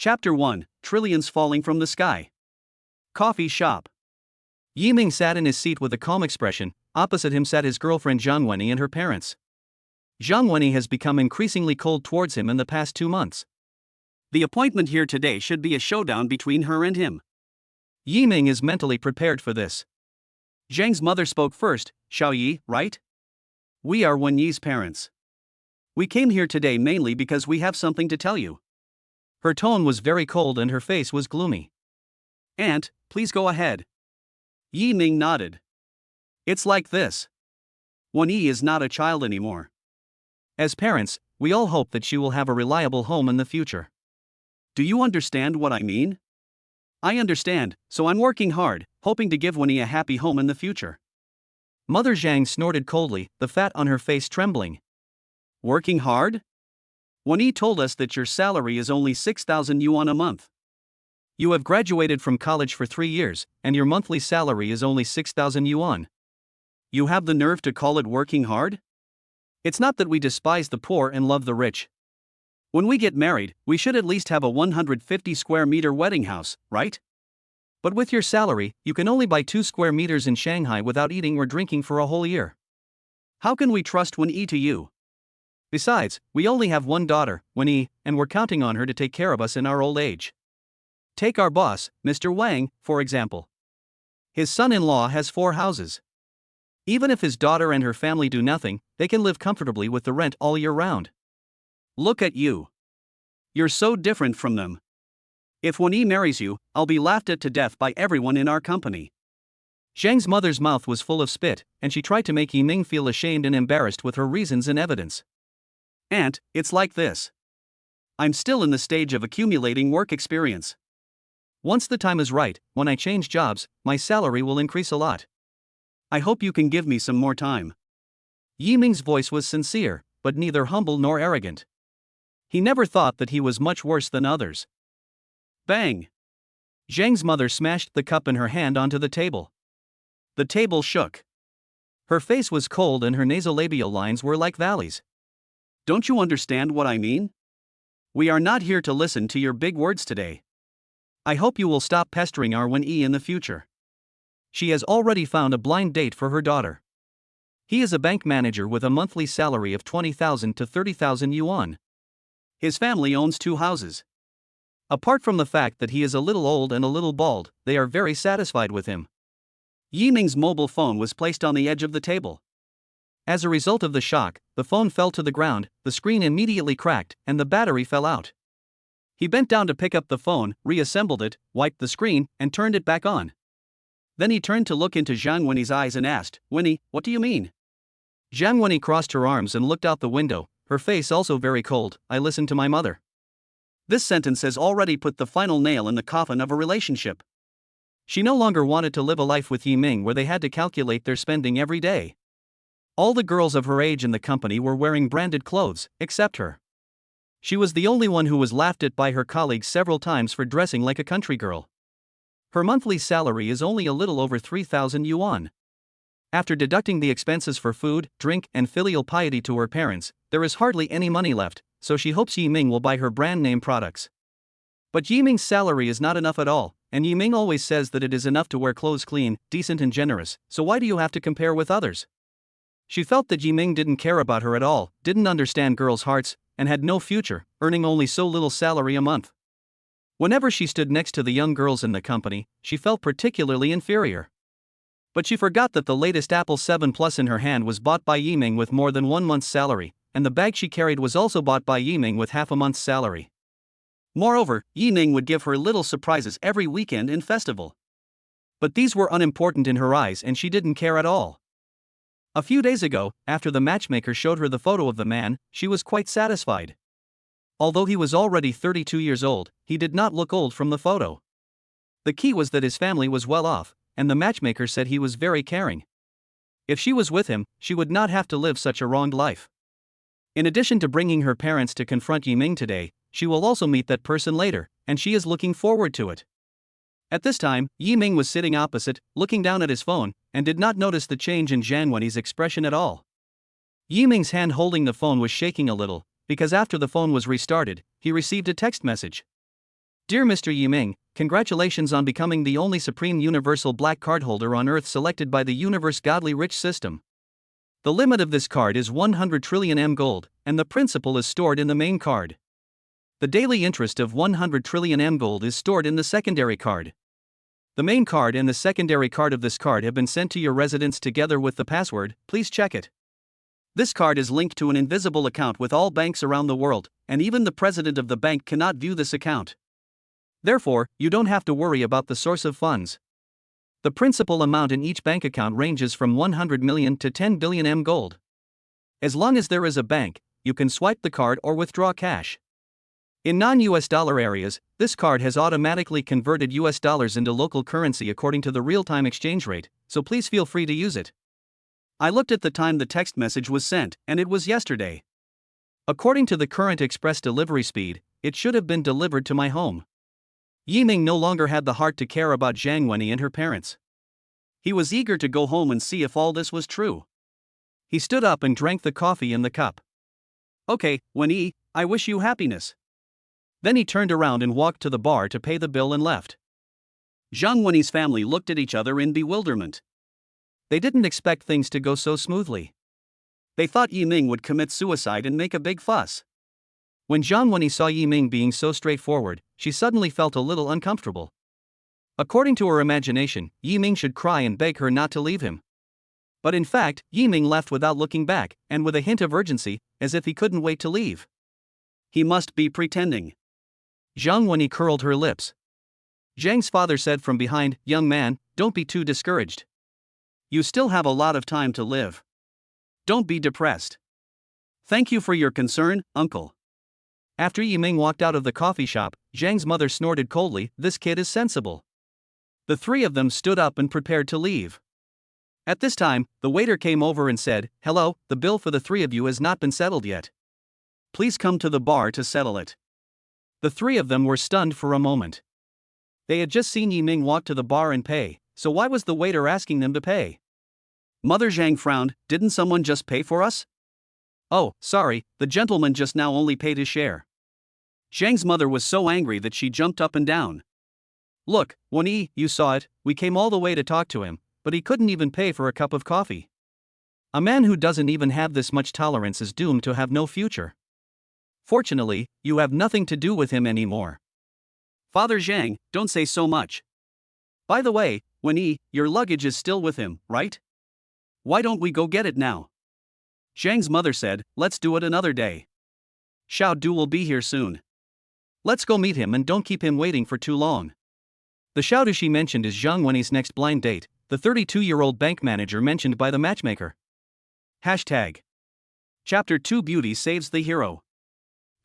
Chapter 1: Trillions Falling from the Sky. Coffee shop. Yiming sat in his seat with a calm expression. Opposite him sat his girlfriend Zhang Wenyi and her parents. Zhang Wenyi has become increasingly cold towards him in the past 2 months. The appointment here today should be a showdown between her and him. Yiming is mentally prepared for this. Zhang's mother spoke first. Xiaoyi, right? We are Wenyi's parents. We came here today mainly because we have something to tell you. Her tone was very cold and her face was gloomy. Aunt, please go ahead. Yiming nodded. It's like this. Wenyi is not a child anymore. As parents, we all hope that she will have a reliable home in the future. Do you understand what I mean? I understand, so I'm working hard, hoping to give Wenyi a happy home in the future. Mother Zhang snorted coldly, the fat on her face trembling. Working hard? Wenyi told us that your salary is only 6,000 yuan a month. You have graduated from college for 3 years, and your monthly salary is only 6,000 yuan. You have the nerve to call it working hard? It's not that we despise the poor and love the rich. When we get married, we should at least have a 150 square meter wedding house, right? But with your salary, you can only buy 2 square meters in Shanghai without eating or drinking for a whole year. How can we trust Wenyi to you? Besides, we only have one daughter, Wenyi, and we're counting on her to take care of us in our old age. Take our boss, Mr. Wang, for example. His son-in-law has 4 houses. Even if his daughter and her family do nothing, they can live comfortably with the rent all year round. Look at you. You're so different from them. If Wenyi marries you, I'll be laughed at to death by everyone in our company. Zhang's mother's mouth was full of spit, and she tried to make Yiming feel ashamed and embarrassed with her reasons and evidence. Aunt, it's like this. I'm still in the stage of accumulating work experience. Once the time is right, when I change jobs, my salary will increase a lot. I hope you can give me some more time. Yiming's voice was sincere, but neither humble nor arrogant. He never thought that he was much worse than others. Bang! Zhang's mother smashed the cup in her hand onto the table. The table shook. Her face was cold and her nasolabial lines were like valleys. Don't you understand what I mean? We are not here to listen to your big words today. I hope you will stop pestering our Wenyi in the future. She has already found a blind date for her daughter. He is a bank manager with a monthly salary of 20,000 to 30,000 yuan. His family owns 2 houses. Apart from the fact that he is a little old and a little bald, they are very satisfied with him. Yiming's mobile phone was placed on the edge of the table. As a result of the shock, the phone fell to the ground, the screen immediately cracked, and the battery fell out. He bent down to pick up the phone, reassembled it, wiped the screen, and turned it back on. Then he turned to look into Zhang Wenyi's eyes and asked, Wenyi, what do you mean? Zhang Wenyi crossed her arms and looked out the window, her face also very cold. I listened to my mother. This sentence has already put the final nail in the coffin of a relationship. She no longer wanted to live a life with Yiming where they had to calculate their spending every day. All the girls of her age in the company were wearing branded clothes, except her. She was the only one who was laughed at by her colleagues several times for dressing like a country girl. Her monthly salary is only a little over 3,000 yuan. After deducting the expenses for food, drink, and filial piety to her parents, there is hardly any money left, so she hopes Yiming will buy her brand name products. But Yiming's salary is not enough at all, and Yiming always says that it is enough to wear clothes clean, decent and generous, so why do you have to compare with others? She felt that Yiming didn't care about her at all, didn't understand girls' hearts, and had no future, earning only so little salary a month. Whenever she stood next to the young girls in the company, she felt particularly inferior. But she forgot that the latest Apple 7 Plus in her hand was bought by Yiming with more than 1 month's salary, and the bag she carried was also bought by Yiming with half a month's salary. Moreover, Yiming would give her little surprises every weekend and festival. But these were unimportant in her eyes and she didn't care at all. A few days ago, after the matchmaker showed her the photo of the man, she was quite satisfied. Although he was already 32 years old, he did not look old from the photo. The key was that his family was well off, and the matchmaker said he was very caring. If she was with him, she would not have to live such a wronged life. In addition to bringing her parents to confront Yiming today, she will also meet that person later, and she is looking forward to it. At this time, Yiming was sitting opposite, looking down at his phone, and did not notice the change in Zhang Wenyi's expression at all. Yiming's hand holding the phone was shaking a little, because after the phone was restarted, he received a text message. Dear Mr. Yiming, congratulations on becoming the only supreme universal black card holder on Earth selected by the Universe Godly Rich System. The limit of this card is 100 trillion M gold, and the principal is stored in the main card. The daily interest of 100 trillion M gold is stored in the secondary card. The main card and the secondary card of this card have been sent to your residence together with the password. Please check it. This card is linked to an invisible account with all banks around the world, and even the president of the bank cannot view this account. Therefore, you don't have to worry about the source of funds. The principal amount in each bank account ranges from 100 million to 10 billion M gold. As long as there is a bank, you can swipe the card or withdraw cash. In non-US dollar areas, this card has automatically converted US dollars into local currency according to the real-time exchange rate, so please feel free to use it. I looked at the time the text message was sent, and it was yesterday. According to the current express delivery speed, it should have been delivered to my home. Yiming no longer had the heart to care about Zhang Wenyi and her parents. He was eager to go home and see if all this was true. He stood up and drank the coffee in the cup. Okay, Wenyi, I wish you happiness. Then he turned around and walked to the bar to pay the bill and left. Zhang Wenyi's family looked at each other in bewilderment. They didn't expect things to go so smoothly. They thought Yiming would commit suicide and make a big fuss. When Zhang Wenyi saw Yiming being so straightforward, she suddenly felt a little uncomfortable. According to her imagination, Yiming should cry and beg her not to leave him. But in fact, Yiming left without looking back, and with a hint of urgency, as if he couldn't wait to leave. He must be pretending. Zhang Wenyi curled her lips. Zhang's father said from behind, "Young man, don't be too discouraged. You still have a lot of time to live. Don't be depressed. Thank you for your concern, uncle." After Yiming walked out of the coffee shop, Zhang's mother snorted coldly, "This kid is sensible." The three of them stood up and prepared to leave. At this time, the waiter came over and said, "Hello, the bill for the three of you has not been settled yet. Please come to the bar to settle it." The three of them were stunned for a moment. They had just seen Yiming walk to the bar and pay, so why was the waiter asking them to pay? Mother Zhang frowned, "Didn't someone just pay for us?" "Oh, sorry, the gentleman just now only paid his share." Zhang's mother was so angry that she jumped up and down. "Look, Wenyi, you saw it, we came all the way to talk to him, but he couldn't even pay for a cup of coffee. A man who doesn't even have this much tolerance is doomed to have no future. Fortunately, you have nothing to do with him anymore." "Father Zhang, don't say so much. By the way, Wenyi, your luggage is still with him, right? Why don't we go get it now?" Zhang's mother said, "Let's do it another day. Xiao Du will be here soon. Let's go meet him and don't keep him waiting for too long." The Xiao Du she mentioned is Zhang Wenyi's next blind date, the 32-year-old bank manager mentioned by the matchmaker. Hashtag. Chapter 2 Beauty Saves the Hero.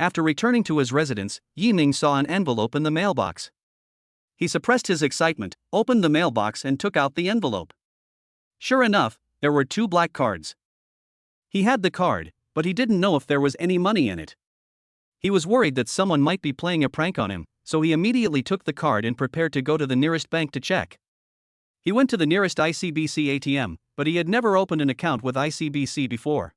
After returning to his residence, Yiming saw an envelope in the mailbox. He suppressed his excitement, opened the mailbox and took out the envelope. Sure enough, there were 2 black cards. He had the card, but he didn't know if there was any money in it. He was worried that someone might be playing a prank on him, so he immediately took the card and prepared to go to the nearest bank to check. He went to the nearest ICBC ATM, but he had never opened an account with ICBC before.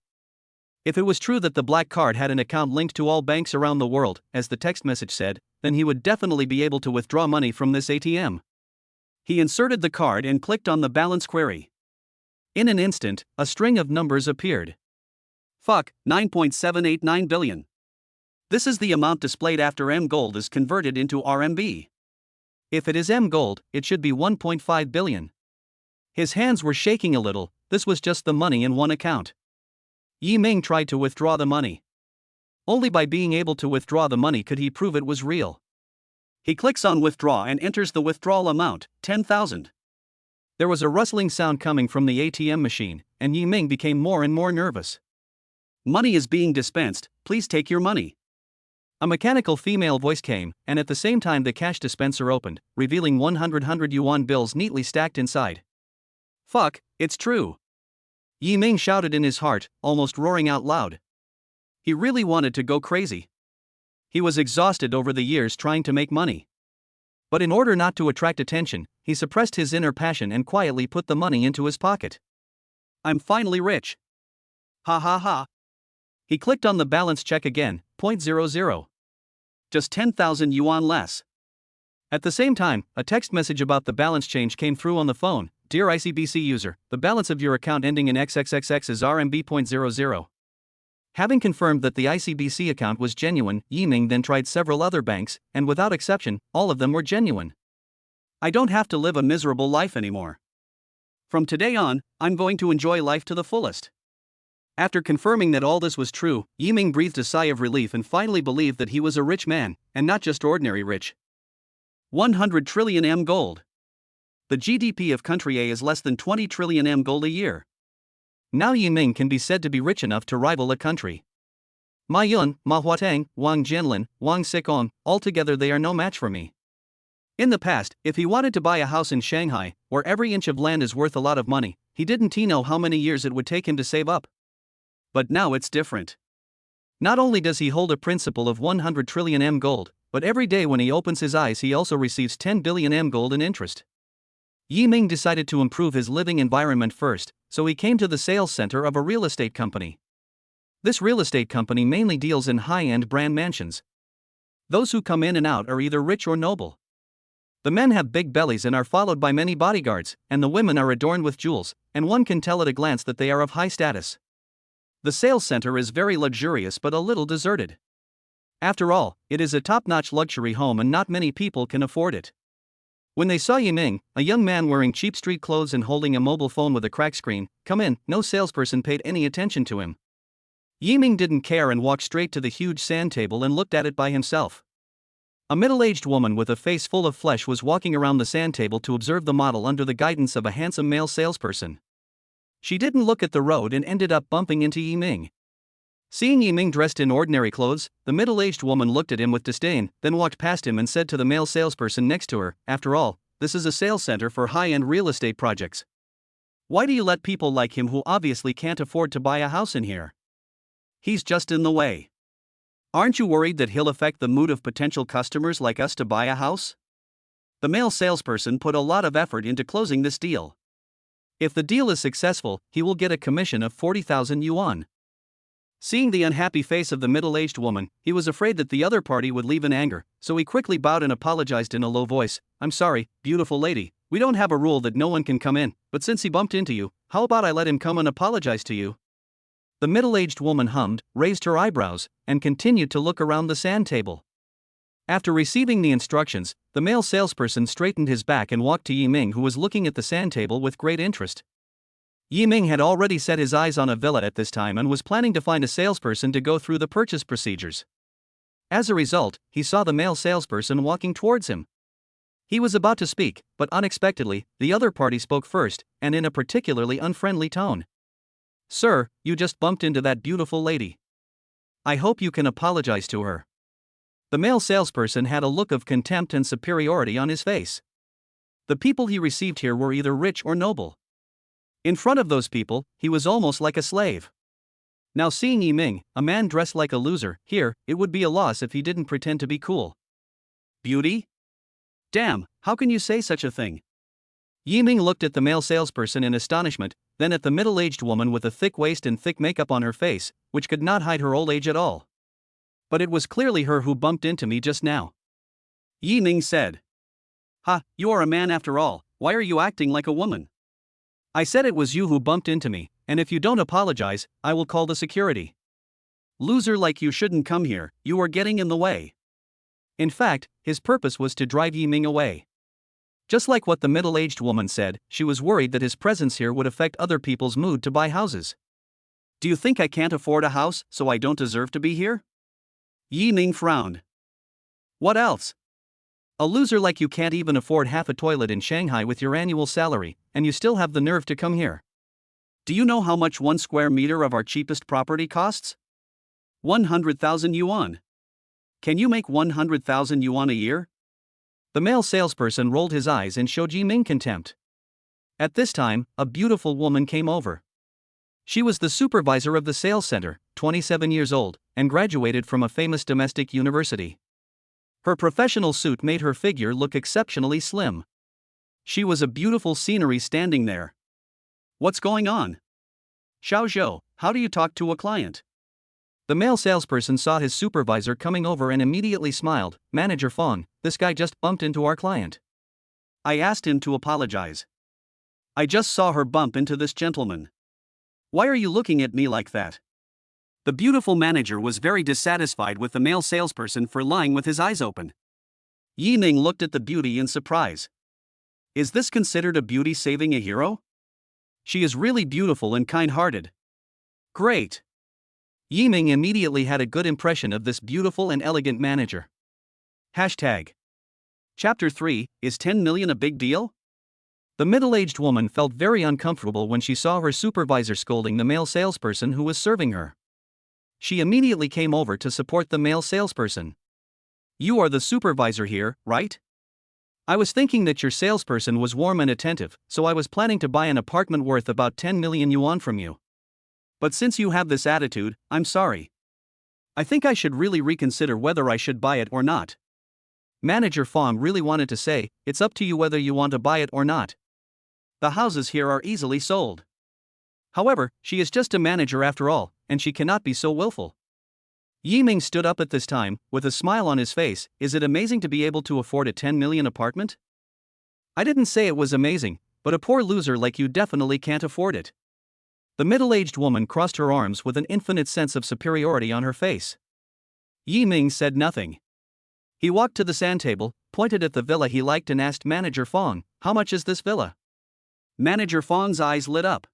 If it was true that the black card had an account linked to all banks around the world, as the text message said, then he would definitely be able to withdraw money from this ATM. He inserted the card and clicked on the balance query. In an instant, a string of numbers appeared. Fuck, 9.789 billion. This is the amount displayed after M gold is converted into RMB. If it is M gold, it should be 1.5 billion. His hands were shaking a little, this was just the money in one account. Yiming tried to withdraw the money. Only by being able to withdraw the money could he prove it was real. He clicks on withdraw and enters the withdrawal amount, 10,000. There was a rustling sound coming from the ATM machine, and Yiming became more and more nervous. "Money is being dispensed, please take your money." A mechanical female voice came, and at the same time the cash dispenser opened, revealing 100 yuan bills neatly stacked inside. Fuck, it's true. Yiming shouted in his heart, almost roaring out loud. He really wanted to go crazy. He was exhausted over the years trying to make money. But in order not to attract attention, he suppressed his inner passion and quietly put the money into his pocket. "I'm finally rich. Ha ha ha." He clicked on the balance check again, 0.00. Just 10,000 yuan less. At the same time, a text message about the balance change came through on the phone. Dear ICBC user, the balance of your account ending in XXXX is RMB.00. Having confirmed that the ICBC account was genuine, Yiming then tried several other banks, and without exception, all of them were genuine. I don't have to live a miserable life anymore. From today on, I'm going to enjoy life to the fullest. After confirming that all this was true, Yiming breathed a sigh of relief and finally believed that he was a rich man, and not just ordinary rich. 100 trillion M gold. The GDP of country A is less than 20 trillion M gold a year. Now Yiming can be said to be rich enough to rival a country. Ma Yun, Ma Huatang, Wang Jianlin, Wang Xikong, altogether they are no match for me. In the past, if he wanted to buy a house in Shanghai, where every inch of land is worth a lot of money, he didn't know how many years it would take him to save up. But now it's different. Not only does he hold a principal of 100 trillion M gold, but every day when he opens his eyes he also receives 10 billion M gold in interest. Yiming decided to improve his living environment first, so he came to the sales center of a real estate company. This real estate company mainly deals in high-end brand mansions. Those who come in and out are either rich or noble. The men have big bellies and are followed by many bodyguards, and the women are adorned with jewels, and one can tell at a glance that they are of high status. The sales center is very luxurious but a little deserted. After all, it is a top-notch luxury home and not many people can afford it. When they saw Yiming, a young man wearing cheap street clothes and holding a mobile phone with a cracked screen, come in, no salesperson paid any attention to him. Yiming didn't care and walked straight to the huge sand table and looked at it by himself. A middle-aged woman with a face full of flesh was walking around the sand table to observe the model under the guidance of a handsome male salesperson. She didn't look at the road and ended up bumping into Yiming. Seeing Yiming dressed in ordinary clothes, the middle-aged woman looked at him with disdain, then walked past him and said to the male salesperson next to her, "After all, this is a sales center for high-end real estate projects. Why do you let people like him who obviously can't afford to buy a house in here? He's just in the way. Aren't you worried that he'll affect the mood of potential customers like us to buy a house?" The male salesperson put a lot of effort into closing this deal. If the deal is successful, he will get a commission of 40,000 yuan. Seeing the unhappy face of the middle-aged woman, he was afraid that the other party would leave in anger, so he quickly bowed and apologized in a low voice. "I'm sorry, beautiful lady, we don't have a rule that no one can come in, but since he bumped into you, how about I let him come and apologize to you?" The middle-aged woman hummed, raised her eyebrows, and continued to look around the sand table. After receiving the instructions, the male salesperson straightened his back and walked to Yiming, who was looking at the sand table with great interest. Yiming had already set his eyes on a villa at this time and was planning to find a salesperson to go through the purchase procedures. As a result, he saw the male salesperson walking towards him. He was about to speak, but unexpectedly, the other party spoke first, and in a particularly unfriendly tone. "Sir, you just bumped into that beautiful lady. I hope you can apologize to her." The male salesperson had a look of contempt and superiority on his face. The people he received here were either rich or noble. In front of those people, he was almost like a slave. Now seeing Yiming, a man dressed like a loser, here, it would be a loss if he didn't pretend to be cool. "Beauty? Damn, how can you say such a thing?" Yiming looked at the male salesperson in astonishment, then at the middle-aged woman with a thick waist and thick makeup on her face, which could not hide her old age at all. "But it was clearly her who bumped into me just now," Yiming said. "Ha, you are a man after all, why are you acting like a woman? I said it was you who bumped into me, and if you don't apologize, I will call the security. Loser like you shouldn't come here, you are getting in the way." In fact, his purpose was to drive Yiming away. Just like what the middle-aged woman said, she was worried that his presence here would affect other people's mood to buy houses. "Do you think I can't afford a house, so I don't deserve to be here?" Yiming frowned. "What else? A loser like you can't even afford half a toilet in Shanghai with your annual salary, and you still have the nerve to come here. Do you know how much 1 square meter of our cheapest property costs? 100,000 yuan. Can you make 100,000 yuan a year?" The male salesperson rolled his eyes and showed Yiming contempt. At this time, a beautiful woman came over. She was the supervisor of the sales center, 27 years old, and graduated from a famous domestic university. Her professional suit made her figure look exceptionally slim. She was a beautiful scenery standing there. "What's going on? Xiao Zhou, how do you talk to a client? The male salesperson saw his supervisor coming over and immediately smiled. "Manager Fong, this guy just bumped into our client. I asked him to apologize. I just saw her bump into this gentleman. Why are you looking at me like that?" The beautiful manager was very dissatisfied with the male salesperson for lying with his eyes open. Yi Ming looked at the beauty in surprise. Is this considered a beauty saving a hero? She is really beautiful and kind-hearted. Great. Yi Ming immediately had a good impression of this beautiful and elegant manager. Hashtag. Chapter 3, Is 10 million a big deal? The middle-aged woman felt very uncomfortable when she saw her supervisor scolding the male salesperson who was serving her. She immediately came over to support the male salesperson. "You are the supervisor here, right? I was thinking that your salesperson was warm and attentive, so I was planning to buy an apartment worth about 10 million yuan from you. But since you have this attitude, I'm sorry. I think I should really reconsider whether I should buy it or not." Manager Fong really wanted to say, "It's up to you whether you want to buy it or not. The houses here are easily sold." However, she is just a manager after all, and she cannot be so willful. Yi Ming stood up at this time, with a smile on his face. "Is it amazing to be able to afford a 10 million apartment? I didn't say it was amazing, but a poor loser like you definitely can't afford it." The middle-aged woman crossed her arms with an infinite sense of superiority on her face. Yi Ming said nothing. He walked to the sand table, pointed at the villa he liked and asked Manager Fong, "How much is this villa?" Manager Fong's eyes lit up.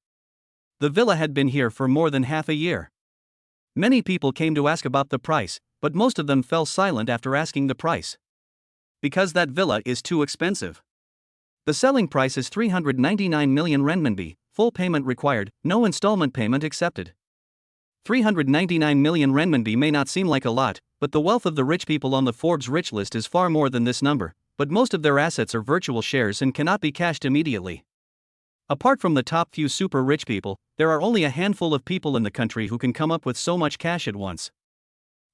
The villa had been here for more than half a year. Many people came to ask about the price, but most of them fell silent after asking the price. Because that villa is too expensive. The selling price is 399 million renminbi, full payment required, no installment payment accepted. 399 million renminbi may not seem like a lot, but the wealth of the rich people on the Forbes rich list is far more than this number, but most of their assets are virtual shares and cannot be cashed immediately. Apart from the top few super rich people, there are only a handful of people in the country who can come up with so much cash at once.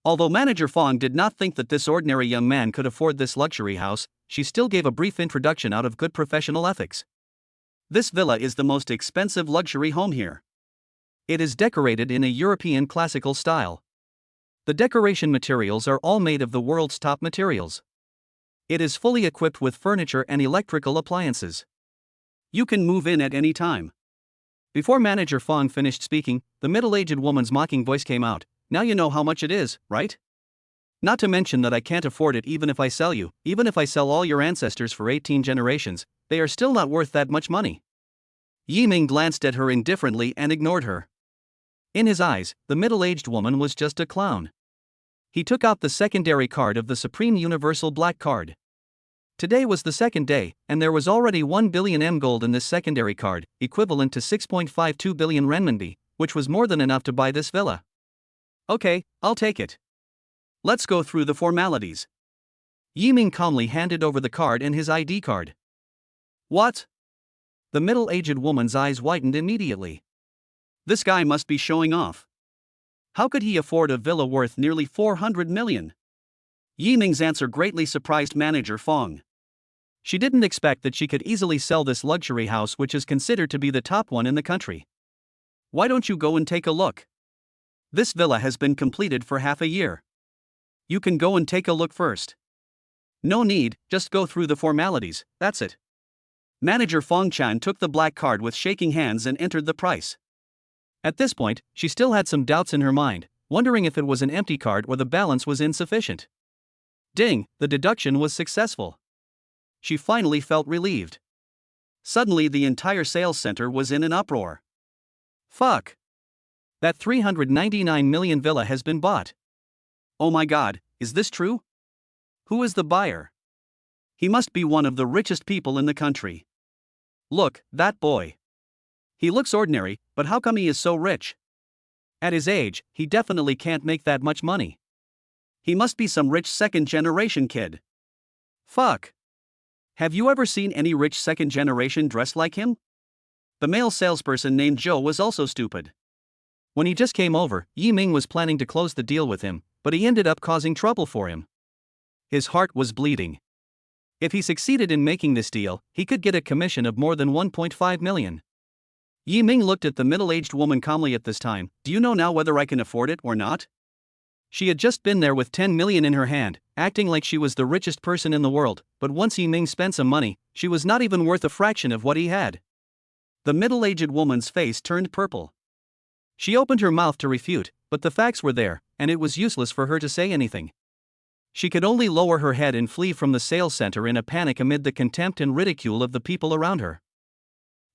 Although Manager Fong did not think that this ordinary young man could afford this luxury house, she still gave a brief introduction out of good professional ethics. "This villa is the most expensive luxury home here. It is decorated in a European classical style. The decoration materials are all made of the world's top materials. It is fully equipped with furniture and electrical appliances. You can move in at any time." Before Manager Fong finished speaking, the middle-aged woman's mocking voice came out. "Now you know how much it is, right? Not to mention that I can't afford it even if I sell you, even if I sell all your ancestors for 18 generations, they are still not worth that much money." Yi Ming glanced at her indifferently and ignored her. In his eyes, the middle-aged woman was just a clown. He took out the secondary card of the Supreme Universal Black Card. Today was the second day, and there was already 1 billion M gold in this secondary card, equivalent to 6.52 billion renminbi, which was more than enough to buy this villa. "Okay, I'll take it. Let's go through the formalities." Yi Ming calmly handed over the card and his ID card. "What?" The middle-aged woman's eyes widened immediately. This guy must be showing off. How could he afford a villa worth nearly 400 million? Yi Ming's answer greatly surprised Manager Fong. She didn't expect that she could easily sell this luxury house, which is considered to be the top one in the country. "Why don't you go and take a look? This villa has been completed for half a year. You can go and take a look first." "No need, just go through the formalities, that's it." Manager Fong Chan took the black card with shaking hands and entered the price. At this point, she still had some doubts in her mind, wondering if it was an empty card or the balance was insufficient. Ding, the deduction was successful. She finally felt relieved. Suddenly the entire sales center was in an uproar. Fuck! That 399 million villa has been bought. Oh my god, is this true? Who is the buyer? He must be one of the richest people in the country. Look, that boy. He looks ordinary, but how come he is so rich? At his age, he definitely can't make that much money. He must be some rich second-generation kid. Fuck. Have you ever seen any rich second-generation dressed like him? The male salesperson named Joe was also stupid. When he just came over, Yi Ming was planning to close the deal with him, but he ended up causing trouble for him. His heart was bleeding. If he succeeded in making this deal, he could get a commission of more than 1.5 million. Yi Ming looked at the middle-aged woman calmly at this time. Do you know now whether I can afford it or not? She had just been there with 10 million in her hand, acting like she was the richest person in the world, but once Yiming spent some money, she was not even worth a fraction of what he had. The middle-aged woman's face turned purple. She opened her mouth to refute, but the facts were there, and it was useless for her to say anything. She could only lower her head and flee from the sales center in a panic amid the contempt and ridicule of the people around her.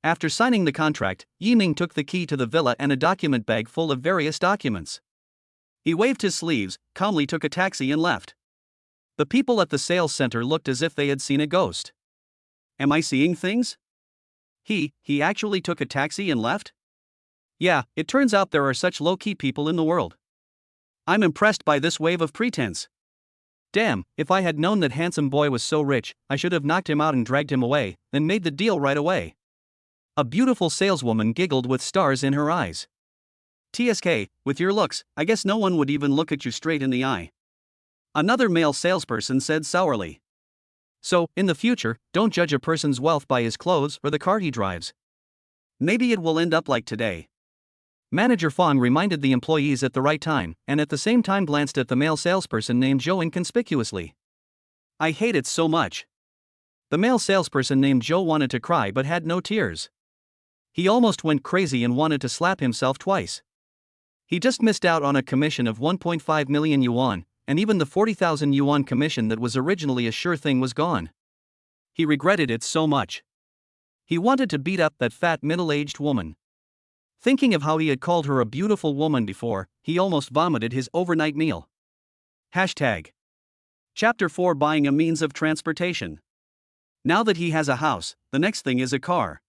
After signing the contract, Yiming took the key to the villa and a document bag full of various documents. He waved his sleeves, calmly took a taxi and left. The people at the sales center looked as if they had seen a ghost. Am I seeing things? He actually took a taxi and left? Yeah, it turns out there are such low-key people in the world. I'm impressed by this wave of pretense. Damn, if I had known that handsome boy was so rich, I should have knocked him out and dragged him away, then made the deal right away. A beautiful saleswoman giggled with stars in her eyes. TSK, with your looks, I guess no one would even look at you straight in the eye. Another male salesperson said sourly. So, in the future, don't judge a person's wealth by his clothes or the car he drives. Maybe it will end up like today. Manager Fong reminded the employees at the right time, and at the same time glanced at the male salesperson named Joe inconspicuously. I hate it so much. The male salesperson named Joe wanted to cry but had no tears. He almost went crazy and wanted to slap himself twice. He just missed out on a commission of 1.5 million yuan, and even the 40,000 yuan commission that was originally a sure thing was gone. He regretted it so much. He wanted to beat up that fat middle-aged woman. Thinking of how he had called her a beautiful woman before, he almost vomited his overnight meal. Hashtag. Chapter 4: Buying a means of transportation. Now that he has a house, the next thing is a car.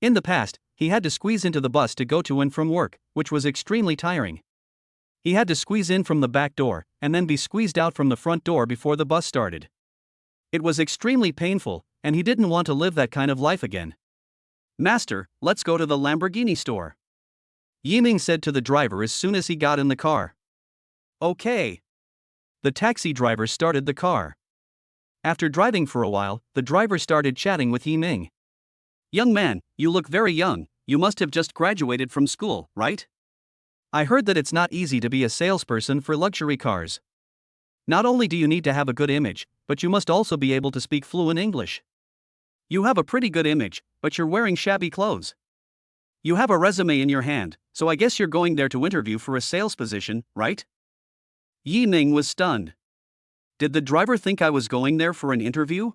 In the past, he had to squeeze into the bus to go to and from work, which was extremely tiring. He had to squeeze in from the back door, and then be squeezed out from the front door before the bus started. It was extremely painful, and he didn't want to live that kind of life again. Master, let's go to the Lamborghini store. Yiming said to the driver as soon as he got in the car. Okay. The taxi driver started the car. After driving for a while, the driver started chatting with Yiming. Young man, you look very young, you must have just graduated from school, right? I heard that it's not easy to be a salesperson for luxury cars. Not only do you need to have a good image, but you must also be able to speak fluent English. You have a pretty good image, but you're wearing shabby clothes. You have a resume in your hand, so I guess you're going there to interview for a sales position, right? Yiming was stunned. Did the driver think I was going there for an interview?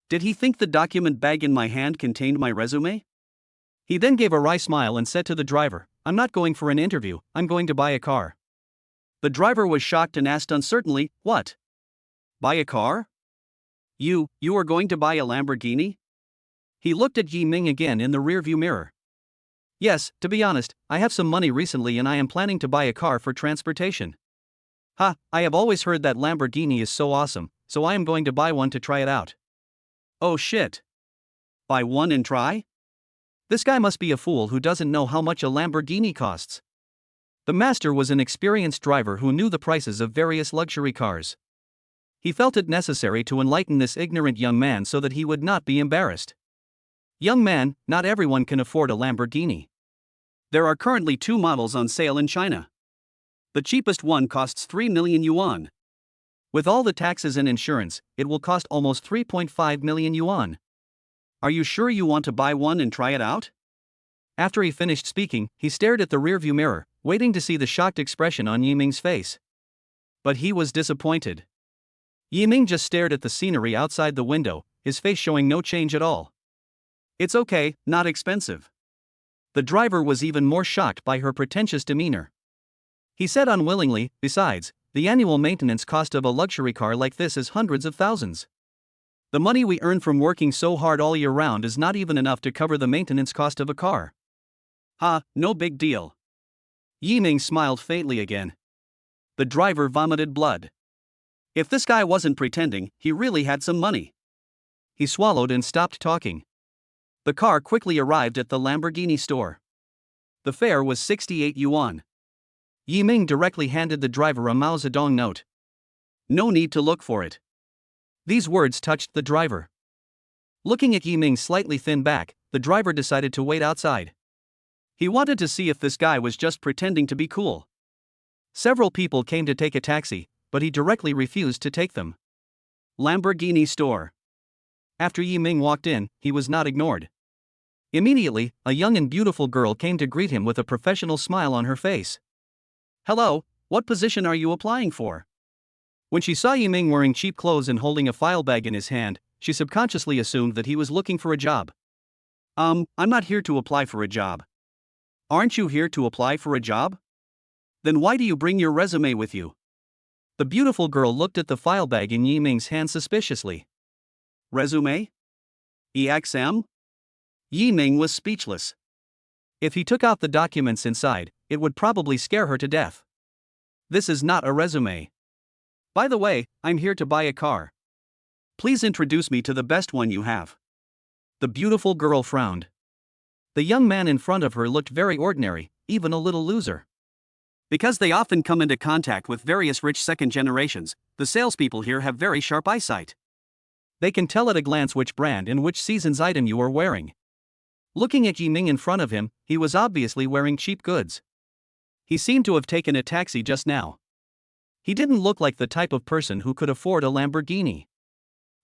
Did he think the document bag in my hand contained my resume? He then gave a wry smile and said to the driver, I'm not going for an interview, I'm going to buy a car. The driver was shocked and asked uncertainly, what? Buy a car? You are going to buy a Lamborghini? He looked at Yiming again in the rearview mirror. Yes, to be honest, I have some money recently and I am planning to buy a car for transportation. I have always heard that Lamborghini is so awesome, so I am going to buy one to try it out. Oh shit. Buy one and try? This guy must be a fool who doesn't know how much a Lamborghini costs. The master was an experienced driver who knew the prices of various luxury cars. He felt it necessary to enlighten this ignorant young man so that he would not be embarrassed. Young man, not everyone can afford a Lamborghini. There are currently 2 models on sale in China. The cheapest one costs 3 million yuan. With all the taxes and insurance, it will cost almost 3.5 million yuan. Are you sure you want to buy one and try it out? After he finished speaking, he stared at the rearview mirror, waiting to see the shocked expression on Yiming's face. But he was disappointed. Yiming just stared at the scenery outside the window, his face showing no change at all. It's okay, not expensive. The driver was even more shocked by her pretentious demeanor. He said unwillingly, besides, the annual maintenance cost of a luxury car like this is hundreds of thousands. The money we earn from working so hard all year round is not even enough to cover the maintenance cost of a car. No big deal. Yiming smiled faintly again. The driver vomited blood. If this guy wasn't pretending, he really had some money. He swallowed and stopped talking. The car quickly arrived at the Lamborghini store. The fare was 68 yuan. Yiming directly handed the driver a Mao Zedong note. No need to look for it. These words touched the driver. Looking at Yiming's slightly thin back, the driver decided to wait outside. He wanted to see if this guy was just pretending to be cool. Several people came to take a taxi, but he directly refused to take them. Lamborghini store. After Yiming walked in, he was not ignored. Immediately, a young and beautiful girl came to greet him with a professional smile on her face. Hello, what position are you applying for? When she saw Yiming wearing cheap clothes and holding a file bag in his hand, she subconsciously assumed that he was looking for a job. I'm not here to apply for a job. Aren't you here to apply for a job? Then why do you bring your resume with you? The beautiful girl looked at the file bag in Yiming's hand suspiciously. Resume? EXM? Yiming was speechless. If he took out the documents inside, it would probably scare her to death. This is not a resume. By the way, I'm here to buy a car. Please introduce me to the best one you have. The beautiful girl frowned. The young man in front of her looked very ordinary, even a little loser. Because they often come into contact with various rich second generations, the salespeople here have very sharp eyesight. They can tell at a glance which brand and which season's item you are wearing. Looking at Yiming in front of him, he was obviously wearing cheap goods. He seemed to have taken a taxi just now. He didn't look like the type of person who could afford a Lamborghini.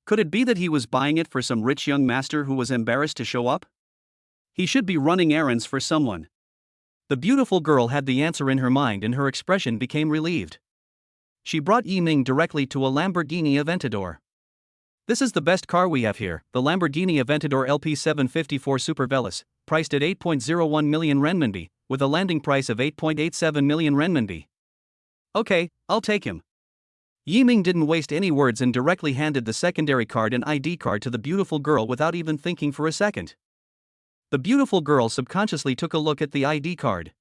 Could it be that he was buying it for some rich young master who was embarrassed to show up? He should be running errands for someone. The beautiful girl had the answer in her mind and her expression became relieved. She brought Yiming directly to a Lamborghini Aventador. This is the best car we have here, the Lamborghini Aventador LP 754 Super Veloce, priced at 8.01 million renminbi, with a landing price of 8.87 million renminbi. Okay, I'll take him. Yiming didn't waste any words and directly handed the secondary card and ID card to the beautiful girl without even thinking for a second. The beautiful girl subconsciously took a look at the ID card.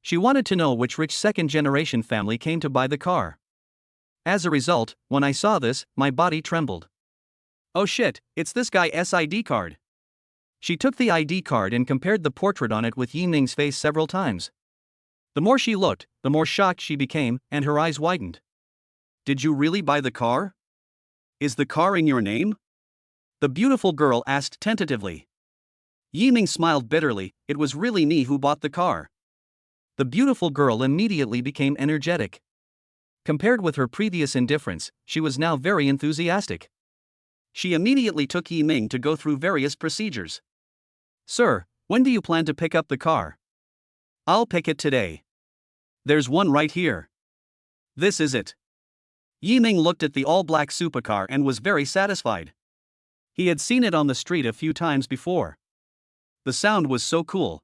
She wanted to know which rich second-generation family came to buy the car. As a result, when I saw this, my body trembled. Oh shit, it's this guy's ID card. She took the ID card and compared the portrait on it with Yiming's face several times. The more she looked, the more shocked she became, and her eyes widened. Did you really buy the car? Is the car in your name? The beautiful girl asked tentatively. Yiming smiled bitterly, it was really me who bought the car. The beautiful girl immediately became energetic. Compared with her previous indifference, she was now very enthusiastic. She immediately took Yiming to go through various procedures. Sir, when do you plan to pick up the car? I'll pick it today. There's one right here. This is it. Yiming looked at the all-black supercar and was very satisfied. He had seen it on the street a few times before. The sound was so cool.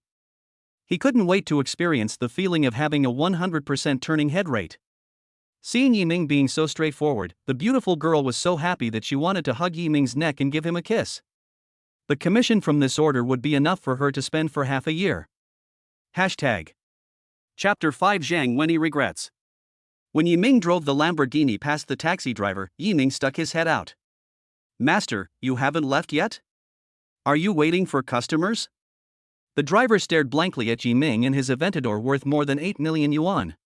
He couldn't wait to experience the feeling of having a 100% turning head rate. Seeing Yiming being so straightforward, the beautiful girl was so happy that she wanted to hug Yiming's neck and give him a kiss. The commission from this order would be enough for her to spend for half a year. Hashtag. Chapter 5 Zhang Wenyi regrets. When Yiming drove the Lamborghini past the taxi driver, Yiming stuck his head out. Master, you haven't left yet? Are you waiting for customers? The driver stared blankly at Yiming and his Aventador worth more than 8 million yuan.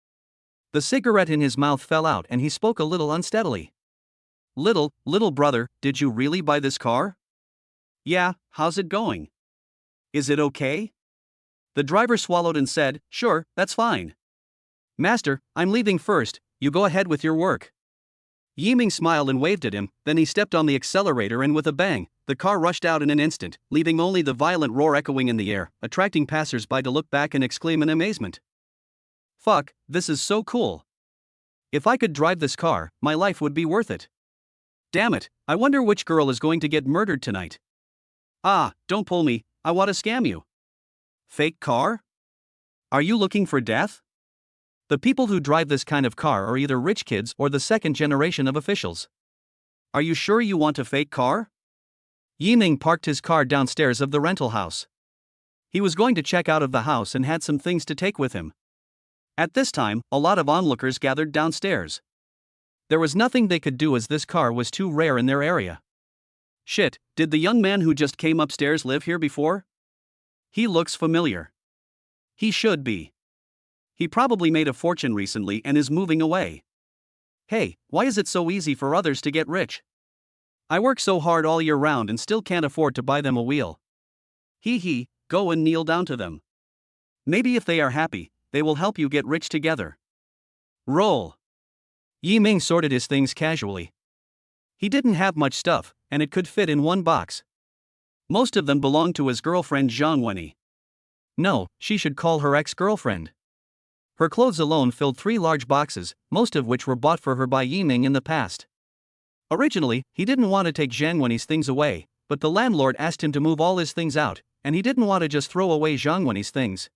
The cigarette in his mouth fell out and he spoke a little unsteadily. Little brother, did you really buy this car? Yeah, how's it going? Is it okay? The driver swallowed and said, sure, that's fine. Master, I'm leaving first, you go ahead with your work. Yiming smiled and waved at him, then he stepped on the accelerator and with a bang, the car rushed out in an instant, leaving only the violent roar echoing in the air, attracting passers-by to look back and exclaim in amazement. Fuck, this is so cool. If I could drive this car, my life would be worth it. Damn it, I wonder which girl is going to get murdered tonight. Ah, don't pull me, I want to scam you. Fake car? Are you looking for death? The people who drive this kind of car are either rich kids or the second generation of officials. Are you sure you want a fake car? Yiming parked his car downstairs of the rental house. He was going to check out of the house and had some things to take with him. At this time, a lot of onlookers gathered downstairs. There was nothing they could do as this car was too rare in their area. Shit, did the young man who just came upstairs live here before? He looks familiar. He should be. He probably made a fortune recently and is moving away. Hey, why is it so easy for others to get rich? I work so hard all year round and still can't afford to buy them a wheel. Hee, go and kneel down to them. Maybe if they are happy, they will help you get rich together. Roll. Yi Ming sorted his things casually. He didn't have much stuff, and it could fit in one box. Most of them belonged to his girlfriend Zhang Wenyi. No, she should call her ex-girlfriend. Her clothes alone filled 3 large boxes, most of which were bought for her by Yi Ming in the past. Originally, he didn't want to take Zhang Wenyi's things away, but the landlord asked him to move all his things out, and he didn't want to just throw away Zhang Wenyi's things.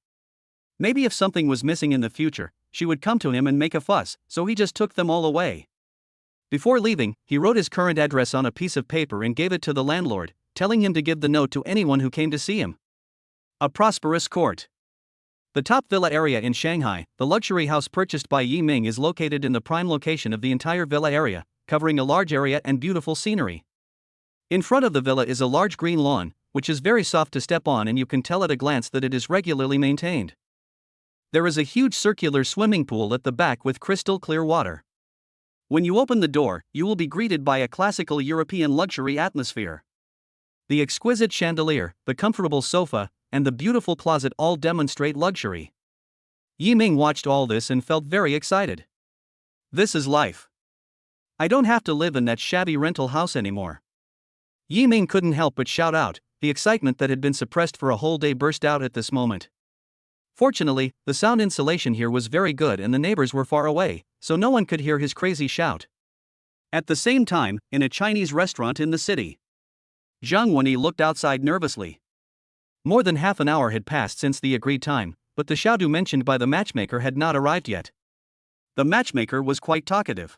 Maybe if something was missing in the future, she would come to him and make a fuss, so he just took them all away. Before leaving, he wrote his current address on a piece of paper and gave it to the landlord, telling him to give the note to anyone who came to see him. A prosperous court. The top villa area in Shanghai, the luxury house purchased by Yi Ming, is located in the prime location of the entire villa area, covering a large area and beautiful scenery. In front of the villa is a large green lawn, which is very soft to step on, and you can tell at a glance that it is regularly maintained. There is a huge circular swimming pool at the back with crystal clear water. When you open the door, you will be greeted by a classical European luxury atmosphere. The exquisite chandelier, the comfortable sofa, and the beautiful closet all demonstrate luxury. Yi Ming watched all this and felt very excited. This is life. I don't have to live in that shabby rental house anymore. Yi Ming couldn't help but shout out. The excitement that had been suppressed for a whole day burst out at this moment. Fortunately, the sound insulation here was very good and the neighbors were far away, so no one could hear his crazy shout. At the same time, in a Chinese restaurant in the city, Zhang Wenyi looked outside nervously. More than half an hour had passed since the agreed time, but the Xiaodu mentioned by the matchmaker had not arrived yet. The matchmaker was quite talkative.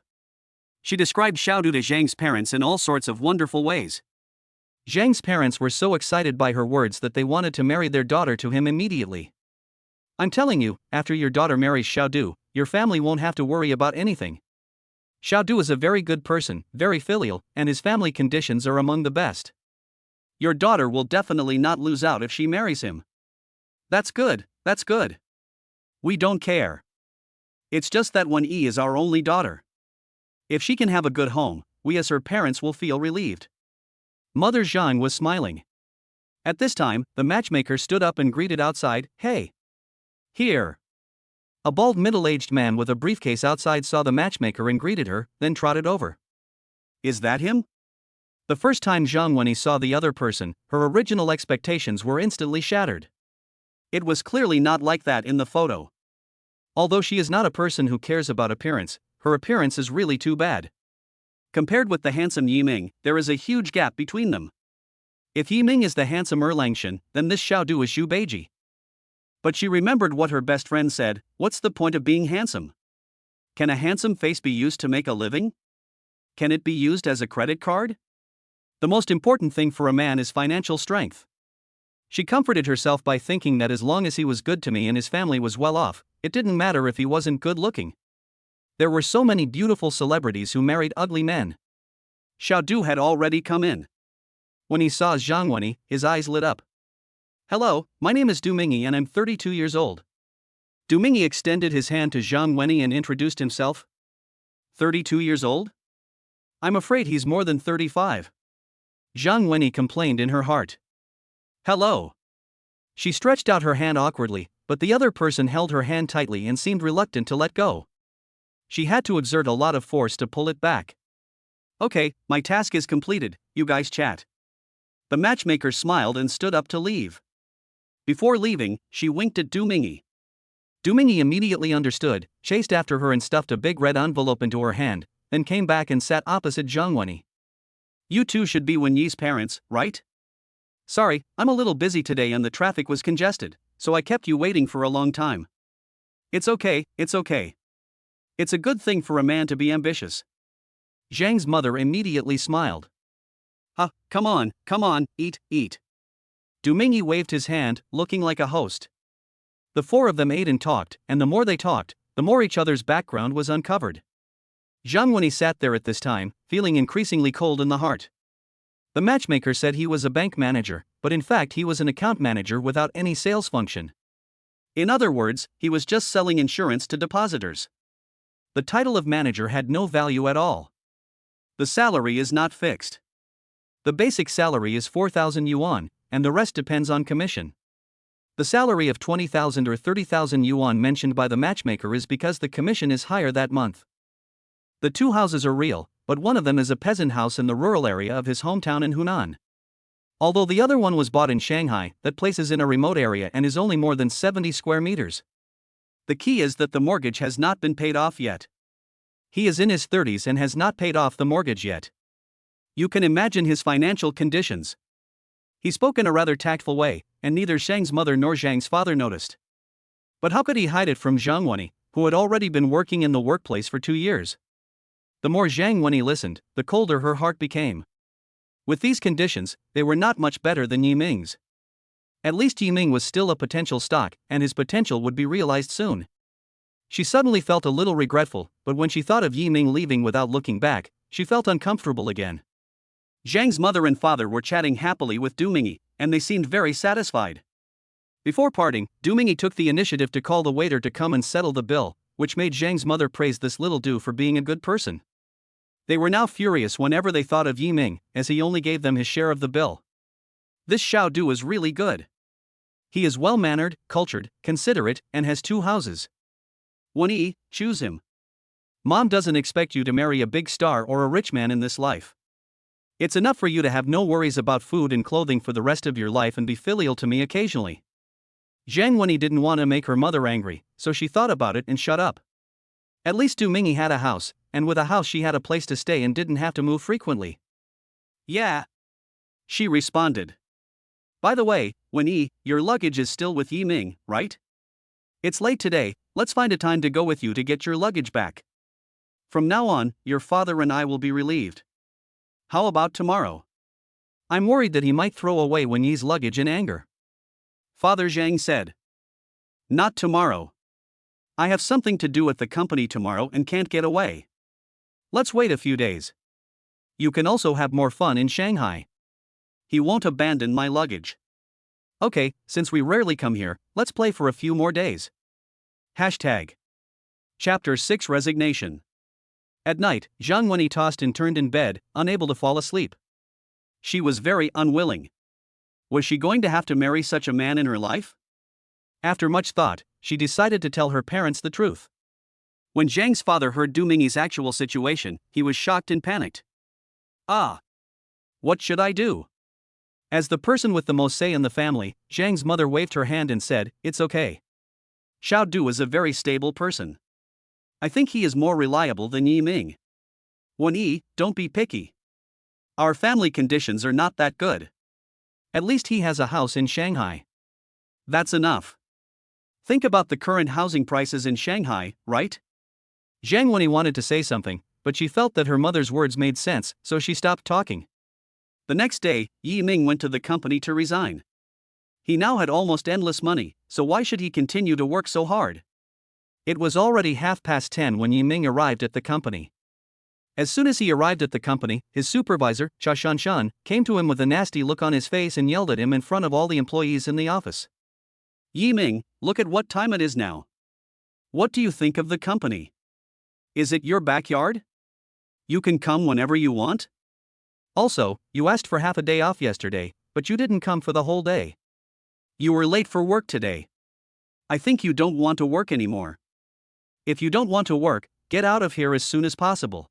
She described Xiaodu to Zhang's parents in all sorts of wonderful ways. Zhang's parents were so excited by her words that they wanted to marry their daughter to him immediately. I'm telling you, after your daughter marries Xiaodu, your family won't have to worry about anything. Xiaodu is a very good person, very filial, and his family conditions are among the best. Your daughter will definitely not lose out if she marries him. That's good, that's good. We don't care. It's just that Wenyi is our only daughter. If she can have a good home, we as her parents will feel relieved. Mother Zhang was smiling. At this time, the matchmaker stood up and greeted outside, "Hey! Here!" A bald middle-aged man with a briefcase outside saw the matchmaker and greeted her, then trotted over. Is that him? The first time Zhang Wenyi saw the other person, her original expectations were instantly shattered. It was clearly not like that in the photo. Although she is not a person who cares about appearance, her appearance is really too bad. Compared with the handsome Yi Ming, there is a huge gap between them. If Yi Ming is the handsome Erlangshan, then this Xiaodu is Xu Beiji. But she remembered what her best friend said, what's the point of being handsome? Can a handsome face be used to make a living? Can it be used as a credit card? The most important thing for a man is financial strength. She comforted herself by thinking that as long as he was good to me and his family was well off, it didn't matter if he wasn't good looking. There were so many beautiful celebrities who married ugly men. Xiaodu had already come in. When he saw Zhang Wenyi, his eyes lit up. Hello, my name is Du Mingyi and I'm 32 years old. Du Mingyi extended his hand to Zhang Wenyi and introduced himself. 32 years old? I'm afraid he's more than 35. Zhang Wenyi complained in her heart. Hello. She stretched out her hand awkwardly, but the other person held her hand tightly and seemed reluctant to let go. She had to exert a lot of force to pull it back. Okay, my task is completed, you guys chat. The matchmaker smiled and stood up to leave. Before leaving, she winked at Du Mingyi. Du Mingyi immediately understood, chased after her and stuffed a big red envelope into her hand, then came back and sat opposite Zhang Wenyi. You two should be Wenyi's parents, right? Sorry, I'm a little busy today and the traffic was congested, so I kept you waiting for a long time. It's okay, it's okay. It's a good thing for a man to be ambitious. Zhang's mother immediately smiled. Come on, eat. Du Mingyi waved his hand, looking like a host. The four of them ate and talked, and the more they talked, the more each other's background was uncovered. Zhang Wenyi sat there at this time, feeling increasingly cold in the heart. The matchmaker said he was a bank manager, but in fact he was an account manager without any sales function. In other words, he was just selling insurance to depositors. The title of manager had no value at all. The salary is not fixed. The basic salary is 4,000 yuan, and the rest depends on commission. The salary of 20,000 or 30,000 yuan mentioned by the matchmaker is because the commission is higher that month. The two houses are real, but one of them is a peasant house in the rural area of his hometown in Hunan. Although the other one was bought in Shanghai, that place is in a remote area and is only more than 70 square meters. The key is that the mortgage has not been paid off yet. He is in his 30s and has not paid off the mortgage yet. You can imagine his financial conditions. He spoke in a rather tactful way, and neither Zhang's mother nor Zhang's father noticed. But how could he hide it from Zhang Wenyi, who had already been working in the workplace for 2 years? The more Zhang Wenyi listened, the colder her heart became. With these conditions, they were not much better than Yiming's. At least Yiming was still a potential stock, and his potential would be realized soon. She suddenly felt a little regretful, but when she thought of Yiming leaving without looking back, she felt uncomfortable again. Zhang's mother and father were chatting happily with Du Mingyi, and they seemed very satisfied. Before parting, Du Mingyi took the initiative to call the waiter to come and settle the bill, which made Zhang's mother praise this little Du for being a good person. They were now furious whenever they thought of Yiming, as he only gave them his share of the bill. This Xiao Du is really good. He is well-mannered, cultured, considerate, and has 2 houses. Wenyi, choose him. Mom doesn't expect you to marry a big star or a rich man in this life. It's enough for you to have no worries about food and clothing for the rest of your life and be filial to me occasionally. Zhang Wenyi didn't want to make her mother angry, so she thought about it and shut up. At least Du Mingyi had a house, and with a house she had a place to stay and didn't have to move frequently. Yeah, she responded. By the way, Wenyi, your luggage is still with Yiming, right? It's late today, let's find a time to go with you to get your luggage back. From now on, your father and I will be relieved. How about tomorrow? I'm worried that he might throw away Wenyi's luggage in anger. Father Zhang said. Not tomorrow. I have something to do at the company tomorrow and can't get away. Let's wait a few days. You can also have more fun in Shanghai. He won't abandon my luggage. Okay, since we rarely come here, let's play for a few more days. Hashtag. Chapter 6 Resignation. At night, Zhang Wenyi tossed and turned in bed, unable to fall asleep. She was very unwilling. Was she going to have to marry such a man in her life? After much thought, she decided to tell her parents the truth. When Zhang's father heard Du Mingyi's actual situation, he was shocked and panicked. Ah! What should I do? As the person with the most say in the family, Zhang's mother waved her hand and said, It's okay. Xiao Du is a very stable person. I think he is more reliable than Yiming. Wenyi, don't be picky. Our family conditions are not that good. At least he has a house in Shanghai. That's enough. Think about the current housing prices in Shanghai, right? Zhang Wenyi wanted to say something, but she felt that her mother's words made sense, so she stopped talking. The next day, Yiming went to the company to resign. He now had almost endless money, so why should he continue to work so hard? It was already 10:30 when Yiming arrived at the company. As soon as he arrived at the company, his supervisor, Cha Shanshan, came to him with a nasty look on his face and yelled at him in front of all the employees in the office. Yiming, look at what time it is now. What do you think of the company? Is it your backyard? You can come whenever you want? Also, you asked for half a day off yesterday, but you didn't come for the whole day. You were late for work today. I think you don't want to work anymore. If you don't want to work, get out of here as soon as possible.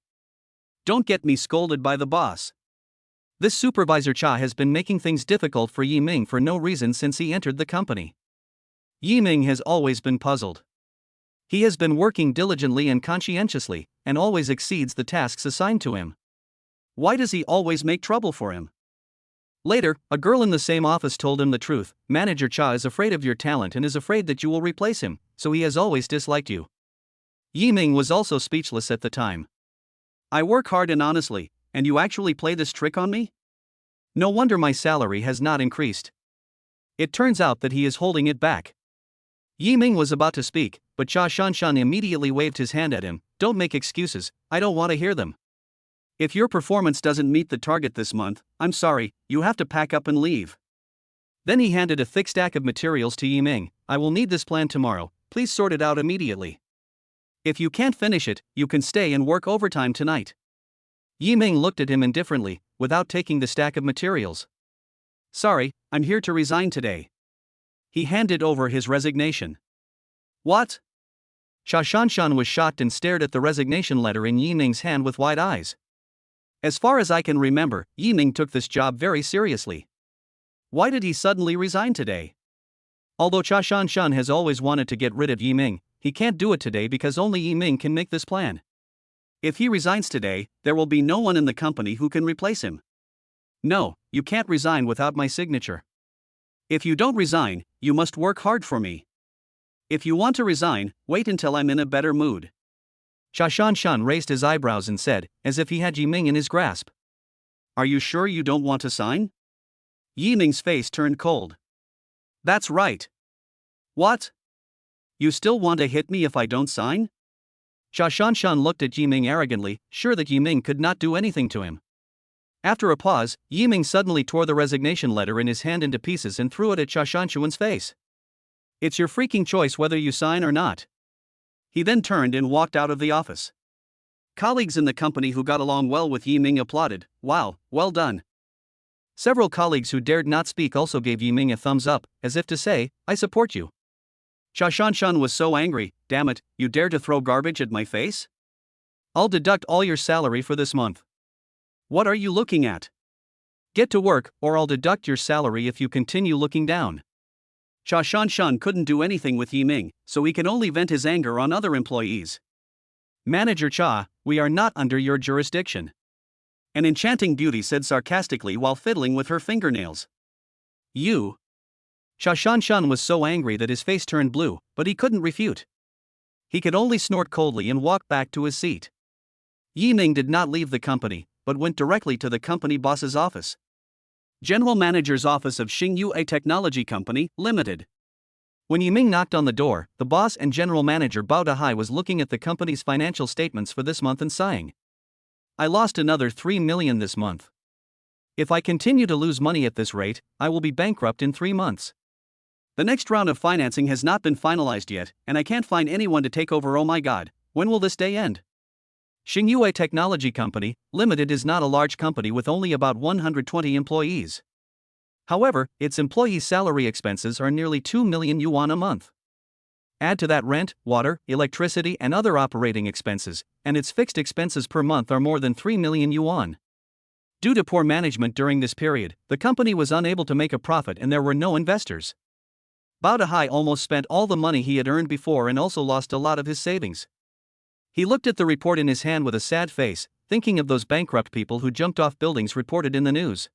Don't get me scolded by the boss. This supervisor Cha has been making things difficult for Yiming for no reason since he entered the company. Yiming has always been puzzled. He has been working diligently and conscientiously, and always exceeds the tasks assigned to him. Why does he always make trouble for him? Later, a girl in the same office told him the truth. Manager Cha is afraid of your talent and is afraid that you will replace him, so he has always disliked you. Yiming was also speechless at the time. I work hard and honestly, and you actually play this trick on me? No wonder my salary has not increased. It turns out that he is holding it back. Yiming was about to speak, but Cha Shanshan immediately waved his hand at him. Don't make excuses, I don't want to hear them. If your performance doesn't meet the target this month, I'm sorry, you have to pack up and leave. Then he handed a thick stack of materials to Yiming. I will need this plan tomorrow, please sort it out immediately. If you can't finish it, you can stay and work overtime tonight. Yiming looked at him indifferently, without taking the stack of materials. Sorry, I'm here to resign today. he handed over his resignation. What? Sha Shanshan was shocked and stared at the resignation letter in Yiming's hand with wide eyes. As far as I can remember, Yiming took this job very seriously. Why did he suddenly resign today? Although Sha Shanshan has always wanted to get rid of Yiming, he can't do it today because only Yiming can make this plan. If he resigns today, there will be no one in the company who can replace him. No, you can't resign without my signature. If you don't resign, you must work hard for me. If you want to resign, wait until I'm in a better mood. Sha Shanshan raised his eyebrows and said, as if he had Yiming in his grasp. Are you sure you don't want to sign? Yiming's face turned cold. That's right. What? You still want to hit me if I don't sign? Sha Shanshan looked at Yiming arrogantly, sure that Yiming could not do anything to him. After a pause, Yiming suddenly tore the resignation letter in his hand into pieces and threw it at Sha Shanshan's face. It's your freaking choice whether you sign or not. He then turned and walked out of the office. Colleagues in the company who got along well with Yiming applauded. Wow, well done. Several colleagues who dared not speak also gave Yiming a thumbs up, as if to say, I support you. Sha Shanshan was so angry. Damn it, you dare to throw garbage at my face? I'll deduct all your salary for this month. What are you looking at? Get to work, or I'll deduct your salary if you continue looking down. Sha Shanshan couldn't do anything with Yiming, so he could only vent his anger on other employees. Manager Cha, we are not under your jurisdiction. An enchanting beauty said sarcastically while fiddling with her fingernails. You? Sha Shanshan was so angry that his face turned blue, but he couldn't refute. He could only snort coldly and walk back to his seat. Yiming did not leave the company, but went directly to the company boss's office. General Manager's office of Xingyue Technology Company, Limited. When Yiming knocked on the door, the boss and general manager Bao Dahai was looking at the company's financial statements for this month and sighing. I lost another 3 million this month. If I continue to lose money at this rate, I will be bankrupt in 3 months. The next round of financing has not been finalized yet, and I can't find anyone to take over. Oh my god, when will this day end? Xingyue Technology Company, Limited is not a large company with only about 120 employees. However, its employee salary expenses are nearly 2 million yuan a month. Add to that rent, water, electricity and other operating expenses, and its fixed expenses per month are more than 3 million yuan. Due to poor management during this period, the company was unable to make a profit and there were no investors. Bao Dahai almost spent all the money he had earned before and also lost a lot of his savings. He looked at the report in his hand with a sad face, thinking of those bankrupt people who jumped off buildings reported in the news.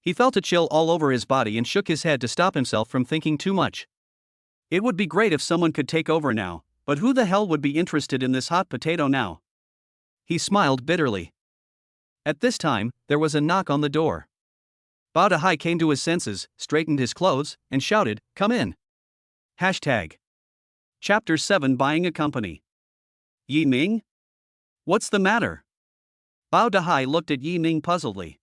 He felt a chill all over his body and shook his head to stop himself from thinking too much. It would be great if someone could take over now, but who the hell would be interested in this hot potato now? He smiled bitterly. At this time, there was a knock on the door. Bao Dahai came to his senses, straightened his clothes, and shouted, "Come in." Hashtag. Chapter 7 Buying a Company. Yiming? What's the matter? Bao Dahai looked at Yiming puzzledly.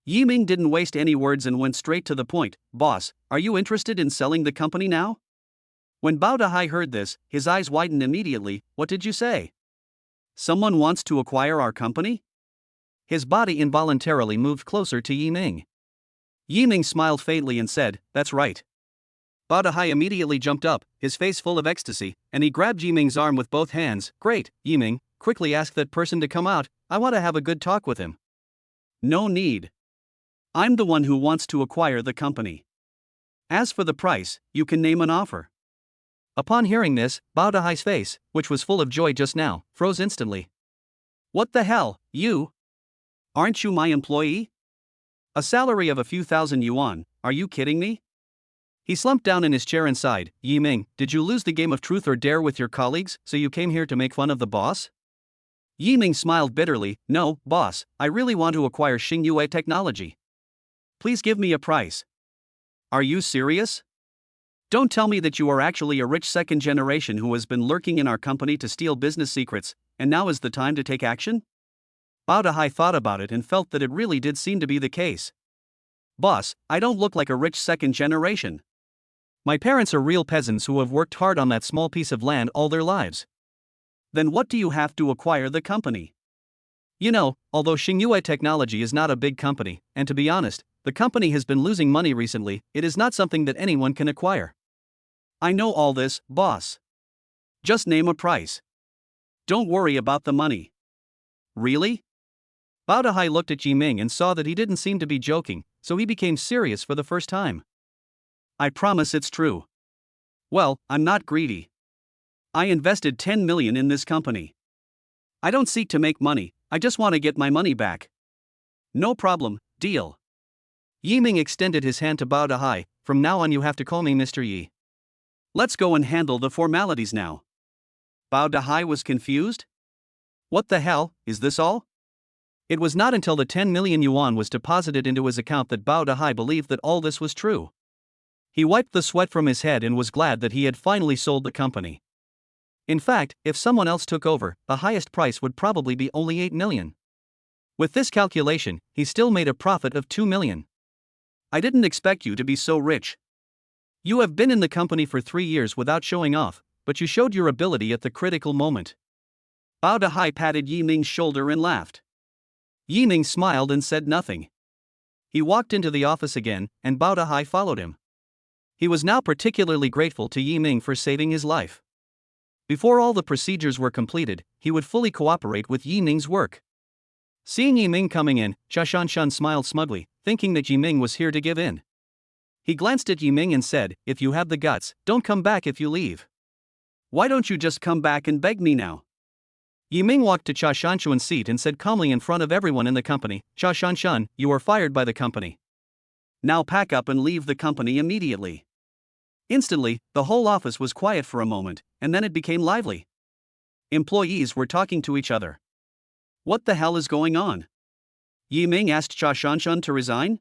Yiming didn't waste any words and went straight to the point. Boss, are you interested in selling the company now? When Bao Dahai heard this, his eyes widened immediately. What did you say? Someone wants to acquire our company? His body involuntarily moved closer to Yiming. Yiming smiled faintly and said, That's right. Bao Dahai immediately jumped up, his face full of ecstasy, and he grabbed Yiming's arm with both hands. Great, Yiming, quickly ask that person to come out, I want to have a good talk with him. No need. I'm the one who wants to acquire the company. As for the price, you can name an offer. Upon hearing this, Bao Dahai's face, which was full of joy just now, froze instantly. What the hell, you? Aren't you my employee? A salary of a few thousand yuan, are you kidding me? He slumped down in his chair and sighed. Yiming, did you lose the game of truth or dare with your colleagues, so you came here to make fun of the boss? Yiming smiled bitterly. No, boss, I really want to acquire Xingyue Technology. Please give me a price. Are you serious? Don't tell me that you are actually a rich second generation who has been lurking in our company to steal business secrets, and now is the time to take action? Bao Dahai thought about it and felt that it really did seem to be the case. Boss, I don't look like a rich second generation. My parents are real peasants who have worked hard on that small piece of land all their lives. Then what do you have to acquire the company? You know, although Xingyue Technology is not a big company, and to be honest, the company has been losing money recently, it is not something that anyone can acquire. I know all this, boss. Just name a price. Don't worry about the money. Really? Bao Dahai looked at Yiming and saw that he didn't seem to be joking, so he became serious for the first time. I promise it's true. Well, I'm not greedy. I invested 10 million in this company. I don't seek to make money, I just want to get my money back. No problem, deal. Yiming extended his hand to Bao Dahai. From now on you have to call me Mr. Yi. Let's go and handle the formalities now. Bao Dahai was confused. What the hell, is this all? It was not until the 10 million yuan was deposited into his account that Bao Dahai believed that all this was true. He wiped the sweat from his head and was glad that he had finally sold the company. In fact, if someone else took over, the highest price would probably be only 8 million. With this calculation, he still made a profit of 2 million. I didn't expect you to be so rich. You have been in the company for 3 years without showing off, but you showed your ability at the critical moment. Bao Dahai patted Yiming's shoulder and laughed. Yiming smiled and said nothing. He walked into the office again, and Bao Dahai followed him. He was now particularly grateful to Yiming for saving his life. Before all the procedures were completed, he would fully cooperate with Yiming's work. Seeing Yiming coming in, Shan smiled smugly, thinking that Yiming was here to give in. He glanced at Yiming and said, "If you have the guts, don't come back if you leave. Why don't you just come back and beg me now?" Yiming walked to Shan's seat and said calmly in front of everyone in the company, "Shan, you are fired by the company. Now pack up and leave the company immediately." Instantly, the whole office was quiet for a moment, and then it became lively. Employees were talking to each other. What the hell is going on? Yiming asked Shan to resign?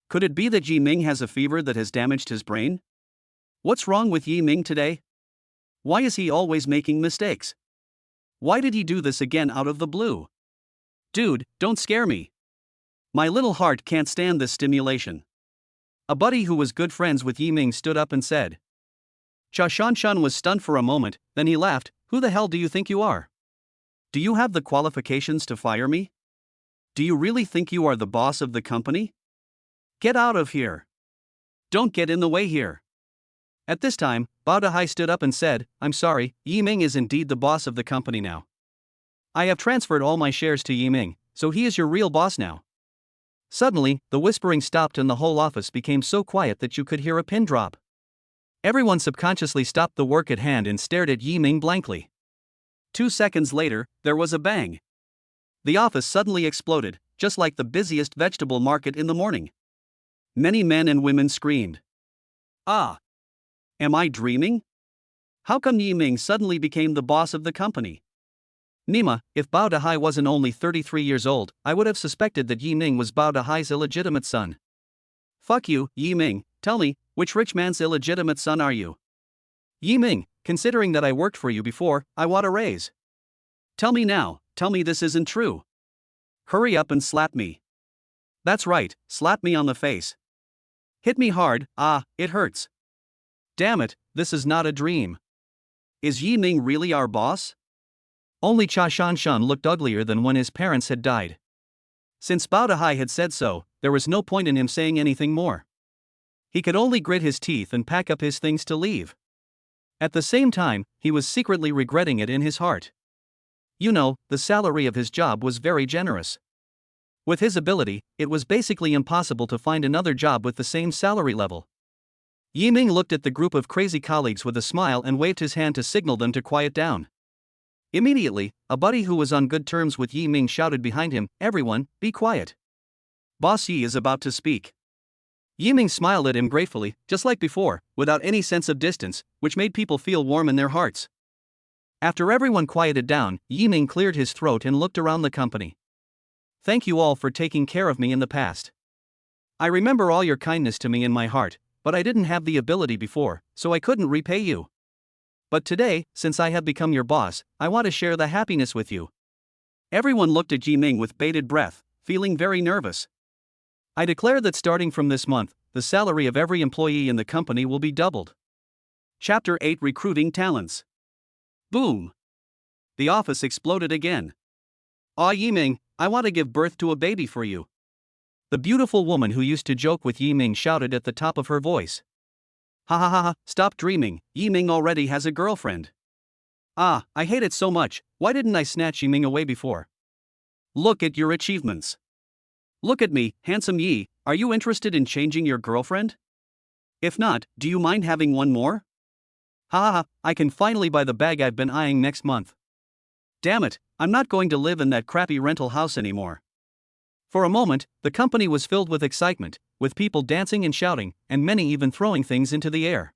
Could it be that Yiming has a fever that has damaged his brain? What's wrong with Yiming today? Why is he always making mistakes? Why did he do this again out of the blue? Dude, don't scare me. My little heart can't stand this stimulation. A buddy who was good friends with Yiming stood up and said. Shan was stunned for a moment, then he laughed. Who the hell do you think you are? Do you have the qualifications to fire me? Do you really think you are the boss of the company? Get out of here. Don't get in the way here. At this time, Bao Dahai stood up and said, "I'm sorry, Yiming is indeed the boss of the company now. I have transferred all my shares to Yiming, so he is your real boss now." Suddenly, the whispering stopped and the whole office became so quiet that you could hear a pin drop. Everyone subconsciously stopped the work at hand and stared at Yiming blankly. 2 seconds later, there was a bang. The office suddenly exploded, just like the busiest vegetable market in the morning. Many men and women screamed. Ah! Am I dreaming? How come Yiming suddenly became the boss of the company? Nima, if Bao Dahai wasn't only 33 years old, I would have suspected that Yiming was Bao Dahai's illegitimate son. Fuck you, Yiming, tell me, which rich man's illegitimate son are you? Yiming, considering that I worked for you before, I want a raise. Tell me now, tell me this isn't true. Hurry up and slap me. That's right, slap me on the face. Hit me hard, it hurts. Damn it, this is not a dream. Is Yiming really our boss? Only Shan looked uglier than when his parents had died. Since Bao Dahai had said so, there was no point in him saying anything more. He could only grit his teeth and pack up his things to leave. At the same time, he was secretly regretting it in his heart. You know, the salary of his job was very generous. With his ability, it was basically impossible to find another job with the same salary level. Yiming looked at the group of crazy colleagues with a smile and waved his hand to signal them to quiet down. Immediately, a buddy who was on good terms with Yiming shouted behind him, "Everyone, be quiet. Boss Yi is about to speak." Yiming smiled at him gratefully, just like before, without any sense of distance, which made people feel warm in their hearts. After everyone quieted down, Yiming cleared his throat and looked around the company. "Thank you all for taking care of me in the past. I remember all your kindness to me in my heart, but I didn't have the ability before, so I couldn't repay you. But today, since I have become your boss, I want to share the happiness with you." Everyone looked at Yiming with bated breath, feeling very nervous. "I declare that starting from this month, the salary of every employee in the company will be doubled." Chapter 8 Recruiting Talents. Boom! The office exploded again. "Aw Yiming, I want to give birth to a baby for you." The beautiful woman who used to joke with Yi Ming shouted at the top of her voice. Ha ha ha ha, stop dreaming, Yi Ming already has a girlfriend. Ah, I hate it so much, why didn't I snatch Yi Ming away before? Look at your achievements. Look at me, handsome Yi, are you interested in changing your girlfriend? If not, do you mind having one more? Ha ha ha, I can finally buy the bag I've been eyeing next month. Damn it, I'm not going to live in that crappy rental house anymore. For a moment, the company was filled with excitement, with people dancing and shouting, and many even throwing things into the air.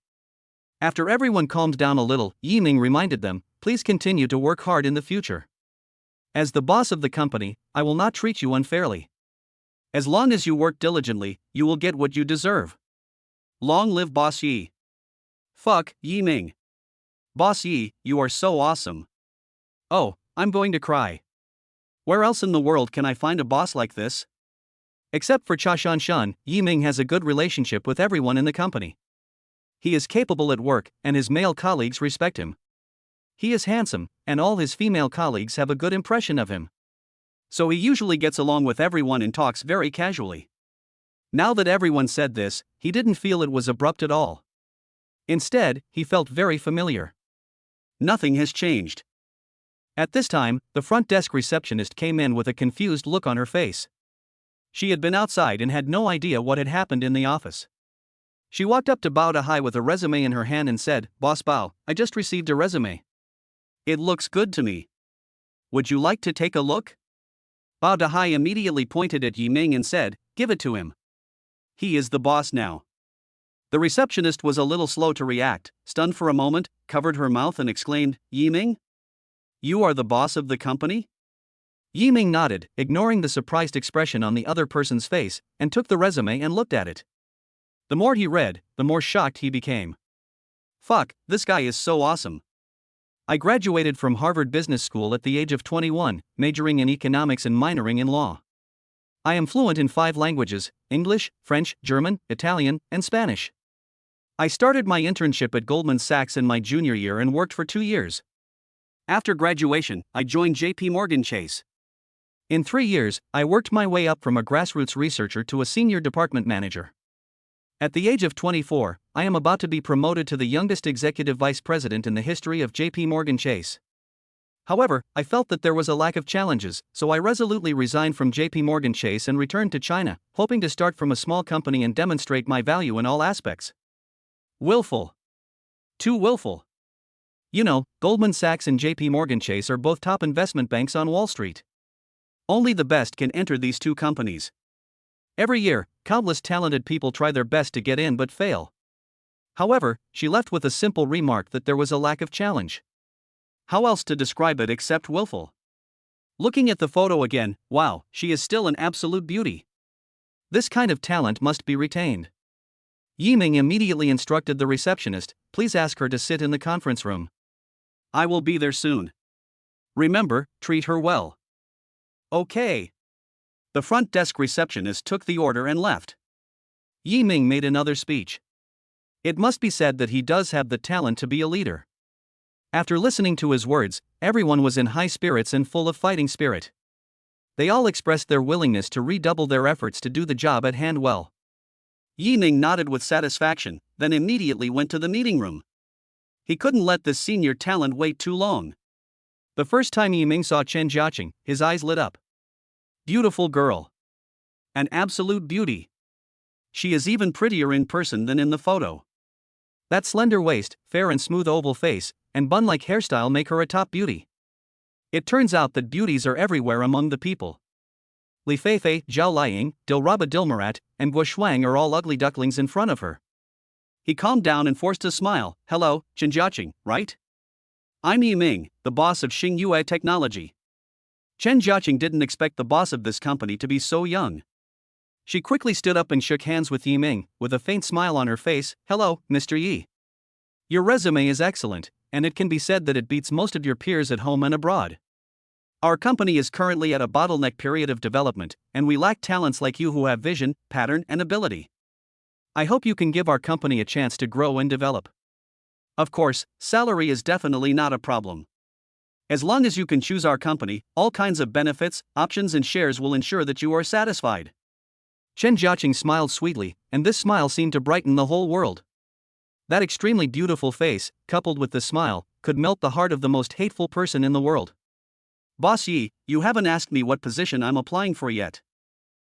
After everyone calmed down a little, Yi Ming reminded them, please continue to work hard in the future. As the boss of the company, I will not treat you unfairly. As long as you work diligently, you will get what you deserve. Long live Boss Yi. Fuck, Yi Ming. Boss Yi, you are so awesome. Oh, I'm going to cry. Where else in the world can I find a boss like this? Except for Cha Shanshan, Yi Ming has a good relationship with everyone in the company. He is capable at work, and his male colleagues respect him. He is handsome, and all his female colleagues have a good impression of him. So he usually gets along with everyone and talks very casually. Now that everyone said this, he didn't feel it was abrupt at all. Instead, he felt very familiar. Nothing has changed. At this time, the front desk receptionist came in with a confused look on her face. She had been outside and had no idea what had happened in the office. She walked up to Bao Dahai with a resume in her hand and said, Boss Bao, I just received a resume. It looks good to me. Would you like to take a look? Bao Dahai immediately pointed at Yi Ming and said, give it to him. He is the boss now. The receptionist was a little slow to react, stunned for a moment, covered her mouth and exclaimed, Yi Ming? You are the boss of the company? Yi Ming nodded, ignoring the surprised expression on the other person's face, and took the resume and looked at it. The more he read, the more shocked he became. Fuck, this guy is so awesome. I graduated from Harvard Business School at the age of 21, majoring in economics and minoring in law. I am fluent in 5 languages, English, French, German, Italian, and Spanish. I started my internship at Goldman Sachs in my junior year and worked for 2 years. After graduation, I joined JP Morgan Chase. In 3 years, I worked my way up from a grassroots researcher to a senior department manager. At the age of 24, I am about to be promoted to the youngest executive vice president in the history of JP Morgan Chase. However, I felt that there was a lack of challenges, so I resolutely resigned from JP Morgan Chase and returned to China, hoping to start from a small company and demonstrate my value in all aspects. Willful. Too willful. You know, Goldman Sachs and JP Morgan Chase are both top investment banks on Wall Street. Only the best can enter these 2 companies. Every year, countless talented people try their best to get in but fail. However, she left with a simple remark that there was a lack of challenge. How else to describe it except willful? Looking at the photo again, wow, she is still an absolute beauty. This kind of talent must be retained. Yi Ming immediately instructed the receptionist, please ask her to sit in the conference room. I will be there soon. Remember, treat her well. Okay. The front desk receptionist took the order and left. Yi Ming made another speech. It must be said that he does have the talent to be a leader. After listening to his words, everyone was in high spirits and full of fighting spirit. They all expressed their willingness to redouble their efforts to do the job at hand well. Yi Ming nodded with satisfaction, then immediately went to the meeting room. He couldn't let this senior talent wait too long. The first time Yi Ming saw Chen Jiaqing, his eyes lit up. Beautiful girl. An absolute beauty. She is even prettier in person than in the photo. That slender waist, fair and smooth oval face, and bun-like hairstyle make her a top beauty. It turns out that beauties are everywhere among the people. Li Feifei, Zhao Liang, Dilraba Dilmurat, and Guo Shuang are all ugly ducklings in front of her. He calmed down and forced a smile. Hello, Chen Jiaqing, right? I'm Yi Ming, the boss of Xingyue Technology. Chen Jiaqing didn't expect the boss of this company to be so young. She quickly stood up and shook hands with Yi Ming, with a faint smile on her face. Hello, Mr. Yi. Your resume is excellent, and it can be said that it beats most of your peers at home and abroad. Our company is currently at a bottleneck period of development, and we lack talents like you who have vision, pattern, and ability. I hope you can give our company a chance to grow and develop. Of course, salary is definitely not a problem. As long as you can choose our company, all kinds of benefits, options, and shares will ensure that you are satisfied. Chen Jiaqing smiled sweetly, and this smile seemed to brighten the whole world. That extremely beautiful face, coupled with the smile, could melt the heart of the most hateful person in the world. Boss Yi, you haven't asked me what position I'm applying for yet.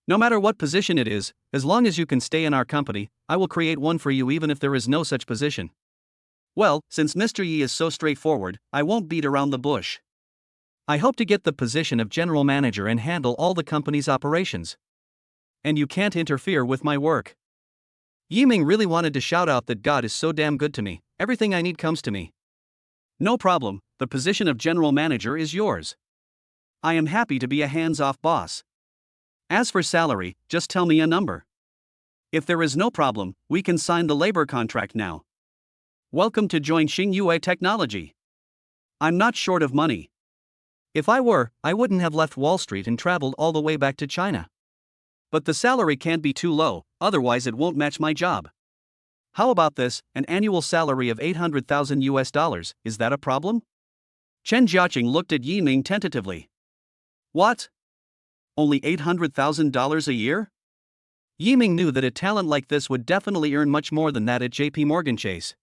No matter what position it is, as long as you can stay in our company, I will create one for you even if there is no such position. Well, since Mr. Yi is so straightforward, I won't beat around the bush. I hope to get the position of general manager and handle all the company's operations. And you can't interfere with my work. Yiming really wanted to shout out that God is so damn good to me, everything I need comes to me. No problem, the position of general manager is yours. I am happy to be a hands-off boss. As for salary, just tell me a number. If there is no problem, we can sign the labor contract now. Welcome to join Xingyue Technology. I'm not short of money. If I were, I wouldn't have left Wall Street and traveled all the way back to China. But the salary can't be too low, otherwise it won't match my job. How about this, an annual salary of $800,000, is that a problem? Chen Jiaqing looked at Yiming tentatively. What? Only $800,000 a year? Yiming knew that a talent like this would definitely earn much more than that at JP Morgan Chase.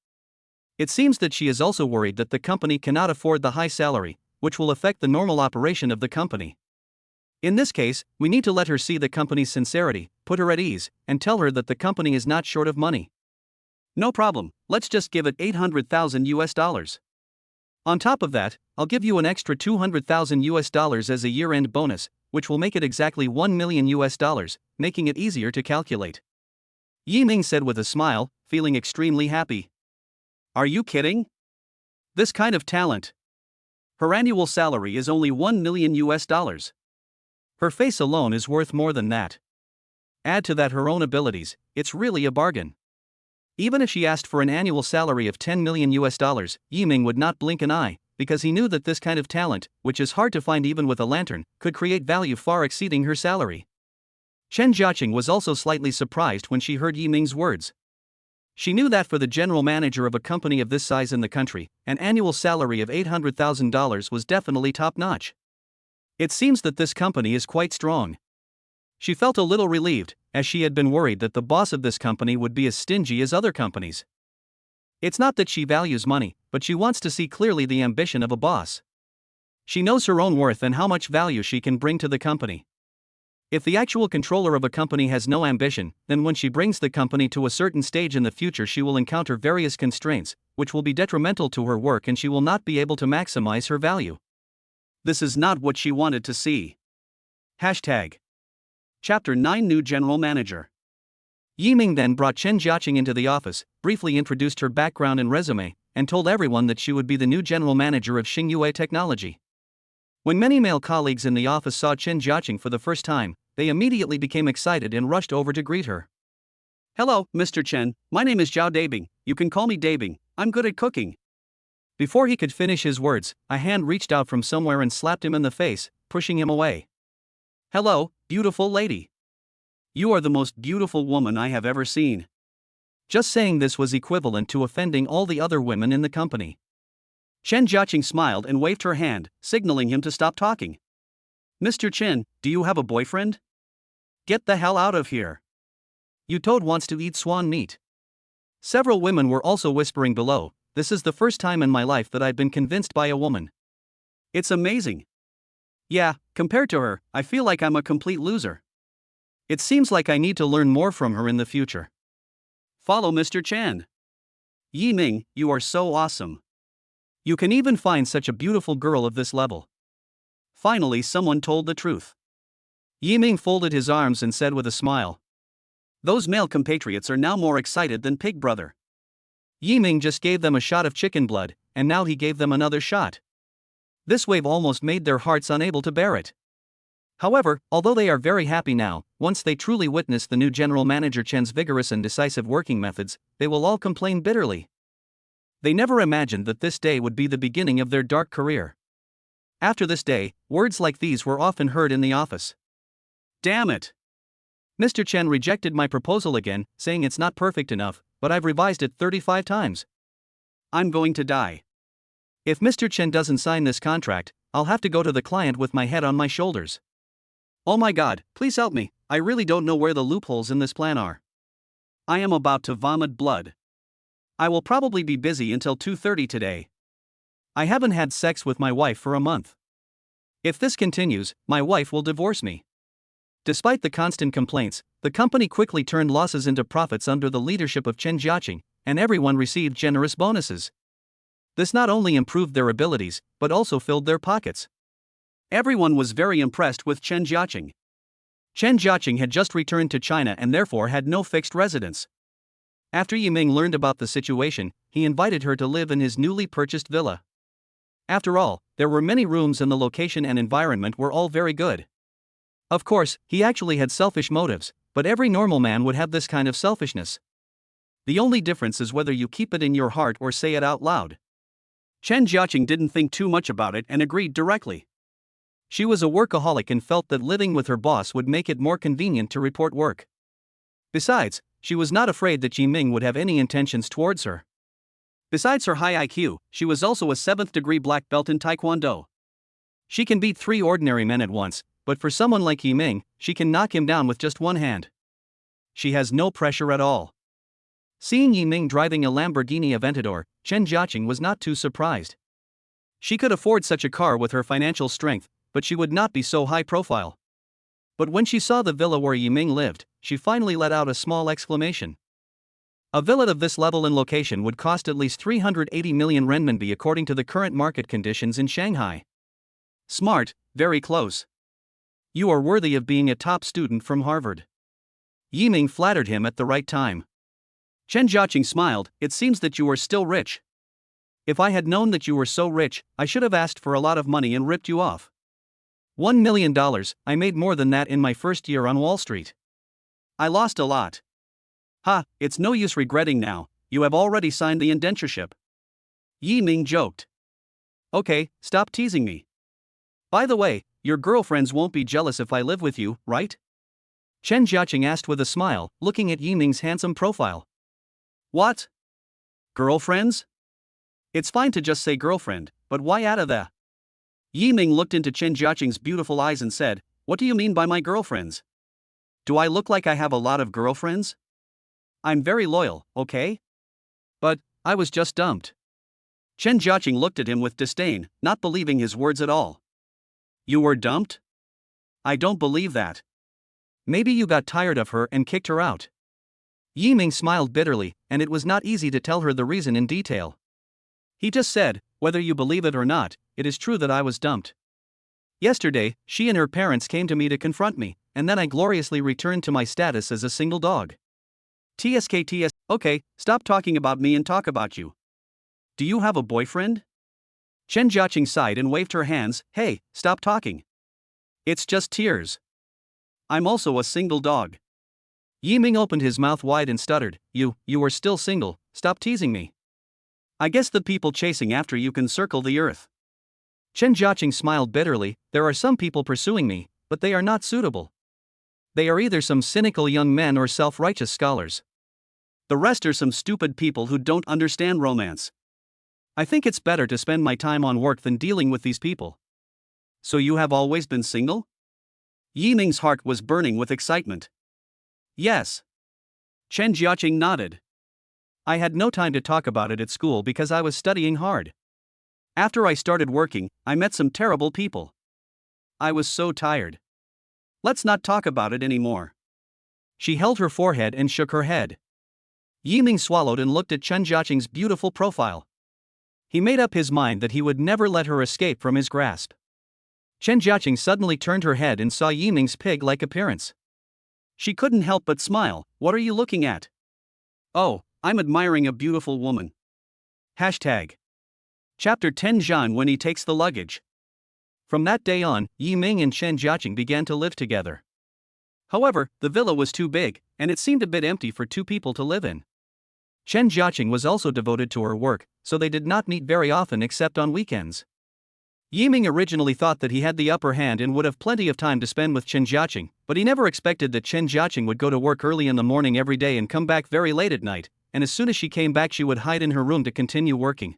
It seems that she is also worried that the company cannot afford the high salary, which will affect the normal operation of the company. In this case, we need to let her see the company's sincerity, put her at ease, and tell her that the company is not short of money. No problem, let's just give it $800,000. On top of that, I'll give you an extra $200,000 as a year-end bonus, which will make it exactly $1 million, making it easier to calculate. Yiming said with a smile, feeling extremely happy. Are you kidding? This kind of talent. Her annual salary is only $1 million. Her face alone is worth more than that. Add to that her own abilities, it's really a bargain. Even if she asked for an annual salary of $10 million, Yiming would not blink an eye, because he knew that this kind of talent, which is hard to find even with a lantern, could create value far exceeding her salary. Chen Jiaqing was also slightly surprised when she heard Yiming's words. She knew that for the general manager of a company of this size in the country, an annual salary of $800,000 was definitely top-notch. It seems that this company is quite strong. She felt a little relieved, as she had been worried that the boss of this company would be as stingy as other companies. It's not that she values money, but she wants to see clearly the ambition of a boss. She knows her own worth and how much value she can bring to the company. If the actual controller of a company has no ambition, then when she brings the company to a certain stage in the future she will encounter various constraints, which will be detrimental to her work and she will not be able to maximize her value. This is not what she wanted to see. Hashtag. Chapter 9 New General Manager. Yiming then brought Chen Jiaqing into the office, briefly introduced her background and resume, and told everyone that she would be the new general manager of Xingyue Technology. When many male colleagues in the office saw Chen Jiaqing for the first time, they immediately became excited and rushed over to greet her. Hello, Mr. Chen, my name is Zhao Dabing, you can call me Dabing, I'm good at cooking. Before he could finish his words, a hand reached out from somewhere and slapped him in the face, pushing him away. Hello, beautiful lady. You are the most beautiful woman I have ever seen. Just saying this was equivalent to offending all the other women in the company. Chen Jiaqing smiled and waved her hand, signaling him to stop talking. Mr. Chen, do you have a boyfriend? Get the hell out of here. You toad wants to eat swan meat. Several women were also whispering below, this is the first time in my life that I've been convinced by a woman. It's amazing. Yeah, compared to her, I feel like I'm a complete loser. It seems like I need to learn more from her in the future. Follow Mr. Chen. Yiming, you are so awesome. You can even find such a beautiful girl of this level. Finally someone told the truth. Yiming folded his arms and said with a smile. Those male compatriots are now more excited than Pig Brother. Yiming just gave them a shot of chicken blood, and now he gave them another shot. This wave almost made their hearts unable to bear it. However, although they are very happy now, once they truly witness the new general manager Chen's vigorous and decisive working methods, they will all complain bitterly. They never imagined that this day would be the beginning of their dark career. After this day, words like these were often heard in the office. Damn it! Mr. Chen rejected my proposal again, saying it's not perfect enough, but I've revised it 35 times. I'm going to die. If Mr. Chen doesn't sign this contract, I'll have to go to the client with my head on my shoulders. Oh my god, please help me, I really don't know where the loopholes in this plan are. I am about to vomit blood. I will probably be busy until 2:30 today. I haven't had sex with my wife for a month. If this continues, my wife will divorce me. Despite the constant complaints, the company quickly turned losses into profits under the leadership of Chen Jiaqing, and everyone received generous bonuses. This not only improved their abilities, but also filled their pockets. Everyone was very impressed with Chen Jiaqing. Chen Jiaqing had just returned to China and therefore had no fixed residence. After Yiming learned about the situation, he invited her to live in his newly purchased villa. After all, there were many rooms and the location and environment were all very good. Of course, he actually had selfish motives, but every normal man would have this kind of selfishness. The only difference is whether you keep it in your heart or say it out loud. Chen Jiaqing didn't think too much about it and agreed directly. She was a workaholic and felt that living with her boss would make it more convenient to report work. Besides, she was not afraid that Yiming would have any intentions towards her. Besides her high IQ, she was also a 7th-degree black belt in Taekwondo. She can beat 3 ordinary men at once, but for someone like Yiming, she can knock him down with just one hand. She has no pressure at all. Seeing Yiming driving a Lamborghini Aventador, Chen Jiaqing was not too surprised. She could afford such a car with her financial strength, but she would not be so high profile. But when she saw the villa where Yiming lived, she finally let out a small exclamation. A villa of this level and location would cost at least 380 million renminbi according to the current market conditions in Shanghai. Smart, very close. You are worthy of being a top student from Harvard. Yiming flattered him at the right time. Chen Jiaqing smiled, it seems that you are still rich. If I had known that you were so rich, I should have asked for a lot of money and ripped you off. $1 million, I made more than that in my first year on Wall Street. I lost a lot. Ha, it's no use regretting now, you have already signed the indentureship. Yiming joked. Okay, stop teasing me. By the way, your girlfriends won't be jealous if I live with you, right? Chen Jiaqing asked with a smile, looking at Yiming's handsome profile. What? Girlfriends? It's fine to just say girlfriend, but why out of the? Yiming looked into Chen Jiaqing's beautiful eyes and said, what do you mean by my girlfriends? Do I look like I have a lot of girlfriends? I'm very loyal, okay? But, I was just dumped. Chen Jiaqing looked at him with disdain, not believing his words at all. You were dumped? I don't believe that. Maybe you got tired of her and kicked her out. Yiming smiled bitterly, and it was not easy to tell her the reason in detail. He just said, whether you believe it or not, it is true that I was dumped. Yesterday, she and her parents came to me to confront me, and then I gloriously returned to my status as a single dog. TSKTS, okay, stop talking about me and talk about you. Do you have a boyfriend? Chen Jiaqing sighed and waved her hands, hey, stop talking. It's just tears. I'm also a single dog. Yiming opened his mouth wide and stuttered, you are still single, stop teasing me. I guess the people chasing after you can circle the earth. Chen Jiaqing smiled bitterly, there are some people pursuing me, but they are not suitable. They are either some cynical young men or self-righteous scholars. The rest are some stupid people who don't understand romance. I think it's better to spend my time on work than dealing with these people. So you have always been single? Yiming's heart was burning with excitement. Yes. Chen Jiaqing nodded. I had no time to talk about it at school because I was studying hard. After I started working, I met some terrible people. I was so tired. Let's not talk about it anymore. She held her forehead and shook her head. Yiming swallowed and looked at Chen Jiaqing's beautiful profile. He made up his mind that he would never let her escape from his grasp. Chen Jiaqing suddenly turned her head and saw Yiming's pig-like appearance. She couldn't help but smile, what are you looking at? Oh, I'm admiring a beautiful woman. Hashtag. Chapter 10 Zhan when he takes the luggage. From that day on, Yiming and Chen Jiaqing began to live together. However, the villa was too big, and it seemed a bit empty for 2 people to live in. Chen Jiaqing was also devoted to her work, so they did not meet very often except on weekends. Yiming originally thought that he had the upper hand and would have plenty of time to spend with Chen Jiaqing, but he never expected that Chen Jiaqing would go to work early in the morning every day and come back very late at night, and as soon as she came back she would hide in her room to continue working.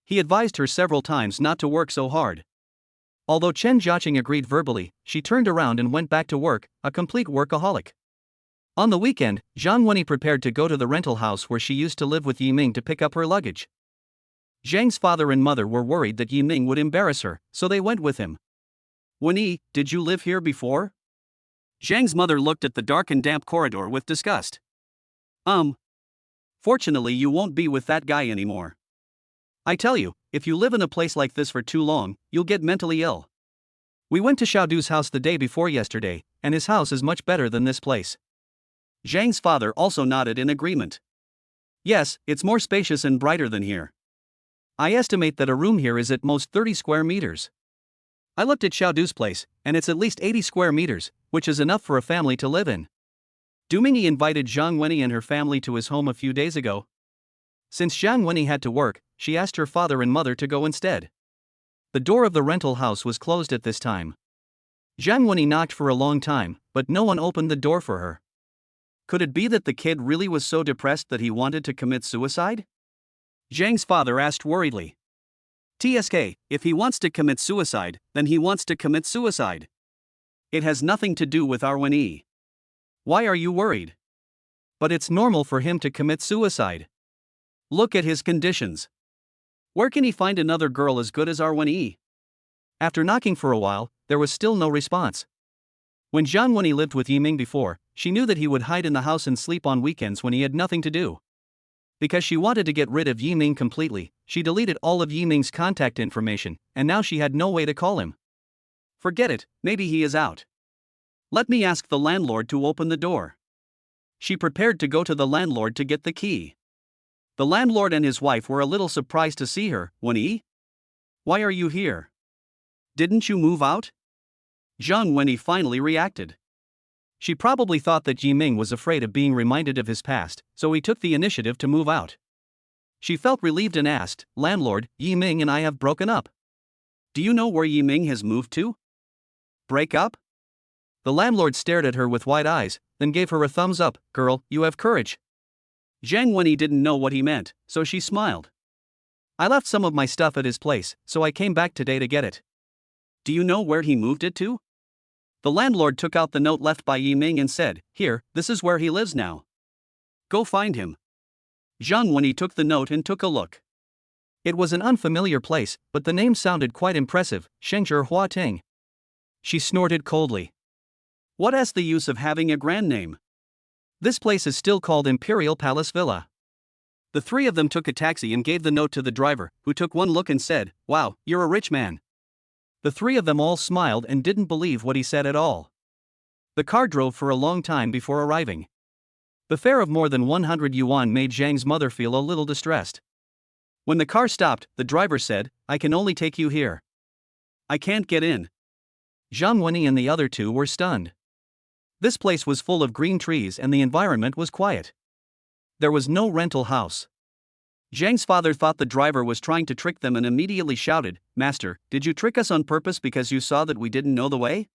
He advised her several times not to work so hard. Although Chen Jiaqing agreed verbally, she turned around and went back to work, a complete workaholic. On the weekend, Zhang Wenyi prepared to go to the rental house where she used to live with Yiming to pick up her luggage. Zhang's father and mother were worried that Yiming would embarrass her, so they went with him. "Wenyi, did you live here before?" Zhang's mother looked at the dark and damp corridor with disgust. Fortunately you won't be with that guy anymore. I tell you, if you live in a place like this for too long, you'll get mentally ill. We went to Xiaodu's house the day before yesterday, and his house is much better than this place. Zhang's father also nodded in agreement. Yes, it's more spacious and brighter than here. I estimate that a room here is at most 30 square meters. I looked at Xiaodu's place, and it's at least 80 square meters, which is enough for a family to live in. Du Mingyi invited Zhang Wenyi and her family to his home a few days ago. Since Zhang Wenyi had to work, she asked her father and mother to go instead. The door of the rental house was closed at this time. Zhang Wenyi knocked for a long time, but no one opened the door for her. Could it be that the kid really was so depressed that he wanted to commit suicide? Zhang's father asked worriedly. "TSK, if he wants to commit suicide, then he wants to commit suicide. It has nothing to do with our Wenyi. Why are you worried?" "But it's normal for him to commit suicide. Look at his conditions. Where can he find another girl as good as our Wenyi?" After knocking for a while, there was still no response. When Zhang Wenyi lived with Yiming before, she knew that he would hide in the house and sleep on weekends when he had nothing to do. Because she wanted to get rid of Yiming completely, she deleted all of Yiming's contact information, and now she had no way to call him. Forget it, maybe he is out. Let me ask the landlord to open the door. She prepared to go to the landlord to get the key. The landlord and his wife were a little surprised to see her. "Wenyi? Why are you here? Didn't you move out?" Zhang Wenyi finally reacted. She probably thought that Yiming was afraid of being reminded of his past, so he took the initiative to move out. She felt relieved and asked, "Landlord, Yiming and I have broken up. Do you know where Yiming has moved to?" "Break up?" The landlord stared at her with wide eyes, then gave her a thumbs up. "Girl, you have courage." Zhang Wenyi didn't know what he meant, so she smiled. "I left some of my stuff at his place, so I came back today to get it." "Do you know where he moved it to?" The landlord took out the note left by Yiming and said, "Here, this is where he lives now. Go find him." Zhang Wenyi took the note and took a look. It was an unfamiliar place, but the name sounded quite impressive, Shengzhi Huating. She snorted coldly. What is the use of having a grand name? This place is still called Imperial Palace Villa. The three of them took a taxi and gave the note to the driver, who took one look and said, "Wow, you're a rich man." The three of them all smiled and didn't believe what he said at all. The car drove for a long time before arriving. The fare of more than 100 yuan made Zhang's mother feel a little distressed. When the car stopped, the driver said, "I can only take you here. I can't get in." Zhang Wenyi and the other two were stunned. This place was full of green trees and the environment was quiet. There was no rental house. Zhang's father thought the driver was trying to trick them and immediately shouted, "Master, did you trick us on purpose because you saw that we didn't know the way?"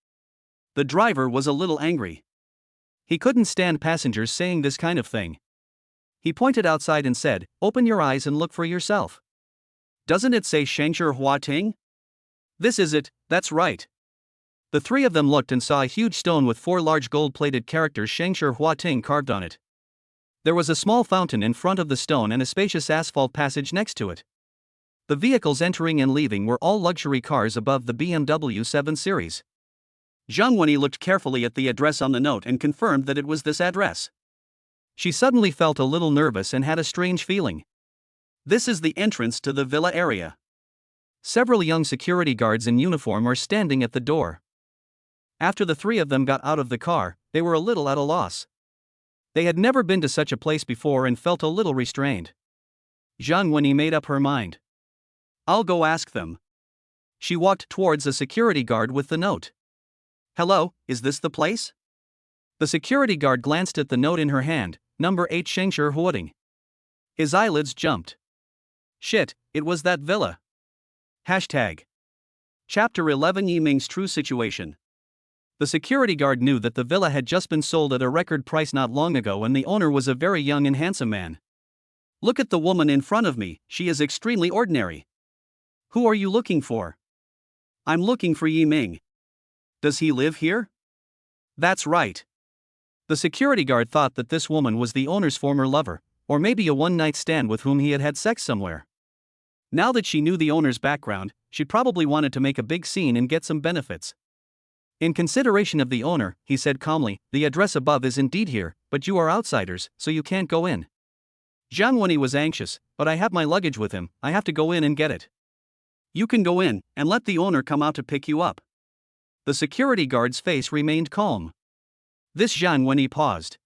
The driver was a little angry. He couldn't stand passengers saying this kind of thing. He pointed outside and said, "Open your eyes and look for yourself. Doesn't it say Shengzhi Huating? This is it, that's right." The three of them looked and saw a huge stone with 4 large gold-plated characters Shengzhi Huating carved on it. There was a small fountain in front of the stone and a spacious asphalt passage next to it. The vehicles entering and leaving were all luxury cars above the BMW 7 Series. Zhang Wenyi looked carefully at the address on the note and confirmed that it was this address. She suddenly felt a little nervous and had a strange feeling. This is the entrance to the villa area. Several young security guards in uniform are standing at the door. After the three of them got out of the car, they were a little at a loss. They had never been to such a place before and felt a little restrained. Zhang Wenyi made up her mind. "I'll go ask them." She walked towards a security guard with the note. "Hello, is this the place?" The security guard glanced at the note in her hand, number 8 Shengzhi Huating. His eyelids jumped. Shit, it was that villa. Hashtag. Chapter 11 Yiming's True Situation. The security guard knew that the villa had just been sold at a record price not long ago and the owner was a very young and handsome man. "Look at the woman in front of me, she is extremely ordinary. Who are you looking for?" I'm looking for Yiming. Does he live here? That's right. The security guard thought that this woman was the owner's former lover, or maybe a one-night stand with whom he had had sex somewhere. Now that she knew the owner's background, she probably wanted to make a big scene and get some benefits. In consideration of the owner, he said calmly, the address above is indeed here, but you are outsiders, so you can't go in. Zhang Wenyi was anxious, but I have my luggage with him, I have to go in and get it. You can go in, and let the owner come out to pick you up. The security guard's face remained calm. This Zhang Wenyi paused.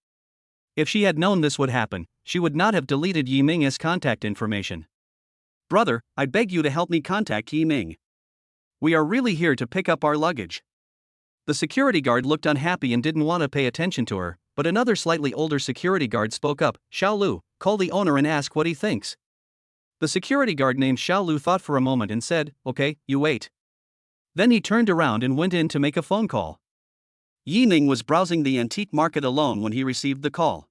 If she had known this would happen, she would not have deleted Yiming as contact information. Brother, I beg you to help me contact Yiming. We are really here to pick up our luggage. The security guard looked unhappy and didn't want to pay attention to her, but another slightly older security guard spoke up, Xiao Lu, call the owner and ask what he thinks. The security guard named Xiao Lu thought for a moment and said, okay, you wait. Then he turned around and went in to make a phone call. Yiming was browsing the antique market alone when he received the call.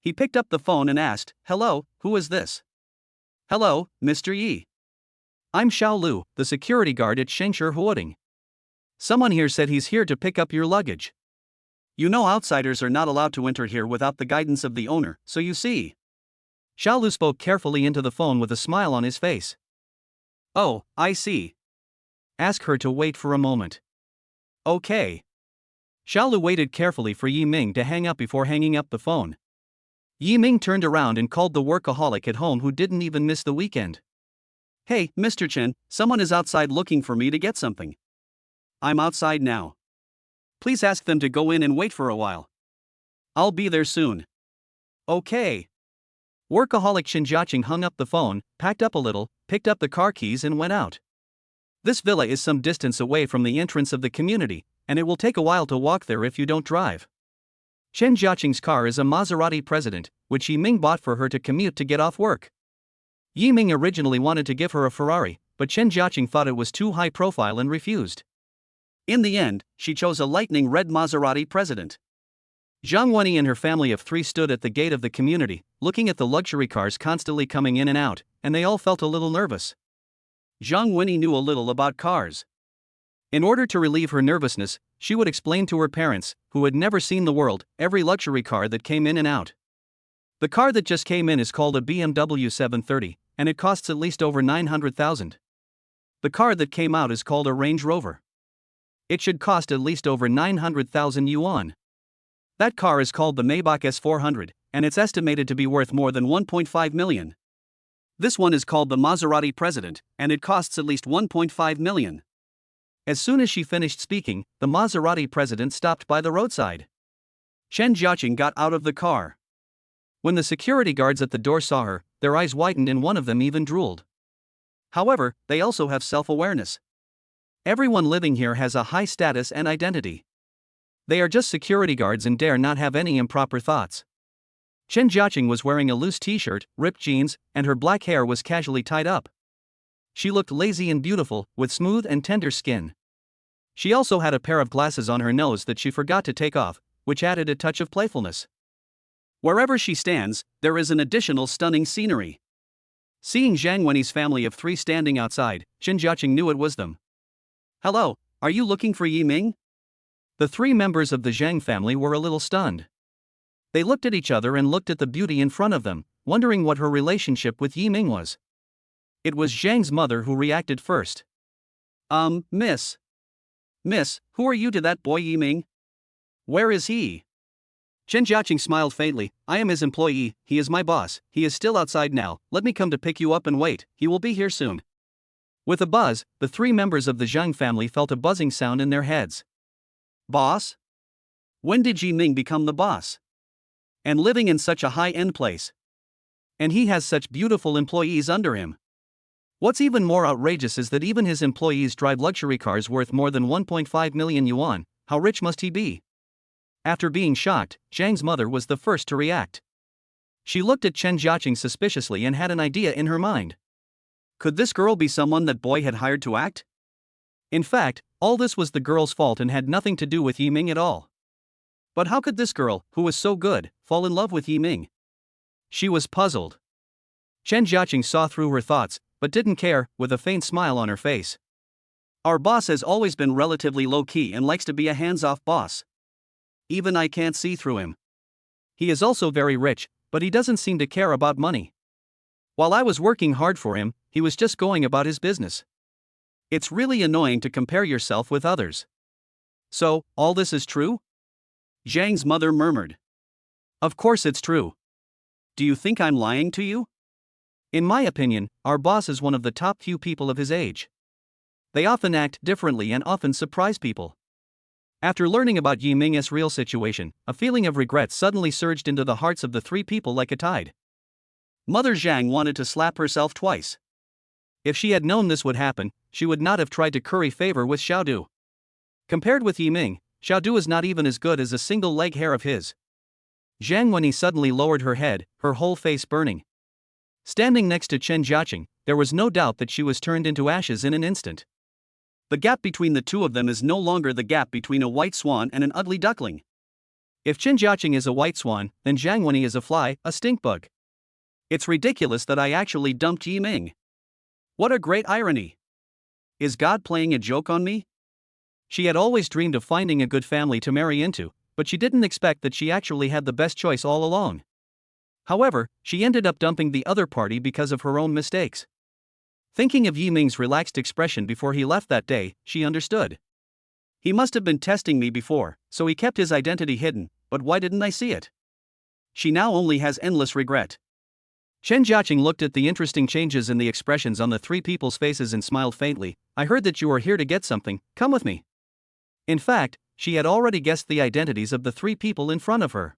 He picked up the phone and asked, hello, who is this? Hello, Mr. Yi. I'm Xiao Lu, the security guard at Shengshi Huoding. Someone here said he's here to pick up your luggage. You know outsiders are not allowed to enter here without the guidance of the owner, so you see. Xiao Lu spoke carefully into the phone with a smile on his face. Oh, I see. Ask her to wait for a moment. Okay. Xiao Lu waited carefully for Yiming to hang up before hanging up the phone. Yiming turned around and called the workaholic at home who didn't even miss the weekend. Hey, Mr. Chen, someone is outside looking for me to get something. I'm outside now. Please ask them to go in and wait for a while. I'll be there soon. Okay. Workaholic Shen Jiaqing hung up the phone, packed up a little, picked up the car keys and went out. This villa is some distance away from the entrance of the community, and it will take a while to walk there if you don't drive. Shen Jiaqing's car is a Maserati President, which Yiming bought for her to commute to get off work. Yiming originally wanted to give her a Ferrari, but Shen Jiaqing thought it was too high profile and refused. In the end, she chose a lightning red Maserati President. Zhang Wenyi and her family of 3 stood at the gate of the community, looking at the luxury cars constantly coming in and out, and they all felt a little nervous. Zhang Wenyi knew a little about cars. In order to relieve her nervousness, she would explain to her parents, who had never seen the world, every luxury car that came in and out. The car that just came in is called a BMW 730, and it costs at least over 900,000. The car that came out is called a Range Rover. It should cost at least over 900,000 yuan. That car is called the Maybach S400, and it's estimated to be worth more than 1.5 million. This one is called the Maserati President, and it costs at least 1.5 million. As soon as she finished speaking, the Maserati President stopped by the roadside. Shen Jiaqing got out of the car. When the security guards at the door saw her, their eyes widened and one of them even drooled. However, they also have self-awareness. Everyone living here has a high status and identity. They are just security guards and dare not have any improper thoughts. Shen Jiaqing was wearing a loose t-shirt, ripped jeans, and her black hair was casually tied up. She looked lazy and beautiful, with smooth and tender skin. She also had a pair of glasses on her nose that she forgot to take off, which added a touch of playfulness. Wherever she stands, there is an additional stunning scenery. Seeing Zhang Wenyi's family of 3 standing outside, Shen Jiaqing knew it was them. Hello, are you looking for Yiming? The 3 members of the Zhang family were a little stunned. They looked at each other and looked at the beauty in front of them, wondering what her relationship with Yiming was. It was Zhang's mother who reacted first. Miss. Miss, who are you to that boy Yiming? Where is he? Shen Jiaqing smiled faintly, I am his employee, he is my boss, he is still outside now, let me come to pick you up and wait, he will be here soon. With a buzz, the 3 members of the Zhang family felt a buzzing sound in their heads. Boss? When did Yiming become the boss? And living in such a high-end place. And he has such beautiful employees under him. What's even more outrageous is that even his employees drive luxury cars worth more than 1.5 million yuan, how rich must he be? After being shocked, Zhang's mother was the first to react. She looked at Shen Jiaqing suspiciously and had an idea in her mind. Could this girl be someone that boy had hired to act? In fact, all this was the girl's fault and had nothing to do with Yiming at all. But how could this girl, who was so good, fall in love with Yiming? She was puzzled. Shen Jiaqing saw through her thoughts, but didn't care, with a faint smile on her face. Our boss has always been relatively low-key and likes to be a hands-off boss. Even I can't see through him. He is also very rich, but he doesn't seem to care about money. While I was working hard for him, he was just going about his business. It's really annoying to compare yourself with others. So, all this is true? Zhang's mother murmured. Of course it's true. Do you think I'm lying to you? In my opinion, our boss is one of the top few people of his age. They often act differently and often surprise people. After learning about Yi Ming's real situation, a feeling of regret suddenly surged into the hearts of the three people like a tide. Mother Zhang wanted to slap herself twice. If she had known this would happen, she would not have tried to curry favor with Xiaodu. Compared with Yi Ming, Xiaodu is not even as good as a single leg hair of his. Zhang Wenyi suddenly lowered her head, her whole face burning. Standing next to Chen Jiaqing, there was no doubt that she was turned into ashes in an instant. The gap between the two of them is no longer the gap between a white swan and an ugly duckling. If Chen Jiaqing is a white swan, then Zhang Wenyi is a fly, a stink bug. It's ridiculous that I actually dumped Yi Ming. What a great irony. Is God playing a joke on me? She had always dreamed of finding a good family to marry into, but she didn't expect that she actually had the best choice all along. However, she ended up dumping the other party because of her own mistakes. Thinking of Yi Ming's relaxed expression before he left that day, she understood. He must have been testing me before, so he kept his identity hidden, but why didn't I see it? She now only has endless regret. Chen Jiaqing looked at the interesting changes in the expressions on the three people's faces and smiled faintly. I heard that you are here to get something, come with me. In fact, she had already guessed the identities of the three people in front of her.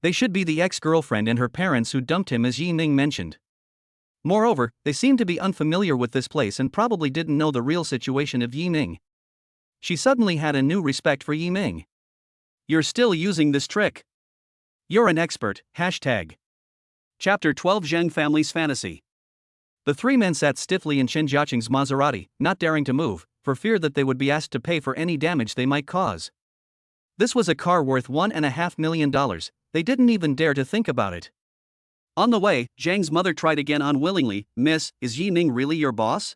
They should be the ex-girlfriend and her parents who dumped him, as Yi Ming mentioned. Moreover, they seemed to be unfamiliar with this place and probably didn't know the real situation of Yi Ming. She suddenly had a new respect for Yi Ming. You're still using this trick. You're an expert, hashtag. Chapter 12 Zheng Family's Fantasy. The three men sat stiffly in Chen Jiaqing's Maserati, not daring to move, for fear that they would be asked to pay for any damage they might cause. This was a car worth $1.5 million, they didn't even dare to think about it. On the way, Zhang's mother tried again unwillingly. Miss, is Yi Ming really your boss?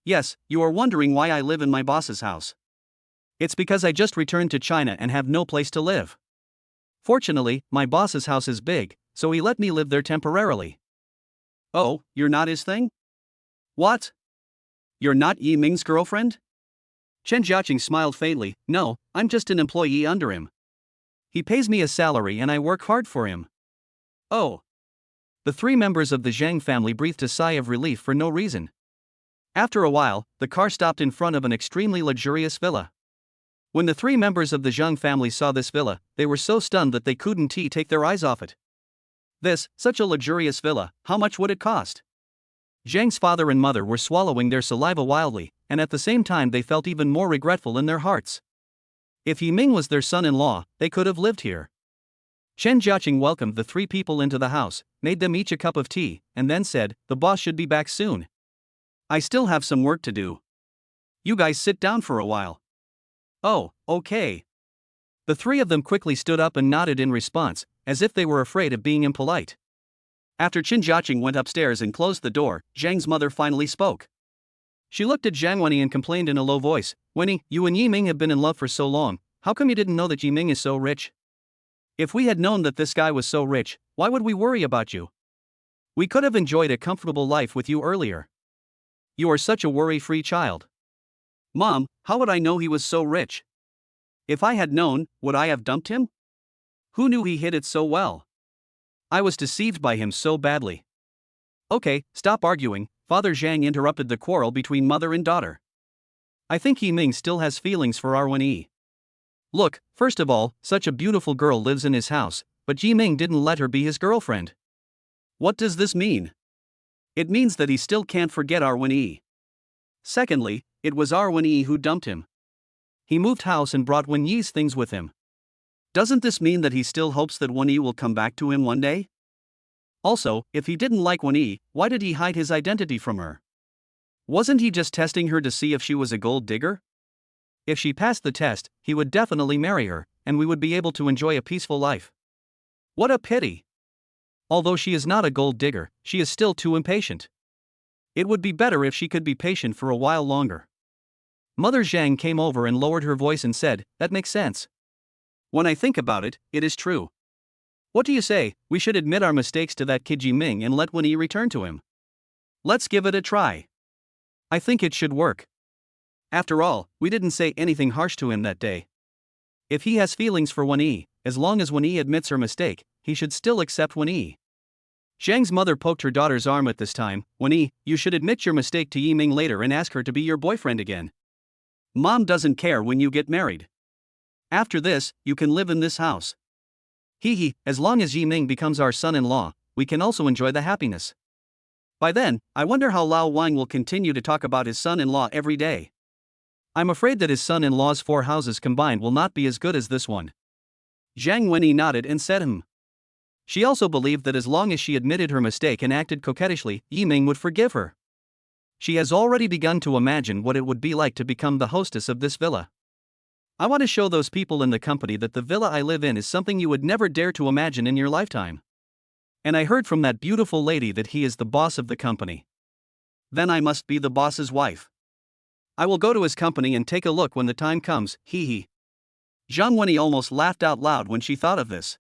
Yes, you are wondering why I live in my boss's house. It's because I just returned to China and have no place to live. Fortunately, my boss's house is big, so he let me live there temporarily. Oh, you're not his thing? What? You're not Yi Ming's girlfriend? Chen Jiaqing smiled faintly. No, I'm just an employee under him. He pays me a salary and I work hard for him. Oh. The three members of the Zhang family breathed a sigh of relief for no reason. After a while, the car stopped in front of an extremely luxurious villa. When the three members of the Zhang family saw this villa, they were so stunned that they couldn't take their eyes off it. Such a luxurious villa, how much would it cost? Zhang's father and mother were swallowing their saliva wildly, and at the same time they felt even more regretful in their hearts. If Yi Ming was their son-in-law, they could have lived here. Chen Jiaqing welcomed the three people into the house, made them each a cup of tea, and then said, the boss should be back soon. I still have some work to do. You guys sit down for a while. Oh, okay. The three of them quickly stood up and nodded in response, as if they were afraid of being impolite. After Chen Jiaqing went upstairs and closed the door, Zhang's mother finally spoke. She looked at Zhang Wenyi and complained in a low voice, Wenyi, you and Yi Ming have been in love for so long, how come you didn't know that Yi Ming is so rich? If we had known that this guy was so rich, why would we worry about you? We could have enjoyed a comfortable life with you earlier. You are such a worry-free child. Mom, how would I know he was so rich? If I had known, would I have dumped him? Who knew he hid it so well? I was deceived by him so badly. Okay, stop arguing, Father Zhang interrupted the quarrel between mother and daughter. I think Yi Ming still has feelings for our Wenyi. Look, first of all, such a beautiful girl lives in his house, but Yi Ming didn't let her be his girlfriend. What does this mean? It means that he still can't forget our Wenyi. Secondly, it was our Wenyi who dumped him. He moved house and brought Wenyi's things with him. Doesn't this mean that he still hopes that Wenyi will come back to him one day? Also, if he didn't like Wenyi, why did he hide his identity from her? Wasn't he just testing her to see if she was a gold digger? If she passed the test, he would definitely marry her, and we would be able to enjoy a peaceful life. What a pity! Although she is not a gold digger, she is still too impatient. It would be better if she could be patient for a while longer. Mother Zhang came over and lowered her voice and said, "That makes sense. When I think about it, it is true. What do you say, we should admit our mistakes to that kid Yiming and let Wenyi return to him? Let's give it a try. I think it should work. After all, we didn't say anything harsh to him that day. If he has feelings for Wenyi, as long as Wenyi admits her mistake, he should still accept Wenyi." Zhang's mother poked her daughter's arm at this time. "Wenyi, you should admit your mistake to Yiming later and ask her to be your boyfriend again. Mom doesn't care when you get married. After this, you can live in this house. Hee, as long as Yiming becomes our son-in-law, we can also enjoy the happiness. By then, I wonder how Lao Wang will continue to talk about his son-in-law every day. I'm afraid that his son-in-law's 4 houses combined will not be as good as this one." Zhang Wenyi nodded and said She also believed that as long as she admitted her mistake and acted coquettishly, Yiming would forgive her. She has already begun to imagine what it would be like to become the hostess of this villa. "I want to show those people in the company that the villa I live in is something you would never dare to imagine in your lifetime. And I heard from that beautiful lady that he is the boss of the company. Then I must be the boss's wife. I will go to his company and take a look when the time comes, hee." Zhang Wenyi almost laughed out loud when she thought of this.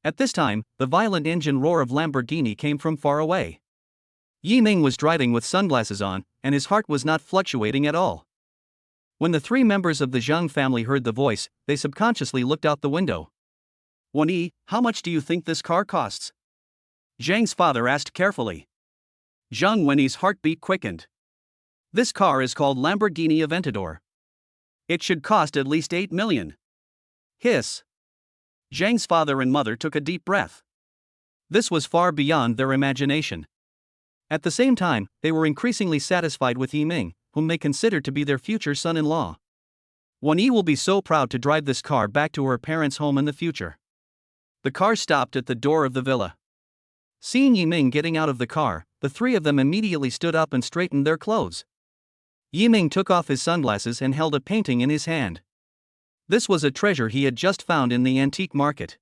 At this time, the violent engine roar of Lamborghini came from far away. Yiming was driving with sunglasses on, and his heart was not fluctuating at all. When the 3 members of the Zhang family heard the voice, they subconsciously looked out the window. "Wenyi, how much do you think this car costs?" Zhang's father asked carefully. Zhang Wenyi's heartbeat quickened. "This car is called Lamborghini Aventador. It should cost at least 8 million. Hiss. Zhang's father and mother took a deep breath. This was far beyond their imagination. At the same time, they were increasingly satisfied with Yiming, whom they considered to be their future son-in-law. Wenyi will be so proud to drive this car back to her parents' home in the future. The car stopped at the door of the villa. Seeing Yiming getting out of the car, the 3 of them immediately stood up and straightened their clothes. Yiming took off his sunglasses and held a painting in his hand. This was a treasure he had just found in the antique market.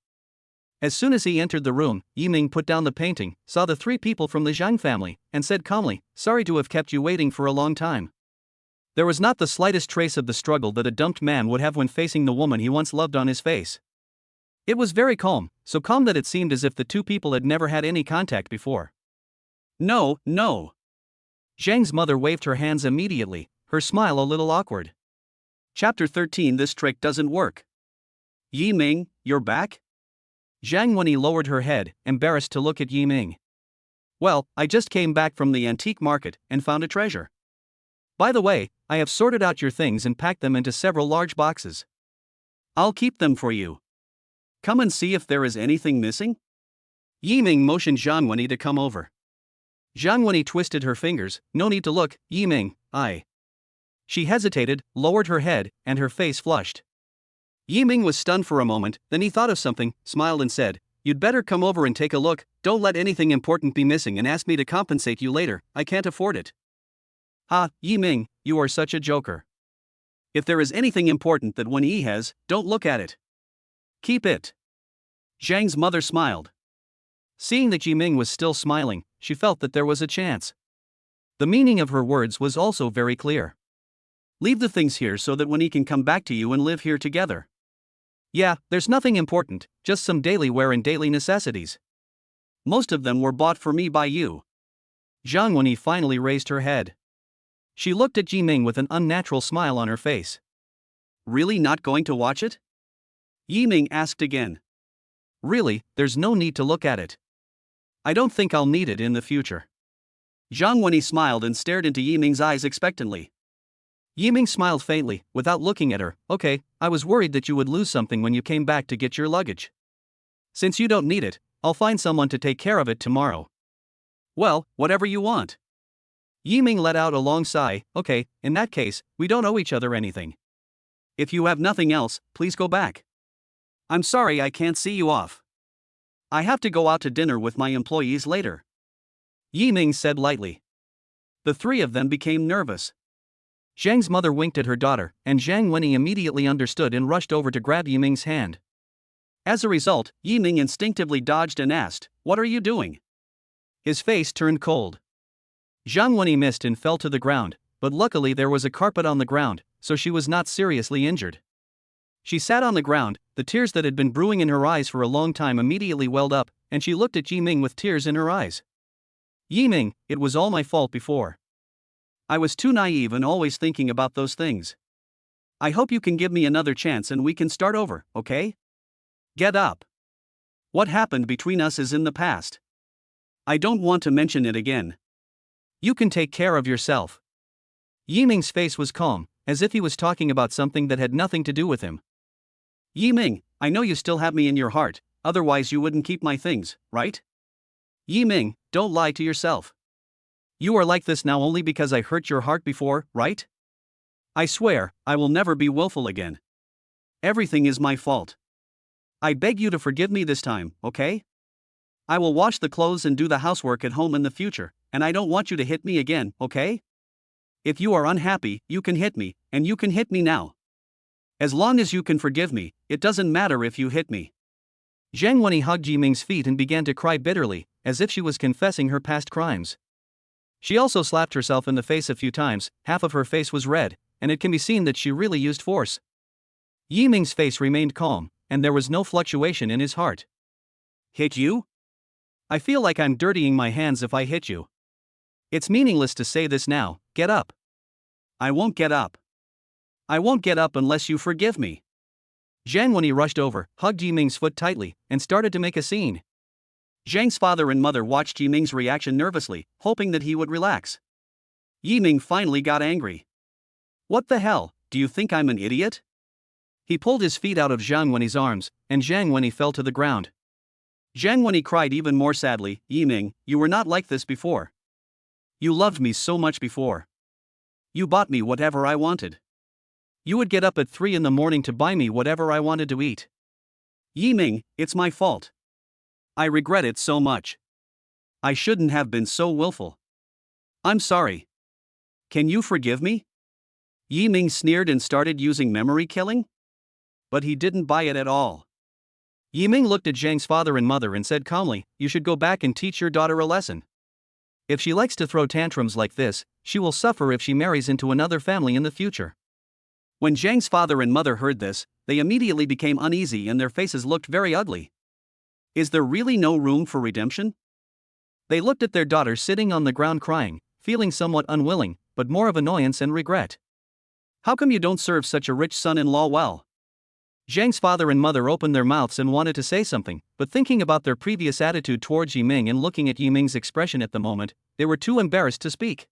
As soon as he entered the room, Yiming put down the painting, saw the 3 people from the Zhang family, and said calmly, "Sorry to have kept you waiting for a long time." There was not the slightest trace of the struggle that a dumped man would have when facing the woman he once loved on his face. It was very calm, so calm that it seemed as if the 2 people had never had any contact before. No. Zhang's mother waved her hands immediately, her smile a little awkward. Chapter 13. This trick doesn't work. "Yiming, you're back?" Zhang Wenyi lowered her head, embarrassed to look at Yiming. "Well, I just came back from the antique market and found a treasure. By the way, I have sorted out your things and packed them into several large boxes. I'll keep them for you. Come and see if there is anything missing." Yiming motioned Zhang Wenyi to come over. Zhang Wenyi twisted her fingers. "No need to look, Yiming, I." She hesitated, lowered her head, and her face flushed. Yiming was stunned for a moment, then he thought of something, smiled and said, "You'd better come over and take a look. Don't let anything important be missing and ask me to compensate you later, I can't afford it." "Ha, Yiming, you are such a joker. If there is anything important that Wenyi has, don't look at it. Keep it." Zhang's mother smiled. Seeing that Yiming was still smiling, she felt that there was a chance. The meaning of her words was also very clear. "Leave the things here so that Wenyi can come back to you and live here together. Yeah, there's nothing important, just some daily wear and daily necessities. Most of them were bought for me by you." Zhang Wenyi finally raised her head. She looked at Yiming with an unnatural smile on her face. "Really not going to watch it?" Yiming asked again. "Really, there's no need to look at it. I don't think I'll need it in the future." Zhang Wenyi smiled and stared into Yiming's eyes expectantly. Yiming smiled faintly, without looking at her. "Okay, I was worried that you would lose something when you came back to get your luggage. Since you don't need it, I'll find someone to take care of it tomorrow." "Well, whatever you want." Yiming let out a long sigh. "Okay, in that case, we don't owe each other anything. If you have nothing else, please go back. I'm sorry I can't see you off. I have to go out to dinner with my employees later," Yiming said lightly. The 3 of them became nervous. Zhang's mother winked at her daughter, and Zhang Wenyi immediately understood and rushed over to grab Yiming's hand. As a result, Yiming instinctively dodged and asked, "What are you doing?" His face turned cold. Zhang Wenyi missed and fell to the ground, but luckily there was a carpet on the ground, so she was not seriously injured. She sat on the ground, the tears that had been brewing in her eyes for a long time immediately welled up, and she looked at Yiming with tears in her eyes. Yiming, it was all my fault before. I was too naive and always thinking about those things. I hope you can give me another chance and we can start over, okay? Get up. What happened between us is in the past. I don't want to mention it again. You can take care of yourself. Yiming's face was calm, as if he was talking about something that had nothing to do with him. Yiming, I know you still have me in your heart, otherwise you wouldn't keep my things, right? Yiming, don't lie to yourself. You are like this now only because I hurt your heart before, right? I swear, I will never be willful again. Everything is my fault. I beg you to forgive me this time, okay? I will wash the clothes and do the housework at home in the future, and I don't want you to hit me again, okay? If you are unhappy, you can hit me, and you can hit me now. As long as you can forgive me, it doesn't matter if you hit me. Zhang Wenyi hugged Yiming's feet and began to cry bitterly, as if she was confessing her past crimes. She also slapped herself in the face a few times, half of her face was red, and it can be seen that she really used force. Yiming's face remained calm, and there was no fluctuation in his heart. Hit you? I feel like I'm dirtying my hands if I hit you. It's meaningless to say this now, get up. I won't get up. I won't get up unless you forgive me. Zhang Wenyi rushed over, hugged Yiming's foot tightly, and started to make a scene. Zhang's father and mother watched Yiming's reaction nervously, hoping that he would relax. Yiming finally got angry. What the hell, do you think I'm an idiot? He pulled his feet out of Zhang Wenyi's arms, and Zhang Wenyi fell to the ground. Zhang Wenyi cried even more sadly, Yiming, you were not like this before. You loved me so much before. You bought me whatever I wanted. You would get up at 3 in the morning to buy me whatever I wanted to eat. Yiming, it's my fault. I regret it so much. I shouldn't have been so willful. I'm sorry. Can you forgive me? Yiming sneered and started using memory killing? But he didn't buy it at all. Yiming looked at Zhang's father and mother and said calmly, you should go back and teach your daughter a lesson. If she likes to throw tantrums like this, she will suffer if she marries into another family in the future. When Zhang's father and mother heard this, they immediately became uneasy and their faces looked very ugly. Is there really no room for redemption? They looked at their daughter sitting on the ground crying, feeling somewhat unwilling, but more of annoyance and regret. How come you don't serve such a rich son-in-law well? Zhang's father and mother opened their mouths and wanted to say something, but thinking about their previous attitude towards Yiming and looking at Yiming's expression at the moment, they were too embarrassed to speak.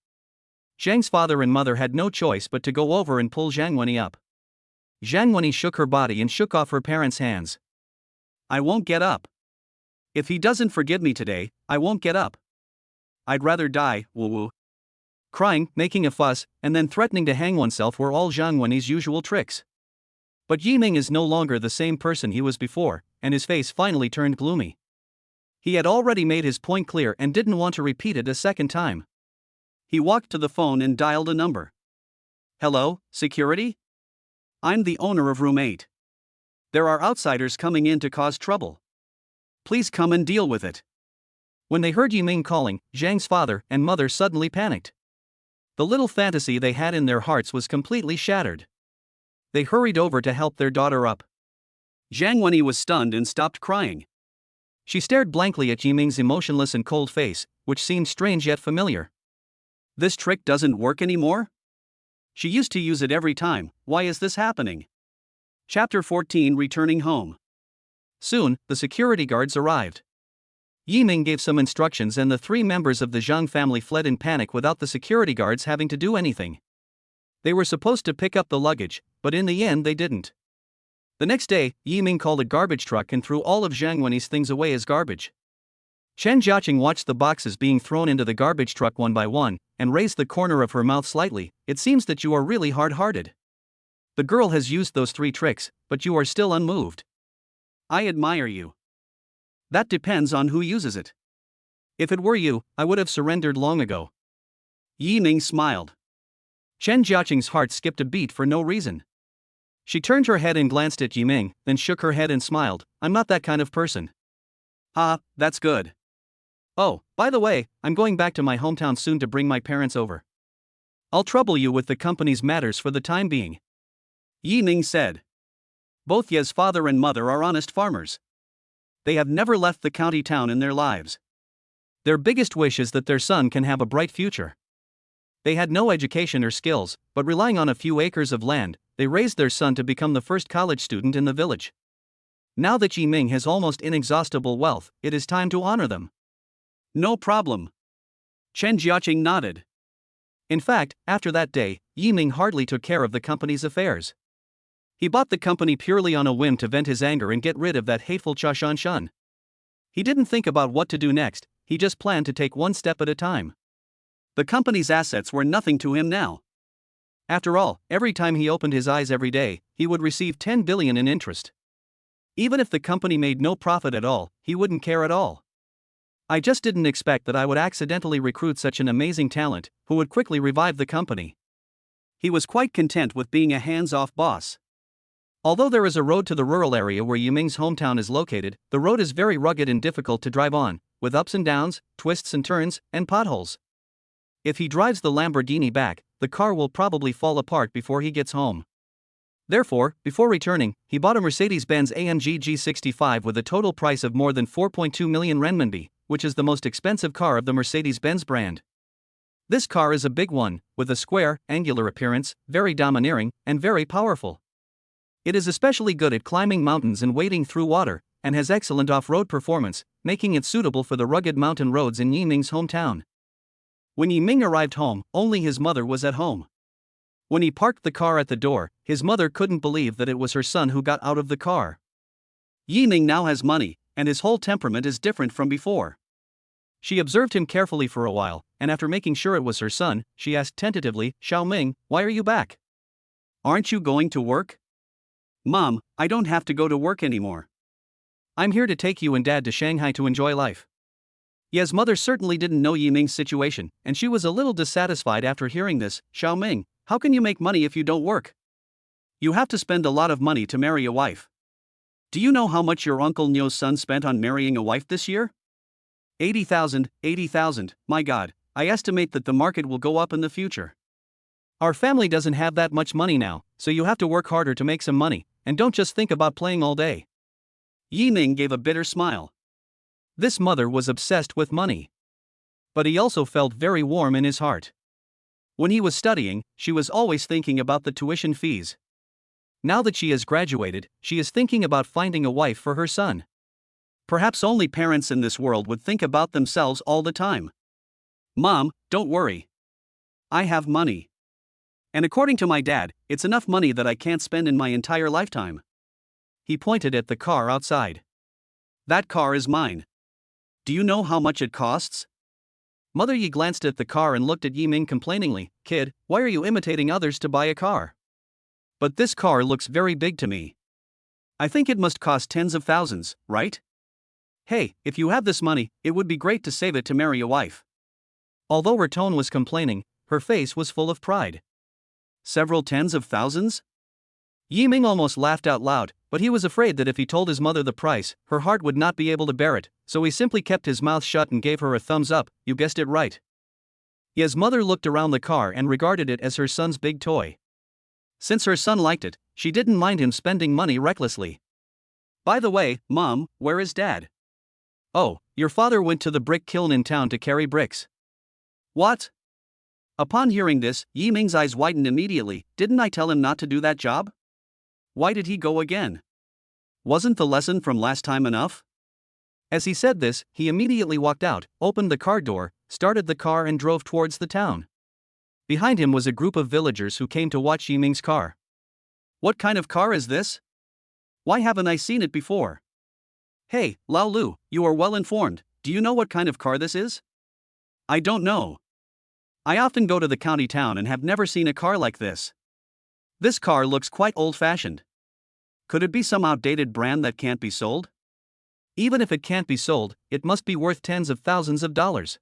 Zhang's father and mother had no choice but to go over and pull Zhang Wenyi up. Zhang Wenyi shook her body and shook off her parents' hands. I won't get up. If he doesn't forgive me today, I won't get up. I'd rather die, woo-woo. Crying, making a fuss, and then threatening to hang oneself were all Zhang Wenyi's usual tricks. But Yiming is no longer the same person he was before, and his face finally turned gloomy. He had already made his point clear and didn't want to repeat it a second time. He walked to the phone and dialed a number. Hello, security? I'm the owner of room 8. There are outsiders coming in to cause trouble. Please come and deal with it. When they heard Yiming calling, Zhang's father and mother suddenly panicked. The little fantasy they had in their hearts was completely shattered. They hurried over to help their daughter up. Zhang Wenyi was stunned and stopped crying. She stared blankly at Yiming's emotionless and cold face, which seemed strange yet familiar. This trick doesn't work anymore? She used to use it every time, why is this happening? Chapter 14 Returning Home. Soon, the security guards arrived. Yiming gave some instructions and the 3 members of the Zhang family fled in panic without the security guards having to do anything. They were supposed to pick up the luggage, but in the end they didn't. The next day, Yiming called a garbage truck and threw all of Zhang Wenyi's things away as garbage. Chen Jiaqing watched the boxes being thrown into the garbage truck one by one, and raised the corner of her mouth slightly. It seems that you are really hard-hearted. The girl has used those 3 tricks, but you are still unmoved. I admire you. That depends on who uses it. If it were you, I would have surrendered long ago. Yiming smiled. Chen Jiaqing's heart skipped a beat for no reason. She turned her head and glanced at Yiming, then shook her head and smiled. I'm not that kind of person. Ah, that's good. Oh, by the way, I'm going back to my hometown soon to bring my parents over. I'll trouble you with the company's matters for the time being. Yi Ming said. Both Ye's father and mother are honest farmers. They have never left the county town in their lives. Their biggest wish is that their son can have a bright future. They had no education or skills, but relying on a few acres of land, they raised their son to become the first college student in the village. Now that Yi Ming has almost inexhaustible wealth, it is time to honor them. No problem. Chen Jiaqing nodded. In fact, after that day, Yi Ming hardly took care of the company's affairs. He bought the company purely on a whim to vent his anger and get rid of that hateful Cha Shan Shun. He didn't think about what to do next, he just planned to take one step at a time. The company's assets were nothing to him now. After all, every time he opened his eyes every day, he would receive 10 billion in interest. Even if the company made no profit at all, he wouldn't care at all. I just didn't expect that I would accidentally recruit such an amazing talent, who would quickly revive the company. He was quite content with being a hands-off boss. Although there is a road to the rural area where Yi Ming's hometown is located, the road is very rugged and difficult to drive on, with ups and downs, twists and turns, and potholes. If he drives the Lamborghini back, the car will probably fall apart before he gets home. Therefore, before returning, he bought a Mercedes-Benz AMG G65 with a total price of more than 4.2 million renminbi, which is the most expensive car of the Mercedes-Benz brand. This car is a big one, with a square, angular appearance, very domineering, and very powerful. It is especially good at climbing mountains and wading through water, and has excellent off-road performance, making it suitable for the rugged mountain roads in Yi Ming's hometown. When Yi Ming arrived home, only his mother was at home. When he parked the car at the door, his mother couldn't believe that it was her son who got out of the car. Yi Ming now has money, and his whole temperament is different from before. She observed him carefully for a while, and after making sure it was her son, she asked tentatively, "Xiao Ming, why are you back? Aren't you going to work?" "Mom, I don't have to go to work anymore. I'm here to take you and Dad to Shanghai to enjoy life." Ye's mother certainly didn't know Yi Ming's situation, and she was a little dissatisfied after hearing this. "Xiao Ming, how can you make money if you don't work? You have to spend a lot of money to marry a wife. Do you know how much your Uncle Nyo's son spent on marrying a wife this year? 80,000, my God, I estimate that the market will go up in the future. Our family doesn't have that much money now, so you have to work harder to make some money, and don't just think about playing all day." Yi Ming gave a bitter smile. This mother was obsessed with money. But he also felt very warm in his heart. When he was studying, she was always thinking about the tuition fees. Now that she has graduated, she is thinking about finding a wife for her son. Perhaps only parents in this world would think about themselves all the time. "Mom, don't worry. I have money. And according to my dad, it's enough money that I can't spend in my entire lifetime." He pointed at the car outside. "That car is mine. Do you know how much it costs?" Mother Yi glanced at the car and looked at Yi Ming complainingly. "Kid, why are you imitating others to buy a car? But this car looks very big to me. I think it must cost tens of thousands, right? Hey, if you have this money, it would be great to save it to marry a wife." Although her tone was complaining, her face was full of pride. Several tens of thousands? Yi Ming almost laughed out loud, but he was afraid that if he told his mother the price, her heart would not be able to bear it, so he simply kept his mouth shut and gave her a thumbs up. "You guessed it right." Ye's mother looked around the car and regarded it as her son's big toy. Since her son liked it, she didn't mind him spending money recklessly. "By the way, Mom, where is Dad?" "Oh, your father went to the brick kiln in town to carry bricks." "What?" Upon hearing this, Yi Ming's eyes widened immediately. "Didn't I tell him not to do that job? Why did he go again? Wasn't the lesson from last time enough?" As he said this, he immediately walked out, opened the car door, started the car and drove towards the town. Behind him was a group of villagers who came to watch Yi Ming's car. "What kind of car is this? Why haven't I seen it before?" "Hey, Lao Lu, you are well informed. Do you know what kind of car this is?" "I don't know. I often go to the county town and have never seen a car like this. This car looks quite old-fashioned. Could it be some outdated brand that can't be sold? Even if it can't be sold, it must be worth tens of thousands of dollars.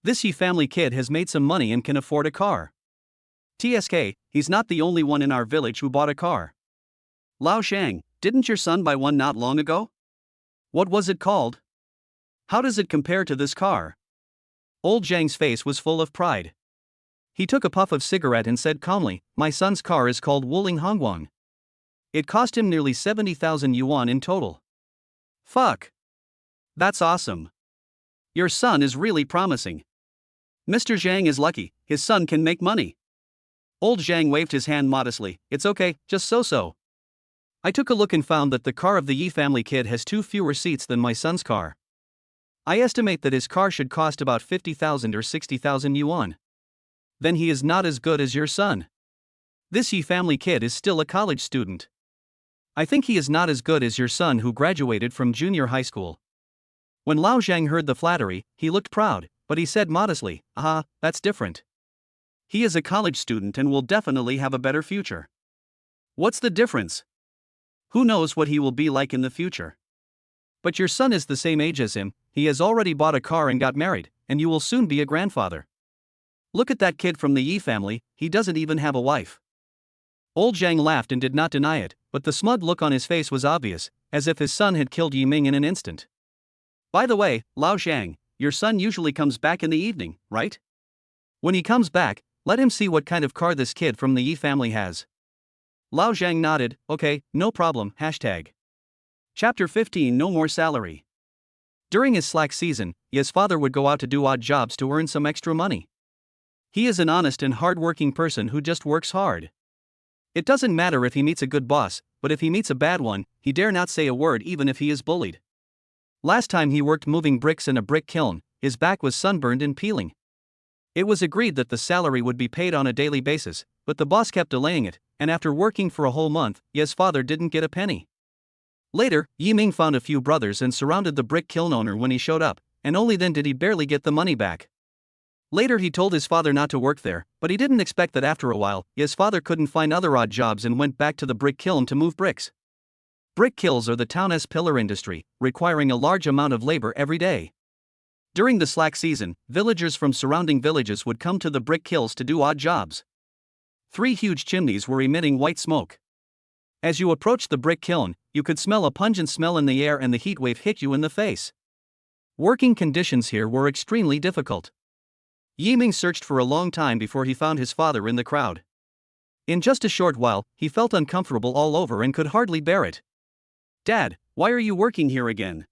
This Yi family kid has made some money and can afford a car. TSK, he's not the only one in our village who bought a car. Lao Shang, didn't your son buy one not long ago? What was it called? How does it compare to this car?" Old Zhang's face was full of pride. He took a puff of cigarette and said calmly, "My son's car is called Wuling Hongguang. It cost him nearly 70,000 yuan in total." Fuck. That's awesome. Your son is really promising. Mr. Zhang is lucky, his son can make money. Old Zhang waved his hand modestly. "It's okay, just so. I took a look and found that the car of the Yi family kid has 2 fewer seats than my son's car. I estimate that his car should cost about 50,000 or 60,000 yuan. Then he is not as good as your son. This Yi family kid is still a college student. I think he is not as good as your son who graduated from junior high school." When Lao Zhang heard the flattery, he looked proud, but he said modestly, "That's different. He is a college student and will definitely have a better future." "What's the difference? Who knows what he will be like in the future? But your son is the same age as him, he has already bought a car and got married, and you will soon be a grandfather. Look at that kid from the Yi family, he doesn't even have a wife." Old Zhang laughed and did not deny it, but the smug look on his face was obvious, as if his son had killed Yiming in an instant. "By the way, Lao Zhang, your son usually comes back in the evening, right? When he comes back, let him see what kind of car this kid from the Yi family has." Lao Zhang nodded. "Okay, no problem." Chapter 15. No more salary. During his slack season, Ye's father would go out to do odd jobs to earn some extra money. He is an honest and hard-working person who just works hard. It doesn't matter if he meets a good boss, but if he meets a bad one, he dare not say a word even if he is bullied. Last time he worked moving bricks in a brick kiln, his back was sunburned and peeling. It was agreed that the salary would be paid on a daily basis, but the boss kept delaying it, and after working for a whole month, Ye's father didn't get a penny. Later, Yiming found a few brothers and surrounded the brick kiln owner when he showed up, and only then did he barely get the money back. Later he told his father not to work there, but he didn't expect that after a while, Ye's father couldn't find other odd jobs and went back to the brick kiln to move bricks. Brick kilns are the town's pillar industry, requiring a large amount of labor every day. During the slack season, villagers from surrounding villages would come to the brick kilns to do odd jobs. 3 huge chimneys were emitting white smoke. As you approached the brick kiln, you could smell a pungent smell in the air and the heat wave hit you in the face. Working conditions here were extremely difficult. Yiming searched for a long time before he found his father in the crowd. In just a short while, he felt uncomfortable all over and could hardly bear it. "Dad, why are you working here again?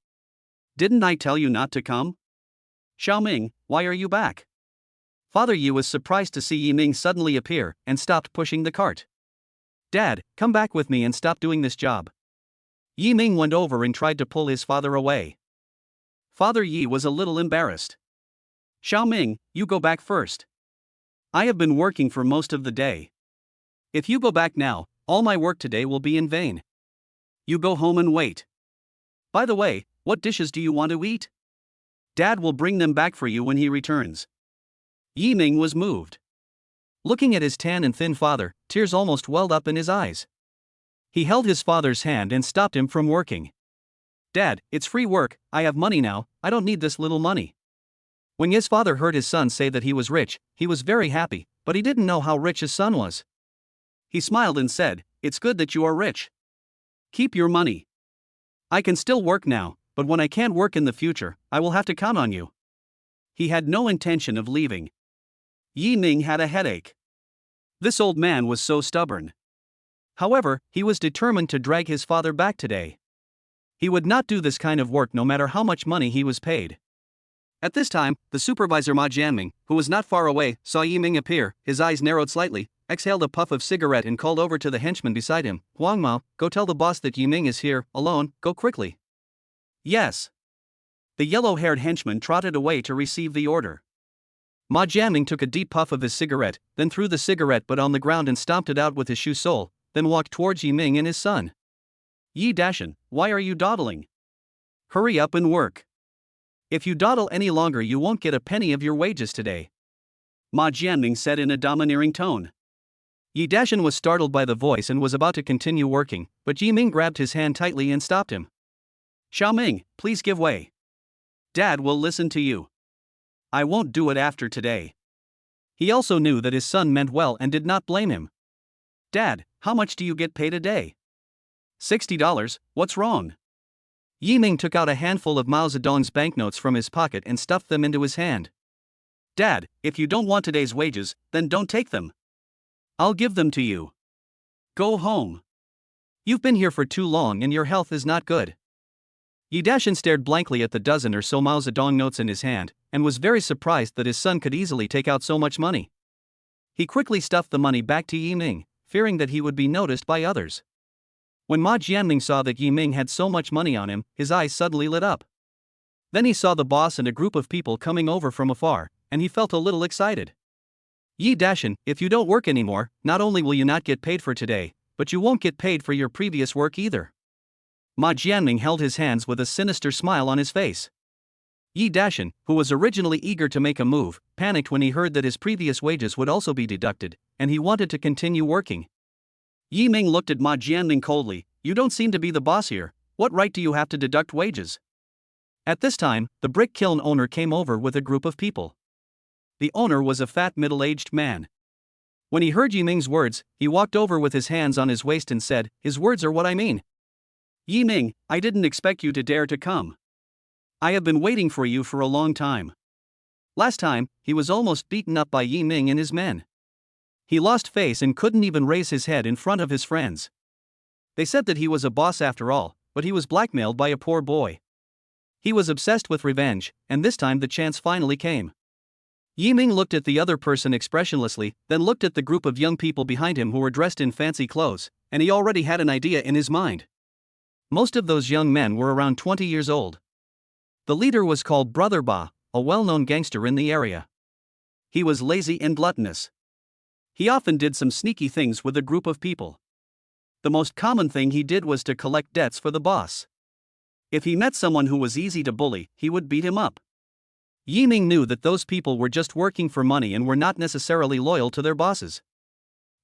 Didn't I tell you not to come? Xiaoming, why are you back?" Father Yi was surprised to see Yiming suddenly appear and stopped pushing the cart. "Dad, come back with me and stop doing this job." Yiming went over and tried to pull his father away. Father Yi was a little embarrassed. "Xiaoming, you go back first. I have been working for most of the day. If you go back now, all my work today will be in vain. You go home and wait. By the way, what dishes do you want to eat? Dad will bring them back for you when he returns." Yiming was moved. Looking at his tan and thin father, tears almost welled up in his eyes. He held his father's hand and stopped him from working. "Dad, it's free work, I have money now, I don't need this little money." When his father heard his son say that he was rich, he was very happy, but he didn't know how rich his son was. He smiled and said, "It's good that you are rich. Keep your money. I can still work now, but when I can't work in the future, I will have to count on you." He had no intention of leaving. Yiming had a headache. This old man was so stubborn. However, he was determined to drag his father back today. He would not do this kind of work no matter how much money he was paid. At this time, the supervisor Ma Jianming, who was not far away, saw Yiming appear. His eyes narrowed slightly, exhaled a puff of cigarette and called over to the henchman beside him, "Huang Mao, go tell the boss that Yiming is here, alone, go quickly." "Yes." The yellow-haired henchman trotted away to receive the order. Ma Jianming took a deep puff of his cigarette, then threw the cigarette butt on the ground and stomped it out with his shoe sole, then walked towards Yiming and his son. "Yi Dashan, why are you dawdling? Hurry up and work. If you dawdle any longer you won't get a penny of your wages today," Ma Jianming said in a domineering tone. Yi Dashan was startled by the voice and was about to continue working, but Yiming grabbed his hand tightly and stopped him. "Xiaoming, please give way. Dad will listen to you. I won't do it after today." He also knew that his son meant well and did not blame him. "Dad, how much do you get paid a day?" $60, what's wrong?" Yiming took out a handful of Mao Zedong's banknotes from his pocket and stuffed them into his hand. Dad, if you don't want today's wages, then don't take them. I'll give them to you. Go home. You've been here for too long and your health is not good. Yi Dashin stared blankly at the dozen or so Mao Zedong notes in his hand, and was very surprised that his son could easily take out so much money. He quickly stuffed the money back to Yi Ming, fearing that he would be noticed by others. When Ma Jianming saw that Yi Ming had so much money on him, his eyes suddenly lit up. Then he saw the boss and a group of people coming over from afar, and he felt a little excited. Yi Dashin, if you don't work anymore, not only will you not get paid for today, but you won't get paid for your previous work either. Ma Jianming held his hands with a sinister smile on his face. Yi Dashin, who was originally eager to make a move, panicked when he heard that his previous wages would also be deducted, and he wanted to continue working. Yi Ming looked at Ma Jianming coldly. You don't seem to be the boss here. What right do you have to deduct wages? At this time, the brick kiln owner came over with a group of people. The owner was a fat middle-aged man. When he heard Yi Ming's words, he walked over with his hands on his waist and said, his words are what I mean. Yi Ming, I didn't expect you to dare to come. I have been waiting for you for a long time. Last time, he was almost beaten up by Yi Ming and his men. He lost face and couldn't even raise his head in front of his friends. They said that he was a boss after all, but he was blackmailed by a poor boy. He was obsessed with revenge, and this time the chance finally came. Yi Ming looked at the other person expressionlessly, then looked at the group of young people behind him who were dressed in fancy clothes, and he already had an idea in his mind. Most of those young men were around 20 years old. The leader was called Brother Ba, a well-known gangster in the area. He was lazy and gluttonous. He often did some sneaky things with a group of people. The most common thing he did was to collect debts for the boss. If he met someone who was easy to bully, he would beat him up. Yi Ming knew that those people were just working for money and were not necessarily loyal to their bosses.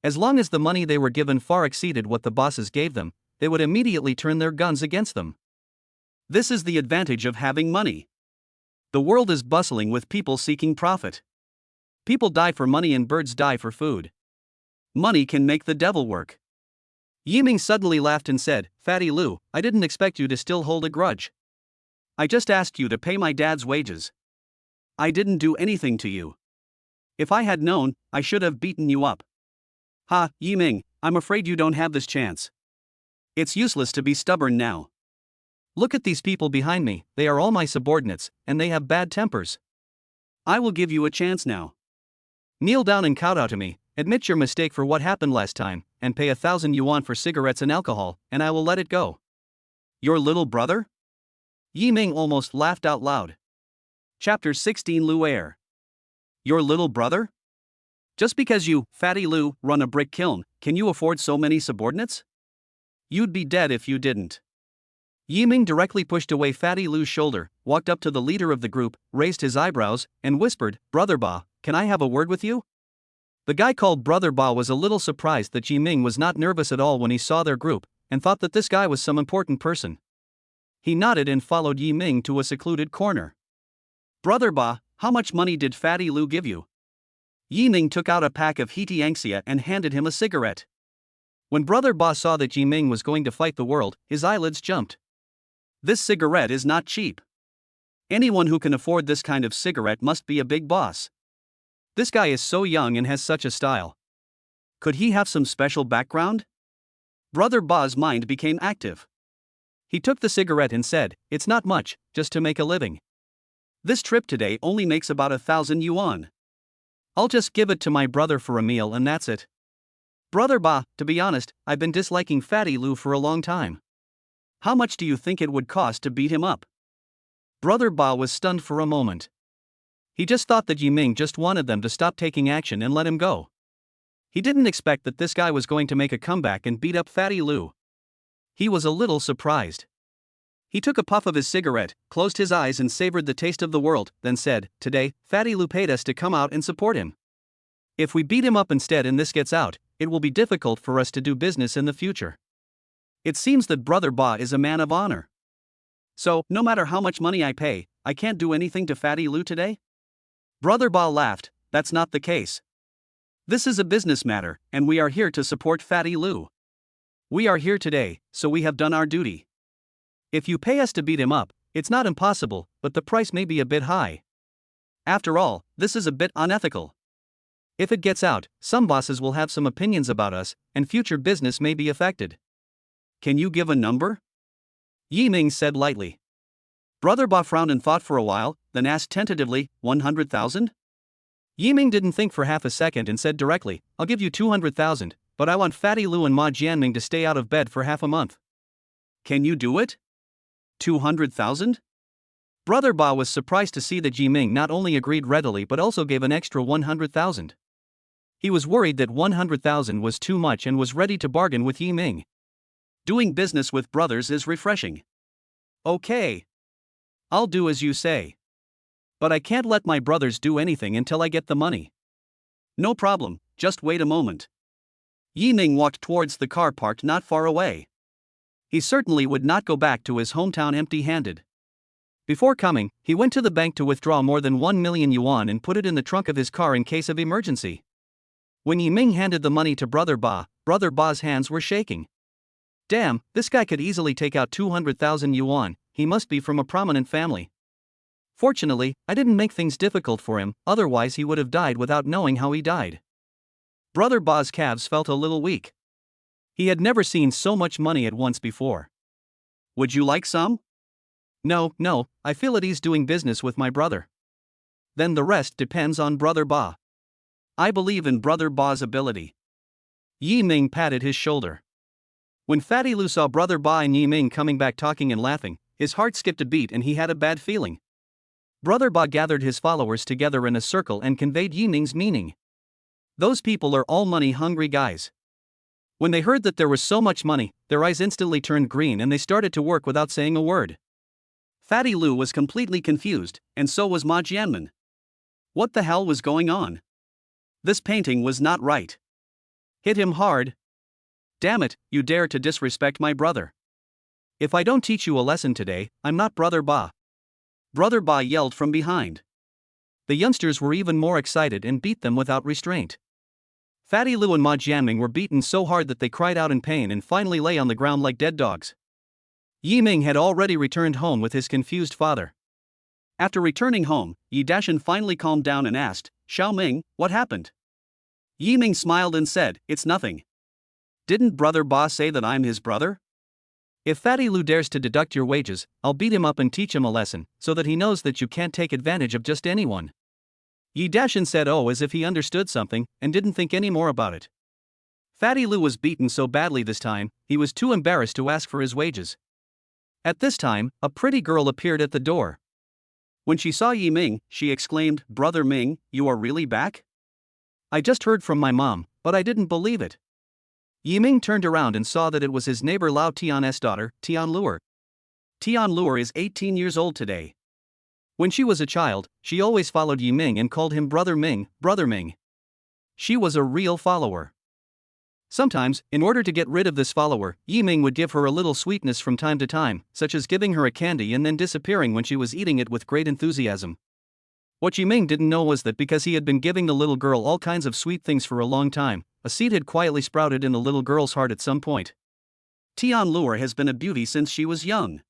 As long as the money they were given far exceeded what the bosses gave them, they would immediately turn their guns against them. This is the advantage of having money. The world is bustling with people seeking profit. People die for money and birds die for food. Money can make the devil work. Yi Ming suddenly laughed and said, Fatty Lu, I didn't expect you to still hold a grudge. I just asked you to pay my dad's wages. I didn't do anything to you. If I had known, I should have beaten you up. Ha, Yi Ming, I'm afraid you don't have this chance. It's useless to be stubborn now. Look at these people behind me, they are all my subordinates, and they have bad tempers. I will give you a chance now. Kneel down and kowtow to me, admit your mistake for what happened last time, and pay 1,000 yuan for cigarettes and alcohol, and I will let it go. Your little brother? Yi Ming almost laughed out loud. Chapter 16 Lu'er. Your little brother? Just because you, Fatty Lu, run a brick kiln, can you afford so many subordinates? You'd be dead if you didn't. Yi Ming directly pushed away Fatty Lu's shoulder, walked up to the leader of the group, raised his eyebrows, and whispered, Brother Ba, can I have a word with you? The guy called Brother Ba was a little surprised that Yi Ming was not nervous at all when he saw their group, and thought that this guy was some important person. He nodded and followed Yi Ming to a secluded corner. Brother Ba, how much money did Fatty Lu give you? Yi Ming took out a pack of Hiti Angxia and handed him a cigarette. When Brother Ba saw that Yi Ming was going to fight the world, his eyelids jumped. This cigarette is not cheap. Anyone who can afford this kind of cigarette must be a big boss. This guy is so young and has such a style. Could he have some special background? Brother Ba's mind became active. He took the cigarette and said, It's not much, just to make a living. This trip today only makes about 1,000 yuan. I'll just give it to my brother for a meal and that's it. Brother Ba, to be honest, I've been disliking Fatty Lu for a long time. How much do you think it would cost to beat him up? Brother Ba was stunned for a moment. He just thought that Yi Ming just wanted them to stop taking action and let him go. He didn't expect that this guy was going to make a comeback and beat up Fatty Lu. He was a little surprised. He took a puff of his cigarette, closed his eyes and savored the taste of the world, then said, Today, Fatty Lu paid us to come out and support him. If we beat him up instead and this gets out, it will be difficult for us to do business in the future. It seems that Brother Ba is a man of honor. So, no matter how much money I pay, I can't do anything to Fatty Lu today? Brother Ba laughed, That's not the case. This is a business matter, and we are here to support Fatty Lu. We are here today, so we have done our duty. If you pay us to beat him up, it's not impossible, but the price may be a bit high. After all, this is a bit unethical. If it gets out, some bosses will have some opinions about us, and future business may be affected. Can you give a number? Yiming said lightly. Brother Ba frowned and thought for a while, then asked tentatively, 100,000? Yiming didn't think for half a second and said directly, I'll give you 200,000, but I want Fatty Lu and Ma Jianming to stay out of bed for half a month. Can you do it? 200,000? Brother Ba was surprised to see that Yiming not only agreed readily but also gave an extra 100,000. He was worried that 100,000 was too much and was ready to bargain with Yiming. Doing business with brothers is refreshing. Okay. I'll do as you say. But I can't let my brothers do anything until I get the money. No problem, just wait a moment. Yiming walked towards the car parked not far away. He certainly would not go back to his hometown empty-handed. Before coming, he went to the bank to withdraw more than 1 million yuan and put it in the trunk of his car in case of emergency. When Yiming handed the money to Brother Ba's hands were shaking. Damn, this guy could easily take out 200,000 yuan, he must be from a prominent family. Fortunately, I didn't make things difficult for him, otherwise he would have died without knowing how he died. Brother Ba's calves felt a little weak. He had never seen so much money at once before. Would you like some? No, I feel at ease doing business with my brother. Then the rest depends on Brother Ba. I believe in Brother Ba's ability. Yiming patted his shoulder. When Fatty Lu saw Brother Ba and Yiming coming back talking and laughing, his heart skipped a beat and he had a bad feeling. Brother Ba gathered his followers together in a circle and conveyed Yiming's meaning. Those people are all money-hungry guys. When they heard that there was so much money, their eyes instantly turned green and they started to work without saying a word. Fatty Lu was completely confused, and so was Ma Jianmin. What the hell was going on? This painting was not right. Hit him hard. Damn it, you dare to disrespect my brother. If I don't teach you a lesson today, I'm not Brother Ba. Brother Ba yelled from behind. The youngsters were even more excited and beat them without restraint. Fatty Lu and Ma Jianming were beaten so hard that they cried out in pain and finally lay on the ground like dead dogs. Yiming had already returned home with his confused father. After returning home, Yi Dashan finally calmed down and asked, Xiaoming, what happened? Yiming smiled and said, it's nothing. Didn't Brother Ba say that I'm his brother? If Fatty Lu dares to deduct your wages, I'll beat him up and teach him a lesson, so that he knows that you can't take advantage of just anyone. Yi Dashan said as if he understood something, and didn't think any more about it. Fatty Lu was beaten so badly this time, he was too embarrassed to ask for his wages. At this time, a pretty girl appeared at the door. When she saw Yiming, she exclaimed, Brother Ming, you are really back? I just heard from my mom, but I didn't believe it. Yiming turned around and saw that it was his neighbor Lao Tian's daughter, Tian Luer. Tian Luer is 18 years old today. When she was a child, she always followed Yiming and called him Brother Ming, Brother Ming. She was a real follower. Sometimes, in order to get rid of this follower, Yiming would give her a little sweetness from time to time, such as giving her a candy and then disappearing when she was eating it with great enthusiasm. What Yiming didn't know was that because he had been giving the little girl all kinds of sweet things for a long time, a seed had quietly sprouted in the little girl's heart at some point. Tian Luer has been a beauty since she was young.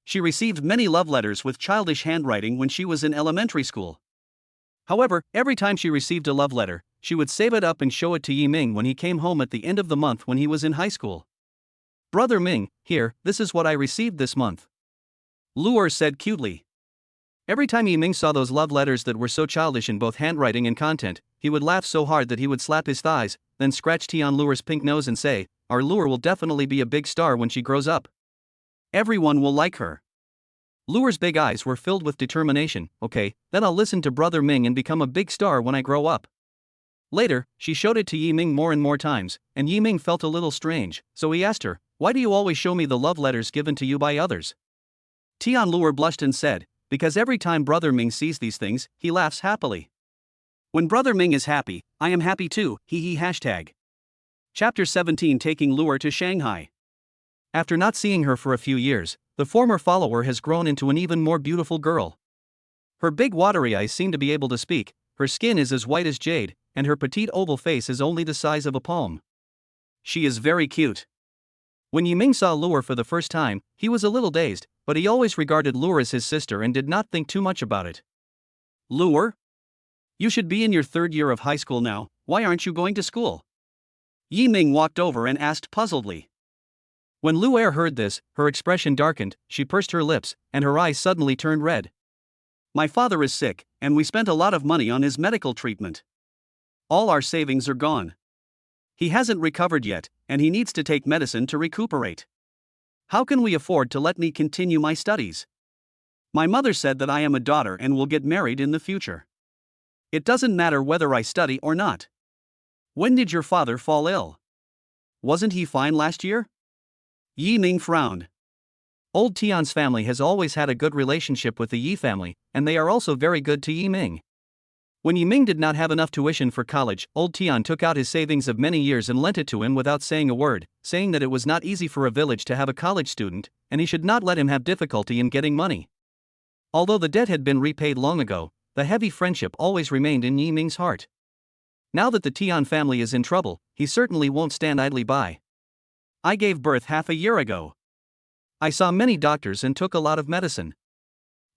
She received many love letters with childish handwriting when she was in elementary school. However, every time she received a love letter, she would save it up and show it to Yiming when he came home at the end of the month when he was in high school. Brother Ming, here, this is what I received this month. Luer said cutely. Every time Yiming saw those love letters that were so childish in both handwriting and content, he would laugh so hard that he would slap his thighs, then scratch Tian Luer's pink nose and say, our Luer will definitely be a big star when she grows up. Everyone will like her. Luer's big eyes were filled with determination. Okay, then I'll listen to Brother Ming and become a big star when I grow up. Later, she showed it to Yiming more and more times, and Yiming felt a little strange, so he asked her, why do you always show me the love letters given to you by others? Tian Luer blushed and said, because every time Brother Ming sees these things, he laughs happily. When Brother Ming is happy, I am happy too, hee hee. Chapter 17 Taking Luer to Shanghai. After not seeing her for a few years, the former follower has grown into an even more beautiful girl. Her big watery eyes seem to be able to speak, her skin is as white as jade, and her petite oval face is only the size of a palm. She is very cute. When Yiming saw Luer for the first time, he was a little dazed, but he always regarded Luer as his sister and did not think too much about it. Lure? You should be in your third year of high school now, why aren't you going to school? Yiming walked over and asked puzzledly. When Lu'er heard this, her expression darkened, she pursed her lips, and her eyes suddenly turned red. My father is sick, and we spent a lot of money on his medical treatment. All our savings are gone. He hasn't recovered yet, and he needs to take medicine to recuperate. How can we afford to let me continue my studies? My mother said that I am a daughter and will get married in the future. It doesn't matter whether I study or not. When did your father fall ill? Wasn't he fine last year? Yiming frowned. Old Tian's family has always had a good relationship with the Yi family, and they are also very good to Yiming. When Yiming did not have enough tuition for college, old Tian took out his savings of many years and lent it to him without saying a word, saying that it was not easy for a village to have a college student, and he should not let him have difficulty in getting money. Although the debt had been repaid long ago, the heavy friendship always remained in Yiming's heart. Now that the Tian family is in trouble, he certainly won't stand idly by. I gave birth half a year ago. I saw many doctors and took a lot of medicine.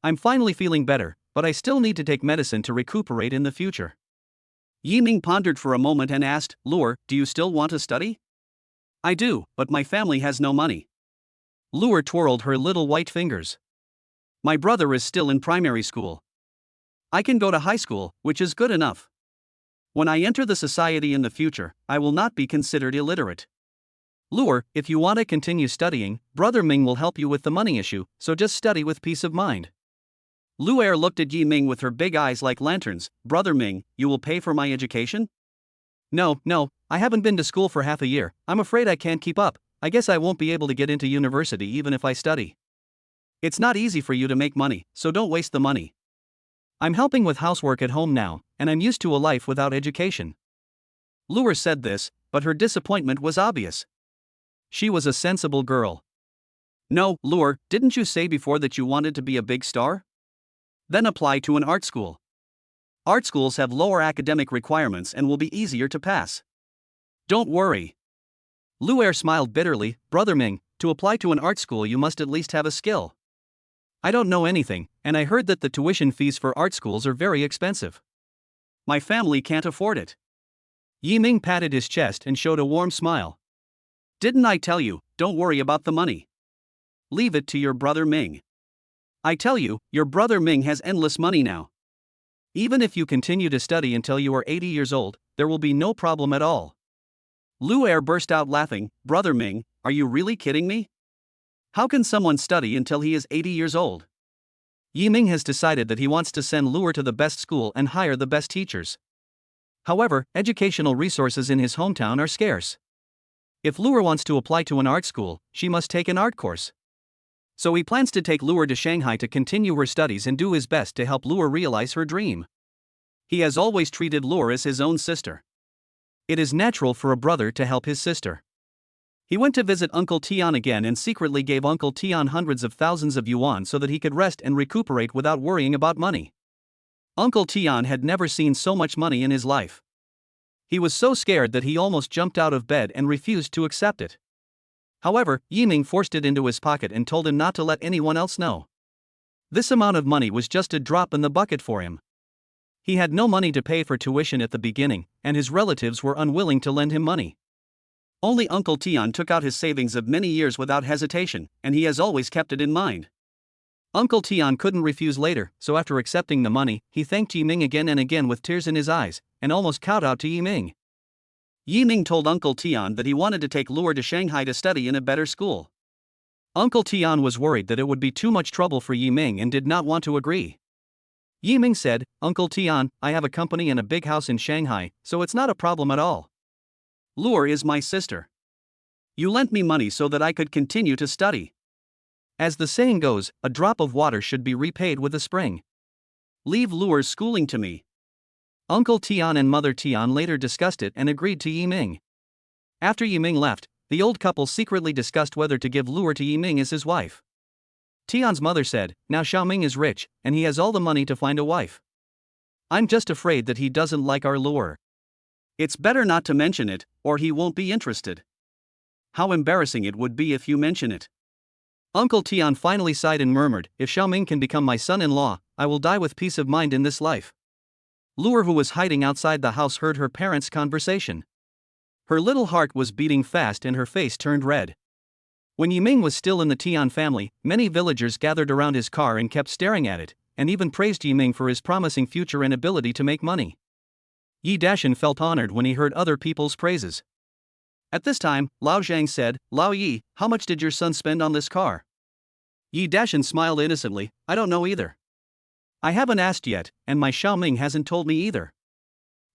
I'm finally feeling better, but I still need to take medicine to recuperate in the future. Yiming pondered for a moment and asked, Lure, do you still want to study? I do, but my family has no money. Lure twirled her little white fingers. My brother is still in primary school. I can go to high school, which is good enough. When I enter the society in the future, I will not be considered illiterate. Lure, if you want to continue studying, Brother Ming will help you with the money issue, so just study with peace of mind. Lu'er looked at Yiming with her big eyes like lanterns. Brother Ming, you will pay for my education? No, I haven't been to school for half a year. I'm afraid I can't keep up. I guess I won't be able to get into university even if I study. It's not easy for you to make money, so don't waste the money. I'm helping with housework at home now, and I'm used to a life without education. Lure said this, but her disappointment was obvious. She was a sensible girl. No, Lure, didn't you say before that you wanted to be a big star? Then apply to an art school. Art schools have lower academic requirements and will be easier to pass. Don't worry. Lu'er smiled bitterly. Brother Ming, to apply to an art school you must at least have a skill. I don't know anything, and I heard that the tuition fees for art schools are very expensive. My family can't afford it. Yiming patted his chest and showed a warm smile. Didn't I tell you, don't worry about the money. Leave it to your brother Ming. I tell you, your brother Ming has endless money now. Even if you continue to study until you are 80 years old, there will be no problem at all. Lu'er burst out laughing. Brother Ming, are you really kidding me? How can someone study until he is 80 years old? Yiming has decided that he wants to send Lure to the best school and hire the best teachers. However, educational resources in his hometown are scarce. If Lure wants to apply to an art school, she must take an art course. So he plans to take Lure to Shanghai to continue her studies and do his best to help Lure realize her dream. He has always treated Lure as his own sister. It is natural for a brother to help his sister. He went to visit Uncle Tian again and secretly gave Uncle Tian hundreds of thousands of yuan so that he could rest and recuperate without worrying about money. Uncle Tian had never seen so much money in his life. He was so scared that he almost jumped out of bed and refused to accept it. However, Yiming forced it into his pocket and told him not to let anyone else know. This amount of money was just a drop in the bucket for him. He had no money to pay for tuition at the beginning, and his relatives were unwilling to lend him money. Only Uncle Tian took out his savings of many years without hesitation, and he has always kept it in mind. Uncle Tian couldn't refuse later, so after accepting the money, he thanked Yiming again and again with tears in his eyes, and almost kowtowed to Yiming. Yiming told Uncle Tian that he wanted to take Lure to Shanghai to study in a better school. Uncle Tian was worried that it would be too much trouble for Yiming and did not want to agree. Yiming said, Uncle Tian, I have a company and a big house in Shanghai, so it's not a problem at all. Lure is my sister. You lent me money so that I could continue to study. As the saying goes, a drop of water should be repaid with a spring. Leave Lure's schooling to me. Uncle Tian and Mother Tian later discussed it and agreed to Yiming. After Yiming left, the old couple secretly discussed whether to give Lure to Yiming as his wife. Tian's mother said, now Xiaoming is rich, and he has all the money to find a wife. I'm just afraid that he doesn't like our Lure. It's better not to mention it, or he won't be interested. How embarrassing it would be if you mention it. Uncle Tian finally sighed and murmured, if Xiaoming can become my son-in-law, I will die with peace of mind in this life. Luer, who was hiding outside the house, heard her parents' conversation. Her little heart was beating fast and her face turned red. When Yiming was still in the Tian family, many villagers gathered around his car and kept staring at it, and even praised Yiming for his promising future and ability to make money. Yi Dashan felt honored when he heard other people's praises. At this time, Lao Zhang said, "Lao Yi, how much did your son spend on this car?" Yi Dashan smiled innocently, "I don't know either. I haven't asked yet, and my Xiaoming hasn't told me either."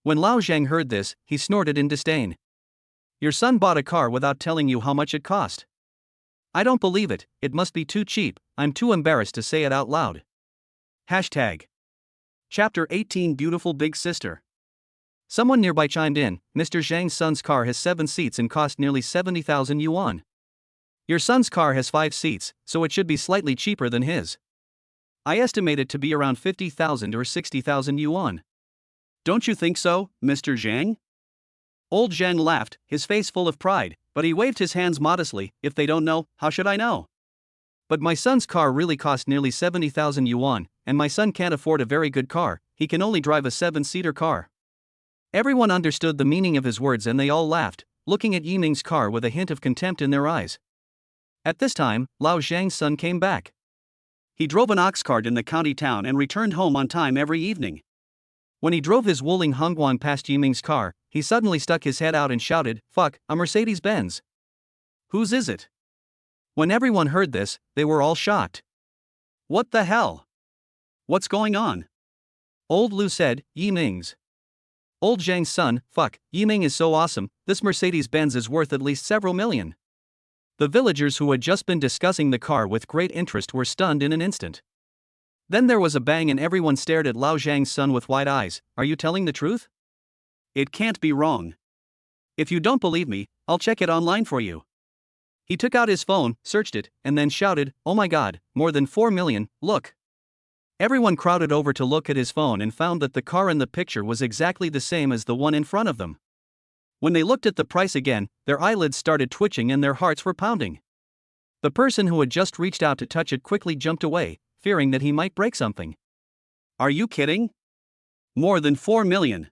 When Lao Zhang heard this, he snorted in disdain. "Your son bought a car without telling you how much it cost. I don't believe it, it must be too cheap, I'm too embarrassed to say it out loud." Hashtag. Chapter 18 Beautiful Big Sister. Someone nearby chimed in, "Mr. Zhang's son's car has 7 seats and cost nearly 70,000 yuan. Your son's car has 5 seats, so it should be slightly cheaper than his. I estimate it to be around 50,000 or 60,000 yuan. Don't you think so, Mr. Zhang?" Old Zhang laughed, his face full of pride, but he waved his hands modestly. "If they don't know, how should I know? But my son's car really cost nearly 70,000 yuan, and my son can't afford a very good car, he can only drive a 7-seater car." Everyone understood the meaning of his words and they all laughed, looking at Yiming's car with a hint of contempt in their eyes. At this time, Lao Zhang's son came back. He drove an ox cart in the county town and returned home on time every evening. When he drove his Wuling Hongguang past Yiming's car, he suddenly stuck his head out and shouted, "Fuck, a Mercedes-Benz. Whose is it?" When everyone heard this, they were all shocked. "What the hell? What's going on?" Old Lu said, "Yiming's." Old Zhang's son, "Fuck, Yiming is so awesome, this Mercedes-Benz is worth at least several million." The villagers who had just been discussing the car with great interest were stunned in an instant. Then there was a bang and everyone stared at Lao Zhang's son with wide eyes. "Are you telling the truth? It can't be wrong. If you don't believe me, I'll check it online for you." He took out his phone, searched it, and then shouted, "Oh my god, more than 4 million, look." Everyone crowded over to look at his phone and found that the car in the picture was exactly the same as the one in front of them. When they looked at the price again, their eyelids started twitching and their hearts were pounding. The person who had just reached out to touch it quickly jumped away, fearing that he might break something. "Are you kidding? More than 4 million.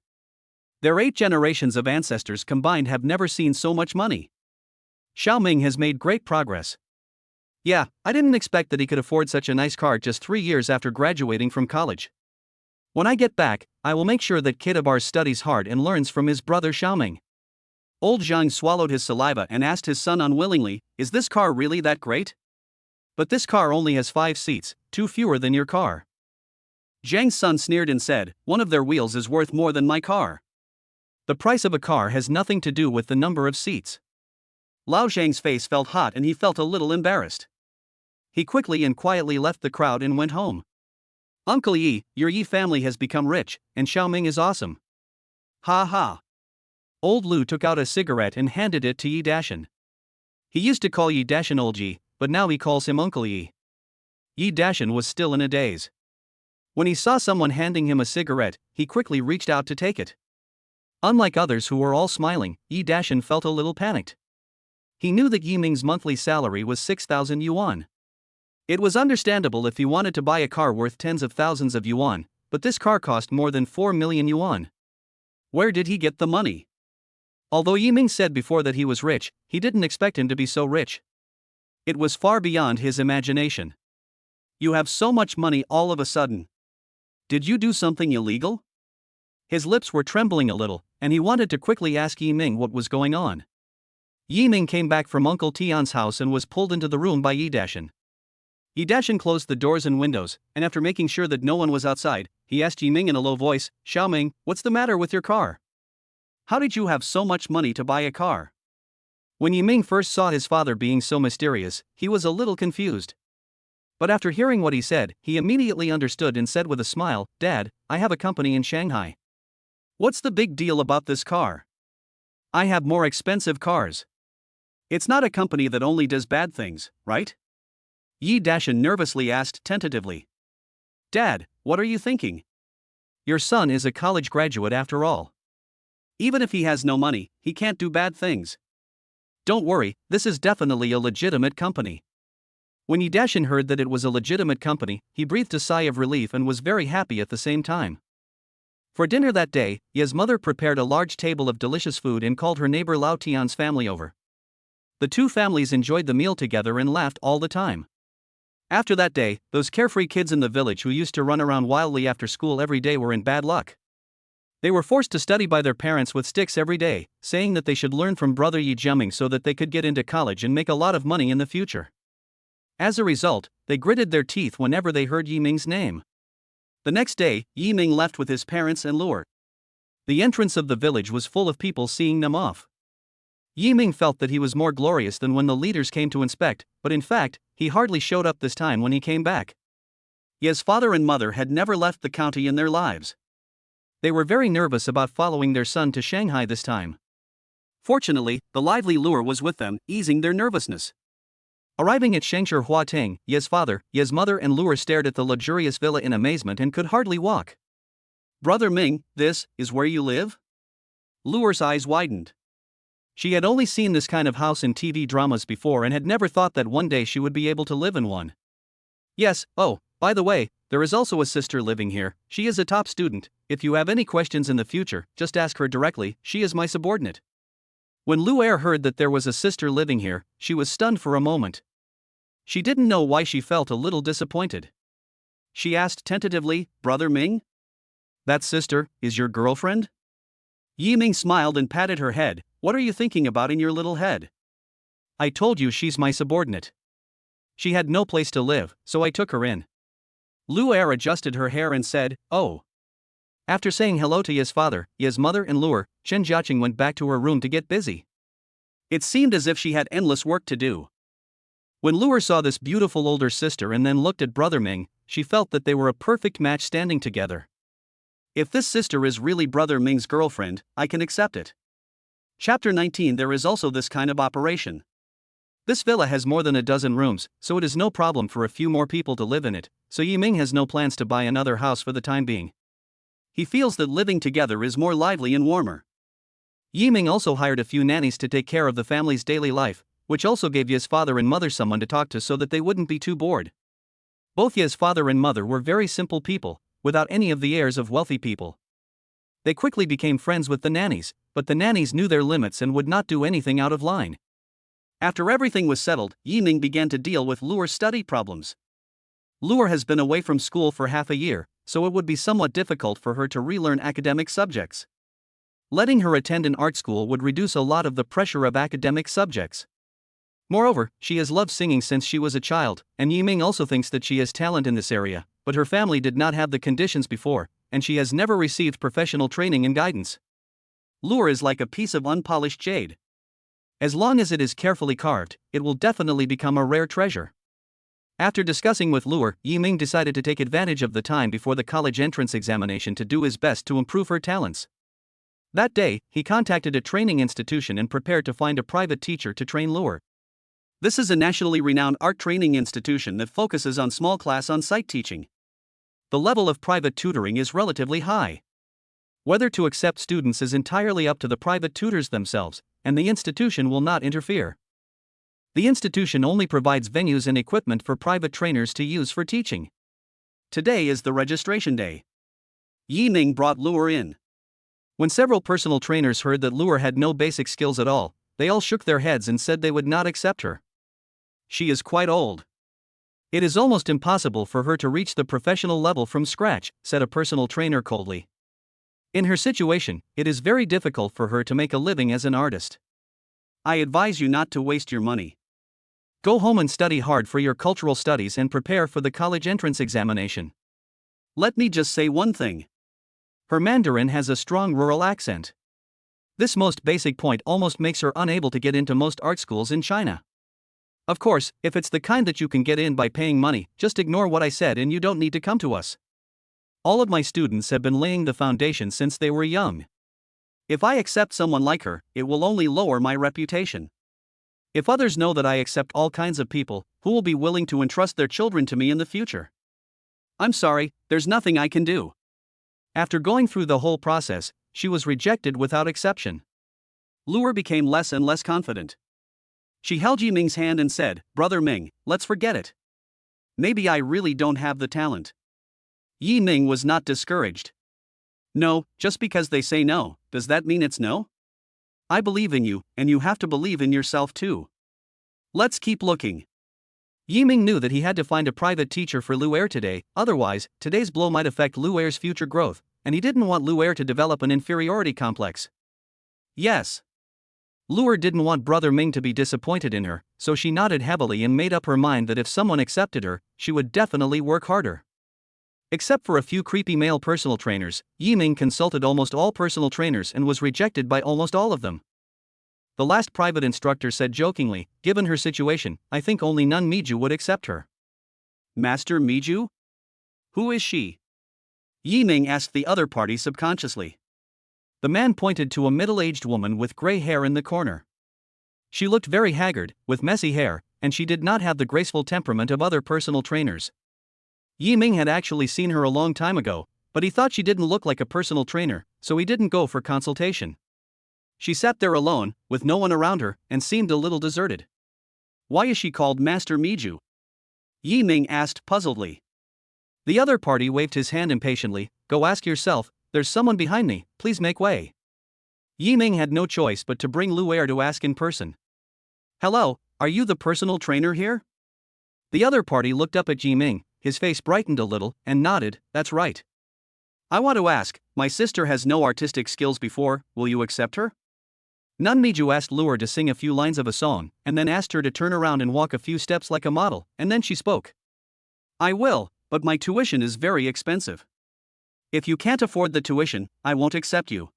Their 8 generations of ancestors combined have never seen so much money. Xiaoming has made great progress. Yeah, I didn't expect that he could afford such a nice car just 3 years after graduating from college. When I get back, I will make sure that kid of ours studies hard and learns from his brother Xiaoming." Old Zhang swallowed his saliva and asked his son unwillingly, "Is this car really that great? But this car only has 5 seats, 2 fewer than your car." Zhang's son sneered and said, "One of their wheels is worth more than my car. The price of a car has nothing to do with the number of seats." Lao Zhang's face felt hot and he felt a little embarrassed. He quickly and quietly left the crowd and went home. "Uncle Yi, your Yi family has become rich, and Xiaoming is awesome. Ha ha." Old Lu took out a cigarette and handed it to Yi Dashan. He used to call Yi Dashan Old Yi, but now he calls him Uncle Yi. Yi Dashan was still in a daze. When he saw someone handing him a cigarette, he quickly reached out to take it. Unlike others who were all smiling, Yi Dashan felt a little panicked. He knew that Yiming's monthly salary was 6,000 yuan. It was understandable if he wanted to buy a car worth tens of thousands of yuan, but this car cost more than 4 million yuan. Where did he get the money? Although Yiming said before that he was rich, he didn't expect him to be so rich. It was far beyond his imagination. "You have so much money all of a sudden. Did you do something illegal?" His lips were trembling a little, and he wanted to quickly ask Yiming what was going on. Yiming came back from Uncle Tian's house and was pulled into the room by Yi Dashan. Yi Dashan closed the doors and windows, and after making sure that no one was outside, he asked Yiming in a low voice, "Xiaoming, what's the matter with your car? How did you have so much money to buy a car?" When Yiming first saw his father being so mysterious, he was a little confused. But after hearing what he said, he immediately understood and said with a smile, "Dad, I have a company in Shanghai. What's the big deal about this car? I have more expensive cars. It's not a company that only does bad things, right?" Yi Dashan nervously asked tentatively. "Dad, what are you thinking? Your son is a college graduate after all. Even if he has no money, he can't do bad things. Don't worry, this is definitely a legitimate company. When Yidashin heard that it was a legitimate company, he breathed a sigh of relief and was very happy at the same time. For dinner that day, Ye's mother prepared a large table of delicious food and called her neighbor Lao Tian's family over. The two families enjoyed the meal together and laughed all the time. After that day, those carefree kids in the village who used to run around wildly after school every day were in bad luck. They were forced to study by their parents with sticks every day, saying that they should learn from brother Yi Jiaming so that they could get into college and make a lot of money in the future. As a result, they gritted their teeth whenever they heard Yi Ming's name. The next day, Yi Ming left with his parents and Lu'er. The entrance of the village was full of people seeing them off. Yi Ming felt that he was more glorious than when the leaders came to inspect, but in fact, he hardly showed up this time when he came back. Ye's father and mother had never left the county in their lives. They were very nervous about following their son to Shanghai this time. Fortunately, the lively Lu'er was with them, easing their nervousness. Arriving at Shengshi Huateng, Ye's father, Ye's mother and Lu'er stared at the luxurious villa in amazement and could hardly walk. "Brother Ming, this is where you live?" Lu'er's eyes widened. She had only seen this kind of house in TV dramas before and had never thought that one day she would be able to live in one. "Yes, oh, by the way, there is also a sister living here. She is a top student. If you have any questions in the future, just ask her directly, she is my subordinate." When Lu'er heard that there was a sister living here, she was stunned for a moment. She didn't know why she felt a little disappointed. She asked tentatively, "Brother Ming? That sister is your girlfriend?" Yi Ming smiled and patted her head. "What are you thinking about in your little head?" "I told you she's my subordinate. She had no place to live, so I took her in." Lu'er adjusted her hair and said, "Oh." After saying hello to Ye's father, Ye's mother and Lu'er, Chen Jiaqing went back to her room to get busy. It seemed as if she had endless work to do. When Lu'er saw this beautiful older sister and then looked at brother Ming, she felt that they were a perfect match standing together. If this sister is really brother Ming's girlfriend, I can accept it. Chapter 19. There is also this kind of operation. This villa has more than a dozen rooms, so it is no problem for a few more people to live in it, so Yi Ming has no plans to buy another house for the time being. He feels that living together is more lively and warmer. Yi Ming also hired a few nannies to take care of the family's daily life, which also gave Ye's father and mother someone to talk to so that they wouldn't be too bored. Both Ye's father and mother were very simple people, without any of the airs of wealthy people. They quickly became friends with the nannies, but the nannies knew their limits and would not do anything out of line. After everything was settled, Yi Ming began to deal with Lu'er's study problems. Lu'er has been away from school for half a year, so it would be somewhat difficult for her to relearn academic subjects. Letting her attend an art school would reduce a lot of the pressure of academic subjects. Moreover, she has loved singing since she was a child, and Yi Ming also thinks that she has talent in this area, but her family did not have the conditions before, and she has never received professional training and guidance. Lu'er is like a piece of unpolished jade. As long as it is carefully carved, it will definitely become a rare treasure. After discussing with Lu'er, Yi Ming decided to take advantage of the time before the college entrance examination to do his best to improve her talents. That day, he contacted a training institution and prepared to find a private teacher to train Lu'er. This is a nationally renowned art training institution that focuses on small class on-site teaching. The level of private tutoring is relatively high. Whether to accept students is entirely up to the private tutors themselves, and the institution will not interfere. The institution only provides venues and equipment for private trainers to use for teaching. Today is the registration day. Yi Ming brought Lu'er in. When several personal trainers heard that Lu'er had no basic skills at all, they all shook their heads and said they would not accept her. She is quite old. It is almost impossible for her to reach the professional level from scratch, said a personal trainer coldly. In her situation, it is very difficult for her to make a living as an artist. I advise you not to waste your money. Go home and study hard for your cultural studies and prepare for the college entrance examination. Let me just say one thing. Her Mandarin has a strong rural accent. This most basic point almost makes her unable to get into most art schools in China. Of course, if it's the kind that you can get in by paying money, just ignore what I said and you don't need to come to us. All of my students have been laying the foundation since they were young. If I accept someone like her, it will only lower my reputation. If others know that I accept all kinds of people, who will be willing to entrust their children to me in the future? I'm sorry, there's nothing I can do. After going through the whole process, she was rejected without exception. Lu'er became less and less confident. She held Yi Ming's hand and said, "Brother Ming, let's forget it. Maybe I really don't have the talent." Yi Ming was not discouraged. "No, just because they say no, does that mean it's no? I believe in you, and you have to believe in yourself too. Let's keep looking." Yi Ming knew that he had to find a private teacher for Lu Er today, otherwise, today's blow might affect Lu Er's future growth, and he didn't want Lu Er to develop an inferiority complex. Yes. Lu Er didn't want Brother Ming to be disappointed in her, so she nodded heavily and made up her mind that if someone accepted her, she would definitely work harder. Except for a few creepy male personal trainers, Yi Ming consulted almost all personal trainers and was rejected by almost all of them. The last private instructor said jokingly, "Given her situation, I think only Nun Miju would accept her." "Master Miju? Who is she?" Yi Ming asked the other party subconsciously. The man pointed to a middle-aged woman with gray hair in the corner. She looked very haggard, with messy hair, and she did not have the graceful temperament of other personal trainers. Yi Ming had actually seen her a long time ago, but he thought she didn't look like a personal trainer, so he didn't go for consultation. She sat there alone, with no one around her, and seemed a little deserted. "Why is she called Master Miju?" Yi Ming asked puzzledly. The other party waved his hand impatiently. "Go ask yourself, there's someone behind me, please make way." Yi Ming had no choice but to bring Lu Er to ask in person. "Hello, are you the personal trainer here?" The other party looked up at Yi Ming, his face brightened a little, and nodded, "That's right. I want to ask, my sister has no artistic skills before, will you accept her?" Nun Miju asked Lu Er to sing a few lines of a song, and then asked her to turn around and walk a few steps like a model, and then she spoke. "I will, but my tuition is very expensive. If you can't afford the tuition, I won't accept you."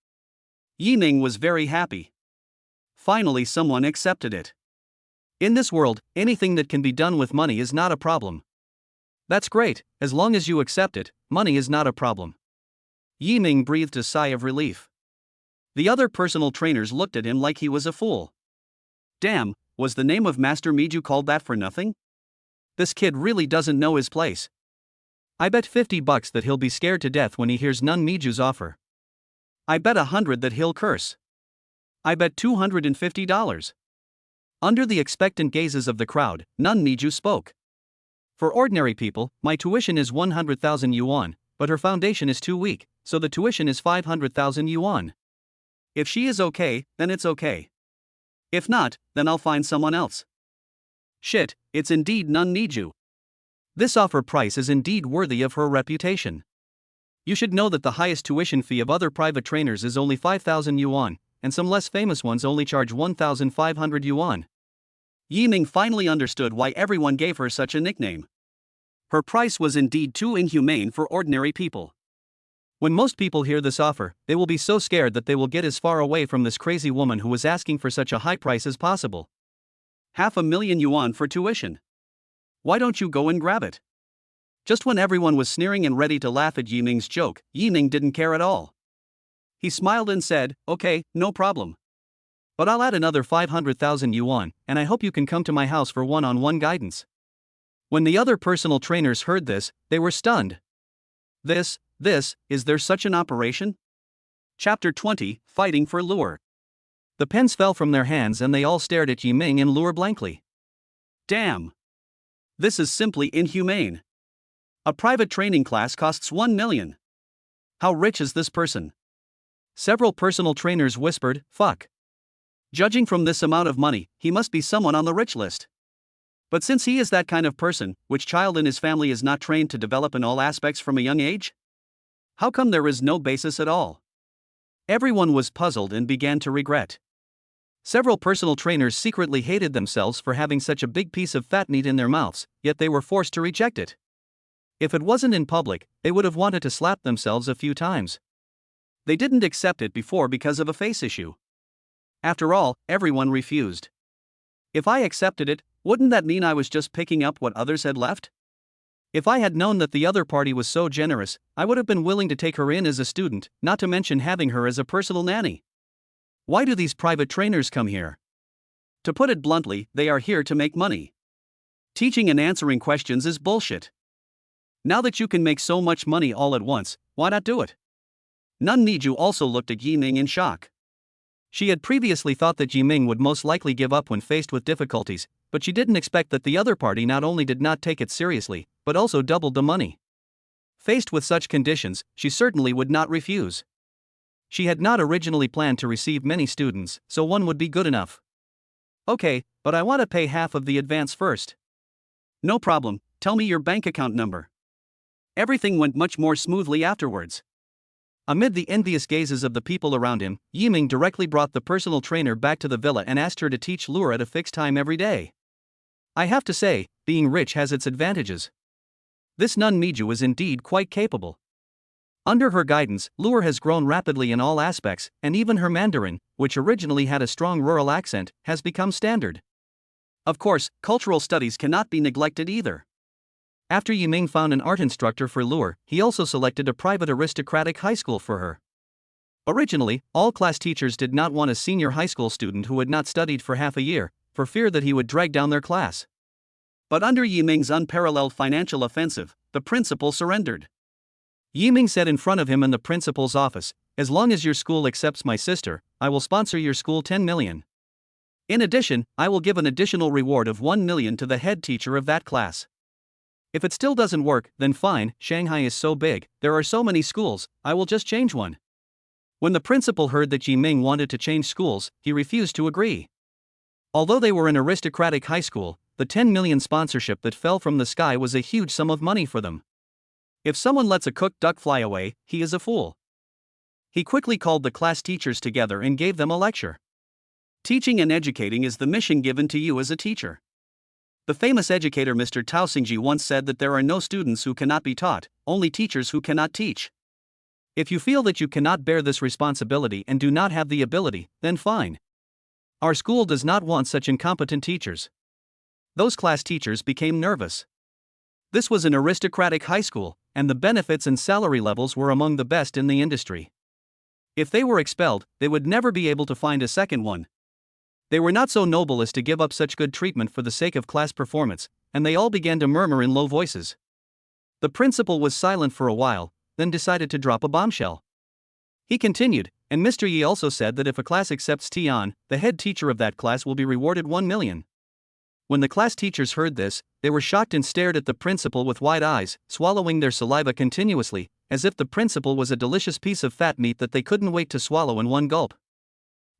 Yi Ming was very happy. Finally someone accepted it. In this world, anything that can be done with money is not a problem. "That's great, as long as you accept it, money is not a problem." Yi Ming breathed a sigh of relief. The other personal trainers looked at him like he was a fool. Damn, was the name of Master Miju called that for nothing? This kid really doesn't know his place. I bet $50 that he'll be scared to death when he hears Nun Miju's offer. I bet 100 that he'll curse. I bet $250. Under the expectant gazes of the crowd, Nun Miju spoke. "For ordinary people, my tuition is 100,000 yuan, but her foundation is too weak, so the tuition is 500,000 yuan. If she is okay, then it's okay. If not, then I'll find someone else." Shit, it's indeed Nun Miju. This offer price is indeed worthy of her reputation. You should know that the highest tuition fee of other private trainers is only 5,000 yuan, and some less famous ones only charge 1,500 yuan. Yi Ming finally understood why everyone gave her such a nickname. Her price was indeed too inhumane for ordinary people. When most people hear this offer, they will be so scared that they will get as far away from this crazy woman who was asking for such a high price as possible. 500,000 yuan for tuition. Why don't you go and grab it? Just when everyone was sneering and ready to laugh at Yi Ming's joke, Yi Ming didn't care at all. He smiled and said, "Okay, no problem. But I'll add another 500,000 yuan, and I hope you can come to my house for one-on-one guidance." When the other personal trainers heard this, they were stunned. Is there such an operation? Chapter 20, Fighting for Lu Er. The pens fell from their hands and they all stared at Yi Ming and Lu Er blankly. Damn! This is simply inhumane. A private training class costs 1 million. How rich is this person? Several personal trainers whispered, "Fuck. Judging from this amount of money, he must be someone on the rich list." But since he is that kind of person, which child in his family is not trained to develop in all aspects from a young age? How come there is no basis at all? Everyone was puzzled and began to regret. Several personal trainers secretly hated themselves for having such a big piece of fat meat in their mouths, yet they were forced to reject it. If it wasn't in public, they would have wanted to slap themselves a few times. They didn't accept it before because of a face issue. After all, everyone refused. If I accepted it, wouldn't that mean I was just picking up what others had left? If I had known that the other party was so generous, I would have been willing to take her in as a student, not to mention having her as a personal nanny. Why do these private trainers come here? To put it bluntly, they are here to make money. Teaching and answering questions is bullshit. Now that you can make so much money all at once, why not do it? Nun Miju also looked at Yi Ming in shock. She had previously thought that Yiming would most likely give up when faced with difficulties, but she didn't expect that the other party not only did not take it seriously, but also doubled the money. Faced with such conditions, she certainly would not refuse. She had not originally planned to receive many students, so one would be good enough. Okay, but I want to pay half of the advance first. No problem, tell me your bank account number. Everything went much more smoothly afterwards. Amid the envious gazes of the people around him, Yiming directly brought the personal trainer back to the villa and asked her to teach Lure at a fixed time every day. I have to say, being rich has its advantages. This nun Miju is indeed quite capable. Under her guidance, Lure has grown rapidly in all aspects, and even her Mandarin, which originally had a strong rural accent, has become standard. Of course, cultural studies cannot be neglected either. After Yiming found an art instructor for Lure, he also selected a private aristocratic high school for her. Originally, all class teachers did not want a senior high school student who had not studied for half a year, for fear that he would drag down their class. But under Yiming's unparalleled financial offensive, the principal surrendered. Yiming said in front of him in the principal's office, "As long as your school accepts my sister, I will sponsor your school 10 million. In addition, I will give an additional reward of 1 million to the head teacher of that class. If it still doesn't work, then fine, Shanghai is so big, there are so many schools, I will just change one." When the principal heard that Yiming wanted to change schools, he refused to agree. Although they were an aristocratic high school, the 10 million sponsorship that fell from the sky was a huge sum of money for them. If someone lets a cooked duck fly away, he is a fool. He quickly called the class teachers together and gave them a lecture. Teaching and educating is the mission given to you as a teacher. The famous educator Mr. Tao Xingji once said that there are no students who cannot be taught, only teachers who cannot teach. If you feel that you cannot bear this responsibility and do not have the ability, then fine. Our school does not want such incompetent teachers. Those class teachers became nervous. This was an aristocratic high school, and the benefits and salary levels were among the best in the industry. If they were expelled, they would never be able to find a second one. They were not so noble as to give up such good treatment for the sake of class performance, and they all began to murmur in low voices. The principal was silent for a while, then decided to drop a bombshell. He continued, "And Mr. Yi also said that if a class accepts Tian, the head teacher of that class will be rewarded 1 million. When the class teachers heard this, they were shocked and stared at the principal with wide eyes, swallowing their saliva continuously, as if the principal was a delicious piece of fat meat that they couldn't wait to swallow in one gulp.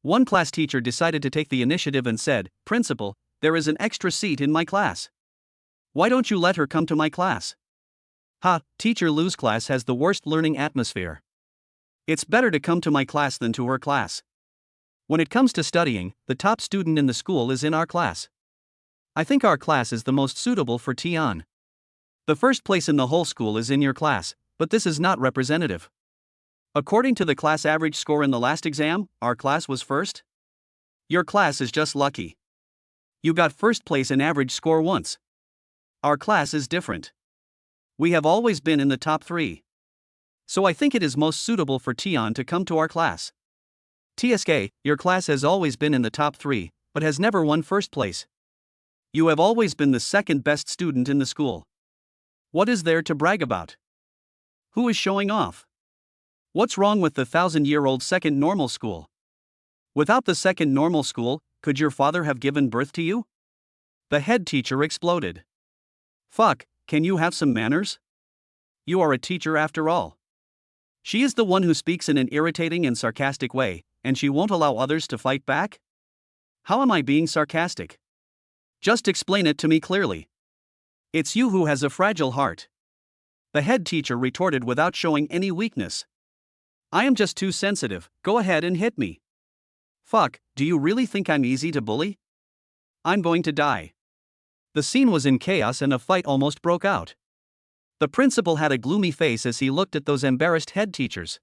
One class teacher decided to take the initiative and said, "Principal, there is an extra seat in my class. Why don't you let her come to my class?" "Ha, Teacher Lu's class has the worst learning atmosphere. It's better to come to my class than to her class. When it comes to studying, the top student in the school is in our class. I think our class is the most suitable for Tian. The first place in the whole school is in your class, but this is not representative. According to the class average score in the last exam, our class was first. Your class is just lucky. You got first place in average score once. Our class is different. We have always been in the top 3. So I think it is most suitable for Tian to come to our class. TSK, your class has always been in the top 3, but has never won first place. You have always been the second best student in the school. What is there to brag about? Who is showing off? What's wrong with the 1,000-year-old second normal school? Without the second normal school, could your father have given birth to you?" The head teacher exploded. "Fuck, can you have some manners? You are a teacher after all." She is the one who speaks in an irritating and sarcastic way, and she won't allow others to fight back? How am I being sarcastic? Just explain it to me clearly. It's you who has a fragile heart. The head teacher retorted without showing any weakness. I am just too sensitive, go ahead and hit me. Fuck, do you really think I'm easy to bully? I'm going to die. The scene was in chaos and a fight almost broke out. The principal had a gloomy face as he looked at those embarrassed head teachers.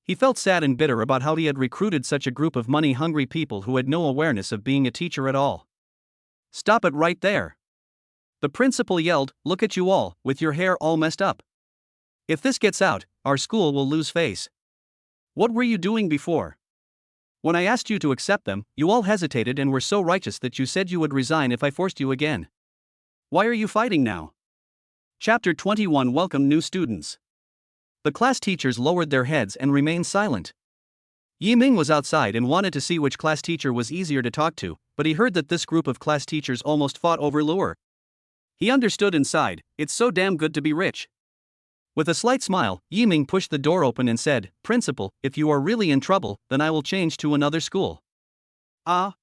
He felt sad and bitter about how he had recruited such a group of money-hungry people who had no awareness of being a teacher at all. Stop it right there. The principal yelled, "Look at you all, with your hair all messed up. If this gets out, our school will lose face. What were you doing before? When I asked you to accept them, you all hesitated and were so righteous that you said you would resign if I forced you again. Why are you fighting now?" Chapter 21 Welcome new students. The class teachers lowered their heads and remained silent. Yiming was outside and wanted to see which class teacher was easier to talk to, but he heard that this group of class teachers almost fought over Lure. He understood and sighed, it's so damn good to be rich. With a slight smile, Yiming pushed the door open and said, Principal, if you are really in trouble, then I will change to another school. Ah?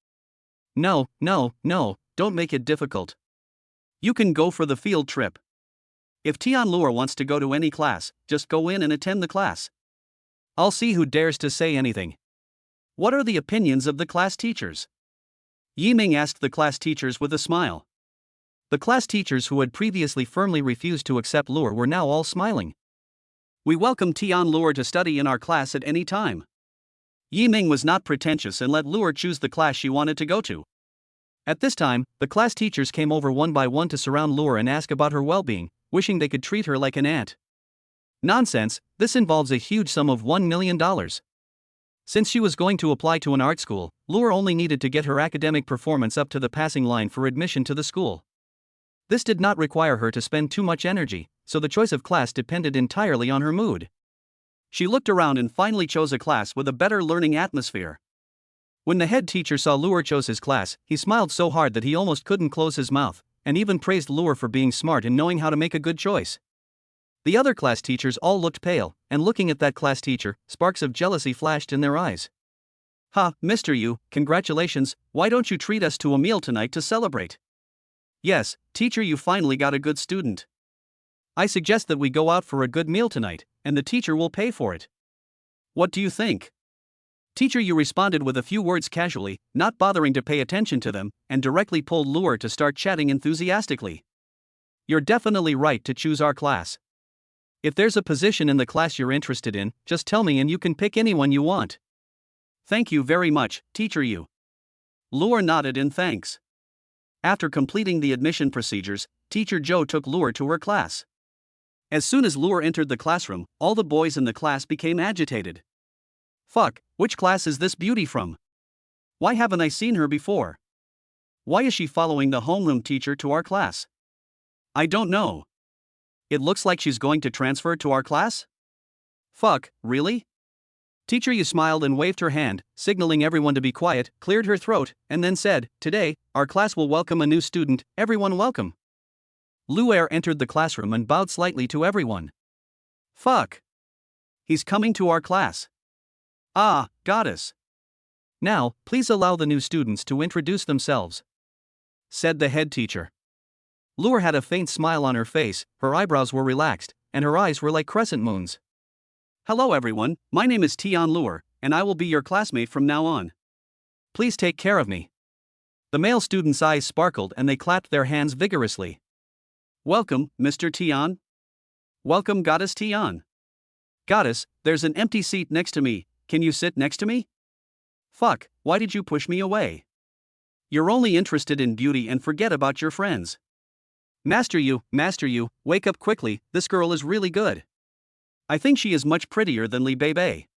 No, don't make it difficult. You can go for the field trip. If Tian Lure wants to go to any class, just go in and attend the class. I'll see who dares to say anything. What are the opinions of the class teachers? Yiming asked the class teachers with a smile. The class teachers who had previously firmly refused to accept Lure were now all smiling. We welcome Tian Lure to study in our class at any time. Yiming was not pretentious and let Lure choose the class she wanted to go to. At this time, the class teachers came over one by one to surround Lure and ask about her well-being, wishing they could treat her like an aunt. Nonsense, this involves a huge sum of $1 million. Since she was going to apply to an art school, Lure only needed to get her academic performance up to the passing line for admission to the school. This did not require her to spend too much energy, so the choice of class depended entirely on her mood. She looked around and finally chose a class with a better learning atmosphere. When the head teacher saw Lure chose his class, he smiled so hard that he almost couldn't close his mouth, and even praised Lure for being smart and knowing how to make a good choice. The other class teachers all looked pale, and looking at that class teacher, sparks of jealousy flashed in their eyes. Ha, Mr. Yu, congratulations, why don't you treat us to a meal tonight to celebrate? Yes, teacher, you finally got a good student. I suggest that we go out for a good meal tonight, and the teacher will pay for it. What do you think? Teacher Yu responded with a few words casually, not bothering to pay attention to them, and directly pulled Lure to start chatting enthusiastically. You're definitely right to choose our class. If there's a position in the class you're interested in, just tell me and you can pick anyone you want. Thank you very much, Teacher Yu. Lure nodded in thanks. After completing the admission procedures, Teacher Zhou took Lure to her class. As soon as Lure entered the classroom, all the boys in the class became agitated. Fuck, which class is this beauty from? Why haven't I seen her before? Why is she following the homeroom teacher to our class? I don't know. It looks like she's going to transfer to our class? Fuck, really? Teacher Yu smiled and waved her hand, signaling everyone to be quiet, cleared her throat, and then said, Today, our class will welcome a new student, everyone welcome. Lu'er entered the classroom and bowed slightly to everyone. Fuck. He's coming to our class. Ah, goddess. Now, please allow the new students to introduce themselves, said the head teacher. Lure had a faint smile on her face, her eyebrows were relaxed, and her eyes were like crescent moons. Hello everyone, my name is Tian Lure, and I will be your classmate from now on. Please take care of me. The male students' eyes sparkled and they clapped their hands vigorously. Welcome, Mr. Tian. Welcome, Goddess Tian. Goddess, there's an empty seat next to me, can you sit next to me? Fuck, why did you push me away? You're only interested in beauty and forget about your friends. Master Yu, wake up quickly, this girl is really good. I think she is much prettier than Li Bebe.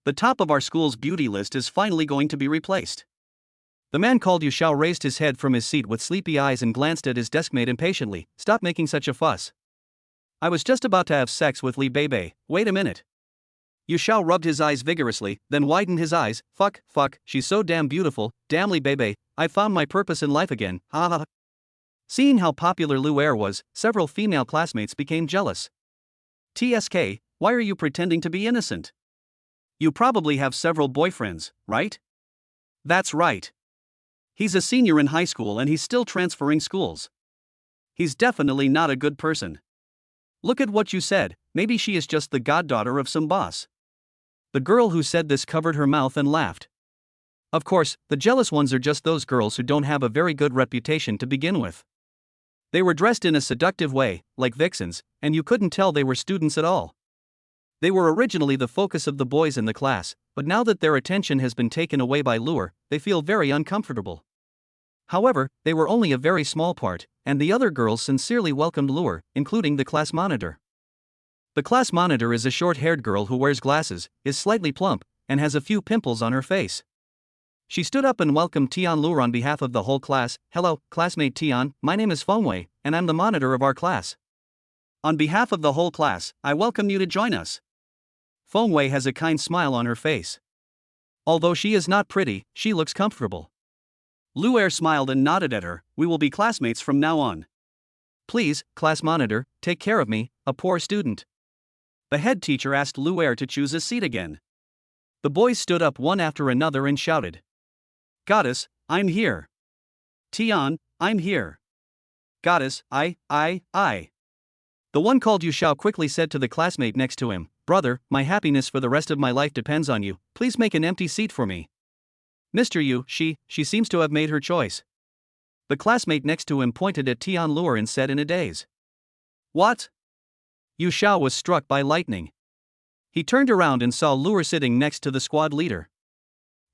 The top of our school's beauty list is finally going to be replaced. The man called Yu Xiao raised his head from his seat with sleepy eyes and glanced at his deskmate impatiently. Stop making such a fuss. I was just about to have sex with Li Bebe, wait a minute. Yu Xiao rubbed his eyes vigorously, then widened his eyes. Fuck, she's so damn beautiful, damn Li Bebe, I found my purpose in life again, ha ha ha. Seeing how popular Lu'er was, several female classmates became jealous. TSK, why are you pretending to be innocent? You probably have several boyfriends, right? That's right. He's a senior in high school and he's still transferring schools. He's definitely not a good person. Look at what you said, maybe she is just the goddaughter of some boss. The girl who said this covered her mouth and laughed. Of course, the jealous ones are just those girls who don't have a very good reputation to begin with. They were dressed in a seductive way, like vixens, and you couldn't tell they were students at all. They were originally the focus of the boys in the class, but now that their attention has been taken away by Lure, they feel very uncomfortable. However, they were only a very small part, and the other girls sincerely welcomed Lure, including the class monitor. The class monitor is a short-haired girl who wears glasses, is slightly plump, and has a few pimples on her face. She stood up and welcomed Tian Lure on behalf of the whole class. Hello, classmate Tian, my name is Fengwei, and I'm the monitor of our class. On behalf of the whole class, I welcome you to join us. Fengwei has a kind smile on her face. Although she is not pretty, she looks comfortable. Lu Er smiled and nodded at her. We will be classmates from now on. Please, class monitor, take care of me, a poor student. The head teacher asked Lu Er to choose a seat again. The boys stood up one after another and shouted. Goddess, I'm here. Tian, I'm here. Goddess, I. The one called Yu Xiao quickly said to the classmate next to him, Brother, my happiness for the rest of my life depends on you, please make an empty seat for me. Mr. Yu, she seems to have made her choice. The classmate next to him pointed at Tian Luer and said in a daze. What? Yu Xiao was struck by lightning. He turned around and saw Luer sitting next to the squad leader.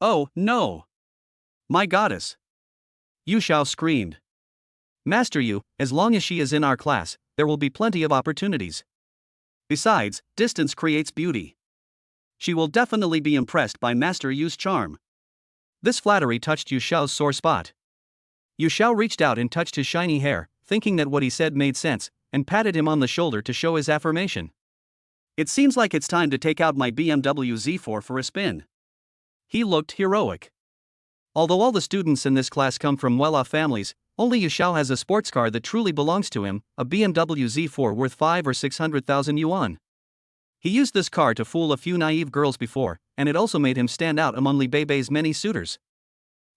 Oh, no! My goddess! Yu Xiao screamed. Master Yu, as long as she is in our class, there will be plenty of opportunities. Besides, distance creates beauty. She will definitely be impressed by Master Yu's charm. This flattery touched Yu Xiao's sore spot. Yu Xiao reached out and touched his shiny hair, thinking that what he said made sense, and patted him on the shoulder to show his affirmation. It seems like it's time to take out my BMW Z4 for a spin. He looked heroic. Although all the students in this class come from well-off families, only Yu Xiao has a sports car that truly belongs to him, a BMW Z4 worth 5 or 600,000 yuan. He used this car to fool a few naive girls before, and it also made him stand out among Li Beibei's many suitors.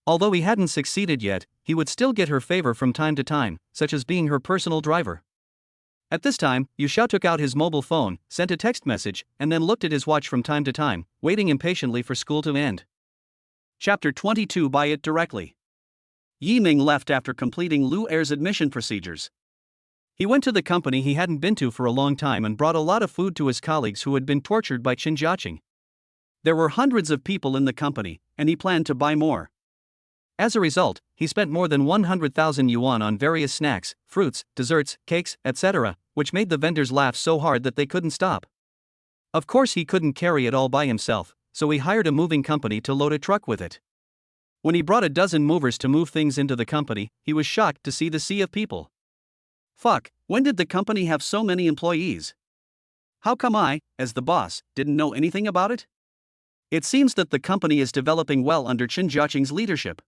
Although he hadn't succeeded yet, he would still get her favor from time to time, such as being her personal driver. At this time, Yu Xiao took out his mobile phone, sent a text message, and then looked at his watch from time to time, waiting impatiently for school to end. Chapter 22. Buy it directly. Yi Ming left after completing Lu Er's admission procedures. He went to the company he hadn't been to for a long time and brought a lot of food to his colleagues who had been tortured by Qin Jiaqing. There were hundreds of people in the company, and he planned to buy more. As a result, he spent more than 100,000 yuan on various snacks, fruits, desserts, cakes, etc., which made the vendors laugh so hard that they couldn't stop. Of course, he couldn't carry it all by himself, so he hired a moving company to load a truck with it. When he brought a dozen movers to move things into the company, he was shocked to see the sea of people. Fuck, when did the company have so many employees? How come I, as the boss, didn't know anything about it? It seems that the company is developing well under Qin Jiaqing's leadership.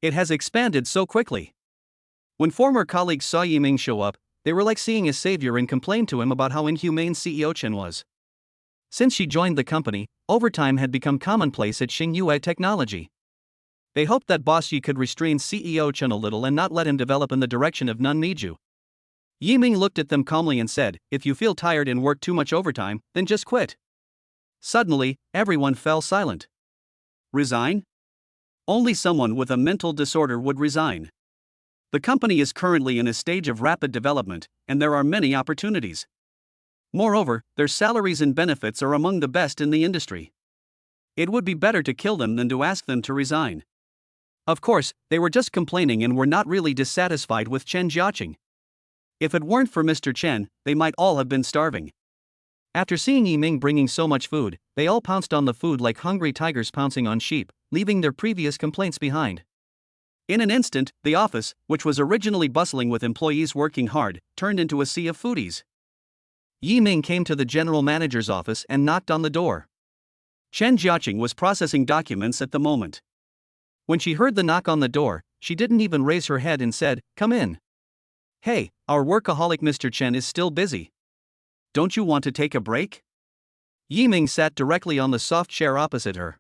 It has expanded so quickly. When former colleagues saw Yi Ming show up, they were like seeing a savior and complained to him about how inhumane CEO Chen was. Since she joined the company, overtime had become commonplace at Xingyue Technology. They hoped that Boss Yi could restrain CEO Chen a little and not let him develop in the direction of Nunmiju. Yi Ming looked at them calmly and said, If you feel tired and work too much overtime, then just quit. Suddenly, everyone fell silent. Resign? Only someone with a mental disorder would resign. The company is currently in a stage of rapid development, and there are many opportunities. Moreover, their salaries and benefits are among the best in the industry. It would be better to kill them than to ask them to resign. Of course, they were just complaining and were not really dissatisfied with Chen Jiaqing. If it weren't for Mr. Chen, they might all have been starving. After seeing Yi Ming bringing so much food, they all pounced on the food like hungry tigers pouncing on sheep, leaving their previous complaints behind. In an instant, the office, which was originally bustling with employees working hard, turned into a sea of foodies. Yi Ming came to the general manager's office and knocked on the door. Chen Jiaqing was processing documents at the moment. When she heard the knock on the door, she didn't even raise her head and said, Come in. Hey, our workaholic Mr. Chen is still busy. Don't you want to take a break? Yi Ming sat directly on the soft chair opposite her.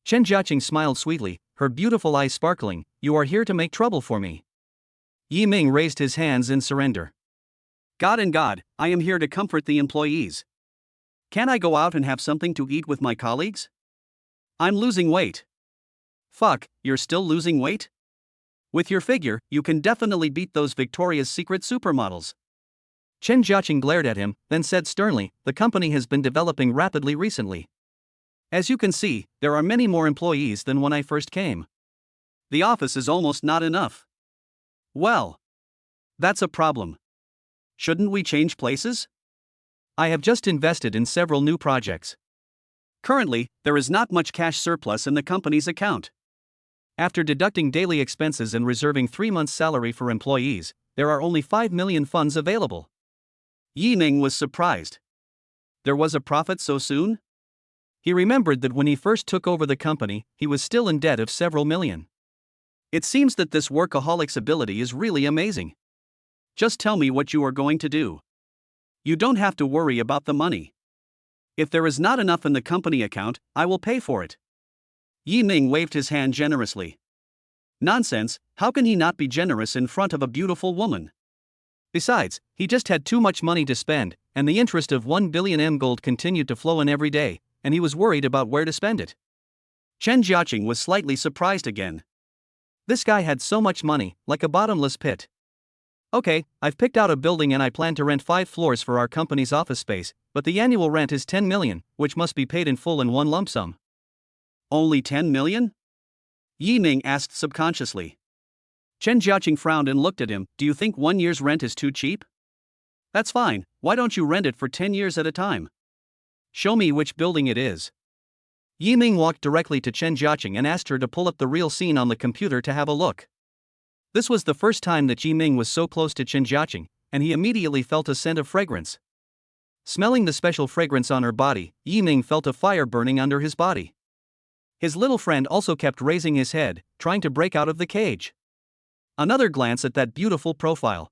Chen Jiaqing smiled sweetly, her beautiful eyes sparkling. You are here to make trouble for me. Yi Ming raised his hands in surrender. God and God, I am here to comfort the employees. Can I go out and have something to eat with my colleagues? I'm losing weight. Fuck, you're still losing weight? With your figure, you can definitely beat those Victoria's Secret supermodels. Chen Jiaqing glared at him, then said sternly, The company has been developing rapidly recently. As you can see, there are many more employees than when I first came. The office is almost not enough. Well, that's a problem. Shouldn't we change places? I have just invested in several new projects. Currently, there is not much cash surplus in the company's account. After deducting daily expenses and reserving 3 months' salary for employees, there are only 5 million funds available. Yi Ming was surprised. There was a profit so soon? He remembered that when he first took over the company, he was still in debt of several million. It seems that this workaholic's ability is really amazing. Just tell me what you are going to do. You don't have to worry about the money. If there is not enough in the company account, I will pay for it. Yi Ming waved his hand generously. Nonsense, how can he not be generous in front of a beautiful woman? Besides, he just had too much money to spend, and the interest of 1 billion M gold continued to flow in every day, and he was worried about where to spend it. Chen Jiaqing was slightly surprised again. This guy had so much money, like a bottomless pit. Okay, I've picked out a building and I plan to rent 5 floors for our company's office space, but the annual rent is 10 million, which must be paid in full in one lump sum. Only 10 million? Yi Ming asked subconsciously. Chen Jiaqing frowned and looked at him. Do you think 1 year's rent is too cheap? That's fine, why don't you rent it for 10 years at a time? Show me which building it is. Yi Ming walked directly to Chen Jiaqing and asked her to pull up the real scene on the computer to have a look. This was the first time that Yi Ming was so close to Chen Jiaqing, and he immediately felt a scent of fragrance. Smelling the special fragrance on her body, Yi Ming felt a fire burning under his body. His little friend also kept raising his head, trying to break out of the cage. Another glance at that beautiful profile.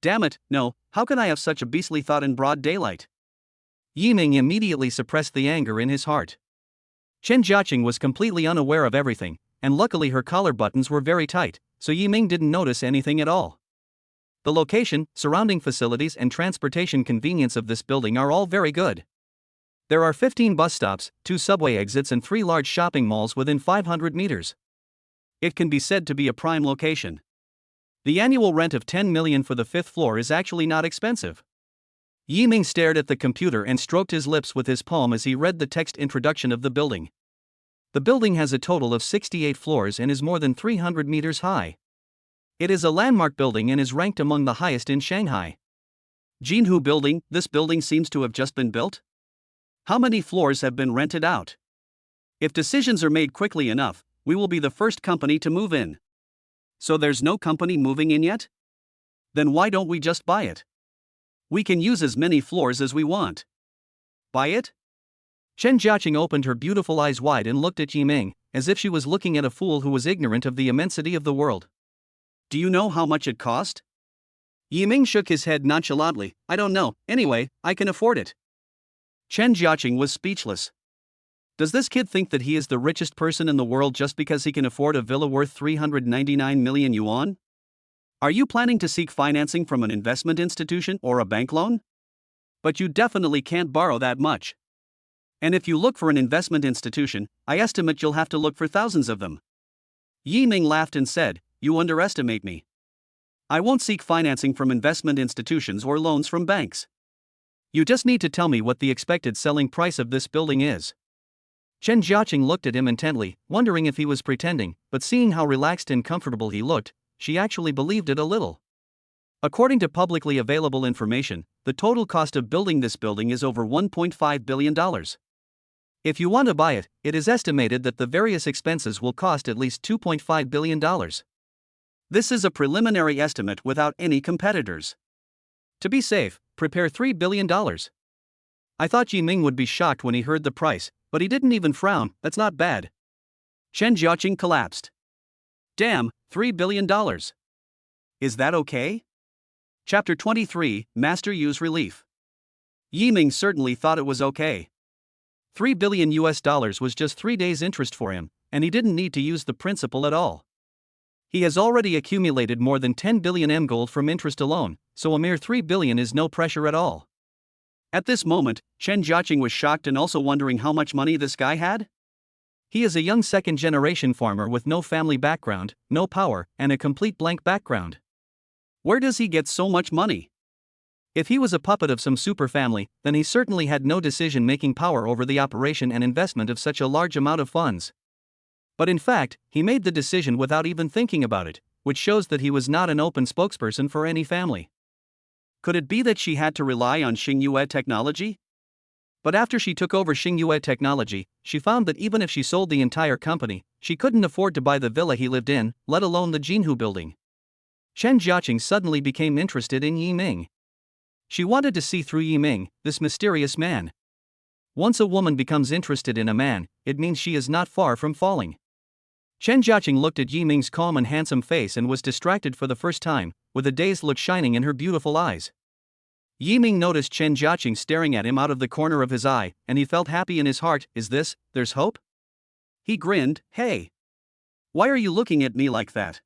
Damn it, no, how can I have such a beastly thought in broad daylight? Yi Ming immediately suppressed the anger in his heart. Chen Jiaqing was completely unaware of everything, and luckily her collar buttons were very tight, so Yi Ming didn't notice anything at all. The location, surrounding facilities and transportation convenience of this building are all very good. There are 15 bus stops, 2 subway exits and 3 large shopping malls within 500 meters. It can be said to be a prime location. The annual rent of 10 million for the 5th floor is actually not expensive. Yi Ming stared at the computer and stroked his lips with his palm as he read the text introduction of the building. The building has a total of 68 floors and is more than 300 meters high. It is a landmark building and is ranked among the highest in Shanghai. Jinhu Building, this building seems to have just been built? How many floors have been rented out? If decisions are made quickly enough, we will be the first company to move in. So there's no company moving in yet? Then why don't we just buy it? We can use as many floors as we want. Buy it? Chen Jiaqing opened her beautiful eyes wide and looked at Yi Ming, as if she was looking at a fool who was ignorant of the immensity of the world. Do you know how much it cost? Yi Ming shook his head nonchalantly. I don't know, anyway, I can afford it. Chen Jiaqing was speechless. Does this kid think that he is the richest person in the world just because he can afford a villa worth 399 million yuan? Are you planning to seek financing from an investment institution or a bank loan? But you definitely can't borrow that much. And if you look for an investment institution, I estimate you'll have to look for thousands of them. Yi Ming laughed and said, You underestimate me. I won't seek financing from investment institutions or loans from banks. You just need to tell me what the expected selling price of this building is. Chen Jiaqing looked at him intently, wondering if he was pretending, but seeing how relaxed and comfortable he looked, she actually believed it a little. According to publicly available information, the total cost of building this building is over $1.5 billion. If you want to buy it, it is estimated that the various expenses will cost at least $2.5 billion. This is a preliminary estimate without any competitors. To be safe, prepare $3 billion. I thought Yi Ming would be shocked when he heard the price, but he didn't even frown. That's not bad. Chen Jiaqing collapsed. Damn, $3 billion. Is that okay? Chapter 23, Master Yu's Relief. Yi Ming certainly thought it was okay. $3 billion was just 3 days' interest for him, and he didn't need to use the principal at all. He has already accumulated more than 10 billion M gold from interest alone, so a mere 3 billion is no pressure at all. At this moment, Chen Jiaqing was shocked and also wondering how much money this guy had. He is a young second-generation farmer with no family background, no power, and a complete blank background. Where does he get so much money? If he was a puppet of some super family, then he certainly had no decision-making power over the operation and investment of such a large amount of funds. But in fact, he made the decision without even thinking about it, which shows that he was not an open spokesperson for any family. Could it be that she had to rely on Xingyue technology? But after she took over Xingyue technology, she found that even if she sold the entire company, she couldn't afford to buy the villa he lived in, let alone the Jinhu building. Chen Jiaqing suddenly became interested in Yi Ming. She wanted to see through Yi Ming, this mysterious man. Once a woman becomes interested in a man, it means she is not far from falling. Chen Jiaqing looked at Yi Ming's calm and handsome face and was distracted for the first time, with a dazed look shining in her beautiful eyes. Yi Ming noticed Chen Jiaqing staring at him out of the corner of his eye, and he felt happy in his heart. There's hope? He grinned. Hey! Why are you looking at me like that?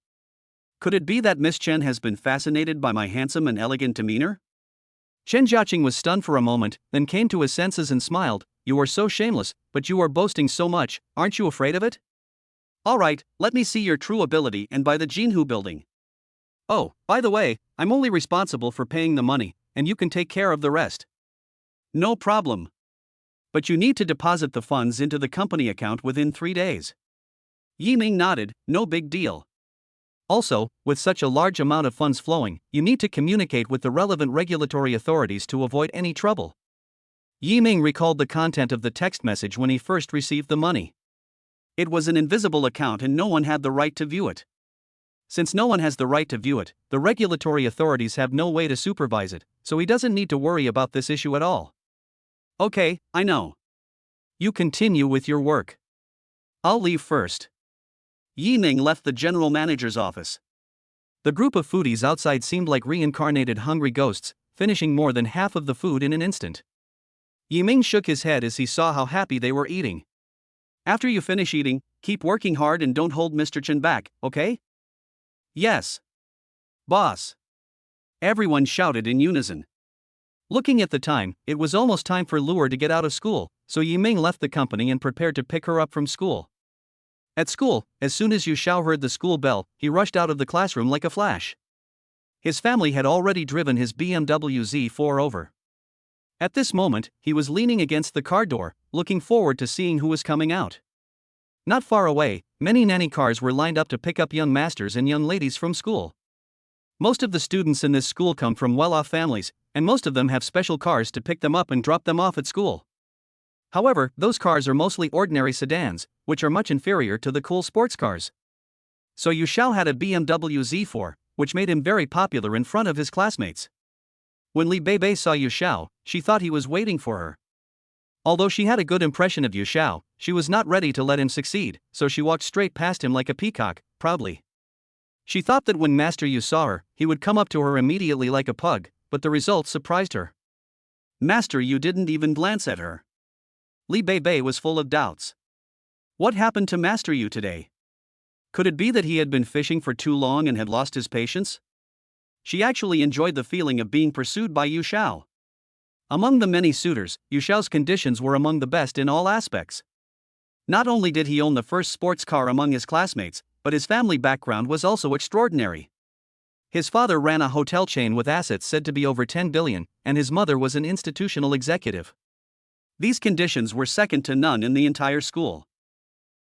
Could it be that Miss Chen has been fascinated by my handsome and elegant demeanor? Chen Jiaqing was stunned for a moment, then came to his senses and smiled. You are so shameless, but you are boasting so much, aren't you afraid of it? Alright, let me see your true ability and buy the Jinhu building. Oh, by the way, I'm only responsible for paying the money, and you can take care of the rest. No problem. But you need to deposit the funds into the company account within 3 days. Yi Ming nodded. No big deal. Also, with such a large amount of funds flowing, you need to communicate with the relevant regulatory authorities to avoid any trouble. Yi Ming recalled the content of the text message when he first received the money. It was an invisible account and no one had the right to view it. Since no one has the right to view it, the regulatory authorities have no way to supervise it, so he doesn't need to worry about this issue at all. Okay, I know. You continue with your work. I'll leave first. Yi Ming left the general manager's office. The group of foodies outside seemed like reincarnated hungry ghosts, finishing more than half of the food in an instant. Yi Ming shook his head as he saw how happy they were eating. After you finish eating, keep working hard and don't hold Mr. Chen back, okay? Yes. Boss. Everyone shouted in unison. Looking at the time, it was almost time for Luer to get out of school, so Yi Ming left the company and prepared to pick her up from school. At school, as soon as Yu Xiao heard the school bell, he rushed out of the classroom like a flash. His family had already driven his BMW Z4 over. At this moment, he was leaning against the car door, looking forward to seeing who was coming out. Not far away, many nanny cars were lined up to pick up young masters and young ladies from school. Most of the students in this school come from well-off families, and most of them have special cars to pick them up and drop them off at school. However, those cars are mostly ordinary sedans, which are much inferior to the cool sports cars. So Yu Xiao had a BMW Z4, which made him very popular in front of his classmates. When Li Beibei saw Yu Xiao, she thought he was waiting for her. Although she had a good impression of Yu Xiao, she was not ready to let him succeed, so she walked straight past him like a peacock, proudly. She thought that when Master Yu saw her, he would come up to her immediately like a pug, but the result surprised her. Master Yu didn't even glance at her. Li Beibei was full of doubts. What happened to Master Yu today? Could it be that he had been fishing for too long and had lost his patience? She actually enjoyed the feeling of being pursued by Yu Xiao. Among the many suitors, Yu Xiao's conditions were among the best in all aspects. Not only did he own the first sports car among his classmates, but his family background was also extraordinary. His father ran a hotel chain with assets said to be over 10 billion, and his mother was an institutional executive. These conditions were second to none in the entire school.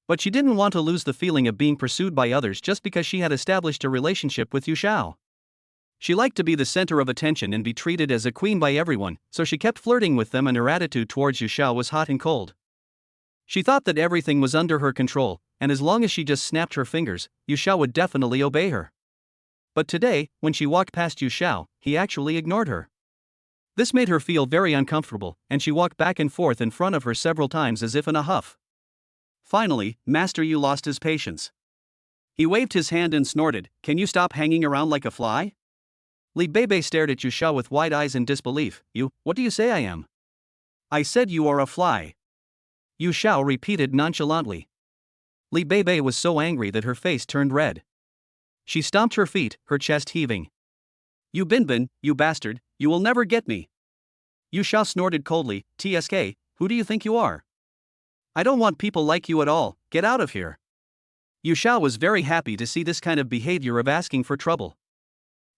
But she didn't want to lose the feeling of being pursued by others just because she had established a relationship with Yu Xiao. She liked to be the center of attention and be treated as a queen by everyone, so she kept flirting with them and her attitude towards Yu Xiao was hot and cold. She thought that everything was under her control, and as long as she just snapped her fingers, Yu Xiao would definitely obey her. But today, when she walked past Yu Xiao, he actually ignored her. This made her feel very uncomfortable, and she walked back and forth in front of her several times as if in a huff. Finally, Master Yu lost his patience. He waved his hand and snorted, "Can you stop hanging around like a fly?" Li Beibei stared at Yu Xiao with wide eyes in disbelief. What do you say I am? I said you are a fly. Yu Xiao repeated nonchalantly. Li Beibei was so angry that her face turned red. She stomped her feet, her chest heaving. You Binbin, you bastard, you will never get me. Yu Xiao snorted coldly, "TSK, who do you think you are? I don't want people like you at all, get out of here." Yu Xiao was very happy to see this kind of behavior of asking for trouble.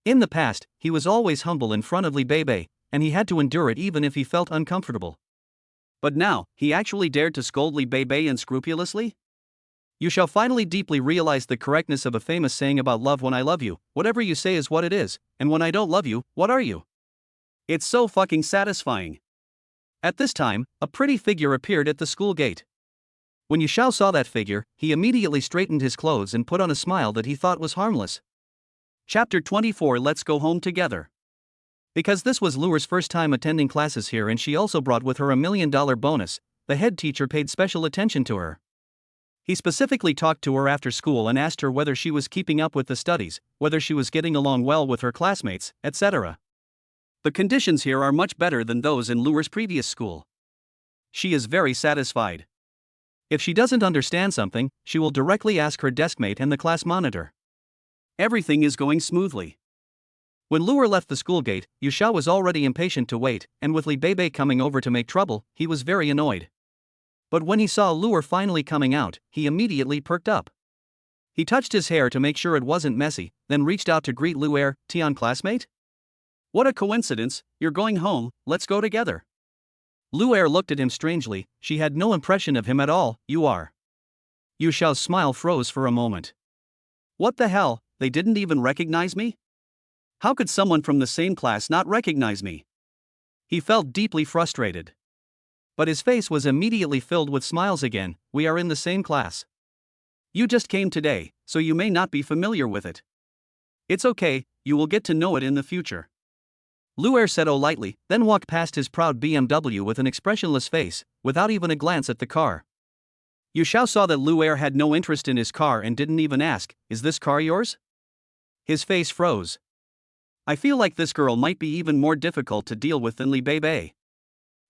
In the past, he was always humble in front of Li Beibei, and he had to endure it even if he felt uncomfortable. But now, he actually dared to scold Li Beibei unscrupulously? Yu Xiao finally deeply realized the correctness of a famous saying about love: when I love you, whatever you say is what it is, and when I don't love you, what are you? It's so fucking satisfying. At this time, a pretty figure appeared at the school gate. When Yu Xiao saw that figure, he immediately straightened his clothes and put on a smile that he thought was harmless. Chapter 24. Let's go home together. Because this was Luer's first time attending classes here and she also brought with her a $1 million bonus, the head teacher paid special attention to her. He specifically talked to her after school and asked her whether she was keeping up with the studies, whether she was getting along well with her classmates, etc. The conditions here are much better than those in Luer's previous school. She is very satisfied. If she doesn't understand something, she will directly ask her deskmate and the class monitor. Everything is going smoothly. When Luer left the school gate, Yushao was already impatient to wait, and with Li Bebe coming over to make trouble, he was very annoyed. But when he saw Luer finally coming out, he immediately perked up. He touched his hair to make sure it wasn't messy, then reached out to greet Luer. "Tian, classmate? What a coincidence, you're going home, let's go together." Luer looked at him strangely, she had no impression of him at all. "You are?" Yushao's smile froze for a moment. "What the hell, they didn't even recognize me? How could someone from the same class not recognize me?" He felt deeply frustrated. But his face was immediately filled with smiles again. "We are in the same class. You just came today, so you may not be familiar with it. It's okay, you will get to know it in the future." Luer said lightly, then walked past his proud BMW with an expressionless face, without even a glance at the car. Yushao saw that Luer had no interest in his car and didn't even ask, "Is this car yours?" His face froze. "I feel like this girl might be even more difficult to deal with than Li Bebe."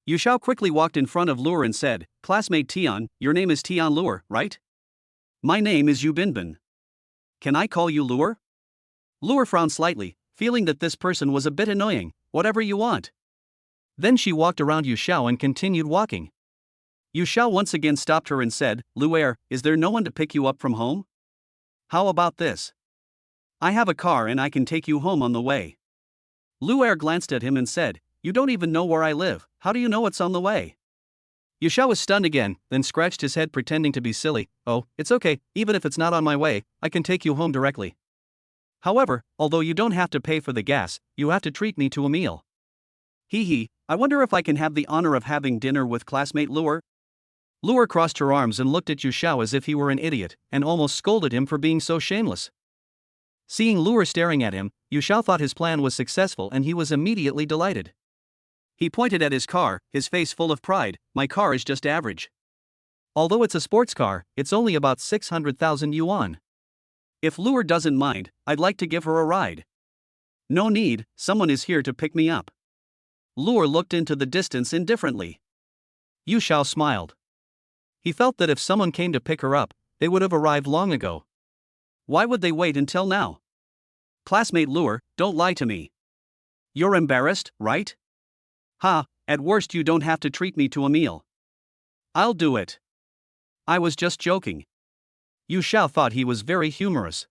Yushao quickly walked in front of Luer and said, "Classmate Tian, your name is Tian Luer, right?" "My name is Yu Binbin. Can I call you Luer?" Luer frowned slightly, feeling that this person was a bit annoying. "Whatever you want." Then she walked around Yushao and continued walking. Yushao once again stopped her and said, "Luer, is there no one to pick you up from home? How about this? I have a car and I can take you home on the way." Luer glanced at him and said, "You don't even know where I live, how do you know it's on the way?" Yushao was stunned again, then scratched his head pretending to be silly. "Oh, it's okay, even if it's not on my way, I can take you home directly. However, although you don't have to pay for the gas, you have to treat me to a meal." "Hee, I wonder if I can have the honor of having dinner with classmate Luer?" Luer crossed her arms and looked at Yushao as if he were an idiot, and almost scolded him for being so shameless. Seeing Luer staring at him, Yushao thought his plan was successful and he was immediately delighted. He pointed at his car, his face full of pride. "My car is just average. Although it's a sports car, it's only about 600,000 yuan. If Luer doesn't mind, I'd like to give her a ride." "No need, someone is here to pick me up." Luer looked into the distance indifferently. Yushao smiled. He felt that if someone came to pick her up, they would have arrived long ago. Why would they wait until now? "Classmate Luer, don't lie to me. You're embarrassed, right? Ha, at worst you don't have to treat me to a meal." "I'll do it. I was just joking." Yushao thought he was very humorous.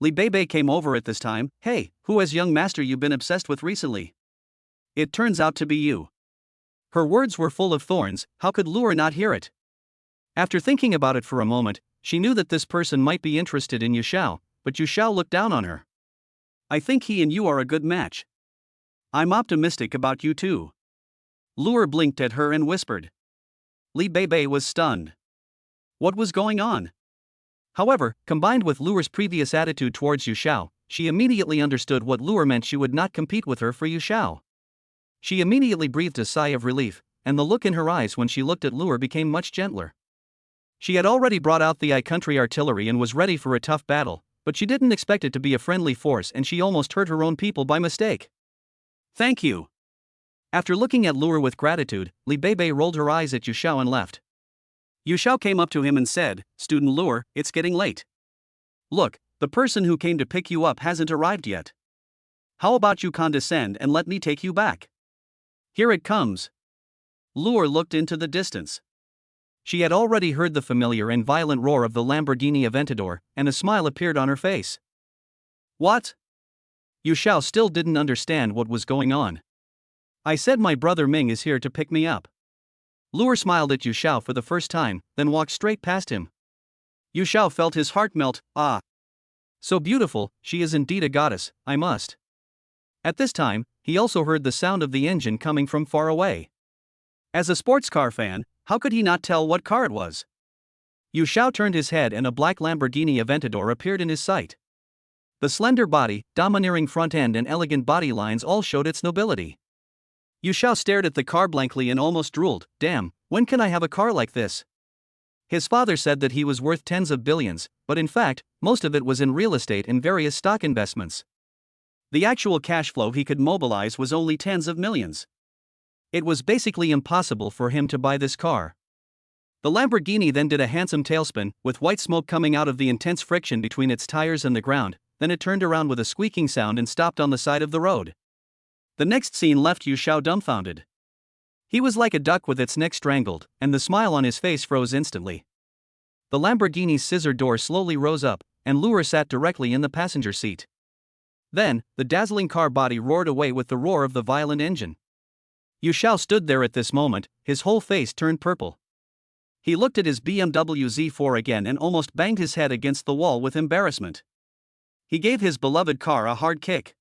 Li Bebe came over at this time. "Hey, who has young master you been obsessed with recently? It turns out to be you." Her words were full of thorns, how could Luer not hear it? After thinking about it for a moment, she knew that this person might be interested in Yushao, but Yushao looked down on her. "I think he and you are a good match. I'm optimistic about you too." Luer blinked at her and whispered. Li Bebe was stunned. What was going on? However, combined with Luer's previous attitude towards Yushao, she immediately understood what Luer meant. She would not compete with her for Yushao. She immediately breathed a sigh of relief, and the look in her eyes when she looked at Luer became much gentler. She had already brought out the I-country artillery and was ready for a tough battle, but she didn't expect it to be a friendly force and she almost hurt her own people by mistake. "Thank you." After looking at Luer with gratitude, Li Bebe rolled her eyes at Yushao and left. Yushao came up to him and said, "Student Luer, it's getting late. Look, the person who came to pick you up hasn't arrived yet. How about you condescend and let me take you back? Here it comes." Luer looked into the distance. She had already heard the familiar and violent roar of the Lamborghini Aventador, and a smile appeared on her face. "What?" Yushao still didn't understand what was going on. "I said my brother Ming is here to pick me up." Luer smiled at Yushao for the first time, then walked straight past him. Yushao felt his heart melt. "Ah. So beautiful, she is indeed a goddess, I must." At this time, he also heard the sound of the engine coming from far away. As a sports car fan, how could he not tell what car it was? Yushao turned his head and a black Lamborghini Aventador appeared in his sight. The slender body, domineering front end and elegant body lines all showed its nobility. Yu Xiao stared at the car blankly and almost drooled. Damn, when can I have a car like this? His father said that he was worth tens of billions, but in fact, most of it was in real estate and various stock investments. The actual cash flow he could mobilize was only tens of millions. It was basically impossible for him to buy this car. The Lamborghini then did a handsome tailspin, with white smoke coming out of the intense friction between its tires and the ground, then it turned around with a squeaking sound and stopped on the side of the road. The next scene left Yu Xiao dumbfounded. He was like a duck with its neck strangled, and the smile on his face froze instantly. The Lamborghini's scissor door slowly rose up, and Lure sat directly in the passenger seat. Then, the dazzling car body roared away with the roar of the violent engine. Yu Xiao stood there at this moment, his whole face turned purple. He looked at his BMW Z4 again and almost banged his head against the wall with embarrassment. He gave his beloved car a hard kick.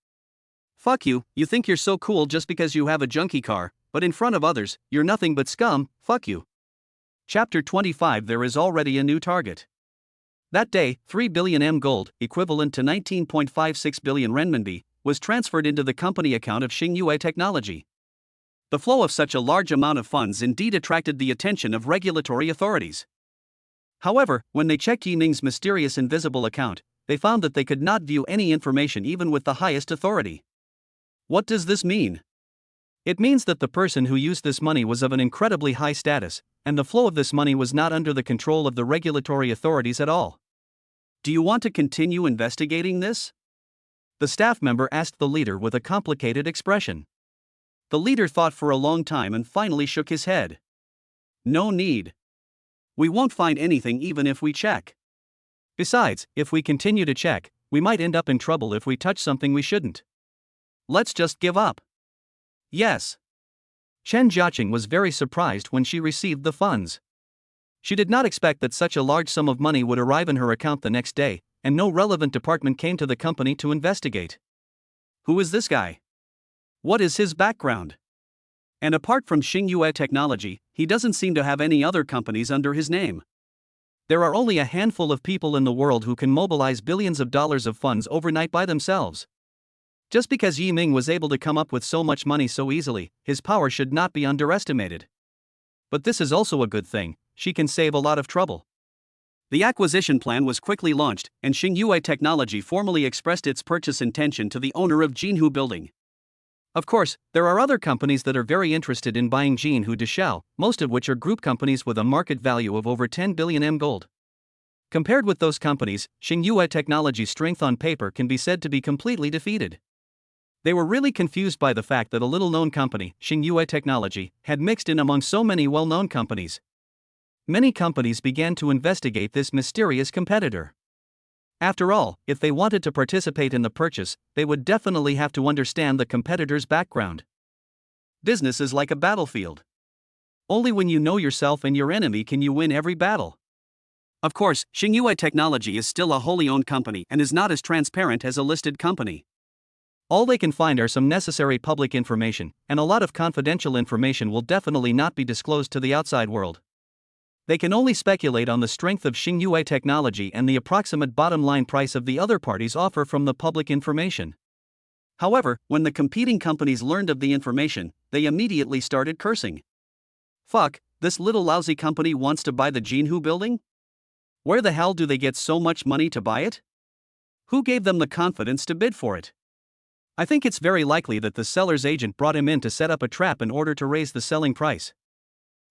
Fuck you, you think you're so cool just because you have a junky car, but in front of others, you're nothing but scum, fuck you. Chapter 25. There is already a new target. That day, 3 billion M gold, equivalent to 19.56 billion renminbi, was transferred into the company account of Xingyue Technology. The flow of such a large amount of funds indeed attracted the attention of regulatory authorities. However, when they checked Yiming's mysterious invisible account, they found that they could not view any information even with the highest authority. What does this mean? It means that the person who used this money was of an incredibly high status, and the flow of this money was not under the control of the regulatory authorities at all. Do you want to continue investigating this? The staff member asked the leader with a complicated expression. The leader thought for a long time and finally shook his head. No need. We won't find anything even if we check. Besides, if we continue to check, we might end up in trouble if we touch something we shouldn't. Let's just give up. Yes. Chen Jiaqing was very surprised when she received the funds. She did not expect that such a large sum of money would arrive in her account the next day, and no relevant department came to the company to investigate. Who is this guy? What is his background? And apart from Xingyue Technology, he doesn't seem to have any other companies under his name. There are only a handful of people in the world who can mobilize billions of dollars of funds overnight by themselves. Just because Yiming was able to come up with so much money so easily, his power should not be underestimated. But this is also a good thing, she can save a lot of trouble. The acquisition plan was quickly launched, and Xingyue Technology formally expressed its purchase intention to the owner of Jinhu Building. Of course, there are other companies that are very interested in buying Jinhu Deshao, most of which are group companies with a market value of over 10 billion M gold. Compared with those companies, Xingyue Technology's strength on paper can be said to be completely defeated. They were really confused by the fact that a little-known company, Xingyue Technology, had mixed in among so many well-known companies. Many companies began to investigate this mysterious competitor. After all, if they wanted to participate in the purchase, they would definitely have to understand the competitor's background. Business is like a battlefield. Only when you know yourself and your enemy can you win every battle. Of course, Xingyue Technology is still a wholly owned company and is not as transparent as a listed company. All they can find are some necessary public information, and a lot of confidential information will definitely not be disclosed to the outside world. They can only speculate on the strength of Xingyue Technology and the approximate bottom line price of the other parties' offer from the public information. However, when the competing companies learned of the information, they immediately started cursing. Fuck, this little lousy company wants to buy the Jinhu Building? Where the hell do they get so much money to buy it? Who gave them the confidence to bid for it? I think it's very likely that the seller's agent brought him in to set up a trap in order to raise the selling price.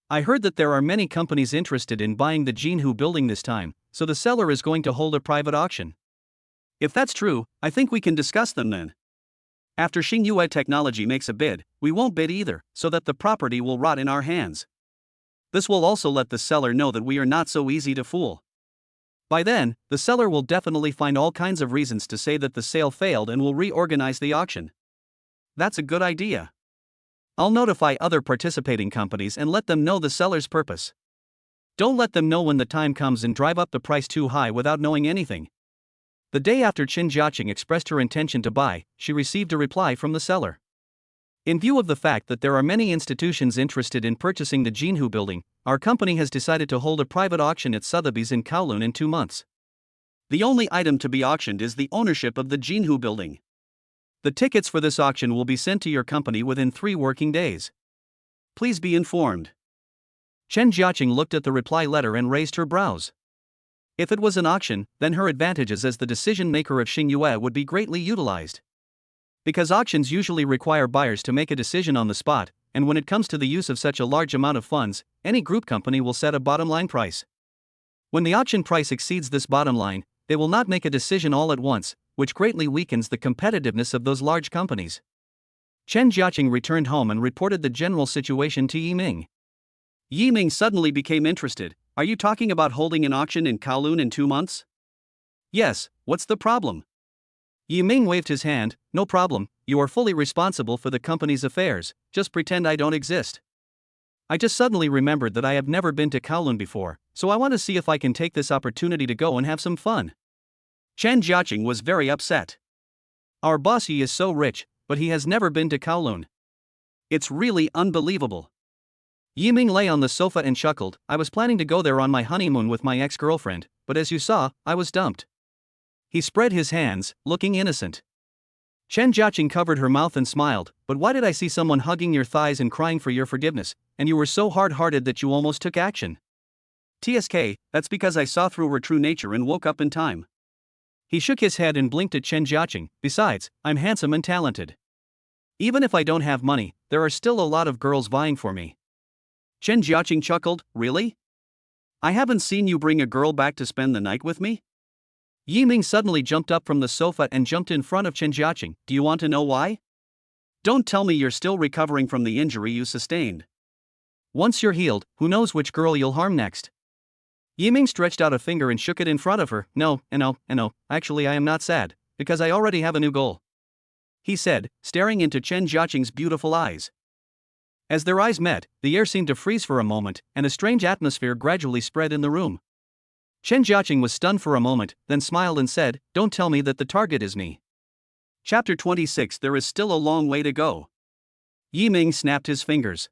I heard that there are many companies interested in buying the Jinhu Building this time, so the seller is going to hold a private auction. If that's true, I think we can discuss them then. After Xingyue Technology makes a bid, we won't bid either, so that the property will rot in our hands. This will also let the seller know that we are not so easy to fool. By then, the seller will definitely find all kinds of reasons to say that the sale failed and will reorganize the auction. That's a good idea. I'll notify other participating companies and let them know the seller's purpose. Don't let them know when the time comes and drive up the price too high without knowing anything. The day after Chen Jiaqing expressed her intention to buy, she received a reply from the seller. In view of the fact that there are many institutions interested in purchasing the Jinhu Building, our company has decided to hold a private auction at Sotheby's in Kowloon in 2 months. The only item to be auctioned is the ownership of the Jinhu building. The tickets for this auction will be sent to your company within 3 working days. Please be informed. Chen Jiaqing looked at the reply letter and raised her brows. If it was an auction, then her advantages as the decision maker of Xingyue would be greatly utilized. Because auctions usually require buyers to make a decision on the spot, and when it comes to the use of such a large amount of funds, any group company will set a bottom line price. When the auction price exceeds this bottom line, they will not make a decision all at once, which greatly weakens the competitiveness of those large companies. Chen Jiaqing returned home and reported the general situation to Yi Ming. Yi Ming suddenly became interested. Are you talking about holding an auction in Kowloon in 2 months? Yes, what's the problem? Yi Ming waved his hand. No problem, you are fully responsible for the company's affairs, just pretend I don't exist. I just suddenly remembered that I have never been to Kowloon before, so I want to see if I can take this opportunity to go and have some fun. Chen Jiaqing was very upset. Our boss Yi is so rich, but he has never been to Kowloon. It's really unbelievable. Yi Ming lay on the sofa and chuckled. I was planning to go there on my honeymoon with my ex-girlfriend, but as you saw, I was dumped. He spread his hands, looking innocent. Chen Jiaqing covered her mouth and smiled. But why did I see someone hugging your thighs and crying for your forgiveness, and you were so hard-hearted that you almost took action? TSK, that's because I saw through her true nature and woke up in time. He shook his head and blinked at Chen Jiaqing. Besides, I'm handsome and talented. Even if I don't have money, there are still a lot of girls vying for me. Chen Jiaqing chuckled. Really? I haven't seen you bring a girl back to spend the night with me? Yi Ming suddenly jumped up from the sofa and jumped in front of Chen Jiaqing. Do you want to know why? Don't tell me you're still recovering from the injury you sustained. Once you're healed, who knows which girl you'll harm next? Yi Ming stretched out a finger and shook it in front of her. No, actually I am not sad, because I already have a new goal. He said, staring into Chen Jiaqing's beautiful eyes. As their eyes met, the air seemed to freeze for a moment, and a strange atmosphere gradually spread in the room. Chen Jiaqing was stunned for a moment, then smiled and said, Don't tell me that the target is me. Chapter 26. There is still a long way to go. Yi Ming snapped his fingers.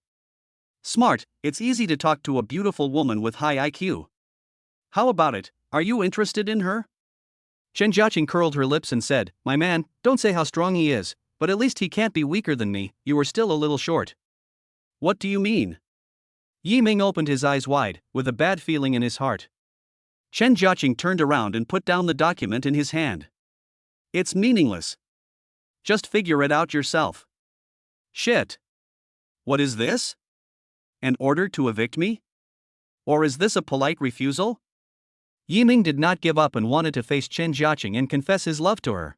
Smart, it's easy to talk to a beautiful woman with high IQ. How about it, are you interested in her? Chen Jiaqing curled her lips and said, My man, don't say how strong he is, but at least he can't be weaker than me, you are still a little short. What do you mean? Yi Ming opened his eyes wide, with a bad feeling in his heart. Chen Jiaqing turned around and put down the document in his hand. It's meaningless. Just figure it out yourself. Shit. What is this? An order to evict me? Or is this a polite refusal? Yi Ming did not give up and wanted to face Chen Jiaqing and confess his love to her.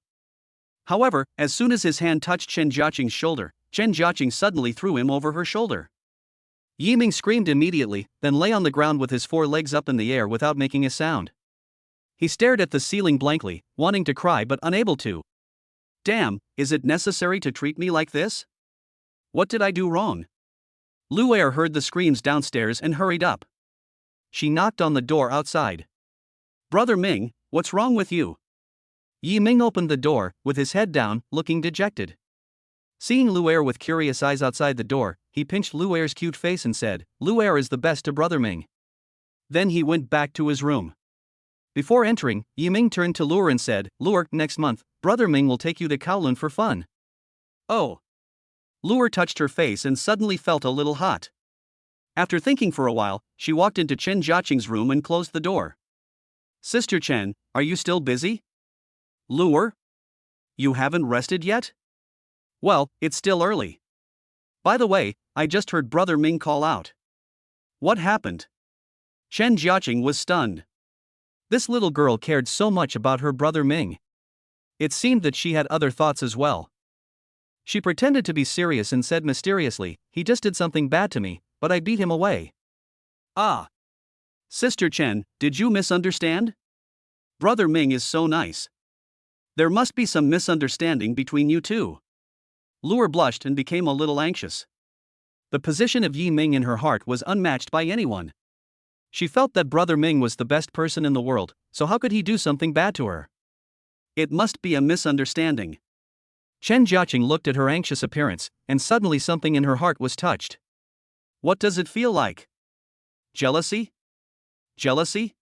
However, as soon as his hand touched Chen Jiaqing's shoulder, Chen Jiaqing suddenly threw him over her shoulder. Yi Ming screamed immediately, then lay on the ground with his 4 legs up in the air without making a sound. He stared at the ceiling blankly, wanting to cry but unable to. Damn, is it necessary to treat me like this? What did I do wrong? Lu Er heard the screams downstairs and hurried up. She knocked on the door outside. Brother Ming, what's wrong with you? Yi Ming opened the door, with his head down, looking dejected. Seeing Lu Er with curious eyes outside the door, he pinched Lu Er's cute face and said, Lu Er is the best to Brother Ming. Then he went back to his room. Before entering, Yi Ming turned to Lu Er and said, Lu Er, next month, Brother Ming will take you to Kowloon for fun. Oh. Lu Er touched her face and suddenly felt a little hot. After thinking for a while, she walked into Chen Jiaqing's room and closed the door. Sister Chen, are you still busy? Lu Er? You haven't rested yet? Well, it's still early. By the way, I just heard Brother Ming call out. What happened? Chen Jiaqing was stunned. This little girl cared so much about her brother Ming. It seemed that she had other thoughts as well. She pretended to be serious and said mysteriously, He just did something bad to me, but I beat him away. Ah. Sister Chen, did you misunderstand? Brother Ming is so nice. There must be some misunderstanding between you two. Lu Er blushed and became a little anxious. The position of Yi Ming in her heart was unmatched by anyone. She felt that Brother Ming was the best person in the world, so how could he do something bad to her? It must be a misunderstanding. Chen Jiaqing looked at her anxious appearance, and suddenly something in her heart was touched. What does it feel like? Jealousy? Jealousy?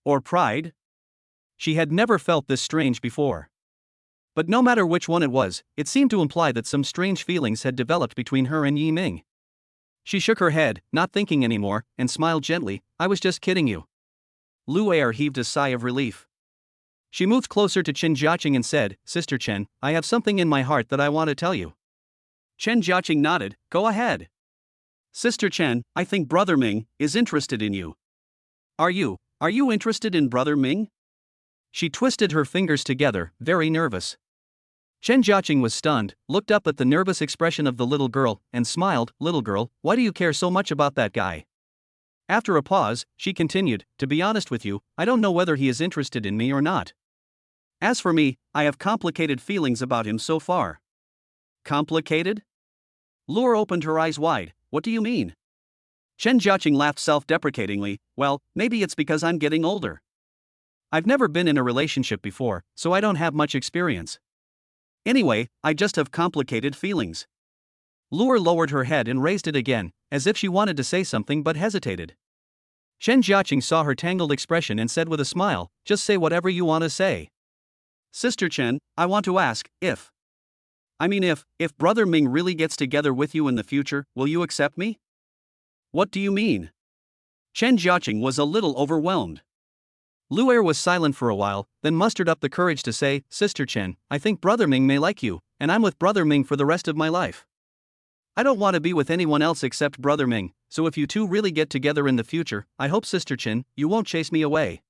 Or pride? She had never felt this strange before. But no matter which one it was, it seemed to imply that some strange feelings had developed between her and Yi Ming. She shook her head, not thinking anymore, and smiled gently. I was just kidding you. Lu Er heaved a sigh of relief. She moved closer to Chen Jiaqing and said, Sister Chen, I have something in my heart that I want to tell you. Chen Jiaqing nodded. Go ahead. Sister Chen, I think Brother Ming is interested in you. Are you interested in Brother Ming? She twisted her fingers together, very nervous. Chen Jiaqing was stunned, looked up at the nervous expression of the little girl, and smiled. Little girl, why do you care so much about that guy? After a pause, she continued, to be honest with you, I don't know whether he is interested in me or not. As for me, I have complicated feelings about him so far. Complicated? Lure opened her eyes wide. What do you mean? Chen Jiaqing laughed self-deprecatingly. Well, maybe it's because I'm getting older. I've never been in a relationship before, so I don't have much experience. Anyway, I just have complicated feelings. Lure lowered her head and raised it again, as if she wanted to say something but hesitated. Chen Jiaqing saw her tangled expression and said with a smile, just say whatever you want to say. Sister Chen, I want to ask, if Brother Ming really gets together with you in the future, will you accept me? What do you mean? Chen Jiaqing was a little overwhelmed. Lu Er was silent for a while, then mustered up the courage to say, Sister Chen, I think Brother Ming may like you, and I'm with Brother Ming for the rest of my life. I don't want to be with anyone else except Brother Ming, so if you two really get together in the future, I hope Sister Chen, you won't chase me away.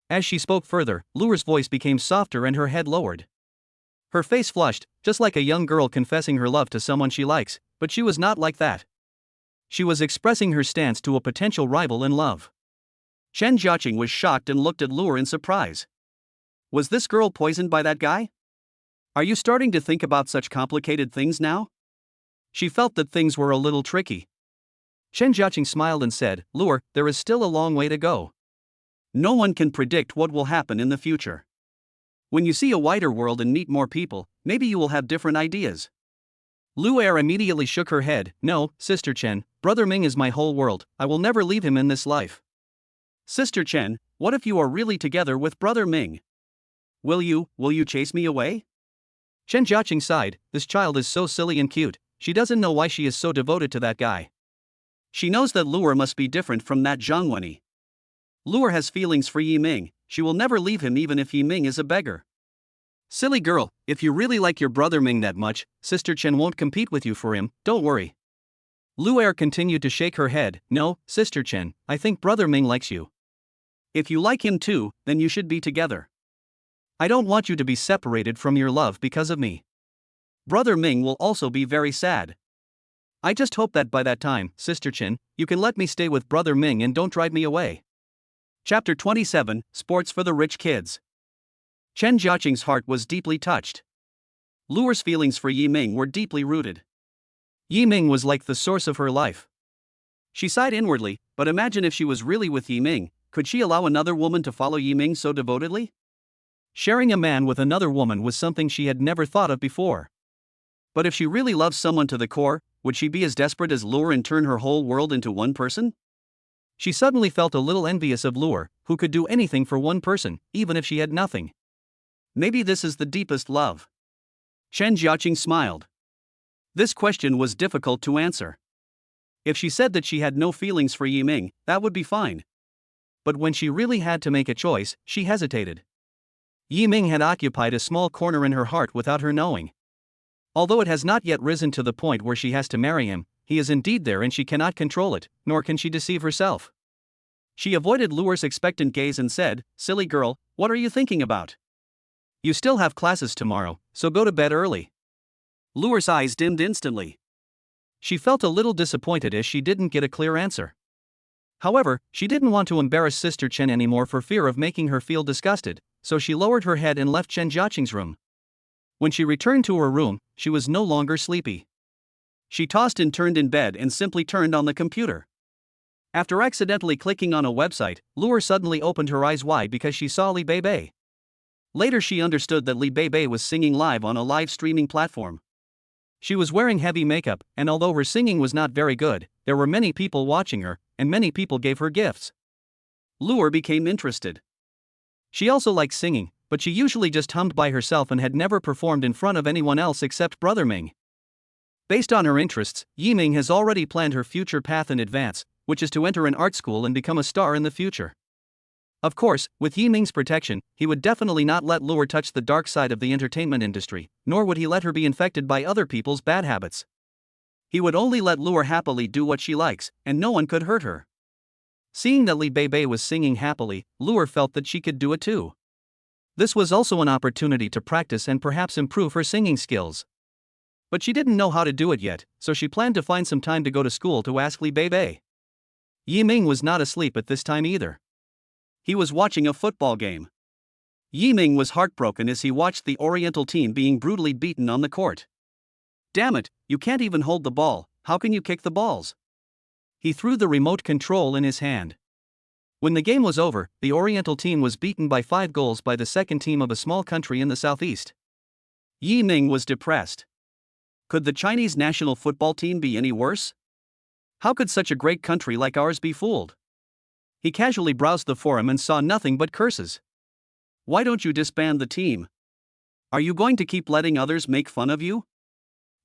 As she spoke further, Lu Er's voice became softer and her head lowered. Her face flushed, just like a young girl confessing her love to someone she likes, but she was not like that. She was expressing her stance to a potential rival in love. Chen Jiaqing was shocked and looked at Lu Er in surprise. Was this girl poisoned by that guy? Are you starting to think about such complicated things now? She felt that things were a little tricky. Chen Jiaqing smiled and said, Lu Er, there is still a long way to go. No one can predict what will happen in the future. When you see a wider world and meet more people, maybe you will have different ideas. Lu Er immediately shook her head. No, Sister Chen, Brother Ming is my whole world, I will never leave him in this life. Sister Chen, what if you are really together with Brother Ming? Will you chase me away? Chen Jiaqing sighed. This child is so silly and cute, she doesn't know why she is so devoted to that guy. She knows that Lu Er must be different from that Zhang Wenyi. Lu Er has feelings for Yi Ming, she will never leave him even if Yi Ming is a beggar. Silly girl, if you really like your Brother Ming that much, Sister Chen won't compete with you for him, don't worry. Lu Er continued to shake her head. No, Sister Chen, I think Brother Ming likes you. If you like him too, then you should be together. I don't want you to be separated from your love because of me. Brother Ming will also be very sad. I just hope that by that time, Sister Chen, you can let me stay with Brother Ming and don't drive me away. Chapter 27, Sports for the Rich Kids. Chen Jiaqing's heart was deeply touched. Lu Er's feelings for Yi Ming were deeply rooted. Yi Ming was like the source of her life. She sighed inwardly, but imagine if she was really with Yi Ming, could she allow another woman to follow Yi Ming so devotedly? Sharing a man with another woman was something she had never thought of before. But if she really loves someone to the core, would she be as desperate as Lu Er and turn her whole world into one person? She suddenly felt a little envious of Lu Er, who could do anything for one person, even if she had nothing. Maybe this is the deepest love. Chen Jiaqing smiled. This question was difficult to answer. If she said that she had no feelings for Yi Ming, that would be fine. But when she really had to make a choice, she hesitated. Yi Ming had occupied a small corner in her heart without her knowing. Although it has not yet risen to the point where she has to marry him, he is indeed there and she cannot control it, nor can she deceive herself. She avoided Lu Er's expectant gaze and said, Silly girl, what are you thinking about? You still have classes tomorrow, so go to bed early. Lu Er's eyes dimmed instantly. She felt a little disappointed as she didn't get a clear answer. However, she didn't want to embarrass Sister Chen anymore for fear of making her feel disgusted, so she lowered her head and left Chen Jiaqing's room. When she returned to her room, she was no longer sleepy. She tossed and turned in bed and simply turned on the computer. After accidentally clicking on a website, Lu Er suddenly opened her eyes wide because she saw Li Beibei. Later she understood that Li Beibei was singing live on a live streaming platform. She was wearing heavy makeup, and although her singing was not very good, there were many people watching her, and many people gave her gifts. Lu Er became interested. She also liked singing, but she usually just hummed by herself and had never performed in front of anyone else except Brother Ming. Based on her interests, Yiming has already planned her future path in advance, which is to enter an art school and become a star in the future. Of course, with Yiming's protection, he would definitely not let Luer touch the dark side of the entertainment industry, nor would he let her be infected by other people's bad habits. He would only let Luer happily do what she likes, and no one could hurt her. Seeing that Li Beibei was singing happily, Luer felt that she could do it too. This was also an opportunity to practice and perhaps improve her singing skills. But she didn't know how to do it yet, so she planned to find some time to go to school to ask Li Beibei. Yiming was not asleep at this time either. He was watching a football game. Yiming was heartbroken as he watched the Oriental team being brutally beaten on the court. Damn it, you can't even hold the ball, how can you kick the balls? He threw the remote control in his hand. When the game was over, the Oriental team was beaten by 5 goals by the second team of a small country in the southeast. Yiming was depressed. Could the Chinese national football team be any worse? How could such a great country like ours be fooled? He casually browsed the forum and saw nothing but curses. Why don't you disband the team? Are you going to keep letting others make fun of you?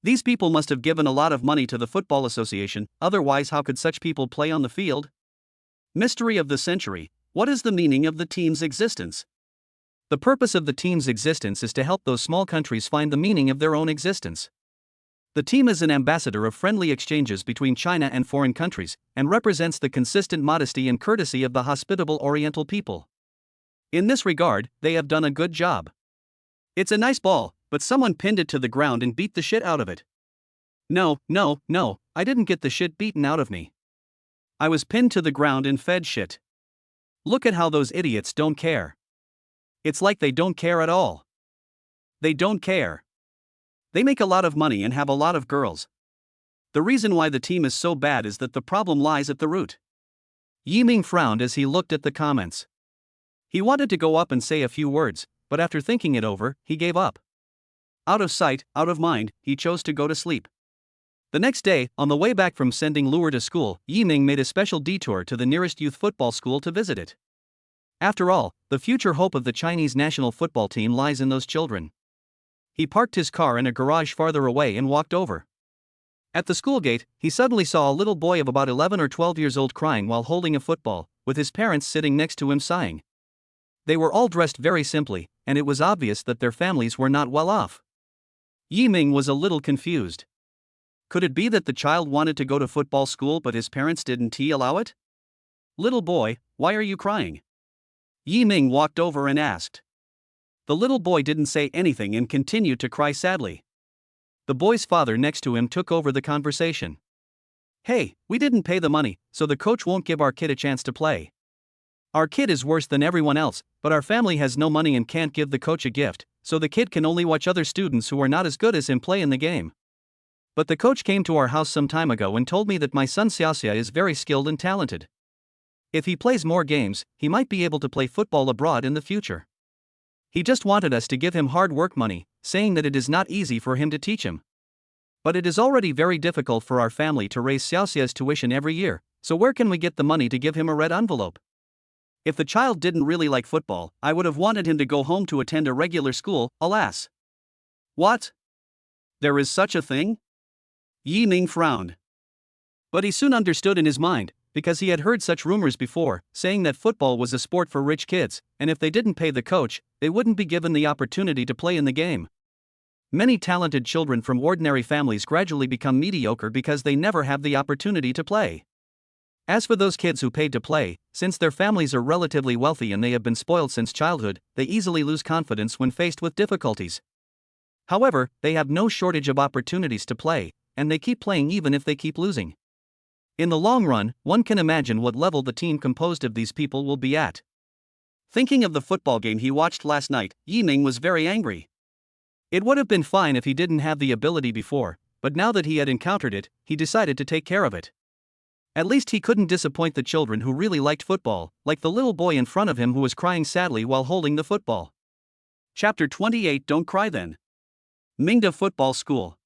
These people must have given a lot of money to the Football Association, otherwise how could such people play on the field? Mystery of the century, what is the meaning of the team's existence? The purpose of the team's existence is to help those small countries find the meaning of their own existence. The team is an ambassador of friendly exchanges between China and foreign countries, and represents the consistent modesty and courtesy of the hospitable Oriental people. In this regard, they have done a good job. It's a nice ball, but someone pinned it to the ground and beat the shit out of it. No, I didn't get the shit beaten out of me. I was pinned to the ground and fed shit. Look at how those idiots don't care. It's like they don't care at all. They don't care. They make a lot of money and have a lot of girls. The reason why the team is so bad is that the problem lies at the root. Yiming frowned as he looked at the comments. He wanted to go up and say a few words, but after thinking it over, he gave up. Out of sight, out of mind, he chose to go to sleep. The next day, on the way back from sending Luer to school, Yiming made a special detour to the nearest youth football school to visit it. After all, the future hope of the Chinese national football team lies in those children. He parked his car in a garage farther away and walked over. At the school gate, he suddenly saw a little boy of about 11 or 12 years old crying while holding a football, with his parents sitting next to him sighing. They were all dressed very simply, and it was obvious that their families were not well off. Yiming was a little confused. Could it be that the child wanted to go to football school but his parents didn't allow it? Little boy, why are you crying? Yiming walked over and asked. The little boy didn't say anything and continued to cry sadly. The boy's father next to him took over the conversation. Hey, we didn't pay the money, so the coach won't give our kid a chance to play. Our kid is worse than everyone else, but our family has no money and can't give the coach a gift, so the kid can only watch other students who are not as good as him play in the game. But the coach came to our house some time ago and told me that my son Xiaoxia is very skilled and talented. If he plays more games, he might be able to play football abroad in the future. He just wanted us to give him hard work money, saying that it is not easy for him to teach him. But it is already very difficult for our family to raise Xiaoxia's tuition every year, so where can we get the money to give him a red envelope? If the child didn't really like football, I would have wanted him to go home to attend a regular school, alas. What? There is such a thing? Yiming frowned. But he soon understood in his mind, because he had heard such rumors before, saying that football was a sport for rich kids, and if they didn't pay the coach, they wouldn't be given the opportunity to play in the game. Many talented children from ordinary families gradually become mediocre because they never have the opportunity to play. As for those kids who paid to play, since their families are relatively wealthy and they have been spoiled since childhood, they easily lose confidence when faced with difficulties. However, they have no shortage of opportunities to play, and they keep playing even if they keep losing. In the long run, one can imagine what level the team composed of these people will be at. Thinking of the football game he watched last night, Yiming was very angry. It would have been fine if he didn't have the ability before, but now that he had encountered it, he decided to take care of it. At least he couldn't disappoint the children who really liked football, like the little boy in front of him who was crying sadly while holding the football. Chapter 28. Don't cry then. Mingda Football School.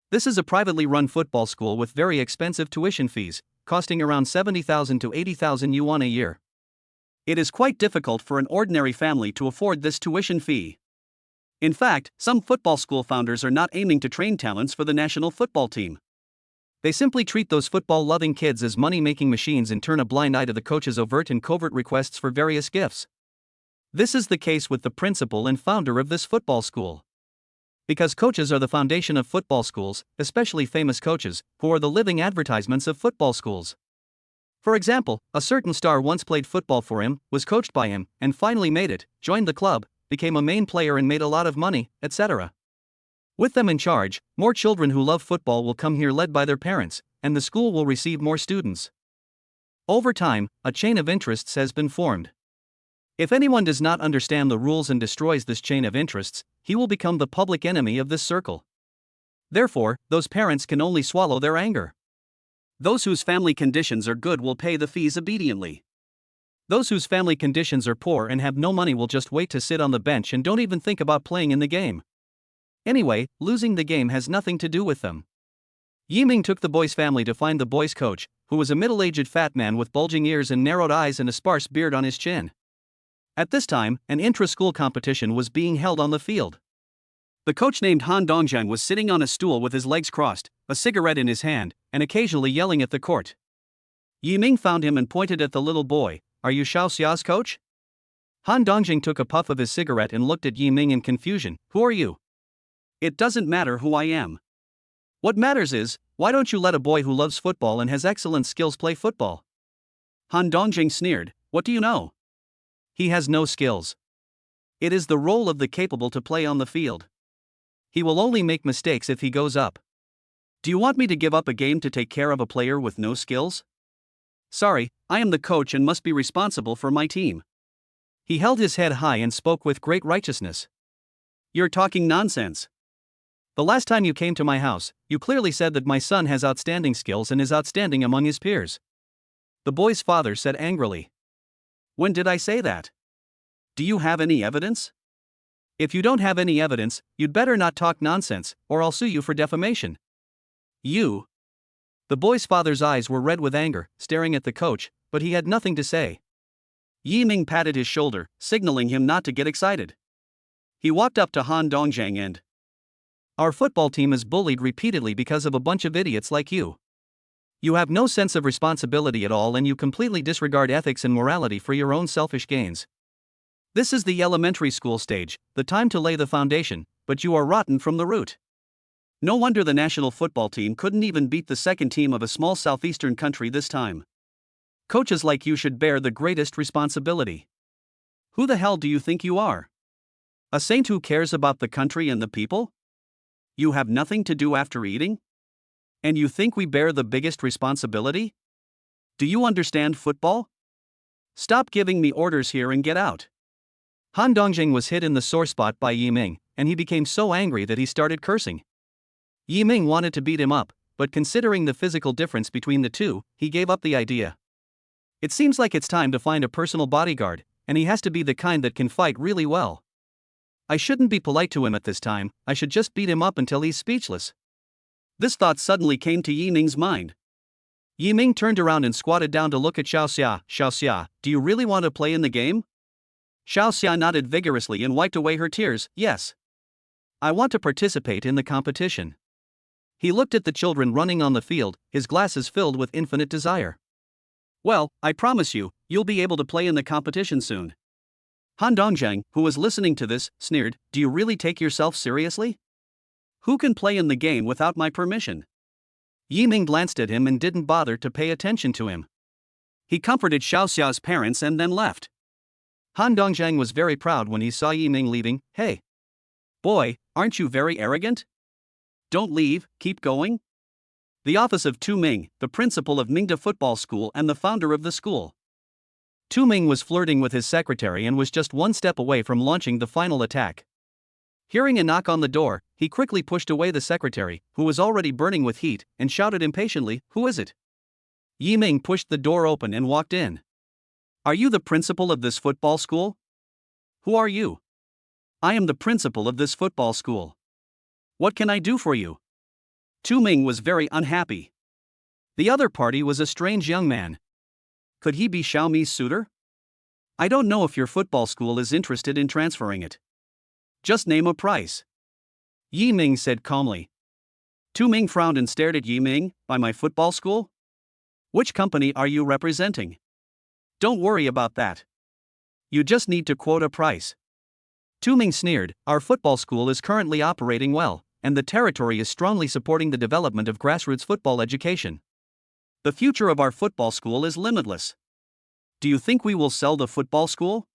This is a privately run football school with very expensive tuition fees, costing around 70,000 to 80,000 yuan a year. It is quite difficult for an ordinary family to afford this tuition fee. In fact, some football school founders are not aiming to train talents for the national football team. They simply treat those football-loving kids as money-making machines and turn a blind eye to the coach's overt and covert requests for various gifts. This is the case with the principal and founder of this football school. Because coaches are the foundation of football schools, especially famous coaches, who are the living advertisements of football schools. For example, a certain star once played football for him, was coached by him, and finally made it, joined the club, became a main player and made a lot of money, etc. With them in charge, more children who love football will come here led by their parents, and the school will receive more students. Over time, a chain of interests has been formed. If anyone does not understand the rules and destroys this chain of interests, he will become the public enemy of this circle. Therefore, those parents can only swallow their anger. Those whose family conditions are good will pay the fees obediently. Those whose family conditions are poor and have no money will just wait to sit on the bench and don't even think about playing in the game. Anyway, losing the game has nothing to do with them. Yiming took the boy's family to find the boy's coach, who was a middle-aged fat man with bulging ears and narrowed eyes and a sparse beard on his chin. At this time, an intra-school competition was being held on the field. The coach named Han Dongjiang was sitting on a stool with his legs crossed, a cigarette in his hand, and occasionally yelling at the court. Yiming found him and pointed at the little boy. "Are you Xiao Xia's coach?" Han Dongjing took a puff of his cigarette and looked at Yiming in confusion. "Who are you?" "It doesn't matter who I am. What matters is, why don't you let a boy who loves football and has excellent skills play football?" Han Dongjing sneered. "What do you know? He has no skills. It is the role of the capable to play on the field. He will only make mistakes if he goes up. Do you want me to give up a game to take care of a player with no skills? Sorry, I am the coach and must be responsible for my team." He held his head high and spoke with great righteousness. "You're talking nonsense. The last time you came to my house, you clearly said that my son has outstanding skills and is outstanding among his peers." The boy's father said angrily. "When did I say that? Do you have any evidence? If you don't have any evidence, you'd better not talk nonsense, or I'll sue you for defamation." "You?" The boy's father's eyes were red with anger, staring at the coach, but he had nothing to say. Yiming patted his shoulder, signaling him not to get excited. He walked up to Han Dongjiang and, "Our football team is bullied repeatedly because of a bunch of idiots like you. You have no sense of responsibility at all and you completely disregard ethics and morality for your own selfish gains. This is the elementary school stage, the time to lay the foundation, but you are rotten from the root. No wonder the national football team couldn't even beat the second team of a small southeastern country this time. Coaches like you should bear the greatest responsibility. Who the hell do you think you are? A saint who cares about the country and the people? You have nothing to do after eating? And you think we bear the biggest responsibility? Do you understand football? Stop giving me orders here and get out." Han Dongjing was hit in the sore spot by Yiming, and he became so angry that he started cursing. Yiming wanted to beat him up, but considering the physical difference between the two, he gave up the idea. It seems like it's time to find a personal bodyguard, and he has to be the kind that can fight really well. I shouldn't be polite to him at this time, I should just beat him up until he's speechless. This thought suddenly came to Yiming's mind. Yiming turned around and squatted down to look at Xiao Xia. "Xiao Xia, do you really want to play in the game?" Xiao Xia nodded vigorously and wiped away her tears. "Yes. I want to participate in the competition." He looked at the children running on the field, his glasses filled with infinite desire. "Well, I promise you, you'll be able to play in the competition soon." Han Dongjiang, who was listening to this, sneered, "Do you really take yourself seriously? Who can play in the game without my permission?" Yiming glanced at him and didn't bother to pay attention to him. He comforted Xiao Xia's parents and then left. Han Dongjiang was very proud when he saw Yiming leaving. "Hey, boy, aren't you very arrogant? Don't leave, keep going." The office of Tu Ming, the principal of Mingda Football School and the founder of the school. Tu Ming was flirting with his secretary and was just one step away from launching the final attack. Hearing a knock on the door, he quickly pushed away the secretary, who was already burning with heat, and shouted impatiently, "Who is it?" Yiming pushed the door open and walked in. "Are you the principal of this football school?" "Who are you?" "I am the principal of this football school. What can I do for you?" Tu Ming was very unhappy. The other party was a strange young man. Could he be Xiaomi's suitor? I don't know if your football school is interested in transferring it. Just name a price. Yi Ming said calmly. Tu Ming frowned and stared at Yi Ming. By my football school? Which company are you representing? Don't worry about that. You just need to quote a price. Tu Ming sneered. Our football school is currently operating well, and the territory is strongly supporting the development of grassroots football education. The future of our football school is limitless. Do you think we will sell the football school?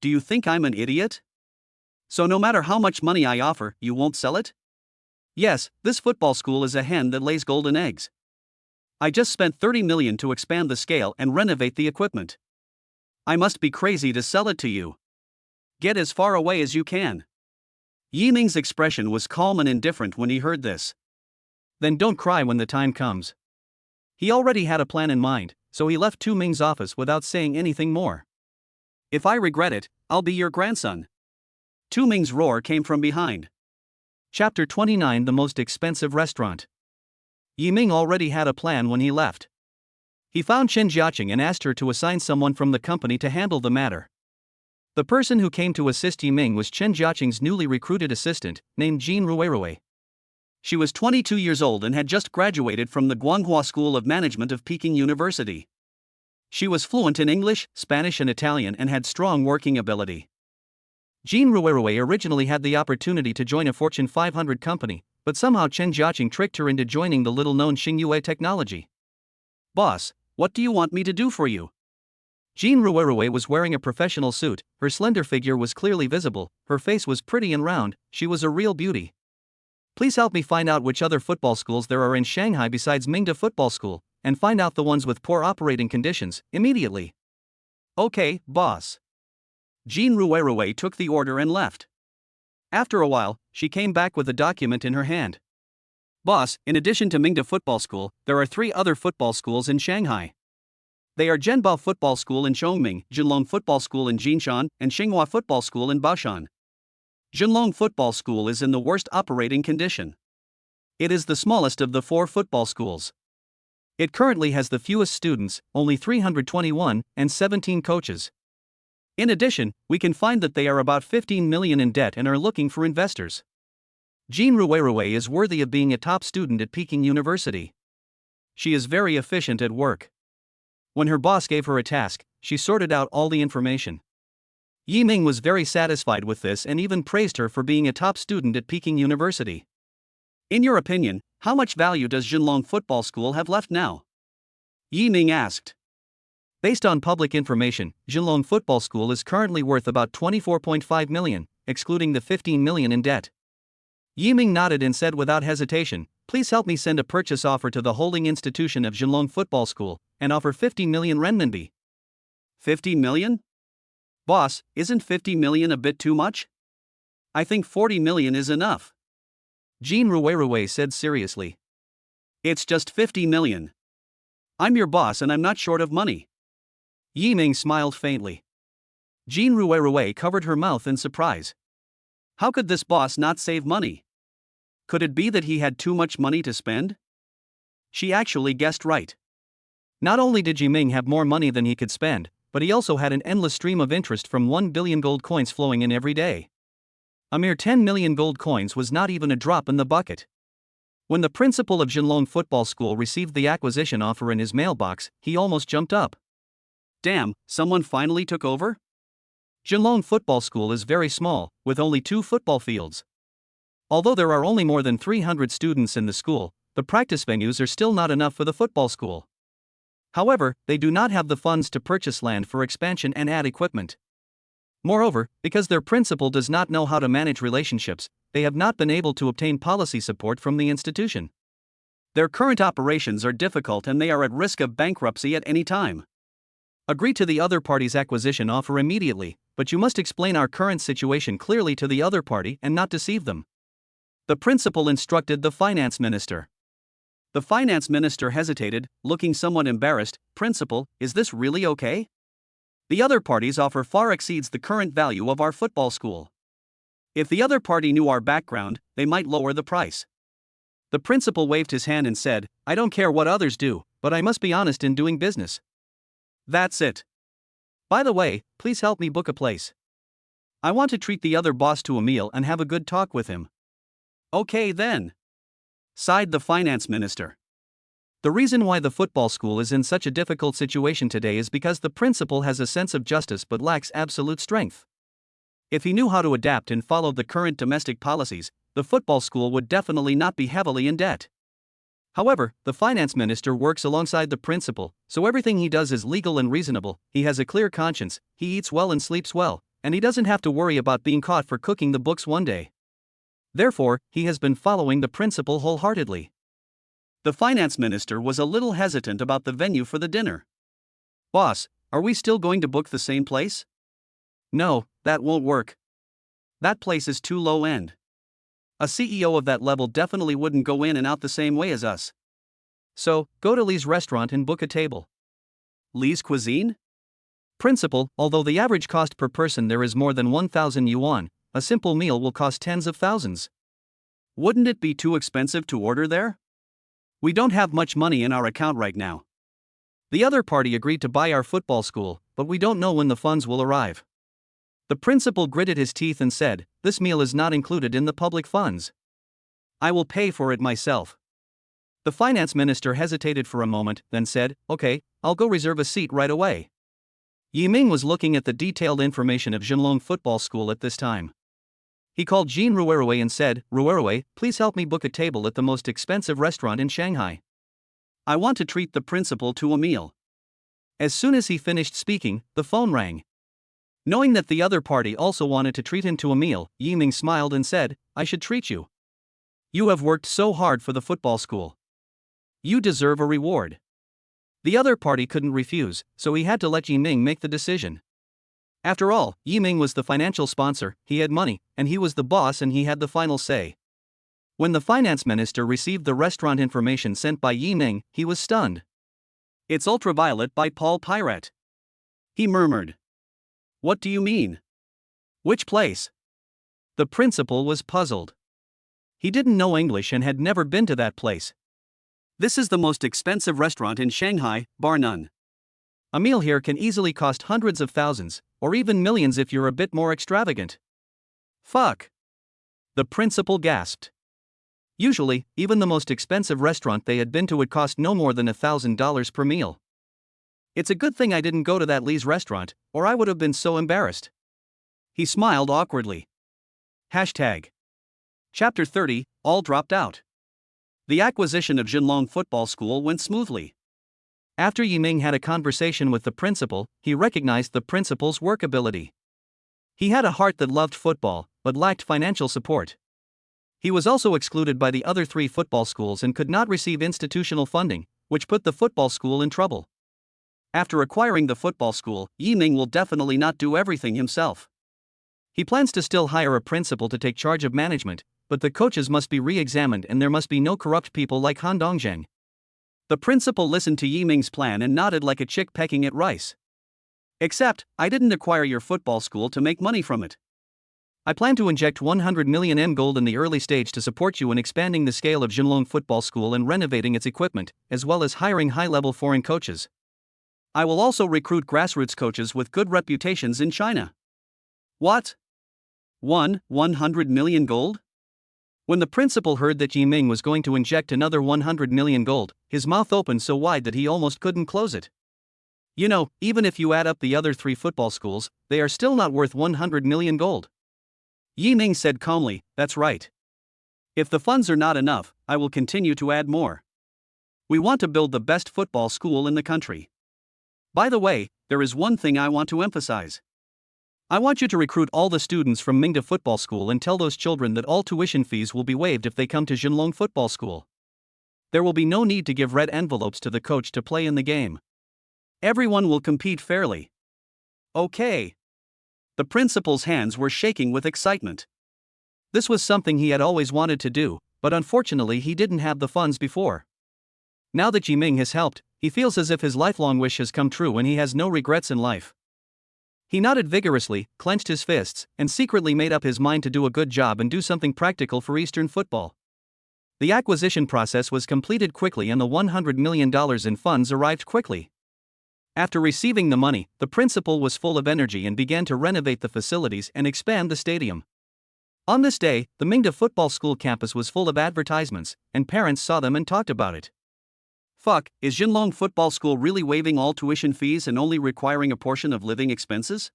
Do you think I'm an idiot? So no matter how much money I offer, you won't sell it? Yes, this football school is a hen that lays golden eggs. I just spent 30 million to expand the scale and renovate the equipment. I must be crazy to sell it to you. Get as far away as you can. Yi Ming's expression was calm and indifferent when he heard this. Then don't cry when the time comes. He already had a plan in mind, so he left Tu Ming's office without saying anything more. If I regret it, I'll be your grandson. Tu Ming's roar came from behind. Chapter 29: The Most Expensive Restaurant. Yi Ming already had a plan when he left. He found Chen Jiaqing and asked her to assign someone from the company to handle the matter. The person who came to assist Yi Ming was Chen Jiaqing's newly recruited assistant, named Jean Ruirui. She was 22 years old and had just graduated from the Guanghua School of Management of Peking University. She was fluent in English, Spanish and Italian and had strong working ability. Jean Ruirui originally had the opportunity to join a Fortune 500 company, but somehow Chen Jiaqing tricked her into joining the little-known Xingyue Technology. Boss, what do you want me to do for you? Jean Ruirui was wearing a professional suit, her slender figure was clearly visible, her face was pretty and round, she was a real beauty. Please help me find out which other football schools there are in Shanghai besides Mingda Football School, and find out the ones with poor operating conditions, immediately. Okay, boss. Jean Ruirui took the order and left. After a while, she came back with a document in her hand. Boss, in addition to Mingda Football School, there are 3 other football schools in Shanghai. They are Zhenbao Football School in Chongming, Jinlong Football School in Jinshan, and Xinghua Football School in Baoshan. Jinlong Football School is in the worst operating condition. It is the smallest of the 4 football schools. It currently has the fewest students, only 321, and 17 coaches. In addition, we can find that they are about 15 million in debt and are looking for investors. Jean Ruirui is worthy of being a top student at Peking University. She is very efficient at work. When her boss gave her a task, she sorted out all the information. Yi Ming was very satisfied with this and even praised her for being a top student at Peking University. In your opinion, how much value does Jinlong Football School have left now? Yi Ming asked. Based on public information, Jinlong Football School is currently worth about 24.5 million, excluding the 15 million in debt. Yi Ming nodded and said without hesitation, please help me send a purchase offer to the holding institution of Jinlong Football School, and offer 50 million renminbi. 50 million? Boss, isn't 50 million a bit too much? I think 40 million is enough. Jean Ruirui said seriously. It's just 50 million. I'm your boss and I'm not short of money. Yi Ming smiled faintly. Jean Ruirui covered her mouth in surprise. How could this boss not save money? Could it be that he had too much money to spend? She actually guessed right. Not only did Yi Ming have more money than he could spend, but he also had an endless stream of interest from 1 billion gold coins flowing in every day. A mere 10 million gold coins was not even a drop in the bucket. When the principal of Jinlong Football School received the acquisition offer in his mailbox, he almost jumped up. Damn, someone finally took over? Jinlong Football School is very small, with only 2 football fields. Although there are only more than 300 students in the school, the practice venues are still not enough for the football school. However, they do not have the funds to purchase land for expansion and add equipment. Moreover, because their principal does not know how to manage relationships, they have not been able to obtain policy support from the institution. Their current operations are difficult and they are at risk of bankruptcy at any time. Agree to the other party's acquisition offer immediately, but you must explain our current situation clearly to the other party and not deceive them. The principal instructed the finance minister. The finance minister hesitated, looking somewhat embarrassed. Principal, is this really okay? The other party's offer far exceeds the current value of our football school. If the other party knew our background, they might lower the price. The principal waved his hand and said, I don't care what others do, but I must be honest in doing business. That's it. By the way, please help me book a place. I want to treat the other boss to a meal and have a good talk with him. Okay then, sighed the finance minister. The reason why the football school is in such a difficult situation today is because the principal has a sense of justice but lacks absolute strength. If he knew how to adapt and follow the current domestic policies, the football school would definitely not be heavily in debt. However, the finance minister works alongside the principal, so everything he does is legal and reasonable. He has a clear conscience, he eats well and sleeps well, and he doesn't have to worry about being caught for cooking the books one day. Therefore, he has been following the principal wholeheartedly. The finance minister was a little hesitant about the venue for the dinner. Boss, are we still going to book the same place? No, that won't work. That place is too low end. A CEO of that level definitely wouldn't go in and out the same way as us. So, go to Lee's restaurant and book a table. Lee's Cuisine? Principal, although the average cost per person there is more than 1,000 yuan, a simple meal will cost tens of thousands. Wouldn't it be too expensive to order there? We don't have much money in our account right now. The other party agreed to buy our football school, but we don't know when the funds will arrive. The principal gritted his teeth and said, "This meal is not included in the public funds. I will pay for it myself." The finance minister hesitated for a moment, then said, "Okay, I'll go reserve a seat right away." Yiming was looking at the detailed information of Jinlong Football School at this time. He called Jean Ruerue and said, "Ruerue, please help me book a table at the most expensive restaurant in Shanghai. I want to treat the principal to a meal." As soon as he finished speaking, the phone rang. Knowing that the other party also wanted to treat him to a meal, Yiming smiled and said, "I should treat you. You have worked so hard for the football school. You deserve a reward." The other party couldn't refuse, so he had to let Yiming make the decision. After all, Yiming was the financial sponsor, he had money, and he was the boss and he had the final say. When the finance minister received the restaurant information sent by Yiming, he was stunned. "It's Ultraviolet by Paul Pirate," he murmured. "What do you mean? Which place?" The principal was puzzled. He didn't know English and had never been to that place. "This is the most expensive restaurant in Shanghai, bar none. A meal here can easily cost hundreds of thousands, or even millions if you're a bit more extravagant." "Fuck!" the principal gasped. Usually, even the most expensive restaurant they had been to would cost no more than $1,000 per meal. "It's a good thing I didn't go to that Lee's restaurant, or I would have been so embarrassed." He smiled awkwardly. Hashtag. Chapter 30, all dropped out. The acquisition of Jinlong Football School went smoothly. After Yiming had a conversation with the principal, he recognized the principal's work ability. He had a heart that loved football, but lacked financial support. He was also excluded by the other 3 football schools and could not receive institutional funding, which put the football school in trouble. After acquiring the football school, Yiming will definitely not do everything himself. He plans to still hire a principal to take charge of management, but the coaches must be re-examined and there must be no corrupt people like Han Dongjeng. The principal listened to Yiming's plan and nodded like a chick pecking at rice. "Except, I didn't acquire your football school to make money from it. I plan to inject 100 million M gold in the early stage to support you in expanding the scale of Jinlong Football School and renovating its equipment, as well as hiring high-level foreign coaches. I will also recruit grassroots coaches with good reputations in China." "What? 100 million gold?" When the principal heard that Yiming was going to inject another 100 million gold, his mouth opened so wide that he almost couldn't close it. "You know, even if you add up the other 3 football schools, they are still not worth 100 million gold. Yiming said calmly, "That's right. If the funds are not enough, I will continue to add more. We want to build the best football school in the country. By the way, there is one thing I want to emphasize. I want you to recruit all the students from Mingda Football School and tell those children that all tuition fees will be waived if they come to Jinlong Football School. There will be no need to give red envelopes to the coach to play in the game. Everyone will compete fairly." "Okay." The principal's hands were shaking with excitement. This was something he had always wanted to do, but unfortunately he didn't have the funds before. Now that Yiming has helped, he feels as if his lifelong wish has come true and he has no regrets in life. He nodded vigorously, clenched his fists, and secretly made up his mind to do a good job and do something practical for Eastern football. The acquisition process was completed quickly and the $100 million in funds arrived quickly. After receiving the money, the principal was full of energy and began to renovate the facilities and expand the stadium. On this day, the Mingda Football School campus was full of advertisements, and parents saw them and talked about it. Fuck, is Jinlong Football School really waiving all tuition fees and only requiring a portion of living expenses?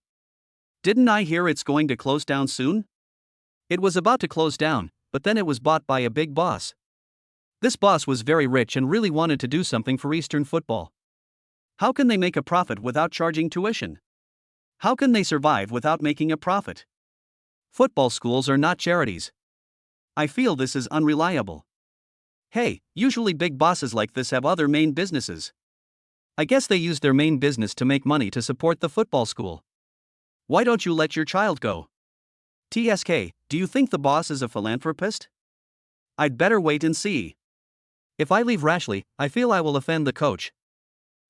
Didn't I hear it's going to close down soon? It was about to close down, but then it was bought by a big boss. This boss was very rich and really wanted to do something for Eastern football. How can they make a profit without charging tuition? How can they survive without making a profit? Football schools are not charities. I feel this is unreliable. Hey, usually big bosses like this have other main businesses. I guess they use their main business to make money to support the football school. Why don't you let your child go? TSK, do you think the boss is a philanthropist? I'd better wait and see. If I leave rashly, I feel I will offend the coach.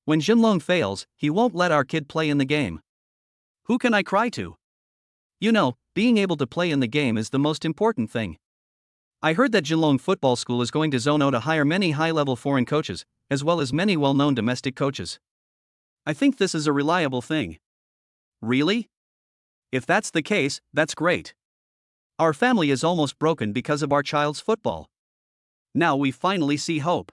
When Jinlong fails, he won't let our kid play in the game. Who can I cry to? You know, being able to play in the game is the most important thing. I heard that Jinlong Football School is going to Zono to hire many high-level foreign coaches, as well as many well-known domestic coaches. I think this is a reliable thing. Really? If that's the case, that's great. Our family is almost broken because of our child's football. Now we finally see hope.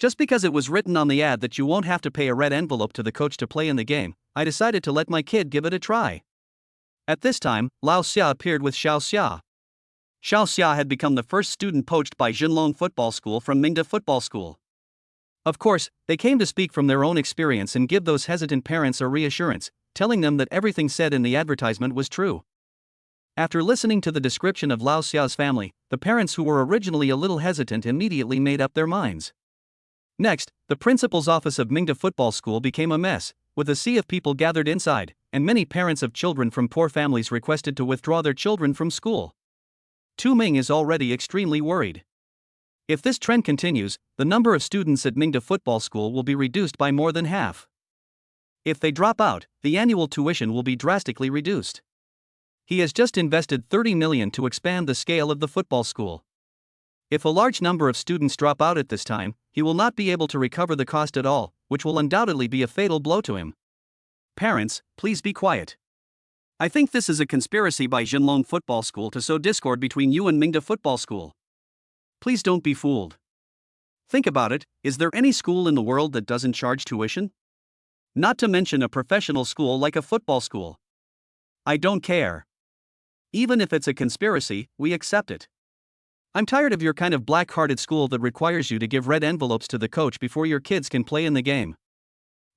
Just because it was written on the ad that you won't have to pay a red envelope to the coach to play in the game, I decided to let my kid give it a try. At this time, Lao Xia appeared with Xiao Xia. Xiao Xia had become the first student poached by Jinlong Football School from Mingda Football School. Of course, they came to speak from their own experience and give those hesitant parents a reassurance, telling them that everything said in the advertisement was true. After listening to the description of Lao Xiao's family, the parents who were originally a little hesitant immediately made up their minds. Next, the principal's office of Mingda Football School became a mess, with a sea of people gathered inside, and many parents of children from poor families requested to withdraw their children from school. Tu Ming is already extremely worried. If this trend continues, the number of students at Mingda Football School will be reduced by more than half. If they drop out, the annual tuition will be drastically reduced. He has just invested 30 million to expand the scale of the football school. If a large number of students drop out at this time, he will not be able to recover the cost at all, which will undoubtedly be a fatal blow to him. Parents, please be quiet. I think this is a conspiracy by Jinlong Football School to sow discord between you and Mingda Football School. Please don't be fooled. Think about it, is there any school in the world that doesn't charge tuition? Not to mention a professional school like a football school. I don't care. Even if it's a conspiracy, we accept it. I'm tired of your kind of black-hearted school that requires you to give red envelopes to the coach before your kids can play in the game.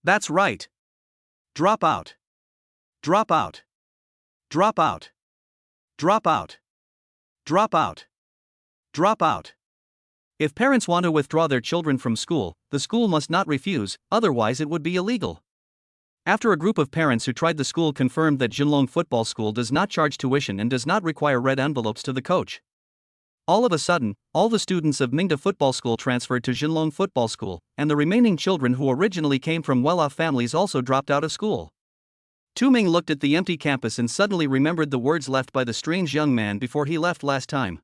That's right. Drop out. Drop out. Drop out. Drop out. Drop out. Drop out. If parents want to withdraw their children from school, the school must not refuse, otherwise it would be illegal. After a group of parents who tried the school confirmed that Jinlong Football School does not charge tuition and does not require red envelopes to the coach. All of a sudden, all the students of Mingda Football School transferred to Jinlong Football School, and the remaining children who originally came from well-off families also dropped out of school. Tu Ming looked at the empty campus and suddenly remembered the words left by the strange young man before he left last time.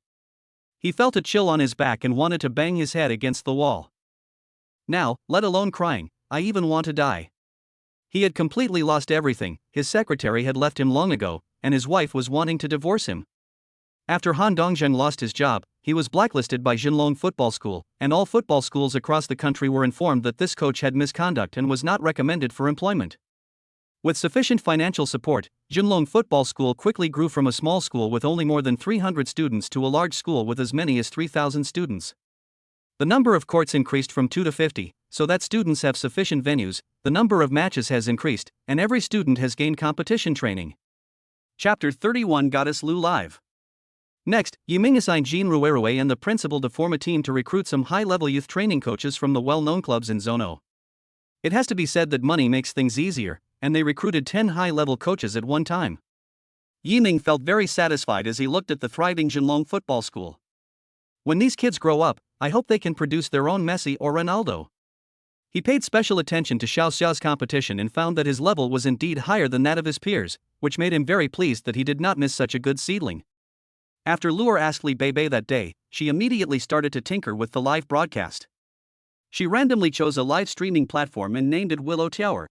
He felt a chill on his back and wanted to bang his head against the wall. Now, let alone crying, I even want to die. He had completely lost everything, his secretary had left him long ago, and his wife was wanting to divorce him. After Han Dongzheng lost his job, he was blacklisted by Jinlong Football School, and all football schools across the country were informed that this coach had misconduct and was not recommended for employment. With sufficient financial support, Jinlong Football School quickly grew from a small school with only more than 300 students to a large school with as many as 3,000 students. The number of courts increased from 2 to 50, so that students have sufficient venues, the number of matches has increased, and every student has gained competition training. Chapter 31 Goddess Lu Live. Next, Yiming assigned Jean Ruerue and the principal to form a team to recruit some high-level youth training coaches from the well-known clubs in Zono. It has to be said that money makes things easier, and they recruited 10 high-level coaches at one time. Yiming felt very satisfied as he looked at the thriving Jinlong Football School. When these kids grow up, I hope they can produce their own Messi or Ronaldo. He paid special attention to Xiao Xiao's competition and found that his level was indeed higher than that of his peers, which made him very pleased that he did not miss such a good seedling. After Luer asked Li Beibei that day, she immediately started to tinker with the live broadcast. She randomly chose a live streaming platform and named it Willow Tower,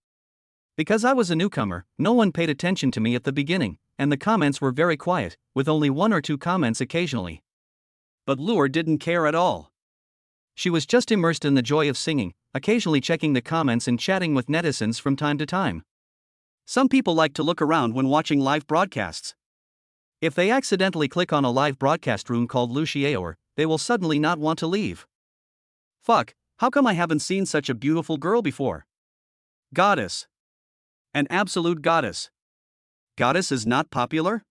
Because I was a newcomer, no one paid attention to me at the beginning, and the comments were very quiet, with only one or two comments occasionally. But Lure didn't care at all. She was just immersed in the joy of singing, occasionally checking the comments and chatting with netizens from time to time. Some people like to look around when watching live broadcasts. If they accidentally click on a live broadcast room called Luciaor, they will suddenly not want to leave. Fuck, how come I haven't seen such a beautiful girl before? Goddess. An absolute goddess. Goddess is not popular?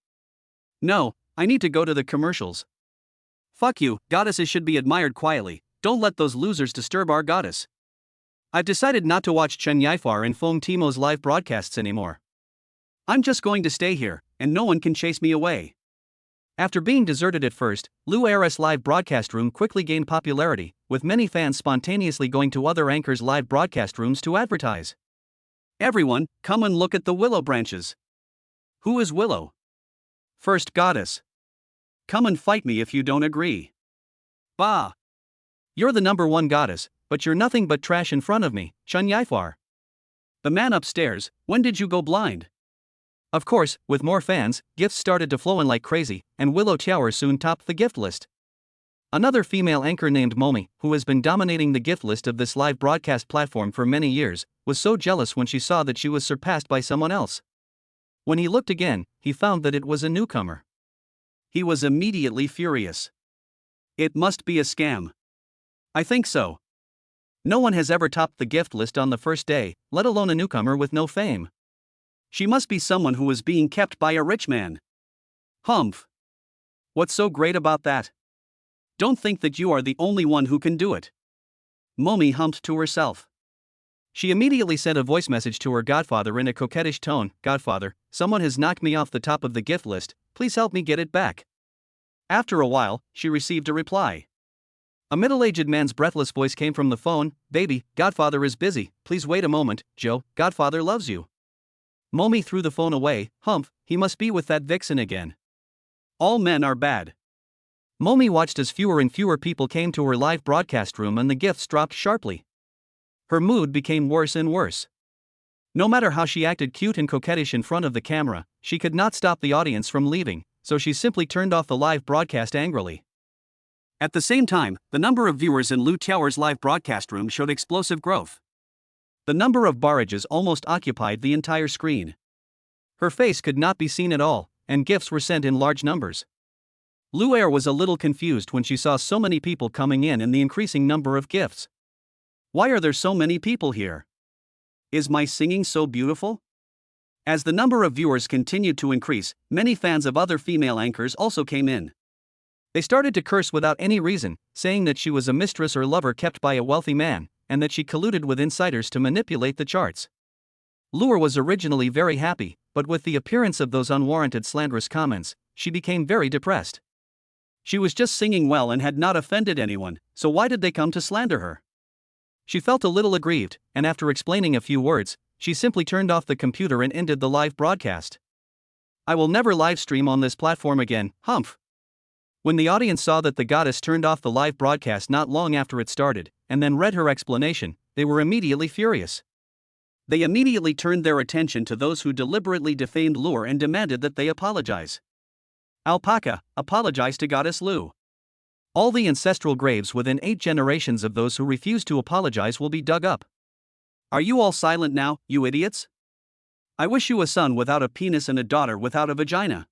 No, I need to go to the commercials. Fuck you, goddesses should be admired quietly, don't let those losers disturb our goddess. I've decided not to watch Chen Yifar and Feng Timo's live broadcasts anymore. I'm just going to stay here, and no one can chase me away. After being deserted at first, Luair's live broadcast room quickly gained popularity, with many fans spontaneously going to other anchors' live broadcast rooms to advertise. Everyone, come and look at the willow branches. Who is Willow? First goddess. Come and fight me if you don't agree. Bah! You're the number one goddess, but you're nothing but trash in front of me, Chen Yifar. The man upstairs, when did you go blind? Of course, with more fans, gifts started to flow in like crazy, and Willow Tower soon topped the gift list. Another female anchor named Momi, who has been dominating the gift list of this live broadcast platform for many years, was so jealous when she saw that she was surpassed by someone else. When he looked again, he found that it was a newcomer. He was immediately furious. It must be a scam. I think so. No one has ever topped the gift list on the first day, let alone a newcomer with no fame. She must be someone who is being kept by a rich man. Humph. What's so great about that? Don't think that you are the only one who can do it. Momi humped to herself. She immediately sent a voice message to her godfather in a coquettish tone. Godfather, someone has knocked me off the top of the gift list, please help me get it back. After a while, she received a reply. A middle-aged man's breathless voice came from the phone. Baby, Godfather is busy, please wait a moment, Joe, Godfather loves you. Momi threw the phone away. Humph, he must be with that vixen again. All men are bad. Momi watched as fewer and fewer people came to her live broadcast room and the gifts dropped sharply. Her mood became worse and worse. No matter how she acted cute and coquettish in front of the camera, she could not stop the audience from leaving, so she simply turned off the live broadcast angrily. At the same time, the number of viewers in Lu Tower's live broadcast room showed explosive growth. The number of barrages almost occupied the entire screen. Her face could not be seen at all, and gifts were sent in large numbers. Luair was a little confused when she saw so many people coming in and the increasing number of gifts. Why are there so many people here? Is my singing so beautiful? As the number of viewers continued to increase, many fans of other female anchors also came in. They started to curse without any reason, saying that she was a mistress or lover kept by a wealthy man, and that she colluded with insiders to manipulate the charts. Lure was originally very happy, but with the appearance of those unwarranted slanderous comments, she became very depressed. She was just singing well and had not offended anyone, so why did they come to slander her? She felt a little aggrieved, and after explaining a few words, she simply turned off the computer and ended the live broadcast. I will never live stream on this platform again, humph. When the audience saw that the goddess turned off the live broadcast not long after it started, and then read her explanation, they were immediately furious. They immediately turned their attention to those who deliberately defamed Lure and demanded that they apologize. Alpaca, apologize to Goddess Lu. All the ancestral graves within 8 generations of those who refuse to apologize will be dug up. Are you all silent now, you idiots? I wish you a son without a penis and a daughter without a vagina.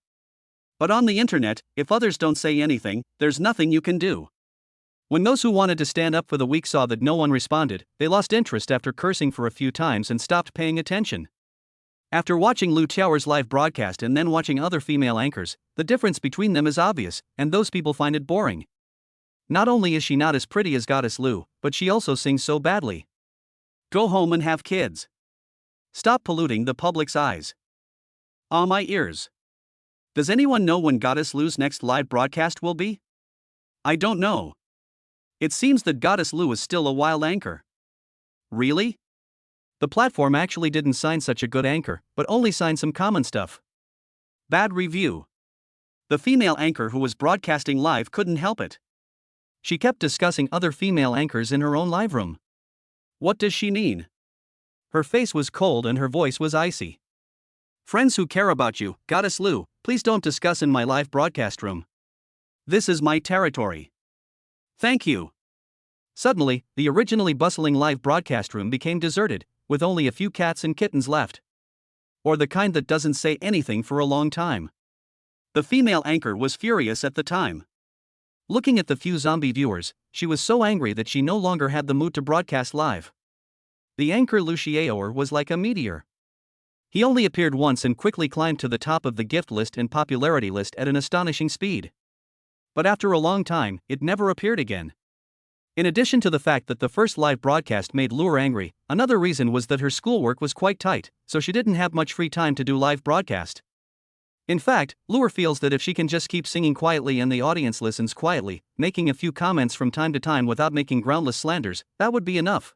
But on the internet, if others don't say anything, there's nothing you can do. When those who wanted to stand up for the weak saw that no one responded, they lost interest after cursing for a few times and stopped paying attention. After watching Lu Tower's live broadcast and then watching other female anchors, the difference between them is obvious, and those people find it boring. Not only is she not as pretty as Goddess Lu, but she also sings so badly. Go home and have kids. Stop polluting the public's eyes. Ah, my ears. Does anyone know when Goddess Lu's next live broadcast will be? I don't know. It seems that Goddess Lu is still a wild anchor. Really? The platform actually didn't sign such a good anchor, but only signed some common stuff. Bad review. The female anchor who was broadcasting live couldn't help it. She kept discussing other female anchors in her own live room. What does she mean? Her face was cold and her voice was icy. Friends who care about you, Goddess Lu, please don't discuss in my live broadcast room. This is my territory. Thank you. Suddenly, the originally bustling live broadcast room became deserted, with only a few cats and kittens left. Or the kind that doesn't say anything for a long time. The female anchor was furious at the time. Looking at the few zombie viewers, she was so angry that she no longer had the mood to broadcast live. The anchor Lu Xiaoer was like a meteor. He only appeared once and quickly climbed to the top of the gift list and popularity list at an astonishing speed. But after a long time, it never appeared again. In addition to the fact that the first live broadcast made Lure angry, another reason was that her schoolwork was quite tight, so she didn't have much free time to do live broadcast. In fact, Lure feels that if she can just keep singing quietly and the audience listens quietly, making a few comments from time to time without making groundless slanders, that would be enough.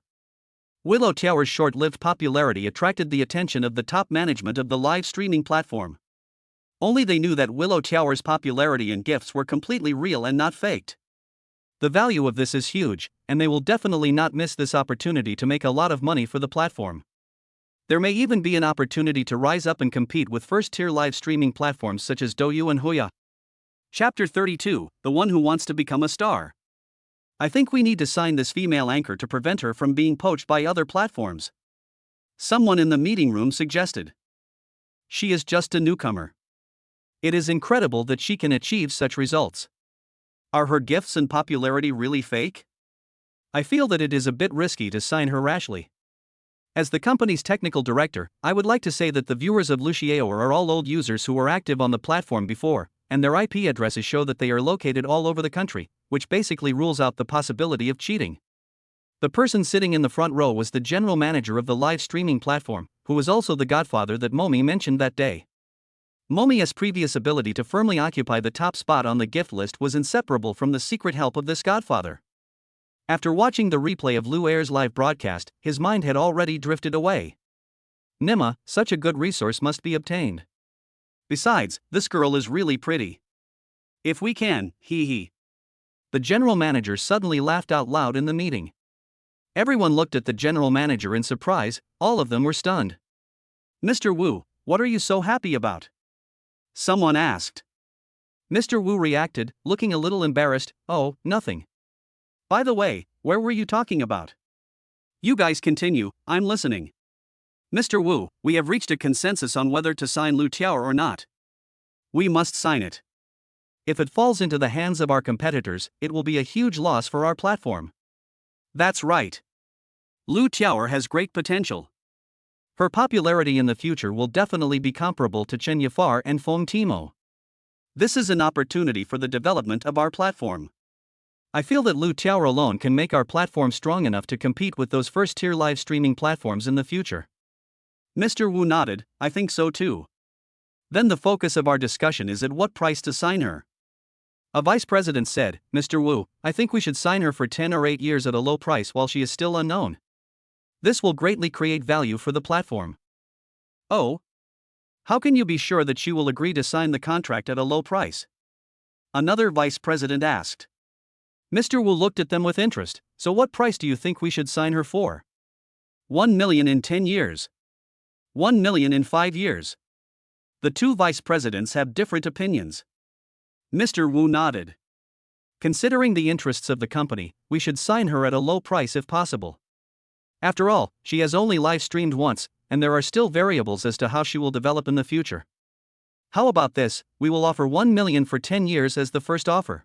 Willow Tower's short-lived popularity attracted the attention of the top management of the live streaming platform. Only they knew that Willow Tower's popularity and gifts were completely real and not faked. The value of this is huge, and they will definitely not miss this opportunity to make a lot of money for the platform. There may even be an opportunity to rise up and compete with first-tier live streaming platforms such as Douyu and Huya. Chapter 32, The One Who Wants to Become a Star. I think we need to sign this female anchor to prevent her from being poached by other platforms. Someone in the meeting room suggested. She is just a newcomer. It is incredible that she can achieve such results. Are her gifts and popularity really fake? I feel that it is a bit risky to sign her rashly. As the company's technical director, I would like to say that the viewers of Lu Xiaoer are all old users who were active on the platform before, and their IP addresses show that they are located all over the country, which basically rules out the possibility of cheating. The person sitting in the front row was the general manager of the live streaming platform, who was also the godfather that Momi mentioned that day. Momi's previous ability to firmly occupy the top spot on the gift list was inseparable from the secret help of this godfather. After watching the replay of Lu Air's live broadcast, his mind had already drifted away. Nima, such a good resource must be obtained. Besides, this girl is really pretty. If we can, hee. The general manager suddenly laughed out loud in the meeting. Everyone looked at the general manager in surprise, all of them were stunned. Mr. Wu, what are you so happy about? Someone asked. Mr. Wu reacted, looking a little embarrassed, oh, nothing. By the way, where were you talking about? You guys continue, I'm listening. Mr. Wu, we have reached a consensus on whether to sign Lu Tiao or not. We must sign it. If it falls into the hands of our competitors, it will be a huge loss for our platform. That's right. Lu Tiao has great potential. Her popularity in the future will definitely be comparable to Chen Yafar and Feng Timo. This is an opportunity for the development of our platform. I feel that Lu Tiao alone can make our platform strong enough to compete with those first-tier live streaming platforms in the future. Mr. Wu nodded, I think so too. Then the focus of our discussion is at what price to sign her. A vice president said, Mr. Wu, I think we should sign her for 10 or 8 years at a low price while she is still unknown. This will greatly create value for the platform. Oh? How can you be sure that she will agree to sign the contract at a low price? Another vice president asked. Mr. Wu looked at them with interest, so what price do you think we should sign her for? 1 million in 10 years. 1 million in 5 years. The two vice presidents have different opinions. Mr. Wu nodded. Considering the interests of the company, we should sign her at a low price if possible. After all, she has only live streamed once, and there are still variables as to how she will develop in the future. How about this, we will offer 1 million for 10 years as the first offer.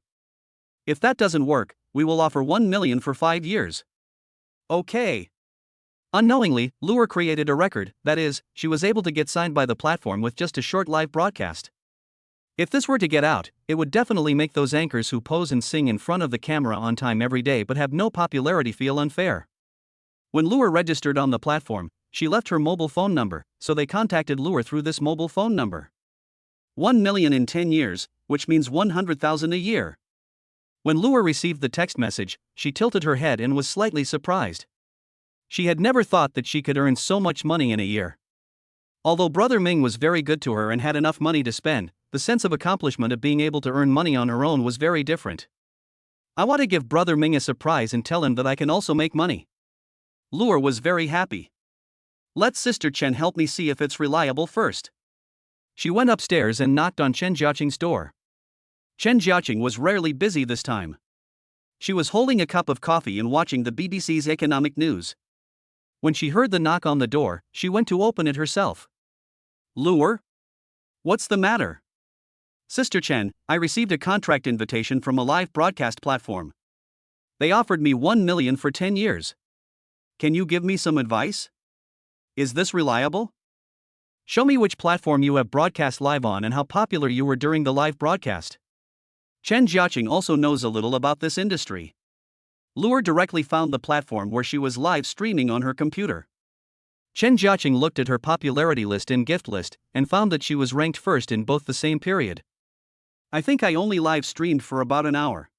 If that doesn't work, we will offer 1 million for 5 years. Okay. Unknowingly, Lure created a record, that is, she was able to get signed by the platform with just a short live broadcast. If this were to get out, it would definitely make those anchors who pose and sing in front of the camera on time every day but have no popularity feel unfair. When Lure registered on the platform, she left her mobile phone number, so they contacted Lure through this mobile phone number. 1 million in 10 years, which means 100,000 a year. When Lure received the text message, she tilted her head and was slightly surprised. She had never thought that she could earn so much money in a year. Although Brother Ming was very good to her and had enough money to spend, the sense of accomplishment of being able to earn money on her own was very different. I want to give Brother Ming a surprise and tell him that I can also make money. Lure was very happy. Let Sister Chen help me see if it's reliable first. She went upstairs and knocked on Chen Jiaqing's door. Chen Jiaqing was rarely busy this time. She was holding a cup of coffee and watching the BBC's economic news. When she heard the knock on the door, she went to open it herself. Luer? What's the matter? Sister Chen, I received a contract invitation from a live broadcast platform. They offered me 1 million for 10 years. Can you give me some advice? Is this reliable? Show me which platform you have broadcast live on and how popular you were during the live broadcast. Chen Jiaqing also knows a little about this industry. Luer directly found the platform where she was live streaming on her computer. Chen Jiaqing looked at her popularity list and gift list and found that she was ranked first in both the same period. I think I only live streamed for about an hour.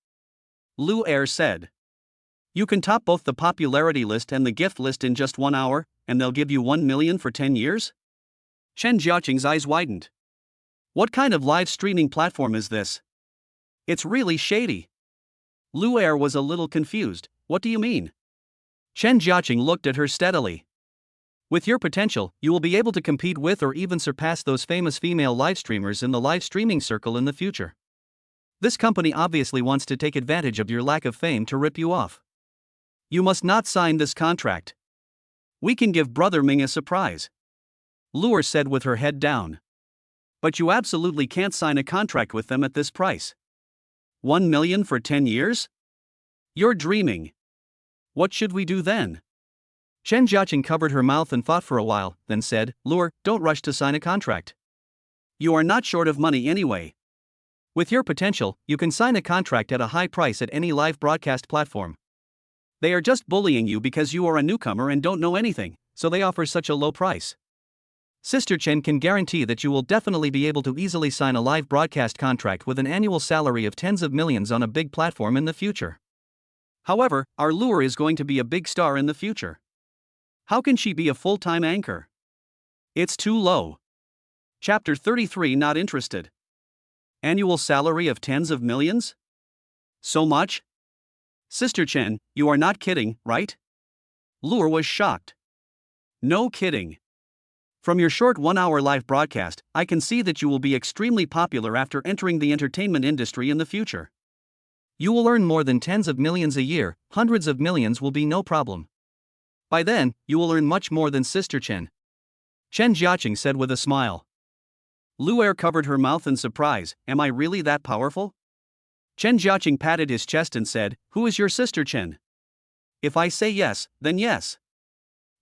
Luer said. You can top both the popularity list and the gift list in just 1 hour, and they'll give you 1 million for 10 years? Chen Jiaqing's eyes widened. What kind of live streaming platform is this? It's really shady. Luer was a little confused. What do you mean? Chen Jiaqing looked at her steadily. With your potential, you will be able to compete with or even surpass those famous female live streamers in the live streaming circle in the future. This company obviously wants to take advantage of your lack of fame to rip you off. You must not sign this contract. We can give Brother Ming a surprise. Luer said with her head down. But you absolutely can't sign a contract with them at this price. 1 million for 10 years? You're dreaming. What should we do then? Chen Jiaqing covered her mouth and thought for a while, then said, Luer, don't rush to sign a contract. You are not short of money anyway. With your potential, you can sign a contract at a high price at any live broadcast platform. They are just bullying you because you are a newcomer and don't know anything, so they offer such a low price. Sister Chen can guarantee that you will definitely be able to easily sign a live broadcast contract with an annual salary of tens of millions on a big platform in the future. However, our Luer is going to be a big star in the future. How can she be a full-time anchor? It's too low. Chapter 33 Not interested. Annual salary of tens of millions? So much? Sister Chen, you are not kidding, right? Luer was shocked. No kidding. From your short 1-hour live broadcast, I can see that you will be extremely popular after entering the entertainment industry in the future. You will earn more than tens of millions a year, hundreds of millions will be no problem. By then, you will earn much more than Sister Chen. Chen Jiaqing said with a smile. Luer covered her mouth in surprise. Am I really that powerful? Chen Jiaqing patted his chest and said, Who is your Sister Chen? If I say yes, then yes.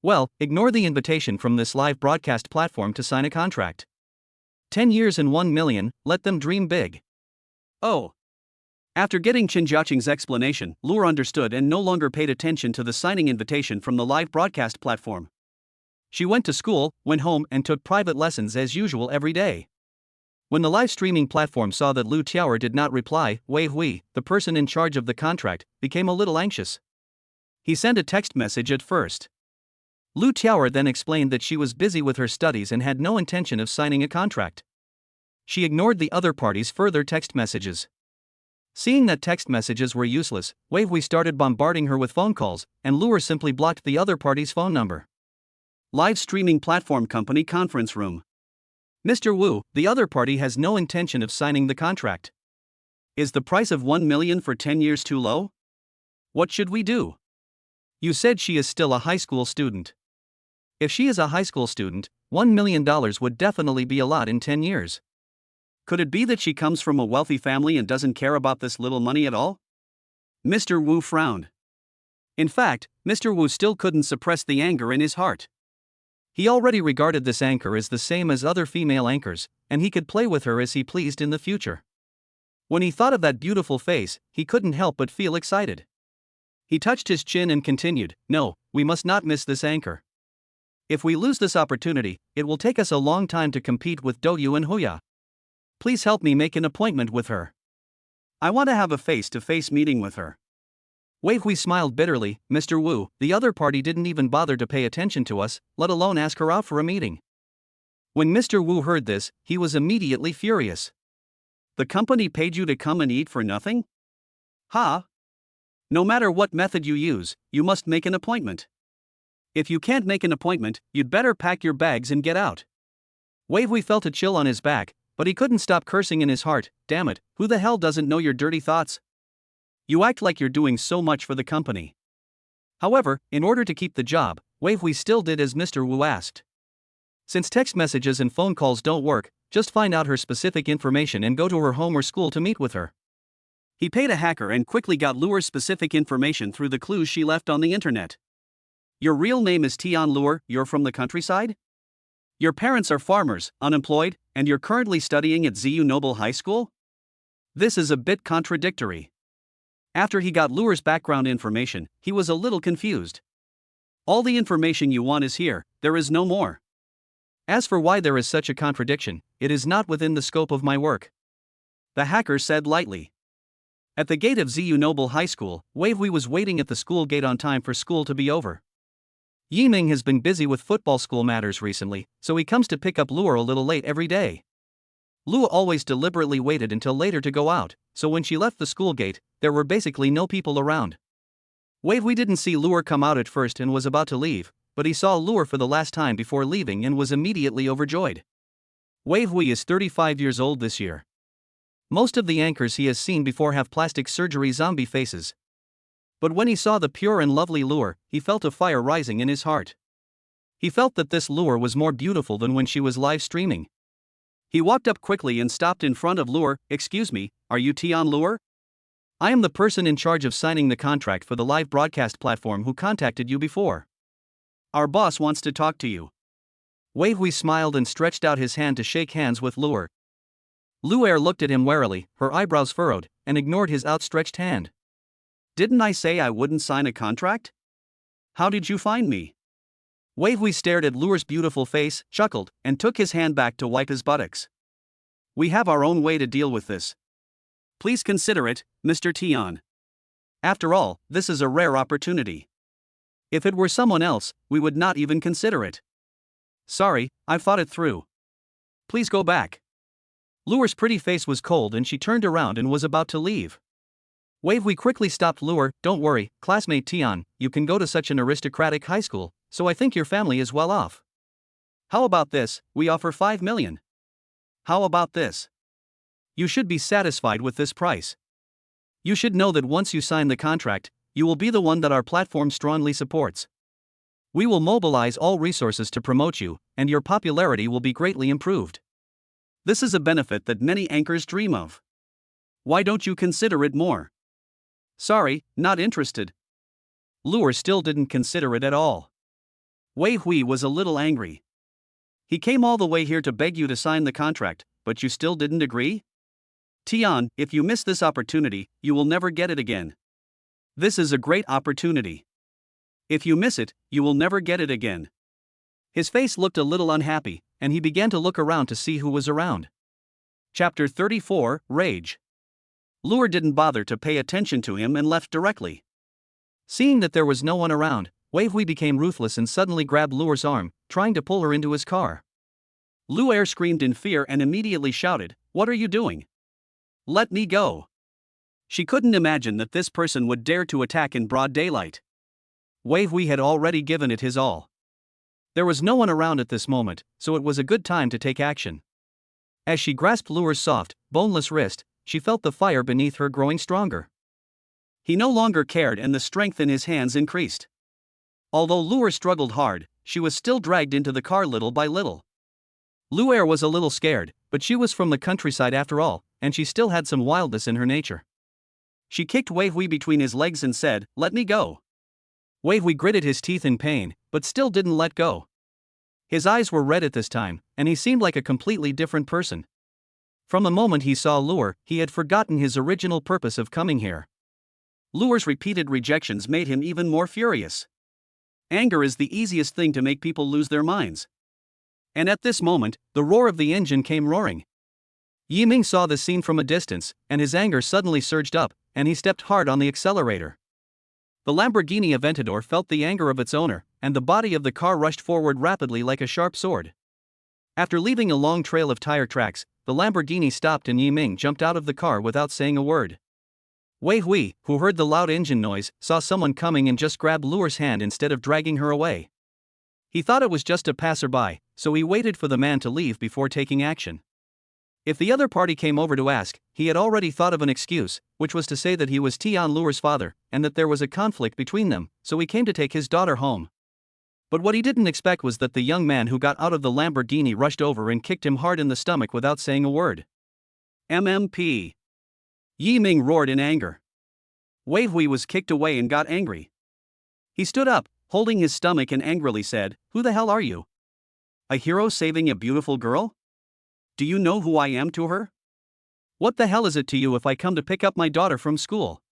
Well, ignore the invitation from this live broadcast platform to sign a contract. 10 years and 1 million, let them dream big. Oh. After getting Chen Jiaqing's explanation, Luer understood and no longer paid attention to the signing invitation from the live broadcast platform. She went to school, went home and took private lessons as usual every day. When the live streaming platform saw that Lu Tiaoer did not reply, Wei Hui, the person in charge of the contract, became a little anxious. He sent a text message at first. Lu Tiaoer then explained that she was busy with her studies and had no intention of signing a contract. She ignored the other party's further text messages. Seeing that text messages were useless, Wei Hui started bombarding her with phone calls, and Luer simply blocked the other party's phone number. Live streaming platform company conference room. Mr. Wu, the other party has no intention of signing the contract. Is the price of 1 million for 10 years too low? What should we do? You said she is still a high school student. If she is a high school student, $1 million would definitely be a lot in 10 years. Could it be that she comes from a wealthy family and doesn't care about this little money at all? Mr. Wu frowned. In fact, Mr. Wu still couldn't suppress the anger in his heart. He already regarded this anchor as the same as other female anchors, and he could play with her as he pleased in the future. When he thought of that beautiful face, he couldn't help but feel excited. He touched his chin and continued, No, we must not miss this anchor. If we lose this opportunity, it will take us a long time to compete with Douyu and Huya. Please help me make an appointment with her. I want to have a face-to-face meeting with her. Wei Hui smiled bitterly. Mr. Wu, the other party didn't even bother to pay attention to us, let alone ask her out for a meeting. When Mr. Wu heard this, he was immediately furious. The company paid you to come and eat for nothing? Ha! No matter what method you use, you must make an appointment. If you can't make an appointment, you'd better pack your bags and get out. Wei Hui felt a chill on his back, but he couldn't stop cursing in his heart. Damn it, who the hell doesn't know your dirty thoughts? You act like you're doing so much for the company. However, in order to keep the job, Wei Hui still did as Mr. Wu asked. Since text messages and phone calls don't work, just find out her specific information and go to her home or school to meet with her. He paid a hacker and quickly got Luer's specific information through the clues she left on the internet. Your real name is Tian Luer, you're from the countryside? Your parents are farmers, unemployed, and you're currently studying at ZU Noble High School? This is a bit contradictory. After he got Luer's background information, he was a little confused. All the information you want is here, there is no more. As for why there is such a contradiction, it is not within the scope of my work. The hacker said lightly. At the gate of ZU Noble High School, Wei Hui was waiting at the school gate on time for school to be over. Yiming has been busy with football school matters recently, so he comes to pick up Luer a little late every day. Luer always deliberately waited until later to go out, so when she left the school gate, there were basically no people around. Wei Hui didn't see Luer come out at first and was about to leave, but he saw Luer for the last time before leaving and was immediately overjoyed. Wei Hui is 35 years old this year. Most of the anchors he has seen before have plastic surgery zombie faces. But when he saw the pure and lovely Luer, he felt a fire rising in his heart. He felt that this Luer was more beautiful than when she was live streaming. He walked up quickly and stopped in front of Luer. Excuse me, are you Tian Luer? I am the person in charge of signing the contract for the live broadcast platform who contacted you before. Our boss wants to talk to you. Wei Hui smiled and stretched out his hand to shake hands with Luer. Luer looked at him warily, her eyebrows furrowed, and ignored his outstretched hand. Didn't I say I wouldn't sign a contract? How did you find me? Wei Hui stared at Luer's beautiful face, chuckled, and took his hand back to wipe his buttocks. We have our own way to deal with this. Please consider it, Mr. Tian. After all, this is a rare opportunity. If it were someone else, we would not even consider it. Sorry, I've thought it through. Please go back. Luer's pretty face was cold and she turned around and was about to leave. Wei Hui quickly stopped Luer. Don't worry, classmate Tian, you can go to such an aristocratic high school, so I think your family is well off. How about this, we offer 5 million. How about this? You should be satisfied with this price. You should know that once you sign the contract, you will be the one that our platform strongly supports. We will mobilize all resources to promote you, and your popularity will be greatly improved. This is a benefit that many anchors dream of. Why don't you consider it more? Sorry, not interested. Luer still didn't consider it at all. Wei Hui was a little angry. He came all the way here to beg you to sign the contract, but you still didn't agree? Tian, if you miss this opportunity, you will never get it again. This is a great opportunity. If you miss it, you will never get it again. His face looked a little unhappy, and he began to look around to see who was around. Chapter 34, Rage. Luer didn't bother to pay attention to him and left directly. Seeing that there was no one around, Wei Hui became ruthless and suddenly grabbed Luer's arm, trying to pull her into his car. Luer screamed in fear and immediately shouted, "What are you doing? Let me go." She couldn't imagine that this person would dare to attack in broad daylight. Wei Hui had already given it his all. There was no one around at this moment, so it was a good time to take action. As she grasped Luer's soft, boneless wrist, she felt the fire beneath her growing stronger. He no longer cared and the strength in his hands increased. Although Luer struggled hard, she was still dragged into the car little by little. Luer was a little scared, but she was from the countryside after all, and she still had some wildness in her nature. She kicked Wei Hui between his legs and said, "Let me go." Wei Hui gritted his teeth in pain, but still didn't let go. His eyes were red at this time, and he seemed like a completely different person. From the moment he saw Luer, he had forgotten his original purpose of coming here. Luer's repeated rejections made him even more furious. Anger is the easiest thing to make people lose their minds. And at this moment, the roar of the engine came roaring. Yiming saw the scene from a distance, and his anger suddenly surged up, and he stepped hard on the accelerator. The Lamborghini Aventador felt the anger of its owner, and the body of the car rushed forward rapidly like a sharp sword. After leaving a long trail of tire tracks, the Lamborghini stopped and Yiming jumped out of the car without saying a word. Wei Hui, who heard the loud engine noise, saw someone coming and just grabbed Luer's hand instead of dragging her away. He thought it was just a passerby, so he waited for the man to leave before taking action. If the other party came over to ask, he had already thought of an excuse, which was to say that he was Tianluo's father, and that there was a conflict between them, so he came to take his daughter home. But what he didn't expect was that the young man who got out of the Lamborghini rushed over and kicked him hard in the stomach without saying a word. MMP. Yi Ming roared in anger. Wei Hui was kicked away and got angry. He stood up, holding his stomach, and angrily said, "Who the hell are you? A hero saving a beautiful girl? Do you know who I am to her? What the hell is it to you if I come to pick up my daughter from school?"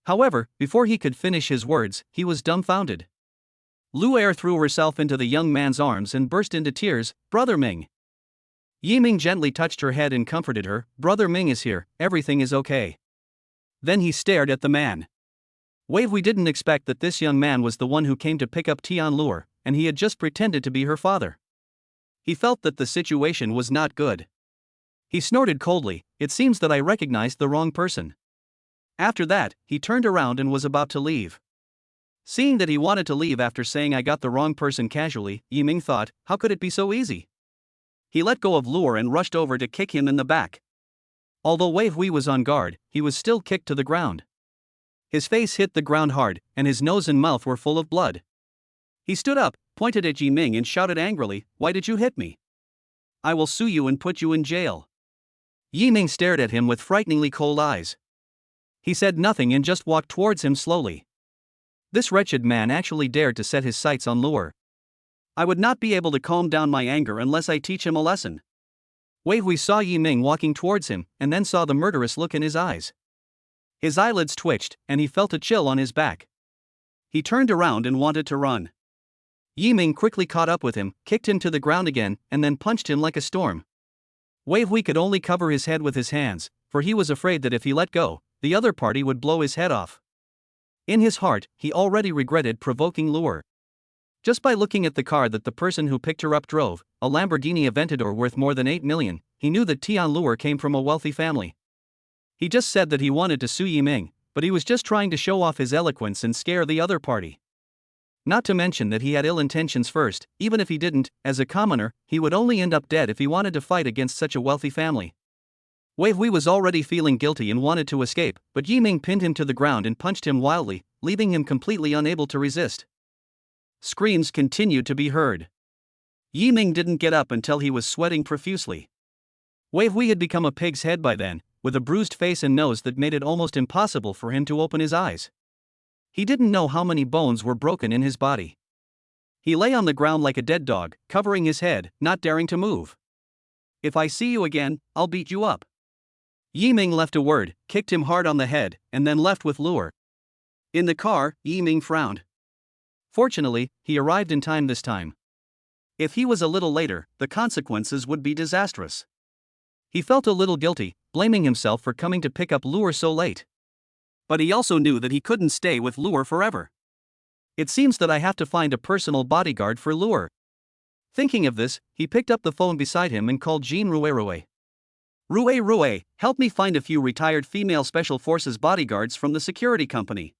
However, before he could finish his words, he was dumbfounded. Lu Er threw herself into the young man's arms and burst into tears. "Brother Ming." Yi Ming gently touched her head and comforted her. "Brother Ming is here, everything is okay." Then he stared at the man. Wei Hui didn't expect that this young man was the one who came to pick up Tianluo, and he had just pretended to be her father. He felt that the situation was not good. He snorted coldly, "It seems that I recognized the wrong person." After that, he turned around and was about to leave. Seeing that he wanted to leave after saying "I got the wrong person" casually, Yi Ming thought, how could it be so easy? He let go of Luo and rushed over to kick him in the back. Although Wei Hui was on guard, he was still kicked to the ground. His face hit the ground hard, and his nose and mouth were full of blood. He stood up, pointed at Yi Ming and shouted angrily, "Why did you hit me? I will sue you and put you in jail." Yi Ming stared at him with frighteningly cold eyes. He said nothing and just walked towards him slowly. This wretched man actually dared to set his sights on Luo. I would not be able to calm down my anger unless I teach him a lesson. Wei Hui saw Yi Ming walking towards him, and then saw the murderous look in his eyes. His eyelids twitched, and he felt a chill on his back. He turned around and wanted to run. Yi Ming quickly caught up with him, kicked him to the ground again, and then punched him like a storm. Wei Hui could only cover his head with his hands, for he was afraid that if he let go, the other party would blow his head off. In his heart, he already regretted provoking Luo. Just by looking at the car that the person who picked her up drove, a Lamborghini Aventador worth more than 8 million, he knew that Tianluo came from a wealthy family. He just said that he wanted to sue Yi Ming, but he was just trying to show off his eloquence and scare the other party. Not to mention that he had ill intentions first. Even if he didn't, as a commoner, he would only end up dead if he wanted to fight against such a wealthy family. Wei Hui was already feeling guilty and wanted to escape, but Yi Ming pinned him to the ground and punched him wildly, leaving him completely unable to resist. Screams continued to be heard. Yi Ming didn't get up until he was sweating profusely. Wei Hui had become a pig's head by then, with a bruised face and nose that made it almost impossible for him to open his eyes. He didn't know how many bones were broken in his body. He lay on the ground like a dead dog, covering his head, not daring to move. "If I see you again, I'll beat you up." Yi Ming left a word, kicked him hard on the head, and then left with Luo. In the car, Yi Ming frowned. Fortunately, he arrived in time this time. If he was a little later, the consequences would be disastrous. He felt a little guilty, blaming himself for coming to pick up Luo so late. But he also knew that he couldn't stay with Luo forever. "It seems that I have to find a personal bodyguard for Luo." Thinking of this, he picked up the phone beside him and called Jean Rue. Rue, help me find a few retired female special forces bodyguards from the security company.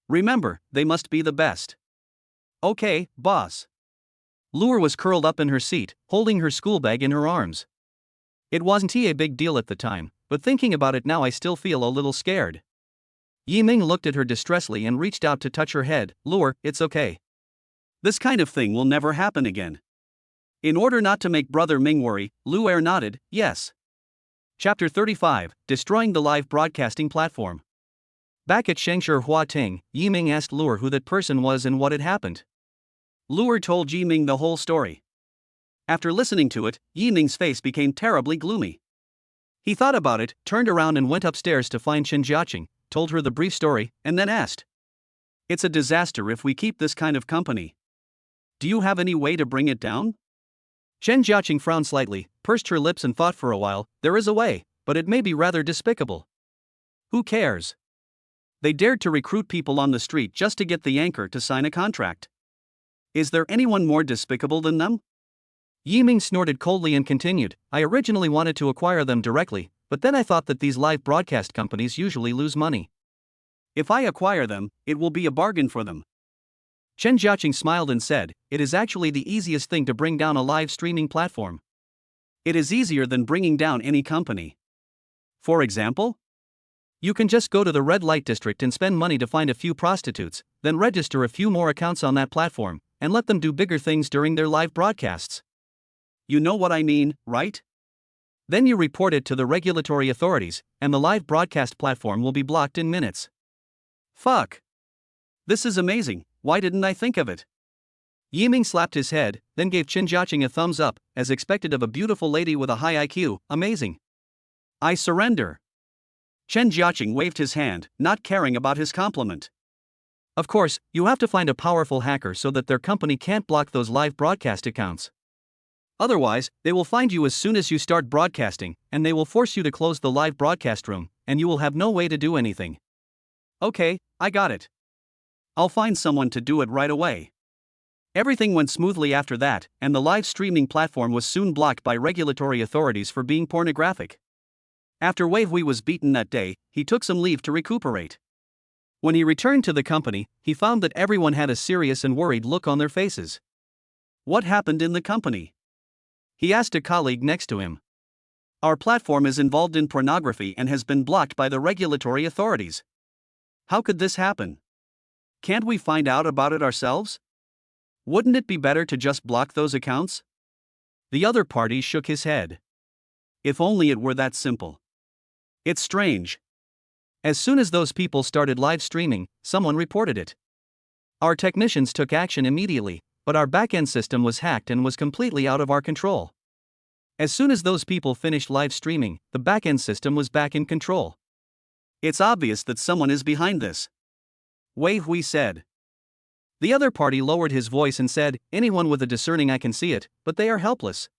Remember, they must be the best. Okay, boss. Luo was curled up in her seat, holding her school bag in her arms. It wasn't a big deal at the time, but thinking about it now I still feel a little scared. Yi Ming looked at her distressfully and reached out to touch her head. "Luo, it's okay. This kind of thing will never happen again." In order not to make Brother Ming worry, Luo nodded, yes. Chapter 35, Destroying the Live Broadcasting Platform. Back at Shengshi Huating, Yi Ming asked Luo who that person was and what had happened. Luo told Yi Ming the whole story. After listening to it, Yi Ming's face became terribly gloomy. He thought about it, turned around and went upstairs to find Chen Jiaqing, told her the brief story, and then asked, "It's a disaster if we keep this kind of company. Do you have any way to bring it down?" Chen Jiaqing frowned slightly, pursed her lips and thought for a while. "There is a way, but it may be rather despicable." "Who cares? They dared to recruit people on the street just to get the anchor to sign a contract. Is there anyone more despicable than them?" Yi Ming snorted coldly and continued, "I originally wanted to acquire them directly, but then I thought that these live broadcast companies usually lose money. If I acquire them, it will be a bargain for them. Chen Jiaqing smiled and said, "It is actually the easiest thing to bring down a live streaming platform. It is easier than bringing down any company. For example, you can just go to the red light district and spend money to find a few prostitutes, then register a few more accounts on that platform, and let them do bigger things during their live broadcasts. You know what I mean, right? Then you report it to the regulatory authorities, and the live broadcast platform will be blocked in minutes. Fuck. This is amazing, why didn't I think of it?" Yiming slapped his head, then gave Chen Jiaqing a thumbs up, as expected of a beautiful lady with a high IQ. "Amazing. I surrender." Chen Jiaqing waved his hand, not caring about his compliment. Of course, you have to find a powerful hacker so that their company can't block those live broadcast accounts. Otherwise, they will find you as soon as you start broadcasting, and they will force you to close the live broadcast room, and you will have no way to do anything. Okay, I got it. I'll find someone to do it right away. Everything went smoothly after that, and the live streaming platform was soon blocked by regulatory authorities for being pornographic. After Wei Hui was beaten that day, he took some leave to recuperate. When he returned to the company, he found that everyone had a serious and worried look on their faces. What happened in the company? He asked a colleague next to him. Our platform is involved in pornography and has been blocked by the regulatory authorities. How could this happen? Can't we find out about it ourselves? Wouldn't it be better to just block those accounts? The other party shook his head. If only it were that simple. It's strange. As soon as those people started live streaming, someone reported it. Our technicians took action immediately, but our backend system was hacked and was completely out of our control. As soon as those people finished live streaming, the backend system was back in control. It's obvious that someone is behind this, Wei Hui said. The other party lowered his voice and said, "Anyone with a discerning eye can see it, but they are helpless."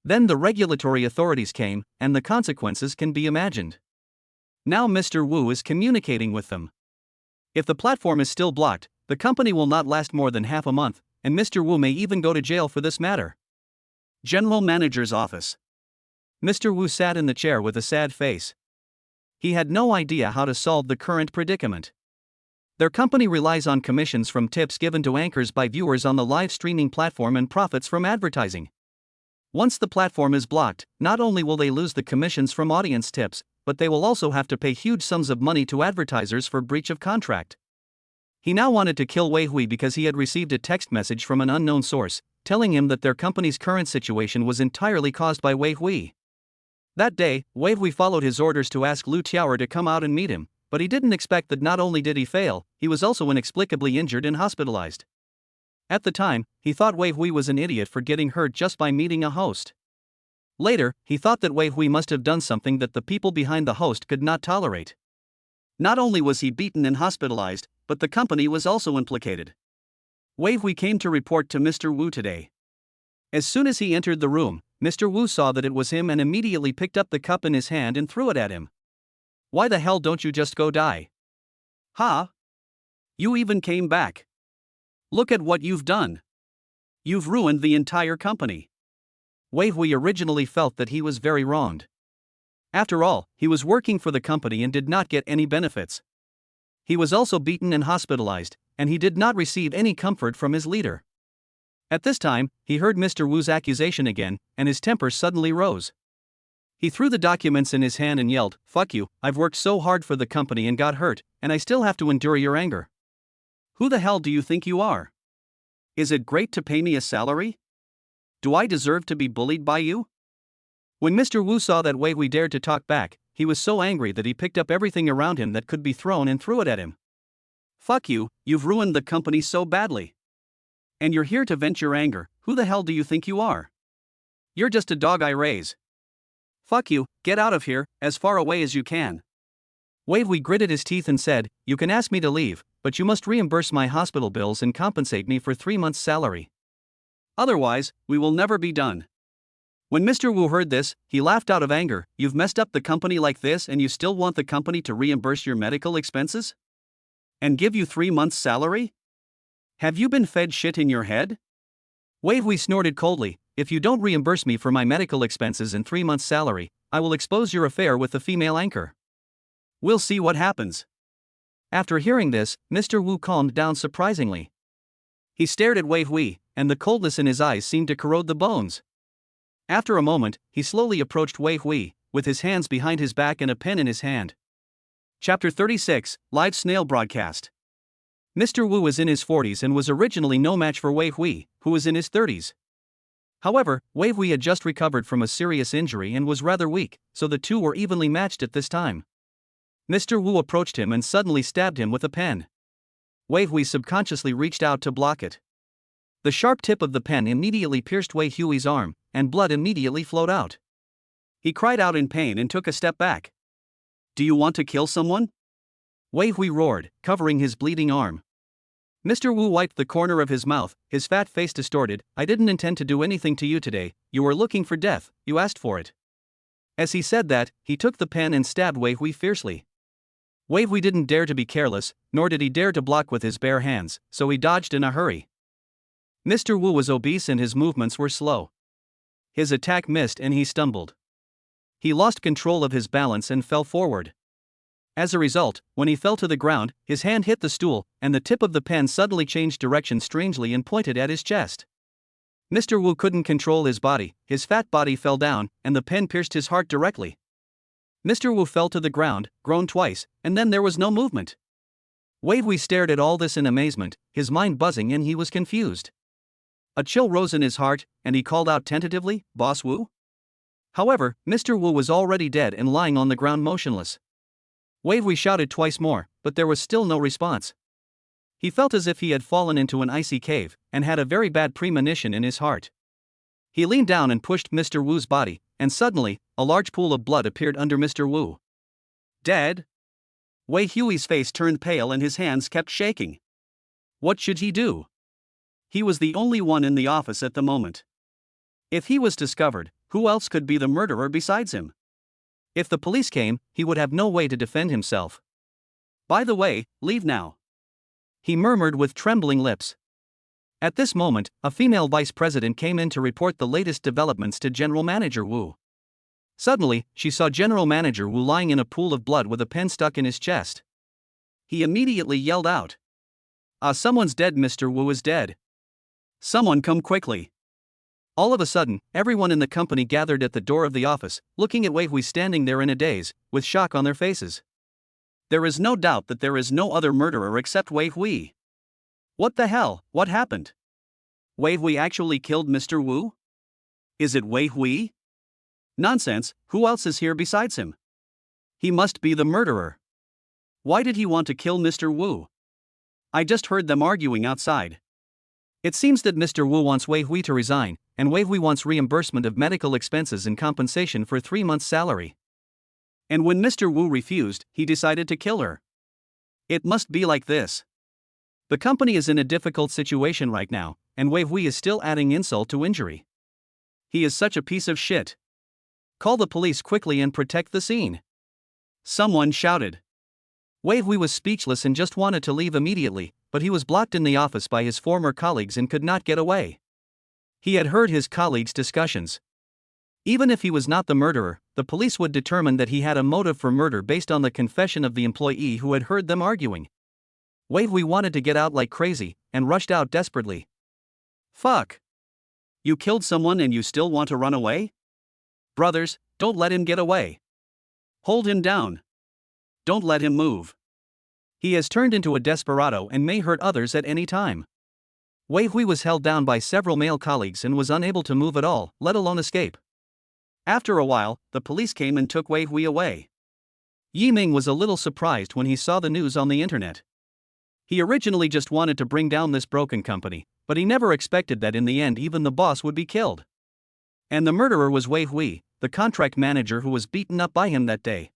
Then the regulatory authorities came, and the consequences can be imagined. Now Mr. Wu is communicating with them. If the platform is still blocked, the company will not last more than half a month, and Mr. Wu may even go to jail for this matter. General Manager's office. Mr. Wu sat in the chair with a sad face. He had no idea how to solve the current predicament. Their company relies on commissions from tips given to anchors by viewers on the live streaming platform and profits from advertising. Once the platform is blocked, not only will they lose the commissions from audience tips, but they will also have to pay huge sums of money to advertisers for breach of contract. He now wanted to kill Wei Hui because he had received a text message from an unknown source, telling him that their company's current situation was entirely caused by Wei Hui. That day, Wei Hui followed his orders to ask Lu Tiaoer to come out and meet him, but he didn't expect that not only did he fail, he was also inexplicably injured and hospitalized. At the time, he thought Wei Hui was an idiot for getting hurt just by meeting a host. Later, he thought that Wei Hui must have done something that the people behind the host could not tolerate. Not only was he beaten and hospitalized, but the company was also implicated. Wei Hui came to report to Mr. Wu today. As soon as he entered the room, Mr. Wu saw that it was him and immediately picked up the cup in his hand and threw it at him. Why the hell don't you just go die? Huh? You even came back. Look at what you've done. You've ruined the entire company. Wei Hui originally felt that he was very wronged. After all, he was working for the company and did not get any benefits. He was also beaten and hospitalized, and he did not receive any comfort from his leader. At this time, he heard Mr. Wu's accusation again, and his temper suddenly rose. He threw the documents in his hand and yelled, "Fuck you, I've worked so hard for the company and got hurt, and I still have to endure your anger. Who the hell do you think you are? Is it great to pay me a salary? Do I deserve to be bullied by you?" When Mr. Wu saw that Wei Hui dared to talk back, he was so angry that he picked up everything around him that could be thrown and threw it at him. "Fuck you, you've ruined the company so badly. And you're here to vent your anger, who the hell do you think you are? You're just a dog I raise. Fuck you, get out of here, as far away as you can." Wei Hui gritted his teeth and said, "You can ask me to leave, but you must reimburse my hospital bills and compensate me for 3 months' salary. Otherwise, we will never be done." When Mr. Wu heard this, he laughed out of anger. "You've messed up the company like this and you still want the company to reimburse your medical expenses? And give you 3 months' salary? Have you been fed shit in your head?" Wei Hui snorted coldly, "If you don't reimburse me for my medical expenses and 3 months' salary, I will expose your affair with the female anchor. We'll see what happens." After hearing this, Mr. Wu calmed down surprisingly. He stared at Wei Hui, and the coldness in his eyes seemed to corrode the bones. After a moment, he slowly approached Wei Hui, with his hands behind his back and a pen in his hand. Chapter 36, Live Snail Broadcast. Mr. Wu was in his 40s and was originally no match for Wei Hui, who was in his 30s. However, Wei Hui had just recovered from a serious injury and was rather weak, so the two were evenly matched at this time. Mr. Wu approached him and suddenly stabbed him with a pen. Wei Hui subconsciously reached out to block it. The sharp tip of the pen immediately pierced Wei Hui's arm, and blood immediately flowed out. He cried out in pain and took a step back. "Do you want to kill someone?" Wei Hui roared, covering his bleeding arm. Mr. Wu wiped the corner of his mouth, his fat face distorted. "I didn't intend to do anything to you today. You were looking for death, you asked for it." As he said that, he took the pen and stabbed Wei Hui fiercely. Wei Hui didn't dare to be careless, nor did he dare to block with his bare hands, so he dodged in a hurry. Mr. Wu was obese and his movements were slow. His attack missed and he stumbled. He lost control of his balance and fell forward. As a result, when he fell to the ground, his hand hit the stool, and the tip of the pen suddenly changed direction strangely and pointed at his chest. Mr. Wu couldn't control his body, his fat body fell down, and the pen pierced his heart directly. Mr. Wu fell to the ground, groaned twice, and then there was no movement. Wei Hui stared at all this in amazement, his mind buzzing and he was confused. A chill rose in his heart, and he called out tentatively, "Boss Wu?" However, Mr. Wu was already dead and lying on the ground motionless. Wei Hui shouted twice more, but there was still no response. He felt as if he had fallen into an icy cave, and had a very bad premonition in his heart. He leaned down and pushed Mr. Wu's body, and suddenly, a large pool of blood appeared under Mr. Wu. "Dead?" Wei Hui's face turned pale and his hands kept shaking. What should he do? He was the only one in the office at the moment. If he was discovered, who else could be the murderer besides him? If the police came, he would have no way to defend himself. "By the way, leave now," he murmured with trembling lips. At this moment, a female vice president came in to report the latest developments to General Manager Wu. Suddenly, she saw General Manager Wu lying in a pool of blood with a pen stuck in his chest. He immediately yelled out, Someone's dead, Mr. Wu is dead. Someone come quickly." All of a sudden, everyone in the company gathered at the door of the office, looking at Wei Hui standing there in a daze, with shock on their faces. There is no doubt that there is no other murderer except Wei Hui. What the hell, what happened? Wei Hui actually killed Mr. Wu? Is it Wei Hui? Nonsense, who else is here besides him? He must be the murderer. Why did he want to kill Mr. Wu? I just heard them arguing outside. It seems that Mr. Wu wants Wei Hui to resign, and Wei Hui wants reimbursement of medical expenses and compensation for 3 months' salary. And when Mr. Wu refused, he decided to kill her. It must be like this. The company is in a difficult situation right now, and Wei Hui is still adding insult to injury. He is such a piece of shit. Call the police quickly and protect the scene. Someone shouted. Wei Hui was speechless and just wanted to leave immediately, but he was blocked in the office by his former colleagues and could not get away. He had heard his colleagues' discussions. Even if he was not the murderer, the police would determine that he had a motive for murder based on the confession of the employee who had heard them arguing. Wei Hui wanted to get out like crazy, and rushed out desperately. Fuck. You killed someone and you still want to run away? Brothers, don't let him get away. Hold him down. Don't let him move. He has turned into a desperado and may hurt others at any time. Wei Hui was held down by several male colleagues and was unable to move at all, let alone escape. After a while, the police came and took Wei Hui away. Yi Ming was a little surprised when he saw the news on the internet. He originally just wanted to bring down this broken company, but he never expected that in the end even the boss would be killed. And the murderer was Wei Hui, the contract manager who was beaten up by him that day.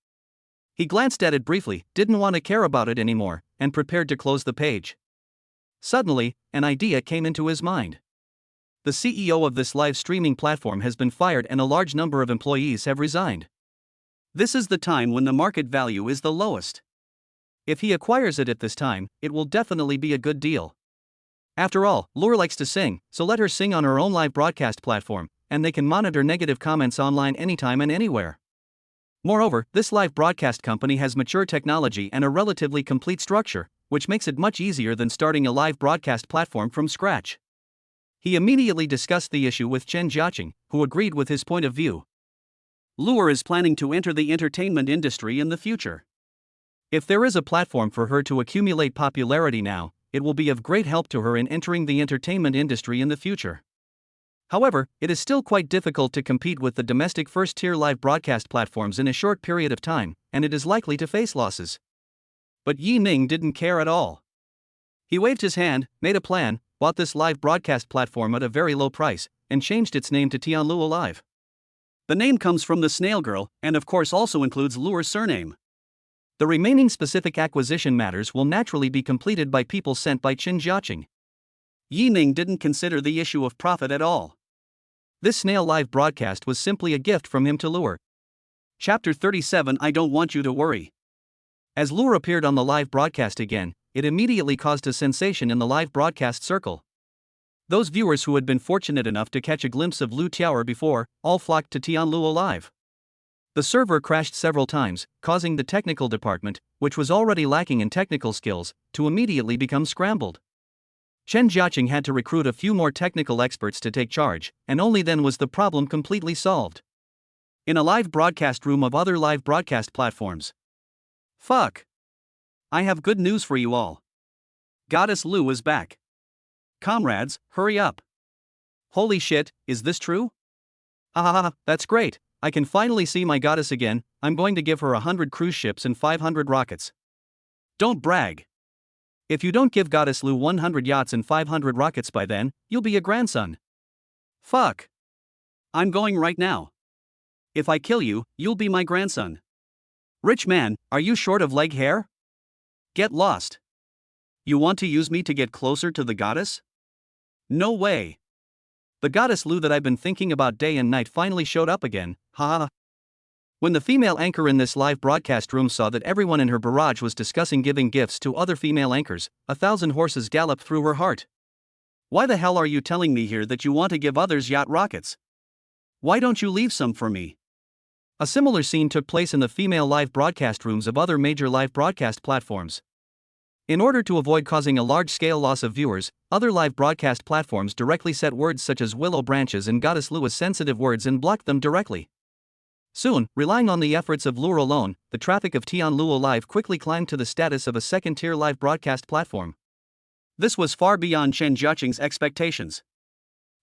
He glanced at it briefly, didn't want to care about it anymore, and prepared to close the page. Suddenly, an idea came into his mind. The CEO of this live streaming platform has been fired and a large number of employees have resigned. This is the time when the market value is the lowest. If he acquires it at this time, it will definitely be a good deal. After all, Lure likes to sing, so let her sing on her own live broadcast platform, and they can monitor negative comments online anytime and anywhere. Moreover, this live broadcast company has mature technology and a relatively complete structure, which makes it much easier than starting a live broadcast platform from scratch. He immediately discussed the issue with Chen Jiaqing, who agreed with his point of view. Lure is planning to enter the entertainment industry in the future. If there is a platform for her to accumulate popularity now, it will be of great help to her in entering the entertainment industry in the future. However, it is still quite difficult to compete with the domestic first-tier live broadcast platforms in a short period of time, and it is likely to face losses. But Yi Ming didn't care at all. He waved his hand, made a plan, bought this live broadcast platform at a very low price, and changed its name to Tianluo Live. The name comes from the snail girl, and of course also includes Lure's surname. The remaining specific acquisition matters will naturally be completed by people sent by Chen Jiaqing. Yi Ming didn't consider the issue of profit at all. This snail live broadcast was simply a gift from him to Lure. Chapter 37 I Don't Want You to Worry. As Lure appeared on the live broadcast again, it immediately caused a sensation in the live broadcast circle. Those viewers who had been fortunate enough to catch a glimpse of Lu Tiaoer before, all flocked to Tianluo Live. The server crashed several times, causing the technical department, which was already lacking in technical skills, to immediately become scrambled. Chen Jiaqing had to recruit a few more technical experts to take charge, and only then was the problem completely solved. In a live broadcast room of other live broadcast platforms. Fuck! I have good news for you all. Goddess Lu is back. Comrades, hurry up. Holy shit, is this true? Ah, that's great. I can finally see my goddess again. I'm going to give her 100 cruise ships and 500 rockets. Don't brag. If you don't give Goddess Lu 100 yachts and 500 rockets by then, you'll be a grandson. Fuck. I'm going right now. If I kill you, you'll be my grandson. Rich man, are you short of leg hair? Get lost. You want to use me to get closer to the goddess? No way. The goddess Lu that I've been thinking about day and night finally showed up again, haha. When the female anchor in this live broadcast room saw that everyone in her barrage was discussing giving gifts to other female anchors, 1,000 horses galloped through her heart. Why the hell are you telling me here that you want to give others yacht rockets? Why don't you leave some for me? A similar scene took place in the female live broadcast rooms of other major live broadcast platforms. In order to avoid causing a large-scale loss of viewers, other live broadcast platforms directly set words such as willow branches and Goddess Lu as sensitive words and blocked them directly. Soon, relying on the efforts of Lure alone, the traffic of Tianluo Live quickly climbed to the status of a second-tier live broadcast platform. This was far beyond Chen Jiaqing's expectations.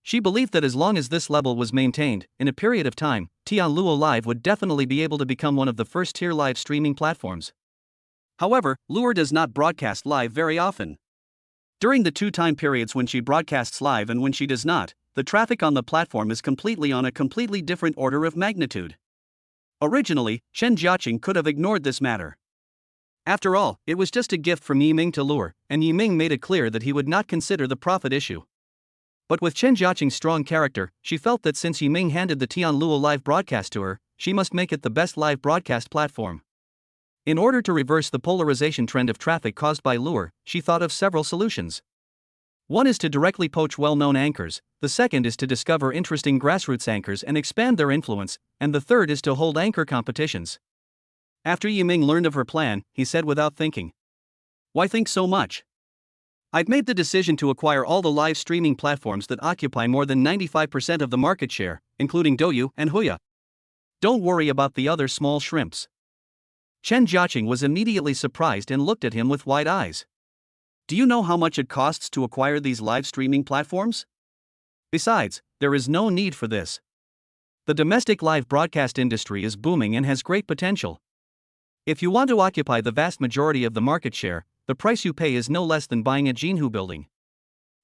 She believed that as long as this level was maintained, in a period of time, Tianluo Live would definitely be able to become one of the first-tier live streaming platforms. However, Lure does not broadcast live very often. During the two time periods when she broadcasts live and when she does not, the traffic on the platform is completely on a completely different order of magnitude. Originally, Chen Jiaqing could have ignored this matter. After all, it was just a gift from Yi Ming to Lure, and Yi Ming made it clear that he would not consider the profit issue. But with Chen Jiaqing's strong character, she felt that since Yi Ming handed the Tianluo Live broadcast to her, she must make it the best live broadcast platform. In order to reverse the polarization trend of traffic caused by Lure, she thought of several solutions. One is to directly poach well-known anchors, the second is to discover interesting grassroots anchors and expand their influence, and the third is to hold anchor competitions. After Yi Ming learned of her plan, he said without thinking, "Why think so much? I've made the decision to acquire all the live streaming platforms that occupy more than 95% of the market share, including Douyu and Huya. Don't worry about the other small shrimps." Chen Jiaqing was immediately surprised and looked at him with wide eyes. Do you know how much it costs to acquire these live streaming platforms? Besides, there is no need for this. The domestic live broadcast industry is booming and has great potential. If you want to occupy the vast majority of the market share, the price you pay is no less than buying a Jinhu building.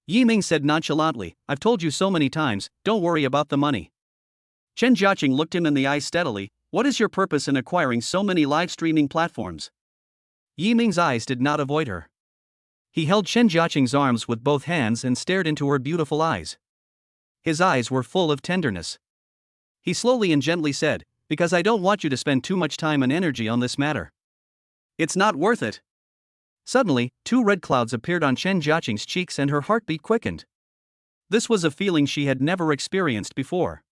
Yi Ming said nonchalantly, "I've told you so many times, don't worry about the money." Chen Jiaqing looked him in the eye steadily. What is your purpose in acquiring so many live streaming platforms? Yi Ming's eyes did not avoid her. He held Chen Jiaqing's arms with both hands and stared into her beautiful eyes. His eyes were full of tenderness. He slowly and gently said, "Because I don't want you to spend too much time and energy on this matter. It's not worth it." Suddenly, two red clouds appeared on Chen Jiaqing's cheeks and her heartbeat quickened. This was a feeling she had never experienced before.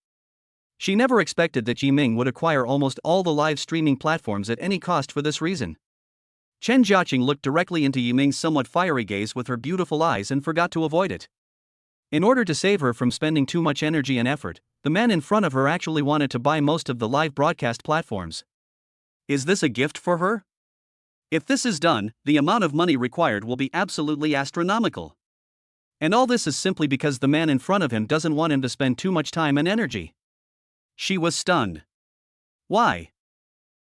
She never expected that Yi Ming would acquire almost all the live streaming platforms at any cost for this reason. Chen Jiaqing looked directly into Yiming's somewhat fiery gaze with her beautiful eyes and forgot to avoid it. In order to save her from spending too much energy and effort, the man in front of her actually wanted to buy most of the live broadcast platforms. Is this a gift for her? If this is done, the amount of money required will be absolutely astronomical. And all this is simply because the man in front of him doesn't want him to spend too much time and energy. She was stunned. Why?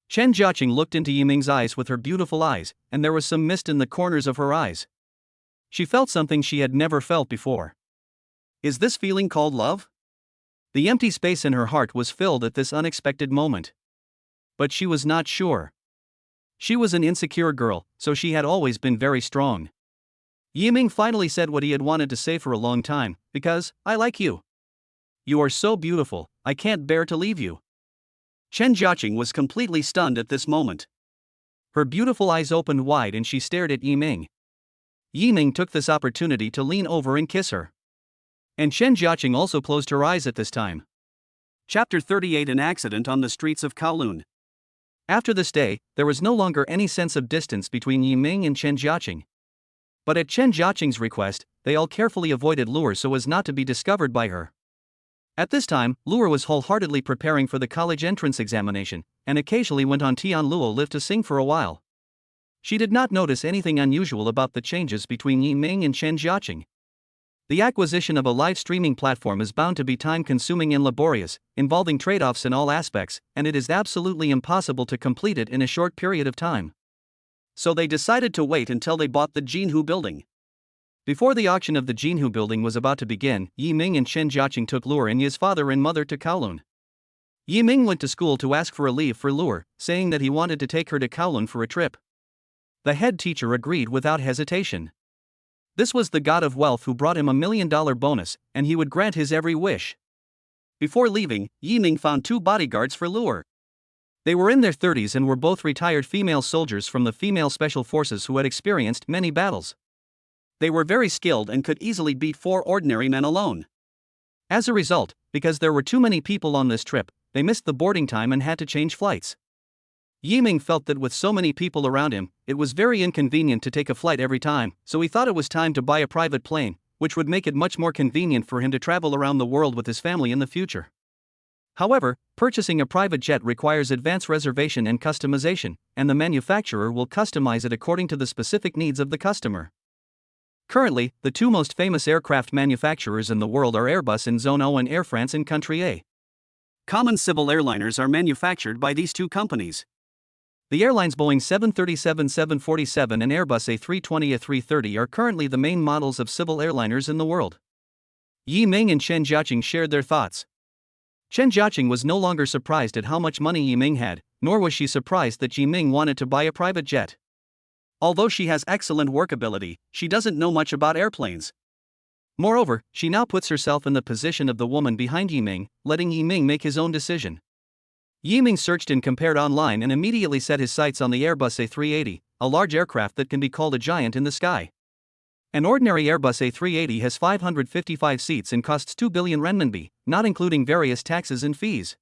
Chen Jiaqing looked into Yiming's eyes with her beautiful eyes, and there was some mist in the corners of her eyes. She felt something she had never felt before. Is this feeling called love? The empty space in her heart was filled at this unexpected moment. But she was not sure. She was an insecure girl, so she had always been very strong. Yiming finally said what he had wanted to say for a long time, because, I like you. You are so beautiful, I can't bear to leave you. Chen Jiaqing was completely stunned at this moment. Her beautiful eyes opened wide and she stared at Yiming. Yiming took this opportunity to lean over and kiss her. And Chen Jiaqing also closed her eyes at this time. Chapter 38: An accident on the streets of Kowloon. After this day, there was no longer any sense of distance between Yiming and Chen Jiaqing. But at Chen Jiaqing's request, they all carefully avoided Luer so as not to be discovered by her. At this time, Luer was wholeheartedly preparing for the college entrance examination, and occasionally went on Tianluo lift to sing for a while. She did not notice anything unusual about the changes between Yiming and Chen Jiaqing. The acquisition of a live streaming platform is bound to be time-consuming and laborious, involving trade-offs in all aspects, and it is absolutely impossible to complete it in a short period of time. So they decided to wait until they bought the Jinhu building. Before the auction of the Jinhu building was about to begin, Yiming and Chen Jiaqing took Luer and his father and mother to Kowloon. Yiming went to school to ask for a leave for Luer, saying that he wanted to take her to Kowloon for a trip. The head teacher agreed without hesitation. This was the god of wealth who brought him $1 million bonus, and he would grant his every wish. Before leaving, Yiming found 2 bodyguards for Luer. They were in their 30s and were both retired female soldiers from the female special forces who had experienced many battles. They were very skilled and could easily beat 4 ordinary men alone. As a result, because there were too many people on this trip, they missed the boarding time and had to change flights. Yiming felt that with so many people around him, it was very inconvenient to take a flight every time, so he thought it was time to buy a private plane, which would make it much more convenient for him to travel around the world with his family in the future. However, purchasing a private jet requires advance reservation and customization, and the manufacturer will customize it according to the specific needs of the customer. Currently, the 2 most famous aircraft manufacturers in the world are Airbus in Zone O and Air France in Country A. Common civil airliners are manufactured by these 2 companies. The airlines Boeing 737-747 and Airbus A320-A330 are currently the main models of civil airliners in the world. Yiming and Chen Jiaqing shared their thoughts. Chen Jiaqing was no longer surprised at how much money Yiming had, nor was she surprised that Yiming wanted to buy a private jet. Although she has excellent workability, she doesn't know much about airplanes. Moreover, she now puts herself in the position of the woman behind Yiming, letting Yiming make his own decision. Yiming searched and compared online and immediately set his sights on the Airbus A380, a large aircraft that can be called a giant in the sky. An ordinary Airbus A380 has 555 seats and costs 2 billion renminbi, not including various taxes and fees.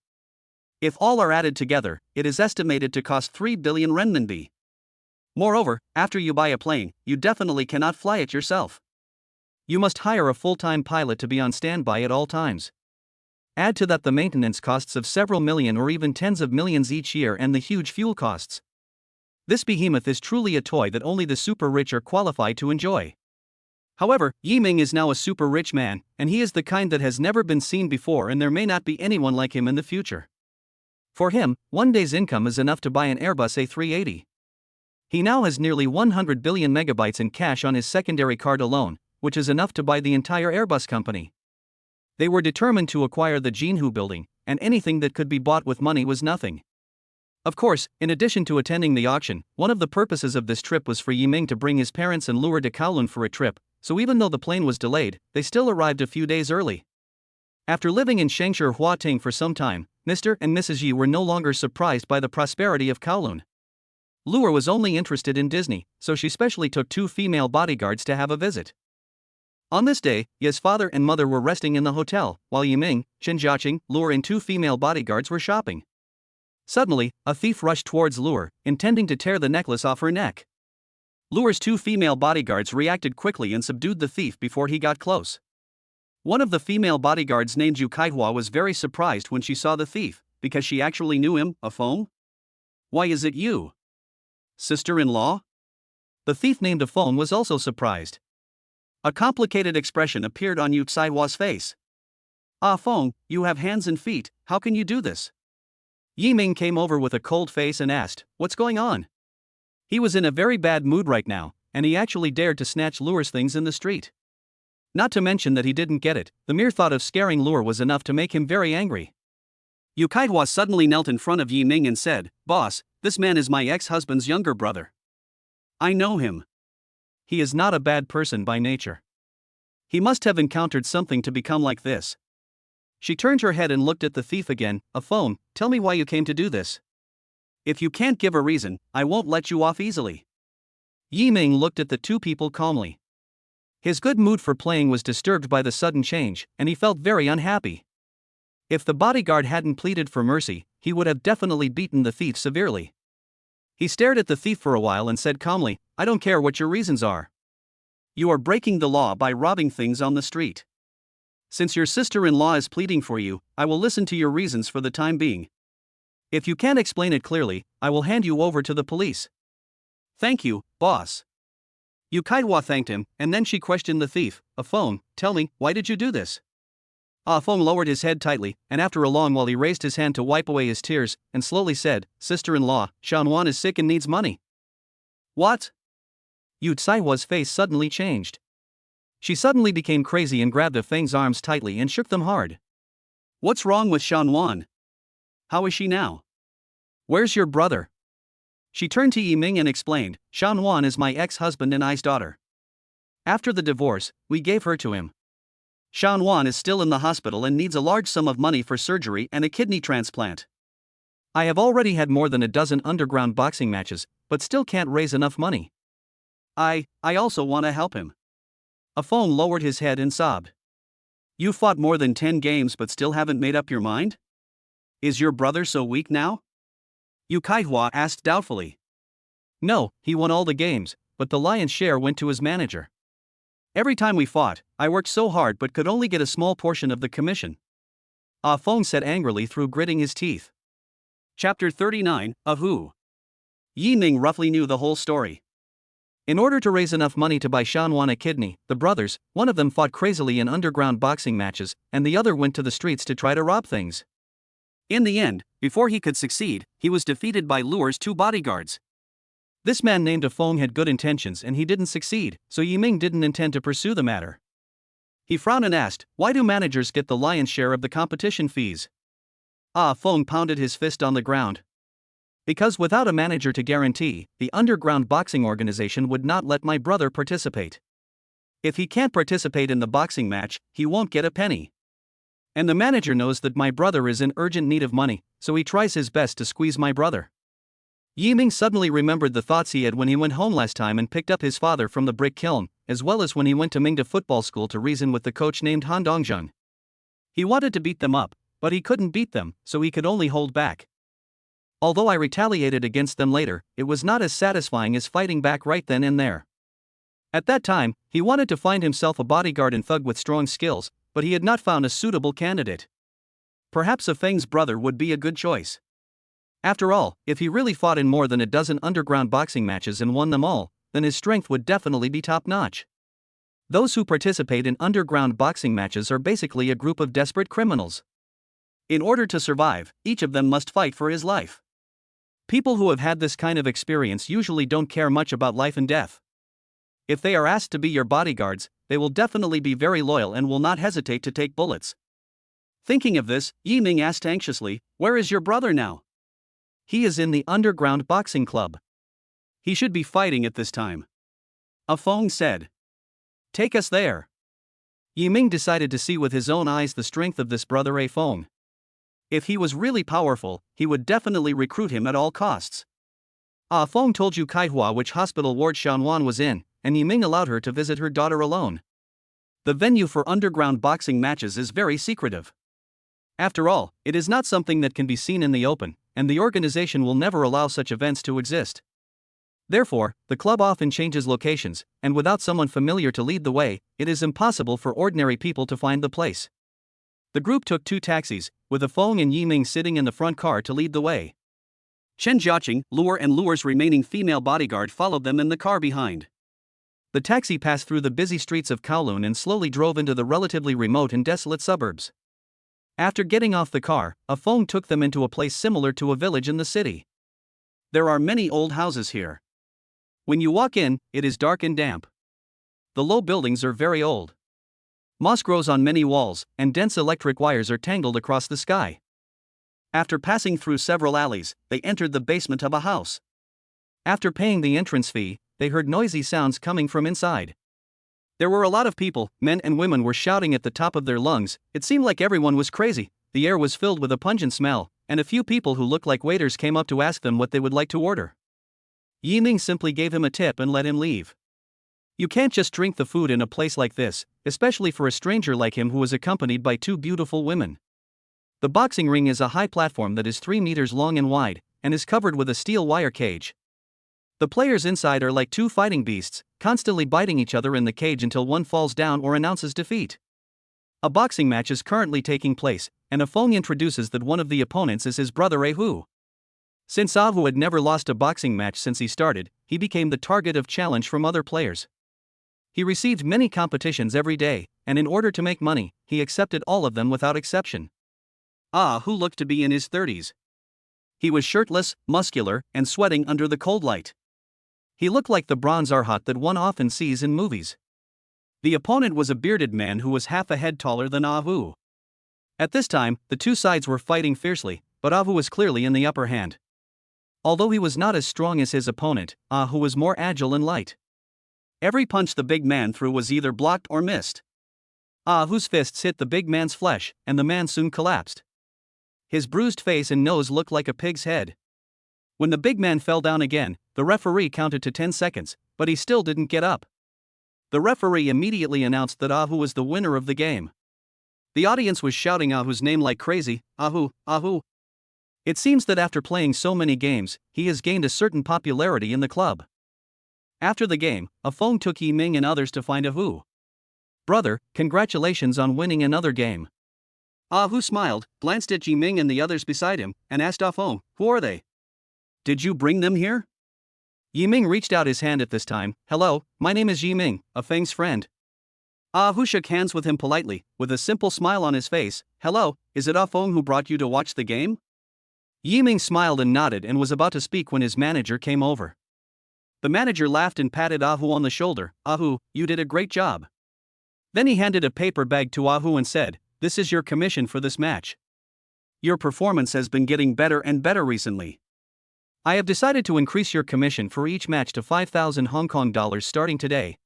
If all are added together, it is estimated to cost 3 billion renminbi. Moreover, after you buy a plane, you definitely cannot fly it yourself. You must hire a full-time pilot to be on standby at all times. Add to that the maintenance costs of several million or even tens of millions each year and the huge fuel costs. This behemoth is truly a toy that only the super rich are qualified to enjoy. However, Yiming is now a super rich man, and he is the kind that has never been seen before, and there may not be anyone like him in the future. For him, one day's income is enough to buy an Airbus A380. He now has nearly 100 billion megabytes in cash on his secondary card alone, which is enough to buy the entire Airbus company. They were determined to acquire the Jinhu building, and anything that could be bought with money was nothing. Of course, in addition to attending the auction, one of the purposes of this trip was for Yiming to bring his parents and Luer to Kowloon for a trip, so even though the plane was delayed, they still arrived a few days early. After living in Shangshi Huating for some time, Mr. and Mrs. Yi were no longer surprised by the prosperity of Kowloon. Luer was only interested in Disney, so she specially took 2 female bodyguards to have a visit. On this day, Ye's father and mother were resting in the hotel, while Yiming, Chen Jiaqing, Luer and 2 female bodyguards were shopping. Suddenly, a thief rushed towards Luer, intending to tear the necklace off her neck. Lure's two female bodyguards reacted quickly and subdued the thief before he got close. One of the female bodyguards named Yu Kaihua was very surprised when she saw the thief, because she actually knew him. A Feng? Why is it you? Sister-in-law? The thief named Afeng was also surprised. A complicated expression appeared on Yu Kaihua's face. Ah Feng, you have hands and feet, how can you do this? Yi Ming came over with a cold face and asked, what's going on? He was in a very bad mood right now, and he actually dared to snatch Lure's things in the street. Not to mention that he didn't get it, the mere thought of scaring Lure was enough to make him very angry. Yu Kaihua suddenly knelt in front of Yi Ming and said, Boss, this man is my ex-husband's younger brother. I know him. He is not a bad person by nature. He must have encountered something to become like this. She turned her head and looked at the thief again. Afeng, tell me why you came to do this. If you can't give a reason, I won't let you off easily. Yi Ming looked at the two people calmly. His good mood for playing was disturbed by the sudden change, and he felt very unhappy. If the bodyguard hadn't pleaded for mercy, he would have definitely beaten the thief severely. He stared at the thief for a while and said calmly, I don't care what your reasons are. You are breaking the law by robbing things on the street. Since your sister-in-law is pleading for you, I will listen to your reasons for the time being. If you can't explain it clearly, I will hand you over to the police. Thank you, boss. Yu Kaihua thanked him, and then she questioned the thief. Afeng, tell me, why did you do this? Afeng lowered his head tightly, and after a long while he raised his hand to wipe away his tears, and slowly said, Sister-in-law, Shanwan is sick and needs money. What? Yu Kaihua's face suddenly changed. She suddenly became crazy and grabbed Afeng's arms tightly and shook them hard. What's wrong with Shanwan? How is she now? Where's your brother? She turned to Yi Ming and explained, Shanwan is my ex-husband and I's daughter. After the divorce, we gave her to him. Shanwan is still in the hospital and needs a large sum of money for surgery and a kidney transplant. I have already had more than a dozen underground boxing matches, but still can't raise enough money. I also want to help him. Afeng lowered his head and sobbed. You fought more than 10 games but still haven't made up your mind? Is your brother so weak now? Yu Kaihua asked doubtfully. No, he won all the games, but the lion's share went to his manager. Every time we fought, I worked so hard but could only get a small portion of the commission. Afeng said angrily through gritting his teeth. Chapter 39, Ahu. Yi Ming roughly knew the whole story. In order to raise enough money to buy Shanwan a kidney, the brothers, one of them fought crazily in underground boxing matches, and the other went to the streets to try to rob things. In the end, before he could succeed, he was defeated by Lure's two bodyguards. This man named Afeng had good intentions and he didn't succeed, so Yi Ming didn't intend to pursue the matter. He frowned and asked, why do managers get the lion's share of the competition fees? Afeng pounded his fist on the ground. Because without a manager to guarantee, the underground boxing organization would not let my brother participate. If he can't participate in the boxing match, he won't get a penny. And the manager knows that my brother is in urgent need of money, so he tries his best to squeeze my brother. Yi Ming suddenly remembered the thoughts he had when he went home last time and picked up his father from the brick kiln, as well as when he went to Mingda football school to reason with the coach named Han Dongjun. He wanted to beat them up, but he couldn't beat them, so he could only hold back. Although I retaliated against them later, it was not as satisfying as fighting back right then and there. At that time, he wanted to find himself a bodyguard and thug with strong skills, but he had not found a suitable candidate. Perhaps Afeng's brother would be a good choice. After all, if he really fought in more than a dozen underground boxing matches and won them all, then his strength would definitely be top-notch. Those who participate in underground boxing matches are basically a group of desperate criminals. In order to survive, each of them must fight for his life. People who have had this kind of experience usually don't care much about life and death. If they are asked to be your bodyguards, they will definitely be very loyal and will not hesitate to take bullets. Thinking of this, Yi Ming asked anxiously, where is your brother now? He is in the underground boxing club. He should be fighting at this time. Afeng said. Take us there. Yi Ming decided to see with his own eyes the strength of this brother Afeng. If he was really powerful, he would definitely recruit him at all costs. Afeng told Yu Kaihua which hospital ward Shanwan was in, and Yi Ming allowed her to visit her daughter alone. The venue for underground boxing matches is very secretive. After all, it is not something that can be seen in the open, and the organization will never allow such events to exist. Therefore, the club often changes locations, and without someone familiar to lead the way, it is impossible for ordinary people to find the place. The group took 2 taxis, with Afong and Yiming sitting in the front car to lead the way. Chen Jiaqing, Lure and Lure's remaining female bodyguard followed them in the car behind. The taxi passed through the busy streets of Kowloon and slowly drove into the relatively remote and desolate suburbs. After getting off the car, Afong took them into a place similar to a village in the city. There are many old houses here. When you walk in, it is dark and damp. The low buildings are very old. Moss grows on many walls, and dense electric wires are tangled across the sky. After passing through several alleys, they entered the basement of a house. After paying the entrance fee, they heard noisy sounds coming from inside. There were a lot of people, men and women were shouting at the top of their lungs. It seemed like everyone was crazy. The air was filled with a pungent smell, and a few people who looked like waiters came up to ask them what they would like to order. Yiming simply gave him a tip and let him leave. You can't just drink the food in a place like this, especially for a stranger like him who was accompanied by 2 beautiful women. The boxing ring is a high platform that is 3 meters long and wide, and is covered with a steel wire cage. The players inside are like 2 fighting beasts, constantly biting each other in the cage until one falls down or announces defeat. A boxing match is currently taking place, and Afong introduces that one of the opponents is his brother Ahu. Since Ahu had never lost a boxing match since he started, he became the target of challenge from other players. He received many competitions every day, and in order to make money, he accepted all of them without exception. Ahu looked to be in his 30s. He was shirtless, muscular, and sweating under the cold light. He looked like the bronze arhat that one often sees in movies. The opponent was a bearded man who was half a head taller than Ahu. At this time, the 2 sides were fighting fiercely, but Ahu was clearly in the upper hand. Although he was not as strong as his opponent, Ahu was more agile and light. Every punch the big man threw was either blocked or missed. Ahu's fists hit the big man's flesh, and the man soon collapsed. His bruised face and nose looked like a pig's head. When the big man fell down again, the referee counted to 10 seconds, but he still didn't get up. The referee immediately announced that Ahu was the winner of the game. The audience was shouting Ahu's name like crazy, Ahu, Ahu. It seems that after playing so many games, he has gained a certain popularity in the club. After the game, Afong took Yiming and others to find Ahu. Brother, congratulations on winning another game. Ahu smiled, glanced at Yiming and the others beside him, and asked Afong, who are they? Did you bring them here? Yiming reached out his hand at this time. Hello, my name is Yiming, Afeng's friend. Ahu shook hands with him politely, with a simple smile on his face. Hello, is it Afong who brought you to watch the game? Yiming smiled and nodded and was about to speak when his manager came over. The manager laughed and patted Ahu on the shoulder. Ahu, you did a great job. Then he handed a paper bag to Ahu and said, this is your commission for this match. Your performance has been getting better and better recently. I have decided to increase your commission for each match to 5,000 Hong Kong dollars starting today.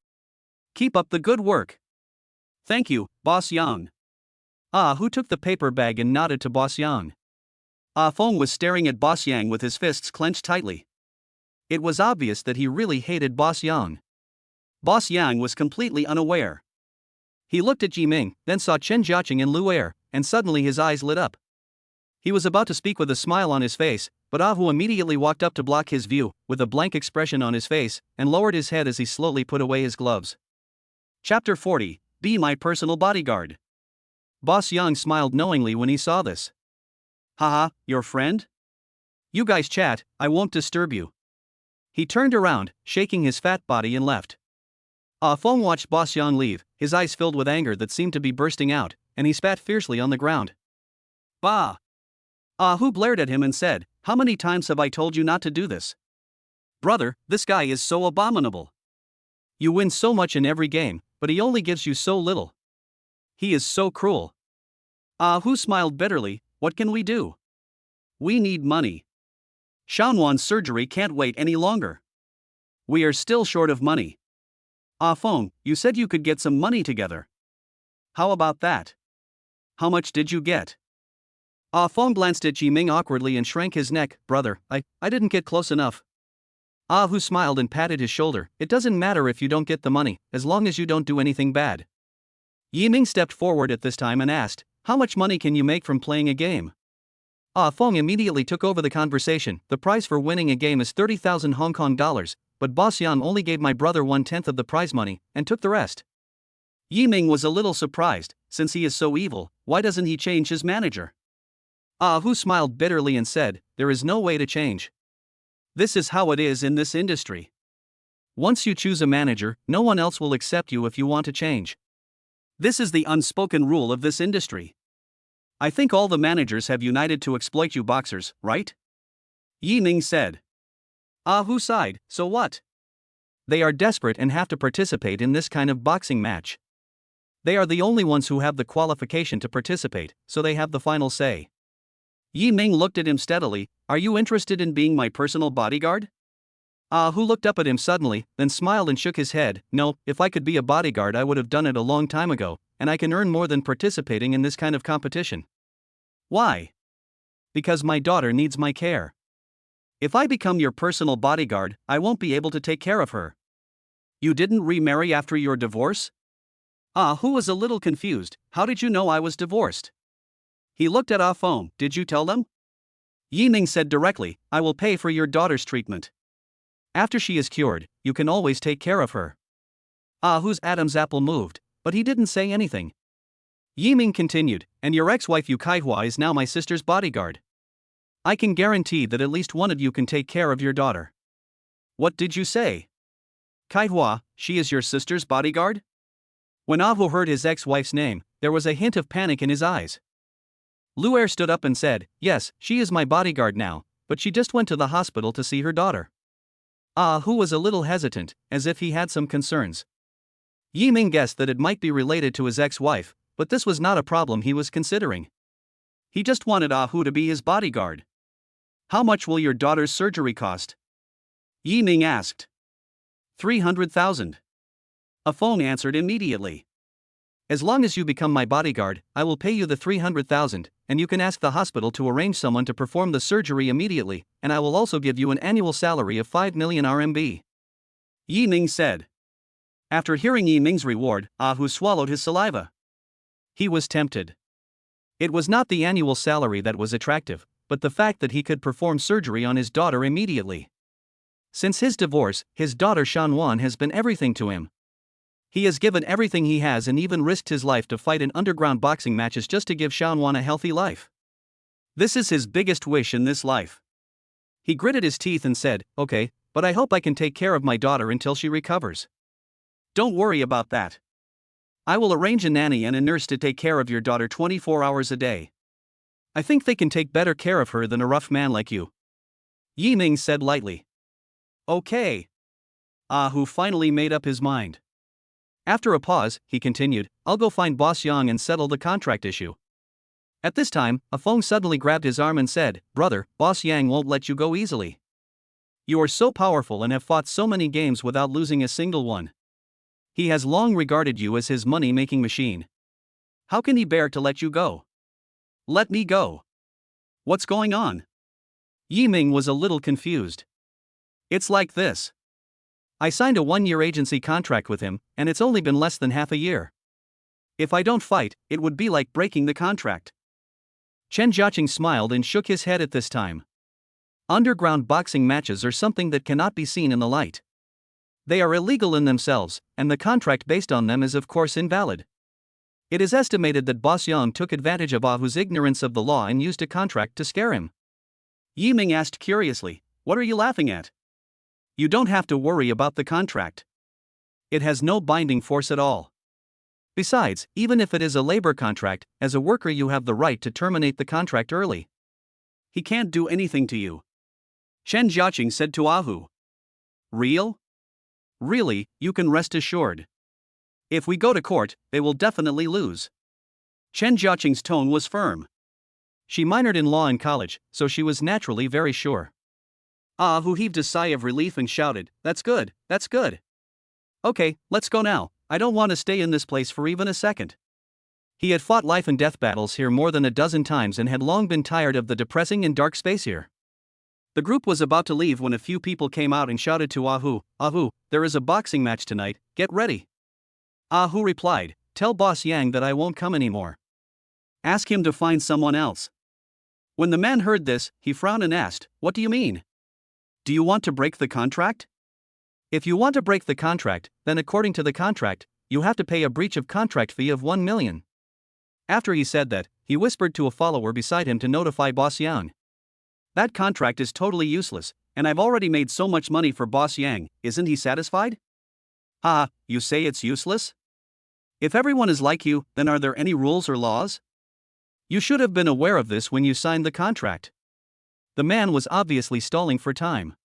Keep up the good work. Thank you, Boss Yang. Ahu took the paper bag and nodded to Boss Yang. Afong was staring at Boss Yang with his fists clenched tightly. It was obvious that he really hated Boss Yang. Boss Yang was completely unaware. He looked at Yiming, then saw Chen Jiaqing and Lu Er, and suddenly his eyes lit up. He was about to speak with a smile on his face, but Ahu immediately walked up to block his view, with a blank expression on his face, and lowered his head as he slowly put away his gloves. Chapter 40, Be My Personal Bodyguard. Boss Yang smiled knowingly when he saw this. Haha, your friend? You guys chat, I won't disturb you. He turned around, shaking his fat body and left. Afong watched Boss Yang leave, his eyes filled with anger that seemed to be bursting out, and he spat fiercely on the ground. Bah! Ahu blared at him and said, how many times have I told you not to do this? Brother, this guy is so abominable. You win so much in every game, but he only gives you so little. He is so cruel. Ahu smiled bitterly. What can we do? We need money. Shanwan's surgery can't wait any longer. We are still short of money. Afong, you said you could get some money together. How about that? How much did you get? Afong glanced at Yiming awkwardly and shrank his neck. Brother, I didn't get close enough. Ahu smiled and patted his shoulder. It doesn't matter if you don't get the money, as long as you don't do anything bad. Yiming stepped forward at this time and asked, how much money can you make from playing a game? Afong immediately took over the conversation. The prize for winning a game is 30,000 Hong Kong dollars, but Boss Yang only gave my brother 1/10 of the prize money and took the rest. Yiming was a little surprised. Since he is so evil, why doesn't he change his manager? Ah Hu smiled bitterly and said, there is no way to change. This is how it is in this industry. Once you choose a manager, no one else will accept you if you want to change. This is the unspoken rule of this industry. I think all the managers have united to exploit you boxers, right? Yiming said. Ah Hu sighed, so what? They are desperate and have to participate in this kind of boxing match. They are the only ones who have the qualification to participate, so they have the final say. Yiming looked at him steadily. Are you interested in being my personal bodyguard? Ah Hu looked up at him suddenly, then smiled and shook his head. No, if I could be a bodyguard I would have done it a long time ago, and I can earn more than participating in this kind of competition. Why? Because my daughter needs my care. If I become your personal bodyguard, I won't be able to take care of her. You didn't remarry after your divorce? Ah Hu was a little confused. How did you know I was divorced? He looked at Ah Feng. Did you tell them? Yiming said directly, I will pay for your daughter's treatment. After she is cured, you can always take care of her. Ah Hu's Adam's apple moved, but he didn't say anything. Yiming continued, and your ex-wife Yu Kaihua is now my sister's bodyguard. I can guarantee that at least one of you can take care of your daughter. What did you say? Kaihua, she is your sister's bodyguard? When Ah Hu heard his ex-wife's name, there was a hint of panic in his eyes. Luer stood up and said, yes, she is my bodyguard now, but she just went to the hospital to see her daughter. Ah Hu was a little hesitant, as if he had some concerns. Yiming guessed that it might be related to his ex-wife, but this was not a problem he was considering. He just wanted Ah Hu to be his bodyguard. How much will your daughter's surgery cost? Yiming asked. 300,000. Ah Feng answered immediately. As long as you become my bodyguard, I will pay you the 300,000, and you can ask the hospital to arrange someone to perform the surgery immediately, and I will also give you an annual salary of 5 million RMB. Yiming said. After hearing Yiming's reward, Ah Hu swallowed his saliva. He was tempted. It was not the annual salary that was attractive, but the fact that he could perform surgery on his daughter immediately. Since his divorce, his daughter Shanwan has been everything to him. He has given everything he has and even risked his life to fight in underground boxing matches just to give Shanwan a healthy life. This is his biggest wish in this life. He gritted his teeth and said, okay, but I hope I can take care of my daughter until she recovers. Don't worry about that. I will arrange a nanny and a nurse to take care of your daughter 24 hours a day. I think they can take better care of her than a rough man like you. Yiming said lightly. Okay. Ah Hu finally made up his mind. After a pause, he continued, I'll go find Boss Yang and settle the contract issue. At this time, Ah Feng suddenly grabbed his arm and said, brother, Boss Yang won't let you go easily. You are so powerful and have fought so many games without losing a single one. He has long regarded you as his money-making machine. How can he bear to let you go? Let me go. What's going on? Yiming was a little confused. It's like this. I signed a 1-year agency contract with him, and it's only been less than half a year. If I don't fight, it would be like breaking the contract. Chen Jiaqing smiled and shook his head at this time. Underground boxing matches are something that cannot be seen in the light. They are illegal in themselves, and the contract based on them is of course invalid. It is estimated that Boss Yang took advantage of Ah Hu's ignorance of the law and used a contract to scare him. Yiming asked curiously, what are you laughing at? You don't have to worry about the contract. It has no binding force at all. Besides, even if it is a labor contract, as a worker you have the right to terminate the contract early. He can't do anything to you. Chen Jiaqing said to Ah Hu. Real? Really, you can rest assured. If we go to court, they will definitely lose. Chen Jiaqing's tone was firm. She minored in law in college, so she was naturally very sure. Ah Hu heaved a sigh of relief and shouted, that's good, that's good. Okay, let's go now, I don't want to stay in this place for even a second. He had fought life and death battles here more than a dozen times and had long been tired of the depressing and dark space here. The group was about to leave when a few people came out and shouted to Ah Hu, there is a boxing match tonight, get ready. Ah Hu replied, tell Boss Yang that I won't come anymore. Ask him to find someone else. When the man heard this, he frowned and asked, what do you mean? Do you want to break the contract? If you want to break the contract, then according to the contract, you have to pay a breach of contract fee of 1 million. After he said that, he whispered to a follower beside him to notify Boss Yang. That contract is totally useless, and I've already made so much money for Boss Yang, isn't he satisfied? Haha, you say it's useless? If everyone is like you, then are there any rules or laws? You should have been aware of this when you signed the contract. The man was obviously stalling for time.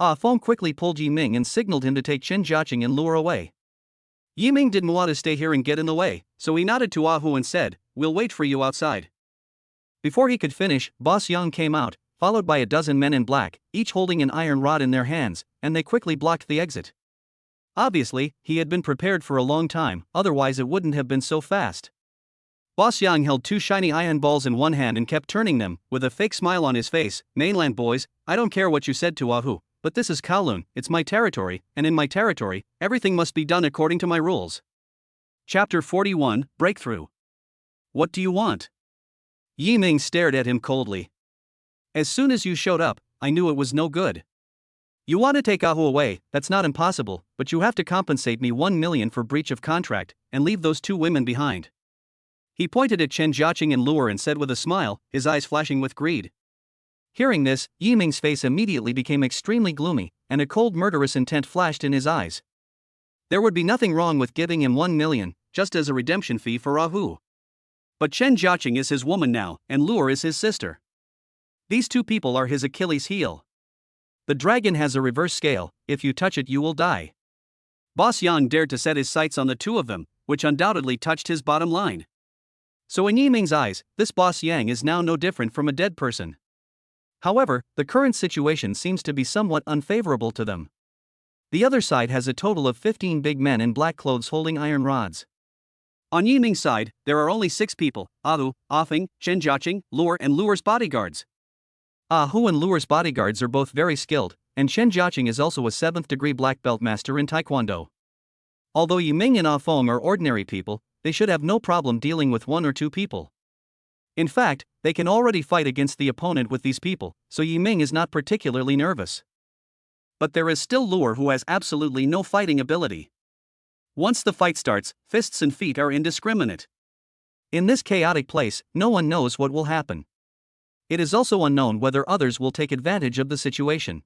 Ah Feng quickly pulled Yi Ming and signaled him to take Chen Jiaqing and lure away. Yi Ming didn't want to stay here and get in the way, so he nodded to Ah Hu and said, "We'll wait for you outside." Before he could finish, Boss Yang came out, followed by a dozen men in black, each holding an iron rod in their hands, and they quickly blocked the exit. Obviously, he had been prepared for a long time, otherwise it wouldn't have been so fast. Boss Yang held 2 shiny iron balls in one hand and kept turning them, with a fake smile on his face. "Mainland boys, I don't care what you said to Ah Hu, but this is Kowloon, it's my territory, and in my territory, everything must be done according to my rules." Chapter 41, Breakthrough. What do you want? Yi Ming stared at him coldly. As soon as you showed up, I knew it was no good. You want to take Ah Hu away, that's not impossible, but you have to compensate me 1 million for breach of contract, and leave those 2 women behind. He pointed at Chen Jiaqing and Lure and said with a smile, his eyes flashing with greed. Hearing this, Yi Ming's face immediately became extremely gloomy, and a cold murderous intent flashed in his eyes. There would be nothing wrong with giving him 1 million, just as a redemption fee for Ah Hu. But Chen Jiaqing is his woman now, and Lure is his sister. These 2 people are his Achilles heel. The dragon has a reverse scale, if you touch it you will die. Boss Yang dared to set his sights on the 2 of them, which undoubtedly touched his bottom line. So in Yi Ming's eyes, this Boss Yang is now no different from a dead person. However, the current situation seems to be somewhat unfavorable to them. The other side has a total of 15 big men in black clothes holding iron rods. On Yi Ming's side, there are only 6 people: Ah Hu, Ah Feng, Chen Jiaqing, Lure and Lure's bodyguards. Ah Hu and Lure's bodyguards are both very skilled, and Chen Jiaqing is also a 7th degree black belt master in Taekwondo. Although Yi Ming and Ah Feng are ordinary people, they should have no problem dealing with 1 or 2 people. In fact, they can already fight against the opponent with these people, so Yi Ming is not particularly nervous. But there is still Lure who has absolutely no fighting ability. Once the fight starts, fists and feet are indiscriminate. In this chaotic place, no one knows what will happen. It is also unknown whether others will take advantage of the situation.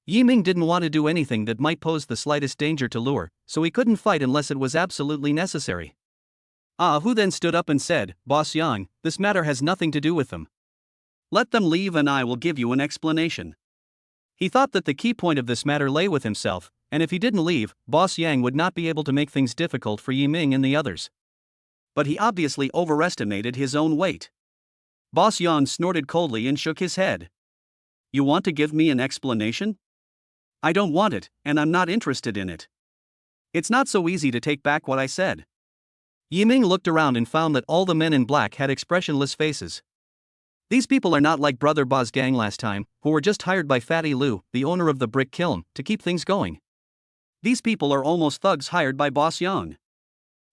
Yi Ming didn't want to do anything that might pose the slightest danger to Lure, so he couldn't fight unless it was absolutely necessary. Ah Hu then stood up and said, "Boss Yang, this matter has nothing to do with them. Let them leave and I will give you an explanation." He thought that the key point of this matter lay with himself, and if he didn't leave, Boss Yang would not be able to make things difficult for Yi Ming and the others. But he obviously overestimated his own weight. Boss Yang snorted coldly and shook his head. "You want to give me an explanation? I don't want it, and I'm not interested in it. It's not so easy to take back what I said." Yi Ming looked around and found that all the men in black had expressionless faces. These people are not like Brother Ba's gang last time, who were just hired by Fatty Lu, the owner of the brick kiln, to keep things going. These people are almost thugs hired by Boss Yang.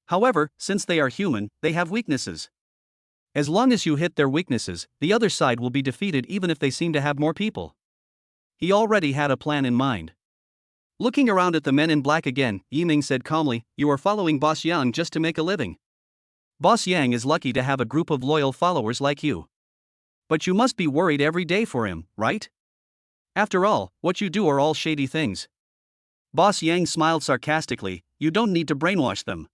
However, since they are human, they have weaknesses. As long as you hit their weaknesses, the other side will be defeated even if they seem to have more people. He already had a plan in mind. Looking around at the men in black again, Yi Ming said calmly, "You are following Boss Yang just to make a living. Boss Yang is lucky to have a group of loyal followers like you. But you must be worried every day for him, right? After all, what you do are all shady things." Boss Yang smiled sarcastically, "You don't need to brainwash them.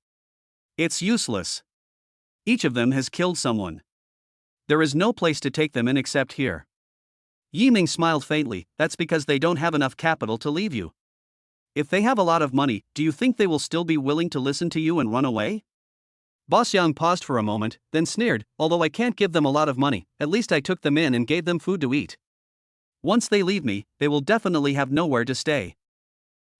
It's useless. Each of them has killed someone. There is no place to take them in except here." Yi Ming smiled faintly, "That's because they don't have enough capital to leave you. If they have a lot of money, do you think they will still be willing to listen to you and run away?" Boss Yang paused for a moment, then sneered, "Although I can't give them a lot of money, at least I took them in and gave them food to eat. Once they leave me, they will definitely have nowhere to stay."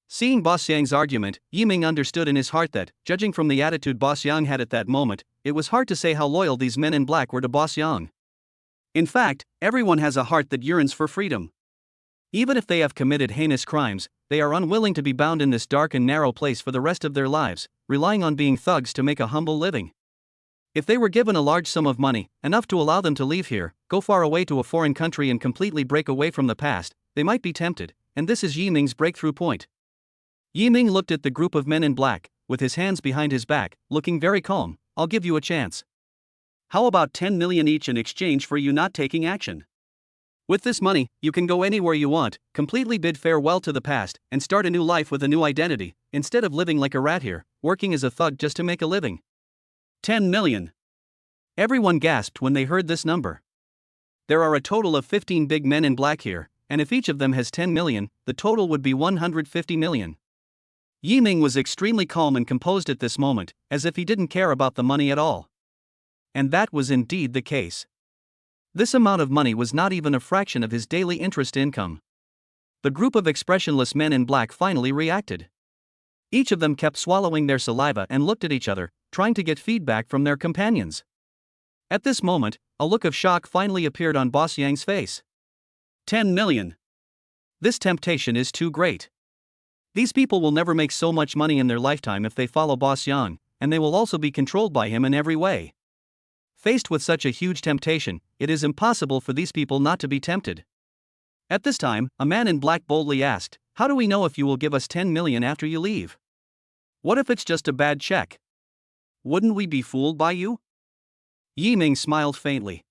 Seeing Boss Yang's argument, Yi Ming understood in his heart that, judging from the attitude Boss Yang had at that moment, it was hard to say how loyal these men in black were to Boss Yang. In fact, everyone has a heart that yearns for freedom. Even if they have committed heinous crimes, they are unwilling to be bound in this dark and narrow place for the rest of their lives, relying on being thugs to make a humble living. If they were given a large sum of money, enough to allow them to leave here, go far away to a foreign country and completely break away from the past, they might be tempted, and this is Yi Ming's breakthrough point. Yiming looked at the group of men in black, with his hands behind his back, looking very calm. I'll give you a chance. How about 10 million each in exchange for you not taking action? With this money, you can go anywhere you want, completely bid farewell to the past, and start a new life with a new identity, instead of living like a rat here, working as a thug just to make a living. 10 million. Everyone gasped when they heard this number. There are a total of 15 big men in black here, and if each of them has 10 million, the total would be 150 million. Yiming was extremely calm and composed at this moment, as if he didn't care about the money at all. And that was indeed the case. This amount of money was not even a fraction of his daily interest income. The group of expressionless men in black finally reacted. Each of them kept swallowing their saliva and looked at each other, trying to get feedback from their companions. At this moment, a look of shock finally appeared on Boss Yang's face. 10 million. This temptation is too great. These people will never make so much money in their lifetime if they follow Boss Yang, and they will also be controlled by him in every way. Faced with such a huge temptation, it is impossible for these people not to be tempted. At this time, a man in black boldly asked, "How do we know if you will give us 10 million after you leave? What if it's just a bad check? Wouldn't we be fooled by you?" Yiming smiled faintly.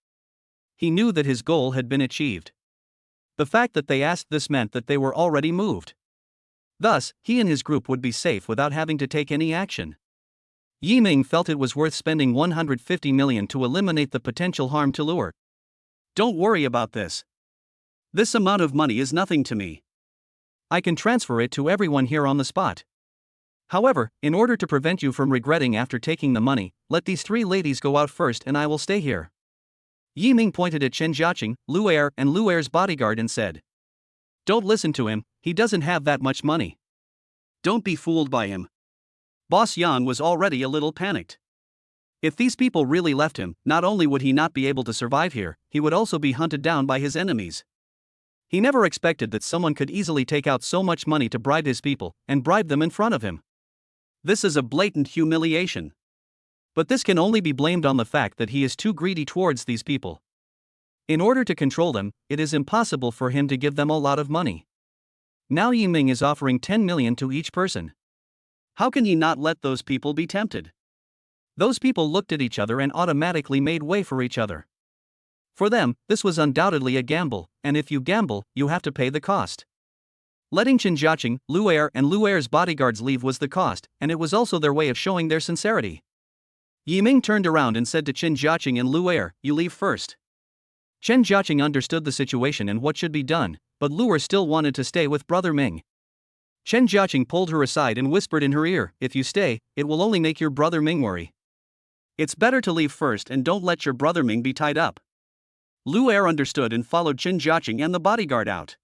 He knew that his goal had been achieved. The fact that they asked this meant that they were already moved. Thus, he and his group would be safe without having to take any action. Yiming felt it was worth spending 150 million to eliminate the potential harm to Lure. Don't worry about this. This amount of money is nothing to me. I can transfer it to everyone here on the spot. However, in order to prevent you from regretting after taking the money, let these 3 ladies go out first and I will stay here. Yiming pointed at Chen Jiaqing, Lu'er, and Lu'er's bodyguard and said, "Don't listen to him, he doesn't have that much money. Don't be fooled by him." Boss Yang was already a little panicked. If these people really left him, not only would he not be able to survive here, he would also be hunted down by his enemies. He never expected that someone could easily take out so much money to bribe his people, and bribe them in front of him. This is a blatant humiliation. But this can only be blamed on the fact that he is too greedy towards these people. In order to control them, it is impossible for him to give them a lot of money. Now Yiming is offering 10 million to each person. How can he not let those people be tempted? Those people looked at each other and automatically made way for each other. For them, this was undoubtedly a gamble, and if you gamble, you have to pay the cost. Letting Chen Jiaqing, Lu'er, and Lu'er's bodyguards leave was the cost, and it was also their way of showing their sincerity. Yiming turned around and said to Chen Jiaqing and Lu'er, "You leave first." Chen Jiaqing understood the situation and what should be done, but Lu'er still wanted to stay with Brother Ming. Chen Jiaqing pulled her aside and whispered in her ear, "If you stay, it will only make your Brother Ming worry. It's better to leave first and don't let your Brother Ming be tied up." Lu'er understood and followed Chen Jiaqing and the bodyguard out.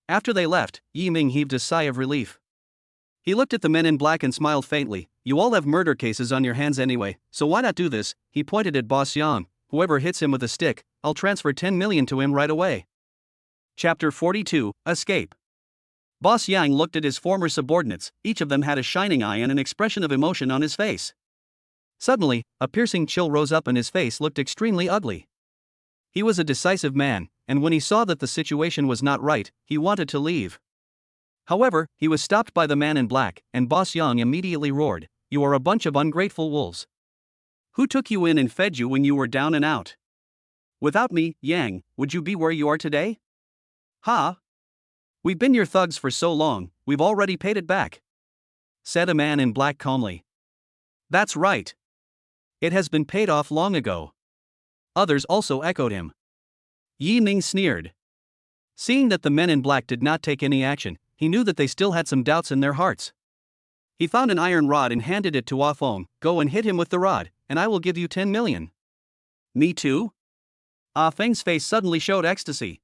After they left, Yiming heaved a sigh of relief. He looked at the men in black and smiled faintly. "You all have murder cases on your hands anyway, so why not do this?" He pointed at Boss Yang. "Whoever hits him with a stick, I'll transfer 10 million to him right away." Chapter 42, Escape. Boss Yang looked at his former subordinates. Each of them had a shining eye and an expression of emotion on his face. Suddenly, a piercing chill rose up and his face looked extremely ugly. He was a decisive man, and when he saw that the situation was not right, he wanted to leave. However, he was stopped by the man in black, and Boss Yang immediately roared, "You are a bunch of ungrateful wolves. Who took you in and fed you when you were down and out? Without me, Yang, would you be where you are today? Ha! We've been your thugs for so long, we've already paid it back," said a man in black calmly. "That's right. It has been paid off long ago." Others also echoed him. Yiming sneered. Seeing that the men in black did not take any action, he knew that they still had some doubts in their hearts. He found an iron rod and handed it to Ah Feng. "Go and hit him with the rod, and I will give you 10 million. "Me too?" Ah Feng's face suddenly showed ecstasy.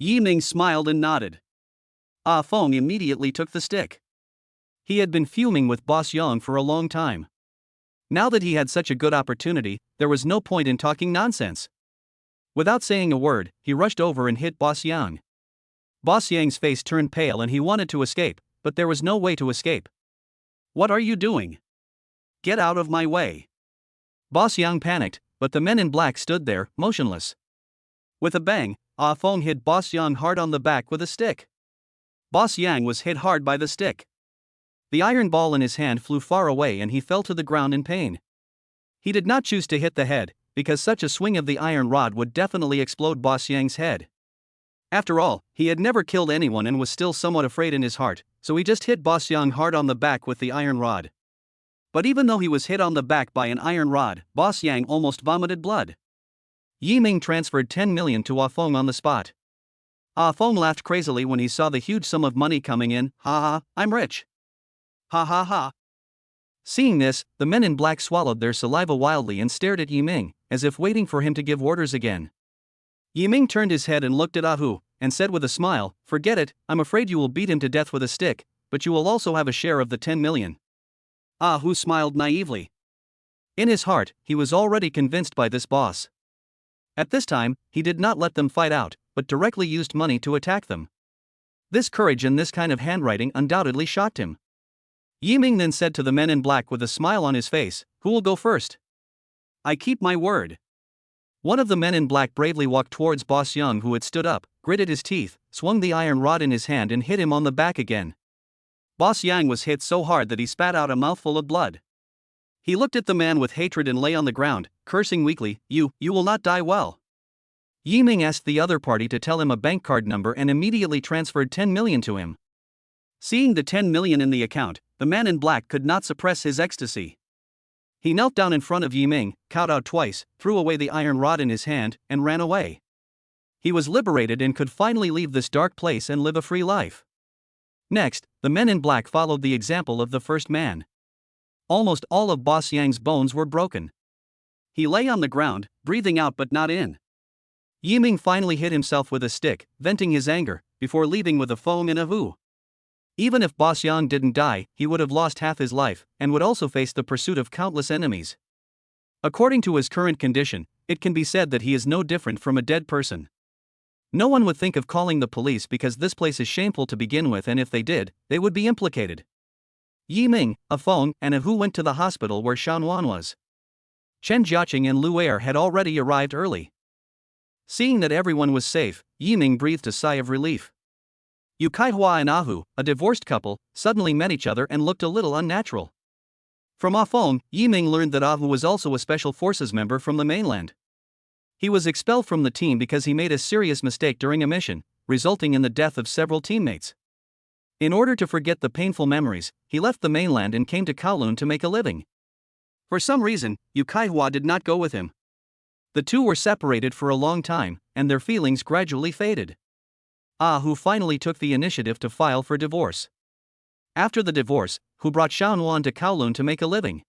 Yiming smiled and nodded. Ah Feng immediately took the stick. He had been fuming with Boss Yang for a long time. Now that he had such a good opportunity, there was no point in talking nonsense. Without saying a word, he rushed over and hit Boss Yang. Boss Yang's face turned pale and he wanted to escape, but there was no way to escape. "What are you doing? Get out of my way." Boss Yang panicked, but the men in black stood there, motionless. With a bang, Ah Feng hit Boss Yang hard on the back with a stick. Boss Yang was hit hard by the stick. The iron ball in his hand flew far away and he fell to the ground in pain. He did not choose to hit the head, because such a swing of the iron rod would definitely explode Boss Yang's head. After all, he had never killed anyone and was still somewhat afraid in his heart, so he just hit Boss Yang hard on the back with the iron rod. But even though he was hit on the back by an iron rod, Boss Yang almost vomited blood. Yi Ming transferred 10 million to Ah Feng on the spot. Ah Feng laughed crazily when he saw the huge sum of money coming in. Ha ha, I'm rich. Ha ha ha. Seeing this, the men in black swallowed their saliva wildly and stared at Yi Ming, as if waiting for him to give orders again. Yi Ming turned his head and looked at Ah Hu, and said with a smile, "Forget it, I'm afraid you will beat him to death with a stick, but you will also have a share of the 10 million. Ah Hu smiled naively. In his heart, he was already convinced by this boss. At this time, he did not let them fight out, but directly used money to attack them. This courage and this kind of handwriting undoubtedly shocked him. Yi Ming then said to the men in black with a smile on his face, "Who will go first?" "I keep my word." One of the men in black bravely walked towards Boss Yang, who had stood up, gritted his teeth, swung the iron rod in his hand and hit him on the back again. Boss Yang was hit so hard that he spat out a mouthful of blood. He looked at the man with hatred and lay on the ground, cursing weakly, You will not die well." Yi Ming asked the other party to tell him a bank card number and immediately transferred 10 million to him. Seeing the 10 million in the account, the man in black could not suppress his ecstasy. He knelt down in front of Yi Ming, kowtowed twice, threw away the iron rod in his hand, and ran away. He was liberated and could finally leave this dark place and live a free life. Next, the men in black followed the example of the first man. Almost all of Boss Yang's bones were broken. He lay on the ground, breathing out but not in. Yi Ming finally hit himself with a stick, venting his anger, before leaving with a Feng and a Hu. Even if Boss Yang didn't die, he would have lost half his life, and would also face the pursuit of countless enemies. According to his current condition, it can be said that he is no different from a dead person. No one would think of calling the police because this place is shameful to begin with, and if they did, they would be implicated. Yi Ming, a Feng, and a Hu went to the hospital where Shan Wan was. Chen Jiaqing and Lu Er had already arrived early. Seeing that everyone was safe, Yi Ming breathed a sigh of relief. Yu Kaihua and Ah Hu, a divorced couple, suddenly met each other and looked a little unnatural. From Ah Feng, Yi Ming learned that Ah Hu was also a special forces member from the mainland. He was expelled from the team because he made a serious mistake during a mission, resulting in the death of several teammates. In order to forget the painful memories, he left the mainland and came to Kowloon to make a living. For some reason, Yu Kaihua did not go with him. The two were separated for a long time, and their feelings gradually faded. Ah Hu finally took the initiative to file for divorce. After the divorce, Hu brought Shan Wan to Kowloon to make a living.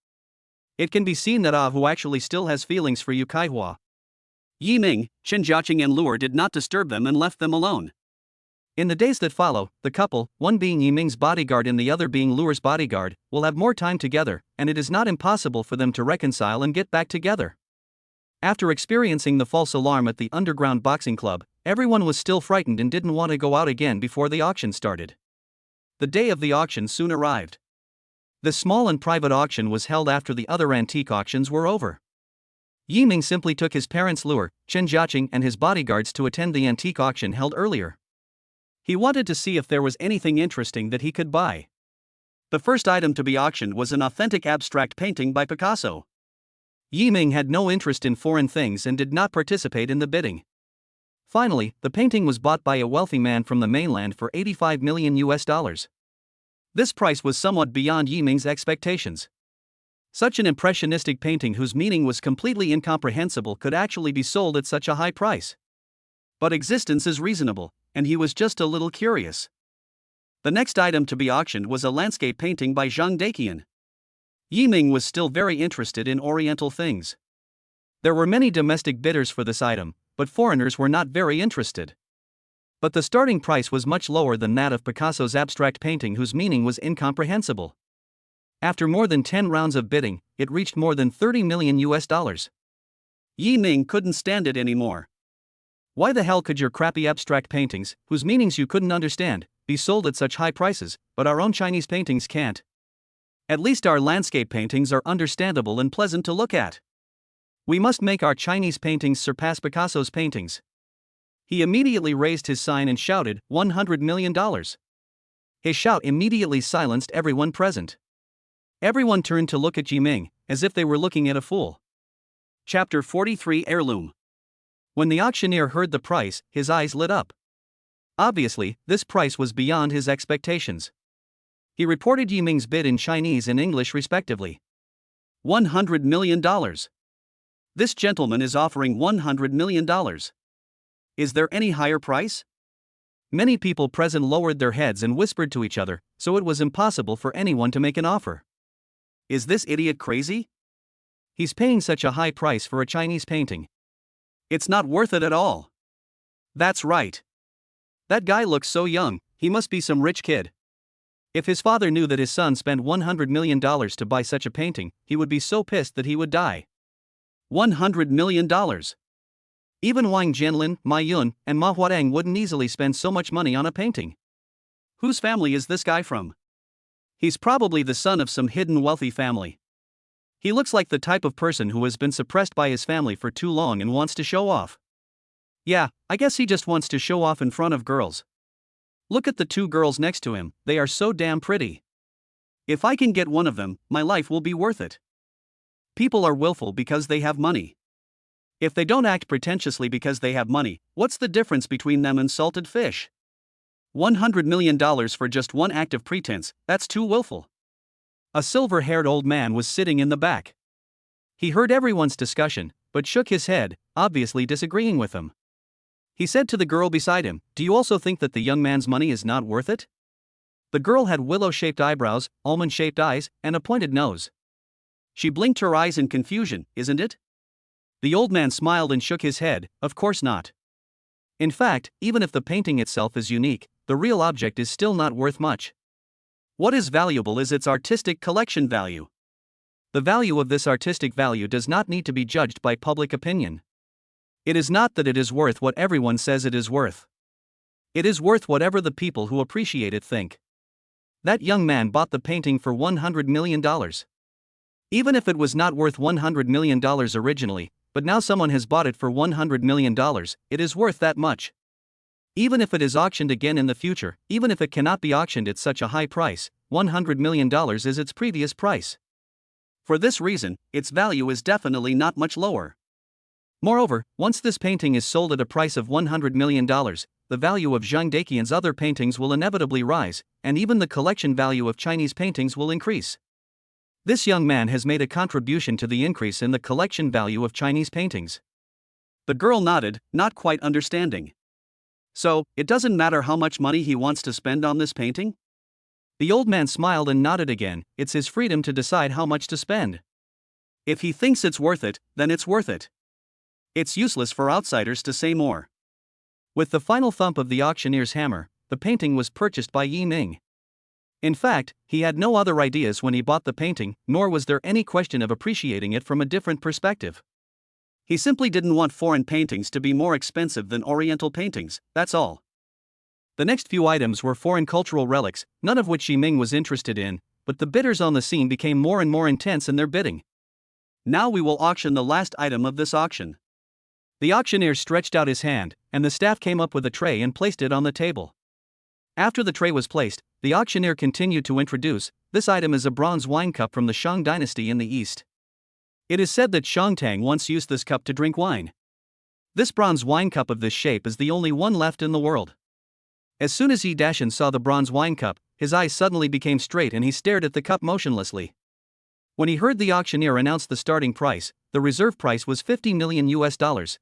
It can be seen that Ah Hu actually still has feelings for Yu Kaihua. Yi Ming, Chen Jiaqing and Luer did not disturb them and left them alone. In the days that follow, the couple, one being Yi Ming's bodyguard and the other being Luer's bodyguard, will have more time together, and it is not impossible for them to reconcile and get back together. After experiencing the false alarm at the underground boxing club, everyone was still frightened and didn't want to go out again before the auction started. The day of the auction soon arrived. The small and private auction was held after the other antique auctions were over. Yi Ming simply took his parents Luer, Chen Jiaqing and his bodyguards to attend the antique auction held earlier. He wanted to see if there was anything interesting that he could buy. The first item to be auctioned was an authentic abstract painting by Picasso. Yi Ming had no interest in foreign things and did not participate in the bidding. Finally, the painting was bought by a wealthy man from the mainland for $85 million. This price was somewhat beyond Yi Ming's expectations. Such an impressionistic painting whose meaning was completely incomprehensible could actually be sold at such a high price. But existence is reasonable, and he was just a little curious. The next item to be auctioned was a landscape painting by Zhang Daqian. Yi Ming was still very interested in Oriental things. There were many domestic bidders for this item, but foreigners were not very interested. But the starting price was much lower than that of Picasso's abstract painting whose meaning was incomprehensible. After more than 10 rounds of bidding, it reached more than $30 million. Yi Ming couldn't stand it anymore. Why the hell could your crappy abstract paintings, whose meanings you couldn't understand, be sold at such high prices, but our own Chinese paintings can't? At least our landscape paintings are understandable and pleasant to look at. We must make our Chinese paintings surpass Picasso's paintings. He immediately raised his sign and shouted, $100 million. His shout immediately silenced everyone present. Everyone turned to look at Yiming, as if they were looking at a fool. Chapter 43 Heirloom. When the auctioneer heard the price, his eyes lit up. Obviously, this price was beyond his expectations. He reported Yiming's bid in Chinese and English respectively. $100 million. This gentleman is offering $100 million. Is there any higher price? Many people present lowered their heads and whispered to each other, so it was impossible for anyone to make an offer. Is this idiot crazy? He's paying such a high price for a Chinese painting. It's not worth it at all. That's right. That guy looks so young, he must be some rich kid. If his father knew that his son spent $100 million to buy such a painting, he would be so pissed that he would die. $100 million. Even Wang Jianlin, Ma Yun, and Ma Huadang wouldn't easily spend so much money on a painting. Whose family is this guy from? He's probably the son of some hidden wealthy family. He looks like the type of person who has been suppressed by his family for too long and wants to show off. Yeah, I guess he just wants to show off in front of girls. Look at the two girls next to him, they are so damn pretty. If I can get one of them, my life will be worth it. People are willful because they have money. If they don't act pretentiously because they have money, what's the difference between them and salted fish? $100 million for just one act of pretense, that's too willful. A silver-haired old man was sitting in the back. He heard everyone's discussion, but shook his head, obviously disagreeing with them. He said to the girl beside him, "Do you also think that the young man's money is not worth it?" The girl had willow-shaped eyebrows, almond-shaped eyes, and a pointed nose. She blinked her eyes in confusion. "Isn't it?" The old man smiled and shook his head. "Of course not. In fact, even if the painting itself is unique, the real object is still not worth much. What is valuable is its artistic collection value. The value of this artistic value does not need to be judged by public opinion. It is not that it is worth what everyone says it is worth. It is worth whatever the people who appreciate it think." That young man bought the painting for $100 million. Even if it was not worth $100 million originally, but now someone has bought it for $100 million, it is worth that much. Even if it is auctioned again in the future, even if it cannot be auctioned at such a high price, $100 million is its previous price. For this reason, its value is definitely not much lower. Moreover, once this painting is sold at a price of $100 million, the value of Zhang Daqian's other paintings will inevitably rise, and even the collection value of Chinese paintings will increase. This young man has made a contribution to the increase in the collection value of Chinese paintings. The girl nodded, not quite understanding. So, it doesn't matter how much money he wants to spend on this painting? The old man smiled and nodded again. It's his freedom to decide how much to spend. If he thinks it's worth it, then it's worth it. It's useless for outsiders to say more. With the final thump of the auctioneer's hammer, the painting was purchased by Yiming. In fact, he had no other ideas when he bought the painting, nor was there any question of appreciating it from a different perspective. He simply didn't want foreign paintings to be more expensive than Oriental paintings, that's all. The next few items were foreign cultural relics, none of which Yiming was interested in, but the bidders on the scene became more and more intense in their bidding. Now we will auction the last item of this auction. The auctioneer stretched out his hand, and the staff came up with a tray and placed it on the table. After the tray was placed, the auctioneer continued to introduce, this item is a bronze wine cup from the Shang dynasty in the East. It is said that Shang Tang once used this cup to drink wine. This bronze wine cup of this shape is the only one left in the world. As soon as Yi Dashan saw the bronze wine cup, his eyes suddenly became straight and he stared at the cup motionlessly. When he heard the auctioneer announce the starting price, the reserve price was $50 million,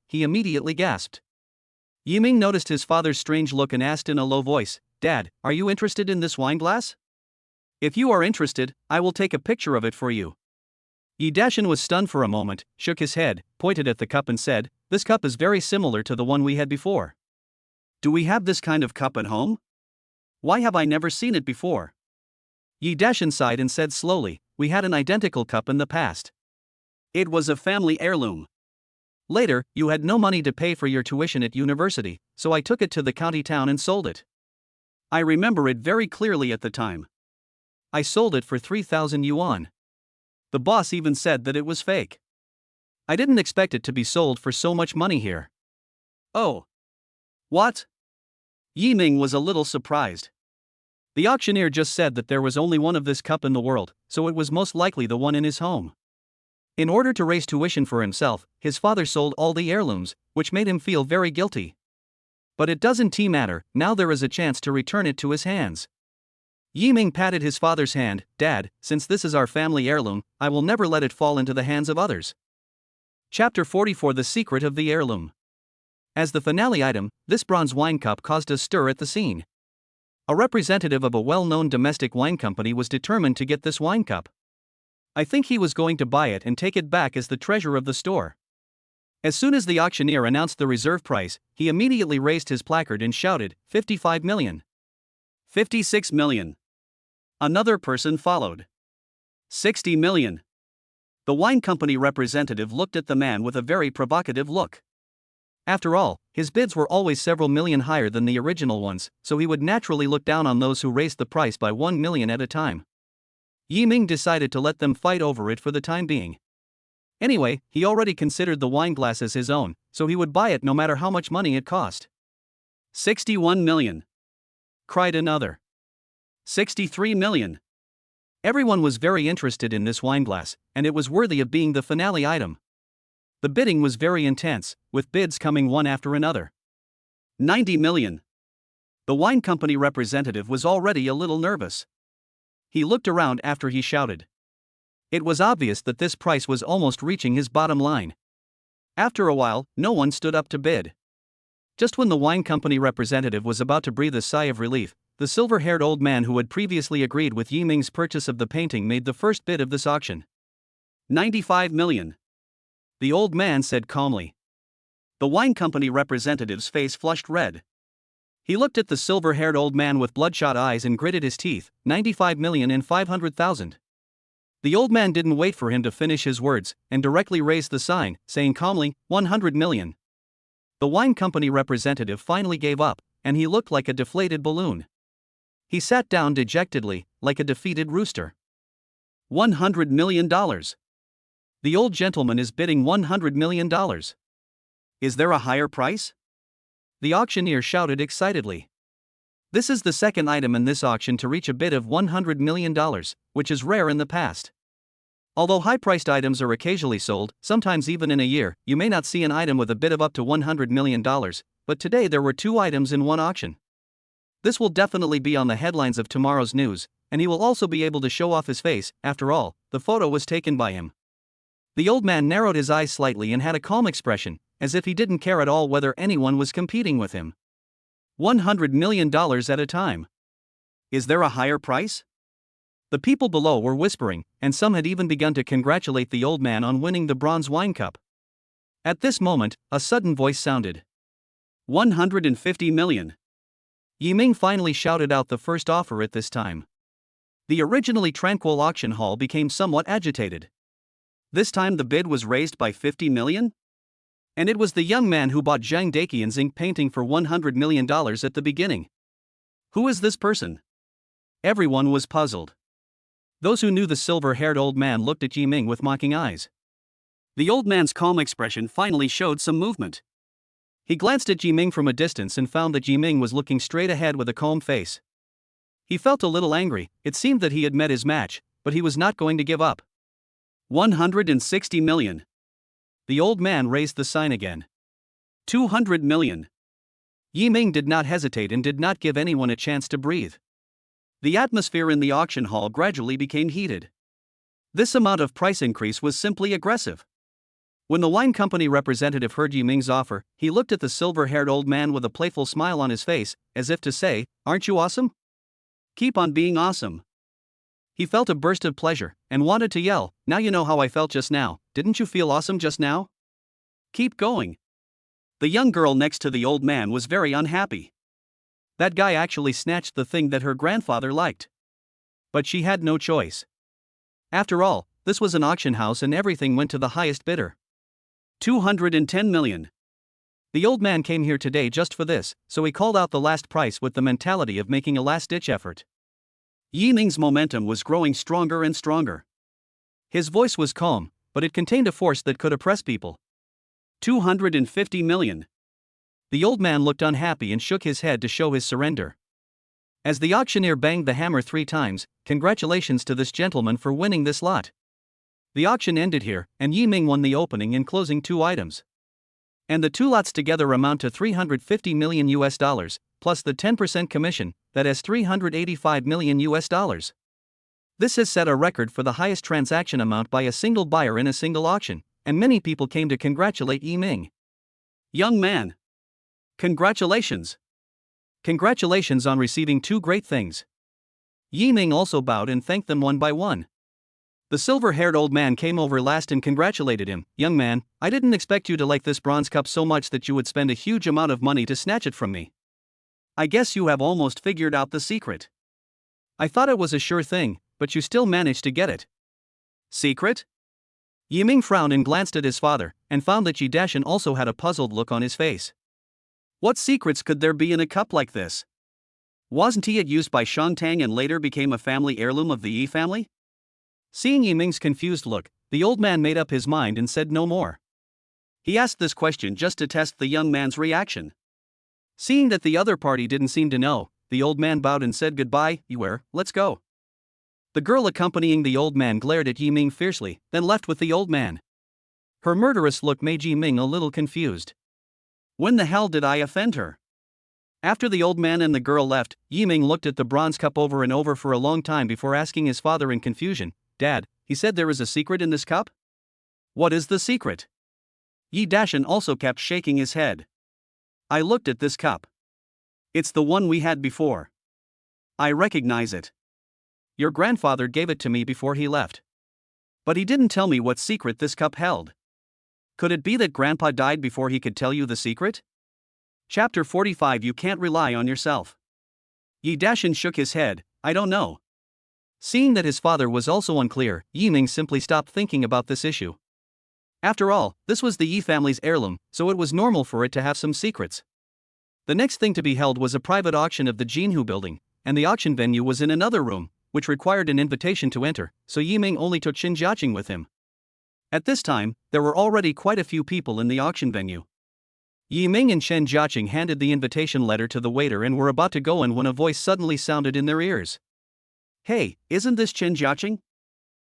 he immediately gasped. Yiming noticed his father's strange look and asked in a low voice, "Dad, are you interested in this wine glass? If you are interested, I will take a picture of it for you." Yi Dashan was stunned for a moment, shook his head, pointed at the cup and said, "This cup is very similar to the one we had before. Do we have this kind of cup at home? Why have I never seen it before?" Yi Dashan sighed and said slowly, "We had an identical cup in the past. It was a family heirloom. Later, you had no money to pay for your tuition at university, so I took it to the county town and sold it. I remember it very clearly at the time. I sold it for 3,000 yuan. The boss even said that it was fake. I didn't expect it to be sold for so much money here." "Oh. What?" Yiming was a little surprised. The auctioneer just said that there was only one of this cup in the world, so it was most likely the one in his home. In order to raise tuition for himself, his father sold all the heirlooms, which made him feel very guilty. But it doesn't matter, now there is a chance to return it to his hands. Yiming patted his father's hand. Dad, since this is our family heirloom, I will never let it fall into the hands of others. Chapter 44 The Secret of the Heirloom. As the finale item, this bronze wine cup caused a stir at the scene. A representative of a well-known domestic wine company was determined to get this wine cup. I think he was going to buy it and take it back as the treasure of the store. As soon as the auctioneer announced the reserve price, he immediately raised his placard and shouted, 55 million. 56 million. Another person followed. 60 million. The wine company representative looked at the man with a very provocative look. After all, his bids were always several million higher than the original ones, so he would naturally look down on those who raised the price by 1 million at a time. Yiming decided to let them fight over it for the time being. Anyway, he already considered the wine glass as his own, so he would buy it no matter how much money it cost. 61 million. Cried another. 63 million. Everyone was very interested in this wine glass, and it was worthy of being the finale item. The bidding was very intense, with bids coming one after another. 90 million. The wine company representative was already a little nervous. He looked around after he shouted. It was obvious that this price was almost reaching his bottom line. After a while, no one stood up to bid. Just when the wine company representative was about to breathe a sigh of relief, the silver-haired old man who had previously agreed with Yiming's purchase of the painting made the first bid of this auction. 95 million. The old man said calmly. The wine company representative's face flushed red. He looked at the silver-haired old man with bloodshot eyes and gritted his teeth. 95,500,000. The old man didn't wait for him to finish his words, and directly raised the sign, saying calmly, 100 million. The wine company representative finally gave up, and he looked like a deflated balloon. He sat down dejectedly, like a defeated rooster. $100 million. The old gentleman is bidding $100 million. Is there a higher price? The auctioneer shouted excitedly. This is the second item in this auction to reach a bid of $100 million, which is rare in the past. Although high-priced items are occasionally sold, sometimes even in a year, you may not see an item with a bid of up to $100 million, but today there were two items in one auction. This will definitely be on the headlines of tomorrow's news, and he will also be able to show off his face. After all, the photo was taken by him. The old man narrowed his eyes slightly and had a calm expression, as if he didn't care at all whether anyone was competing with him. $100 million at a time. Is there a higher price? The people below were whispering, and some had even begun to congratulate the old man on winning the bronze wine cup. At this moment, a sudden voice sounded. 150 million. Yiming finally shouted out the first offer at this time. The originally tranquil auction hall became somewhat agitated. This time the bid was raised by 50 million? And it was the young man who bought Zhang Daqian's ink painting for $100 million at the beginning. Who is this person? Everyone was puzzled. Those who knew the silver-haired old man looked at Yiming with mocking eyes. The old man's calm expression finally showed some movement. He glanced at Yiming from a distance and found that Yiming was looking straight ahead with a calm face. He felt a little angry. It seemed that he had met his match, but he was not going to give up. 160 million. The old man raised the sign again. 200 million. Yiming did not hesitate and did not give anyone a chance to breathe. The atmosphere in the auction hall gradually became heated. This amount of price increase was simply aggressive. When the wine company representative heard Yiming's offer, he looked at the silver-haired old man with a playful smile on his face, as if to say, "Aren't you awesome? Keep on being awesome." He felt a burst of pleasure, and wanted to yell, "Now you know how I felt just now, didn't you feel awesome just now? Keep going." The young girl next to the old man was very unhappy. That guy actually snatched the thing that her grandfather liked. But she had no choice. After all, this was an auction house and everything went to the highest bidder. 210 million. The old man came here today just for this, so he called out the last price with the mentality of making a last-ditch effort. Yiming's momentum was growing stronger and stronger. His voice was calm, but it contained a force that could oppress people. 250 million. The old man looked unhappy and shook his head to show his surrender. As the auctioneer banged the hammer 3 times, "Congratulations to this gentleman for winning this lot." The auction ended here, and Yiming won the opening and closing 2 items. And the 2 lots together amount to $350 million US, plus the 10% commission, that is $385 million US. This has set a record for the highest transaction amount by a single buyer in a single auction, and many people came to congratulate Yiming. Young man. Congratulations. Congratulations on receiving 2 great things. Yiming also bowed and thanked them one by one. The silver-haired old man came over last and congratulated him. "Young man, I didn't expect you to like this bronze cup so much that you would spend a huge amount of money to snatch it from me. I guess you have almost figured out the secret. I thought it was a sure thing, but you still managed to get it." Secret? Yiming frowned and glanced at his father, and found that Yi Dashan also had a puzzled look on his face. What secrets could there be in a cup like this? Wasn't it used by Shantang and later became a family heirloom of the Yi family? Seeing Yiming's confused look, the old man made up his mind and said no more. He asked this question just to test the young man's reaction. Seeing that the other party didn't seem to know, the old man bowed and said goodbye. "Yiware, let's go." The girl accompanying the old man glared at Yiming fiercely, then left with the old man. Her murderous look made Yiming a little confused. When the hell did I offend her? After the old man and the girl left, Yiming looked at the bronze cup over and over for a long time before asking his father in confusion, "Dad, he said there is a secret in this cup? What is the secret?" Yi Dashan also kept shaking his head. "I looked at this cup. It's the one we had before. I recognize it. Your grandfather gave it to me before he left. But he didn't tell me what secret this cup held. Could it be that Grandpa died before he could tell you the secret?" Chapter 45. You can't rely on yourself. Yi Dashan shook his head. "I don't know." Seeing that his father was also unclear, Yiming simply stopped thinking about this issue. After all, this was the Yi family's heirloom, so it was normal for it to have some secrets. The next thing to be held was a private auction of the Jinhu building, and the auction venue was in another room, which required an invitation to enter, so Yiming only took Chen Jiaqing with him. At this time, there were already quite a few people in the auction venue. Yiming and Chen Jiaqing handed the invitation letter to the waiter and were about to go in when a voice suddenly sounded in their ears. "Hey, isn't this Chen Jiaqing?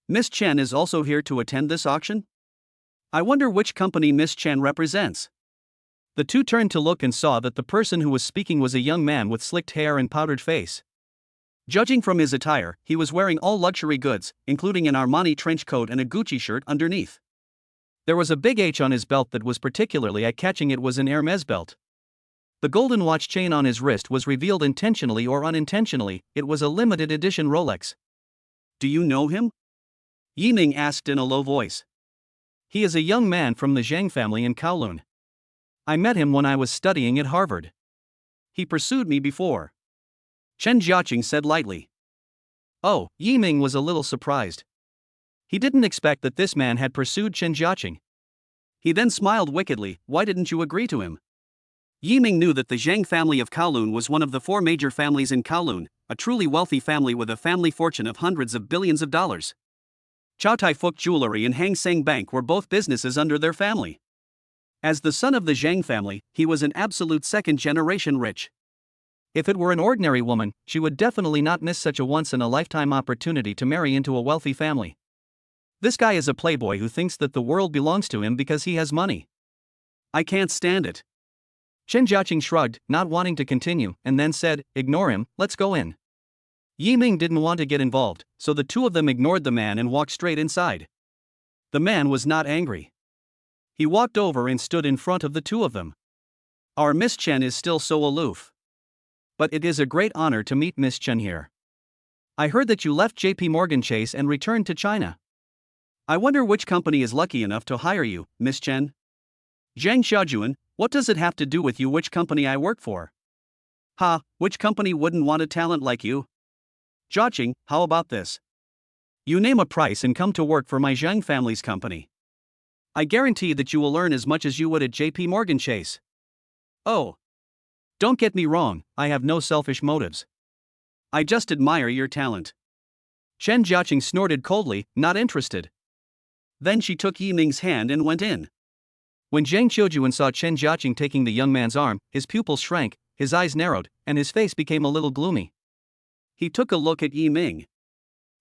Miss Chen is also here to attend this auction? I wonder which company Miss Chen represents." The two turned to look and saw that the person who was speaking was a young man with slicked hair and powdered face. Judging from his attire, he was wearing all luxury goods, including an Armani trench coat and a Gucci shirt underneath. There was a big H on his belt that was particularly eye-catching. It was an Hermes belt. The golden watch chain on his wrist was revealed intentionally or unintentionally. It was a limited edition Rolex. "Do you know him?" Yiming asked in a low voice. "He is a young man from the Zhang family in Kowloon. I met him when I was studying at Harvard. He pursued me before," Chen Jiaqing said lightly. Oh, Yiming was a little surprised. He didn't expect that this man had pursued Chen Jiaqing. He then smiled wickedly. "Why didn't you agree to him?" Yiming knew that the Zhang family of Kowloon was one of the 4 major families in Kowloon, a truly wealthy family with a family fortune of hundreds of billions of dollars. Chow Tai Fook Jewelry and Hang Seng Bank were both businesses under their family. As the son of the Zhang family, he was an absolute second-generation rich. If it were an ordinary woman, she would definitely not miss such a once-in-a-lifetime opportunity to marry into a wealthy family. This guy is a playboy who thinks that the world belongs to him because he has money. I can't stand it. Chen Jiaqing shrugged, not wanting to continue, and then said, "Ignore him, let's go in." Yiming didn't want to get involved, so the two of them ignored the man and walked straight inside. The man was not angry. He walked over and stood in front of the two of them. "Our Miss Chen is still so aloof. But it is a great honor to meet Miss Chen here. I heard that you left JP Morgan Chase and returned to China. I wonder which company is lucky enough to hire you, Miss Chen." "Zhang Xiaojuan, what does it have to do with you which company I work for?" "Ha, which company wouldn't want a talent like you?" "Jiaqing, how about this? You name a price and come to work for my Zhang family's company. I guarantee that you will earn as much as you would at JP Morgan Chase." "Oh. Don't get me wrong, I have no selfish motives. I just admire your talent." Chen Jiaqing snorted coldly, not interested. Then she took Yiming's hand and went in. When Zhang Xiaojuan saw Chen Jiaqing taking the young man's arm, his pupils shrank, his eyes narrowed, and his face became a little gloomy. He took a look at Yi Ming.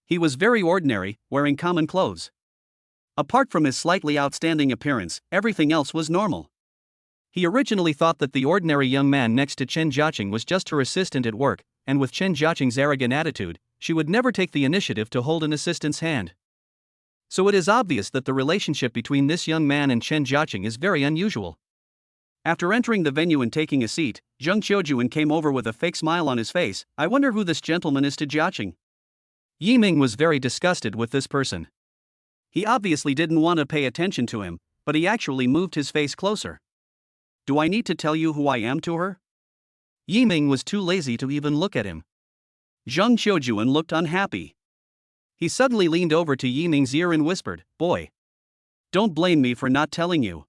He was very ordinary, wearing common clothes. Apart from his slightly outstanding appearance, everything else was normal. He originally thought that the ordinary young man next to Chen Jiaqing was just her assistant at work, and with Chen Jiaqing's arrogant attitude, she would never take the initiative to hold an assistant's hand. So it is obvious that the relationship between this young man and Chen Jiaqing is very unusual. After entering the venue and taking a seat, Zheng Qiujuan came over with a fake smile on his face. I wonder who this gentleman is to Jiaqing. Yi Ming was very disgusted with this person. He obviously didn't want to pay attention to him, but he actually moved his face closer. Do I need to tell you who I am to her? Yi Ming was too lazy to even look at him. Zheng Qiujuan looked unhappy. He suddenly leaned over to Yi Ming's ear and whispered, "Boy, don't blame me for not telling you.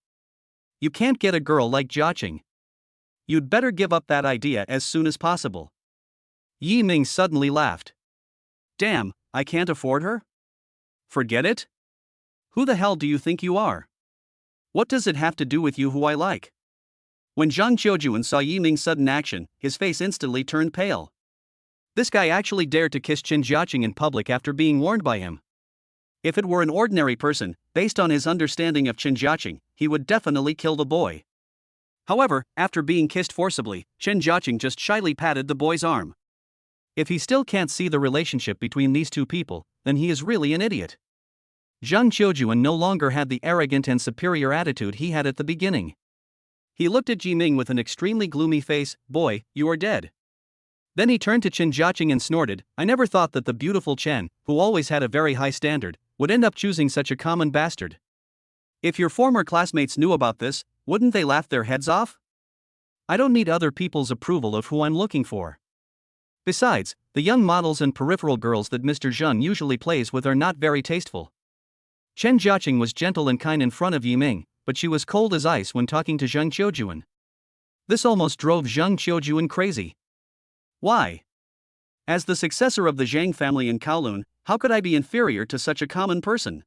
You can't get a girl like Jiaqing. You'd better give up that idea as soon as possible." Yi Ming suddenly laughed. Damn, I can't afford her? Forget it? Who the hell do you think you are? What does it have to do with you who I like? When Zheng Qiujuan saw Yi Ming's sudden action, his face instantly turned pale. This guy actually dared to kiss Chen Jiaqing in public after being warned by him. If it were an ordinary person, based on his understanding of Chen Jiaqing, he would definitely kill the boy. However, after being kissed forcibly, Chen Jiaqing just shyly patted the boy's arm. If he still can't see the relationship between these two people, then he is really an idiot. Zheng Qiujuan no longer had the arrogant and superior attitude he had at the beginning. He looked at Yi Ming with an extremely gloomy face. Boy, you are dead. Then he turned to Chen Jiaqing and snorted, I never thought that the beautiful Chen, who always had a very high standard, would end up choosing such a common bastard. If your former classmates knew about this, wouldn't they laugh their heads off? I don't need other people's approval of who I'm looking for. Besides, the young models and peripheral girls that Mr. Zheng usually plays with are not very tasteful. Chen Jiaqing was gentle and kind in front of Yi Ming, but she was cold as ice when talking to Zheng Qiujuan. This almost drove Zheng Qiujuan crazy. Why? As the successor of the Zhang family in Kowloon, how could I be inferior to such a common person?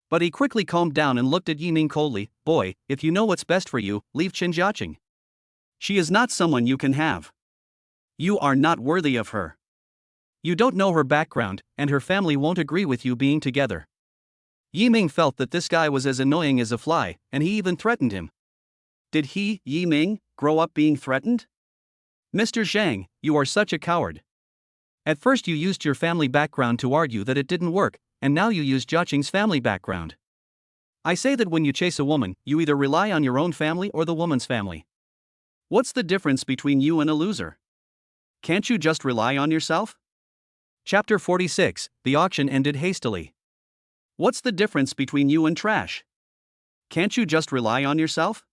But he quickly calmed down and looked at Yi Ming coldly. Boy, if you know what's best for you, leave Chen Jiaqing. She is not someone you can have. You are not worthy of her. You don't know her background, and her family won't agree with you being together. Yi Ming felt that this guy was as annoying as a fly, and he even threatened him. Did he, Yi Ming, grow up being threatened? Mr. Zhang, you are such a coward. At first you used your family background to argue that it didn't work, and now you use Jiaqing's family background. I say that when you chase a woman, you either rely on your own family or the woman's family. What's the difference between you and a loser? Can't you just rely on yourself? Chapter 46, The auction ended hastily. What's the difference between you and trash? Can't you just rely on yourself?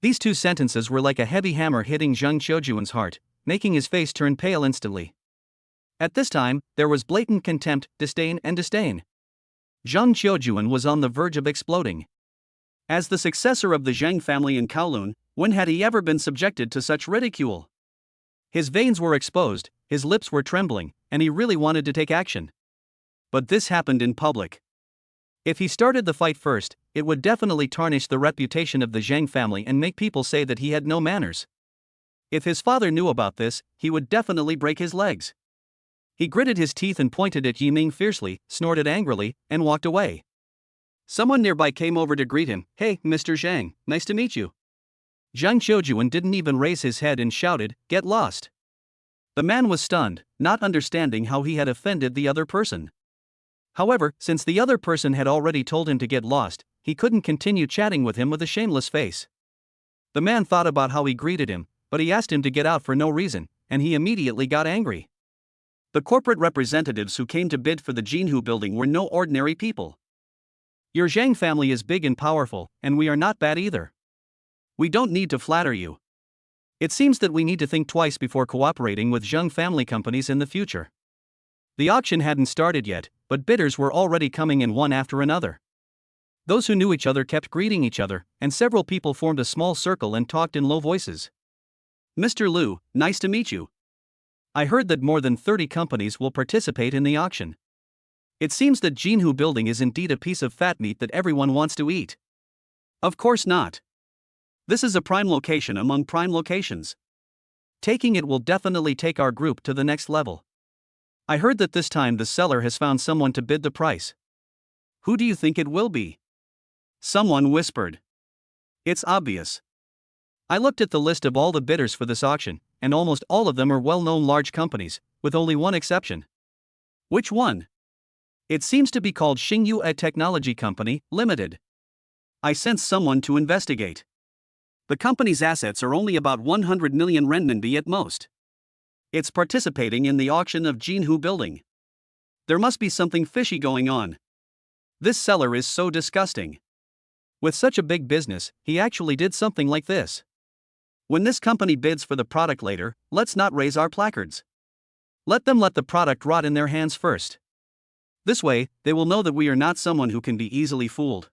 These two sentences were like a heavy hammer hitting Zheng Qiujuan's heart, making his face turn pale instantly. At this time, there was blatant contempt, disdain. Zheng Qiujuan was on the verge of exploding. As the successor of the Zhang family in Kowloon, when had he ever been subjected to such ridicule? His veins were exposed, his lips were trembling, and he really wanted to take action. But this happened in public. If he started the fight first, it would definitely tarnish the reputation of the Zhang family and make people say that he had no manners. If his father knew about this, he would definitely break his legs. He gritted his teeth and pointed at Yi Ming fiercely, snorted angrily, and walked away. Someone nearby came over to greet him. Hey, Mr. Zhang, nice to meet you. Zheng Qiujuan didn't even raise his head and shouted, Get lost. The man was stunned, not understanding how he had offended the other person. However, since the other person had already told him to get lost, he couldn't continue chatting with him with a shameless face. The man thought about how he greeted him, but he asked him to get out for no reason, and he immediately got angry. The corporate representatives who came to bid for the Jinhu building were no ordinary people. Your Zhang family is big and powerful, and we are not bad either. We don't need to flatter you. It seems that we need to think twice before cooperating with Zhang family companies in the future. The auction hadn't started yet, but bidders were already coming in one after another. Those who knew each other kept greeting each other, and several people formed a small circle and talked in low voices. Mr. Liu, nice to meet you. I heard that more than 30 companies will participate in the auction. It seems that Jinhu building is indeed a piece of fat meat that everyone wants to eat. Of course not. This is a prime location among prime locations. Taking it will definitely take our group to the next level. I heard that this time the seller has found someone to bid the price. Who do you think it will be? Someone whispered. It's obvious. I looked at the list of all the bidders for this auction, and almost all of them are well-known large companies, with only one exception. Which one? It seems to be called Xingyue Technology Company, Limited. I sent someone to investigate. The company's assets are only about 100 million renminbi at most. It's participating in the auction of Jinhu Building. There must be something fishy going on. This seller is so disgusting. With such a big business, he actually did something like this. When this company bids for the product later, let's not raise our placards. Let them let the product rot in their hands first. This way, they will know that we are not someone who can be easily fooled.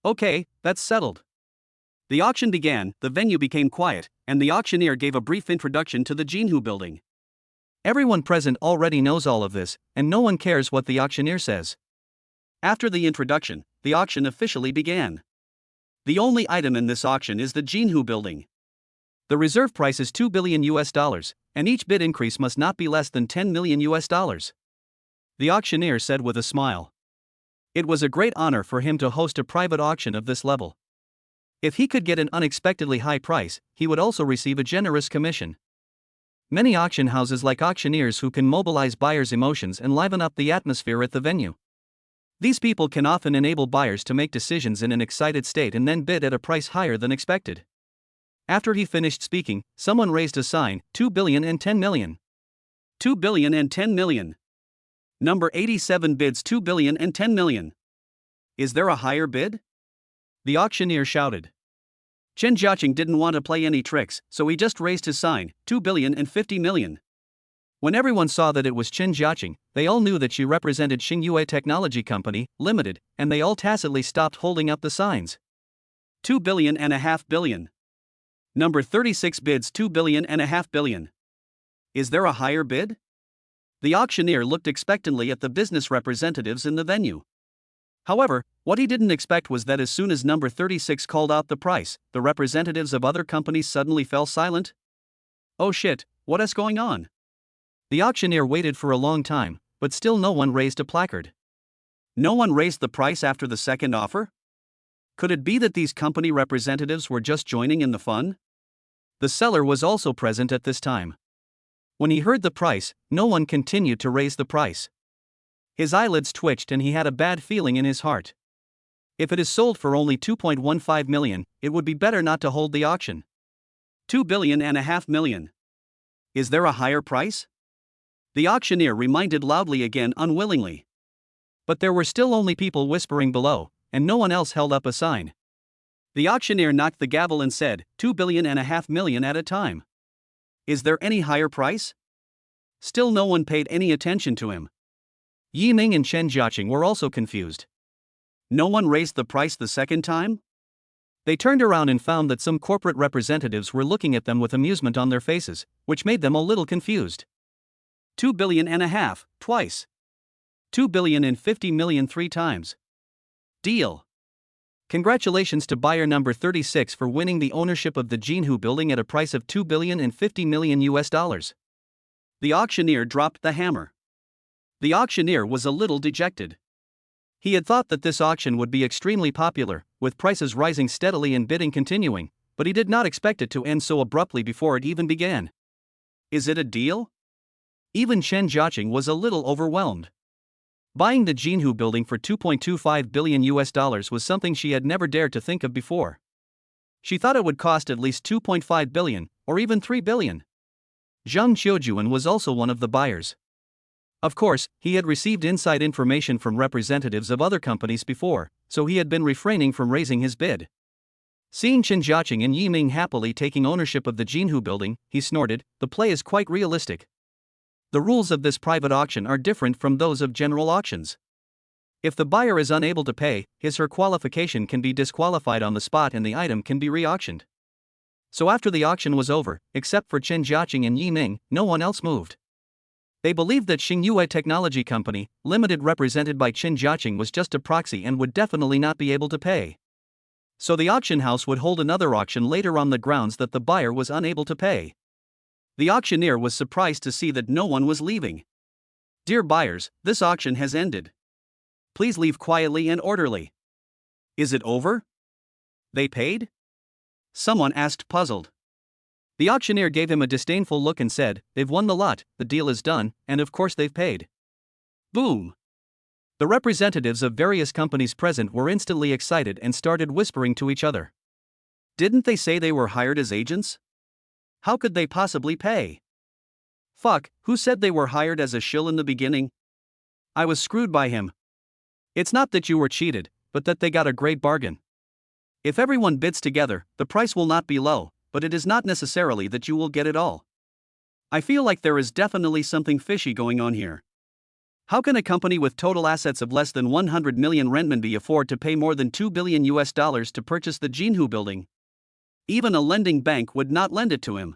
Okay, that's settled. The auction began, the venue became quiet, and the auctioneer gave a brief introduction to the Jinhu Building. Everyone present already knows all of this, and no one cares what the auctioneer says. After the introduction, the auction officially began. The only item in this auction is the Jinhu Building. The reserve price is $2 billion, and each bid increase must not be less than $10 million. The auctioneer said with a smile. It was a great honor for him to host a private auction of this level. If he could get an unexpectedly high price, he would also receive a generous commission. Many auction houses like auctioneers who can mobilize buyers' emotions and liven up the atmosphere at the venue. These people can often enable buyers to make decisions in an excited state and then bid at a price higher than expected. After he finished speaking, someone raised a sign, 2 billion and 10 million. 2 billion and 10 million. Number 87 bids 2 billion and 10 million. Is there a higher bid? The auctioneer shouted. Chen Jiaqing didn't want to play any tricks, so he just raised his sign, 2 billion and 50 million. When everyone saw that it was Chen Jiaqing, they all knew that she represented Xingyue Technology Company, Limited, and they all tacitly stopped holding up the signs. 2 billion and a half billion. Number 36 bids 2 billion and a half billion. Is there a higher bid? The auctioneer looked expectantly at the business representatives in the venue. However, what he didn't expect was that as soon as number 36 called out the price, the representatives of other companies suddenly fell silent. Oh shit, what is going on? The auctioneer waited for a long time, but still no one raised a placard. No one raised the price after the second offer? Could it be that these company representatives were just joining in the fun? The seller was also present at this time. When he heard the price, no one continued to raise the price. His eyelids twitched and he had a bad feeling in his heart. If it is sold for only 2.15 million, it would be better not to hold the auction. 2 billion and a half million. Is there a higher price? The auctioneer reminded loudly again, unwillingly. But there were still only people whispering below, and no one else held up a sign. The auctioneer knocked the gavel and said, 2 billion and a half million at a time. Is there any higher price? Still no one paid any attention to him. Yi Ming and Chen Jiaqing were also confused. No one raised the price the second time? They turned around and found that some corporate representatives were looking at them with amusement on their faces, which made them a little confused. 2 billion and a half, twice. 2 billion and 50 million 3 times. Deal. Congratulations to buyer number 36 for winning the ownership of the Jinhu Building at a price of 2 billion and 50 million US dollars. The auctioneer dropped the hammer. The auctioneer was a little dejected. He had thought that this auction would be extremely popular, with prices rising steadily and bidding continuing, but he did not expect it to end so abruptly before it even began. Is it a deal? Even Chen Jiaqing was a little overwhelmed. Buying the Jinhu Building for 2.25 billion US dollars was something she had never dared to think of before. She thought it would cost at least 2.5 billion, or even 3 billion. Zhang Qiujuan was also one of the buyers. Of course, he had received inside information from representatives of other companies before, so he had been refraining from raising his bid. Seeing Chen Jiaqing and Yi Ming happily taking ownership of the Jinhu Building, he snorted, the play is quite realistic. The rules of this private auction are different from those of general auctions. If the buyer is unable to pay, his/her qualification can be disqualified on the spot and the item can be re-auctioned. So after the auction was over, except for Chen Jiaqing and Yi Ming, no one else moved. They believed that Xingyue Technology Company, Limited represented by Chen Jiaqing was just a proxy and would definitely not be able to pay. So the auction house would hold another auction later on the grounds that the buyer was unable to pay. The auctioneer was surprised to see that no one was leaving. Dear buyers, this auction has ended. Please leave quietly and orderly. Is it over? They paid? Someone asked, puzzled. The auctioneer gave him a disdainful look and said, they've won the lot, the deal is done, and of course they've paid. Boom! The representatives of various companies present were instantly excited and started whispering to each other. Didn't they say they were hired as agents? How could they possibly pay? Fuck, who said they were hired as a shill in the beginning? I was screwed by him. It's not that you were cheated, but that they got a great bargain. If everyone bids together, the price will not be low, but it is not necessarily that you will get it all. I feel like there is definitely something fishy going on here. How can a company with total assets of less than 100 million renminbi afford to pay more than $2 billion to purchase the Jinhu building? Even a lending bank would not lend it to him.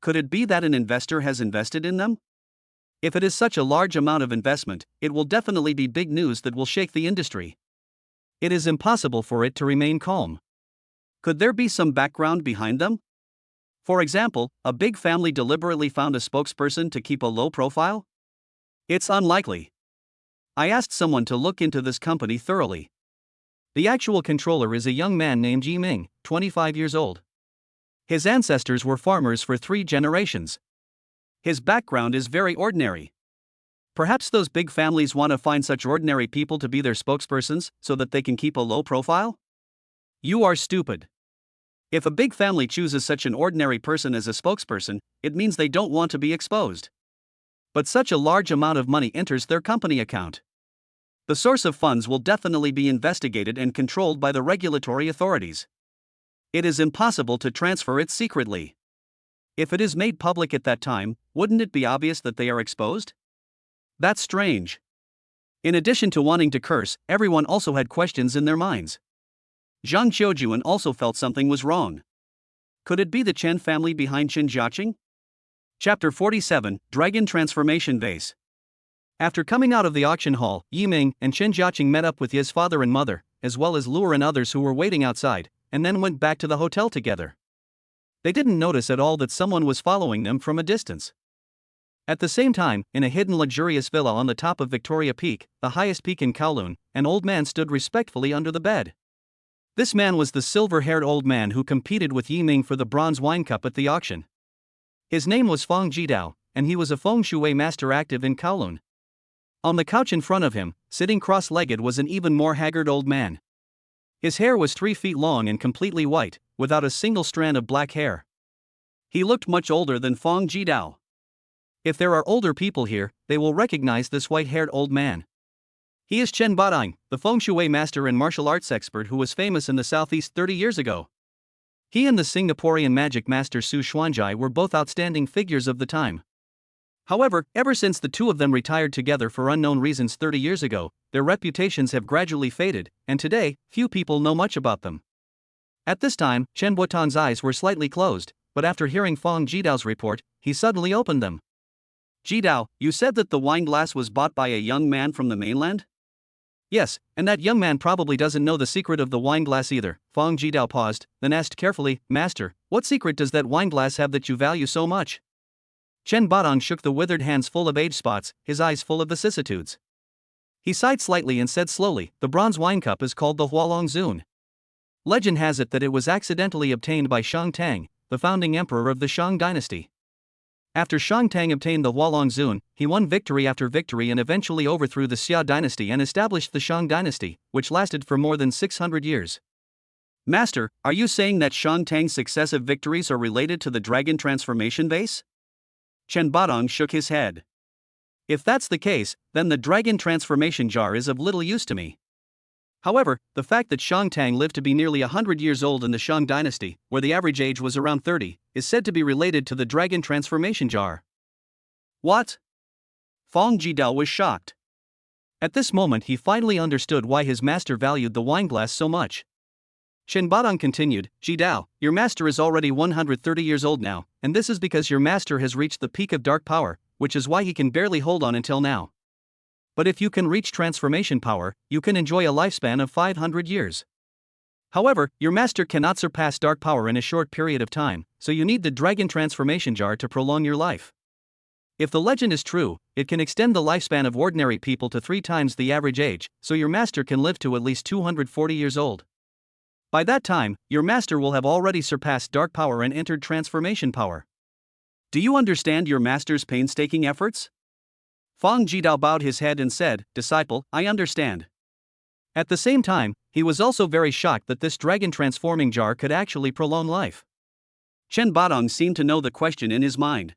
Could it be that an investor has invested in them? If it is such a large amount of investment, it will definitely be big news that will shake the industry. It is impossible for it to remain calm. Could there be some background behind them? For example, a big family deliberately found a spokesperson to keep a low profile? It's unlikely. I asked someone to look into this company thoroughly. The actual controller is a young man named Yiming, 25 years old. His ancestors were farmers for 3 generations. His background is very ordinary. Perhaps those big families want to find such ordinary people to be their spokespersons so that they can keep a low profile? You are stupid. If a big family chooses such an ordinary person as a spokesperson, it means they don't want to be exposed. But such a large amount of money enters their company account. The source of funds will definitely be investigated and controlled by the regulatory authorities. It is impossible to transfer it secretly. If it is made public at that time, wouldn't it be obvious that they are exposed? That's strange. In addition to wanting to curse, everyone also had questions in their minds. Zhang Qiujuan also felt something was wrong. Could it be the Chen family behind Qin Jiaqing? Chapter 47, Dragon Transformation Vase. After coming out of the auction hall, Yiming and Qin Jiaqing met up with Ye's father and mother, as well as Luer and others who were waiting outside, and then went back to the hotel together. They didn't notice at all that someone was following them from a distance. At the same time, in a hidden luxurious villa on the top of Victoria Peak, the highest peak in Kowloon, an old man stood respectfully under the bed. This man was the silver-haired old man who competed with Yiming for the bronze wine cup at the auction. His name was Feng Jidao, and he was a feng shui master active in Kowloon. On the couch in front of him, sitting cross-legged, was an even more haggard old man. His hair was 3 feet long and completely white, without a single strand of black hair. He looked much older than Feng Jidao. If there are older people here, they will recognize this white-haired old man. He is Chen Badang, the feng shui master and martial arts expert who was famous in the southeast 30 years ago. He and the Singaporean magic master Su Xuanjai were both outstanding figures of the time. However, ever since the two of them retired together for unknown reasons 30 years ago, their reputations have gradually faded, and today, few people know much about them. At this time, Chen Buotan's eyes were slightly closed, but after hearing Feng Jidao's report, he suddenly opened them. Jidao, you said that the wine glass was bought by a young man from the mainland? Yes, and that young man probably doesn't know the secret of the wine glass either. Feng Jidao paused, then asked carefully, Master, what secret does that wine glass have that you value so much? Chen Badang shook the withered hands full of age spots, his eyes full of vicissitudes. He sighed slightly and said slowly, the bronze wine cup is called the Hualong Zun. Legend has it that it was accidentally obtained by Shang Tang, the founding emperor of the Shang dynasty. After Shang Tang obtained the Hualong Zun, he won victory after victory and eventually overthrew the Xia dynasty and established the Shang dynasty, which lasted for more than 600 years. Master, are you saying that Shang Tang's successive victories are related to the dragon transformation vase? Chen Badang shook his head. If that's the case, then the dragon transformation jar is of little use to me. However, the fact that Shang Tang lived to be nearly 100 years old in the Shang dynasty, where the average age was around 30, is said to be related to the dragon transformation jar. What? Feng Jidao was shocked. At this moment he finally understood why his master valued the wine glass so much. Chen Badang continued, Jidao, your master is already 130 years old now, and this is because your master has reached the peak of dark power, which is why he can barely hold on until now. But if you can reach transformation power, you can enjoy a lifespan of 500 years. However, your master cannot surpass dark power in a short period of time, so you need the dragon transformation jar to prolong your life. If the legend is true, it can extend the lifespan of ordinary people to 3 times the average age, so your master can live to at least 240 years old. By that time, your master will have already surpassed dark power and entered transformation power. Do you understand your master's painstaking efforts? Fang Jidao bowed his head and said, "Disciple, I understand." At the same time, he was also very shocked that this dragon transforming jar could actually prolong life. Chen Badong seemed to know the question in his mind.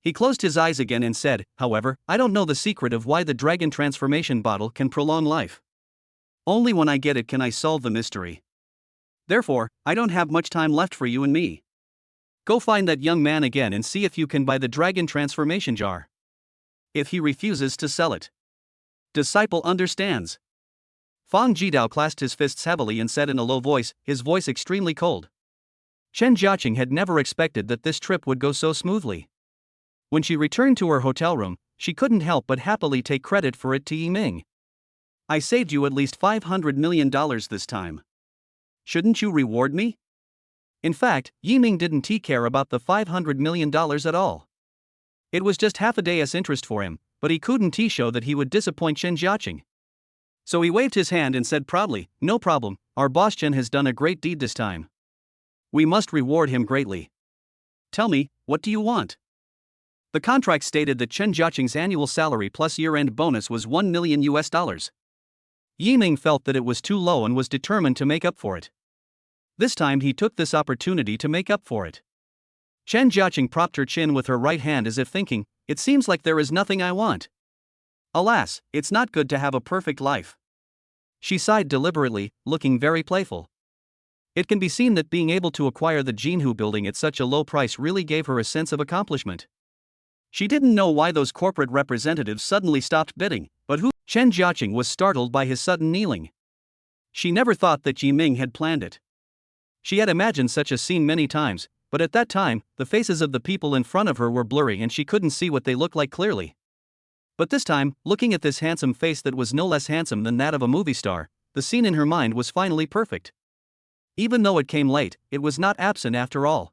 He closed his eyes again and said, "However, I don't know the secret of why the dragon transformation bottle can prolong life. Only when I get it can I solve the mystery. Therefore, I don't have much time left for you and me. Go find that young man again and see if you can buy the dragon transformation jar. If he refuses to sell it." Disciple understands. Fang Jidao clasped his fists heavily and said in a low voice, his voice extremely cold. Chen Jiaqing had never expected that this trip would go so smoothly. When she returned to her hotel room, she couldn't help but happily take credit for it to Yiming. "I saved you at least $500 million this time. Shouldn't you reward me?" In fact, Yiming didn't care about the $500 million at all. It was just half a day's interest for him, but he couldn't show that he would disappoint Chen Jiaqing. So he waved his hand and said proudly, "No problem, our boss Chen has done a great deed this time. We must reward him greatly. Tell me, what do you want?" The contract stated that Chen Jiaqing's annual salary plus year-end bonus was $1 million. Yiming felt that it was too low and was determined to make up for it. This time he took this opportunity to make up for it. Chen Jiaqing propped her chin with her right hand as if thinking, "It seems like there is nothing I want. Alas, it's not good to have a perfect life." She sighed deliberately, looking very playful. It can be seen that being able to acquire the Jinhu building at such a low price really gave her a sense of accomplishment. She didn't know why those corporate representatives suddenly stopped bidding, but who? Chen Jiaqing was startled by his sudden kneeling. She never thought that Yiming had planned it. She had imagined such a scene many times, but at that time, the faces of the people in front of her were blurry and she couldn't see what they looked like clearly. But this time, looking at this handsome face that was no less handsome than that of a movie star, the scene in her mind was finally perfect. Even though it came late, it was not absent after all.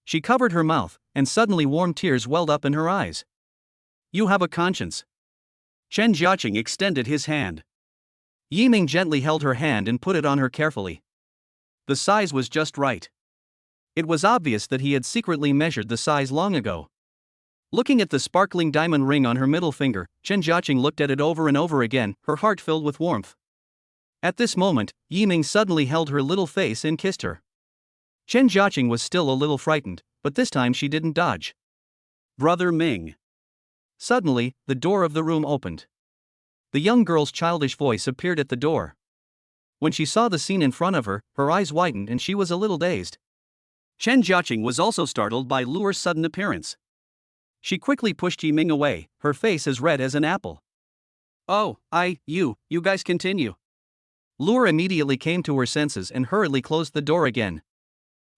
She covered her mouth, and suddenly warm tears welled up in her eyes. "You have a conscience." Chen Jiaqing extended his hand. Yiming gently held her hand and put it on her carefully. The size was just right. It was obvious that he had secretly measured the size long ago. Looking at the sparkling diamond ring on her middle finger, Chen Jiaqing looked at it over and over again, her heart filled with warmth. At this moment, Yiming suddenly held her little face and kissed her. Chen Jiaqing was still a little frightened, but this time she didn't dodge. "Brother Ming." Suddenly, the door of the room opened. The young girl's childish voice appeared at the door. When she saw the scene in front of her, her eyes widened and she was a little dazed. Chen Jiaqing was also startled by Luer's sudden appearance. She quickly pushed Yiming away, her face as red as an apple. "Oh, you guys continue." Luer immediately came to her senses and hurriedly closed the door again.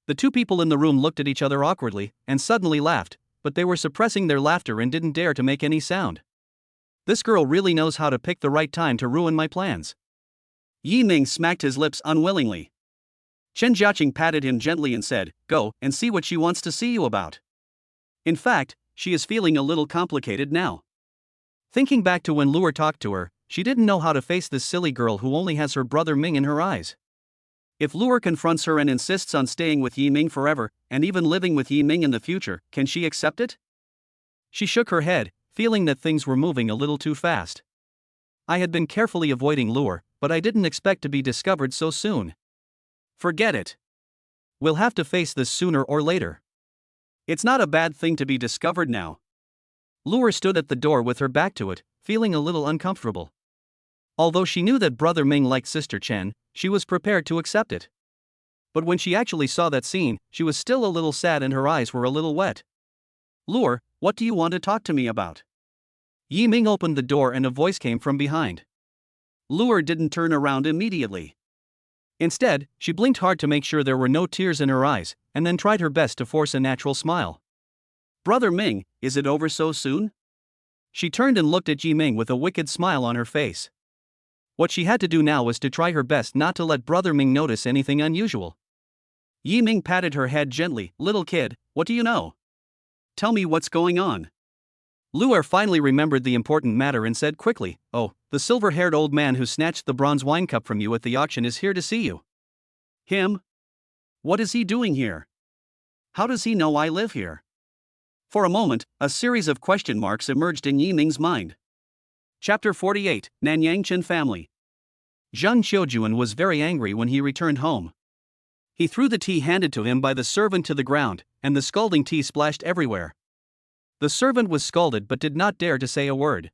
The two people in the room looked at each other awkwardly, and suddenly laughed, but they were suppressing their laughter and didn't dare to make any sound. "This girl really knows how to pick the right time to ruin my plans." Yiming smacked his lips unwillingly. Chen Jiaqing patted him gently and said, "Go and see what she wants to see you about. In fact, she is feeling a little complicated now." Thinking back to when Luer talked to her, she didn't know how to face this silly girl who only has her brother Ming in her eyes. If Luer confronts her and insists on staying with Yiming forever, and even living with Yiming in the future, can she accept it? She shook her head, feeling that things were moving a little too fast. "I had been carefully avoiding Luer, but I didn't expect to be discovered so soon. Forget it. We'll have to face this sooner or later. It's not a bad thing to be discovered now." Luer stood at the door with her back to it, feeling a little uncomfortable. Although she knew that Brother Ming liked Sister Chen, she was prepared to accept it. But when she actually saw that scene, she was still a little sad and her eyes were a little wet. "Luer, what do you want to talk to me about?" Yiming opened the door and a voice came from behind. Luer didn't turn around immediately. Instead, she blinked hard to make sure there were no tears in her eyes, and then tried her best to force a natural smile. "Brother Ming, is it over so soon?" She turned and looked at Yiming with a wicked smile on her face. What she had to do now was to try her best not to let Brother Ming notice anything unusual. Yiming patted her head gently. "Little kid, what do you know? Tell me what's going on." Luer finally remembered the important matter and said quickly, "Oh, the silver-haired old man who snatched the bronze wine cup from you at the auction is here to see you." "Him? What is he doing here? How does he know I live here?" For a moment, a series of question marks emerged in Yiming's mind. Chapter 48, Nanyang Chen Family. Zhang Qiujuan was very angry when he returned home. He threw the tea handed to him by the servant to the ground, and the scalding tea splashed everywhere. The servant was scalded but did not dare to say a word.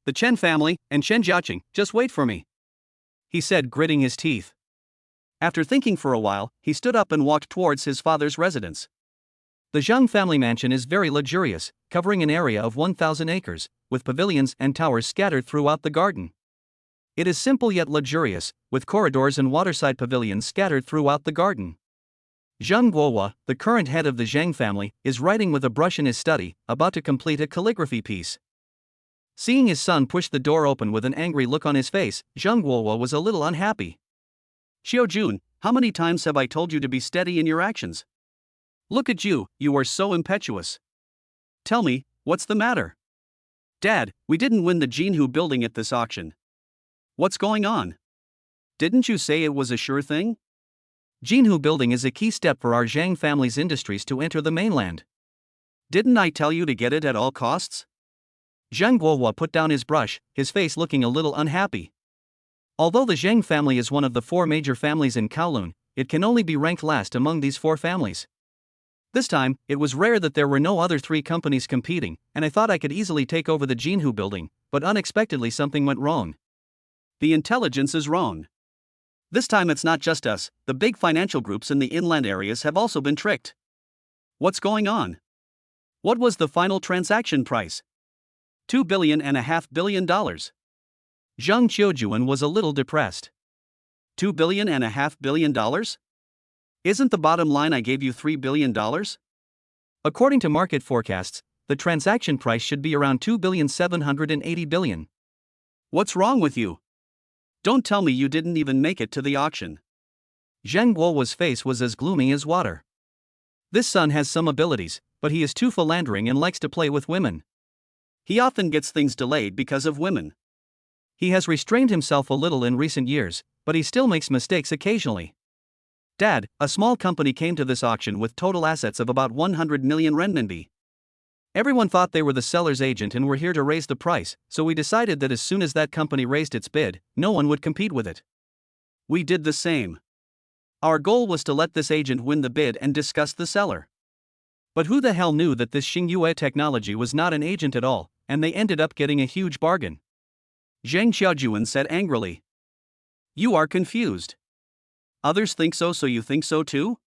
"The Chen family, and Chen Jiaqing, just wait for me," he said, gritting his teeth. After thinking for a while, he stood up and walked towards his father's residence. The Zhang family mansion is very luxurious, covering an area of 1,000 acres, with pavilions and towers scattered throughout the garden. It is simple yet luxurious, with corridors and waterside pavilions scattered throughout the garden. Zhang Guohua, the current head of the Zhang family, is writing with a brush in his study, about to complete a calligraphy piece. Seeing his son push the door open with an angry look on his face, Zhang Guohua was a little unhappy. "Qiujun, how many times have I told you to be steady in your actions? Look at you, you are so impetuous. Tell me, what's the matter?" "Dad, we didn't win the Jinhu building at this auction." "What's going on? Didn't you say it was a sure thing?" "Jinhu building is a key step for our Zhang family's industries to enter the mainland." "Didn't I tell you to get it at all costs?" Zhang Guohua put down his brush, his face looking a little unhappy. Although the Zhang family is one of the 4 major families in Kowloon, it can only be ranked last among these 4 families. This time, it was rare that there were no other 3 companies competing, and I thought I could easily take over the Jinhu building, but unexpectedly something went wrong. The intelligence is wrong. This time it's not just us, the big financial groups in the inland areas have also been tricked. What's going on? What was the final transaction price? $2.5 billion. Zhang Qiujuan was a little depressed. $2.5 billion? Isn't the bottom line I gave you $3 billion? According to market forecasts, the transaction price should be around $2.78 billion. What's wrong with you? Don't tell me you didn't even make it to the auction. Zhang Guohua's face was as gloomy as water. This son has some abilities, but he is too philandering and likes to play with women. He often gets things delayed because of women. He has restrained himself a little in recent years, but he still makes mistakes occasionally. Dad, a small company came to this auction with total assets of about 100 million renminbi. Everyone thought they were the seller's agent and were here to raise the price, so we decided that as soon as that company raised its bid, no one would compete with it. We did the same. Our goal was to let this agent win the bid and discuss the seller. But who the hell knew that this Xingyue technology was not an agent at all, and they ended up getting a huge bargain? Zhang Qiujuan said angrily. "You are confused. Others think so, so you think so too?"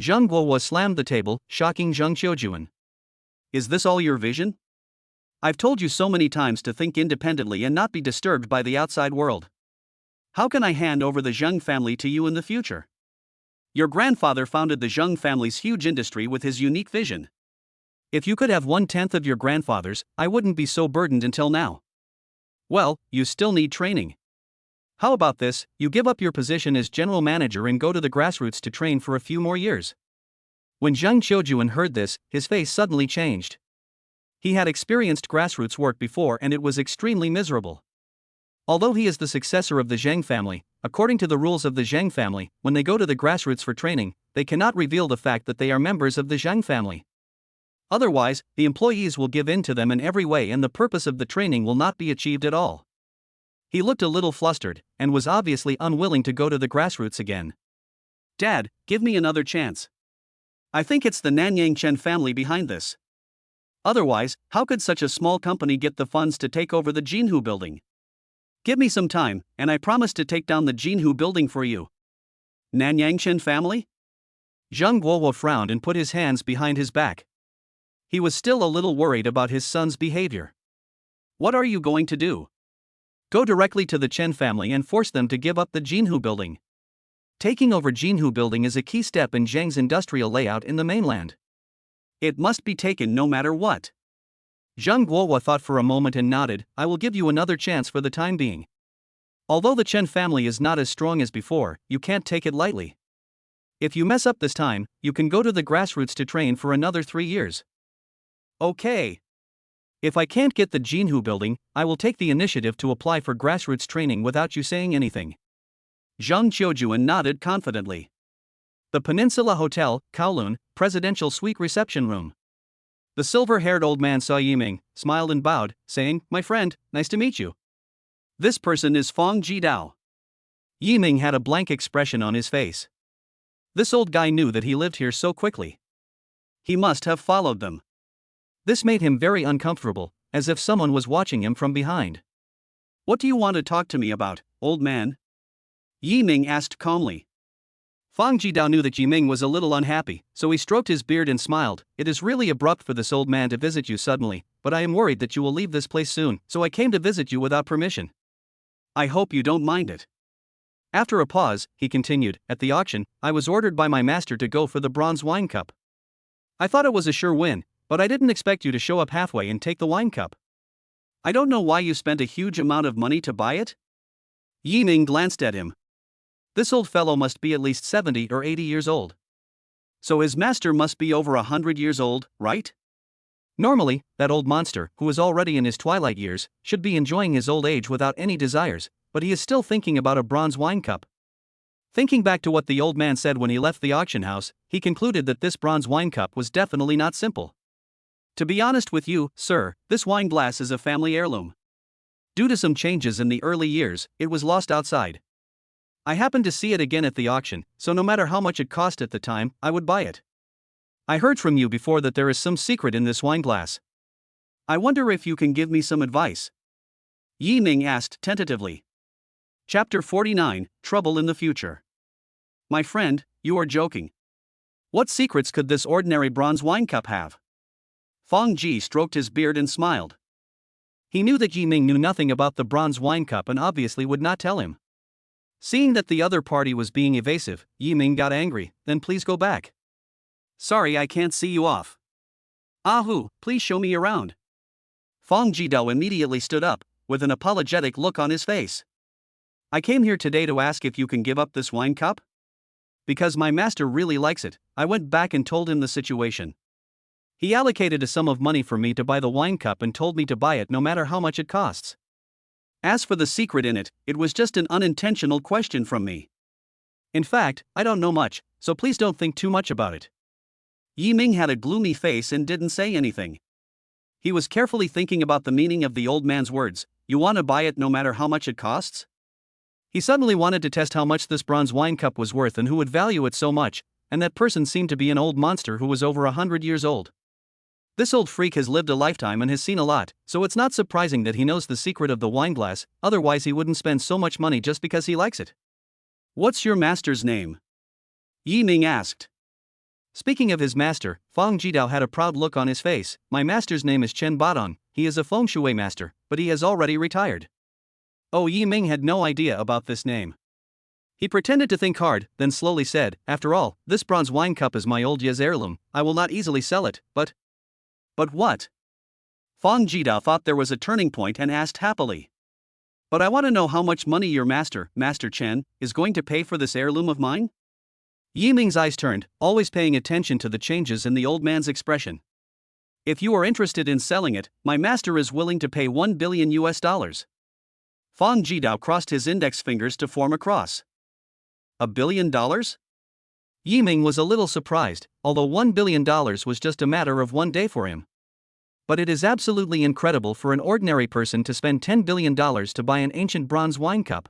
Zhang Guohua slammed the table, shocking Zhang Qiujuan. "Is this all your vision? I've told you so many times to think independently and not be disturbed by the outside world. How can I hand over the Zhang family to you in the future? Your grandfather founded the Zhang family's huge industry with his unique vision. If you could have 1/10 of your grandfather's, I wouldn't be so burdened until now. Well, you still need training. How about this, you give up your position as general manager and go to the grassroots to train for a few more years." When Zhang Qiujuan heard this, his face suddenly changed. He had experienced grassroots work before and it was extremely miserable. Although he is the successor of the Zhang family, according to the rules of the Zhang family, when they go to the grassroots for training, they cannot reveal the fact that they are members of the Zhang family. Otherwise, the employees will give in to them in every way and the purpose of the training will not be achieved at all. He looked a little flustered, and was obviously unwilling to go to the grassroots again. "Dad, give me another chance. I think it's the Nanyang Chen family behind this. Otherwise, how could such a small company get the funds to take over the Jinhu building? Give me some time, and I promise to take down the Jinhu building for you." "Nanyang Chen family?" Zhang Guohua frowned and put his hands behind his back. He was still a little worried about his son's behavior. "What are you going to do? Go directly to the Chen family and force them to give up the Jinhu building. Taking over Jinhu building is a key step in Zhang's industrial layout in the mainland. It must be taken no matter what." Zhang Guohua thought for a moment and nodded. "I will give you another chance for the time being. Although the Chen family is not as strong as before, you can't take it lightly. If you mess up this time, you can go to the grassroots to train for another 3 years." "Okay." If I can't get the Jinhu building, I will take the initiative to apply for grassroots training without you saying anything. Zhang Qiujuan nodded confidently. The Peninsula Hotel, Kowloon, Presidential Suite Reception Room. The silver-haired old man saw Yiming, smiled and bowed, saying, "My friend, nice to meet you. This person is Fong Jidao." Yiming had a blank expression on his face. This old guy knew that he lived here so quickly. He must have followed them. This made him very uncomfortable, as if someone was watching him from behind. "What do you want to talk to me about, old man?" Yiming asked calmly. Fong Jidao knew that Yiming was a little unhappy, so he stroked his beard and smiled. "It is really abrupt for this old man to visit you suddenly, but I am worried that you will leave this place soon, so I came to visit you without permission. I hope you don't mind it." After a pause, he continued, "At the auction, I was ordered by my master to go for the bronze wine cup. I thought it was a sure win, but I didn't expect you to show up halfway and take the wine cup. I don't know why you spent a huge amount of money to buy it?" Yiming glanced at him. This old fellow must be at least 70 or 80 years old. So his master must be over 100 years old, right? Normally, that old monster, who is already in his twilight years, should be enjoying his old age without any desires, but he is still thinking about a bronze wine cup. Thinking back to what the old man said when he left the auction house, he concluded that this bronze wine cup was definitely not simple. "To be honest with you, sir, this wine glass is a family heirloom. Due to some changes in the early years, it was lost outside. I happened to see it again at the auction, so no matter how much it cost at the time, I would buy it. I heard from you before that there is some secret in this wine glass. I wonder if you can give me some advice?" Yiming asked tentatively. Chapter 49, Trouble in the Future. "My friend, you are joking. What secrets could this ordinary bronze wine cup have?" Fong Ji stroked his beard and smiled. He knew that Yiming knew nothing about the bronze wine cup and obviously would not tell him. Seeing that the other party was being evasive, Yiming got angry. "Then please go back. Sorry, I can't see you off. Ahu, please show me around." Fong Jidao immediately stood up, with an apologetic look on his face. "I came here today to ask if you can give up this wine cup? Because my master really likes it." I went back and told him the situation. He allocated a sum of money for me to buy the wine cup and told me to buy it no matter how much it costs. As for the secret in it, it was just an unintentional question from me. In fact, I don't know much, so please don't think too much about it." Yiming had a gloomy face and didn't say anything. He was carefully thinking about the meaning of the old man's words. "You want to buy it no matter how much it costs?" He suddenly wanted to test how much this bronze wine cup was worth and who would value it so much, and that person seemed to be an old monster who was over 100 years old. This old freak has lived a lifetime and has seen a lot, so it's not surprising that he knows the secret of the wine glass, otherwise he wouldn't spend so much money just because he likes it. "What's your master's name?" Yiming asked. Speaking of his master, Fong Jidao had a proud look on his face. "My master's name is Chen Badong. He is a feng shui master, but he has already retired." Oh, Yiming had no idea about this name. He pretended to think hard, then slowly said, "After all, this bronze wine cup is my old year's heirloom. I will not easily sell it, but what?" Fong Jidao thought there was a turning point and asked happily. "But I want to know how much money your master, Master Chen, is going to pay for this heirloom of mine?" Yiming's eyes turned, always paying attention to the changes in the old man's expression. "If you are interested in selling it, my master is willing to pay $1 billion US. Fong Jidao crossed his index fingers to form a cross. $1 billion? Yiming was a little surprised, although $1 billion was just a matter of one day for him. But it is absolutely incredible for an ordinary person to spend $10 billion to buy an ancient bronze wine cup.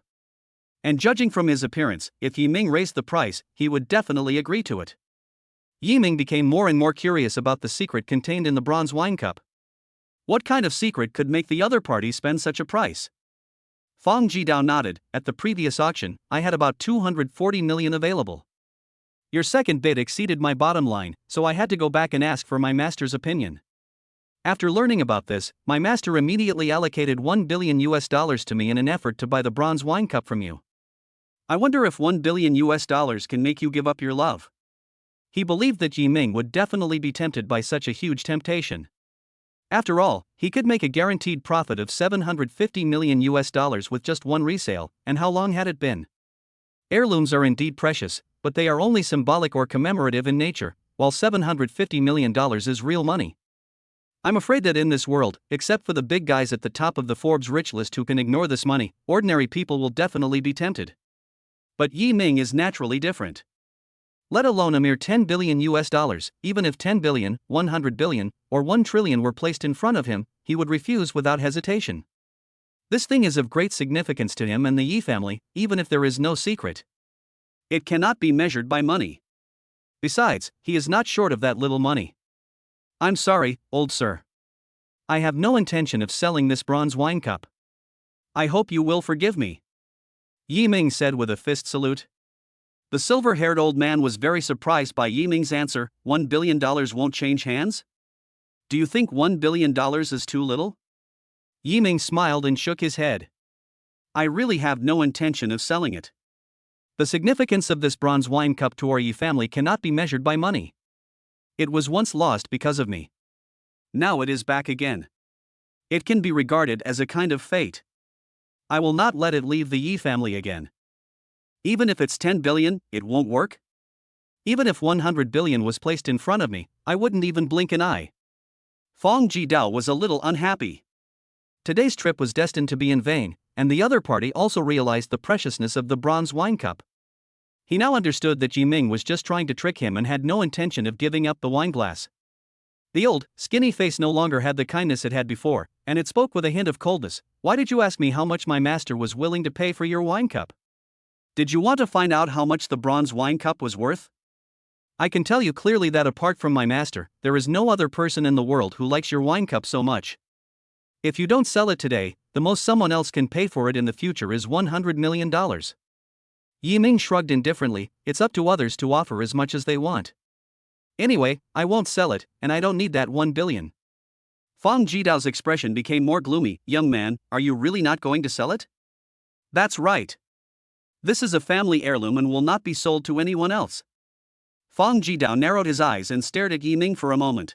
And judging from his appearance, if Yiming raised the price, he would definitely agree to it. Yiming became more and more curious about the secret contained in the bronze wine cup. What kind of secret could make the other party spend such a price? Fong Jidao nodded. "At the previous auction, I had about 240 million available. Your second bid exceeded my bottom line, so I had to go back and ask for my master's opinion. After learning about this, my master immediately allocated $1 billion US to me in an effort to buy the bronze wine cup from you. I wonder if $1 billion US can make you give up your love." He believed that Yiming would definitely be tempted by such a huge temptation. After all, he could make a guaranteed profit of $750 million US with just one resale, and how long had it been? Heirlooms are indeed precious, but they are only symbolic or commemorative in nature, while $750 million is real money. I'm afraid that in this world, except for the big guys at the top of the Forbes rich list who can ignore this money, ordinary people will definitely be tempted. But Yi Ming is naturally different. Let alone a mere 10 billion US dollars, even if 10 billion, 100 billion, or 1 trillion were placed in front of him, he would refuse without hesitation. This thing is of great significance to him and the Yi family, even if there is no secret. It cannot be measured by money. Besides, he is not short of that little money. I'm sorry, old sir. I have no intention of selling this bronze wine cup. I hope you will forgive me. Yi Ming said with a fist salute. The silver-haired old man was very surprised by Yi Ming's answer. $1 billion won't change hands? Do you think $1 billion is too little? Yi Ming smiled and shook his head. I really have no intention of selling it. The significance of this bronze wine cup to our Yi family cannot be measured by money. It was once lost because of me. Now it is back again. It can be regarded as a kind of fate. I will not let it leave the Yi family again. Even if it's 10 billion, it won't work? Even if 100 billion was placed in front of me, I wouldn't even blink an eye. Fong Jidao was a little unhappy. Today's trip was destined to be in vain, and the other party also realized the preciousness of the bronze wine cup. He now understood that Yi Ming was just trying to trick him and had no intention of giving up the wine glass. The old, skinny face no longer had the kindness it had before, and it spoke with a hint of coldness. Why did you ask me how much my master was willing to pay for your wine cup? Did you want to find out how much the bronze wine cup was worth? I can tell you clearly that apart from my master, there is no other person in the world who likes your wine cup so much. If you don't sell it today, the most someone else can pay for it in the future is $100 million. Yi Ming shrugged indifferently. It's up to others to offer as much as they want. Anyway, I won't sell it, and I don't need that 1 billion. Fong Jidao's expression became more gloomy. Young man, are you really not going to sell it? That's right. This is a family heirloom and will not be sold to anyone else. Fong Jidao narrowed his eyes and stared at Yi Ming for a moment.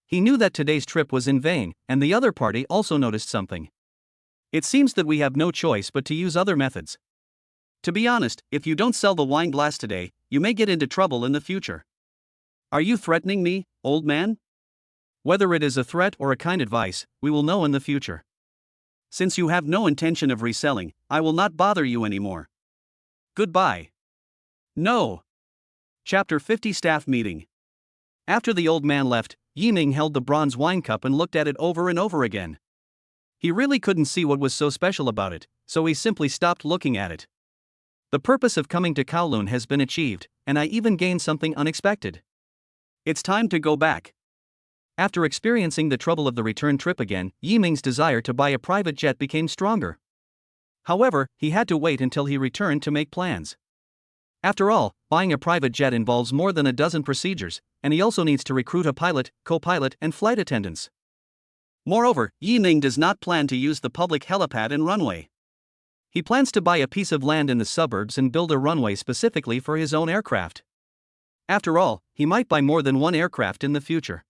He knew that today's trip was in vain, and the other party also noticed something. It seems that we have no choice but to use other methods. To be honest, if you don't sell the wine glass today, you may get into trouble in the future. Are you threatening me, old man? Whether it is a threat or a kind advice, we will know in the future. Since you have no intention of reselling, I will not bother you anymore. Goodbye. No. Chapter 50 Staff Meeting. After the old man left, Yi Ming held the bronze wine cup and looked at it over and over again. He really couldn't see what was so special about it, so he simply stopped looking at it. The purpose of coming to Kowloon has been achieved, and I even gained something unexpected. It's time to go back. After experiencing the trouble of the return trip again, Yi Ming's desire to buy a private jet became stronger. However, he had to wait until he returned to make plans. After all, buying a private jet involves more than a dozen procedures, and he also needs to recruit a pilot, co-pilot, and flight attendants. Moreover, Yi Ming does not plan to use the public helipad and runway. He plans to buy a piece of land in the suburbs and build a runway specifically for his own aircraft. After all, he might buy more than one aircraft in the future.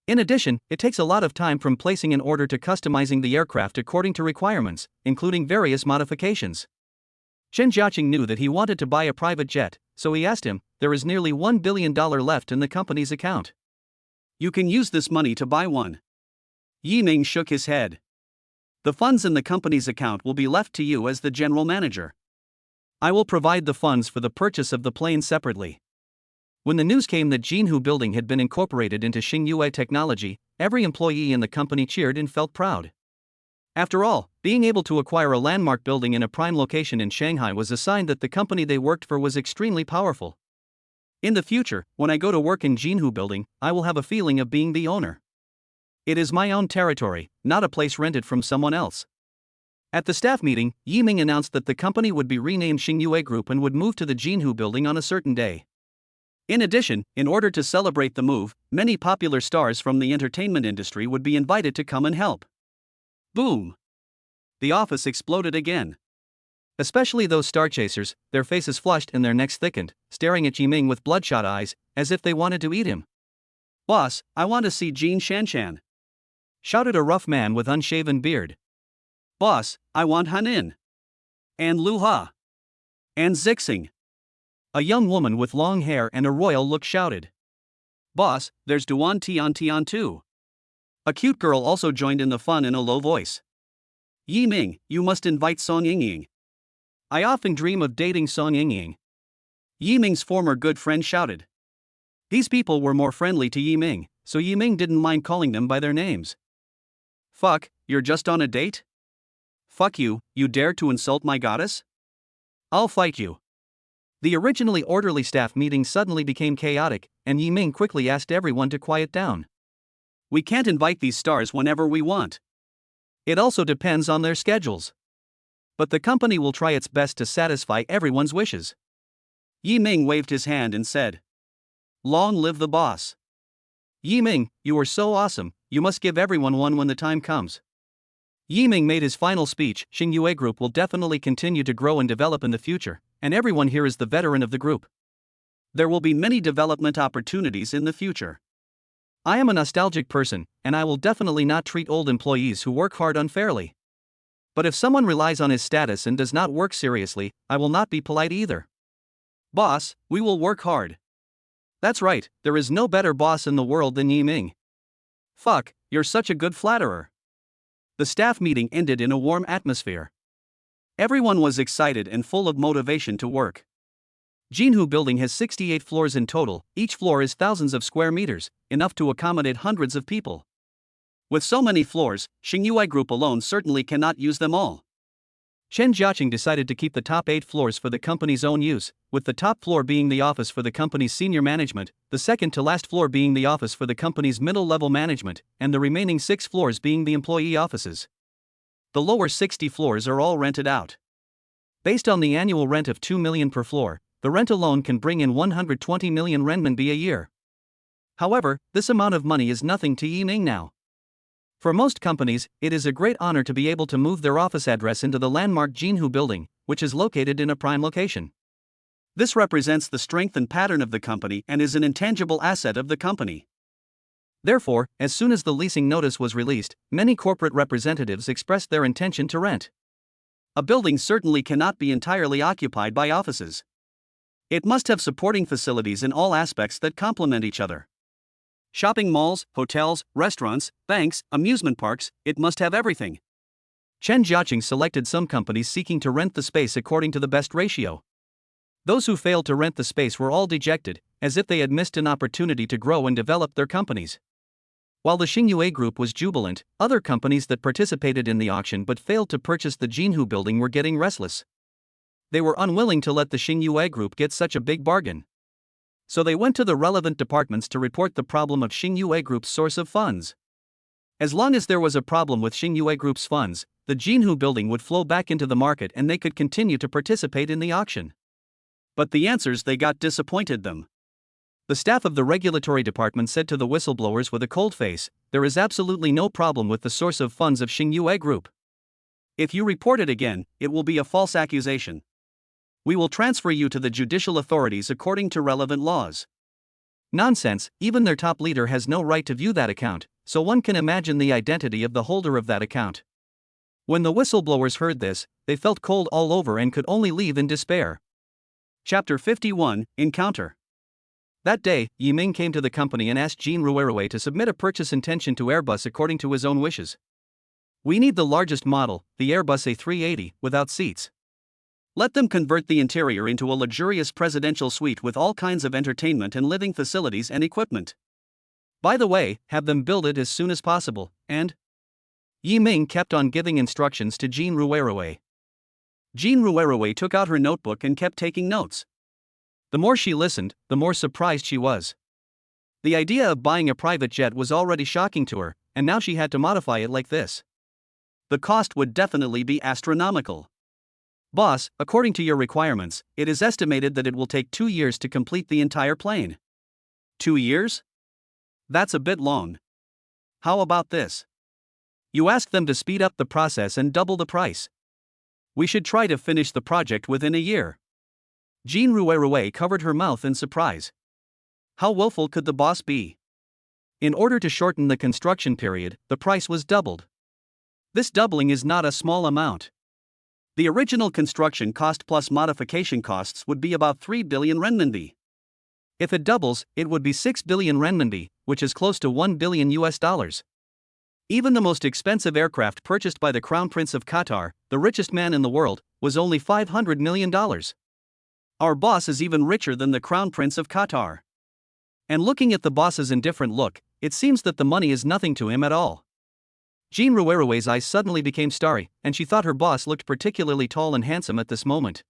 In addition, it takes a lot of time from placing an order to customizing the aircraft according to requirements, including various modifications. Chen Jiaqing knew that he wanted to buy a private jet, so he asked him. There is nearly $1 billion left in the company's account. You can use this money to buy one. Yi Ming shook his head. The funds in the company's account will be left to you as the general manager. I will provide the funds for the purchase of the plane separately. When the news came that Jinhu Building had been incorporated into Xingyue Technology, every employee in the company cheered and felt proud. After all, being able to acquire a landmark building in a prime location in Shanghai was a sign that the company they worked for was extremely powerful. In the future, when I go to work in Jinhu Building, I will have a feeling of being the owner. It is my own territory, not a place rented from someone else. At the staff meeting, Yi Ming announced that the company would be renamed Xingyue Group and would move to the Jinhu Building on a certain day. In addition, in order to celebrate the move, many popular stars from the entertainment industry would be invited to come and help. Boom! The office exploded again. Especially those star chasers, their faces flushed and their necks thickened, staring at Yi Ming with bloodshot eyes, as if they wanted to eat him. Boss, I want to see Jin Shanshan, shouted a rough man with unshaven beard. Boss, I want Hanin. And Lu Ha. And Zixing. A young woman with long hair and a royal look shouted. Boss, there's Duan Tian Tian too. A cute girl also joined in the fun in a low voice. Yi Ming, you must invite Song Yingying. I often dream of dating Song Yingying. Yi Ming's former good friend shouted. These people were more friendly to Yi Ming, so Yi Ming didn't mind calling them by their names. Fuck, you're just on a date? Fuck you, you dare to insult my goddess? I'll fight you. The originally orderly staff meeting suddenly became chaotic, and Yi Ming quickly asked everyone to quiet down. We can't invite these stars whenever we want. It also depends on their schedules. But the company will try its best to satisfy everyone's wishes. Yi Ming waved his hand and said, Long live the boss. Yi Ming, you are so awesome, you must give everyone one when the time comes. Yi Ming made his final speech. Xingyue Group will definitely continue to grow and develop in the future, and everyone here is the veteran of the group. There will be many development opportunities in the future. I am a nostalgic person, and I will definitely not treat old employees who work hard unfairly. But if someone relies on his status and does not work seriously, I will not be polite either. Boss, we will work hard. That's right, there is no better boss in the world than Yi Ming. Fuck, you're such a good flatterer. The staff meeting ended in a warm atmosphere. Everyone was excited and full of motivation to work. Jinhu Building has 68 floors in total, each floor is thousands of square meters, enough to accommodate hundreds of people. With so many floors, Xingyue Group alone certainly cannot use them all. Chen Jiaqing decided to keep the top 8 floors for the company's own use, with the top floor being the office for the company's senior management, the second to last floor being the office for the company's middle-level management, and the remaining 6 floors being the employee offices. The lower 60 floors are all rented out. Based on the annual rent of 2 million per floor, the rent alone can bring in 120 million renminbi a year. However, this amount of money is nothing to Yi Ming now. For most companies, it is a great honor to be able to move their office address into the landmark Jinhu Building, which is located in a prime location. This represents the strength and pattern of the company and is an intangible asset of the company. Therefore, as soon as the leasing notice was released, many corporate representatives expressed their intention to rent. A building certainly cannot be entirely occupied by offices. It must have supporting facilities in all aspects that complement each other. Shopping malls, hotels, restaurants, banks, amusement parks, it must have everything. Chen Jiaqing selected some companies seeking to rent the space according to the best ratio. Those who failed to rent the space were all dejected, as if they had missed an opportunity to grow and develop their companies. While the Xingyue Group was jubilant, other companies that participated in the auction but failed to purchase the Jinhu Building were getting restless. They were unwilling to let the Xingyue Group get such a big bargain. So they went to the relevant departments to report the problem of Xingyue Group's source of funds. As long as there was a problem with Xingyue Group's funds, the Jinhu Building would flow back into the market and they could continue to participate in the auction. But the answers they got disappointed them. The staff of the regulatory department said to the whistleblowers with a cold face, there is absolutely no problem with the source of funds of Xingyue Group. If you report it again, it will be a false accusation. We will transfer you to the judicial authorities according to relevant laws. Nonsense, even their top leader has no right to view that account, so one can imagine the identity of the holder of that account. When the whistleblowers heard this, they felt cold all over and could only leave in despair. Chapter 51, Encounter. That day, Yi Ming came to the company and asked Jean Ruerue to submit a purchase intention to Airbus according to his own wishes. We need the largest model, the Airbus A380, without seats. Let them convert the interior into a luxurious presidential suite with all kinds of entertainment and living facilities and equipment. By the way, have them build it as soon as possible, and Yi Ming kept on giving instructions to Jean Ruerue. Jean Ruerue took out her notebook and kept taking notes. The more she listened, the more surprised she was. The idea of buying a private jet was already shocking to her, and now she had to modify it like this. The cost would definitely be astronomical. Boss, according to your requirements, it is estimated that it will take 2 years to complete the entire plane. 2 years? That's a bit long. How about this? You ask them to speed up the process and double the price. We should try to finish the project within a year. Jean Ruerue covered her mouth in surprise. How willful could the boss be? In order to shorten the construction period, the price was doubled. This doubling is not a small amount. The original construction cost plus modification costs would be about 3 billion renminbi. If it doubles, it would be 6 billion renminbi, which is close to $1 billion. Even the most expensive aircraft purchased by the Crown Prince of Qatar, the richest man in the world, was only $500 million. Our boss is even richer than the Crown Prince of Qatar. And looking at the boss's indifferent look, it seems that the money is nothing to him at all. Jean Ruerue's eyes suddenly became starry, and she thought her boss looked particularly tall and handsome at this moment.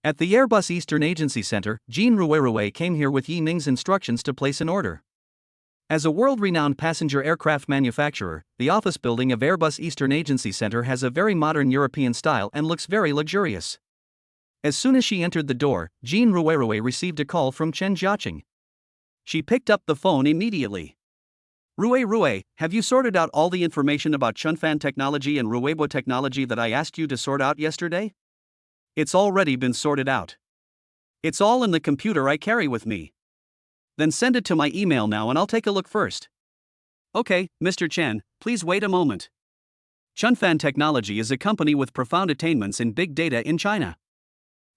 At the Airbus Eastern Agency Center, Jean Ruerue came here with Yi Ming's instructions to place an order. As a world-renowned passenger aircraft manufacturer, the office building of Airbus Eastern Agency Center has a very modern European style and looks very luxurious. As soon as she entered the door, Jean Ruerue received a call from Chen Jiaqing. She picked up the phone immediately. Rue, have you sorted out all the information about Chunfan technology and Ruebo technology that I asked you to sort out yesterday? It's already been sorted out. It's all in the computer I carry with me. Then send it to my email now and I'll take a look first. Okay, Mr. Chen, please wait a moment. Chunfan Technology is a company with profound attainments in big data in China.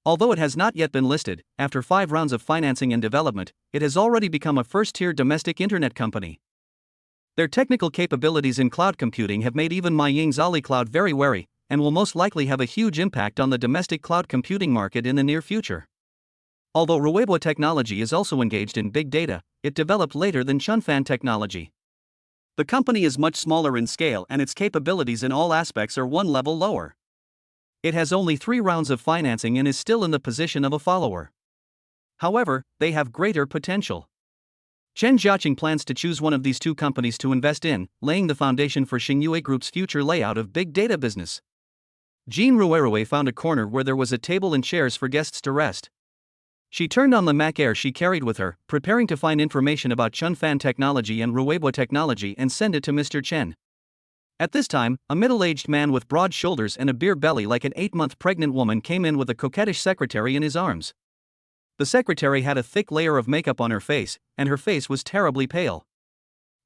Although it has not yet been listed, after 5 rounds of financing and development, it has already become a first-tier domestic internet company. Their technical capabilities in cloud computing have made even Ma Ying's AliCloud very wary, and will most likely have a huge impact on the domestic cloud computing market in the near future. Although Ruebo Technology is also engaged in big data, it developed later than Chunfan Technology. The company is much smaller in scale and its capabilities in all aspects are one level lower. It has only 3 rounds of financing and is still in the position of a follower. However, they have greater potential. Chen Jiaqing plans to choose one of these 2 companies to invest in, laying the foundation for Xingyue Group's future layout of big data business. Jean Ruerue found a corner where there was a table and chairs for guests to rest. She turned on the Mac Air she carried with her, preparing to find information about Chunfan Technology and Ruebo Technology and send it to Mr. Chen. At this time, a middle-aged man with broad shoulders and a beer belly like an 8-month pregnant woman came in with a coquettish secretary in his arms. The secretary had a thick layer of makeup on her face, and her face was terribly pale.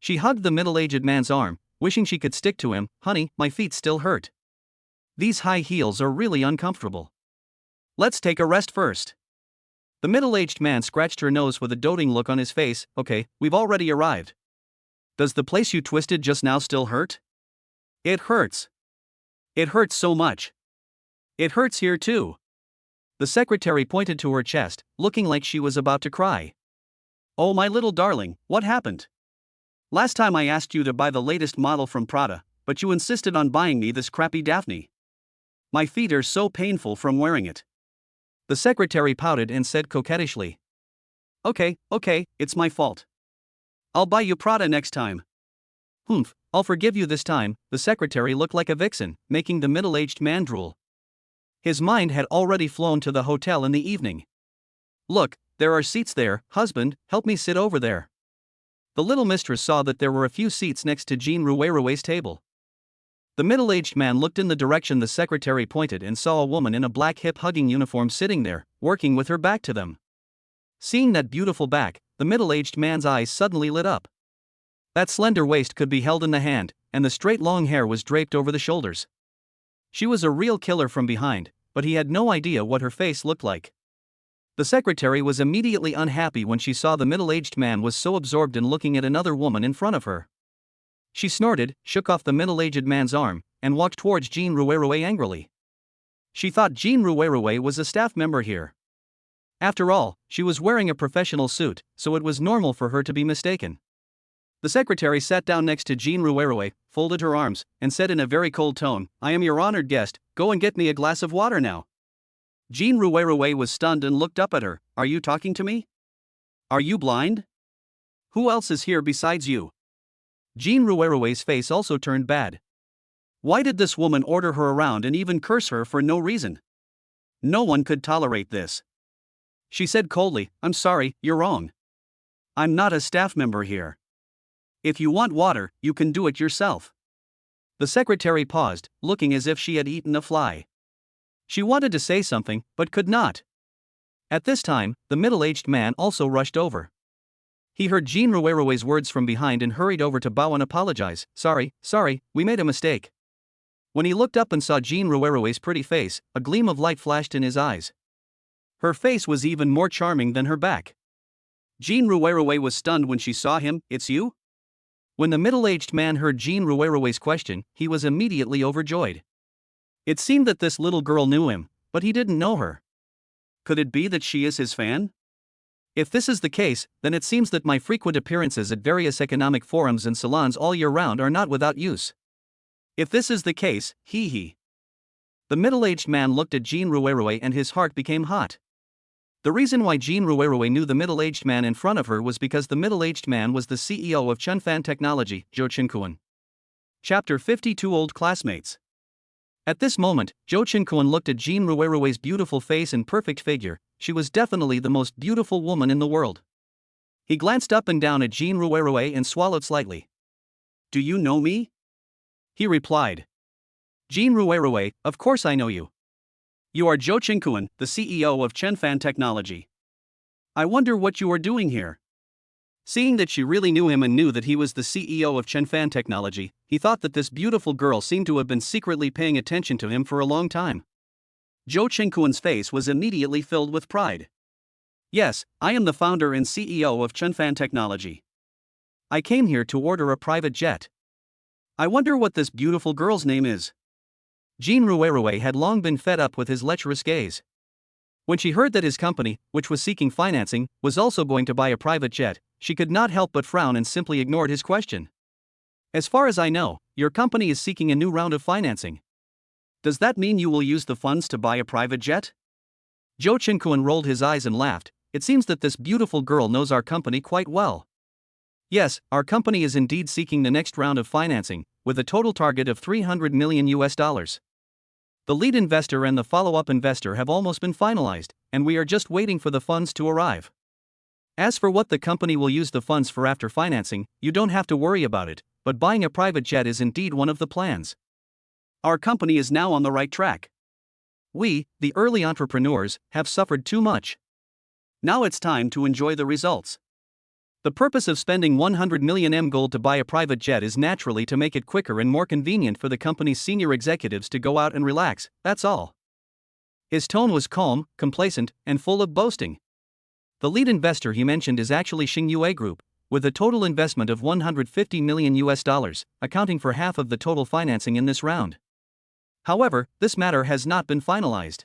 She hugged the middle-aged man's arm, wishing she could stick to him. Honey, my feet still hurt. These high heels are really uncomfortable. Let's take a rest first. The middle-aged man scratched her nose with a doting look on his face. Okay, we've already arrived. Does the place you twisted just now still hurt? It hurts. It hurts so much. It hurts here too. The secretary pointed to her chest, looking like she was about to cry. Oh my little darling, what happened? Last time I asked you to buy the latest model from Prada, but you insisted on buying me this crappy Daphne. My feet are so painful from wearing it. The secretary pouted and said coquettishly. Okay, it's my fault. I'll buy you Prada next time. Humph, I'll forgive you this time. The secretary looked like a vixen, making the middle-aged man drool. His mind had already flown to the hotel in the evening. Look, there are seats there. Husband, help me sit over there. The little mistress saw that there were a few seats next to Jean Ruerue's table. The middle-aged man looked in the direction the secretary pointed and saw a woman in a black hip-hugging uniform sitting there, working with her back to them. Seeing that beautiful back, the middle-aged man's eyes suddenly lit up. That slender waist could be held in the hand, and the straight long hair was draped over the shoulders. She was a real killer from behind, but he had no idea what her face looked like. The secretary was immediately unhappy when she saw the middle-aged man was so absorbed in looking at another woman in front of her. She snorted, shook off the middle-aged man's arm, and walked towards Jean Ruerue angrily. She thought Jean Ruerue was a staff member here. After all, she was wearing a professional suit, so it was normal for her to be mistaken. The secretary sat down next to Jean Ruerue, folded her arms, and said in a very cold tone, I am your honored guest, go and get me a glass of water now. Jean Ruerue was stunned and looked up at her. Are you talking to me? Are you blind? Who else is here besides you? Jean Ruerue's face also turned bad. Why did this woman order her around and even curse her for no reason? No one could tolerate this. She said coldly, I'm sorry, you're wrong. I'm not a staff member here. If you want water, you can do it yourself. The secretary paused, looking as if she had eaten a fly. She wanted to say something, but could not. At this time, the middle-aged man also rushed over. He heard Jean Ruerue's words from behind and hurried over to bow and apologize. Sorry, we made a mistake. When he looked up and saw Jean Ruerue's pretty face, a gleam of light flashed in his eyes. Her face was even more charming than her back. Jean Ruerue was stunned when she saw him. It's you? When the middle-aged man heard Jean Ruerue's question, he was immediately overjoyed. It seemed that this little girl knew him, but he didn't know her. Could it be that she is his fan? If this is the case, then it seems that my frequent appearances at various economic forums and salons all year round are not without use. If this is the case, hee. The middle-aged man looked at Jean Ruerue and his heart became hot. The reason why Jean Ruerue knew the middle-aged man in front of her was because the middle-aged man was the CEO of Chunfan Technology, Zhou Qinkuan. Chapter 52 Old Classmates. At this moment, Zhou Qinkuan looked at Jean Ruerue's beautiful face and perfect figure. She was definitely the most beautiful woman in the world. He glanced up and down at Jean Ruerue and swallowed slightly. "Do you know me?" he replied. "Jean Ruerue, of course I know you. You are Zhou Qinkuan, the CEO of Chunfan Technology. I wonder what you are doing here." Seeing that she really knew him and knew that he was the CEO of Chunfan Technology, he thought that this beautiful girl seemed to have been secretly paying attention to him for a long time. Zhou Qinkuan's face was immediately filled with pride. "Yes, I am the founder and CEO of Chunfan Technology. I came here to order a private jet. I wonder what this beautiful girl's name is." Jean Ruerue had long been fed up with his lecherous gaze. When she heard that his company, which was seeking financing, was also going to buy a private jet, she could not help but frown and simply ignored his question. "As far as I know, your company is seeking a new round of financing. Does that mean you will use the funds to buy a private jet?" Zhou Qinkuan rolled his eyes and laughed. "It seems that this beautiful girl knows our company quite well. Yes, our company is indeed seeking the next round of financing, with a total target of $300 million. The lead investor and the follow-up investor have almost been finalized, and we are just waiting for the funds to arrive. As for what the company will use the funds for after financing, you don't have to worry about it, but buying a private jet is indeed one of the plans. Our company is now on the right track. We, the early entrepreneurs, have suffered too much. Now it's time to enjoy the results. The purpose of spending 100 million gold to buy a private jet is naturally to make it quicker and more convenient for the company's senior executives to go out and relax, that's all." His tone was calm, complacent, and full of boasting. The lead investor he mentioned is actually Xingyue Group, with a total investment of $150 million, accounting for half of the total financing in this round. However, this matter has not been finalized.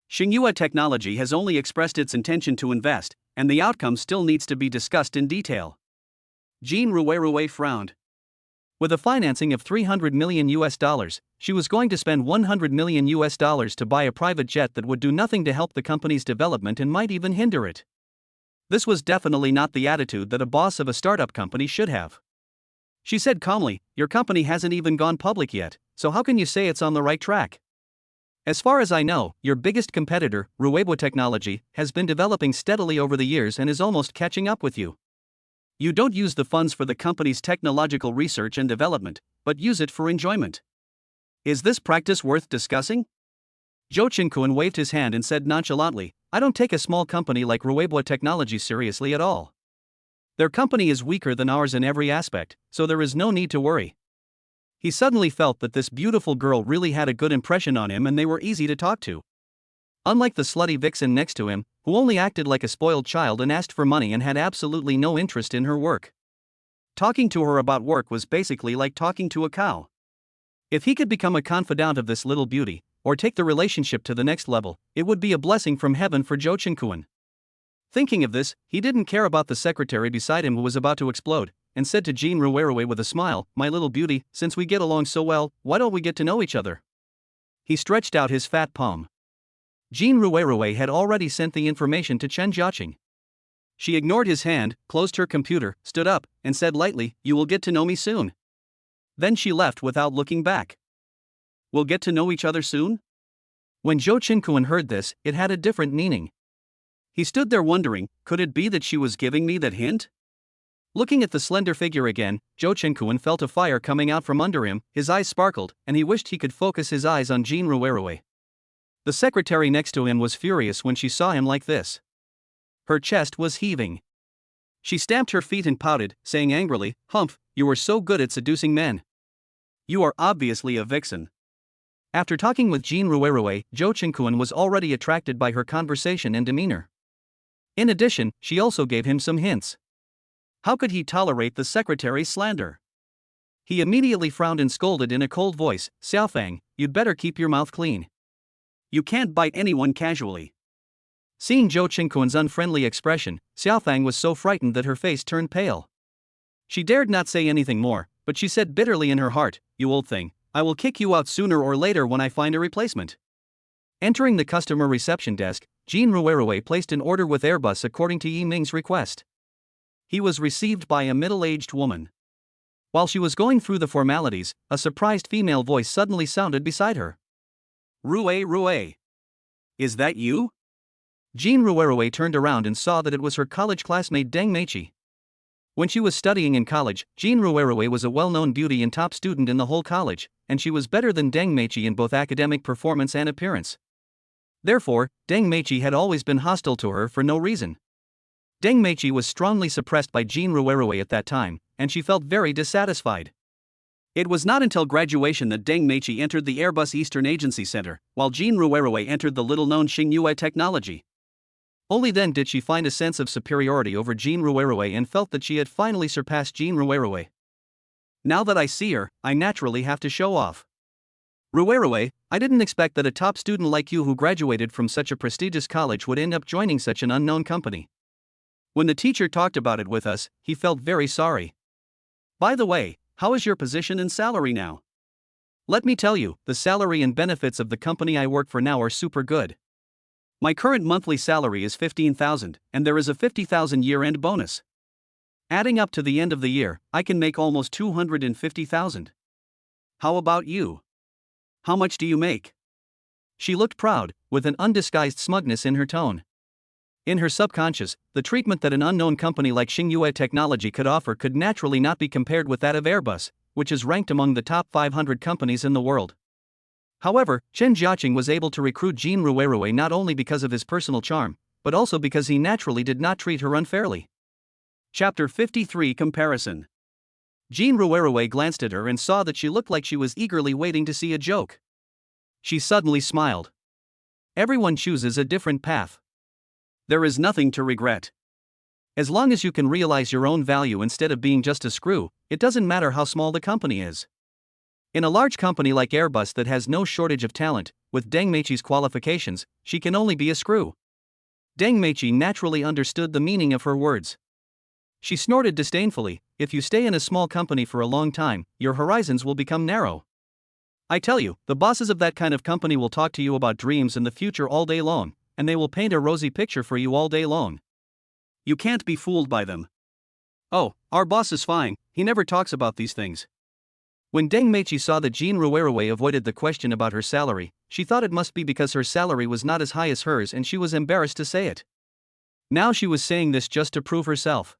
Xingyue Technology has only expressed its intention to invest, and the outcome still needs to be discussed in detail. Jean Ruerue frowned. With a financing of $300 million, she was going to spend $100 million to buy a private jet that would do nothing to help the company's development and might even hinder it. This was definitely not the attitude that a boss of a startup company should have. She said calmly, "Your company hasn't even gone public yet, so how can you say it's on the right track? As far as I know, your biggest competitor, Rebirth Technology, has been developing steadily over the years and is almost catching up with you. You don't use the funds for the company's technological research and development, but use it for enjoyment. Is this practice worth discussing?" Zhou Qinkuan waved his hand and said nonchalantly, "I don't take a small company like Rebirth Technology seriously at all. Their company is weaker than ours in every aspect, so there is no need to worry." He suddenly felt that this beautiful girl really had a good impression on him and they were easy to talk to. Unlike the slutty vixen next to him, who only acted like a spoiled child and asked for money and had absolutely no interest in her work. Talking to her about work was basically like talking to a cow. If he could become a confidant of this little beauty, or take the relationship to the next level, it would be a blessing from heaven for Zhou Qinkuan. Thinking of this, he didn't care about the secretary beside him who was about to explode, and said to Jean Ruerue with a smile, "My little beauty, since we get along so well, why don't we get to know each other?" He stretched out his fat palm. Jean Ruerue had already sent the information to Chen Jiaqing. She ignored his hand, closed her computer, stood up, and said lightly, "You will get to know me soon." Then she left without looking back. We'll get to know each other soon? When Zhou Qinkuan heard this, it had a different meaning. He stood there wondering, could it be that she was giving me that hint? Looking at the slender figure again, Zhou Qinkuan felt a fire coming out from under him, his eyes sparkled, and he wished he could focus his eyes on Jean Ruerue. The secretary next to him was furious when she saw him like this. Her chest was heaving. She stamped her feet and pouted, saying angrily, "Humph, you are so good at seducing men. You are obviously a vixen." After talking with Jean Ruerue, Zhou Qinkuan was already attracted by her conversation and demeanor. In addition, she also gave him some hints. How could he tolerate the secretary's slander? He immediately frowned and scolded in a cold voice, "Xiaofang, you'd better keep your mouth clean. You can't bite anyone casually." Seeing Zhou Qingquan's unfriendly expression, Xiaofang was so frightened that her face turned pale. She dared not say anything more, but she said bitterly in her heart, "You old thing, I will kick you out sooner or later when I find a replacement." Entering the customer reception desk, Jean Ruerue placed an order with Airbus according to Yi Ming's request. He was received by a middle-aged woman. While she was going through the formalities, a surprised female voice suddenly sounded beside her. "Rue. Is that you?" Jean Ruerue turned around and saw that it was her college classmate Deng Meiqi. When she was studying in college, Jean Ruerue was a well-known beauty and top student in the whole college, and she was better than Deng Meiqi in both academic performance and appearance. Therefore, Deng Meiqi had always been hostile to her for no reason. Deng Meiqi was strongly suppressed by Jean Ruerue at that time, and she felt very dissatisfied. It was not until graduation that Deng Meiqi entered the Airbus Eastern Agency Center, while Jean Ruerue entered the little-known Xingyue Technology. Only then did she find a sense of superiority over Jean Ruerue and felt that she had finally surpassed Jean Ruerue. "Now that I see her, I naturally have to show off. Ruerue, I didn't expect that a top student like you who graduated from such a prestigious college would end up joining such an unknown company." When the teacher talked about it with us, he felt very sorry. "By the way, how is your position and salary now?" "Let me tell you, the salary and benefits of the company I work for now are super good. My current monthly salary is 15,000, and there is a 50,000 year-end bonus. Adding up to the end of the year, I can make almost 250,000. How about you? How much do you make?" She looked proud, with an undisguised smugness in her tone. In her subconscious, the treatment that an unknown company like Xingyue Technology could offer could naturally not be compared with that of Airbus, which is ranked among the top 500 companies in the world. However, Chen Jiaqing was able to recruit Jean Ruerue not only because of his personal charm, but also because he naturally did not treat her unfairly. Chapter 53 Comparison. Jean Ruerue glanced at her and saw that she looked like she was eagerly waiting to see a joke. She suddenly smiled. Everyone chooses a different path. There is nothing to regret. As long as you can realize your own value instead of being just a screw, it doesn't matter how small the company is. In a large company like Airbus that has no shortage of talent, with Deng Meiqi's qualifications, she can only be a screw. Deng Meiqi naturally understood the meaning of her words. She snorted disdainfully, "If you stay in a small company for a long time, your horizons will become narrow. I tell you, the bosses of that kind of company will talk to you about dreams and the future all day long, and they will paint a rosy picture for you all day long. You can't be fooled by them. Oh, our boss is fine, he never talks about these things." When Deng Meiqi saw that Jean Ruerue avoided the question about her salary, she thought it must be because her salary was not as high as hers and she was embarrassed to say it. Now she was saying this just to prove herself.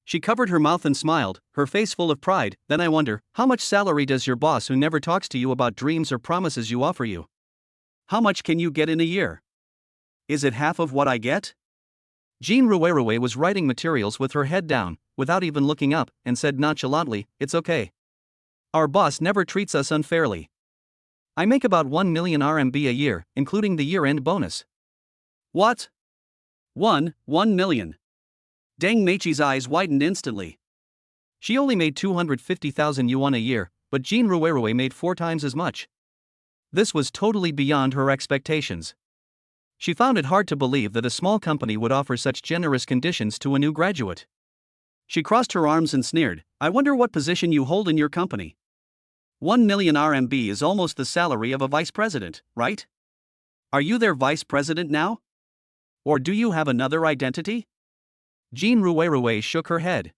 She covered her mouth and smiled, her face full of pride. "Then I wonder, how much salary does your boss who never talks to you about dreams or promises you offer you? How much can you get in a year? Is it half of what I get?" Jean Ruerue was writing materials with her head down, without even looking up, and said nonchalantly, "It's okay. Our boss never treats us unfairly. I make about 1 million RMB a year, including the year-end bonus." "What? 1 million? Deng Meiqi's eyes widened instantly. She only made 250,000 yuan a year, but Jean Ruerue made 4 times as much. This was totally beyond her expectations. She found it hard to believe that a small company would offer such generous conditions to a new graduate. She crossed her arms and sneered, "I wonder what position you hold in your company. 1 million RMB is almost the salary of a vice president, right? Are you their vice president now? Or do you have another identity?" Jean Ruerue shook her head.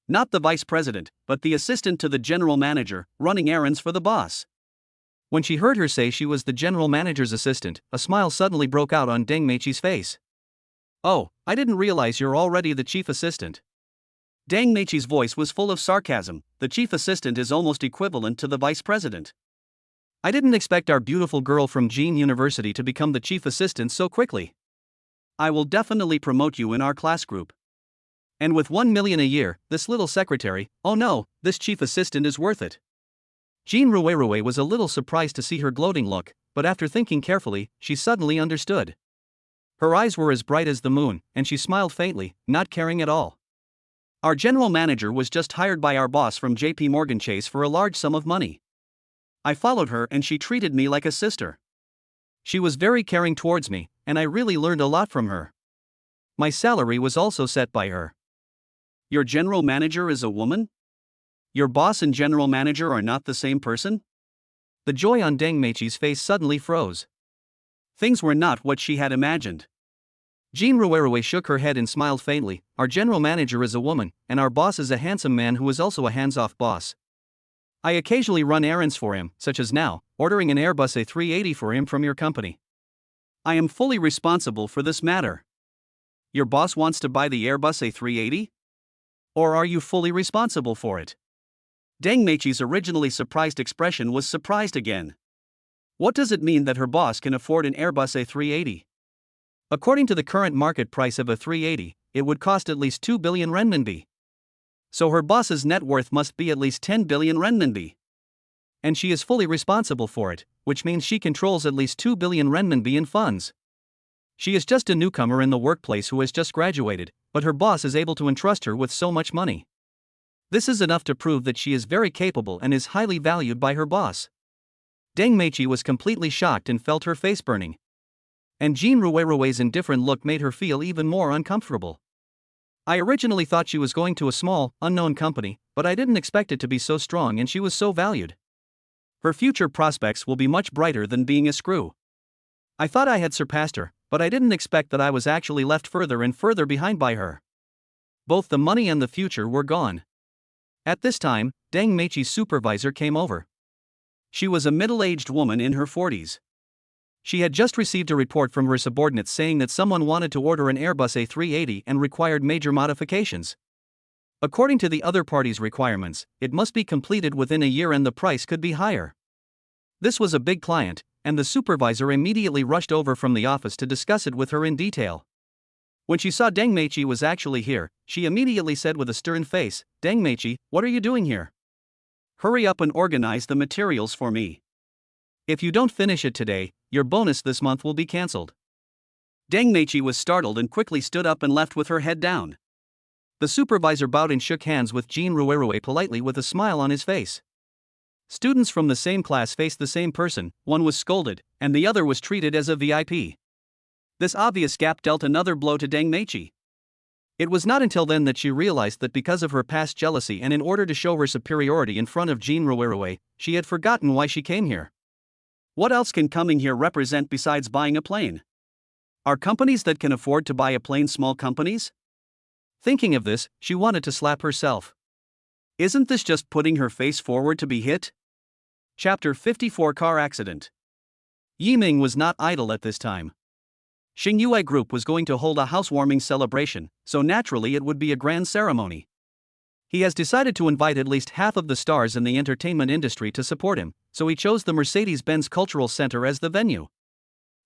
"Not the vice president, but the assistant to the general manager, running errands for the boss." When she heard her say she was the general manager's assistant, a smile suddenly broke out on Deng Meiqi's face. "Oh, I didn't realize you're already the chief assistant." Deng Meiqi's voice was full of sarcasm. "The chief assistant is almost equivalent to the vice president. I didn't expect our beautiful girl from Jean University to become the chief assistant so quickly. I will definitely promote you in our class group. And with 1 million a year, this little secretary, oh no, this chief assistant is worth it." Jean Ruerue was a little surprised to see her gloating look, but after thinking carefully, she suddenly understood. Her eyes were as bright as the moon, and she smiled faintly, not caring at all. Our general manager was just hired by our boss from JP Morgan Chase for a large sum of money. I followed her and she treated me like a sister. She was very caring towards me, and I really learned a lot from her. My salary was also set by her. Your general manager is a woman? Your boss and general manager are not the same person? The joy on Deng Meiqi's face suddenly froze. Things were not what she had imagined. Jean Ruerue shook her head and smiled faintly. Our general manager is a woman, and our boss is a handsome man who is also a hands-off boss. I occasionally run errands for him, such as now, ordering an Airbus A380 for him from your company. I am fully responsible for this matter. Your boss wants to buy the Airbus A380? Or are you fully responsible for it? Deng Meiqi's originally surprised expression was surprised again. What does it mean that her boss can afford an Airbus A380? According to the current market price of a 380, it would cost at least 2 billion renminbi. So her boss's net worth must be at least 10 billion renminbi. And she is fully responsible for it, which means she controls at least 2 billion renminbi in funds. She is just a newcomer in the workplace who has just graduated, but her boss is able to entrust her with so much money. This is enough to prove that she is very capable and is highly valued by her boss. Deng Meiqi was completely shocked and felt her face burning. And Jean Ruerue's indifferent look made her feel even more uncomfortable. I originally thought she was going to a small, unknown company, but I didn't expect it to be so strong and she was so valued. Her future prospects will be much brighter than being a screw. I thought I had surpassed her, but I didn't expect that I was actually left further and further behind by her. Both the money and the future were gone. At this time, Deng Meiqi's supervisor came over. She was a middle-aged woman in her 40s. She had just received a report from her subordinates saying that someone wanted to order an Airbus A380 and required major modifications. According to the other party's requirements, it must be completed within a year and the price could be higher. This was a big client, and the supervisor immediately rushed over from the office to discuss it with her in detail. When she saw Deng Meiqi was actually here, she immediately said with a stern face, "Deng Meiqi, what are you doing here? Hurry up and organize the materials for me. If you don't finish it today, your bonus this month will be cancelled." Deng Meiqi was startled and quickly stood up and left with her head down. The supervisor bowed and shook hands with Jean Ruerue politely with a smile on his face. Students from the same class faced the same person, one was scolded, and the other was treated as a VIP. This obvious gap dealt another blow to Deng Meiqi. It was not until then that she realized that because of her past jealousy and in order to show her superiority in front of Jean Ruerue, she had forgotten why she came here. What else can coming here represent besides buying a plane? Are companies that can afford to buy a plane small companies? Thinking of this, she wanted to slap herself. Isn't this just putting her face forward to be hit? Chapter 54 Car Accident. Yiming was not idle at this time. Xingyue Group was going to hold a housewarming celebration, so naturally it would be a grand ceremony. He has decided to invite at least half of the stars in the entertainment industry to support him, so he chose the Mercedes-Benz Cultural Center as the venue.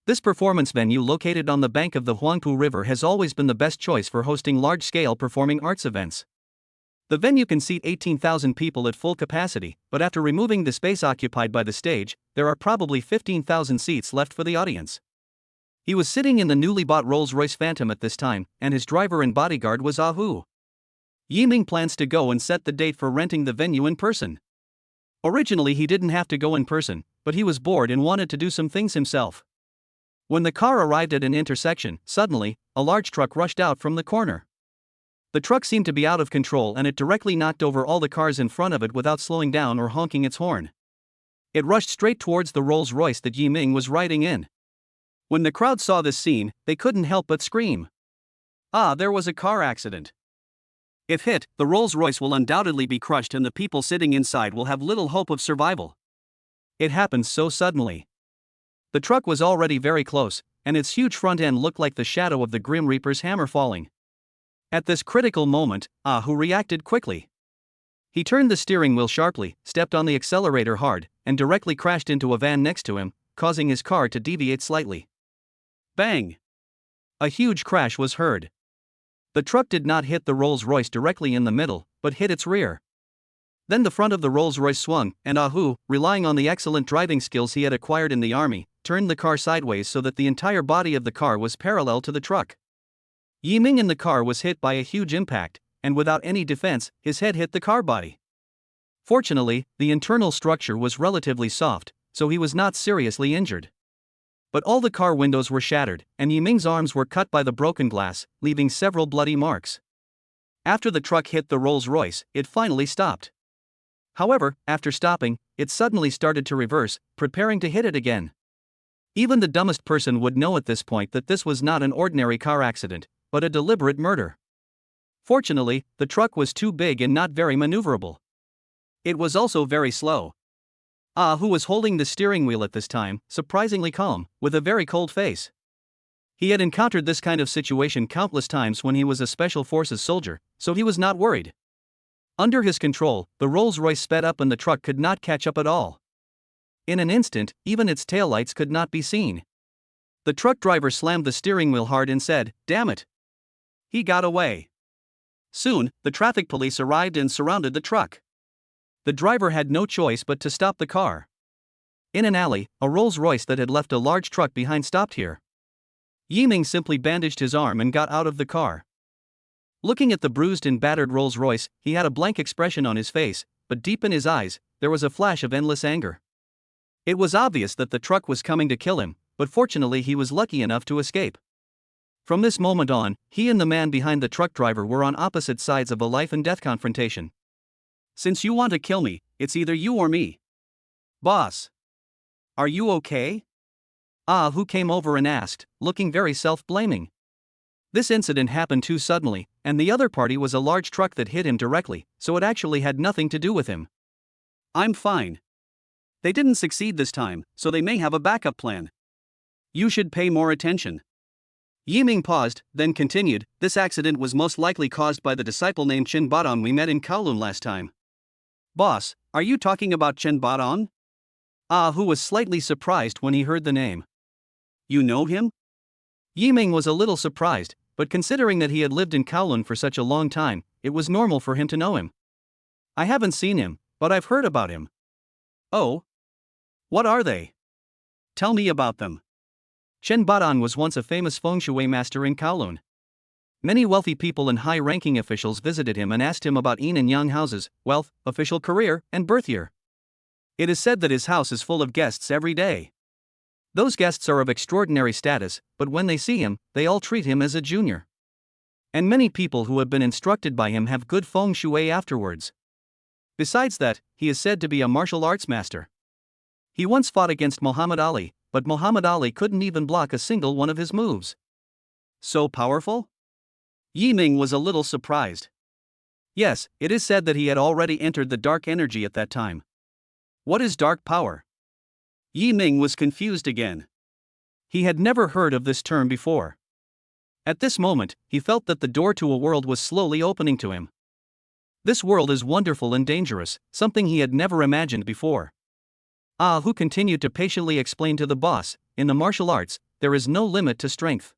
This performance venue located on the bank of the Huangpu River has always been the best choice for hosting large-scale performing arts events. The venue can seat 18,000 people at full capacity, but after removing the space occupied by the stage, there are probably 15,000 seats left for the audience. He was sitting in the newly bought Rolls-Royce Phantom at this time, and his driver and bodyguard was Ahu. Yiming plans to go and set the date for renting the venue in person. Originally he didn't have to go in person, but he was bored and wanted to do some things himself. When the car arrived at an intersection, suddenly, a large truck rushed out from the corner. The truck seemed to be out of control and it directly knocked over all the cars in front of it without slowing down or honking its horn. It rushed straight towards the Rolls-Royce that Yiming was riding in. When the crowd saw this scene, they couldn't help but scream. Ah, there was a car accident. If hit, the Rolls-Royce will undoubtedly be crushed and the people sitting inside will have little hope of survival. It happened so suddenly. The truck was already very close, and its huge front end looked like the shadow of the Grim Reaper's hammer falling. At this critical moment, Ahu reacted quickly. He turned the steering wheel sharply, stepped on the accelerator hard, and directly crashed into a van next to him, causing his car to deviate slightly. Bang! A huge crash was heard. The truck did not hit the Rolls-Royce directly in the middle, but hit its rear. Then the front of the Rolls-Royce swung, and Ahu, relying on the excellent driving skills he had acquired in the army, turned the car sideways so that the entire body of the car was parallel to the truck. Yiming in the car was hit by a huge impact, and without any defense, his head hit the car body. Fortunately, the internal structure was relatively soft, so he was not seriously injured. But all the car windows were shattered, and Yiming's arms were cut by the broken glass, leaving several bloody marks. After the truck hit the Rolls-Royce, it finally stopped. However, after stopping, it suddenly started to reverse, preparing to hit it again. Even the dumbest person would know at this point that this was not an ordinary car accident, but a deliberate murder. Fortunately, the truck was too big and not very maneuverable. It was also very slow. Who was holding the steering wheel at this time, surprisingly calm, with a very cold face. He had encountered this kind of situation countless times when he was a Special Forces soldier, so he was not worried. Under his control, the Rolls-Royce sped up and the truck could not catch up at all. In an instant, even its taillights could not be seen. The truck driver slammed the steering wheel hard and said, "Damn it!" He got away. Soon, the traffic police arrived and surrounded the truck. The driver had no choice but to stop the car. In an alley, a Rolls-Royce that had left a large truck behind stopped here. Yiming simply bandaged his arm and got out of the car. Looking at the bruised and battered Rolls-Royce, he had a blank expression on his face, but deep in his eyes, there was a flash of endless anger. It was obvious that the truck was coming to kill him, but fortunately he was lucky enough to escape. From this moment on, he and the man behind the truck driver were on opposite sides of a life and death confrontation. "Since you want to kill me, it's either you or me." "Boss, are you okay?" Who came over and asked, looking very self-blaming. This incident happened too suddenly, and the other party was a large truck that hit him directly, so it actually had nothing to do with him. "I'm fine. They didn't succeed this time, so they may have a backup plan. You should pay more attention." Yiming paused, then continued, "This accident was most likely caused by the disciple named Chen Badong we met in Kowloon last time." "Boss, are you talking about Chen Badong?" Who was slightly surprised when he heard the name. "You know him?" Yiming was a little surprised, but considering that he had lived in Kowloon for such a long time, it was normal for him to know him. "I haven't seen him, but I've heard about him." "Oh? What are they? Tell me about them." Chen Badong was once a famous feng shui master in Kowloon. Many wealthy people and high-ranking officials visited him and asked him about yin and yang houses, wealth, official career, and birth year. It is said that his house is full of guests every day. Those guests are of extraordinary status, but when they see him, they all treat him as a junior. And many people who have been instructed by him have good feng shui afterwards. Besides that, he is said to be a martial arts master. He once fought against Muhammad Ali, but Muhammad Ali couldn't even block a single one of his moves. So powerful? Yiming was a little surprised. Yes, it is said that he had already entered the dark energy at that time. What is dark power? Yiming was confused again. He had never heard of this term before. At this moment, he felt that the door to a world was slowly opening to him. This world is wonderful and dangerous, something he had never imagined before. Who continued to patiently explain to the boss, in the martial arts, there is no limit to strength.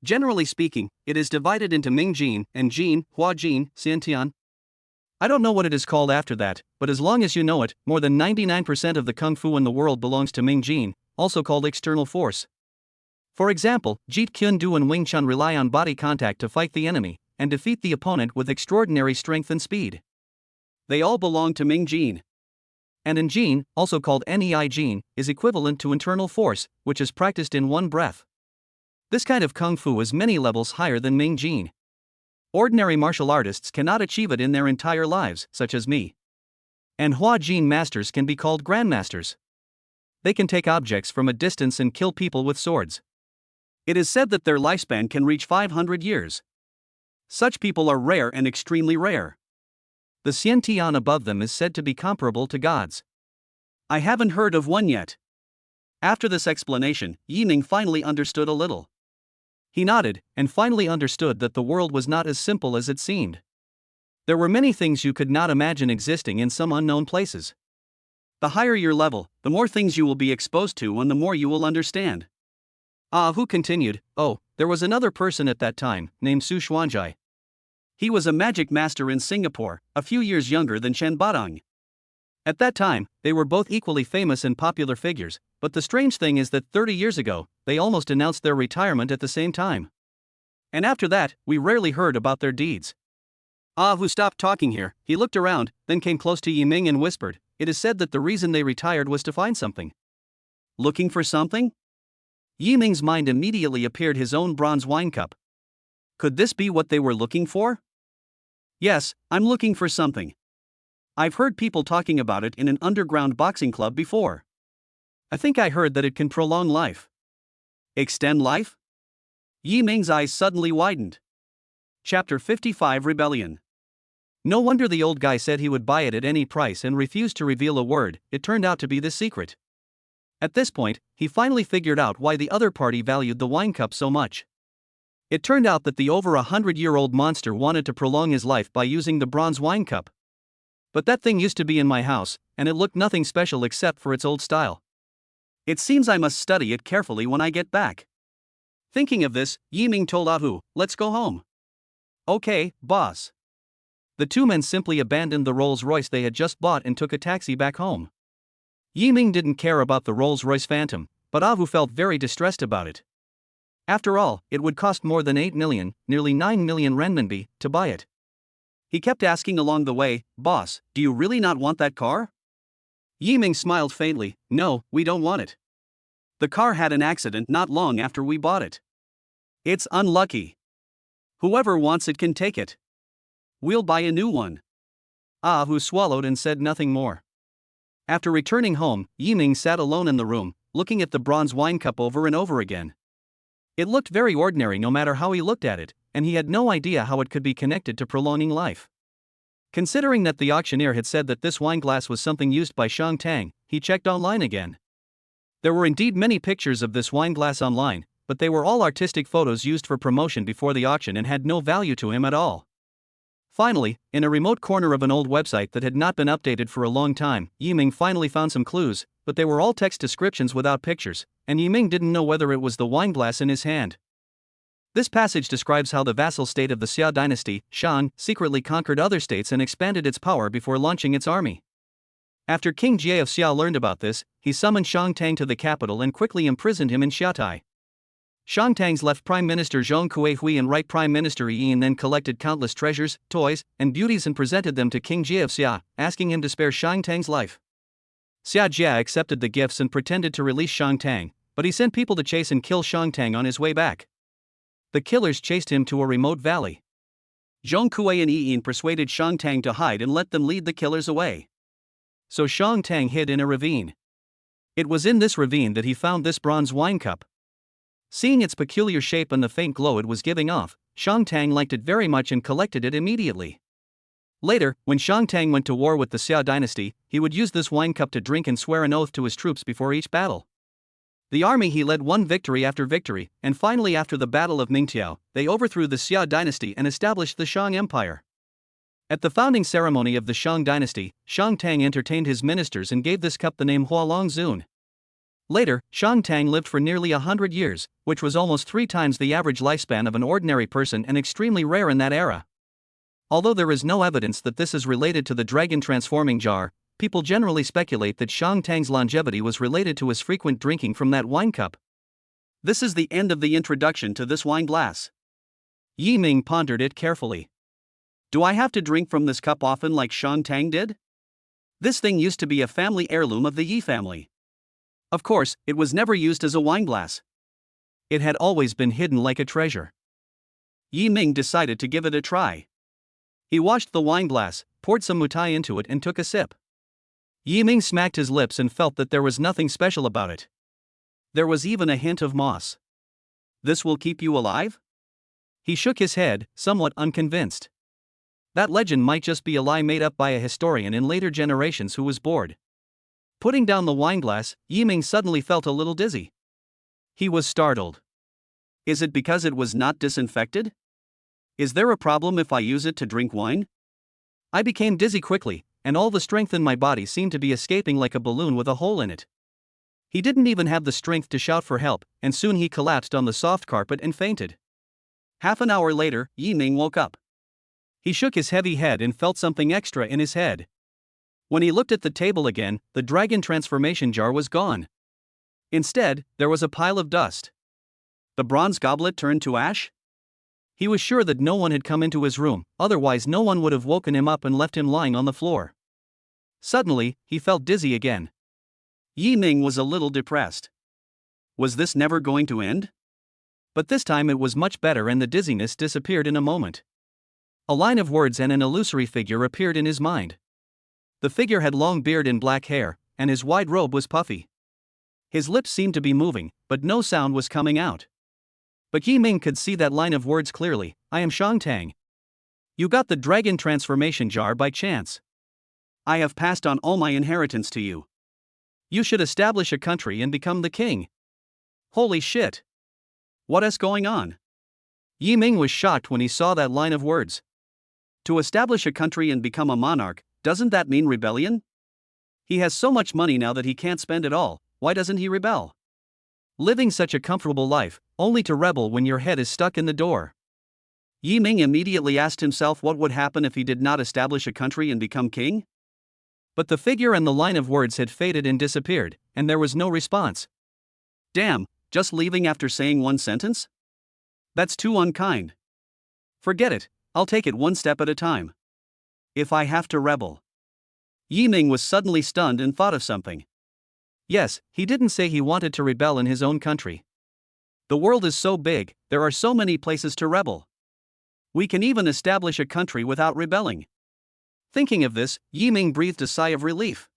Generally speaking, it is divided into Ming Jin and Jin, Hua Jin, Xiantian. I don't know what it is called after that, but as long as you know it, more than 99% of the kung fu in the world belongs to Ming Jin, also called external force. For example, Jeet Kune Do and Wing Chun rely on body contact to fight the enemy, and defeat the opponent with extraordinary strength and speed. They all belong to Ming Jin. And in Jin, also called Nei Jin, is equivalent to internal force, which is practiced in one breath. This kind of kung fu is many levels higher than Ming Jin. Ordinary martial artists cannot achieve it in their entire lives, such as me. And Hua Jin masters can be called grandmasters. They can take objects from a distance and kill people with swords. It is said that their lifespan can reach 500 years. Such people are rare and extremely rare. The Xiantian above them is said to be comparable to gods. I haven't heard of one yet. After this explanation, Yiming finally understood a little. He nodded, and finally understood that the world was not as simple as it seemed. There were many things you could not imagine existing in some unknown places. The higher your level, the more things you will be exposed to and the more you will understand. Who continued, "Oh, there was another person at that time, named Su Xuanzai. He was a magic master in Singapore, a few years younger than Chen Badong. At that time, they were both equally famous and popular figures, but the strange thing is that 30 years ago, they almost announced their retirement at the same time. And after that, we rarely heard about their deeds. Ah Hu stopped talking here. He looked around, then came close to Yiming and whispered, "It is said that the reason they retired was to find something." Looking for something? Yiming's mind immediately appeared his own bronze wine cup. Could this be what they were looking for? Yes, I'm looking for something. I've heard people talking about it in an underground boxing club before. I think I heard that it can prolong life. Extend life? Yiming's eyes suddenly widened. Chapter 55 Rebellion. No wonder the old guy said he would buy it at any price and refused to reveal a word. It turned out to be the secret. At this point, he finally figured out why the other party valued the wine cup so much. It turned out that the over 100-year-old monster wanted to prolong his life by using the bronze wine cup. But that thing used to be in my house, and it looked nothing special except for its old style. It seems I must study it carefully when I get back. Thinking of this, Yiming told Ahu, "Let's go home." "Okay, boss." The two men simply abandoned the Rolls-Royce they had just bought and took a taxi back home. Yiming didn't care about the Rolls-Royce Phantom, but Ahu felt very distressed about it. After all, it would cost more than 8 million, nearly 9 million renminbi, to buy it. He kept asking along the way, "Boss, do you really not want that car?" Yiming smiled faintly, "No, we don't want it. The car had an accident not long after we bought it. It's unlucky. Whoever wants it can take it. We'll buy a new one." Ahu swallowed and said nothing more. After returning home, Yiming sat alone in the room, looking at the bronze wine cup over and over again. It looked very ordinary no matter how he looked at it, and he had no idea how it could be connected to prolonging life. Considering that the auctioneer had said that this wineglass was something used by Shang Tang, he checked online again. There were indeed many pictures of this wineglass online, but they were all artistic photos used for promotion before the auction and had no value to him at all. Finally, in a remote corner of an old website that had not been updated for a long time, Yiming finally found some clues, but they were all text descriptions without pictures, and Yiming didn't know whether it was the wineglass in his hand. This passage describes how the vassal state of the Xia dynasty, Shang, secretly conquered other states and expanded its power before launching its army. After King Jie of Xia learned about this, he summoned Shang Tang to the capital and quickly imprisoned him in Xiatai. Shang Tang's left Prime Minister Zhong Kuei-hui and right Prime Minister Yian then collected countless treasures, toys, and beauties and presented them to King Jie of Xia, asking him to spare Shang Tang's life. Xia Jia accepted the gifts and pretended to release Shang Tang, but he sent people to chase and kill Shang Tang on his way back. The killers chased him to a remote valley. Zhong Kuei and Yian persuaded Shang Tang to hide and let them lead the killers away. So Shang Tang hid in a ravine. It was in this ravine that he found this bronze wine cup. Seeing its peculiar shape and the faint glow it was giving off, Shang Tang liked it very much and collected it immediately. Later, when Shang Tang went to war with the Xia dynasty, he would use this wine cup to drink and swear an oath to his troops before each battle. The army he led won victory after victory, and finally after the Battle of Mingtiao, they overthrew the Xia dynasty and established the Shang Empire. At the founding ceremony of the Shang dynasty, Shang Tang entertained his ministers and gave this cup the name Hualong Zun. Later, Shang Tang lived for nearly 100 years, which was almost 3 times the average lifespan of an ordinary person and extremely rare in that era. Although there is no evidence that this is related to the dragon transforming jar, people generally speculate that Shang Tang's longevity was related to his frequent drinking from that wine cup. This is the end of the introduction to this wine glass. Yiming pondered it carefully. Do I have to drink from this cup often like Shang Tang did? This thing used to be a family heirloom of the Yi family. Of course, it was never used as a wineglass. It had always been hidden like a treasure. Yiming decided to give it a try. He washed the wineglass, poured some mutai into it and took a sip. Yiming smacked his lips and felt that there was nothing special about it. There was even a hint of moss. This will keep you alive? He shook his head, somewhat unconvinced. That legend might just be a lie made up by a historian in later generations who was bored. Putting down the wineglass, Yiming suddenly felt a little dizzy. He was startled. Is it because it was not disinfected? Is there a problem if I use it to drink wine? I became dizzy quickly, and all the strength in my body seemed to be escaping like a balloon with a hole in it. He didn't even have the strength to shout for help, and soon he collapsed on the soft carpet and fainted. Half an hour later, Yiming woke up. He shook his heavy head and felt something extra in his head. When he looked at the table again, the dragon transformation jar was gone. Instead, there was a pile of dust. The bronze goblet turned to ash? He was sure that no one had come into his room, otherwise no one would have woken him up and left him lying on the floor. Suddenly, he felt dizzy again. Yi Ming was a little depressed. Was this never going to end? But this time it was much better and the dizziness disappeared in a moment. A line of words and an illusory figure appeared in his mind. The figure had long beard and black hair, and his wide robe was puffy. His lips seemed to be moving, but no sound was coming out. But Yi Ming could see that line of words clearly. I am Shang Tang. You got the dragon transformation jar by chance. I have passed on all my inheritance to you. You should establish a country and become the king. Holy shit. What is going on? Yi Ming was shocked when he saw that line of words. To establish a country and become a monarch, doesn't that mean rebellion? He has so much money now that he can't spend it all, why doesn't he rebel? Living such a comfortable life, only to rebel when your head is stuck in the door. Yi Ming immediately asked himself what would happen if he did not establish a country and become king? But the figure and the line of words had faded and disappeared, and there was no response. Damn, just leaving after saying one sentence? That's too unkind. Forget it, I'll take it one step at a time. If I have to rebel. Yi Ming was suddenly stunned and thought of something. Yes, he didn't say he wanted to rebel in his own country. The world is so big, there are so many places to rebel. We can even establish a country without rebelling. Thinking of this, Yi Ming breathed a sigh of relief.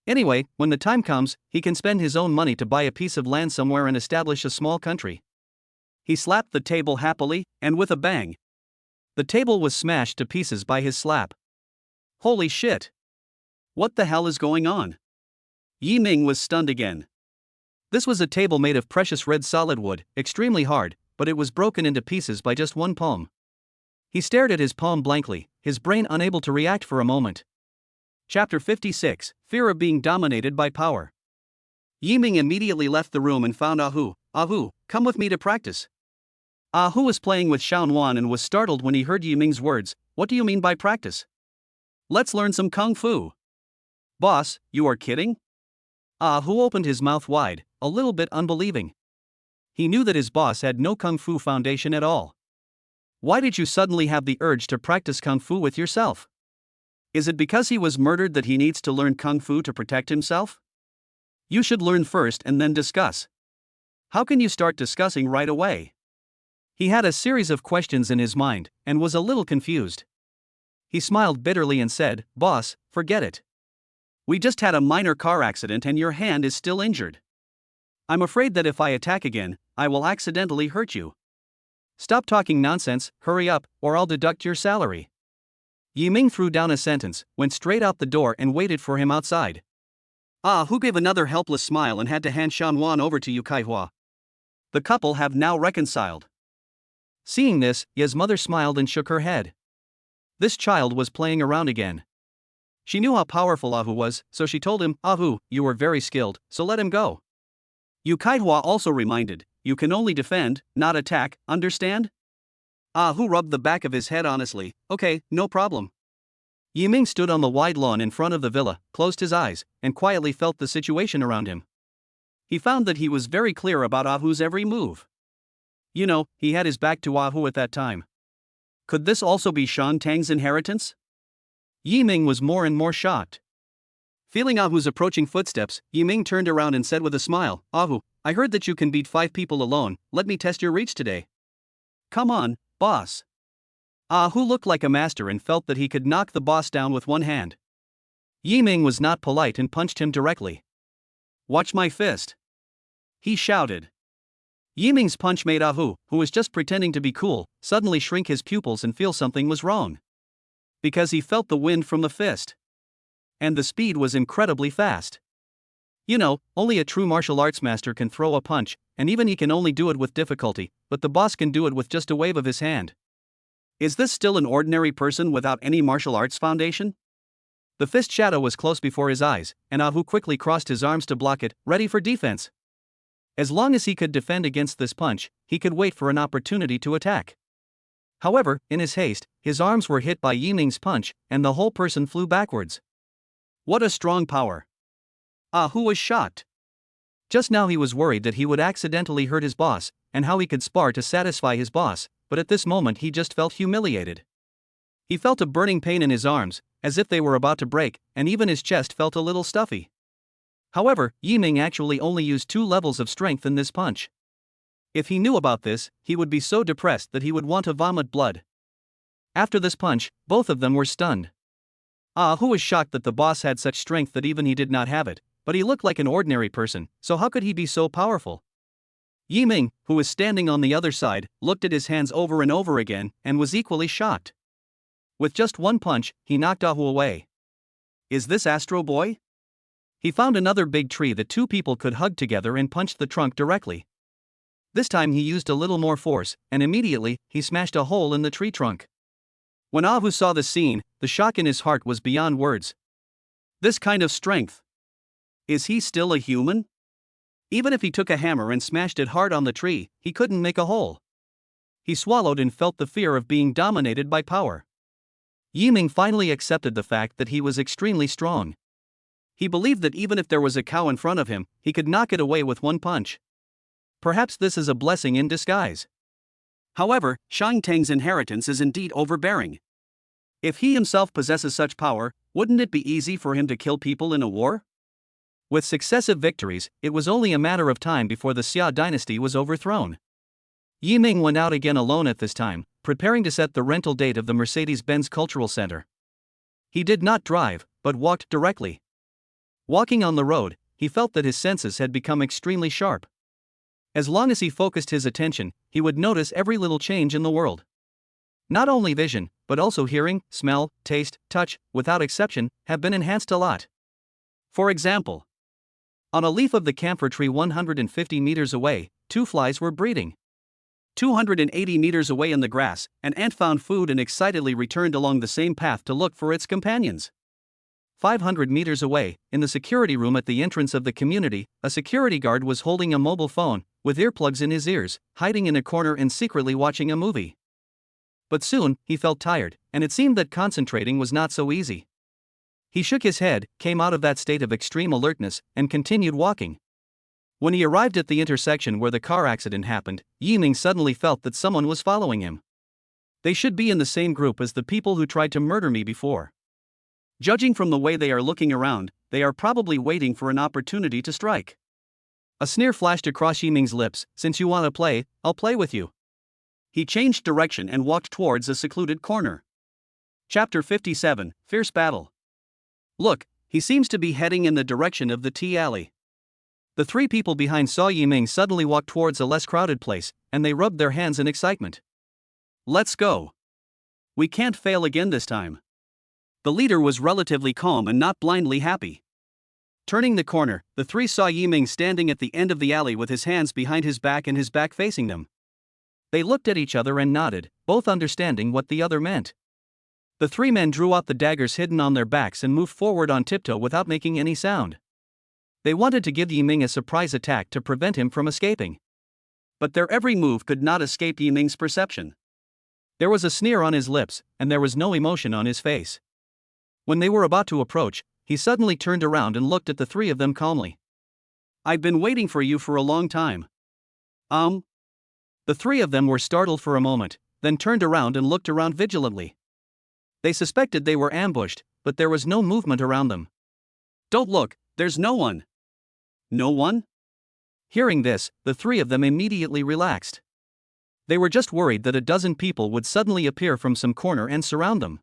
Anyway, when the time comes, he can spend his own money to buy a piece of land somewhere and establish a small country. He slapped the table happily, and with a bang. The table was smashed to pieces by his slap. Holy shit! What the hell is going on? Yi Ming was stunned again. This was a table made of precious red solid wood, extremely hard, but it was broken into pieces by just one palm. He stared at his palm blankly, his brain unable to react for a moment. Chapter 56, Fear of Being Dominated by Power. Yi Ming immediately left the room and found Ah Hu. Ah Hu, come with me to practice. Ah Hu was playing with Xiao Wan and was startled when he heard Yi Ming's words. What do you mean by practice? Let's learn some kung fu. Boss, you are kidding? Ah Hu opened his mouth wide, a little bit unbelieving. He knew that his boss had no kung fu foundation at all. Why did you suddenly have the urge to practice kung fu with yourself? Is it because he was murdered that he needs to learn kung fu to protect himself? You should learn first and then discuss. How can you start discussing right away? He had a series of questions in his mind, and was a little confused. He smiled bitterly and said, Boss, forget it. We just had a minor car accident and your hand is still injured. I'm afraid that if I attack again, I will accidentally hurt you. Stop talking nonsense, hurry up, or I'll deduct your salary. Yi Ming threw down a sentence, went straight out the door and waited for him outside. Ah Hu gave another helpless smile and had to hand Shan Wan over to Yu Kaihua. The couple have now reconciled. Seeing this, Ye's mother smiled and shook her head. This child was playing around again. She knew how powerful Ah Hu was, so she told him, Ah Hu, you are very skilled, so let him go. Yu Kaihua also reminded, you can only defend, not attack, understand? Ah Hu rubbed the back of his head honestly, okay, no problem. Yi Ming stood on the wide lawn in front of the villa, closed his eyes, and quietly felt the situation around him. He found that he was very clear about Ah Hu's every move. You know, he had his back to Ah Hu at that time. Could this also be Shan Tang's inheritance? Yi Ming was more and more shocked. Feeling Ah Hu's approaching footsteps, Yi Ming turned around and said with a smile, Ah Hu, I heard that you can beat 5 people alone, let me test your reach today. Come on, boss. Ah Hu looked like a master and felt that he could knock the boss down with one hand. Yi Ming was not polite and punched him directly. Watch my fist. He shouted. Yi Ming's punch made Ah Hu, who was just pretending to be cool, suddenly shrink his pupils and feel something was wrong. Because he felt the wind from the fist. And the speed was incredibly fast. You know, only a true martial arts master can throw a punch, and even he can only do it with difficulty, but the boss can do it with just a wave of his hand. Is this still an ordinary person without any martial arts foundation? The fist shadow was close before his eyes, and Ah Hu quickly crossed his arms to block it, ready for defense. As long as he could defend against this punch, he could wait for an opportunity to attack. However, in his haste, his arms were hit by Yi Ming's punch, and the whole person flew backwards. What a strong power! Ah Hu was shocked. Just now he was worried that he would accidentally hurt his boss, and how he could spar to satisfy his boss, but at this moment he just felt humiliated. He felt a burning pain in his arms, as if they were about to break, and even his chest felt a little stuffy. However, Yiming actually only used 2 levels of strength in this punch. If he knew about this, he would be so depressed that he would want to vomit blood. After this punch, both of them were stunned. Who was shocked that the boss had such strength that even he did not have it, but he looked like an ordinary person, so how could he be so powerful? Yiming, who was standing on the other side, looked at his hands over and over again, and was equally shocked. With just 1 punch, he knocked Ahu away. Is this Astro Boy? He found another big tree that 2 people could hug together and punched the trunk directly. This time he used a little more force, and immediately, he smashed a hole in the tree trunk. When Ahu saw the scene, the shock in his heart was beyond words. This kind of strength. Is he still a human? Even if he took a hammer and smashed it hard on the tree, he couldn't make a hole. He swallowed and felt the fear of being dominated by power. Yiming finally accepted the fact that he was extremely strong. He believed that even if there was a cow in front of him, he could knock it away with 1 punch. Perhaps this is a blessing in disguise. However, Shang Tang's inheritance is indeed overbearing. If he himself possesses such power, wouldn't it be easy for him to kill people in a war? With successive victories, it was only a matter of time before the Xia dynasty was overthrown. Yiming went out again alone at this time, preparing to set the rental date of the Mercedes-Benz Cultural Center. He did not drive, but walked directly. Walking on the road, he felt that his senses had become extremely sharp. As long as he focused his attention, he would notice every little change in the world. Not only vision, but also hearing, smell, taste, touch, without exception, have been enhanced a lot. For example, on a leaf of the camphor tree 150 meters away, 2 flies were breeding. 280 meters away in the grass, an ant found food and excitedly returned along the same path to look for its companions. 500 meters away, in the security room at the entrance of the community, a security guard was holding a mobile phone, with earplugs in his ears, hiding in a corner and secretly watching a movie. But soon, he felt tired, and it seemed that concentrating was not so easy. He shook his head, came out of that state of extreme alertness, and continued walking. When he arrived at the intersection where the car accident happened, Yiming suddenly felt that someone was following him. They should be in the same group as the people who tried to murder me before. Judging from the way they are looking around, they are probably waiting for an opportunity to strike. A sneer flashed across Yiming's lips. Since you want to play, I'll play with you. He changed direction and walked towards a secluded corner. Chapter 57, Fierce Battle. Look, he seems to be heading in the direction of the tea alley. The 3 people behind saw Yiming suddenly walk towards a less crowded place, and they rubbed their hands in excitement. Let's go. We can't fail again this time. The leader was relatively calm and not blindly happy. Turning the corner, the 3 saw Yiming standing at the end of the alley with his hands behind his back and his back facing them. They looked at each other and nodded, both understanding what the other meant. The 3 men drew out the daggers hidden on their backs and moved forward on tiptoe without making any sound. They wanted to give Yiming a surprise attack to prevent him from escaping. But their every move could not escape Yiming's perception. There was a sneer on his lips, and there was no emotion on his face. When they were about to approach, he suddenly turned around and looked at the 3 of them calmly. I've been waiting for you for a long time. The 3 of them were startled for a moment, then turned around and looked around vigilantly. They suspected they were ambushed, but there was no movement around them. Don't look, there's no one. No one? Hearing this, the 3 of them immediately relaxed. They were just worried that a dozen people would suddenly appear from some corner and surround them.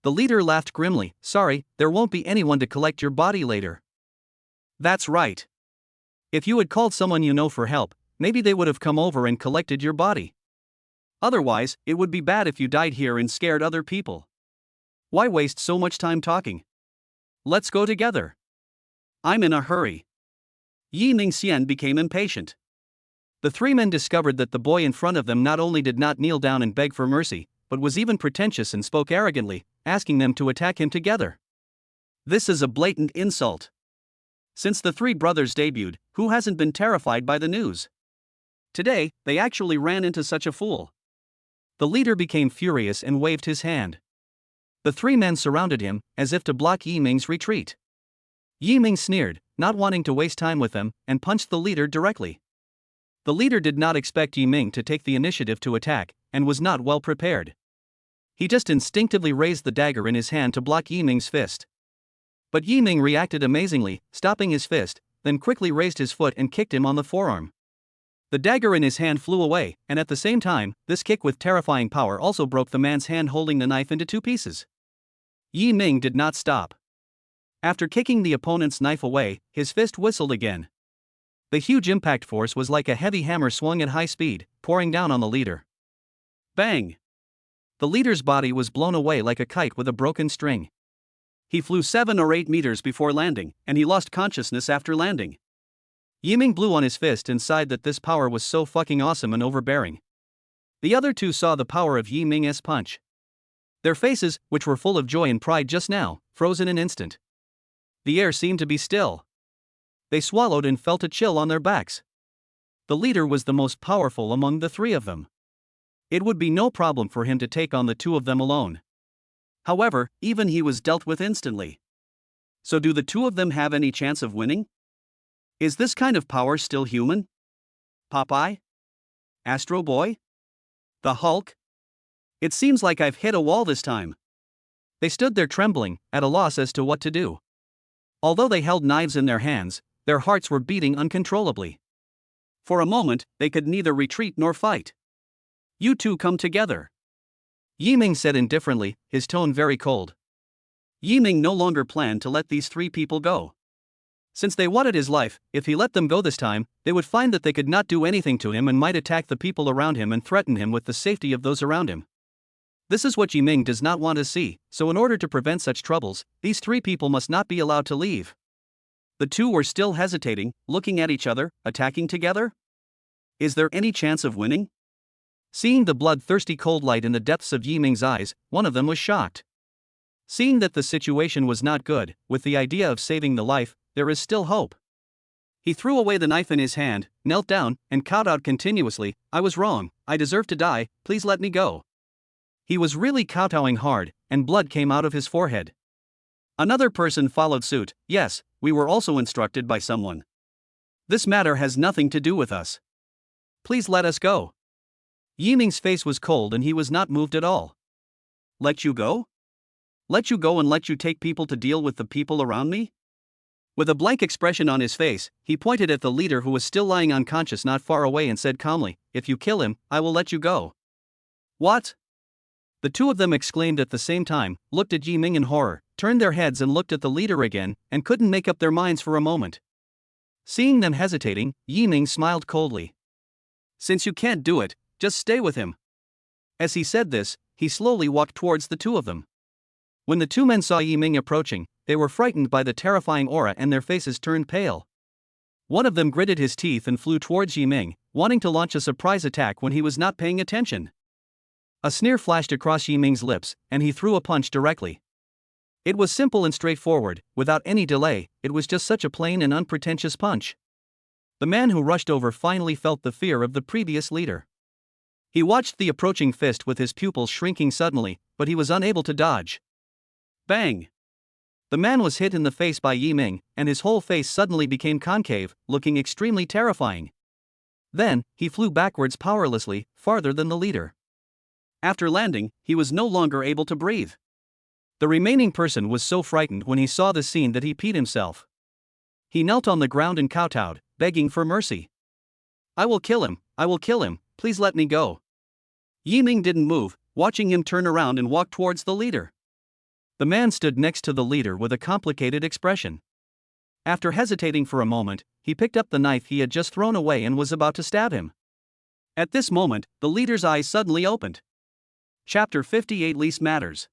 The leader laughed grimly. Sorry, there won't be anyone to collect your body later. That's right. If you had called someone you know for help, maybe they would have come over and collected your body. Otherwise, it would be bad if you died here and scared other people. Why waste so much time talking? Let's go together. I'm in a hurry. Yiming Xian became impatient. The 3 men discovered that the boy in front of them not only did not kneel down and beg for mercy, but was even pretentious and spoke arrogantly, asking them to attack him together. This is a blatant insult. Since the 3 brothers debuted, who hasn't been terrified by the news? Today, they actually ran into such a fool. The leader became furious and waved his hand. The 3 men surrounded him, as if to block Yiming's retreat. Yiming sneered, not wanting to waste time with them, and punched the leader directly. The leader did not expect Yiming to take the initiative to attack, and was not well prepared. He just instinctively raised the dagger in his hand to block Yiming's fist. But Yiming reacted amazingly, stopping his fist, then quickly raised his foot and kicked him on the forearm. The dagger in his hand flew away, and at the same time, this kick with terrifying power also broke the man's hand holding the knife into two pieces. Yiming did not stop. After kicking the opponent's knife away, his fist whistled again. The huge impact force was like a heavy hammer swung at high speed, pouring down on the leader. Bang! The leader's body was blown away like a kite with a broken string. He flew 7 or 8 meters before landing, and he lost consciousness after landing. Yiming blew on his fist and sighed that this power was so fucking awesome and overbearing. The other two saw the power of Yiming's punch. Their faces, which were full of joy and pride just now, froze in an instant. The air seemed to be still. They swallowed and felt a chill on their backs. The leader was the most powerful among the three of them. It would be no problem for him to take on the two of them alone. However, even he was dealt with instantly. So do the two of them have any chance of winning? Is this kind of power still human? Popeye? Astro Boy? The Hulk? It seems like I've hit a wall this time. They stood there trembling, at a loss as to what to do. Although they held knives in their hands, their hearts were beating uncontrollably. For a moment, they could neither retreat nor fight. You two come together. Yiming said indifferently, his tone very cold. Yiming no longer planned to let these three people go. Since they wanted his life, if he let them go this time, they would find that they could not do anything to him and might attack the people around him and threaten him with the safety of those around him. This is what Yiming does not want to see, so in order to prevent such troubles, these three people must not be allowed to leave. The two were still hesitating, looking at each other, attacking together? Is there any chance of winning? Seeing the bloodthirsty cold light in the depths of Yiming's eyes, one of them was shocked. Seeing that the situation was not good, with the idea of saving the life, there is still hope. He threw away the knife in his hand, knelt down, and cowed out continuously, "I was wrong, I deserve to die, please let me go." He was really kowtowing hard, and blood came out of his forehead. Another person followed suit, "Yes, we were also instructed by someone. This matter has nothing to do with us. Please let us go." Yiming's face was cold and he was not moved at all. "Let you go? Let you go and let you take people to deal with the people around me?" With a blank expression on his face, he pointed at the leader who was still lying unconscious not far away and said calmly, "If you kill him, I will let you go." "What?" The two of them exclaimed at the same time, looked at Yiming in horror, turned their heads and looked at the leader again, and couldn't make up their minds for a moment. Seeing them hesitating, Yiming smiled coldly. "Since you can't do it, just stay with him." As he said this, he slowly walked towards the two of them. When the two men saw Yiming approaching, they were frightened by the terrifying aura and their faces turned pale. One of them gritted his teeth and flew towards Yiming, wanting to launch a surprise attack when he was not paying attention. A sneer flashed across Yiming's lips, and he threw a punch directly. It was simple and straightforward, without any delay, it was just such a plain and unpretentious punch. The man who rushed over finally felt the fear of the previous leader. He watched the approaching fist with his pupils shrinking suddenly, but he was unable to dodge. Bang! The man was hit in the face by Yiming, and his whole face suddenly became concave, looking extremely terrifying. Then, he flew backwards powerlessly, farther than the leader. After landing, he was no longer able to breathe. The remaining person was so frightened when he saw the scene that he peed himself. He knelt on the ground and kowtowed, begging for mercy. I will kill him, please let me go." Yiming didn't move, watching him turn around and walk towards the leader. The man stood next to the leader with a complicated expression. After hesitating for a moment, he picked up the knife he had just thrown away and was about to stab him. At this moment, the leader's eyes suddenly opened. Chapter 58 Least Matters.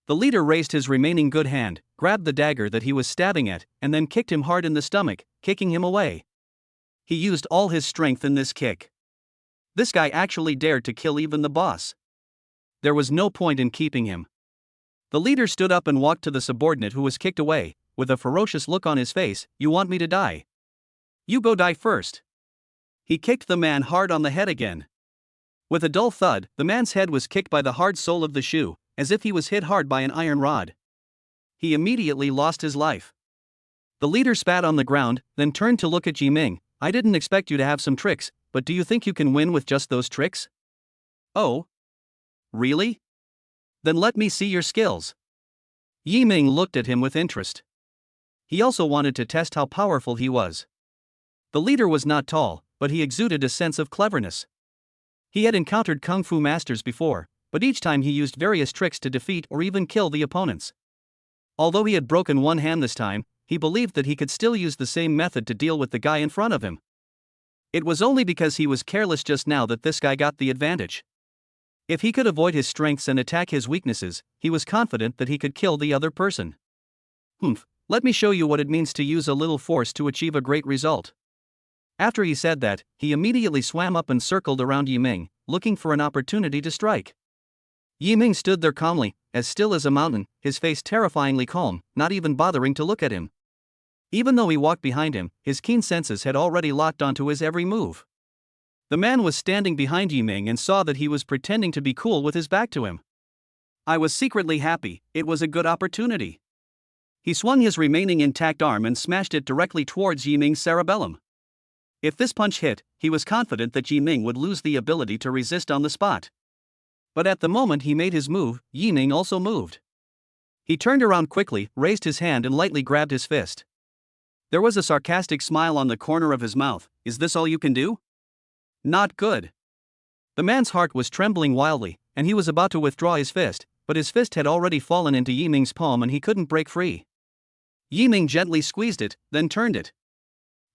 The leader raised his remaining good hand, grabbed the dagger that he was stabbing at, and then kicked him hard in the stomach, kicking him away. He used all his strength in this kick. This guy actually dared to kill even the boss. There was no point in keeping him. The leader stood up and walked to the subordinate who was kicked away, with a ferocious look on his face. "You want me to die? You go die first." He kicked the man hard on the head again. With a dull thud, the man's head was kicked by the hard sole of the shoe, as if he was hit hard by an iron rod. He immediately lost his life. The leader spat on the ground, then turned to look at Yiming. "I didn't expect you to have some tricks, but do you think you can win with just those tricks?" Oh, really? Then let me see your skills. Yiming looked at him with interest. He also wanted to test how powerful he was. The leader was not tall, but he exuded a sense of cleverness. He had encountered kung fu masters before, but each time he used various tricks to defeat or even kill the opponents. Although he had broken one hand this time, he believed that he could still use the same method to deal with the guy in front of him. It was only because he was careless just now that this guy got the advantage. If he could avoid his strengths and attack his weaknesses, he was confident that he could kill the other person. Let me show you what it means to use a little force to achieve a great result. After he said that, he immediately swam up and circled around Yiming, looking for an opportunity to strike. Yiming stood there calmly, as still as a mountain, his face terrifyingly calm, not even bothering to look at him. Even though he walked behind him, his keen senses had already locked onto his every move. The man was standing behind Yiming and saw that he was pretending to be cool with his back to him. I was secretly happy, it was a good opportunity. He swung his remaining intact arm and smashed it directly towards Yiming's cerebellum. If this punch hit, he was confident that Yiming would lose the ability to resist on the spot. But at the moment he made his move, Yiming also moved. He turned around quickly, raised his hand and lightly grabbed his fist. There was a sarcastic smile on the corner of his mouth. Is this all you can do? Not good. The man's heart was trembling wildly, and he was about to withdraw his fist, but his fist had already fallen into Yiming's palm and he couldn't break free. Yiming gently squeezed it, then turned it.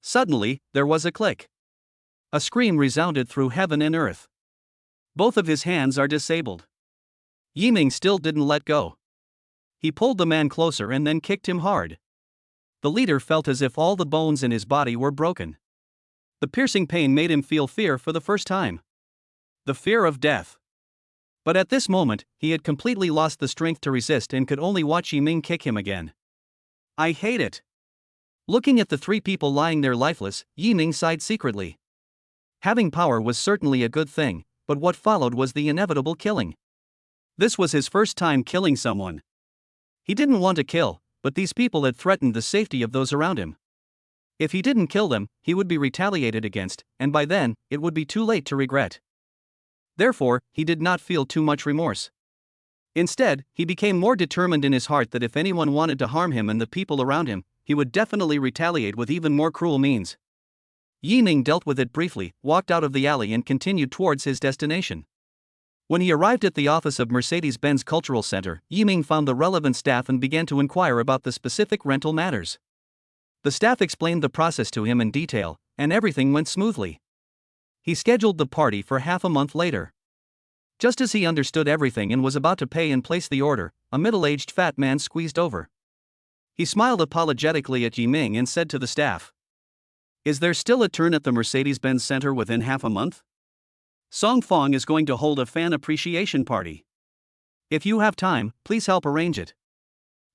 Suddenly, there was a click. A scream resounded through heaven and earth. Both of his hands are disabled. Yiming still didn't let go. He pulled the man closer and then kicked him hard. The leader felt as if all the bones in his body were broken. The piercing pain made him feel fear for the first time. The fear of death. But at this moment, he had completely lost the strength to resist and could only watch Yiming kick him again. I hate it. Looking at the three people lying there lifeless, Yiming sighed secretly. Having power was certainly a good thing, but what followed was the inevitable killing. This was his first time killing someone. He didn't want to kill, but these people had threatened the safety of those around him. If he didn't kill them, he would be retaliated against, and by then, it would be too late to regret. Therefore, he did not feel too much remorse. Instead, he became more determined in his heart that if anyone wanted to harm him and the people around him, he would definitely retaliate with even more cruel means. Yiming dealt with it briefly, walked out of the alley and continued towards his destination. When he arrived at the office of Mercedes-Benz Cultural Center, Yiming found the relevant staff and began to inquire about the specific rental matters. The staff explained the process to him in detail, and everything went smoothly. He scheduled the party for half a month later. Just as he understood everything and was about to pay and place the order, a middle-aged fat man squeezed over. He smiled apologetically at Yiming and said to the staff, "Is there still a turn at the Mercedes-Benz Center within half a month? Song Fong is going to hold a fan appreciation party. If you have time, please help arrange it."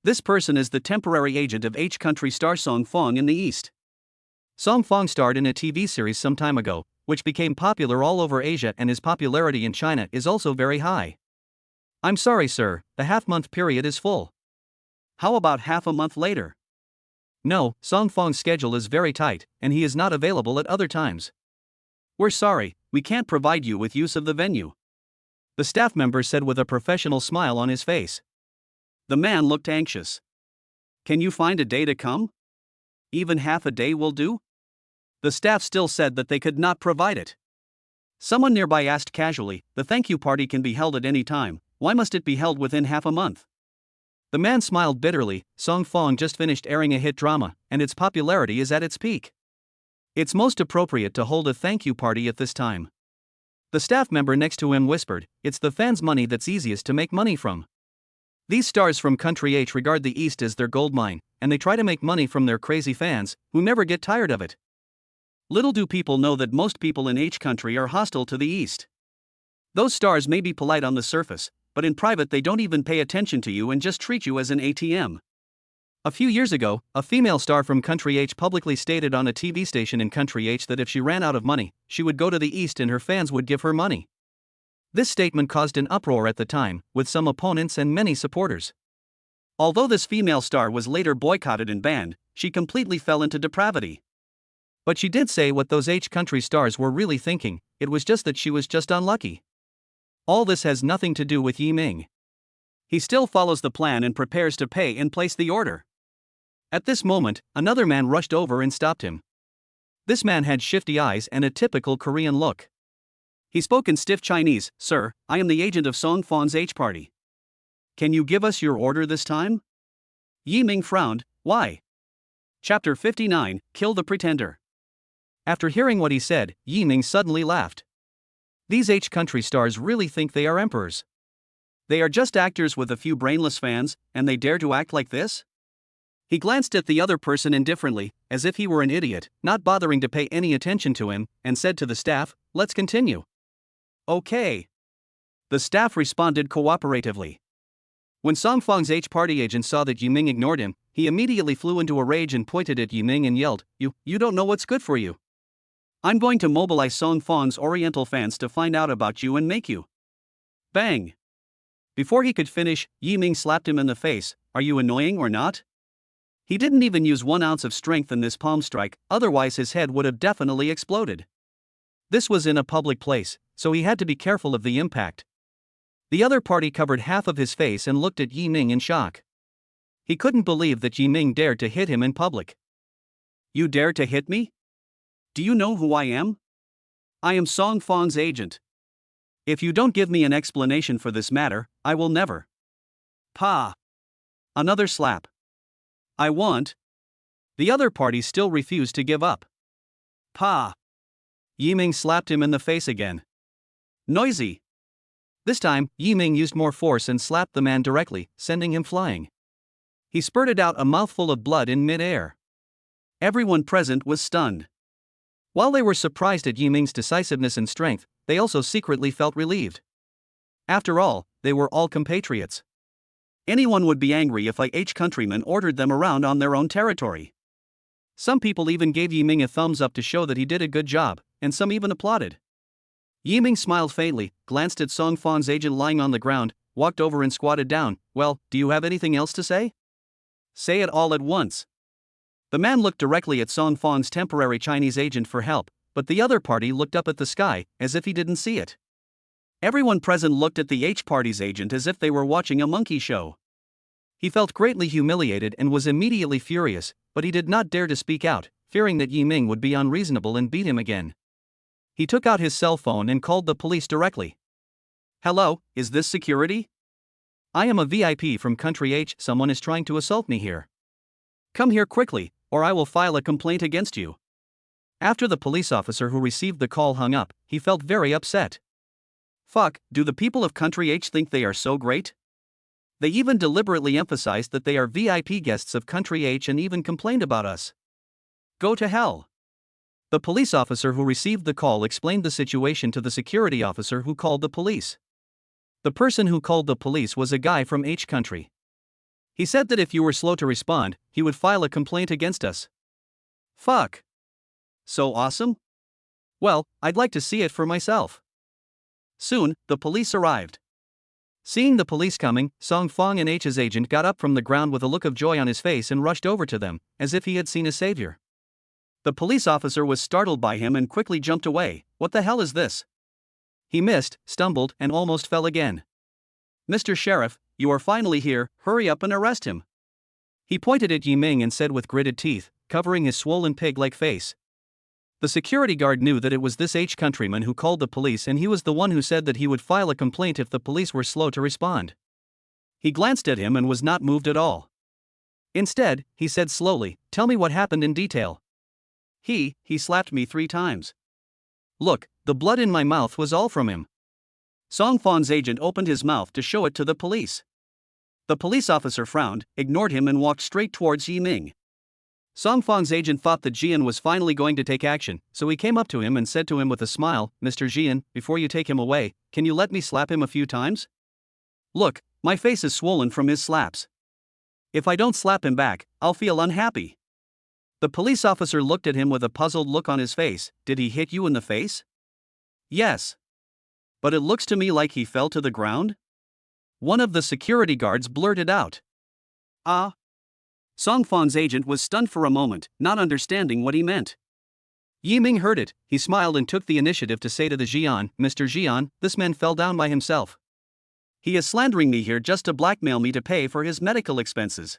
This person is the temporary agent of H-country star Song Fong in the East. Song Fong starred in a TV series some time ago, which became popular all over Asia, and his popularity in China is also very high. I'm sorry, sir, the half-month period is full. How about half a month later? No, Song Fong's schedule is very tight, and he is not available at other times. We're sorry, we can't provide you with use of the venue. The staff member said with a professional smile on his face. The man looked anxious. Can you find a day to come? Even half a day will do? The staff still said that they could not provide it. Someone nearby asked casually, the thank you party can be held at any time, why must it be held within half a month? The man smiled bitterly. Song Fong just finished airing a hit drama, and its popularity is at its peak. It's most appropriate to hold a thank you party at this time. The staff member next to him whispered, it's the fans' money that's easiest to make money from. These stars from Country H regard the East as their gold mine, and they try to make money from their crazy fans, who never get tired of it. Little do people know that most people in H country are hostile to the East. Those stars may be polite on the surface, but in private they don't even pay attention to you and just treat you as an ATM. A few years ago, a female star from Country H publicly stated on a TV station in Country H that if she ran out of money, she would go to the East and her fans would give her money. This statement caused an uproar at the time, with some opponents and many supporters. Although this female star was later boycotted and banned, she completely fell into depravity. But she did say what those H country stars were really thinking, it was just that she was just unlucky. All this has nothing to do with Yiming. He still follows the plan and prepares to pay and place the order. At this moment, another man rushed over and stopped him. This man had shifty eyes and a typical Korean look. He spoke in stiff Chinese. "Sir, I am the agent of Song Fan's H party. Can you give us your order this time?" Yiming frowned. "Why?" Chapter 59, Kill the Pretender. After hearing what he said, Yiming suddenly laughed. These H country stars really think they are emperors. They are just actors with a few brainless fans, and they dare to act like this? He glanced at the other person indifferently, as if he were an idiot, not bothering to pay any attention to him, and said to the staff, "Let's continue." "Okay." The staff responded cooperatively. When Song Fang's H party agent saw that Yiming ignored him, he immediately flew into a rage and pointed at Yiming and yelled, You don't know what's good for you. I'm going to mobilize Song Fang's Oriental fans to find out about you and make you." Bang! Before he could finish, Yiming slapped him in the face. "Are you annoying or not?" He didn't even use 1 ounce of strength in this palm strike, otherwise his head would have definitely exploded. This was in a public place, so he had to be careful of the impact. The other party covered half of his face and looked at Yiming in shock. He couldn't believe that Yiming dared to hit him in public. "You dare to hit me? Do you know who I am? I am Song Fang's agent. If you don't give me an explanation for this matter, I will never." Pa! Another slap. "I want." The other party still refused to give up. Pa! Yiming slapped him in the face again. Noisy. This time, Yiming used more force and slapped the man directly, sending him flying. He spurted out a mouthful of blood in mid-air. Everyone present was stunned. While they were surprised at Yiming's decisiveness and strength, they also secretly felt relieved. After all, they were all compatriots. Anyone would be angry if a H countryman ordered them around on their own territory. Some people even gave Yiming a thumbs up to show that he did a good job, and some even applauded. Yiming smiled faintly, glanced at Song Fang's agent lying on the ground, walked over and squatted down. "Well, do you have anything else to say?" "Say it all at once." The man looked directly at Song Fang's temporary Chinese agent for help, but the other party looked up at the sky, as if he didn't see it. Everyone present looked at the H party's agent as if they were watching a monkey show. He felt greatly humiliated and was immediately furious, but he did not dare to speak out, fearing that Yiming would be unreasonable and beat him again. He took out his cell phone and called the police directly. "Hello, is this security? I am a VIP from Country H. Someone is trying to assault me here. Come here quickly, or I will file a complaint against you." After the police officer who received the call hung up, he felt very upset. Fuck, do the people of Country H think they are so great? They even deliberately emphasized that they are VIP guests of Country H and even complained about us. Go to hell. The police officer who received the call explained the situation to the security officer who called the police. The person who called the police was a guy from H country. He said that if you were slow to respond, he would file a complaint against us. Fuck. So awesome? Well, I'd like to see it for myself. Soon, the police arrived. Seeing the police coming, Song Fang and H's agent got up from the ground with a look of joy on his face and rushed over to them, as if he had seen a savior. The police officer was startled by him and quickly jumped away. What the hell is this? He missed, stumbled, and almost fell again. "Mr. Sheriff, you are finally here, hurry up and arrest him." He pointed at Yiming and said with gritted teeth, covering his swollen pig-like face. The security guard knew that it was this H countryman who called the police, and he was the one who said that he would file a complaint if the police were slow to respond. He glanced at him and was not moved at all. Instead, he said slowly, "Tell me what happened in detail." He slapped me 3 times. Look, the blood in my mouth was all from him. Song Fang's agent opened his mouth to show it to the police. The police officer frowned, ignored him and walked straight towards Yiming. Song Fang's agent thought that Jian was finally going to take action, so he came up to him and said to him with a smile, "Mr. Jian, before you take him away, can you let me slap him a few times? Look, my face is swollen from his slaps. If I don't slap him back, I'll feel unhappy." The police officer looked at him with a puzzled look on his face. "Did he hit you in the face?" "Yes. But it looks to me like he fell to the ground?" One of the security guards blurted out. Ah. Song Fang's agent was stunned for a moment, not understanding what he meant. Yiming heard it. He smiled and took the initiative to say to the Jian, "Mr. Jian, this man fell down by himself. He is slandering me here just to blackmail me to pay for his medical expenses.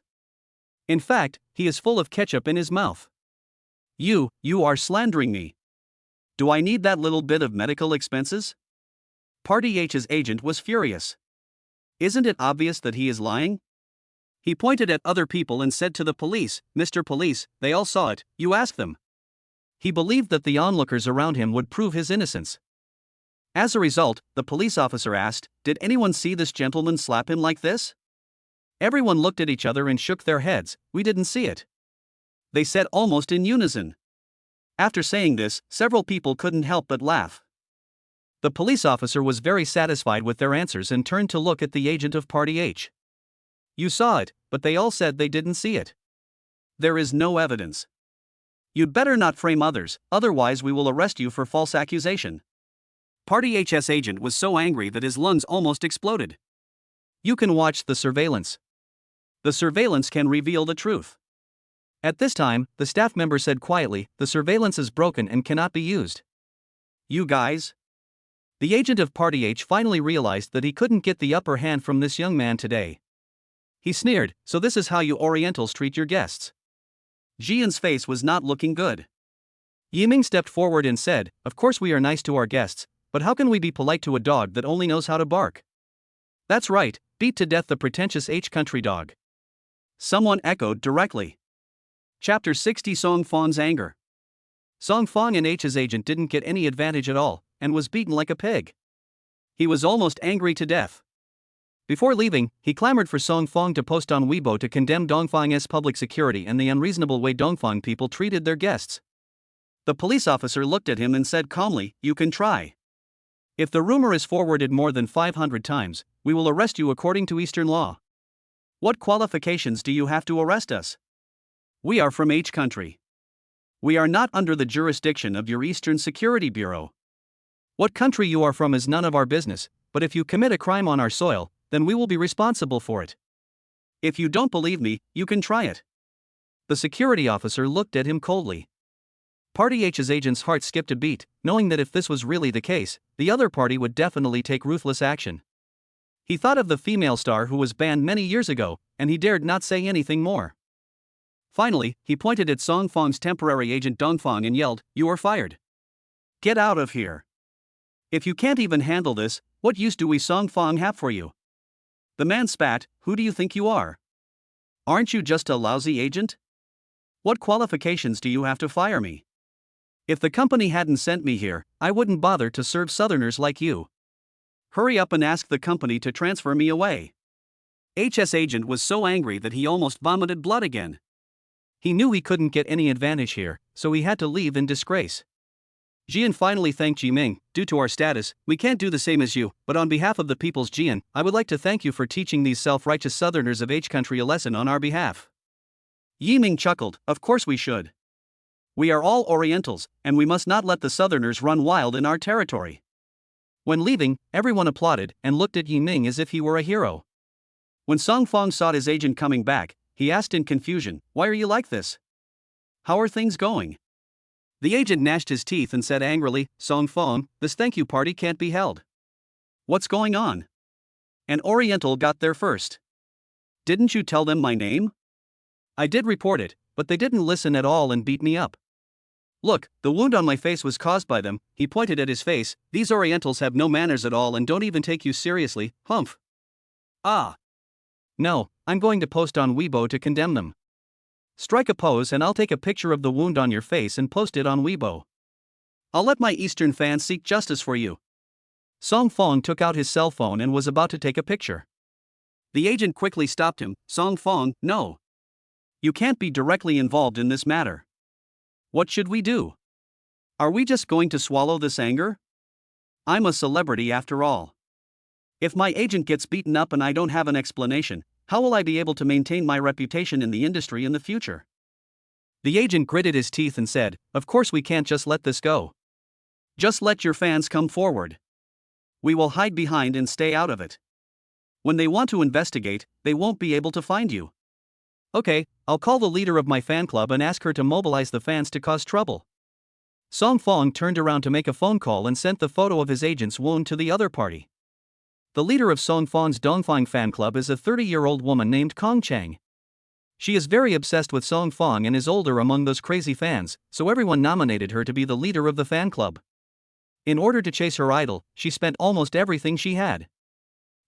In fact, he is full of ketchup in his mouth. You are slandering me. Do I need that little bit of medical expenses?" Party H's agent was furious. Isn't it obvious that he is lying? He pointed at other people and said to the police, "Mr. Police, they all saw it, you ask them." He believed that the onlookers around him would prove his innocence. As a result, the police officer asked, "Did anyone see this gentleman slap him like this?" Everyone looked at each other and shook their heads. "We didn't see it." They said almost in unison. After saying this, several people couldn't help but laugh. The police officer was very satisfied with their answers and turned to look at the agent of Party H. "You saw it, but they all said they didn't see it. There is no evidence. You'd better not frame others, otherwise we will arrest you for false accusation." Party H's agent was so angry that his lungs almost exploded. You can watch the surveillance. The surveillance can reveal the truth. At this time, the staff member said quietly, "The surveillance is broken and cannot be used." You guys? The agent of Party H finally realized that he couldn't get the upper hand from this young man today. He sneered, "So this is how you Orientals treat your guests." Jian's face was not looking good. Yiming stepped forward and said, "Of course we are nice to our guests, but how can we be polite to a dog that only knows how to bark?" "That's right, beat to death the pretentious H-country dog." Someone echoed directly. Chapter 60 Song Fong's anger. Song Fong and H's agent didn't get any advantage at all, and was beaten like a pig. He was almost angry to death. Before leaving, he clamored for Song Fong to post on Weibo to condemn Dongfang's public security and the unreasonable way Dongfang people treated their guests. The police officer looked at him and said calmly, "You can try. If the rumor is forwarded more than 500 times, we will arrest you according to Eastern law." "What qualifications do you have to arrest us? We are from H country. We are not under the jurisdiction of your Eastern Security Bureau. What country you are from is none of our business, but if you commit a crime on our soil, then we will be responsible for it. If you don't believe me, you can try it." The security officer looked at him coldly. Party H's agent's heart skipped a beat, knowing that if this was really the case, the other party would definitely take ruthless action. He thought of the female star who was banned many years ago, and he dared not say anything more. Finally, he pointed at Song Fong's temporary agent Dongfang and yelled, "You are fired. Get out of here. If you can't even handle this, what use do we Song Fong have for you?" The man spat, "Who do you think you are? Aren't you just a lousy agent? What qualifications do you have to fire me? If the company hadn't sent me here, I wouldn't bother to serve Southerners like you. Hurry up and ask the company to transfer me away." HS agent was so angry that he almost vomited blood again. He knew he couldn't get any advantage here, so he had to leave in disgrace. Jian finally thanked Jiming. "Due to our status, we can't do the same as you, but on behalf of the people's Jian, I would like to thank you for teaching these self-righteous Southerners of H country a lesson on our behalf." Yiming chuckled, "Of course we should. We are all Orientals, and we must not let the Southerners run wild in our territory." When leaving, everyone applauded and looked at Yiming as if he were a hero. When Song Fong saw his agent coming back, he asked in confusion, "Why are you like this? How are things going?" The agent gnashed his teeth and said angrily, "Song Fong, this thank you party can't be held. What's going on? An Oriental got there first. Didn't you tell them my name? I did report it, but they didn't listen at all and beat me up. Look, the wound on my face was caused by them." He pointed at his face. "These Orientals have no manners at all and don't even take you seriously, humph." "Ah. No, I'm going to post on Weibo to condemn them. Strike a pose and I'll take a picture of the wound on your face and post it on Weibo. I'll let my Eastern fans seek justice for you." Song Fong took out his cell phone and was about to take a picture. The agent quickly stopped him. "Song Fong, no. You can't be directly involved in this matter. What should we do? Are we just going to swallow this anger? I'm a celebrity after all. If my agent gets beaten up and I don't have an explanation, how will I be able to maintain my reputation in the industry in the future?" The agent gritted his teeth and said, "Of course we can't just let this go. Just let your fans come forward. We will hide behind and stay out of it. When they want to investigate, they won't be able to find you." "Okay, I'll call the leader of my fan club and ask her to mobilize the fans to cause trouble." Song Fong turned around to make a phone call and sent the photo of his agent's wound to the other party. The leader of Song Fong's Dongfang fan club is a 30-year-old woman named Kong Chang. She is very obsessed with Song Fong and is older among those crazy fans, so everyone nominated her to be the leader of the fan club. In order to chase her idol, she spent almost everything she had.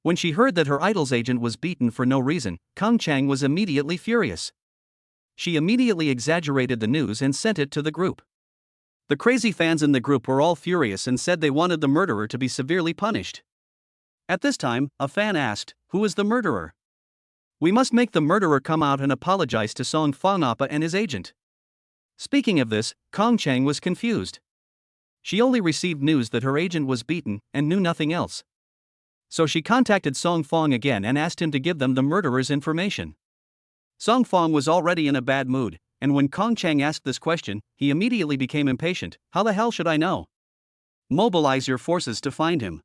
When she heard that her idol's agent was beaten for no reason, Kong Chang was immediately furious. She immediately exaggerated the news and sent it to the group. The crazy fans in the group were all furious and said they wanted the murderer to be severely punished. At this time, a fan asked, "Who is the murderer? We must make the murderer come out and apologize to Song Fong Appa and his agent." Speaking of this, Kong Chang was confused. She only received news that her agent was beaten and knew nothing else. So she contacted Song Fong again and asked him to give them the murderer's information. Song Fong was already in a bad mood, and when Kong Chang asked this question, he immediately became impatient. "How the hell should I know? Mobilize your forces to find him.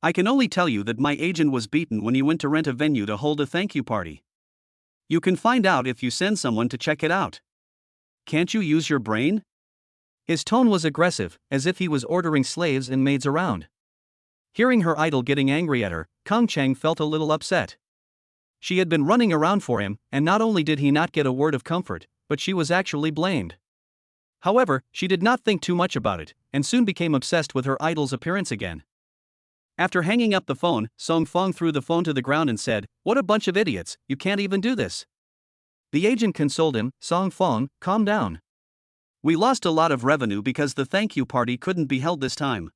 I can only tell you that my agent was beaten when he went to rent a venue to hold a thank you party. You can find out if you send someone to check it out. Can't you use your brain?" His tone was aggressive, as if he was ordering slaves and maids around. Hearing her idol getting angry at her, Kong Chang felt a little upset. She had been running around for him, and not only did he not get a word of comfort, but she was actually blamed. However, she did not think too much about it, and soon became obsessed with her idol's appearance again. After hanging up the phone, Song Fong threw the phone to the ground and said, "What a bunch of idiots, you can't even do this." The agent consoled him, "Song Fong, calm down. We lost a lot of revenue because the thank you party couldn't be held this time.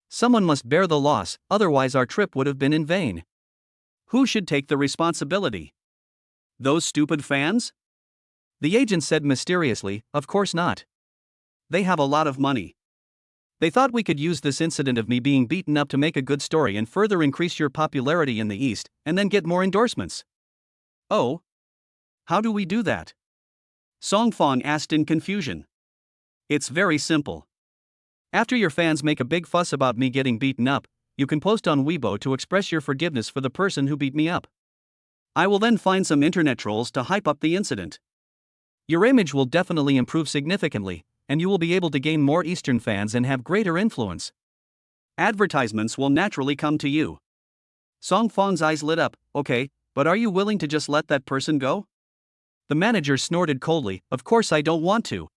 Someone must bear the loss, otherwise our trip would have been in vain. Who should take the responsibility? Those stupid fans?" The agent said mysteriously, "Of course not. They have a lot of money. They thought we could use this incident of me being beaten up to make a good story and further increase your popularity in the East, and then get more endorsements." "Oh? How do we do that?" Song Fong asked in confusion. "It's very simple. After your fans make a big fuss about me getting beaten up, you can post on Weibo to express your forgiveness for the person who beat me up. I will then find some internet trolls to hype up the incident. Your image will definitely improve significantly, and you will be able to gain more Eastern fans and have greater influence. Advertisements will naturally come to you." Song Fong's eyes lit up. "Okay, but are you willing to just let that person go?" The manager snorted coldly, "Of course I don't want to.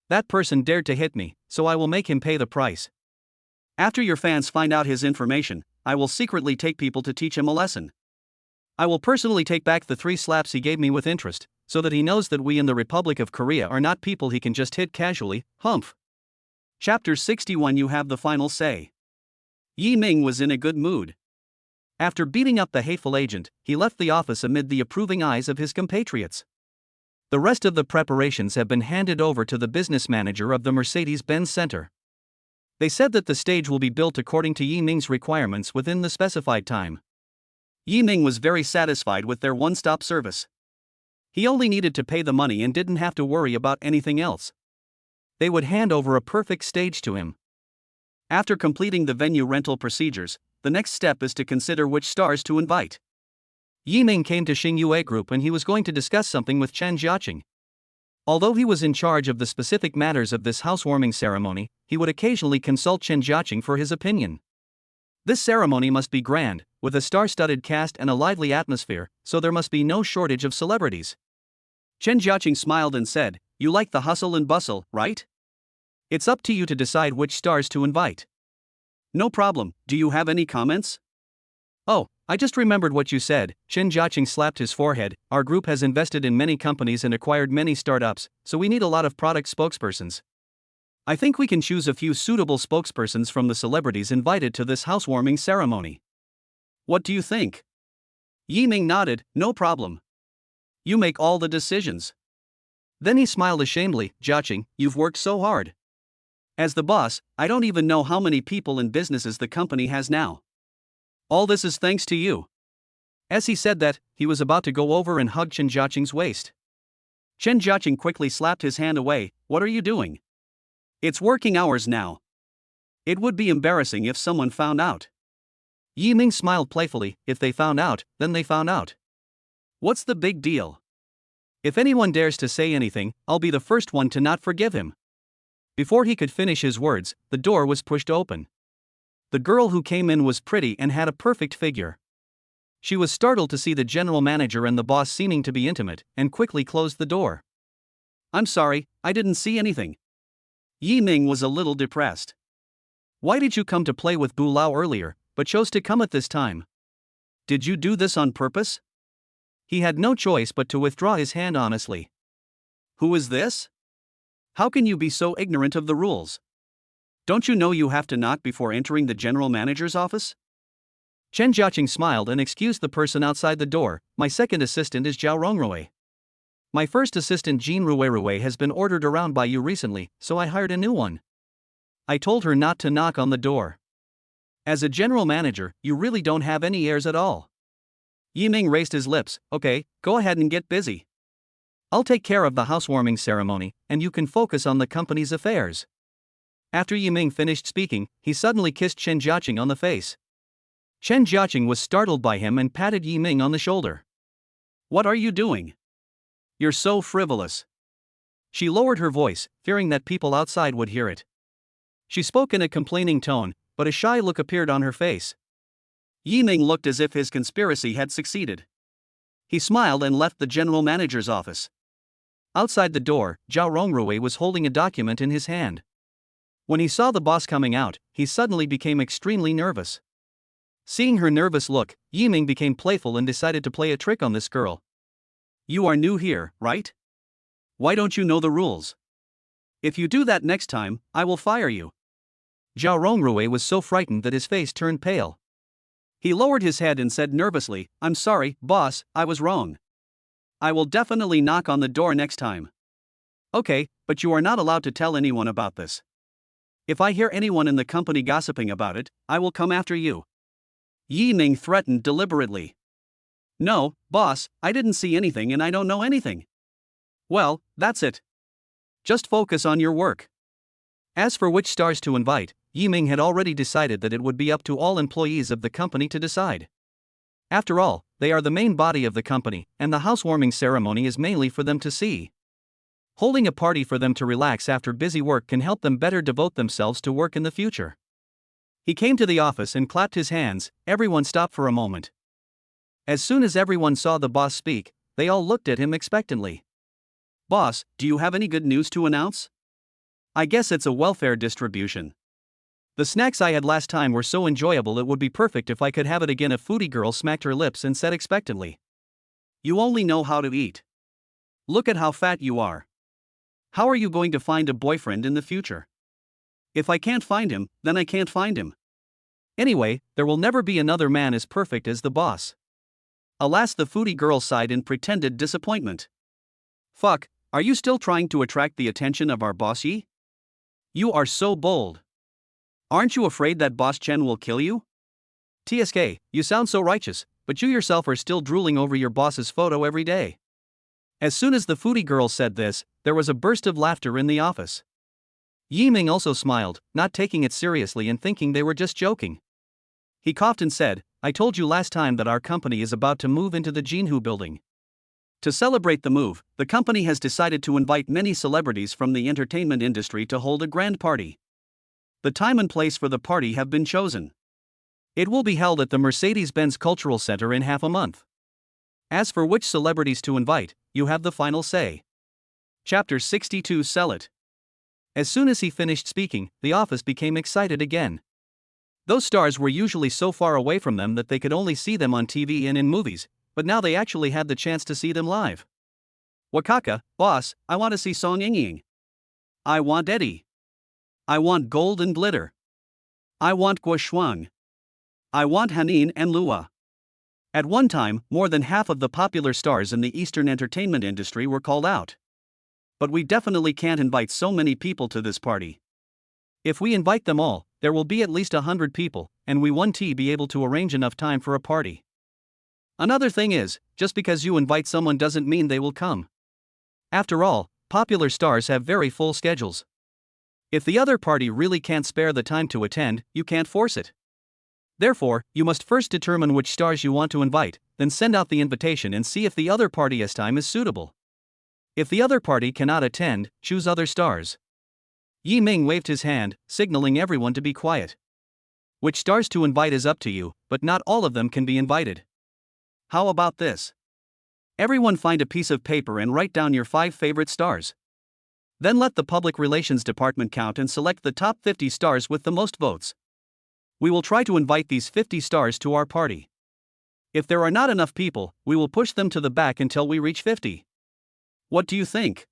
That person dared to hit me, so I will make him pay the price. After your fans find out his information, I will secretly take people to teach him a lesson. I will personally take back the 3 slaps he gave me with interest, so that he knows that we in the Republic of Korea are not people he can just hit casually." Humph. Chapter 61. You have the final say. Yi Ming was in a good mood. After beating up the hateful agent, he left the office amid the approving eyes of his compatriots. The rest of the preparations have been handed over to the business manager of the Mercedes-Benz Center. They said that the stage will be built according to Yi Ming's requirements within the specified time. Yi Ming was very satisfied with their one-stop service. He only needed to pay the money and didn't have to worry about anything else. They would hand over a perfect stage to him. After completing the venue rental procedures, the next step is to consider which stars to invite. Yi Ming came to Xing Yue Group and he was going to discuss something with Chen Jiaqing. Although he was in charge of the specific matters of this housewarming ceremony, he would occasionally consult Chen Jiaqing for his opinion. This ceremony must be grand, with a star-studded cast and a lively atmosphere, so there must be no shortage of celebrities. Chen Jiaqing smiled and said, "You like the hustle and bustle, right? It's up to you to decide which stars to invite." "No problem, do you have any comments?" "Oh, I just remembered what you said." Chen Jiaqing slapped his forehead. "Our group has invested in many companies and acquired many startups, so we need a lot of product spokespersons. I think we can choose a few suitable spokespersons from the celebrities invited to this housewarming ceremony. What do you think?" Yi Ming nodded. "No problem. You make all the decisions." Then he smiled ashamedly. "Jiaqing, you've worked so hard. As the boss, I don't even know how many people and businesses the company has now. All this is thanks to you." As he said that, he was about to go over and hug Chen Jiaqing's waist. Chen Jiaqing quickly slapped his hand away. "What are you doing? It's working hours now. It would be embarrassing if someone found out." Yi Ming smiled playfully. "If they found out, then they found out. What's the big deal? If anyone dares to say anything, I'll be the first one to not forgive him." Before he could finish his words, the door was pushed open. The girl who came in was pretty and had a perfect figure. She was startled to see the general manager and the boss seeming to be intimate, and quickly closed the door. "I'm sorry, I didn't see anything." Yi Ming was a little depressed. "Why did you come to play with Bu Lao earlier, but chose to come at this time? Did you do this on purpose?" He had no choice but to withdraw his hand honestly. "Who is this? How can you be so ignorant of the rules? Don't you know you have to knock before entering the general manager's office?" Chen Jiaqing smiled and excused the person outside the door. "My second assistant is Zhao Rongrui. My first assistant Jean Rui has been ordered around by you recently, so I hired a new one. I told her not to knock on the door. As a general manager, you really don't have any airs at all." Yi Ming raised his lips. "Okay, go ahead and get busy. I'll take care of the housewarming ceremony, and you can focus on the company's affairs." After Yi Ming finished speaking, he suddenly kissed Chen Jiaqing on the face. Chen Jiaqing was startled by him and patted Yi Ming on the shoulder. "What are you doing? You're so frivolous." She lowered her voice, fearing that people outside would hear it. She spoke in a complaining tone, but a shy look appeared on her face. Yi Ming looked as if his conspiracy had succeeded. He smiled and left the general manager's office. Outside the door, Zhao Rongrui was holding a document in his hand. When he saw the boss coming out, he suddenly became extremely nervous. Seeing her nervous look, Yi Ming became playful and decided to play a trick on this girl. "You are new here, right? Why don't you know the rules? If you do that next time, I will fire you." Zhao Rongrui was so frightened that his face turned pale. He lowered his head and said nervously, "I'm sorry, boss, I was wrong. I will definitely knock on the door next time." "Okay, but you are not allowed to tell anyone about this. If I hear anyone in the company gossiping about it, I will come after you." Yi Ming threatened deliberately. "No, boss, I didn't see anything and I don't know anything." "Well, that's it. Just focus on your work." As for which stars to invite, Yi Ming had already decided that it would be up to all employees of the company to decide. After all, they are the main body of the company, and the housewarming ceremony is mainly for them to see. Holding a party for them to relax after busy work can help them better devote themselves to work in the future. He came to the office and clapped his hands. Everyone stopped for a moment. As soon as everyone saw the boss speak, they all looked at him expectantly. "Boss, do you have any good news to announce?" "I guess it's a welfare distribution. The snacks I had last time were so enjoyable it would be perfect if I could have it again." A foodie girl smacked her lips and said expectantly. "You only know how to eat. Look at how fat you are. How are you going to find a boyfriend in the future? If I can't find him, then I can't find him. Anyway, there will never be another man as perfect as the boss." Alas, the foodie girl sighed in pretended disappointment. "Fuck, are you still trying to attract the attention of our boss Yi? You are so bold. Aren't you afraid that Boss Chen will kill you? TSK, you sound so righteous, but you yourself are still drooling over your boss's photo every day." As soon as the foodie girl said this, there was a burst of laughter in the office. Yi Ming also smiled, not taking it seriously and thinking they were just joking. He coughed and said, "I told you last time that our company is about to move into the Jinhu building. To celebrate the move, the company has decided to invite many celebrities from the entertainment industry to hold a grand party. The time and place for the party have been chosen. It will be held at the Mercedes-Benz Cultural Center in half a month. As for which celebrities to invite, you have the final say." Chapter 62 Sell It. As soon as he finished speaking, the office became excited again. Those stars were usually so far away from them that they could only see them on TV and in movies, but now they actually had the chance to see them live. "Wakaka, boss, I want to see Song Yingying. I want Eddie. I want Gold and Glitter. I want Guo Shuang. I want Hanin and Lua." At one time, more than half of the popular stars in the Eastern entertainment industry were called out. "But we definitely can't invite so many people to this party. If we invite them all, there will be at least 100 people, and we won't be able to arrange enough time for a party. Another thing is, just because you invite someone doesn't mean they will come. After all, popular stars have very full schedules. If the other party really can't spare the time to attend, you can't force it. Therefore, you must first determine which stars you want to invite, then send out the invitation and see if the other party's time is suitable. If the other party cannot attend, choose other stars." Yi Ming waved his hand, signaling everyone to be quiet. Which stars to invite is up to you, but not all of them can be invited. How about this? Everyone find a piece of paper and write down your 5 favorite stars. Then let the public relations department count and select the top 50 stars with the most votes. We will try to invite these 50 stars to our party. If there are not enough people, we will push them to the back until we reach 50. What do you think?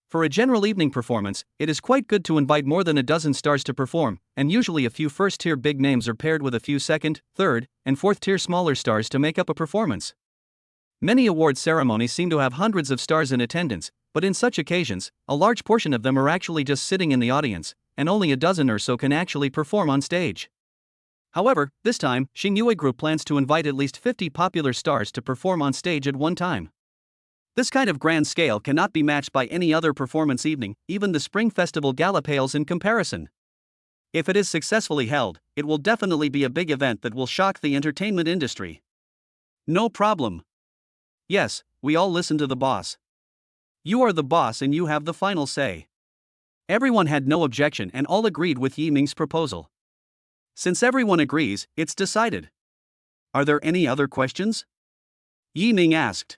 For a general evening performance, it is quite good to invite more than a dozen stars to perform, and usually a few first-tier big names are paired with a few second, third, and fourth-tier smaller stars to make up a performance. Many award ceremonies seem to have hundreds of stars in attendance, but in such occasions, a large portion of them are actually just sitting in the audience, and only a dozen or so can actually perform on stage. However, this time, Xingyue Group plans to invite at least 50 popular stars to perform on stage at one time. This kind of grand scale cannot be matched by any other performance evening, even the Spring Festival Gala pales in comparison. If it is successfully held, it will definitely be a big event that will shock the entertainment industry. No problem. Yes, we all listen to the boss. You are the boss and you have the final say. Everyone had no objection and all agreed with Yi Ming's proposal. Since everyone agrees, it's decided. Are there any other questions? Yi Ming asked.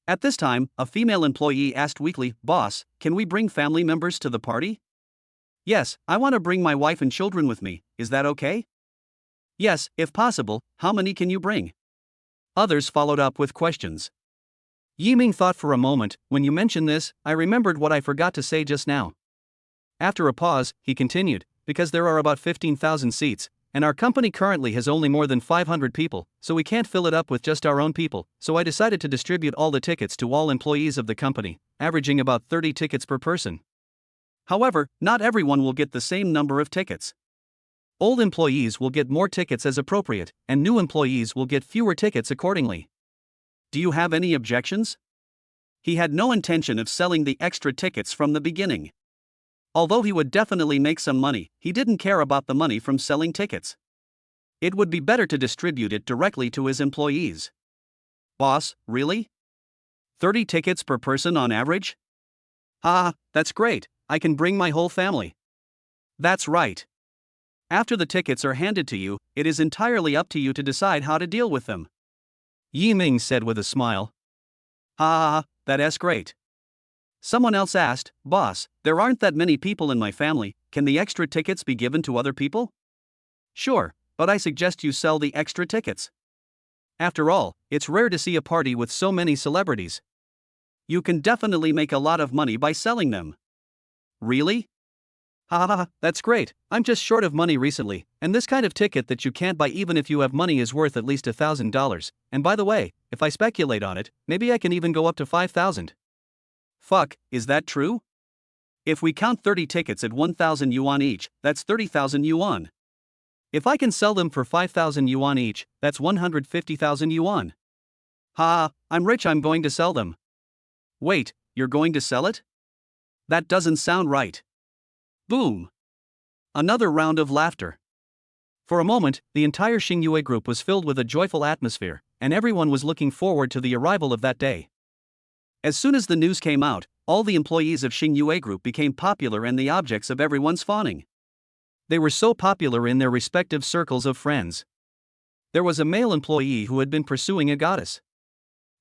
At this time, a female employee asked weakly, "Boss, can we bring family members to the party?" "Yes, I want to bring my wife and children with me, is that okay?" "Yes, if possible, how many can you bring?" Others followed up with questions. Yi Ming thought for a moment. When you mentioned this, I remembered what I forgot to say just now. After a pause, he continued, because there are about 15,000 seats, and our company currently has only more than 500 people, so we can't fill it up with just our own people, so I decided to distribute all the tickets to all employees of the company, averaging about 30 tickets per person. However, not everyone will get the same number of tickets. Old employees will get more tickets as appropriate, and new employees will get fewer tickets accordingly. Do you have any objections? He had no intention of selling the extra tickets from the beginning. Although he would definitely make some money, he didn't care about the money from selling tickets. It would be better to distribute it directly to his employees. Boss, really? 30 tickets per person on average? Ah, that's great, I can bring my whole family. That's right. After the tickets are handed to you, it is entirely up to you to decide how to deal with them. Yi Ming said with a smile. Ah, that's great. Someone else asked, "Boss, there aren't that many people in my family, can the extra tickets be given to other people?" "Sure, but I suggest you sell the extra tickets. After all, it's rare to see a party with so many celebrities. You can definitely make a lot of money by selling them." "Really? Ha, that's great, I'm just short of money recently, and this kind of ticket that you can't buy even if you have money is worth at least $1,000, and by the way, if I speculate on it, maybe I can even go up to 5,000. Fuck, is that true? If we count 30 tickets at 1,000 yuan each, that's 30,000 yuan. If I can sell them for 5,000 yuan each, that's 150,000 yuan. Ha, I'm rich, I'm going to sell them." "Wait, you're going to sell it? That doesn't sound right." Boom. Another round of laughter. For a moment, the entire Xingyue Group was filled with a joyful atmosphere, and everyone was looking forward to the arrival of that day. As soon as the news came out, all the employees of Xingyue Group became popular and the objects of everyone's fawning. They were so popular in their respective circles of friends. There was a male employee who had been pursuing a goddess.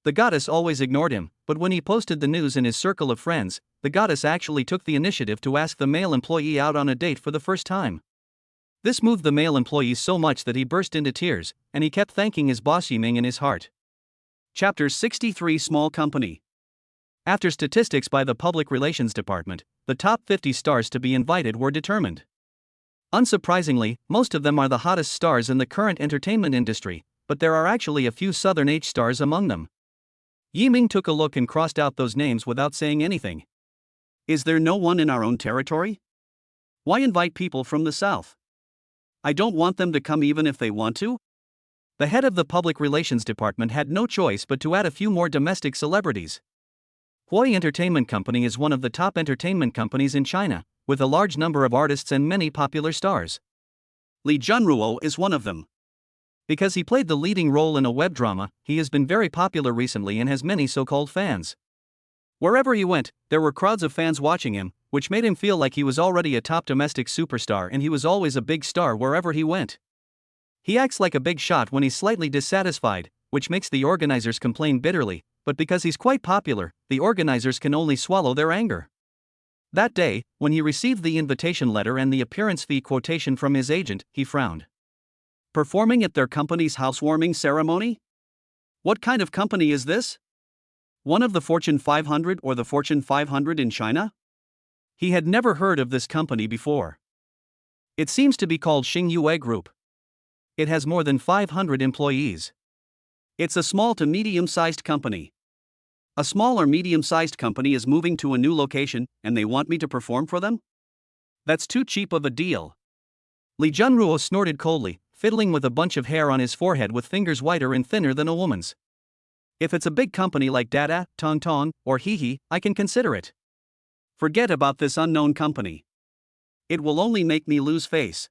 The goddess always ignored him, but when he posted the news in his circle of friends, the goddess actually took the initiative to ask the male employee out on a date for the first time. This moved the male employee so much that he burst into tears, and he kept thanking his boss Yi Ming in his heart. Chapter 63 Small Company. After statistics by the Public Relations Department, the top 50 stars to be invited were determined. Unsurprisingly, most of them are the hottest stars in the current entertainment industry, but there are actually a few Southern H stars among them. Yi Ming took a look and crossed out those names without saying anything. Is there no one in our own territory? Why invite people from the South? I don't want them to come even if they want to. The head of the Public Relations Department had no choice but to add a few more domestic celebrities. Huai Entertainment Company is one of the top entertainment companies in China, with a large number of artists and many popular stars. Li Junruo is one of them. Because he played the leading role in a web drama, he has been very popular recently and has many so-called fans. Wherever he went, there were crowds of fans watching him, which made him feel like he was already a top domestic superstar and he was always a big star wherever he went. He acts like a big shot when he's slightly dissatisfied, which makes the organizers complain bitterly, but because he's quite popular, the organizers can only swallow their anger. That day, when he received the invitation letter and the appearance fee quotation from his agent, he frowned. Performing at their company's housewarming ceremony? What kind of company is this? One of the Fortune 500 or the Fortune 500 in China? He had never heard of this company before. It seems to be called Xingyue Group. It has more than 500 employees. It's a small to medium-sized company. A small or medium-sized company is moving to a new location, and they want me to perform for them? That's too cheap of a deal. Li Junruo snorted coldly, fiddling with a bunch of hair on his forehead with fingers whiter and thinner than a woman's. If it's a big company like Dada, Tong, or Hihi, I can consider it. Forget about this unknown company. It will only make me lose face.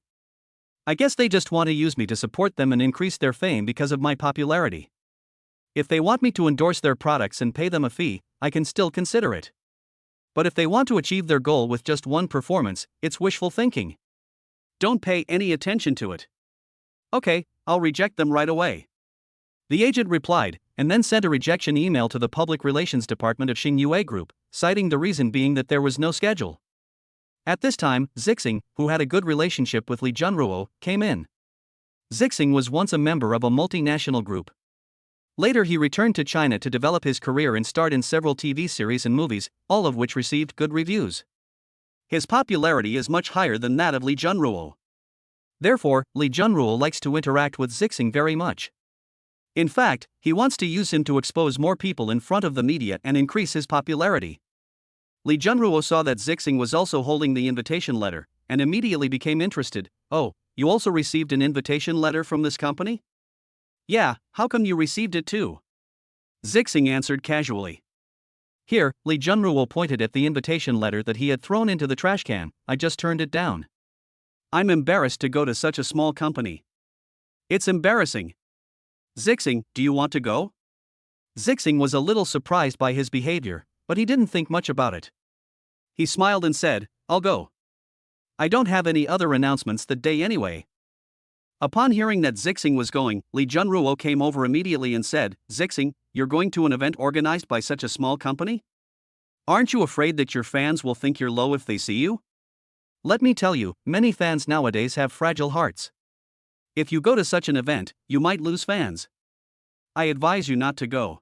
I guess they just want to use me to support them and increase their fame because of my popularity. If they want me to endorse their products and pay them a fee, I can still consider it. But if they want to achieve their goal with just one performance, it's wishful thinking. Don't pay any attention to it. Okay, I'll reject them right away. The agent replied, and then sent a rejection email to the public relations department of Xingyue Group, citing the reason being that there was no schedule. At this time, Zixing, who had a good relationship with Li Junruo, came in. Zixing was once a member of a multinational group. Later he returned to China to develop his career and starred in several TV series and movies, all of which received good reviews. His popularity is much higher than that of Li Junruo. Therefore, Li Junruo likes to interact with Zixing very much. In fact, he wants to use him to expose more people in front of the media and increase his popularity. Li Junruo saw that Zixing was also holding the invitation letter, and immediately became interested. Oh, you also received an invitation letter from this company? Yeah, how come you received it too? Zixing answered casually. Here, Li Junruo pointed at the invitation letter that he had thrown into the trash can. I just turned it down. I'm embarrassed to go to such a small company. It's embarrassing. Zixing, do you want to go? Zixing was a little surprised by his behavior, but he didn't think much about it. He smiled and said, I'll go. I don't have any other announcements that day anyway. Upon hearing that Zixing was going, Li Junruo came over immediately and said, Zixing, you're going to an event organized by such a small company? Aren't you afraid that your fans will think you're low if they see you? Let me tell you, many fans nowadays have fragile hearts. If you go to such an event, you might lose fans. I advise you not to go.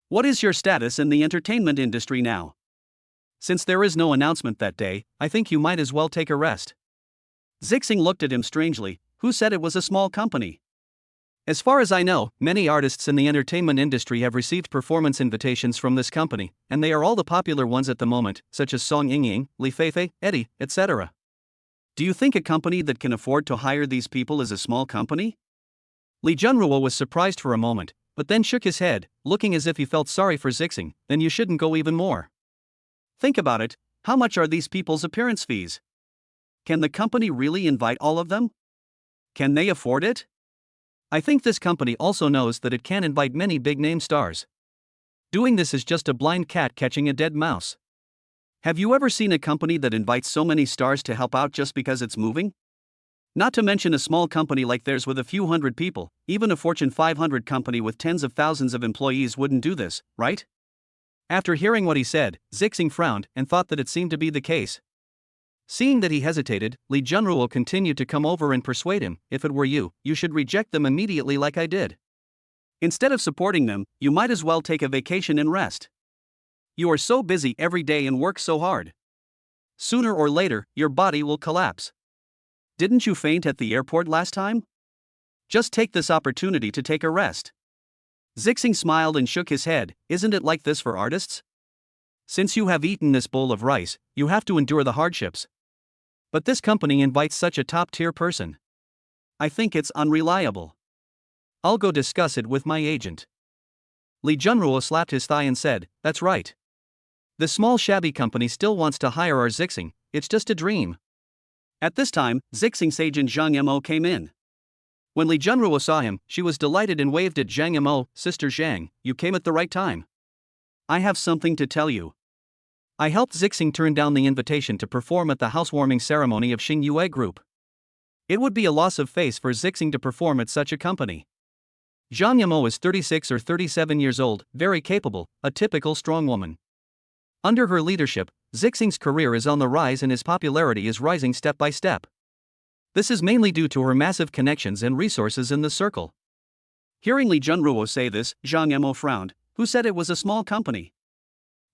What is your status in the entertainment industry now? Since there is no announcement that day, I think you might as well take a rest. Zixing looked at him strangely. Who said it was a small company? As far as I know, many artists in the entertainment industry have received performance invitations from this company, and they are all the popular ones at the moment, such as Song Yingying, Li Feifei, Eddie, etc. Do you think a company that can afford to hire these people is a small company? Li Junruo was surprised for a moment, but then shook his head, looking as if he felt sorry for Zixing. Then you shouldn't go even more. Think about it, how much are these people's appearance fees? Can the company really invite all of them? Can they afford it? I think this company also knows that it can invite many big-name stars. Doing this is just a blind cat catching a dead mouse. Have you ever seen a company that invites so many stars to help out just because it's moving? Not to mention a small company like theirs with a few hundred people. Even a Fortune 500 company with tens of thousands of employees wouldn't do this, right? After hearing what he said, Zixing frowned and thought that it seemed to be the case. Seeing that he hesitated, Li Junruo continued to come over and persuade him, if it were you, you should reject them immediately like I did. Instead of supporting them, you might as well take a vacation and rest. You are so busy every day and work so hard. Sooner or later, your body will collapse. Didn't you faint at the airport last time? Just take this opportunity to take a rest. Zixing smiled and shook his head. Isn't it like this for artists? Since you have eaten this bowl of rice, you have to endure the hardships. But this company invites such a top-tier person. I think it's unreliable. I'll go discuss it with my agent. Li Junruo slapped his thigh and said, That's right. The small shabby company still wants to hire our Zixing. It's just a dream. At this time, Zixing's agent Zhang Mo came in. When Li Junruo saw him, she was delighted and waved at Zhang Mo. Sister Zhang, you came at the right time. I have something to tell you. I helped Zixing turn down the invitation to perform at the housewarming ceremony of Xing Yue Group. It would be a loss of face for Zixing to perform at such a company. Zhang Yamo is 36 or 37 years old, very capable, a typical strong woman. Under her leadership, Zixing's career is on the rise and his popularity is rising step by step. This is mainly due to her massive connections and resources in the circle. Hearing Li Junruo say this, Zhang Yamo frowned, who said it was a small company.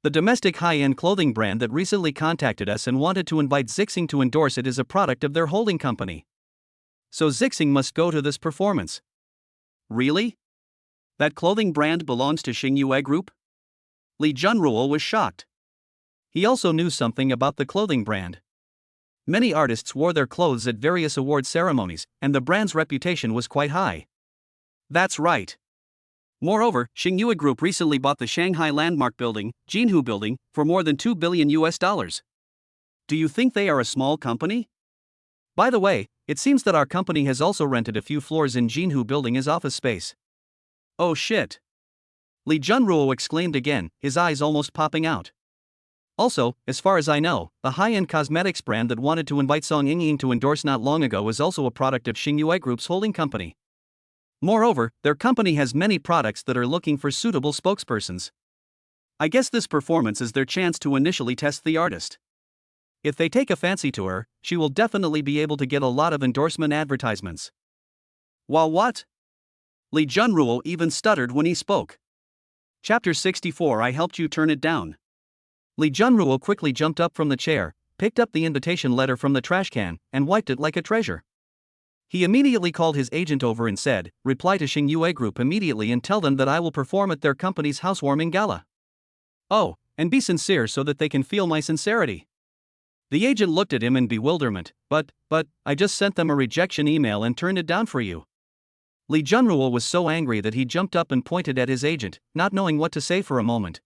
The domestic high-end clothing brand that recently contacted us and wanted to invite Zixing to endorse it is a product of their holding company. So Zixing must go to this performance. Really? That clothing brand belongs to Xing Yue Group? Li Junruo was shocked. He also knew something about the clothing brand. Many artists wore their clothes at various award ceremonies, and the brand's reputation was quite high. That's right. Moreover, Xing Yue Group recently bought the Shanghai landmark building, Jinhu Building, for more than $2 billion. Do you think they are a small company? By the way, it seems that our company has also rented a few floors in Jinhu Building as office space. Oh shit. Li Junruo exclaimed again, his eyes almost popping out. Also, as far as I know, the high-end cosmetics brand that wanted to invite Song Yingying to endorse not long ago was also a product of Xing Yue Group's holding company. Moreover, their company has many products that are looking for suitable spokespersons. I guess this performance is their chance to initially test the artist. If they take a fancy to her, she will definitely be able to get a lot of endorsement advertisements. While what? Li Junruo even stuttered when he spoke. Chapter 64 I helped you turn it down. Li Junruo quickly jumped up from the chair, picked up the invitation letter from the trash can, and wiped it like a treasure. He immediately called his agent over and said, reply to Xing Yue Group immediately and tell them that I will perform at their company's housewarming gala. Oh, and be sincere so that they can feel my sincerity. The agent looked at him in bewilderment, but, I just sent them a rejection email and turned it down for you. Li Junruo was so angry that he jumped up and pointed at his agent, not knowing what to say for a moment.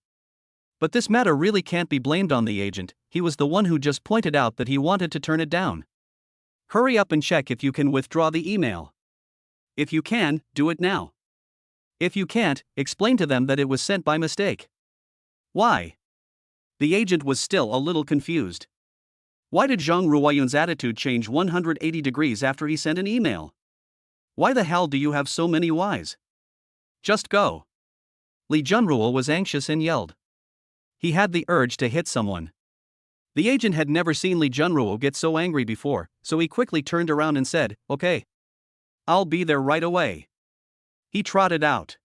But this matter really can't be blamed on the agent, he was the one who just pointed out that he wanted to turn it down. Hurry up and check if you can withdraw the email. If you can, do it now. If you can't, explain to them that it was sent by mistake. Why? The agent was still a little confused. Why did Zhang Ruoyun's attitude change 180 degrees after he sent an email? Why the hell do you have so many whys? Just go. Li Junruo was anxious and yelled. He had the urge to hit someone. The agent had never seen Li Junruo get so angry before, so he quickly turned around and said, okay. I'll be there right away. He trotted out.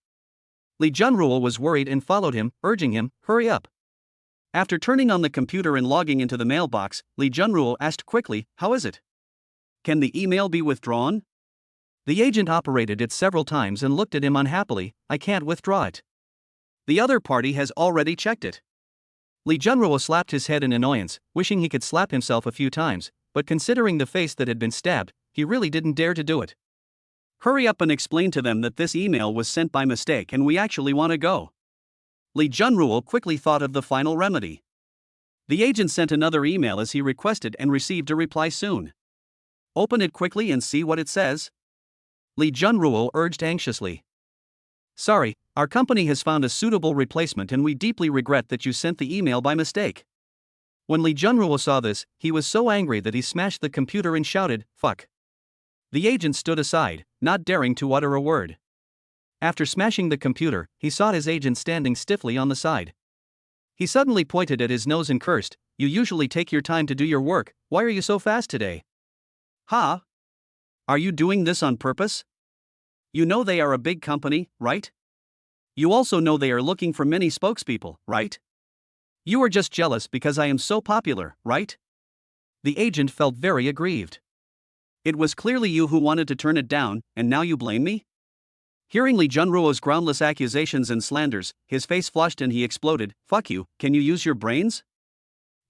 Li Junruo was worried and followed him, urging him, hurry up. After turning on the computer and logging into the mailbox, Li Junruo asked quickly, how is it? Can the email be withdrawn? The agent operated it several times and looked at him unhappily, I can't withdraw it. The other party has already checked it. Li Junruo slapped his head in annoyance, wishing he could slap himself a few times, but considering the face that had been stabbed, he really didn't dare to do it. Hurry up and explain to them that this email was sent by mistake and we actually want to go. Li Junruo quickly thought of the final remedy. The agent sent another email as he requested and received a reply soon. Open it quickly and see what it says. Li Junruo urged anxiously. Sorry, our company has found a suitable replacement and we deeply regret that you sent the email by mistake. When Li Junruo saw this, he was so angry that he smashed the computer and shouted, fuck. The agent stood aside, not daring to utter a word. After smashing the computer, he saw his agent standing stiffly on the side. He suddenly pointed at his nose and cursed, you usually take your time to do your work, why are you so fast today? Huh? Are you doing this on purpose? You know they are a big company, right? You also know they are looking for many spokespeople, right? You are just jealous because I am so popular, right? The agent felt very aggrieved. It was clearly you who wanted to turn it down, and now you blame me? Hearing Li Junruo's groundless accusations and slanders, his face flushed and he exploded, fuck you, can you use your brains?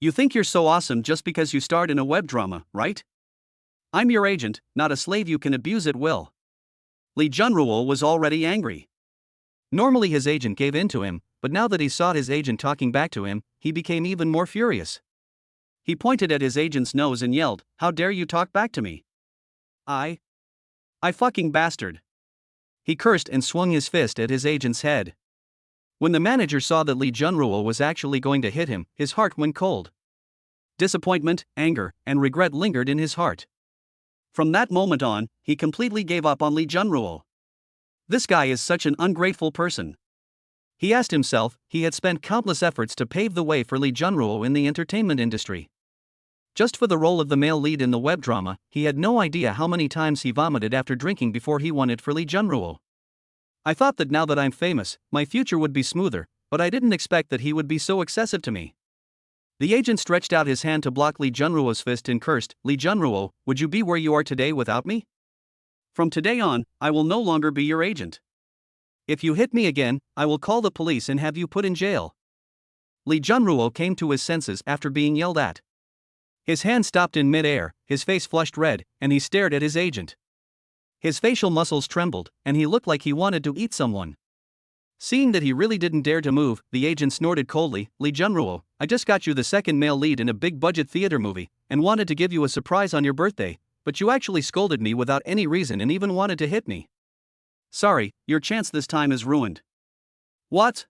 You think you're so awesome just because you starred in a web drama, right? I'm your agent, not a slave you can abuse at will. Li Junruo was already angry. Normally his agent gave in to him, but now that he saw his agent talking back to him, he became even more furious. He pointed at his agent's nose and yelled, how dare you talk back to me? I fucking bastard. He cursed and swung his fist at his agent's head. When the manager saw that Lee Junruo was actually going to hit him, his heart went cold. Disappointment, anger, and regret lingered in his heart. From that moment on, he completely gave up on Lee Junruo. This guy is such an ungrateful person. He asked himself, he had spent countless efforts to pave the way for Lee Junruo in the entertainment industry. Just for the role of the male lead in the web drama, he had no idea how many times he vomited after drinking before he won it for Lee Junruo. I thought that now that I'm famous, my future would be smoother, but I didn't expect that he would be so excessive to me. The agent stretched out his hand to block Lee Junruo's fist and cursed, "Lee Junruo, would you be where you are today without me? From today on, I will no longer be your agent. If you hit me again, I will call the police and have you put in jail." Lee Junruo came to his senses after being yelled at. His hand stopped in mid-air, his face flushed red, and he stared at his agent. His facial muscles trembled, and he looked like he wanted to eat someone. Seeing that he really didn't dare to move, the agent snorted coldly, "Lee Junruo, I just got you the second male lead in a big-budget theater movie, and wanted to give you a surprise on your birthday, but you actually scolded me without any reason and even wanted to hit me. Sorry, your chance this time is ruined." "What?"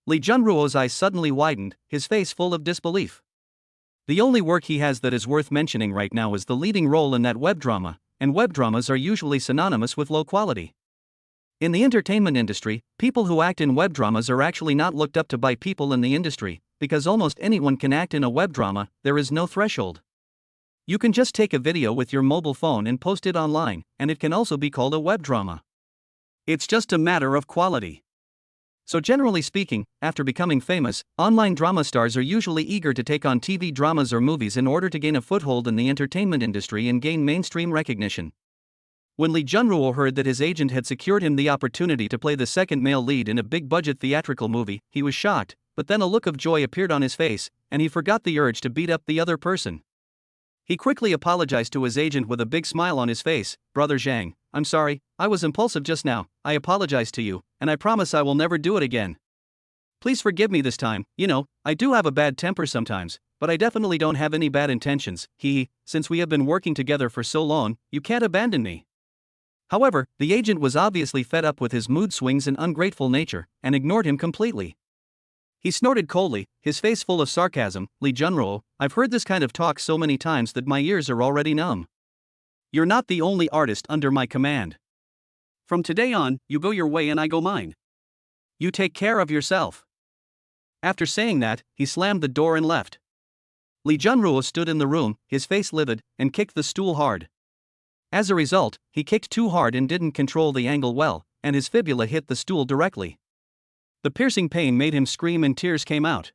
Lee Junruo's eyes suddenly widened, his face full of disbelief. The only work he has that is worth mentioning right now is the leading role in that web drama, and web dramas are usually synonymous with low quality. In the entertainment industry, people who act in web dramas are actually not looked up to by people in the industry, because almost anyone can act in a web drama, there is no threshold. You can just take a video with your mobile phone and post it online, and it can also be called a web drama. It's just a matter of quality. So generally speaking, after becoming famous, online drama stars are usually eager to take on TV dramas or movies in order to gain a foothold in the entertainment industry and gain mainstream recognition. When Lee Junruo heard that his agent had secured him the opportunity to play the second male lead in a big-budget theatrical movie, he was shocked, but then a look of joy appeared on his face, and he forgot the urge to beat up the other person. He quickly apologized to his agent with a big smile on his face, "Brother Zhang, I'm sorry, I was impulsive just now, I apologize to you, and I promise I will never do it again. Please forgive me this time, I do have a bad temper sometimes, but I definitely don't have any bad intentions, since we have been working together for so long, you can't abandon me." However, the agent was obviously fed up with his mood swings and ungrateful nature, and ignored him completely. He snorted coldly, his face full of sarcasm, "Lee Junruo, I've heard this kind of talk so many times that my ears are already numb. You're not the only artist under my command. From today on, you go your way and I go mine. You take care of yourself." After saying that, he slammed the door and left. Lee Junruo stood in the room, his face livid, and kicked the stool hard. As a result, he kicked too hard and didn't control the angle well, and his fibula hit the stool directly. The piercing pain made him scream and tears came out.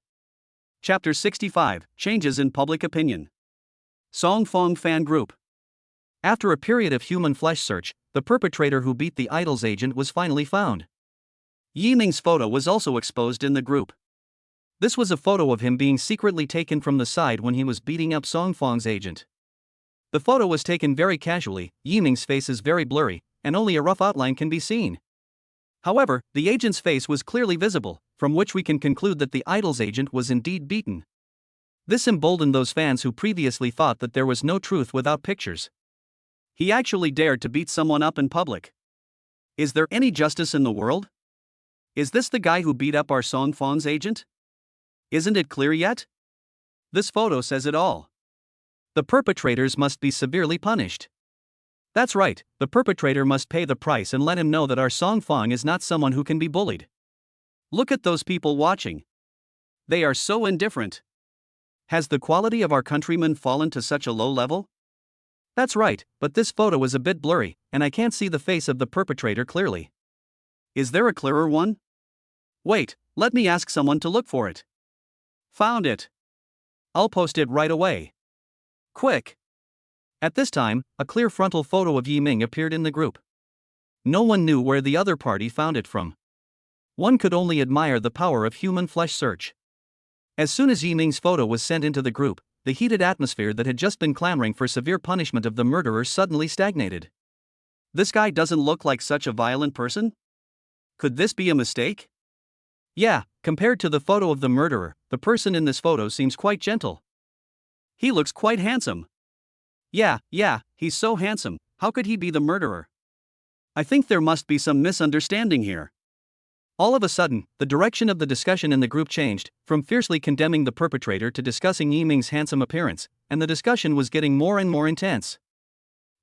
Chapter 65, Changes in Public Opinion. Song Fong Fan Group. After a period of human flesh search, the perpetrator who beat the idol's agent was finally found. Yiming's photo was also exposed in the group. This was a photo of him being secretly taken from the side when he was beating up Song Fong's agent. The photo was taken very casually, Yiming's face is very blurry, and only a rough outline can be seen. However, the agent's face was clearly visible, from which we can conclude that the idol's agent was indeed beaten. This emboldened those fans who previously thought that there was no truth without pictures. He actually dared to beat someone up in public. Is there any justice in the world? Is this the guy who beat up our Song Fong's agent? Isn't it clear yet? This photo says it all. The perpetrators must be severely punished. That's right, the perpetrator must pay the price and let him know that our Song Fong is not someone who can be bullied. Look at those people watching. They are so indifferent. Has the quality of our countrymen fallen to such a low level? That's right, but this photo is a bit blurry, and I can't see the face of the perpetrator clearly. Is there a clearer one? Wait, let me ask someone to look for it. Found it. I'll post it right away. Quick! At this time, a clear frontal photo of Yiming appeared in the group. No one knew where the other party found it from. One could only admire the power of human flesh search. As soon as Yiming's photo was sent into the group, the heated atmosphere that had just been clamoring for severe punishment of the murderer suddenly stagnated. This guy doesn't look like such a violent person? Could this be a mistake? Yeah, compared to the photo of the murderer, the person in this photo seems quite gentle. He looks quite handsome. Yeah, he's so handsome, how could he be the murderer? I think there must be some misunderstanding here. All of a sudden, the direction of the discussion in the group changed, from fiercely condemning the perpetrator to discussing Yiming's handsome appearance, and the discussion was getting more and more intense.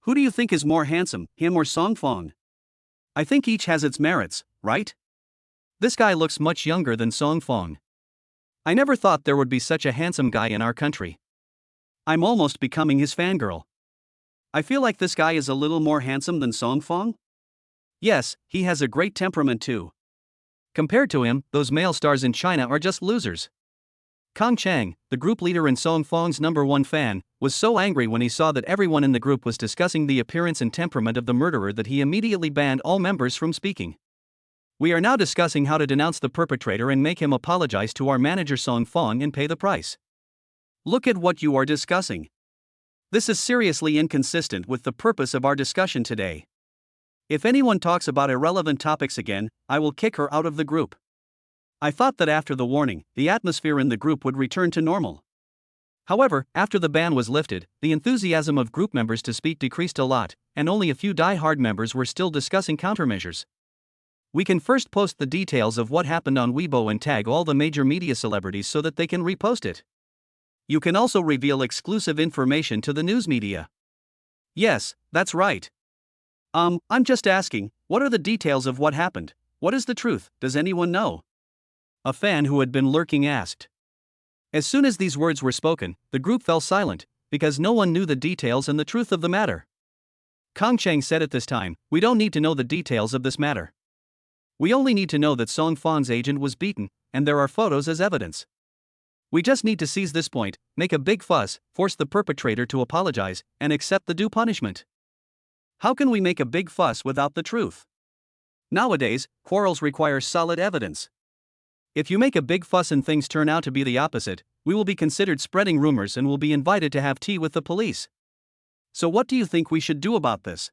Who do you think is more handsome, him or Song Fong? I think each has its merits, right? This guy looks much younger than Song Fong. I never thought there would be such a handsome guy in our country. I'm almost becoming his fangirl. I feel like this guy is a little more handsome than Song Fong. Yes, he has a great temperament too. Compared to him, those male stars in China are just losers. Kong Chang, the group leader and Song Fong's #1 fan, was so angry when he saw that everyone in the group was discussing the appearance and temperament of the murderer that he immediately banned all members from speaking. We are now discussing how to denounce the perpetrator and make him apologize to our manager Song Fong and pay the price. Look at what you are discussing. This is seriously inconsistent with the purpose of our discussion today. If anyone talks about irrelevant topics again, I will kick her out of the group. I thought that after the warning, the atmosphere in the group would return to normal. However, after the ban was lifted, the enthusiasm of group members to speak decreased a lot, and only a few die-hard members were still discussing countermeasures. We can first post the details of what happened on Weibo and tag all the major media celebrities so that they can repost it. You can also reveal exclusive information to the news media. Yes, that's right. I'm just asking, what are the details of what happened? What is the truth, does anyone know? A fan who had been lurking asked. As soon as these words were spoken, the group fell silent, because no one knew the details and the truth of the matter. Kong Chang said at this time, we don't need to know the details of this matter. We only need to know that Song Fong's agent was beaten, and there are photos as evidence. We just need to seize this point, make a big fuss, force the perpetrator to apologize, and accept the due punishment. How can we make a big fuss without the truth? Nowadays, quarrels require solid evidence. If you make a big fuss and things turn out to be the opposite, we will be considered spreading rumors and will be invited to have tea with the police. So what do you think we should do about this?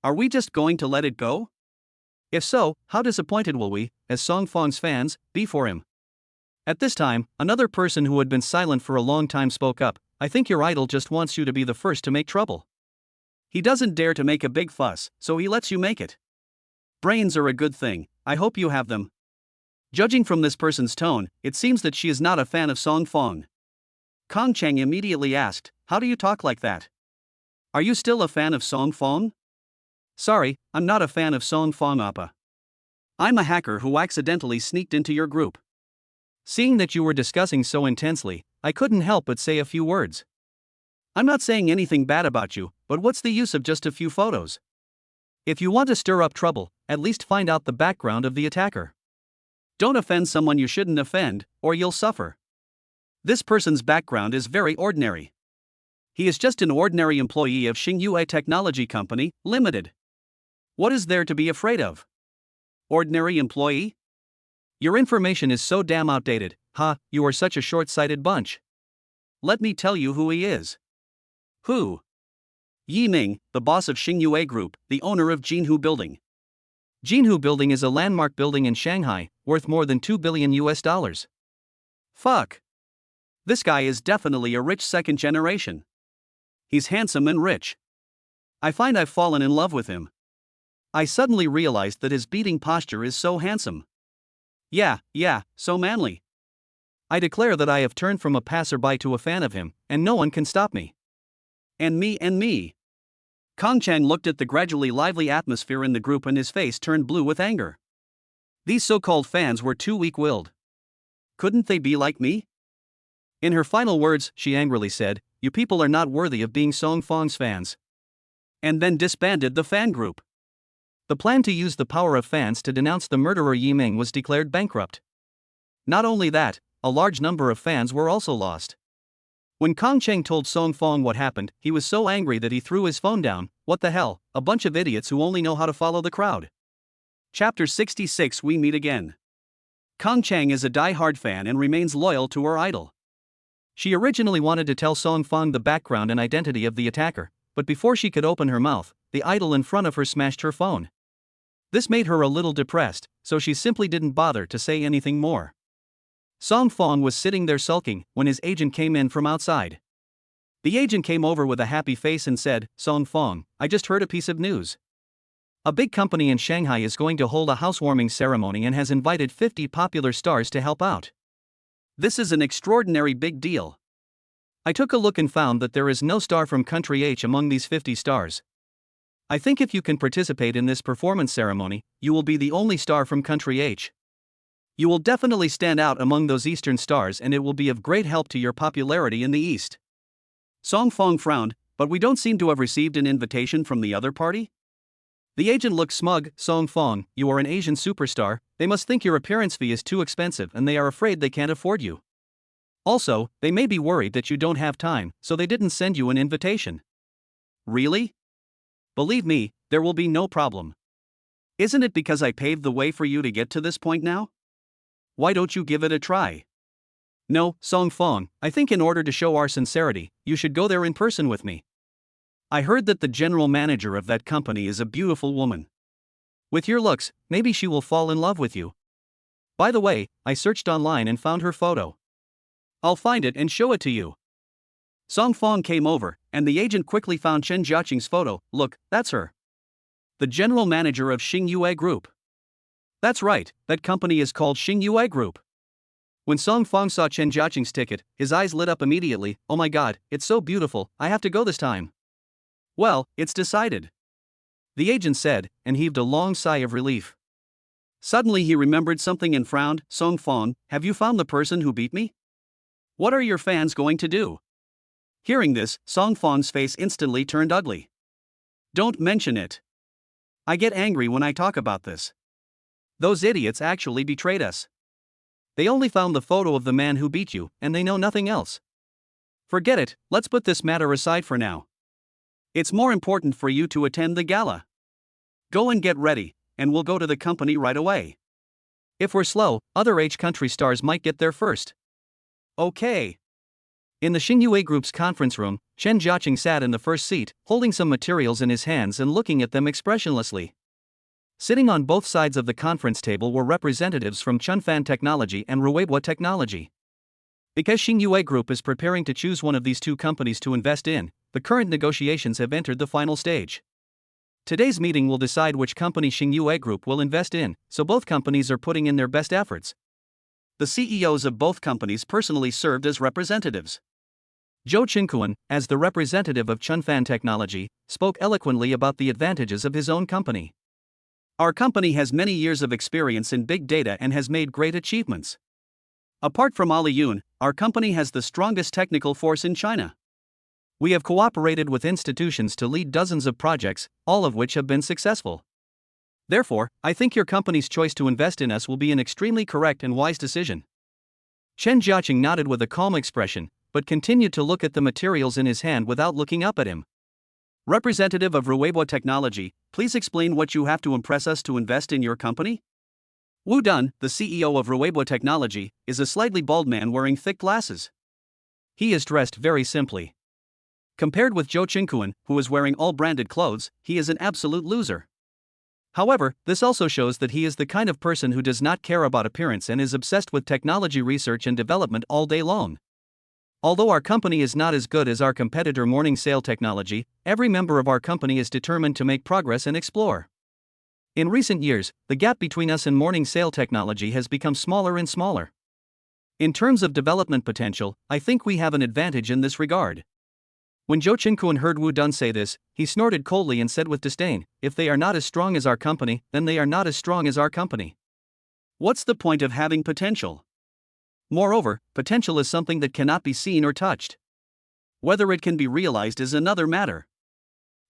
Are we just going to let it go? If so, how disappointed will we, as Song Fong's fans, be for him? At this time, another person who had been silent for a long time spoke up. I think your idol just wants you to be the first to make trouble. He doesn't dare to make a big fuss, so he lets you make it. Brains are a good thing, I hope you have them. Judging from this person's tone, it seems that she is not a fan of Song Fong. Kong Chang immediately asked, how do you talk like that? Are you still a fan of Song Fong? Sorry, I'm not a fan of Song Fong Appa. I'm a hacker who accidentally sneaked into your group. Seeing that you were discussing so intensely, I couldn't help but say a few words. I'm not saying anything bad about you, but what's the use of just a few photos? If you want to stir up trouble, at least find out the background of the attacker. Don't offend someone you shouldn't offend, or you'll suffer. This person's background is very ordinary. He is just an ordinary employee of Xingyue Technology Company, Limited. What is there to be afraid of? Ordinary employee? Your information is so damn outdated, you are such a short-sighted bunch. Let me tell you who he is. Who? Yiming, the boss of Xingyue Group, the owner of Jinhu Building. Jinhu Building is a landmark building in Shanghai, worth more than $2 billion. Fuck. This guy is definitely a rich second generation. He's handsome and rich. I find I've fallen in love with him. I suddenly realized that his beating posture is so handsome. Yeah, so manly. I declare that I have turned from a passerby to a fan of him, and no one can stop me. And me. Kong Chang looked at the gradually lively atmosphere in the group and his face turned blue with anger. These so-called fans were too weak-willed. Couldn't they be like me? In her final words, she angrily said, you people are not worthy of being Song Fong's fans. And then disbanded the fan group. The plan to use the power of fans to denounce the murderer Yiming was declared bankrupt. Not only that, a large number of fans were also lost. When Kong Chang told Song Fong what happened, he was so angry that he threw his phone down. What the hell, a bunch of idiots who only know how to follow the crowd. Chapter 66 We Meet Again. Kong Chang is a die-hard fan and remains loyal to her idol. She originally wanted to tell Song Fong the background and identity of the attacker, but before she could open her mouth, the idol in front of her smashed her phone. This made her a little depressed, so she simply didn't bother to say anything more. Song Fong was sitting there sulking when his agent came in from outside. The agent came over with a happy face and said, Song Fong, I just heard a piece of news. A big company in Shanghai is going to hold a housewarming ceremony and has invited 50 popular stars to help out. This is an extraordinary big deal. I took a look and found that there is no star from country H among these 50 stars. I think if you can participate in this performance ceremony, you will be the only star from country H. You will definitely stand out among those Eastern stars and it will be of great help to your popularity in the East. Song Fong frowned, but we don't seem to have received an invitation from the other party? The agent looked smug. Song Fong, you are an Asian superstar, they must think your appearance fee is too expensive and they are afraid they can't afford you. Also, they may be worried that you don't have time, so they didn't send you an invitation. Really? Believe me, there will be no problem. Isn't it because I paved the way for you to get to this point now? Why don't you give it a try? No, Song Fong, I think in order to show our sincerity, you should go there in person with me. I heard that the general manager of that company is a beautiful woman. With your looks, maybe she will fall in love with you. By the way, I searched online and found her photo. I'll find it and show it to you. Song Fong came over, and the agent quickly found Chen Jiaqing's photo. Look, that's her. The general manager of Xingyue Group. That's right, that company is called Xingyue Group. When Song Fong saw Chen Jiaqing's ticket, his eyes lit up immediately. Oh my god, it's so beautiful, I have to go this time. Well, it's decided. The agent said, and heaved a long sigh of relief. Suddenly he remembered something and frowned. Song Fong, have you found the person who beat me? What are your fans going to do? Hearing this, Song Fong's face instantly turned ugly. Don't mention it. I get angry when I talk about this. Those idiots actually betrayed us. They only found the photo of the man who beat you, and they know nothing else. Forget it, let's put this matter aside for now. It's more important for you to attend the gala. Go and get ready, and we'll go to the company right away. If we're slow, other H country stars might get there first. Okay. In the Xingyue Group's conference room, Chen Jiaqing sat in the first seat, holding some materials in his hands and looking at them expressionlessly. Sitting on both sides of the conference table were representatives from Chunfan Technology and Ruibo Technology. Because Xingyue Group is preparing to choose one of these two companies to invest in, the current negotiations have entered the final stage. Today's meeting will decide which company Xingyue Group will invest in, so both companies are putting in their best efforts. The CEOs of both companies personally served as representatives. Zhou Qinkuan, as the representative of Chunfan Technology, spoke eloquently about the advantages of his own company. Our company has many years of experience in big data and has made great achievements. Apart from Aliyun, our company has the strongest technical force in China. We have cooperated with institutions to lead dozens of projects, all of which have been successful. Therefore, I think your company's choice to invest in us will be an extremely correct and wise decision. Chen Jiaqing nodded with a calm expression, but continued to look at the materials in his hand without looking up at him. Representative of Ruibo Technology, please explain what you have to impress us to invest in your company? Wu Dun, the CEO of Ruibo Technology, is a slightly bald man wearing thick glasses. He is dressed very simply. Compared with Zhou Qinkuan, who is wearing all branded clothes, he is an absolute loser. However, this also shows that he is the kind of person who does not care about appearance and is obsessed with technology research and development all day long. Although our company is not as good as our competitor Morning Sale Technology, every member of our company is determined to make progress and explore. In recent years, the gap between us and Morning Sale Technology has become smaller and smaller. In terms of development potential, I think we have an advantage in this regard. When Zhou Qinkuan heard Wu Dun say this, he snorted coldly and said with disdain, if they are not as strong as our company, then they are not as strong as our company. What's the point of having potential? Moreover, potential is something that cannot be seen or touched. Whether it can be realized is another matter.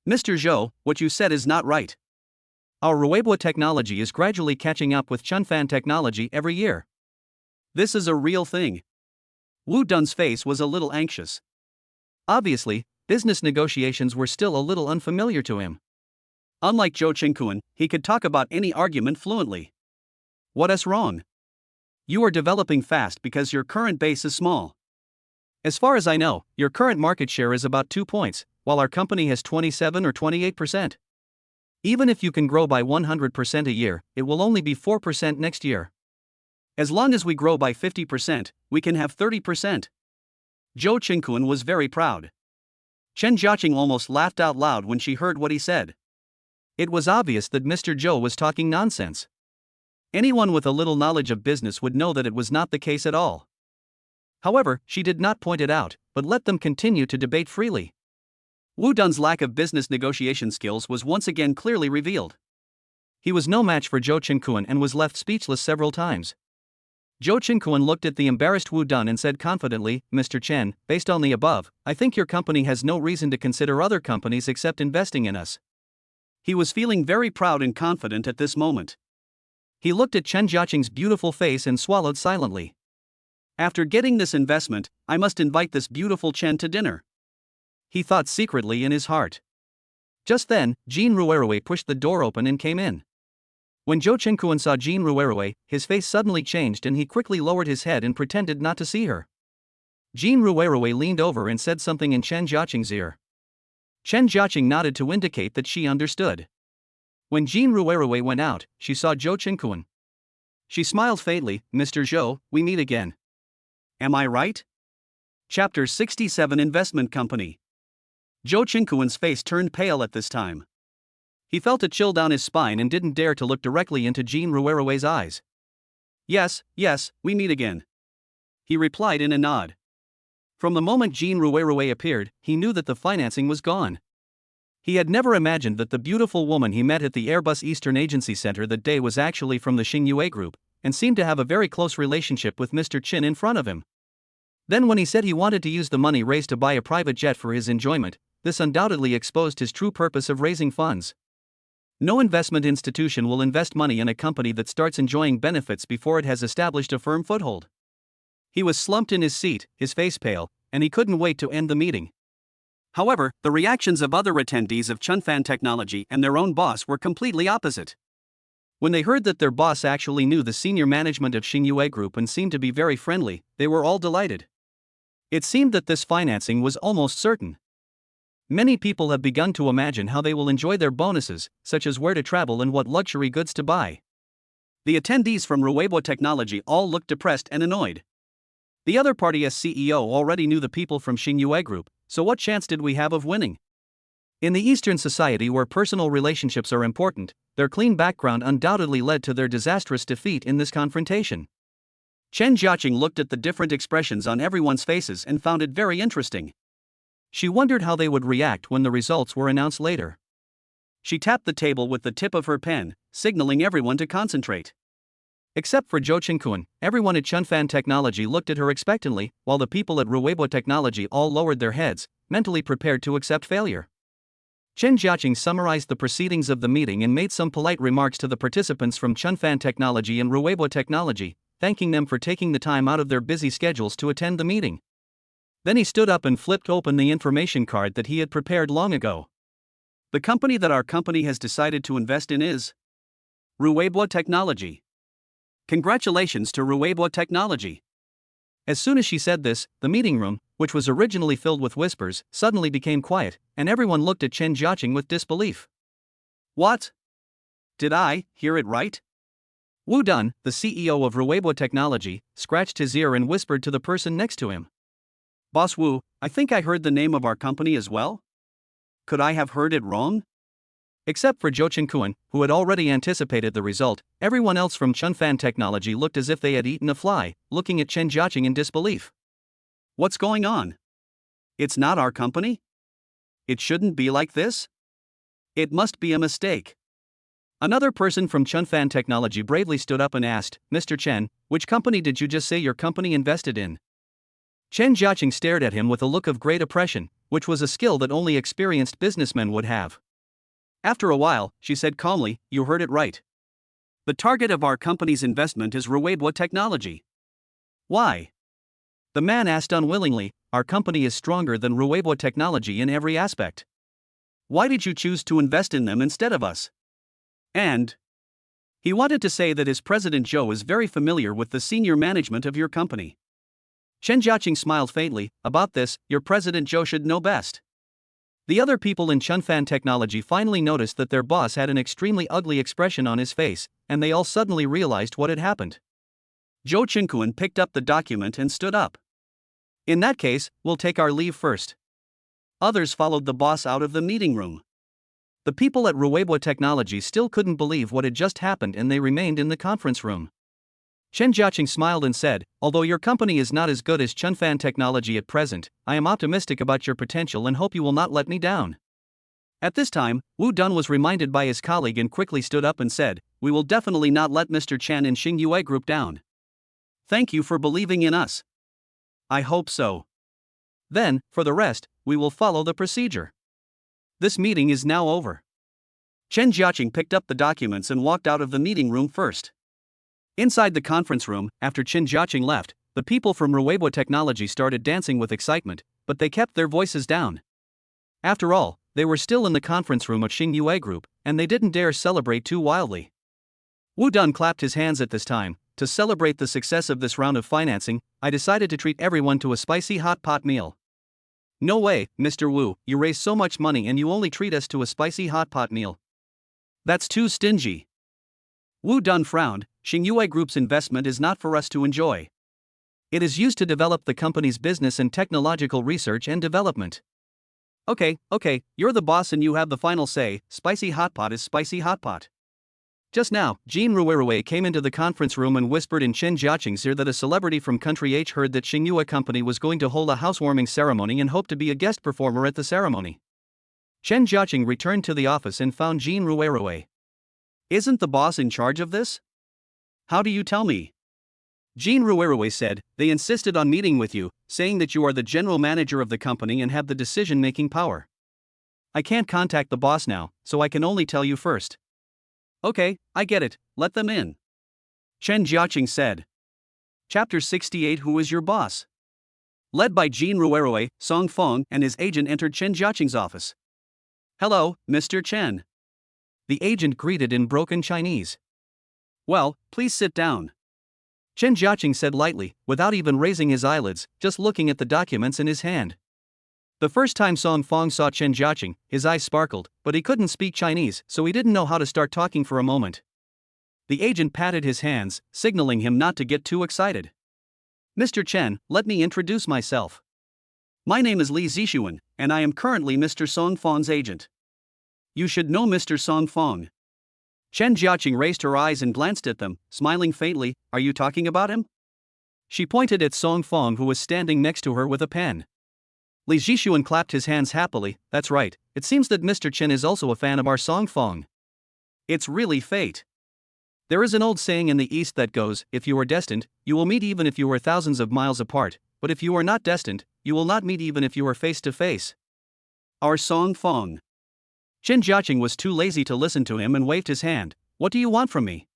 Mr. Zhou, what you said is not right. Our Ruibo technology is gradually catching up with Chunfan technology every year. This is a real thing. Wu Dun's face was a little anxious. Obviously, business negotiations were still a little unfamiliar to him. Unlike Zhou Qinkuan, he could talk about any argument fluently. What's wrong? You are developing fast because your current base is small. As far as I know, your current market share is about 2 points, while our company has 27 or 28%. Even if you can grow by 100% a year, it will only be 4% next year. As long as we grow by 50%, we can have 30%. Zhou Qinkuan was very proud. Chen Jiaqing almost laughed out loud when she heard what he said. It was obvious that Mr. Zhou was talking nonsense. Anyone with a little knowledge of business would know that it was not the case at all. However, she did not point it out, but let them continue to debate freely. Wu Dun's lack of business negotiation skills was once again clearly revealed. He was no match for Zhou Qinkuan and was left speechless several times. Zhou Qinkuan looked at the embarrassed Wu Dun and said confidently, "Mr. Chen, based on the above, I think your company has no reason to consider other companies except investing in us." He was feeling very proud and confident at this moment. He looked at Chen Jiaqing's beautiful face and swallowed silently. After getting this investment, I must invite this beautiful Chen to dinner, he thought secretly in his heart. Just then, Jean Ruerue pushed the door open and came in. When Zhou Qinkuan saw Jean Ruerue, his face suddenly changed and he quickly lowered his head and pretended not to see her. Jean Ruerue leaned over and said something in Chen Jiaqing's ear. Chen Jiaqing nodded to indicate that she understood. When Jean Ruerue went out, she saw Zhou Qinkuan. She smiled faintly. "Mr. Zhou, we meet again. Am I right?" Chapter 67 Investment Company. Zhou Qinkuan's face turned pale at this time. He felt a chill down his spine and didn't dare to look directly into Jean Ruerue's eyes. Yes, we meet again," he replied in a nod. From the moment Jean Ruerue appeared, he knew that the financing was gone. He had never imagined that the beautiful woman he met at the Airbus Eastern Agency Center that day was actually from the Xingyue Group, and seemed to have a very close relationship with Mr. Qin in front of him. Then when he said he wanted to use the money raised to buy a private jet for his enjoyment, this undoubtedly exposed his true purpose of raising funds. No investment institution will invest money in a company that starts enjoying benefits before it has established a firm foothold. He was slumped in his seat, his face pale, and he couldn't wait to end the meeting. However, the reactions of other attendees of Chunfan Technology and their own boss were completely opposite. When they heard that their boss actually knew the senior management of Xingyue Group and seemed to be very friendly, they were all delighted. It seemed that this financing was almost certain. Many people have begun to imagine how they will enjoy their bonuses, such as where to travel and what luxury goods to buy. The attendees from Ruebo Technology all looked depressed and annoyed. The other party's CEO already knew the people from Xingyue Group, so what chance did we have of winning? In the Eastern society where personal relationships are important, their clean background undoubtedly led to their disastrous defeat in this confrontation. Chen Jiaqing looked at the different expressions on everyone's faces and found it very interesting. She wondered how they would react when the results were announced later. She tapped the table with the tip of her pen, signaling everyone to concentrate. Except for Zhou Qinkuan, everyone at Chunfan Technology looked at her expectantly, while the people at Ruebo Technology all lowered their heads, mentally prepared to accept failure. Chen Jiaqing summarized the proceedings of the meeting and made some polite remarks to the participants from Chunfan Technology and Ruebo Technology, thanking them for taking the time out of their busy schedules to attend the meeting. Then he stood up and flipped open the information card that he had prepared long ago. "The company that our company has decided to invest in is Ruebo Technology. Congratulations to Ruebo Technology." As soon as she said this, the meeting room, which was originally filled with whispers, suddenly became quiet, and everyone looked at Chen Jiaqing with disbelief. "What? Did I hear it right?" Wu Dun, the CEO of Ruebo Technology, scratched his ear and whispered to the person next to him. "Boss Wu, I think I heard the name of our company as well? Could I have heard it wrong?" Except for Zhou Qinkuan, who had already anticipated the result, everyone else from Chunfan Technology looked as if they had eaten a fly, looking at Chen Jiaqing in disbelief. "What's going on? It's not our company? It shouldn't be like this? It must be a mistake." Another person from Chunfan Technology bravely stood up and asked, "Mr. Chen, which company did you just say your company invested in?" Chen Jiaqing stared at him with a look of great oppression, which was a skill that only experienced businessmen would have. After a while, she said calmly, "You heard it right. The target of our company's investment is Ruebo Technology." "Why?" The man asked unwillingly. "Our company is stronger than Ruebo Technology in every aspect. Why did you choose to invest in them instead of us?" And he wanted to say that his President Zhou is very familiar with the senior management of your company. Chen Jiaqing smiled faintly. "About this, your President Zhou should know best." The other people in Chunfan Technology finally noticed that their boss had an extremely ugly expression on his face, and they all suddenly realized what had happened. Zhou Qinkuan picked up the document and stood up. "In that case, we'll take our leave first." Others followed the boss out of the meeting room. The people at Rebirth Technology still couldn't believe what had just happened and they remained in the conference room. Chen Jiaqing smiled and said, "Although your company is not as good as Chunfan Technology at present, I am optimistic about your potential and hope you will not let me down." At this time, Wu Dun was reminded by his colleague and quickly stood up and said, "We will definitely not let Mr. Chen and Xingyue Group down. Thank you for believing in us." "I hope so. Then, for the rest, we will follow the procedure. This meeting is now over." Chen Jiaqing picked up the documents and walked out of the meeting room first. Inside the conference room, after Chen Jiaqing left, the people from Rebirth Technology started dancing with excitement, but they kept their voices down. After all, they were still in the conference room of Xingyue Group, and they didn't dare celebrate too wildly. Wu Dun clapped his hands at this time. "To celebrate the success of this round of financing, I decided to treat everyone to a spicy hot pot meal." "No way, Mr. Wu, you raise so much money and you only treat us to a spicy hot pot meal. That's too stingy." Wu Dun frowned. "Xingyue Group's investment is not for us to enjoy. It is used to develop the company's business and technological research and development." Okay, you're the boss and you have the final say. Spicy hot pot is spicy hot pot." Just now, Jean Ruerue came into the conference room and whispered in Chen Jiaqing's ear that a celebrity from Country H heard that Xingyue Company was going to hold a housewarming ceremony and hoped to be a guest performer at the ceremony. Chen Jiaqing returned to the office and found Jean Ruerue. "Isn't the boss in charge of this? How do you tell me?" Jean Ruerue said, "They insisted on meeting with you, saying that you are the general manager of the company and have the decision-making power. I can't contact the boss now, so I can only tell you first." "Okay, I get it, let them in," Chen Jiaqing said. Chapter 68 Who is your boss? Led by Jean Ruerue, Song Fong and his agent entered Chen Jiaqing's office. "Hello, Mr. Chen." The agent greeted in broken Chinese. "Well, please sit down," Chen Jiaqing said lightly, without even raising his eyelids, just looking at the documents in his hand. The first time Song Fong saw Chen Jiaqing, his eyes sparkled, but he couldn't speak Chinese, so he didn't know how to start talking for a moment. The agent patted his hands, signaling him not to get too excited. "Mr. Chen, let me introduce myself. My name is Li Zixuan, and I am currently Mr. Song Fong's agent. You should know Mr. Song Fong." Chen Jiaqing raised her eyes and glanced at them, smiling faintly. "Are you talking about him?" She pointed at Song Fong, who was standing next to her with a pen. Li Zixuan clapped his hands happily. "That's right, it seems that Mr. Chen is also a fan of our Song Fong. It's really fate. There is an old saying in the East that goes, if you are destined, you will meet even if you are thousands of miles apart, but if you are not destined, you will not meet even if you are face to face. Our Song Fong." Chen Jiaqing was too lazy to listen to him and waved his hand. "What do you want from me?"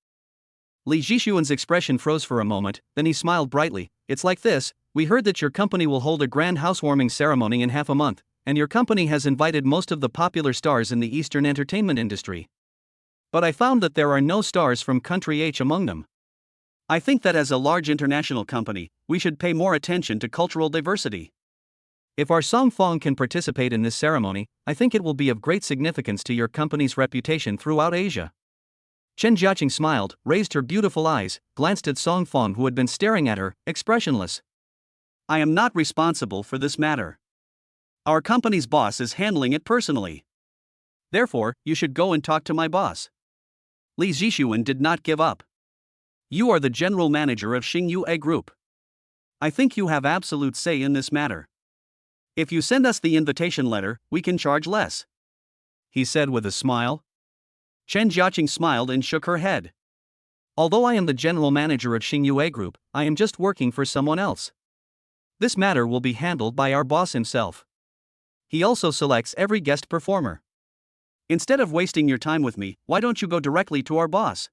Li Zixuan's expression froze for a moment, then he smiled brightly. "It's like this, we heard that your company will hold a grand housewarming ceremony in half a month, and your company has invited most of the popular stars in the Eastern entertainment industry. But I found that there are no stars from Country H among them. I think that as a large international company, we should pay more attention to cultural diversity. If our Song Fong can participate in this ceremony, I think it will be of great significance to your company's reputation throughout Asia." Chen Jiaqing smiled, raised her beautiful eyes, glanced at Song Fong, who had been staring at her, expressionless. "I am not responsible for this matter. Our company's boss is handling it personally. Therefore, you should go and talk to my boss." Li Zixuan did not give up. "You are the general manager of Xingyue Group. I think you have absolute say in this matter. If you send us the invitation letter, we can charge less," he said with a smile. Chen Jiaqing smiled and shook her head. "Although I am the general manager of Xingyue Group, I am just working for someone else. This matter will be handled by our boss himself. He also selects every guest performer. Instead of wasting your time with me, why don't you go directly to our boss?"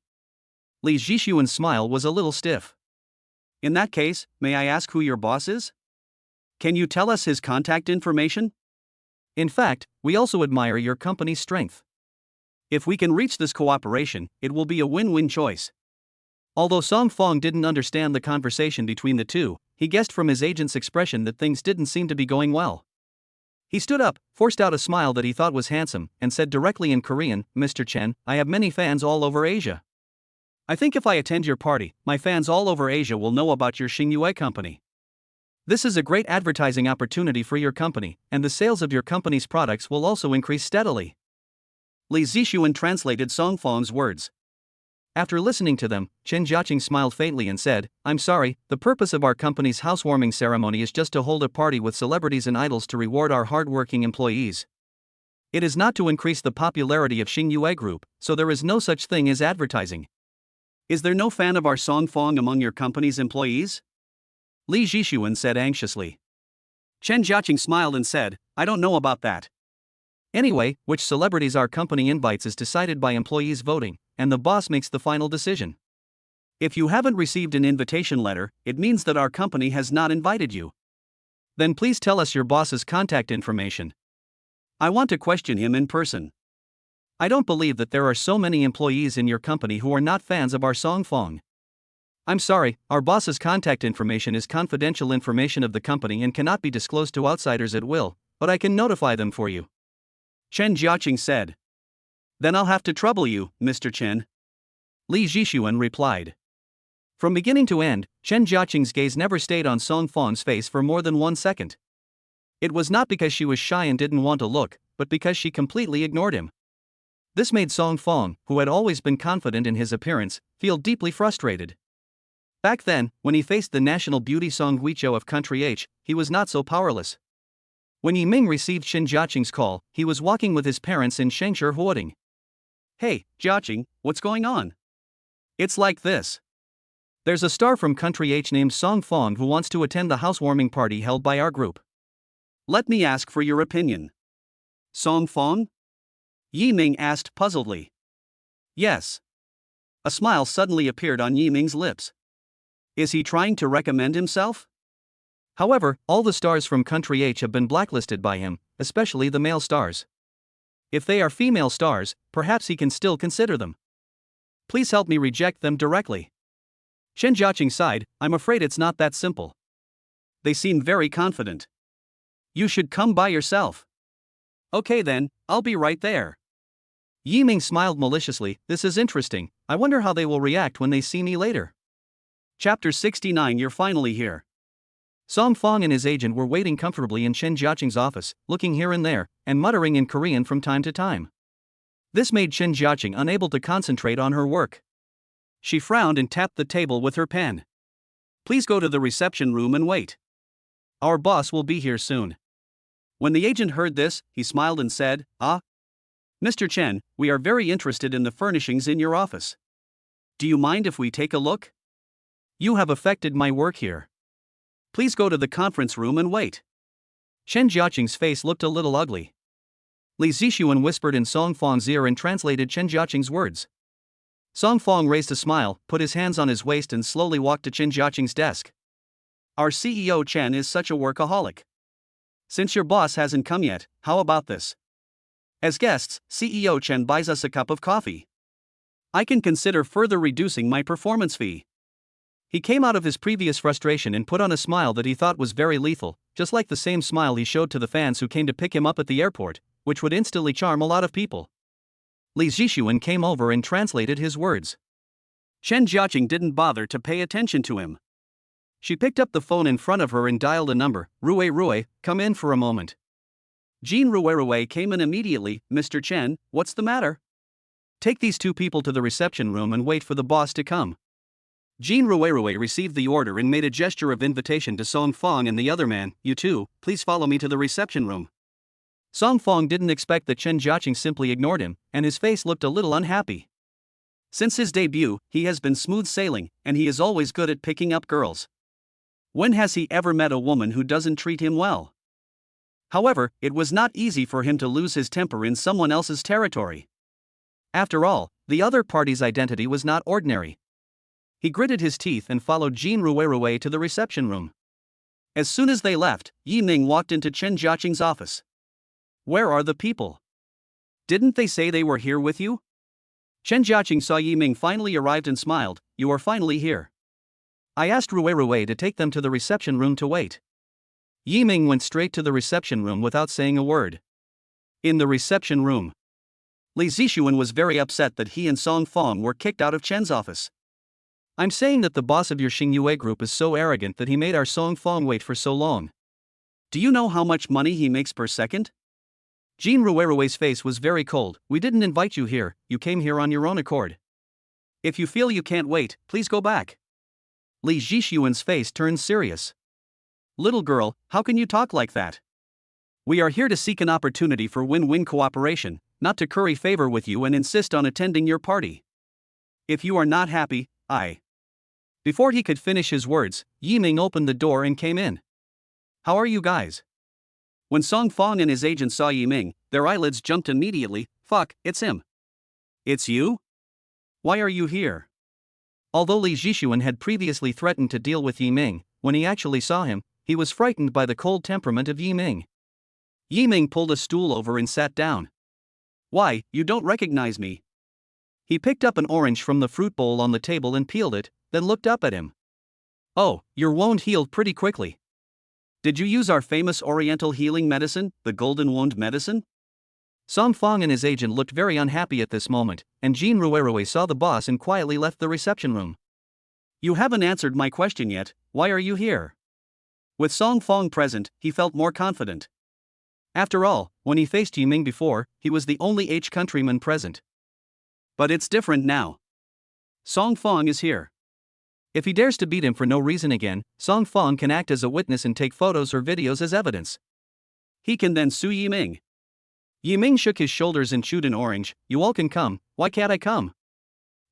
Li Zixuan's smile was a little stiff. "In that case, may I ask who your boss is? Can you tell us his contact information? In fact, we also admire your company's strength. If we can reach this cooperation, it will be a win-win choice." Although Song Fong didn't understand the conversation between the two, he guessed from his agent's expression that things didn't seem to be going well. He stood up, forced out a smile that he thought was handsome, and said directly in Korean, "Mr. Chen, I have many fans all over Asia. I think if I attend your party, my fans all over Asia will know about your Xingyue company. This is a great advertising opportunity for your company, and the sales of your company's products will also increase steadily." Li Zixuan translated Song Fong's words. After listening to them, Chen Jiaqing smiled faintly and said, "I'm sorry, the purpose of our company's housewarming ceremony is just to hold a party with celebrities and idols to reward our hardworking employees. It is not to increase the popularity of Xingyue Group, so there is no such thing as advertising." "Is there no fan of our Song Fong among your company's employees?" Li Zixuan said anxiously. Chen Jiaqing smiled and said, "I don't know about that. Anyway, which celebrities our company invites is decided by employees voting, and the boss makes the final decision. If you haven't received an invitation letter, it means that our company has not invited you. Then please tell us your boss's contact information. I want to question him in person. I don't believe that there are so many employees in your company who are not fans of our Song Fong. I'm sorry, our boss's contact information is confidential information of the company and cannot be disclosed to outsiders at will, but I can notify them for you," Chen Jiaqing said. "Then I'll have to trouble you, Mr. Chen," Li Zixuan replied. From beginning to end, Chen Jiaqing's gaze never stayed on Song Fong's face for more than 1 second. It was not because she was shy and didn't want to look, but because she completely ignored him. This made Song Fong, who had always been confident in his appearance, feel deeply frustrated. Back then, when he faced the national beauty Song Guichou of Country H, he was not so powerless. When Yiming received Chen Jiaqing's call, he was walking with his parents in Shengshi Huoding. "Hey, Jiaqing, what's going on?" "It's like this. There's a star from Country H named Song Fong who wants to attend the housewarming party held by our group. Let me ask for your opinion." "Song Fong?" Yiming asked puzzledly. "Yes." A smile suddenly appeared on Yiming's lips. "Is he trying to recommend himself?" However, all the stars from Country H have been blacklisted by him, especially the male stars. If they are female stars, perhaps he can still consider them. Please help me reject them directly. Chen Jiaqing sighed, "I'm afraid it's not that simple. They seem very confident. You should come by yourself." "Okay then, I'll be right there." Yiming smiled maliciously, "This is interesting, I wonder how they will react when they see me later." Chapter 69. You're finally here. Song Fong and his agent were waiting comfortably in Chen Jiaqing's office, looking here and there, and muttering in Korean from time to time. This made Chen Jiaqing unable to concentrate on her work. She frowned and tapped the table with her pen. "Please go to the reception room and wait. Our boss will be here soon." When the agent heard this, he smiled and said, "Ah, Mr. Chen, we are very interested in the furnishings in your office. Do you mind if we take a look? You have affected my work here. Please go to the conference room and wait." Chen Jiaqing's face looked a little ugly. Li Zixuan whispered in Song Fong's ear and translated Chen Jiaqing's words. Song Fong raised a smile, put his hands on his waist and slowly walked to Chen Jiaqing's desk. "Our CEO Chen is such a workaholic. Since your boss hasn't come yet, how about this? As guests, CEO Chen buys us a cup of coffee. I can consider further reducing my performance fee." He came out of his previous frustration and put on a smile that he thought was very lethal, just like the same smile he showed to the fans who came to pick him up at the airport, which would instantly charm a lot of people. Li Zixuan came over and translated his words. Chen Jiaqing didn't bother to pay attention to him. She picked up the phone in front of her and dialed a number. "Rue, come in for a moment." Jean Rue came in immediately. "Mr. Chen, what's the matter?" "Take these 2 people to the reception room and wait for the boss to come." Jean Rue received the order and made a gesture of invitation to Song Fong and the other man. "You two, please follow me to the reception room." Song Fong didn't expect that Chen Jiaqing simply ignored him, and his face looked a little unhappy. Since his debut, he has been smooth sailing, and he is always good at picking up girls. When has he ever met a woman who doesn't treat him well? However, it was not easy for him to lose his temper in someone else's territory. After all, the other party's identity was not ordinary. He gritted his teeth and followed Jean Rue to the reception room. As soon as they left, Yiming walked into Chen Jiaqing's office. "Where are the people? Didn't they say they were here with you?" Chen Jiaqing saw Yiming finally arrived and smiled. "You are finally here. I asked Rue to take them to the reception room to wait." Yiming went straight to the reception room without saying a word. In the reception room, Li Zixuan was very upset that he and Song Fong were kicked out of Chen's office. "I'm saying that the boss of your Xingyue group is so arrogant that he made our Song Fong wait for so long. Do you know how much money he makes per second?" Jean Ruerue's face was very cold. "We didn't invite you here, you came here on your own accord. If you feel you can't wait, please go back." Li Zhixuan's face turned serious. "Little girl, how can you talk like that? We are here to seek an opportunity for win-win cooperation, not to curry favor with you and insist on attending your party. If you are not happy, I..." Before he could finish his words, Yiming opened the door and came in. "How are you guys?" When Song Fong and his agent saw Yiming, their eyelids jumped immediately. "Fuck, it's him." "It's you? Why are you here?" Although Li Zhixuan had previously threatened to deal with Yiming, when he actually saw him, he was frightened by the cold temperament of Yiming. Yiming pulled a stool over and sat down. "Why, you don't recognize me?" He picked up an orange from the fruit bowl on the table and peeled it, then looked up at him. "Oh, your wound healed pretty quickly. Did you use our famous oriental healing medicine, the golden wound medicine?" Song Fong and his agent looked very unhappy at this moment, and Jean Ruerue saw the boss and quietly left the reception room. "You haven't answered my question yet, why are you here?" With Song Fong present, he felt more confident. After all, when he faced Yiming before, he was the only countryman present. But it's different now. Song Fong is here. If he dares to beat him for no reason again, Song Fong can act as a witness and take photos or videos as evidence. He can then sue Yiming. Yiming shook his shoulders and chewed an orange. "You all can come, why can't I come?"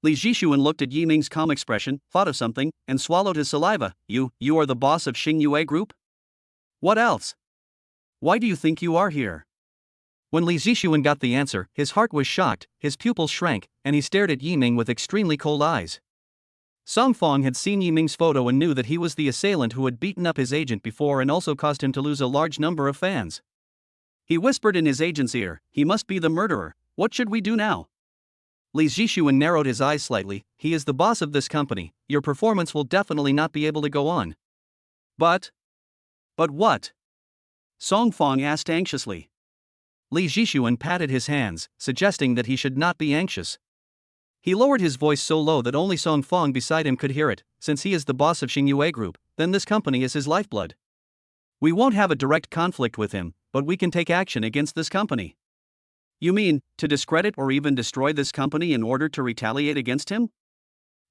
Li Zhixuan looked at Yiming's calm expression, thought of something, and swallowed his saliva. You are the boss of Xingyue Group? What else? Why do you think you are here?" When Li Zhixuan got the answer, his heart was shocked, his pupils shrank, and he stared at Yiming with extremely cold eyes. Song Fong had seen Yiming's photo and knew that he was the assailant who had beaten up his agent before and also caused him to lose a large number of fans. He whispered in his agent's ear, "He must be the murderer. What should we do now?" Li Zhixuan narrowed his eyes slightly. "He is the boss of this company. Your performance will definitely not be able to go on." But what?" Song Fong asked anxiously. Li Zhixuan patted his hands, suggesting that he should not be anxious. He lowered his voice so low that only Song Fong beside him could hear it. "Since he is the boss of Xingyue Group, then this company is his lifeblood. We won't have a direct conflict with him, but we can take action against this company." "You mean, to discredit or even destroy this company in order to retaliate against him?"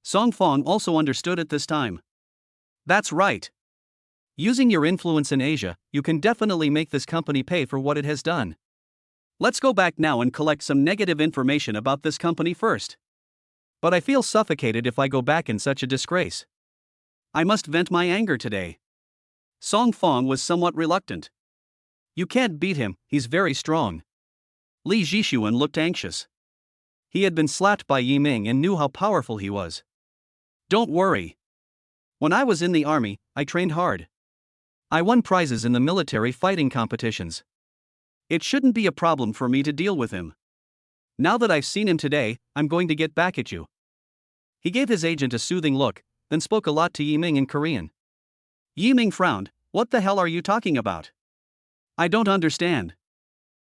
Song Fong also understood at this time. "That's right. Using your influence in Asia, you can definitely make this company pay for what it has done. Let's go back now and collect some negative information about this company first. But I feel suffocated if I go back in such a disgrace. I must vent my anger today." Song Fong was somewhat reluctant. "You can't beat him, he's very strong." Li Zhixuan looked anxious. He had been slapped by Yiming and knew how powerful he was. "Don't worry. When I was in the army, I trained hard. I won prizes in the military fighting competitions. It shouldn't be a problem for me to deal with him. Now that I've seen him today, I'm going to get back at you." He gave his agent a soothing look, then spoke a lot to Yiming in Korean. Yiming frowned. "What the hell are you talking about? I don't understand."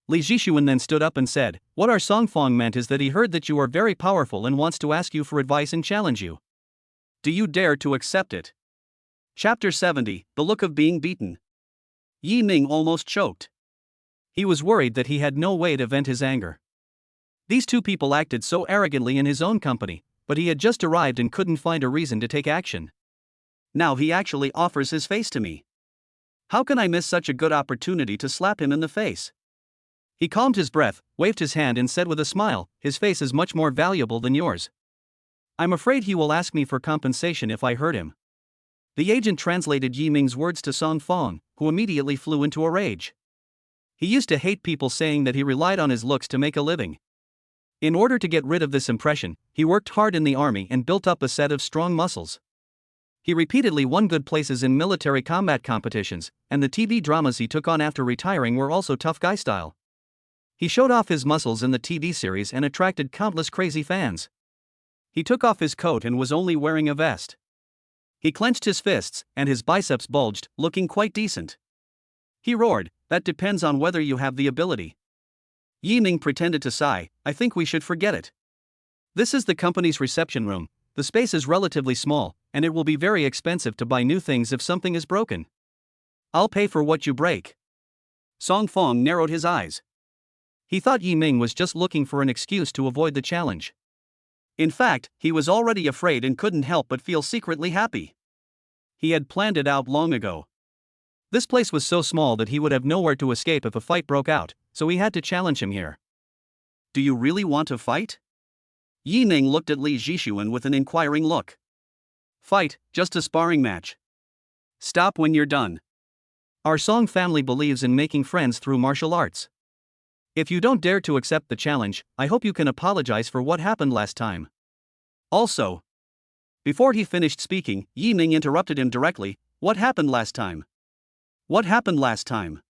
Li Zhixuan then stood up and said, "What our Song Fong meant is that he heard that you are very powerful and wants to ask you for advice and challenge you. Do you dare to accept it?" Chapter 70, The Look of Being Beaten. Yiming almost choked. He was worried that he had no way to vent his anger. These two people acted so arrogantly in his own company, but he had just arrived and couldn't find a reason to take action. Now he actually offers his face to me. How can I miss such a good opportunity to slap him in the face? He calmed his breath, waved his hand and said with a smile, "His face is much more valuable than yours. I'm afraid he will ask me for compensation if I hurt him." The agent translated Yiming's words to Song Fong, who immediately flew into a rage. He used to hate people saying that he relied on his looks to make a living. In order to get rid of this impression, he worked hard in the army and built up a set of strong muscles. He repeatedly won good places in military combat competitions, and the TV dramas he took on after retiring were also tough guy style. He showed off his muscles in the TV series and attracted countless crazy fans. He took off his coat and was only wearing a vest. He clenched his fists, and his biceps bulged, looking quite decent. He roared, "That depends on whether you have the ability." Yiming pretended to sigh, "I think we should forget it. This is the company's reception room. The space is relatively small, and it will be very expensive to buy new things if something is broken. I'll pay for what you break." Song Fong narrowed his eyes. He thought Yiming was just looking for an excuse to avoid the challenge. In fact, he was already afraid and couldn't help but feel secretly happy. He had planned it out long ago. This place was so small that he would have nowhere to escape if a fight broke out, so he had to challenge him here. Do you really want to fight? Yiming looked at Li Zhishuan with an inquiring look. Fight, just a sparring match. Stop when you're done. Our Song family believes in making friends through martial arts. If you don't dare to accept the challenge, I hope you can apologize for what happened last time. Also, before he finished speaking, Yiming interrupted him directly. What happened last time? What happened last time?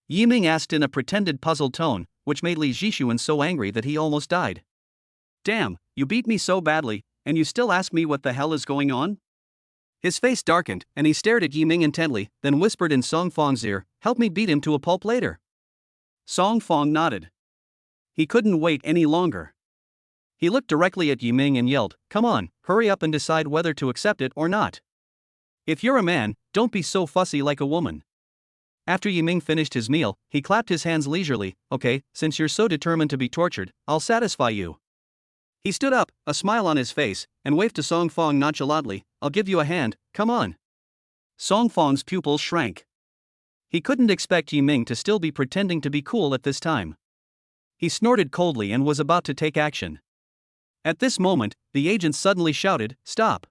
Yiming asked in a pretended puzzled tone, which made Li Zhishuan so angry that he almost died. Damn, you beat me so badly, and you still ask me what the hell is going on? His face darkened, and he stared at Yiming intently, then whispered in Song Fong's ear, help me beat him to a pulp later. Song Fong nodded. He couldn't wait any longer. He looked directly at Yiming and yelled, come on, hurry up and decide whether to accept it or not. If you're a man, don't be so fussy like a woman. After Yiming finished his meal, he clapped his hands leisurely, okay, since you're so determined to be tortured, I'll satisfy you. He stood up, a smile on his face, and waved to Song Fong nonchalantly, I'll give you a hand, come on. Song Fong's pupils shrank. He couldn't expect Yiming to still be pretending to be cool at this time. He snorted coldly and was about to take action. At this moment, the agent suddenly shouted, stop.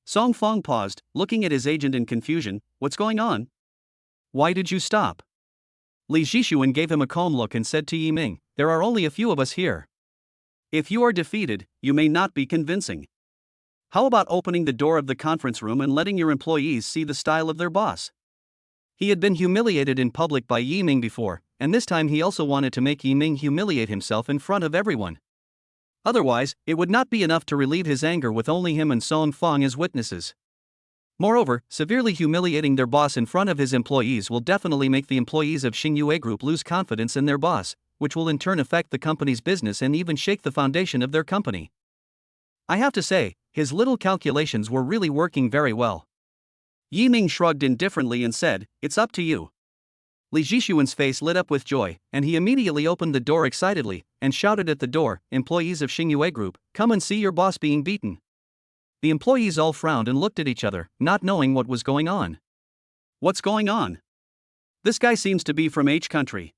Song Fong paused, looking at his agent in confusion, what's going on? Why did you stop? Li Zhishuan gave him a calm look and said to Yiming, there are only a few of us here. If you are defeated, you may not be convincing. How about opening the door of the conference room and letting your employees see the style of their boss? He had been humiliated in public by Yiming before, and this time he also wanted to make Yiming humiliate himself in front of everyone. Otherwise, it would not be enough to relieve his anger with only him and Song Fong as witnesses. Moreover, severely humiliating their boss in front of his employees will definitely make the employees of Xingyue Group lose confidence in their boss, which will in turn affect the company's business and even shake the foundation of their company. I have to say, his little calculations were really working very well. Yiming shrugged indifferently and said, it's up to you. Li Zhishuan's face lit up with joy, and he immediately opened the door excitedly, and shouted at the door, employees of Xingyue Group, come and see your boss being beaten. The employees all frowned and looked at each other, not knowing what was going on. What's going on? This guy seems to be from H country.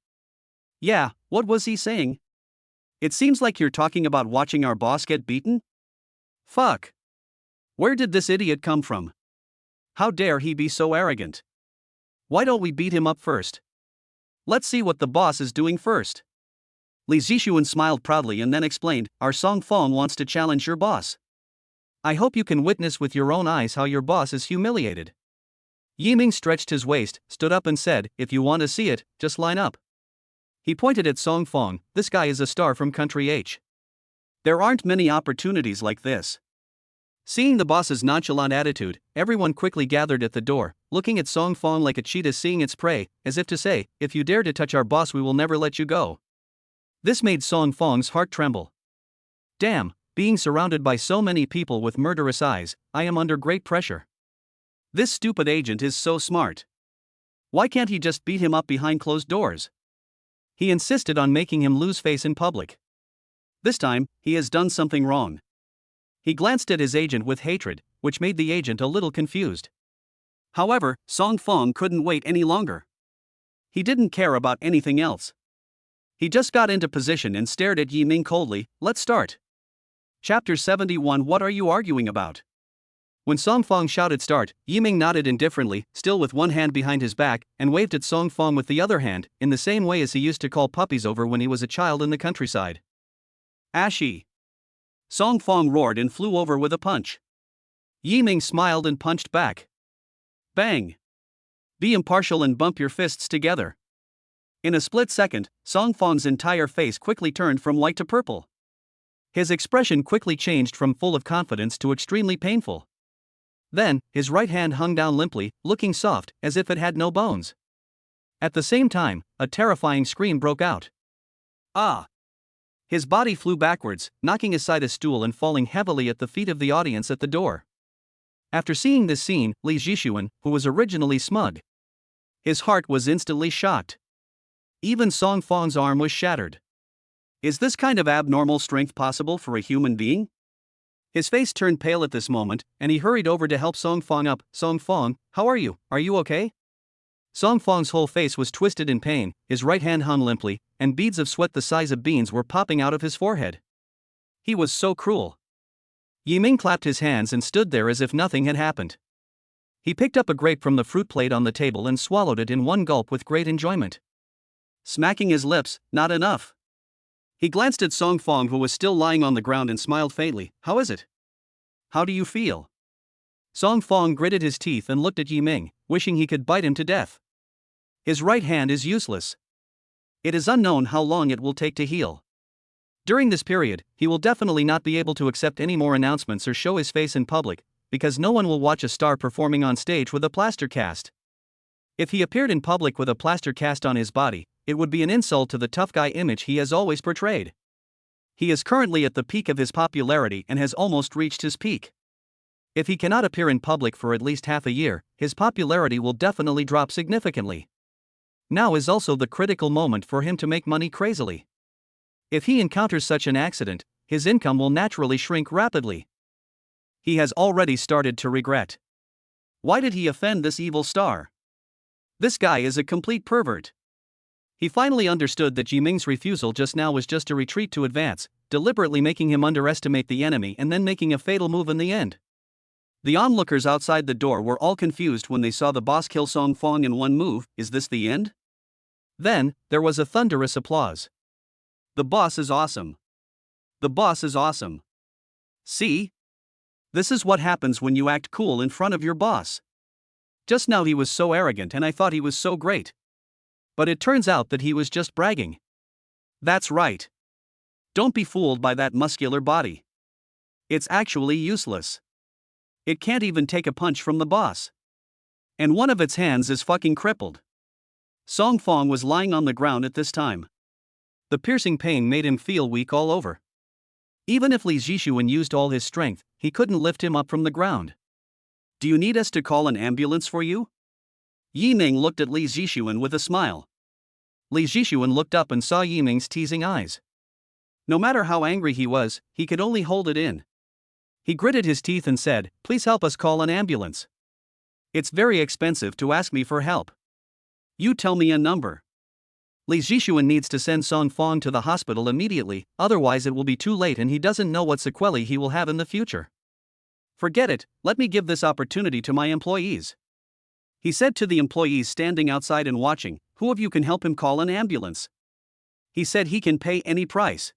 Yeah, what was he saying? It seems like you're talking about watching our boss get beaten? Fuck. Where did this idiot come from? How dare he be so arrogant? Why don't we beat him up first? Let's see what the boss is doing first. Li Zhishuan smiled proudly and then explained, our Song Fong wants to challenge your boss. I hope you can witness with your own eyes how your boss is humiliated. Yiming stretched his waist, stood up and said, if you want to see it, just line up. He pointed at Song Fong, this guy is a star from country H. There aren't many opportunities like this. Seeing the boss's nonchalant attitude, everyone quickly gathered at the door, looking at Song Fong like a cheetah seeing its prey, as if to say, if you dare to touch our boss we will never let you go. This made Song Fong's heart tremble. Damn, being surrounded by so many people with murderous eyes, I am under great pressure. This stupid agent is so smart. Why can't he just beat him up behind closed doors? He insisted on making him lose face in public. This time, he has done something wrong. He glanced at his agent with hatred, which made the agent a little confused. However, Song Fong couldn't wait any longer. He didn't care about anything else. He just got into position and stared at Yiming coldly. Let's start. Chapter 71. What are you arguing about? When Song Fong shouted start, Yiming nodded indifferently, still with one hand behind his back, and waved at Song Fong with the other hand, in the same way as he used to call puppies over when he was a child in the countryside. Ashi! Song Fong roared and flew over with a punch. Yiming smiled and punched back. Bang! Be impartial and bump your fists together. In a split second, Song Fong's entire face quickly turned from white to purple. His expression quickly changed from full of confidence to extremely painful. Then, his right hand hung down limply, looking soft, as if it had no bones. At the same time, a terrifying scream broke out. Ah! His body flew backwards, knocking aside a stool and falling heavily at the feet of the audience at the door. After seeing this scene, Li Zhishuan, who was originally smug, his heart was instantly shocked. Even Song Fong's arm was shattered. Is this kind of abnormal strength possible for a human being? His face turned pale at this moment, and he hurried over to help Song Fong up. Song Fong, how are you? Are you okay? Song Fong's whole face was twisted in pain, his right hand hung limply, and beads of sweat the size of beans were popping out of his forehead. He was so cruel. Yiming clapped his hands and stood there as if nothing had happened. He picked up a grape from the fruit plate on the table and swallowed it in one gulp with great enjoyment. Smacking his lips, not enough. He glanced at Song Fong, who was still lying on the ground, and smiled faintly. How is it? How do you feel? Song Fong gritted his teeth and looked at Yiming, wishing he could bite him to death. His right hand is useless. It is unknown how long it will take to heal. During this period, he will definitely not be able to accept any more announcements or show his face in public, because no one will watch a star performing on stage with a plaster cast. If he appeared in public with a plaster cast on his body, it would be an insult to the tough guy image he has always portrayed. He is currently at the peak of his popularity and has almost reached his peak. If he cannot appear in public for at least half a year, his popularity will definitely drop significantly. Now is also the critical moment for him to make money crazily. If he encounters such an accident, his income will naturally shrink rapidly. He has already started to regret. Why did he offend this evil star? This guy is a complete pervert. He finally understood that Yiming's refusal just now was just a retreat to advance, deliberately making him underestimate the enemy and then making a fatal move in the end. The onlookers outside the door were all confused when they saw the boss kill Song Fong in one move. Is this the end? Then, there was a thunderous applause. The boss is awesome. The boss is awesome. See? This is what happens when you act cool in front of your boss. Just now he was so arrogant and I thought he was so great. But it turns out that he was just bragging. That's right. Don't be fooled by that muscular body. It's actually useless. It can't even take a punch from the boss. And one of its hands is fucking crippled. Song Fong was lying on the ground at this time. The piercing pain made him feel weak all over. Even if Li Zhishuan used all his strength, he couldn't lift him up from the ground. Do you need us to call an ambulance for you? Yiming looked at Li Zhishuan with a smile. Li Zhishuan looked up and saw Yiming's teasing eyes. No matter how angry he was, he could only hold it in. He gritted his teeth and said, "Please help us call an ambulance. It's very expensive to ask me for help. You tell me a number." Li Zhishuan needs to send Song Fong to the hospital immediately, otherwise it will be too late and he doesn't know what sequelae he will have in the future. Forget it, let me give this opportunity to my employees. He said to the employees standing outside and watching, "Who of you can help him call an ambulance?" He said he can pay any price.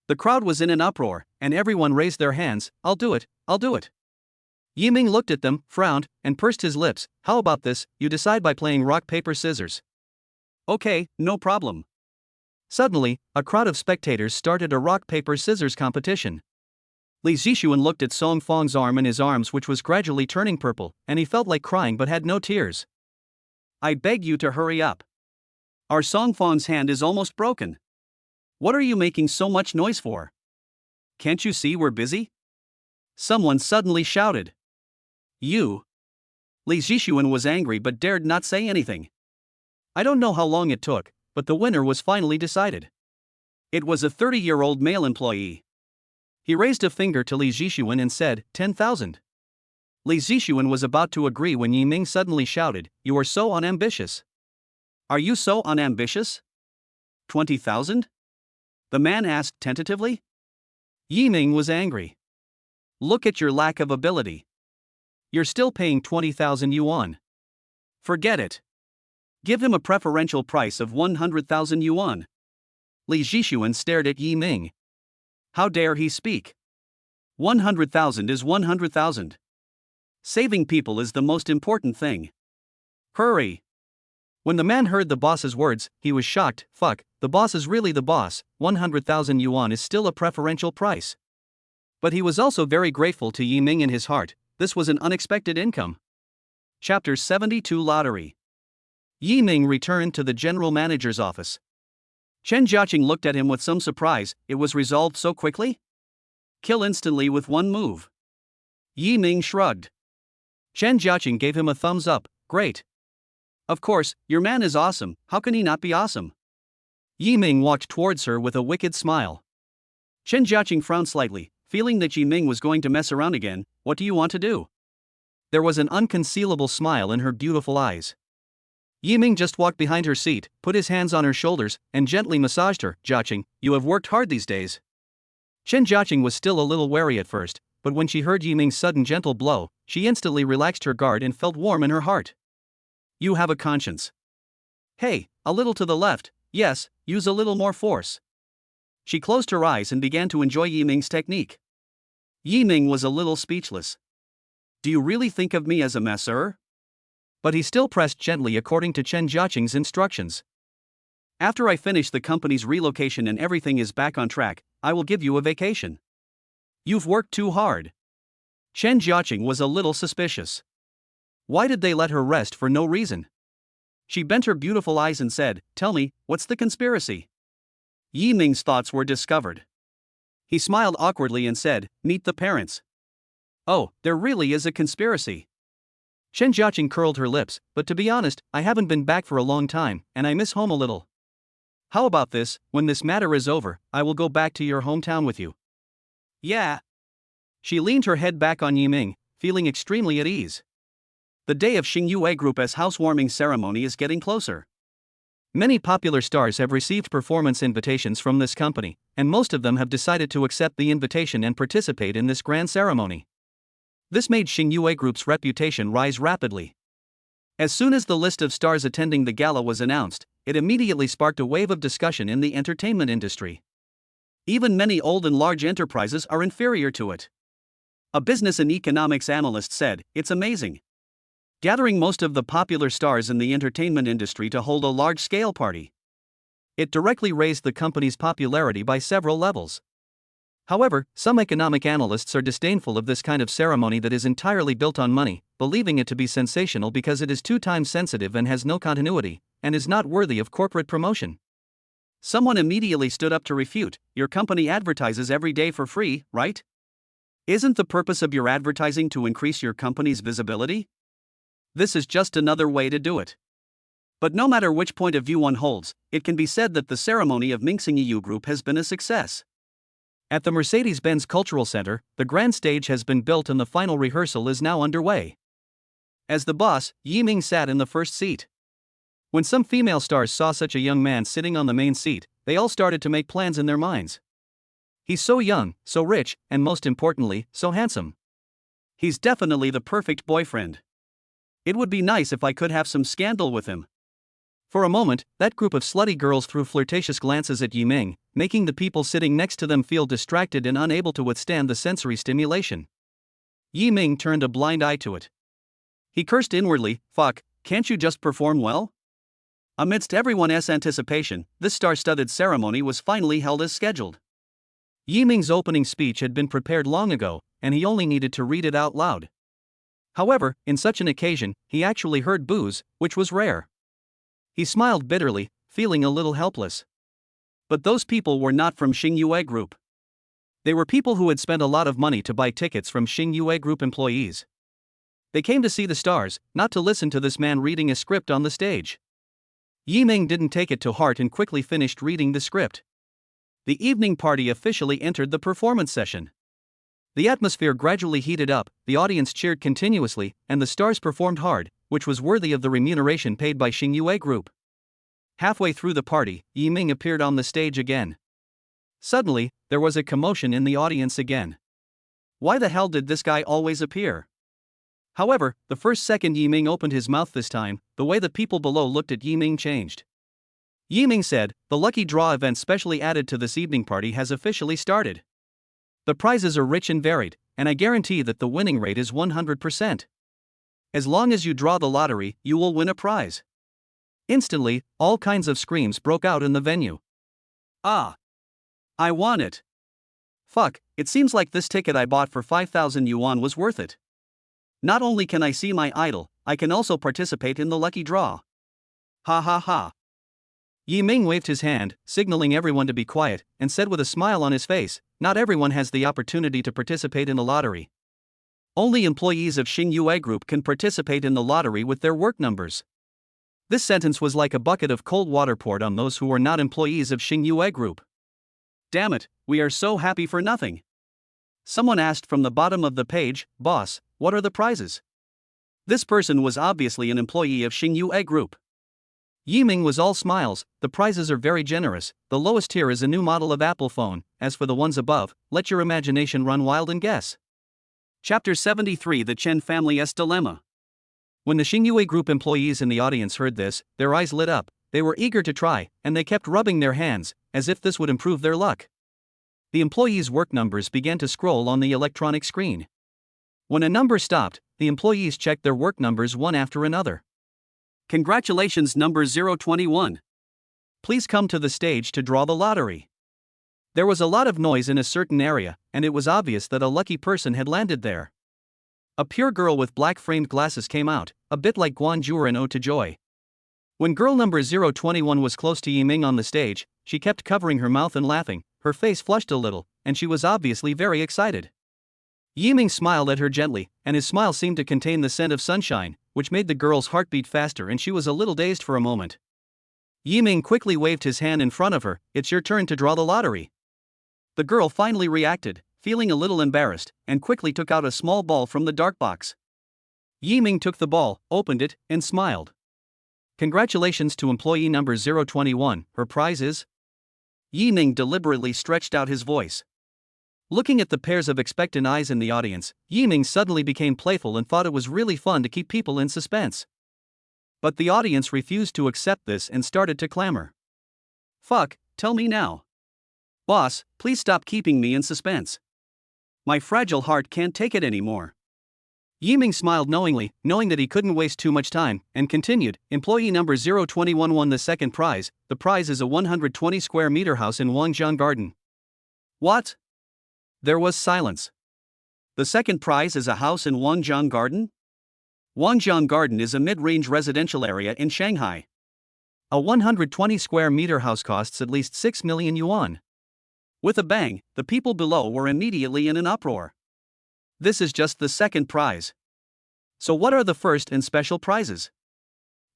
The crowd was in an uproar, and everyone raised their hands. I'll do it, I'll do it. Yiming looked at them, frowned, and pursed his lips. How about this, you decide by playing rock paper scissors. Okay, no problem. Suddenly, a crowd of spectators started a rock paper scissors competition. Li Zhishuan looked at Song Fong's arm in his arms, which was gradually turning purple, and he felt like crying but had no tears. I beg you to hurry up. Our Song Fong's hand is almost broken. What are you making so much noise for? Can't you see we're busy? Someone suddenly shouted. You. Li Zhishuan was angry but dared not say anything. I don't know how long it took, but the winner was finally decided. It was a 30-year-old male employee. He raised a finger to Li Zhishuan and said, 10,000. Li Zhishuan was about to agree when Yiming suddenly shouted, You are so unambitious. Are you so unambitious? 20,000? The man asked tentatively. Yiming was angry. Look at your lack of ability. You're still paying 20,000 yuan. Forget it. Give him a preferential price of 100,000 yuan. Li Zhishuan stared at Yiming. How dare he speak? 100,000 is 100,000. Saving people is the most important thing. Hurry. When the man heard the boss's words, he was shocked. Fuck, the boss is really the boss. 100,000 yuan is still a preferential price. But he was also very grateful to Yiming in his heart. This was an unexpected income. Chapter 72 Lottery. Yiming returned to the general manager's office. Chen Jiaqing looked at him with some surprise. It was resolved so quickly? Kill instantly with one move. Yiming shrugged. Chen Jiaqing gave him a thumbs up. Great. Of course, your man is awesome, how can he not be awesome? Yi Ming walked towards her with a wicked smile. Chen Jiaqing frowned slightly, feeling that Yi Ming was going to mess around again. What do you want to do? There was an unconcealable smile in her beautiful eyes. Yi Ming just walked behind her seat, put his hands on her shoulders, and gently massaged her. Jiaqing, you have worked hard these days. Chen Jiaqing was still a little wary at first, but when she heard Yi Ming's sudden gentle blow, she instantly relaxed her guard and felt warm in her heart. You have a conscience. Hey, a little to the left, yes, use a little more force. She closed her eyes and began to enjoy Yi Ming's technique. Yi Ming was a little speechless. Do you really think of me as a masseur? But he still pressed gently according to Chen Jiaqing's instructions. After I finish the company's relocation and everything is back on track, I will give you a vacation. You've worked too hard. Chen Jiaqing was a little suspicious. Why did they let her rest for no reason? She bent her beautiful eyes and said, Tell me, what's the conspiracy? Yi Ming's thoughts were discovered. He smiled awkwardly and said, Meet the parents. Oh, there really is a conspiracy. Chen Jiaqing curled her lips, but to be honest, I haven't been back for a long time, and I miss home a little. How about this, when this matter is over, I will go back to your hometown with you. Yeah. She leaned her head back on Yi Ming, feeling extremely at ease. The day of Xingyue Group's housewarming ceremony is getting closer. Many popular stars have received performance invitations from this company, and most of them have decided to accept the invitation and participate in this grand ceremony. This made Xingyue Group's reputation rise rapidly. As soon as the list of stars attending the gala was announced, it immediately sparked a wave of discussion in the entertainment industry. Even many old and large enterprises are inferior to it. A business and economics analyst said, It's amazing. Gathering most of the popular stars in the entertainment industry to hold a large-scale party. It directly raised the company's popularity by several levels. However, some economic analysts are disdainful of this kind of ceremony that is entirely built on money, believing it to be sensational because it is too time-sensitive and has no continuity, and is not worthy of corporate promotion. Someone immediately stood up to refute, Your company advertises every day for free, right? Isn't the purpose of your advertising to increase your company's visibility? This is just another way to do it. But no matter which point of view one holds, it can be said that the ceremony of Xingyue Group has been a success. At the Mercedes-Benz Cultural Center, the grand stage has been built and the final rehearsal is now underway. As the boss, Yi Ming sat in the first seat. When some female stars saw such a young man sitting on the main seat, they all started to make plans in their minds. He's so young, so rich, and most importantly, so handsome. He's definitely the perfect boyfriend. It would be nice if I could have some scandal with him. For a moment, that group of slutty girls threw flirtatious glances at Yi Ming, making the people sitting next to them feel distracted and unable to withstand the sensory stimulation. Yi Ming turned a blind eye to it. He cursed inwardly, Fuck, can't you just perform well? Amidst everyone's anticipation, this star-studded ceremony was finally held as scheduled. Yi Ming's opening speech had been prepared long ago, and he only needed to read it out loud. However, in such an occasion, he actually heard boos, which was rare. He smiled bitterly, feeling a little helpless. But those people were not from Xingyue Group. They were people who had spent a lot of money to buy tickets from Xingyue Group employees. They came to see the stars, not to listen to this man reading a script on the stage. Yi Ming didn't take it to heart and quickly finished reading the script. The evening party officially entered the performance session. The atmosphere gradually heated up, the audience cheered continuously, and the stars performed hard, which was worthy of the remuneration paid by Xingyue Group. Halfway through the party, Yi Ming appeared on the stage again. Suddenly, there was a commotion in the audience again. Why the hell did this guy always appear? However, the first second Yi Ming opened his mouth this time, the way the people below looked at Yi Ming changed. Yi Ming said, The lucky draw event specially added to this evening party has officially started. The prizes are rich and varied, and I guarantee that the winning rate is 100%. As long as you draw the lottery, you will win a prize. Instantly, all kinds of screams broke out in the venue. Ah! I won it! Fuck, it seems like this ticket I bought for 5,000 yuan was worth it. Not only can I see my idol, I can also participate in the lucky draw. Ha ha ha. Yi Ming waved his hand, signaling everyone to be quiet, and said with a smile on his face, Not everyone has the opportunity to participate in the lottery. Only employees of Xingyue Group can participate in the lottery with their work numbers. This sentence was like a bucket of cold water poured on those who were not employees of Xingyue Group. Damn it, we are so happy for nothing. Someone asked from the bottom of the page, "Boss, what are the prizes?" This person was obviously an employee of Xingyue Group. Yiming was all smiles. "The prizes are very generous. The lowest tier is a new model of Apple phone. As for the ones above, let your imagination run wild and guess." Chapter 73: The Chen Family's Dilemma. When the Xingyue Group employees in the audience heard this, their eyes lit up. They were eager to try, and they kept rubbing their hands, as if this would improve their luck. The employees' work numbers began to scroll on the electronic screen. When a number stopped, the employees checked their work numbers one after another. "Congratulations, number 021. Please come to the stage to draw the lottery." There was a lot of noise in a certain area, and it was obvious that a lucky person had landed there. A pure girl with black framed glasses came out, a bit like Guan Zhuo in Ode to Joy. When girl number 021 was close to Yiming on the stage, she kept covering her mouth and laughing. Her face flushed a little, and she was obviously very excited. Yiming smiled at her gently, and his smile seemed to contain the scent of sunshine, which made the girl's heart beat faster, and she was a little dazed for a moment. Yiming quickly waved his hand in front of her. "It's your turn to draw the lottery." The girl finally reacted, feeling a little embarrassed, and quickly took out a small ball from the dark box. Yiming took the ball, opened it, and smiled. "Congratulations to employee number 021, her prize is?" Yiming deliberately stretched out his voice. Looking at the pairs of expectant eyes in the audience, Yiming suddenly became playful and thought it was really fun to keep people in suspense. But the audience refused to accept this and started to clamor. "Fuck, tell me now. Boss, please stop keeping me in suspense. My fragile heart can't take it anymore." Yiming smiled knowingly, knowing that he couldn't waste too much time, and continued. "Employee number 021 won the second prize. The prize is a 120 square meter house in Wangjiang Garden." "What?" There was silence. "The second prize is a house in Wangjiang Garden?" Wangjiang Garden is a mid-range residential area in Shanghai. A 120 square meter house costs at least 6 million yuan. With a bang, the people below were immediately in an uproar. This is just the second prize. So what are the first and special prizes?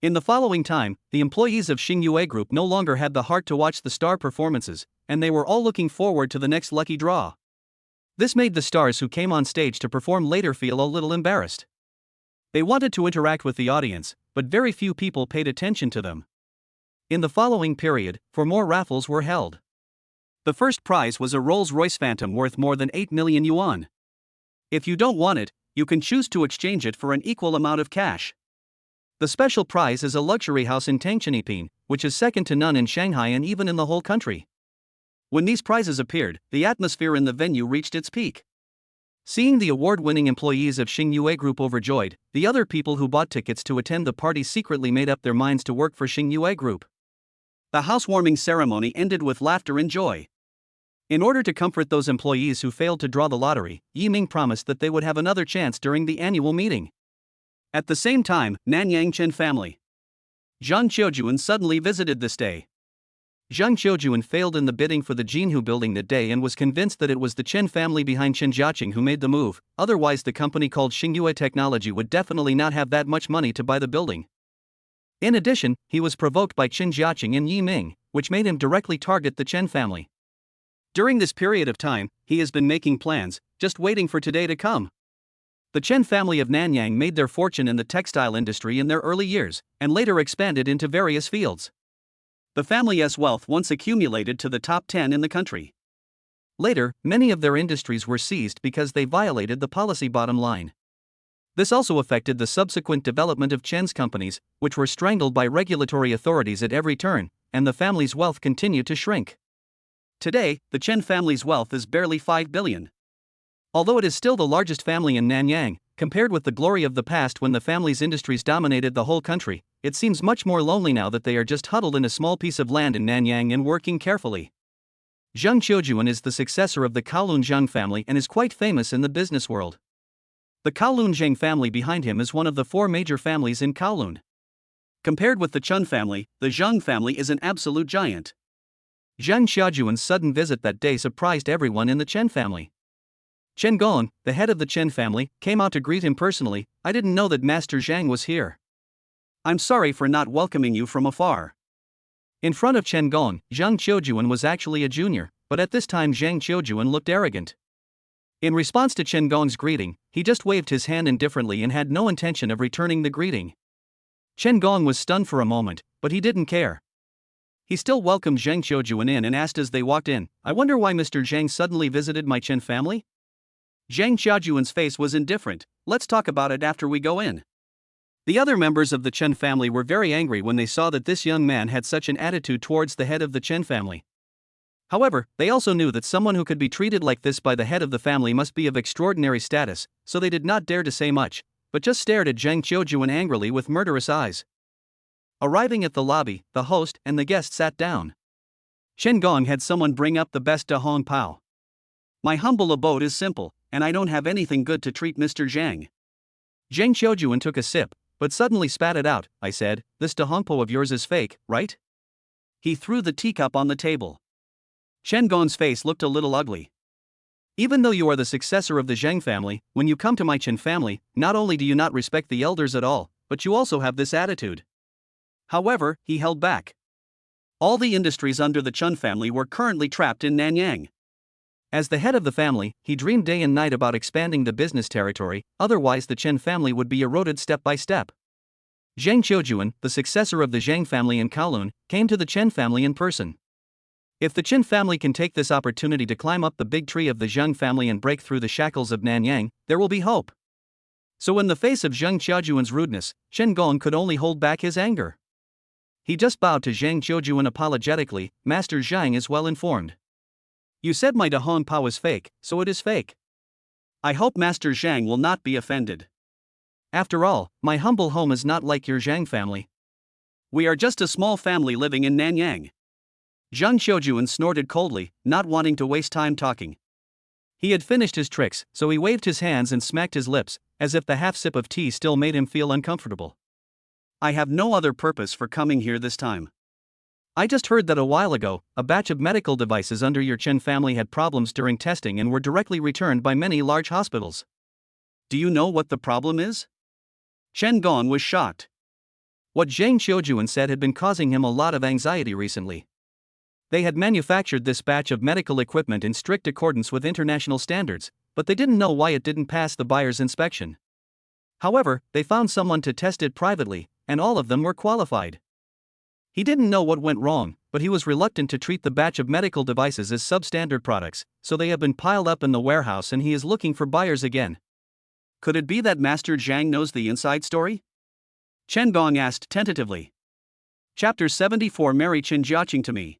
In the following time, the employees of Xingyue Group no longer had the heart to watch the star performances, and they were all looking forward to the next lucky draw. This made the stars who came on stage to perform later feel a little embarrassed. They wanted to interact with the audience, but very few people paid attention to them. In the following period, more raffles were held. The first prize was a Rolls-Royce Phantom worth more than 8 million yuan. If you don't want it, you can choose to exchange it for an equal amount of cash. The special prize is a luxury house in Tangcheniping, which is second to none in Shanghai and even in the whole country. When these prizes appeared, the atmosphere in the venue reached its peak. Seeing the award-winning employees of Xingyue Group overjoyed, the other people who bought tickets to attend the party secretly made up their minds to work for Xingyue Group. The housewarming ceremony ended with laughter and joy. In order to comfort those employees who failed to draw the lottery, Yiming promised that they would have another chance during the annual meeting. At the same time, Nanyang Chen family. Zhang Qiujuan suddenly visited this day. Zhang Qiujuan failed in the bidding for the Jinhu building that day and was convinced that it was the Chen family behind Chen Jiaqing who made the move, otherwise the company called Xingyue Technology would definitely not have that much money to buy the building. In addition, he was provoked by Chen Jiaqing and Yiming, which made him directly target the Chen family. During this period of time, he has been making plans, just waiting for today to come. The Chen family of Nanyang made their fortune in the textile industry in their early years, and later expanded into various fields. The family's wealth once accumulated to the top 10 in the country. Later, many of their industries were seized because they violated the policy bottom line. This also affected the subsequent development of Chen's companies, which were strangled by regulatory authorities at every turn, and the family's wealth continued to shrink. Today, the Chen family's wealth is barely 5 billion. Although it is still the largest family in Nanyang, compared with the glory of the past when the family's industries dominated the whole country, it seems much more lonely now that they are just huddled in a small piece of land in Nanyang and working carefully. Zhang Qiujuan is the successor of the Kowloon Zhang family and is quite famous in the business world. The Kowloon Zhang family behind him is one of the 4 major families in Kowloon. Compared with the Chun family, the Zhang family is an absolute giant. Zhang Qiujuan's sudden visit that day surprised everyone in the Chen family. Chen Gong, the head of the Chen family, came out to greet him personally. "I didn't know that Master Zhang was here." I'm sorry for not welcoming you from afar. In front of Chen Gong, Zhang Qiujuan was actually a junior, but at this time Zhang Qiujuan looked arrogant. In response to Chen Gong's greeting, he just waved his hand indifferently and had no intention of returning the greeting. Chen Gong was stunned for a moment, but he didn't care. He still welcomed Zhang Qiujuan in and asked as they walked in, "I wonder why Mr. Zhang suddenly visited my Chen family?" Zhang Qiujuan's face was indifferent. "Let's talk about it after we go in." The other members of the Chen family were very angry when they saw that this young man had such an attitude towards the head of the Chen family. However, they also knew that someone who could be treated like this by the head of the family must be of extraordinary status, so they did not dare to say much, but just stared at Zhang Qiujuan angrily with murderous eyes. Arriving at the lobby, the host and the guest sat down. Chen Gong had someone bring up the best da hong pao. "My humble abode is simple, and I don't have anything good to treat Mr. Zhang." Zhang Qiujuan took a sip, but suddenly spat it out. "I said, this da hong po of yours is fake, right?" He threw the teacup on the table. Chen Gong's face looked a little ugly. "Even though you are the successor of the Zhang family, when you come to my Chen family, not only do you not respect the elders at all, but you also have this attitude." However, he held back. All the industries under the Chen family were currently trapped in Nanyang. As the head of the family, he dreamed day and night about expanding the business territory, otherwise the Chen family would be eroded step by step. Zhang Qiujuan, the successor of the Zhang family in Kowloon, came to the Chen family in person. If the Chen family can take this opportunity to climb up the big tree of the Zhang family and break through the shackles of Nanyang, there will be hope. So in the face of Zhang Qiujuan's rudeness, Chen Gong could only hold back his anger. He just bowed to Zhang Qiujuan apologetically. "Master Zhang is well informed. You said my da hong pao is fake, so it is fake. I hope Master Zhang will not be offended. After all, my humble home is not like your Zhang family. We are just a small family living in Nanyang." Zhang Qiujuan snorted coldly, not wanting to waste time talking. He had finished his tricks, so he waved his hands and smacked his lips, as if the half sip of tea still made him feel uncomfortable. "I have no other purpose for coming here this time. I just heard that a while ago, a batch of medical devices under your Chen family had problems during testing and were directly returned by many large hospitals. Do you know what the problem is?" Chen Gong was shocked. What Zhang Qiujuan said had been causing him a lot of anxiety recently. They had manufactured this batch of medical equipment in strict accordance with international standards, but they didn't know why it didn't pass the buyer's inspection. However, they found someone to test it privately, and all of them were qualified. He didn't know what went wrong, but he was reluctant to treat the batch of medical devices as substandard products, so they have been piled up in the warehouse and he is looking for buyers again. Could it be that Master Zhang knows the inside story? Chen Gong asked tentatively. Chapter 74. Mary Chen Jiaqing to me.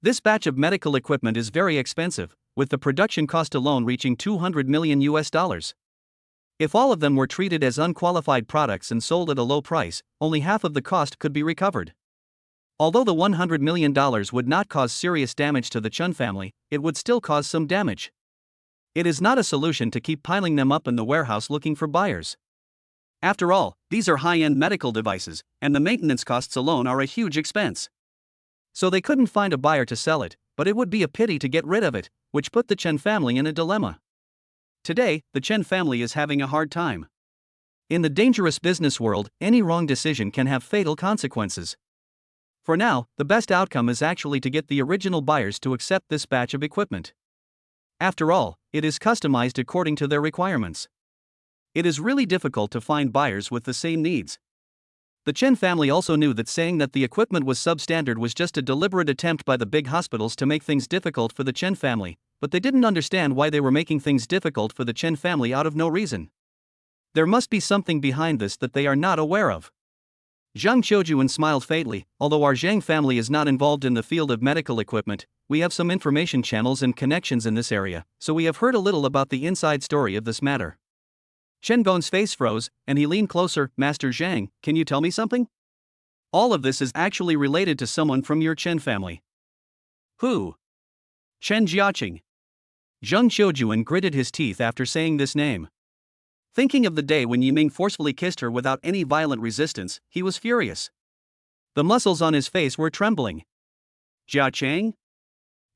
This batch of medical equipment is very expensive, with the production cost alone reaching $200 million. If all of them were treated as unqualified products and sold at a low price, only half of the cost could be recovered. Although the $100 million would not cause serious damage to the Chen family, it would still cause some damage. It is not a solution to keep piling them up in the warehouse looking for buyers. After all, these are high-end medical devices, and the maintenance costs alone are a huge expense. So they couldn't find a buyer to sell it, but it would be a pity to get rid of it, which put the Chen family in a dilemma. Today, the Chen family is having a hard time. In the dangerous business world, any wrong decision can have fatal consequences. For now, the best outcome is actually to get the original buyers to accept this batch of equipment. After all, it is customized according to their requirements. It is really difficult to find buyers with the same needs. The Chen family also knew that saying that the equipment was substandard was just a deliberate attempt by the big hospitals to make things difficult for the Chen family, but they didn't understand why they were making things difficult for the Chen family out of no reason. There must be something behind this that they are not aware of. Zhang Qiujuan smiled faintly. Although our Zhang family is not involved in the field of medical equipment, we have some information channels and connections in this area, so we have heard a little about the inside story of this matter. Chen Gong's face froze, and he leaned closer. Master Zhang, can you tell me something? All of this is actually related to someone from your Chen family. Who? Chen Jiaqing. Zhang Qiujuan gritted his teeth after saying this name. Thinking of the day when Yiming forcefully kissed her without any violent resistance, he was furious. The muscles on his face were trembling. Jia Chang?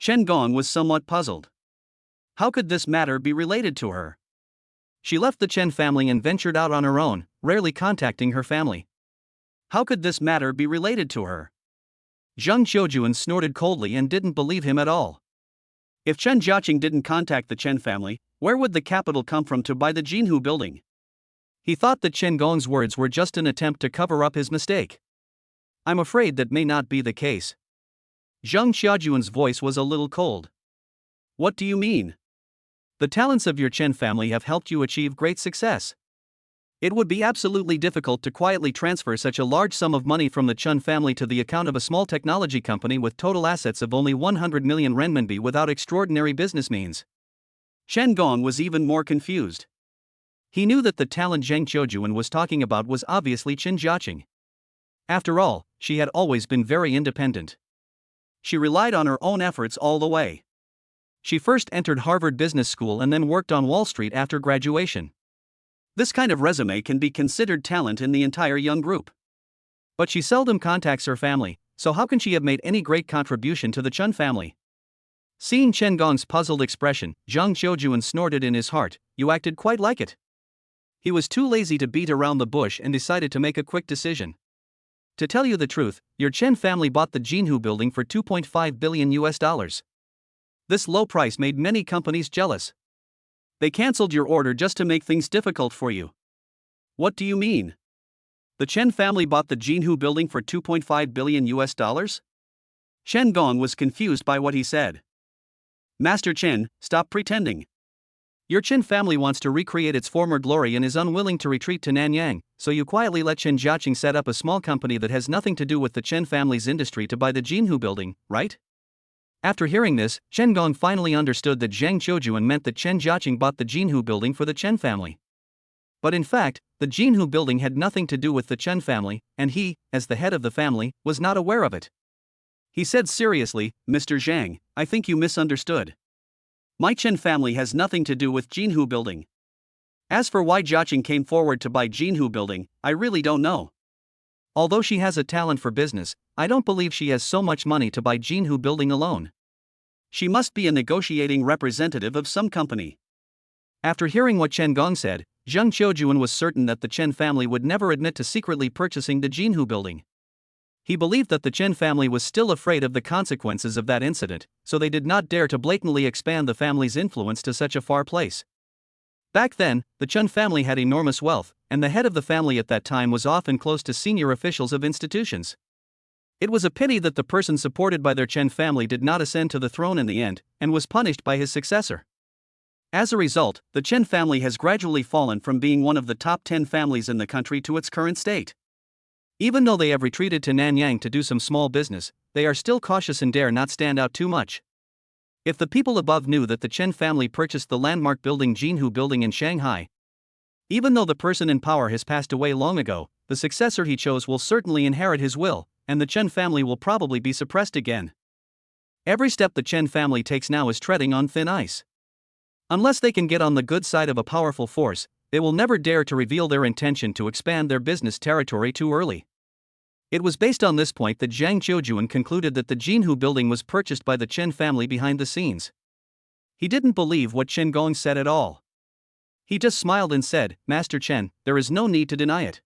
Chen Gong was somewhat puzzled. How could this matter be related to her? She left the Chen family and ventured out on her own, rarely contacting her family. How could this matter be related to her? Zhang Qiujuan snorted coldly and didn't believe him at all. If Chen Jiaqing didn't contact the Chen family, where would the capital come from to buy the Jinhu building? He thought that Chen Gong's words were just an attempt to cover up his mistake. I'm afraid that may not be the case. Zhang Qiujuan's voice was a little cold. What do you mean? The talents of your Chen family have helped you achieve great success. It would be absolutely difficult to quietly transfer such a large sum of money from the Chen family to the account of a small technology company with total assets of only 100 million renminbi without extraordinary business means. Chen Gong was even more confused. He knew that the talent Zhang Qiujuan was talking about was obviously Chen Jiaqing. After all, she had always been very independent. She relied on her own efforts all the way. She first entered Harvard Business School and then worked on Wall Street after graduation. This kind of resume can be considered talent in the entire young group. But she seldom contacts her family, so how can she have made any great contribution to the Chen family? Seeing Chen Gong's puzzled expression, Zhang Qiujuan snorted in his heart, "You acted quite like it." He was too lazy to beat around the bush and decided to make a quick decision. To tell you the truth, your Chen family bought the Jinhu building for $2.5 billion. This low price made many companies jealous. They cancelled your order just to make things difficult for you. What do you mean? The Chen family bought the Jinhu building for $2.5 billion? Chen Gong was confused by what he said. Master Chen, stop pretending. Your Chen family wants to recreate its former glory and is unwilling to retreat to Nanyang, so you quietly let Chen Jiaqing set up a small company that has nothing to do with the Chen family's industry to buy the Jinhu building, right? After hearing this, Chen Gong finally understood that Zhang Qiujuan meant that Chen Jiaqing bought the Jinhu building for the Chen family. But in fact, the Jinhu building had nothing to do with the Chen family, and he, as the head of the family, was not aware of it. He said seriously, Mr. Zhang, I think you misunderstood. My Chen family has nothing to do with Jinhu building. As for why Jiaqing came forward to buy Jinhu building, I really don't know. Although she has a talent for business, I don't believe she has so much money to buy Jinhu building alone. She must be a negotiating representative of some company. After hearing what Chen Gong said, Zhang Qiujuan was certain that the Chen family would never admit to secretly purchasing the Jinhu building. He believed that the Chen family was still afraid of the consequences of that incident, so they did not dare to blatantly expand the family's influence to such a far place. Back then, the Chen family had enormous wealth, and the head of the family at that time was often close to senior officials of institutions. It was a pity that the person supported by their Chen family did not ascend to the throne in the end, and was punished by his successor. As a result, the Chen family has gradually fallen from being one of the top 10 families in the country to its current state. Even though they have retreated to Nanyang to do some small business, they are still cautious and dare not stand out too much. If the people above knew that the Chen family purchased the landmark building Jinhu building in Shanghai, even though the person in power has passed away long ago, the successor he chose will certainly inherit his will, and the Chen family will probably be suppressed again. Every step the Chen family takes now is treading on thin ice. Unless they can get on the good side of a powerful force, they will never dare to reveal their intention to expand their business territory too early. It was based on this point that Zhang Qiujuan concluded that the Jinhu building was purchased by the Chen family behind the scenes. He didn't believe what Chen Gong said at all. He just smiled and said, Master Chen, there is no need to deny it.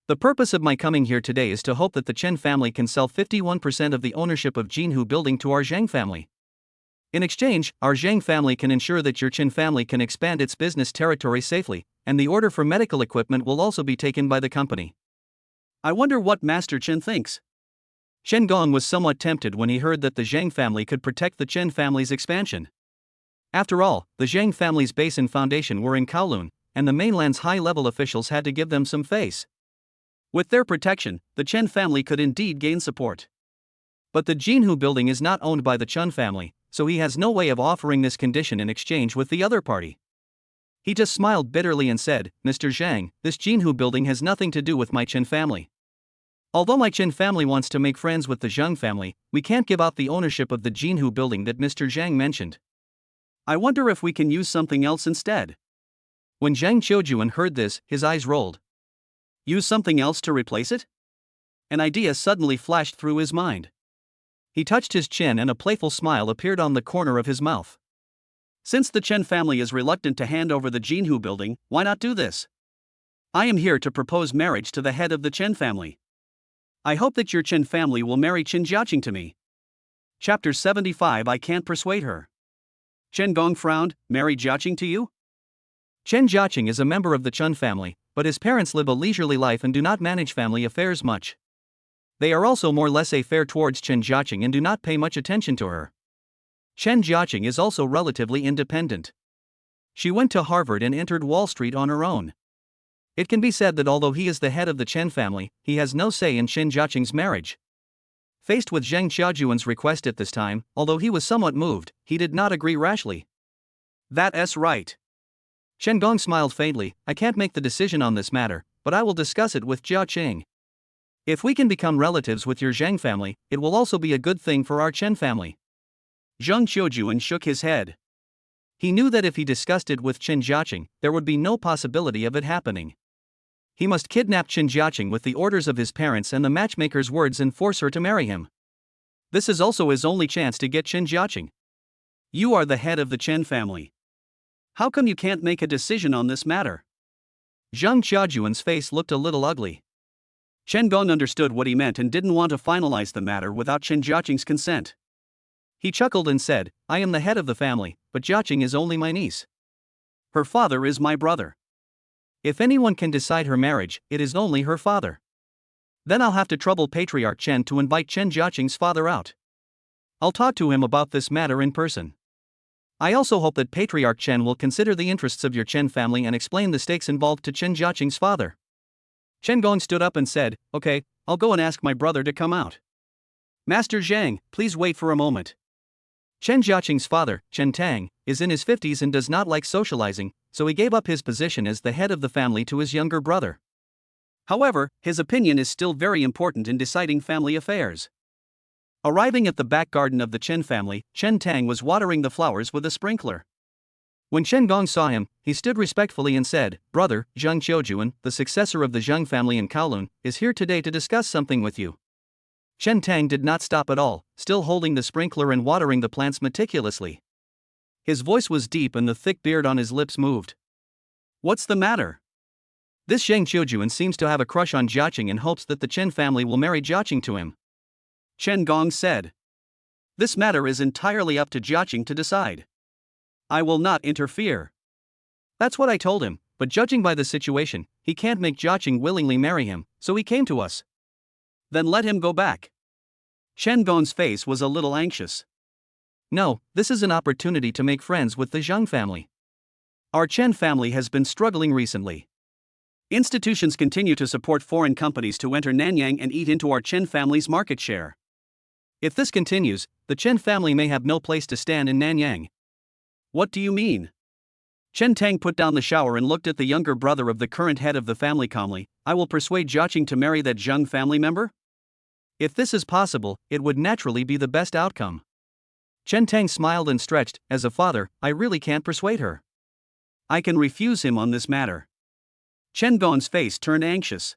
The purpose of my coming here today is to hope that the Chen family can sell 51% of the ownership of Jinhu building to our Zhang family. In exchange, our Zhang family can ensure that your Chen family can expand its business territory safely, and the order for medical equipment will also be taken by the company. I wonder what Master Chen thinks. Chen Gong was somewhat tempted when he heard that the Zhang family could protect the Chen family's expansion. After all, the Zhang family's base and foundation were in Kowloon, and the mainland's high-level officials had to give them some face. With their protection, the Chen family could indeed gain support. But the Jinhu building is not owned by the Chen family, so he has no way of offering this condition in exchange with the other party. He just smiled bitterly and said, Mr. Zhang, this Jinhu building has nothing to do with my Chen family. Although my Chen family wants to make friends with the Zhang family, we can't give out the ownership of the Jinhu building that Mr. Zhang mentioned. I wonder if we can use something else instead. When Zhang Qiujuan heard this, his eyes rolled. Use something else to replace it? An idea suddenly flashed through his mind. He touched his chin and a playful smile appeared on the corner of his mouth. Since the Chen family is reluctant to hand over the Jinhu building, why not do this? I am here to propose marriage to the head of the Chen family. I hope that your Chen family will marry Chen Jiaqing to me. Chapter 75 I Can't Persuade Her. Chen Gong frowned, marry Jiaqing to you? Chen Jiaqing is a member of the Chen family, but his parents live a leisurely life and do not manage family affairs much. They are also more laissez-faire towards Chen Jiaqing and do not pay much attention to her. Chen Jiaqing is also relatively independent. She went to Harvard and entered Wall Street on her own. It can be said that although he is the head of the Chen family, he has no say in Chen Jiaqing's marriage. Faced with Zheng Xiaojuan's request at this time, although he was somewhat moved, he did not agree rashly. That's right. Chen Gong smiled faintly. I can't make the decision on this matter, but I will discuss it with Jiaqing. If we can become relatives with your Zheng family, it will also be a good thing for our Chen family. Zheng Xiaojuan shook his head. He knew that if he discussed it with Chen Jiaqing, there would be no possibility of it happening. He must kidnap Chen Jiaqing with the orders of his parents and the matchmaker's words and force her to marry him. This is also his only chance to get Chen Jiaqing. You are the head of the Chen family. How come you can't make a decision on this matter? Zheng Xiaojuan's face looked a little ugly. Chen Gong understood what he meant and didn't want to finalize the matter without Chen Jiaqing's consent. He chuckled and said, I am the head of the family, but Jiaqing is only my niece. Her father is my brother. If anyone can decide her marriage, it is only her father. Then I'll have to trouble Patriarch Chen to invite Chen Jiaqing's father out. I'll talk to him about this matter in person. I also hope that Patriarch Chen will consider the interests of your Chen family and explain the stakes involved to Chen Jiaqing's father. Chen Gong stood up and said, Okay, I'll go and ask my brother to come out. Master Zhang, please wait for a moment. Chen Jiaqing's father, Chen Tang, is in his 50s and does not like socializing, so he gave up his position as the head of the family to his younger brother. However, his opinion is still very important in deciding family affairs. Arriving at the back garden of the Chen family, Chen Tang was watering the flowers with a sprinkler. When Chen Gong saw him, he stood respectfully and said, Brother, Zheng Xiaojuan, the successor of the Zheng family in Kowloon, is here today to discuss something with you. Chen Tang did not stop at all, still holding the sprinkler and watering the plants meticulously. His voice was deep and the thick beard on his lips moved. What's the matter? This Zheng Xiaojuan seems to have a crush on Jiaqing and hopes that the Chen family will marry Jiaqing to him. Chen Gong said. This matter is entirely up to Jiaqing to decide. I will not interfere. That's what I told him, but judging by the situation, he can't make Jiaqing willingly marry him, so he came to us. Then let him go back. Chen Gong's face was a little anxious. No, this is an opportunity to make friends with the Zheng family. Our Chen family has been struggling recently. Institutions continue to support foreign companies to enter Nanyang and eat into our Chen family's market share. If this continues, the Chen family may have no place to stand in Nanyang. What do you mean? Chen Tang put down the shower and looked at the younger brother of the current head of the family calmly. I will persuade Jiaqing to marry that Zheng family member? If this is possible, it would naturally be the best outcome. Chen Tang smiled and stretched. As a father, I really can't persuade her. I can refuse him on this matter. Chen Gong's face turned anxious.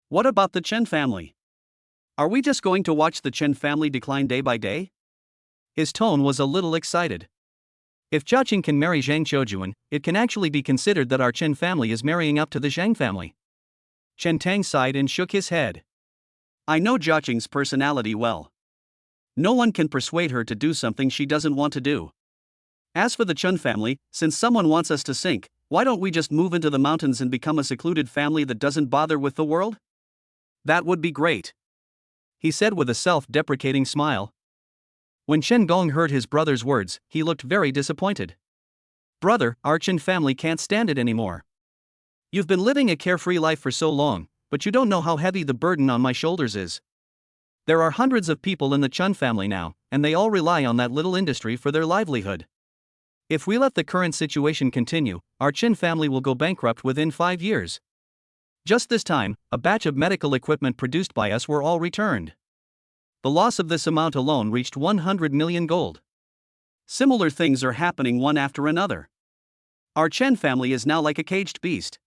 What about the Chen family? Are we just going to watch the Chen family decline day by day? His tone was a little excited. If Jiaqing can marry Zheng Xiaojuan, it can actually be considered that our Chen family is marrying up to the Zheng family. Chen Tang sighed and shook his head. I know Jiaqing's personality well. No one can persuade her to do something she doesn't want to do. As for the Chen family, since someone wants us to sink, why don't we just move into the mountains and become a secluded family that doesn't bother with the world? That would be great. He said with a self-deprecating smile. When Chen Gong heard his brother's words, he looked very disappointed. Brother, our Chen family can't stand it anymore. You've been living a carefree life for so long, but you don't know how heavy the burden on my shoulders is. There are hundreds of people in the Chen family now, and they all rely on that little industry for their livelihood. If we let the current situation continue, our Chen family will go bankrupt within 5 years. Just this time, a batch of medical equipment produced by us were all returned. The loss of this amount alone reached 100 million gold. Similar things are happening one after another. Our Chen family is now like a caged beast.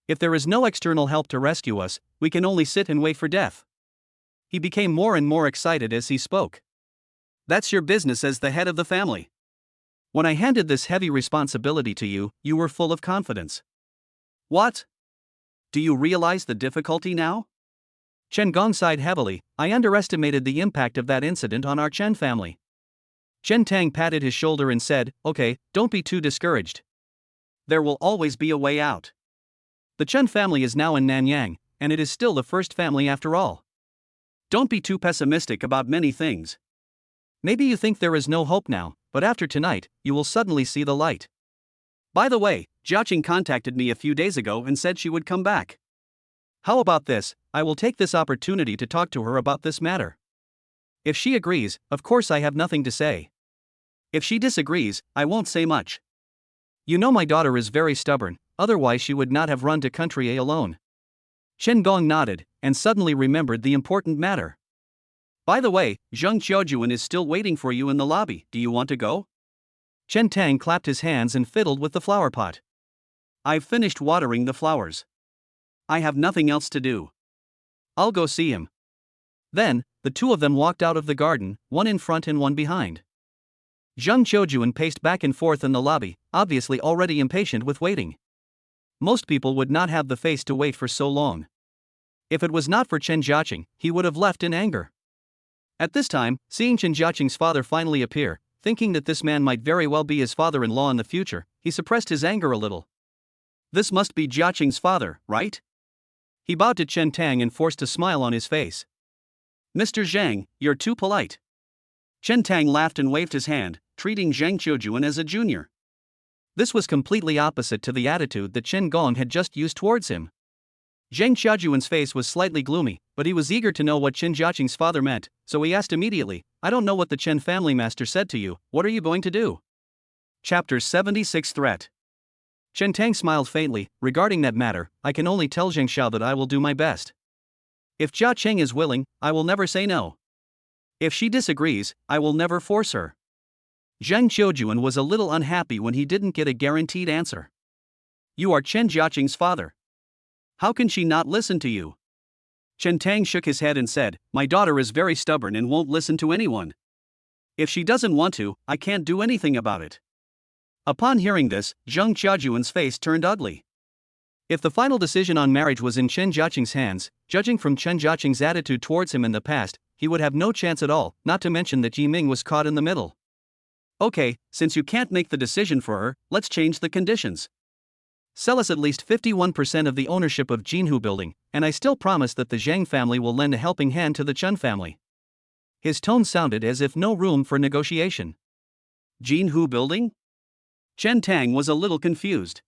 If there is no external help to rescue us, we can only sit and wait for death. He became more and more excited as he spoke. That's your business as the head of the family. When I handed this heavy responsibility to you, you were full of confidence. What? Do you realize the difficulty now? Chen Gong sighed heavily. I underestimated the impact of that incident on our Chen family. Chen Tang patted his shoulder and said, okay, don't be too discouraged. There will always be a way out. The Chen family is now in Nanyang, and it is still the first family after all. Don't be too pessimistic about many things. Maybe you think there is no hope now, but after tonight, you will suddenly see the light. By the way, Jiaqing contacted me a few days ago and said she would come back. How about this? I will take this opportunity to talk to her about this matter. If she agrees, of course I have nothing to say. If she disagrees, I won't say much. You know my daughter is very stubborn, otherwise she would not have run to country A alone. Chen Gong nodded, and suddenly remembered the important matter. By the way, Zheng Qiujuan is still waiting for you in the lobby. Do you want to go? Chen Tang clapped his hands and fiddled with the flower pot. I've finished watering the flowers. I have nothing else to do. I'll go see him. Then, the two of them walked out of the garden, one in front and one behind. Zheng Qiujuan paced back and forth in the lobby, obviously already impatient with waiting. Most people would not have the face to wait for so long. If it was not for Chen Jiaqing, he would have left in anger. At this time, seeing Chen Jiaqing's father finally appear, thinking that this man might very well be his father-in-law in the future, he suppressed his anger a little. This must be Jiaqing's father, right? He bowed to Chen Tang and forced a smile on his face. Mr. Zhang, you're too polite. Chen Tang laughed and waved his hand, treating Zheng Qiujuan as a junior. This was completely opposite to the attitude that Chen Gong had just used towards him. Zheng Qiujuan's face was slightly gloomy, but he was eager to know what Chen Jiaqing's father meant, so he asked immediately, I don't know what the Chen family master said to you, what are you going to do? Chapter 76 Threat. Chen Tang smiled faintly. Regarding that matter, I can only tell Zheng Xiao that I will do my best. If Jia Cheng is willing, I will never say no. If she disagrees, I will never force her. Zheng Qiujuan was a little unhappy when he didn't get a guaranteed answer. You are Chen Jiaqing's father. How can she not listen to you? Chen Tang shook his head and said, my daughter is very stubborn and won't listen to anyone. If she doesn't want to, I can't do anything about it. Upon hearing this, Zheng Qiujuan's face turned ugly. If the final decision on marriage was in Chen Jiaqing's hands, judging from Chen Jiaqing's attitude towards him in the past, he would have no chance at all, not to mention that Yiming was caught in the middle. Okay, since you can't make the decision for her, let's change the conditions. Sell us at least 51% of the ownership of Jinhu Building, and I still promise that the Zhang family will lend a helping hand to the Chen family. His tone sounded as if no room for negotiation. Jinhu Building? Chen Tang was a little confused.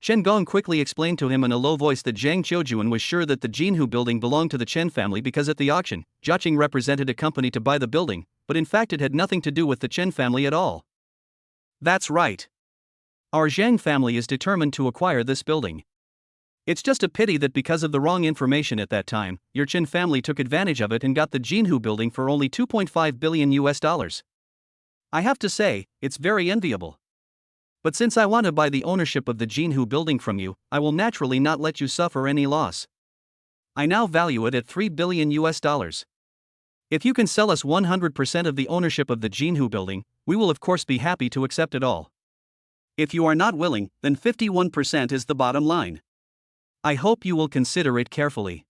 Chen Gong quickly explained to him in a low voice that Zheng Qiujuan was sure that the Jinhu Building belonged to the Chen family because at the auction, Jiaqing represented a company to buy the building, but in fact it had nothing to do with the Chen family at all. That's right. Our Zhang family is determined to acquire this building. It's just a pity that because of the wrong information at that time, your Chen family took advantage of it and got the Jinhu Building for only $2.5 billion. I have to say, it's very enviable. But since I want to buy the ownership of the Jinhu Building from you, I will naturally not let you suffer any loss. I now value it at $3 billion. If you can sell us 100% of the ownership of the Jinhu Building, we will of course be happy to accept it all. If you are not willing, then 51% is the bottom line. I hope you will consider it carefully.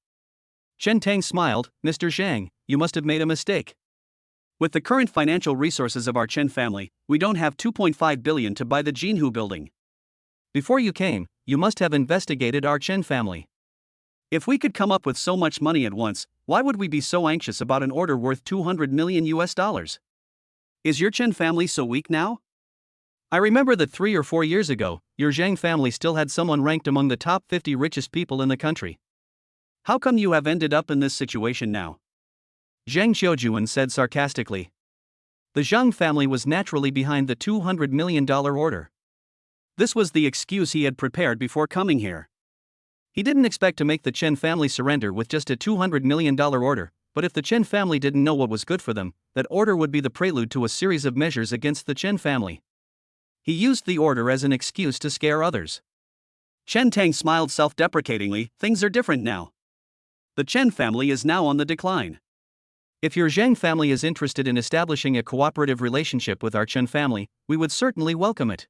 Chen Tang smiled, Mr. Zhang, you must have made a mistake. With the current financial resources of our Chen family, we don't have 2.5 billion to buy the Jinhu Building. Before you came, you must have investigated our Chen family. If we could come up with so much money at once, why would we be so anxious about an order worth $200 million? Is your Chen family so weak now? I remember that 3 or 4 years ago, your Zhang family still had someone ranked among the top 50 richest people in the country. How come you have ended up in this situation now? Zheng Qiujuan said sarcastically. The Zhang family was naturally behind the $200 million order. This was the excuse he had prepared before coming here. He didn't expect to make the Chen family surrender with just a $200 million order, but if the Chen family didn't know what was good for them, that order would be the prelude to a series of measures against the Chen family. He used the order as an excuse to scare others. Chen Tang smiled self-deprecatingly, things are different now. The Chen family is now on the decline. If your Zhang family is interested in establishing a cooperative relationship with our Chen family, we would certainly welcome it.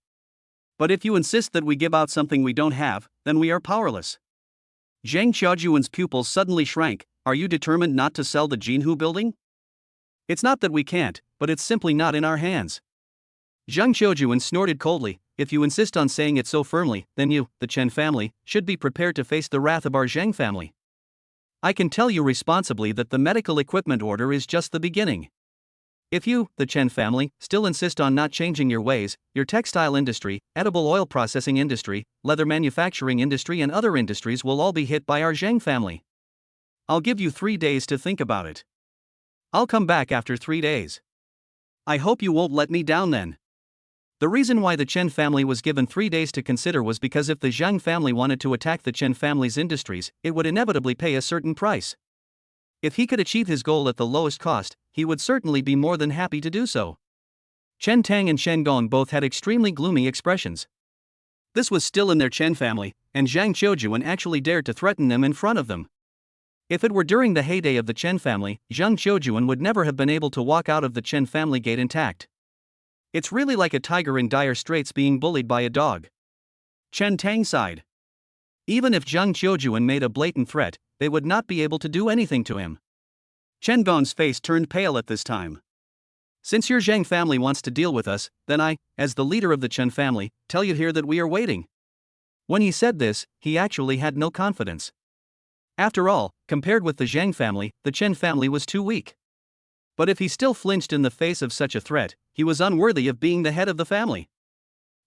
But if you insist that we give out something we don't have, then we are powerless. Zheng Qiujuan's pupils suddenly shrank, are you determined not to sell the Jinhu building? It's not that we can't, but it's simply not in our hands. Zhang Qiujuan snorted coldly. If you insist on saying it so firmly, then you, the Chen family, should be prepared to face the wrath of our Zhang family. I can tell you responsibly that the medical equipment order is just the beginning. If you, the Chen family, still insist on not changing your ways, your textile industry, edible oil processing industry, leather manufacturing industry and other industries will all be hit by our Zhang family. I'll give you 3 days to think about it. I'll come back after 3 days. I hope you won't let me down then. The reason why the Chen family was given 3 days to consider was because if the Zhang family wanted to attack the Chen family's industries, it would inevitably pay a certain price. If he could achieve his goal at the lowest cost, he would certainly be more than happy to do so. Chen Tang and Shen Gong both had extremely gloomy expressions. This was still in their Chen family, and Zhang Qiujuan actually dared to threaten them in front of them. If it were during the heyday of the Chen family, Zhang Qiujuan would never have been able to walk out of the Chen family gate intact. It's really like a tiger in dire straits being bullied by a dog. Chen Tang sighed. Even if Zhang Qiujuan made a blatant threat, they would not be able to do anything to him. Chen Gong's face turned pale at this time. Since your Zhang family wants to deal with us, then I, as the leader of the Chen family, tell you here that we are waiting. When he said this, he actually had no confidence. After all, compared with the Zhang family, the Chen family was too weak. But if he still flinched in the face of such a threat, he was unworthy of being the head of the family.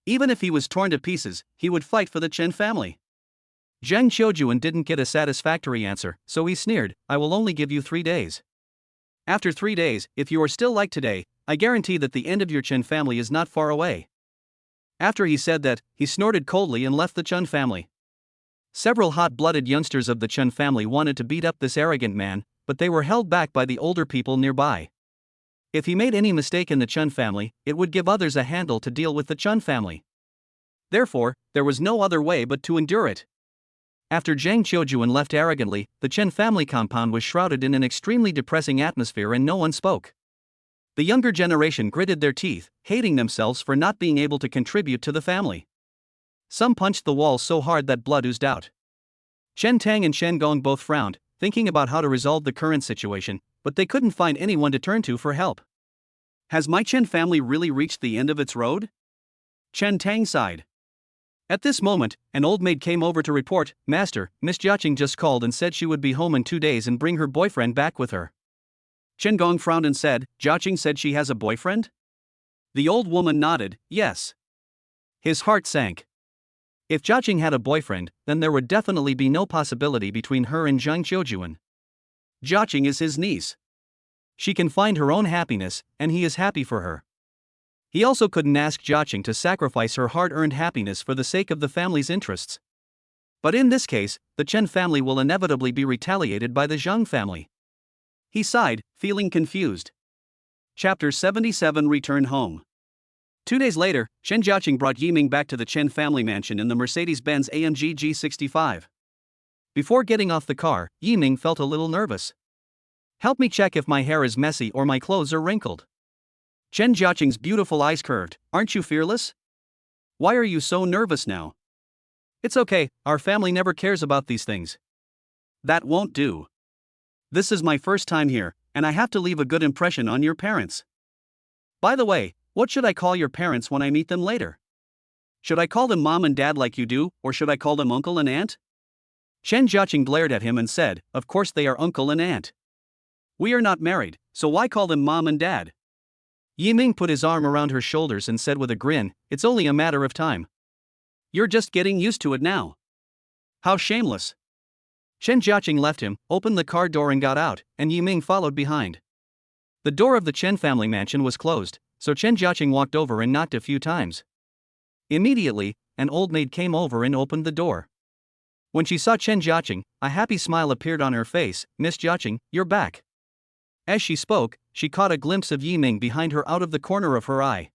Even if he was torn to pieces, he would fight for the Chen family. Zhang Qiujuan didn't get a satisfactory answer, so he sneered, I will only give you 3 days. After 3 days, if you are still like today, I guarantee that the end of your Chen family is not far away. After he said that, he snorted coldly and left the Chen family. Several hot-blooded youngsters of the Chen family wanted to beat up this arrogant man, but they were held back by the older people nearby. If he made any mistake in the Chen family, it would give others a handle to deal with the Chen family. Therefore, there was no other way but to endure it. After Zhang Qiujuan left arrogantly, the Chen family compound was shrouded in an extremely depressing atmosphere and no one spoke. The younger generation gritted their teeth, hating themselves for not being able to contribute to the family. Some punched the wall so hard that blood oozed out. Chen Tang and Shen Gong both frowned, thinking about how to resolve the current situation, but they couldn't find anyone to turn to for help. Has my Chen family really reached the end of its road? Chen Tang sighed. At this moment, an old maid came over to report, Master, Miss Jiaqing just called and said she would be home in 2 days and bring her boyfriend back with her. Chen Gong frowned and said, Jiaqing said she has a boyfriend? The old woman nodded, yes. His heart sank. If Jiaqing had a boyfriend, then there would definitely be no possibility between her and Zhang Qiujuan. Jiaqing is his niece. She can find her own happiness, and he is happy for her. He also couldn't ask Jiaqing to sacrifice her hard-earned happiness for the sake of the family's interests. But in this case, the Chen family will inevitably be retaliated by the Zhang family. He sighed, feeling confused. Chapter 77 Return Home. 2 days later, Chen Jiaqing brought Yiming back to the Chen family mansion in the Mercedes-Benz AMG G65. Before getting off the car, Yiming felt a little nervous. Help me check if my hair is messy or my clothes are wrinkled. Chen Jiaqing's beautiful eyes curved, aren't you fearless? Why are you so nervous now? It's okay, our family never cares about these things. That won't do. This is my first time here, and I have to leave a good impression on your parents. By the way, what should I call your parents when I meet them later? Should I call them mom and dad like you do, or should I call them uncle and aunt? Chen Jiaqing glared at him and said, of course they are uncle and aunt. We are not married, so why call them mom and dad? Yiming put his arm around her shoulders and said with a grin, it's only a matter of time. You're just getting used to it now. How shameless. Chen Jiaqing left him, opened the car door and got out, and Yiming followed behind. The door of the Chen family mansion was closed, so Chen Jiaqing walked over and knocked a few times. Immediately, an old maid came over and opened the door. When she saw Chen Jiaqing, a happy smile appeared on her face, Miss Jiaqing, you're back. As she spoke, she caught a glimpse of Yiming behind her out of the corner of her eye.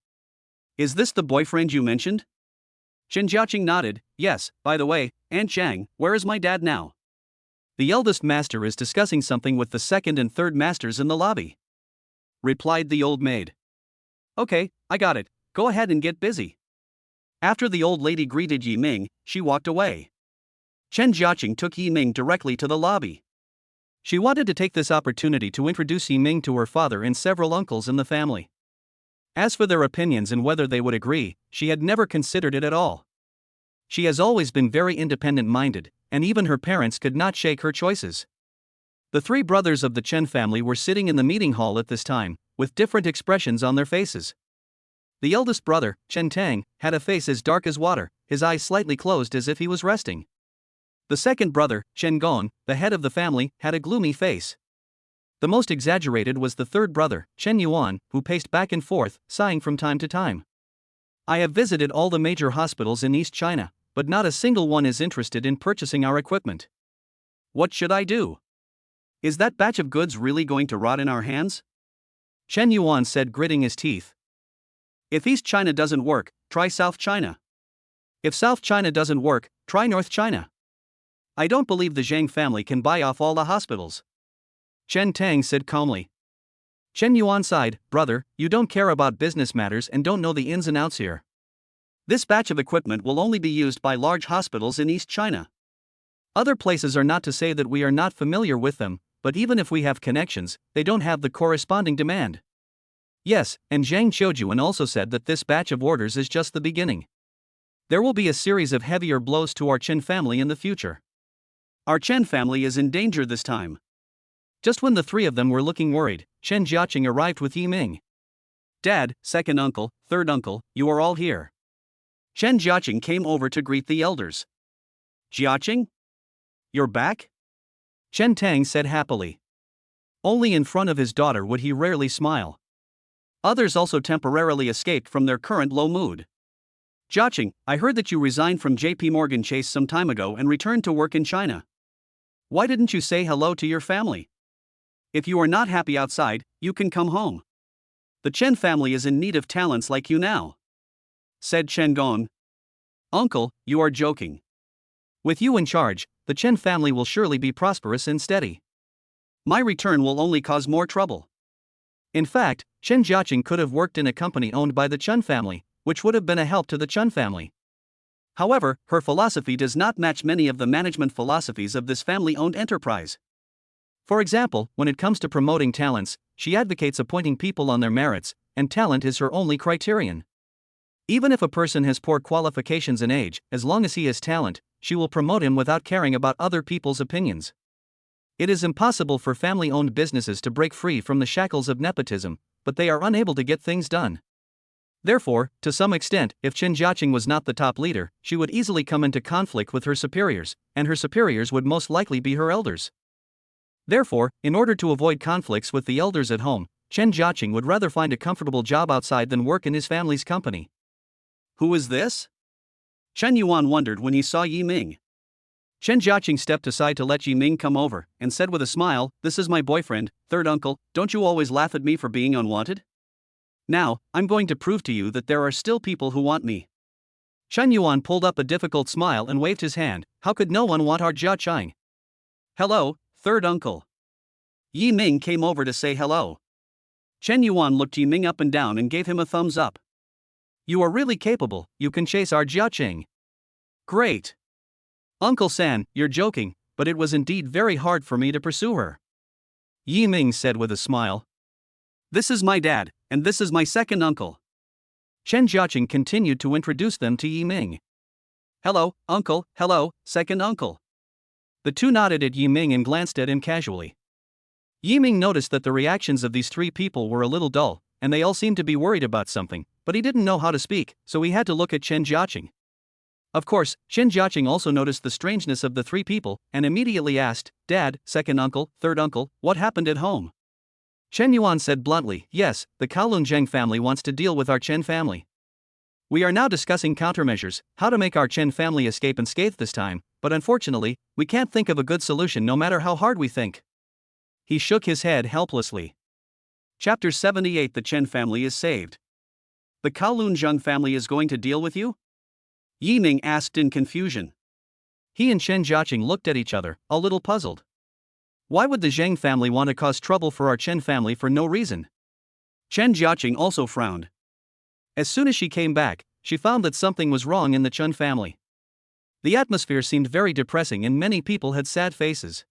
Is this the boyfriend you mentioned? Chen Jiaqing nodded, yes, by the way, Aunt Zhang, where is my dad now? The eldest master is discussing something with the second and third masters in the lobby. Replied the old maid. Okay, I got it, go ahead and get busy. After the old lady greeted Yiming, she walked away. Chen Jiaqing took Yiming directly to the lobby. She wanted to take this opportunity to introduce Yiming to her father and several uncles in the family. As for their opinions and whether they would agree, she had never considered it at all. She has always been very independent-minded, and even her parents could not shake her choices. The three brothers of the Chen family were sitting in the meeting hall at this time, with different expressions on their faces. The eldest brother, Chen Tang, had a face as dark as water, his eyes slightly closed as if he was resting. The second brother, Chen Gong, the head of the family, had a gloomy face. The most exaggerated was the third brother, Chen Yuan, who paced back and forth, sighing from time to time. I have visited all the major hospitals in East China, but not a single one is interested in purchasing our equipment. What should I do? Is that batch of goods really going to rot in our hands? Chen Yuan said, gritting his teeth. If East China doesn't work, try South China. If South China doesn't work, try North China. I don't believe the Zhang family can buy off all the hospitals. Chen Tang said calmly. Chen Yuan sighed, brother, you don't care about business matters and don't know the ins and outs here. This batch of equipment will only be used by large hospitals in East China. Other places are not to say that we are not familiar with them, but even if we have connections, they don't have the corresponding demand. Yes, and Zhang Qiujuan also said that this batch of orders is just the beginning. There will be a series of heavier blows to our Chen family in the future. Our Chen family is in danger this time. Just when the three of them were looking worried, Chen Jiaqing arrived with Yiming. Dad, second uncle, third uncle, you are all here. Chen Jiaqing came over to greet the elders. Jiaqing? You're back? Chen Tang said happily. Only in front of his daughter would he rarely smile. Others also temporarily escaped from their current low mood. Jiaqing, I heard that you resigned from JP Morgan Chase some time ago and returned to work in China. Why didn't you say hello to your family? If you are not happy outside, you can come home. The Chen family is in need of talents like you now, said Chen Gong. Uncle, you are joking. With you in charge, the Chen family will surely be prosperous and steady. My return will only cause more trouble. In fact, Chen Jiaqing could have worked in a company owned by the Chen family, which would have been a help to the Chen family. However, her philosophy does not match many of the management philosophies of this family-owned enterprise. For example, when it comes to promoting talents, she advocates appointing people on their merits, and talent is her only criterion. Even if a person has poor qualifications and age, as long as he has talent, she will promote him without caring about other people's opinions. It is impossible for family-owned businesses to break free from the shackles of nepotism, but they are unable to get things done. Therefore, to some extent, if Chen Jiaqing was not the top leader, she would easily come into conflict with her superiors, and her superiors would most likely be her elders. Therefore, in order to avoid conflicts with the elders at home, Chen Jiaqing would rather find a comfortable job outside than work in his family's company. Who is this? Chen Yuan wondered when he saw Yiming. Chen Jiaqing stepped aside to let Yiming come over, and said with a smile, this is my boyfriend, third uncle, don't you always laugh at me for being unwanted? Now, I'm going to prove to you that there are still people who want me. Chen Yuan pulled up a difficult smile and waved his hand, how could no one want our Jiaqing? Hello, third uncle. Yiming came over to say hello. Chen Yuan looked Yiming up and down and gave him a thumbs up. You are really capable, you can chase our Jiaqing. Great. Uncle San, you're joking, but it was indeed very hard for me to pursue her. Yiming said with a smile. This is my dad, and this is my second uncle. Chen Jiaqing continued to introduce them to Yiming. Hello, uncle, hello, second uncle. The two nodded at Yiming and glanced at him casually. Yiming noticed that the reactions of these three people were a little dull, and they all seemed to be worried about something, but he didn't know how to speak, so he had to look at Chen Jiaqing. Of course, Chen Jiaqing also noticed the strangeness of the three people, and immediately asked, Dad, second uncle, third uncle, what happened at home? Chen Yuan said bluntly, yes, the Kowloon Zheng family wants to deal with our Chen family. We are now discussing countermeasures, how to make our Chen family escape unscathed this time, but unfortunately, we can't think of a good solution no matter how hard we think. He shook his head helplessly. Chapter 78 The Chen family is saved. The Kowloon Zheng family is going to deal with you? Yiming asked in confusion. He and Chen Jiaqing looked at each other, a little puzzled. Why would the Zheng family want to cause trouble for our Chen family for no reason? Chen Jiaqing also frowned. As soon as she came back, she found that something was wrong in the Chen family. The atmosphere seemed very depressing and many people had sad faces.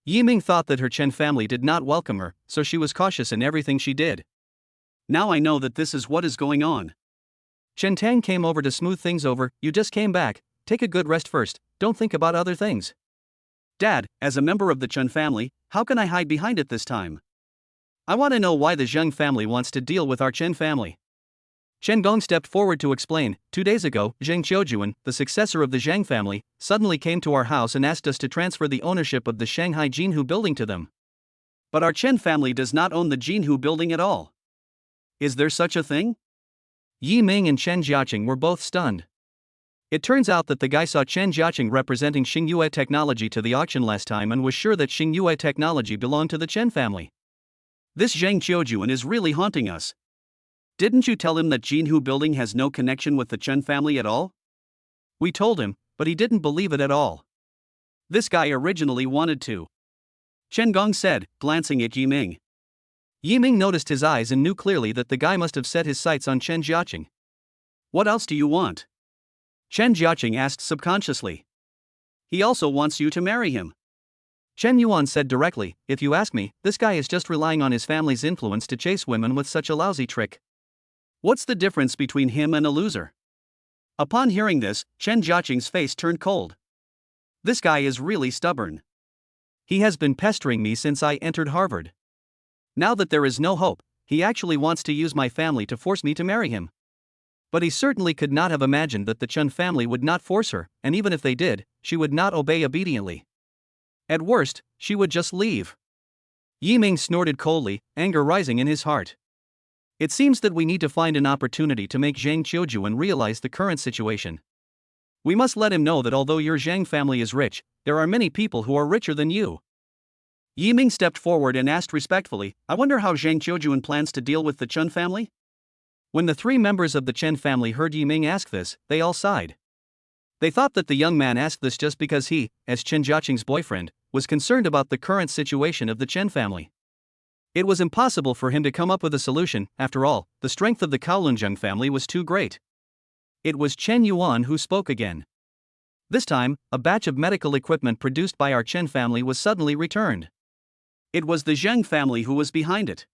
Yiming thought that her Chen family did not welcome her, so she was cautious in everything she did. Now I know that this is what is going on. Chen Tang came over to smooth things over. You just came back, take a good rest first, don't think about other things. Dad, as a member of the Chen family, how can I hide behind it this time? I want to know why the Zheng family wants to deal with our Chen family. Chen Gong stepped forward to explain. 2 days ago, Zheng Qiujuan, the successor of the Zhang family, suddenly came to our house and asked us to transfer the ownership of the Shanghai Jinhu building to them. But our Chen family does not own the Jinhu building at all. Is there such a thing? Yi Ming and Chen Jiaqing were both stunned. It turns out that the guy saw Chen Jiaqing representing Xingyue Technology to the auction last time and was sure that Xingyue Technology belonged to the Chen family. This Zheng Qiujuan is really haunting us. Didn't you tell him that Jinhu building has no connection with the Chen family at all? We told him, but he didn't believe it at all. This guy originally wanted to. Chen Gong said, glancing at Yi Ming. Yi Ming noticed his eyes and knew clearly that the guy must have set his sights on Chen Jiaqing. What else do you want? Chen Jiaqing asked subconsciously. He also wants you to marry him. Chen Yuan said directly, if you ask me, this guy is just relying on his family's influence to chase women with such a lousy trick. What's the difference between him and a loser? Upon hearing this, Chen Jiaqing's face turned cold. This guy is really stubborn. He has been pestering me since I entered Harvard. Now that there is no hope, he actually wants to use my family to force me to marry him. But he certainly could not have imagined that the Chen family would not force her, and even if they did, she would not obey obediently. At worst, she would just leave. Yi Ming snorted coldly, anger rising in his heart. It seems that we need to find an opportunity to make Zheng Qiujuan realize the current situation. We must let him know that although your Zhang family is rich, there are many people who are richer than you. Yi Ming stepped forward and asked respectfully, I wonder how Zheng Qiujuan plans to deal with the Chen family? When the 3 members of the Chen family heard Yi Ming ask this, they all sighed. They thought that the young man asked this just because he, as Chen Jiaqing's boyfriend, was concerned about the current situation of the Chen family. It was impossible for him to come up with a solution. After all, the strength of the Kowloon family was too great. It was Chen Yuan who spoke again. This time, a batch of medical equipment produced by our Chen family was suddenly returned. It was the Zheng family who was behind it.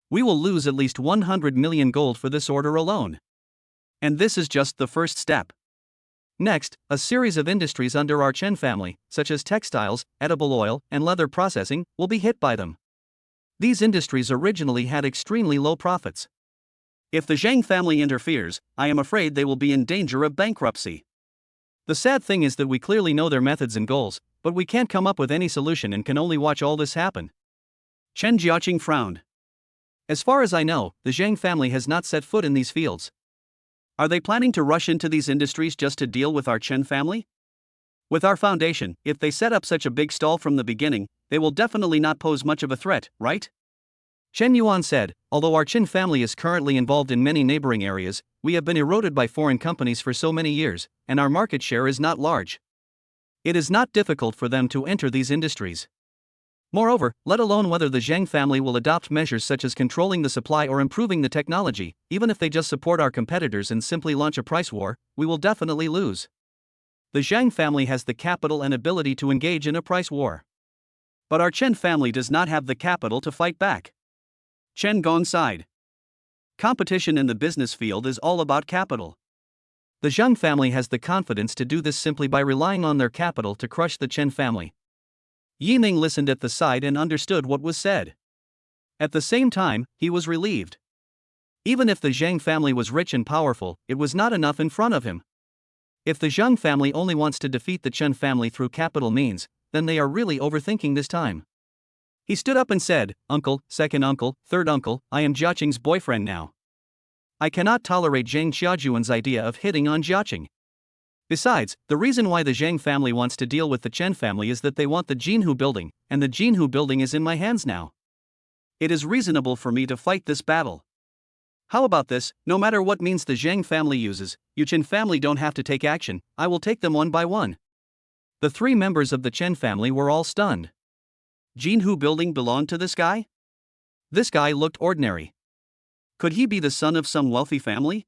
We will lose at least 100 million gold for this order alone. And this is just the first step. Next, a series of industries under our Chen family, such as textiles, edible oil, and leather processing, will be hit by them. These industries originally had extremely low profits. If the Zhang family interferes, I am afraid they will be in danger of bankruptcy. The sad thing is that we clearly know their methods and goals, but we can't come up with any solution and can only watch all this happen. Chen Jiaqing frowned. As far as I know, the Zhang family has not set foot in these fields. Are they planning to rush into these industries just to deal with our Chen family? With our foundation, if they set up such a big stall from the beginning, they will definitely not pose much of a threat, right? Chen Yuan said, although our Chen family is currently involved in many neighboring areas, we have been eroded by foreign companies for so many years, and our market share is not large. It is not difficult for them to enter these industries. Moreover, let alone whether the Zhang family will adopt measures such as controlling the supply or improving the technology, even if they just support our competitors and simply launch a price war, we will definitely lose. The Zhang family has the capital and ability to engage in a price war. But our Chen family does not have the capital to fight back. Chen Gong sighed. Competition in the business field is all about capital. The Zhang family has the confidence to do this simply by relying on their capital to crush the Chen family. Yi Ming listened at the side and understood what was said. At the same time, he was relieved. Even if the Zhang family was rich and powerful, it was not enough in front of him. If the Zhang family only wants to defeat the Chen family through capital means, then they are really overthinking this time. He stood up and said, Uncle, second uncle, third uncle, I am Jiaqing's boyfriend now. I cannot tolerate Zheng Qiujuan's idea of hitting on Jiaqing. Besides, the reason why the Zhang family wants to deal with the Chen family is that they want the Jinhu building, and the Jinhu building is in my hands now. It is reasonable for me to fight this battle. How about this? No matter what means the Zhang family uses, you Chen family don't have to take action, I will take them one by one. The 3 members of the Chen family were all stunned. Jinhu building belonged to this guy? This guy looked ordinary. Could he be the son of some wealthy family?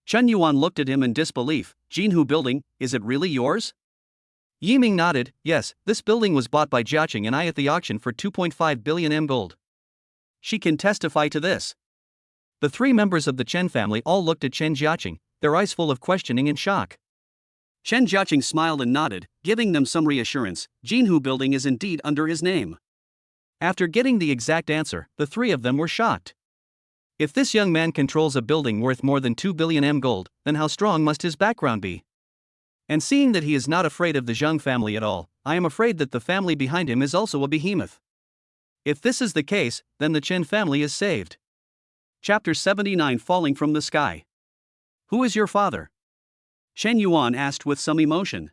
Chen Yuan looked at him in disbelief. Jinhu building, is it really yours? Yiming nodded. Yes, this building was bought by Jiaqing and I at the auction for 2.5 billion M gold. She can testify to this. The three members of the Chen family all looked at Chen Jiaqing, their eyes full of questioning and shock. Chen Jiaqing smiled and nodded, giving them some reassurance. Jinhu building is indeed under his name. After getting the exact answer, the three of them were shocked. If this young man controls a building worth more than 2 billion M gold, then how strong must his background be? And seeing that he is not afraid of the Zhang family at all, I am afraid that the family behind him is also a behemoth. If this is the case, then the Chen family is saved. Chapter 79 Falling from the Sky. Who is your father? Shen Yuan asked with some emotion.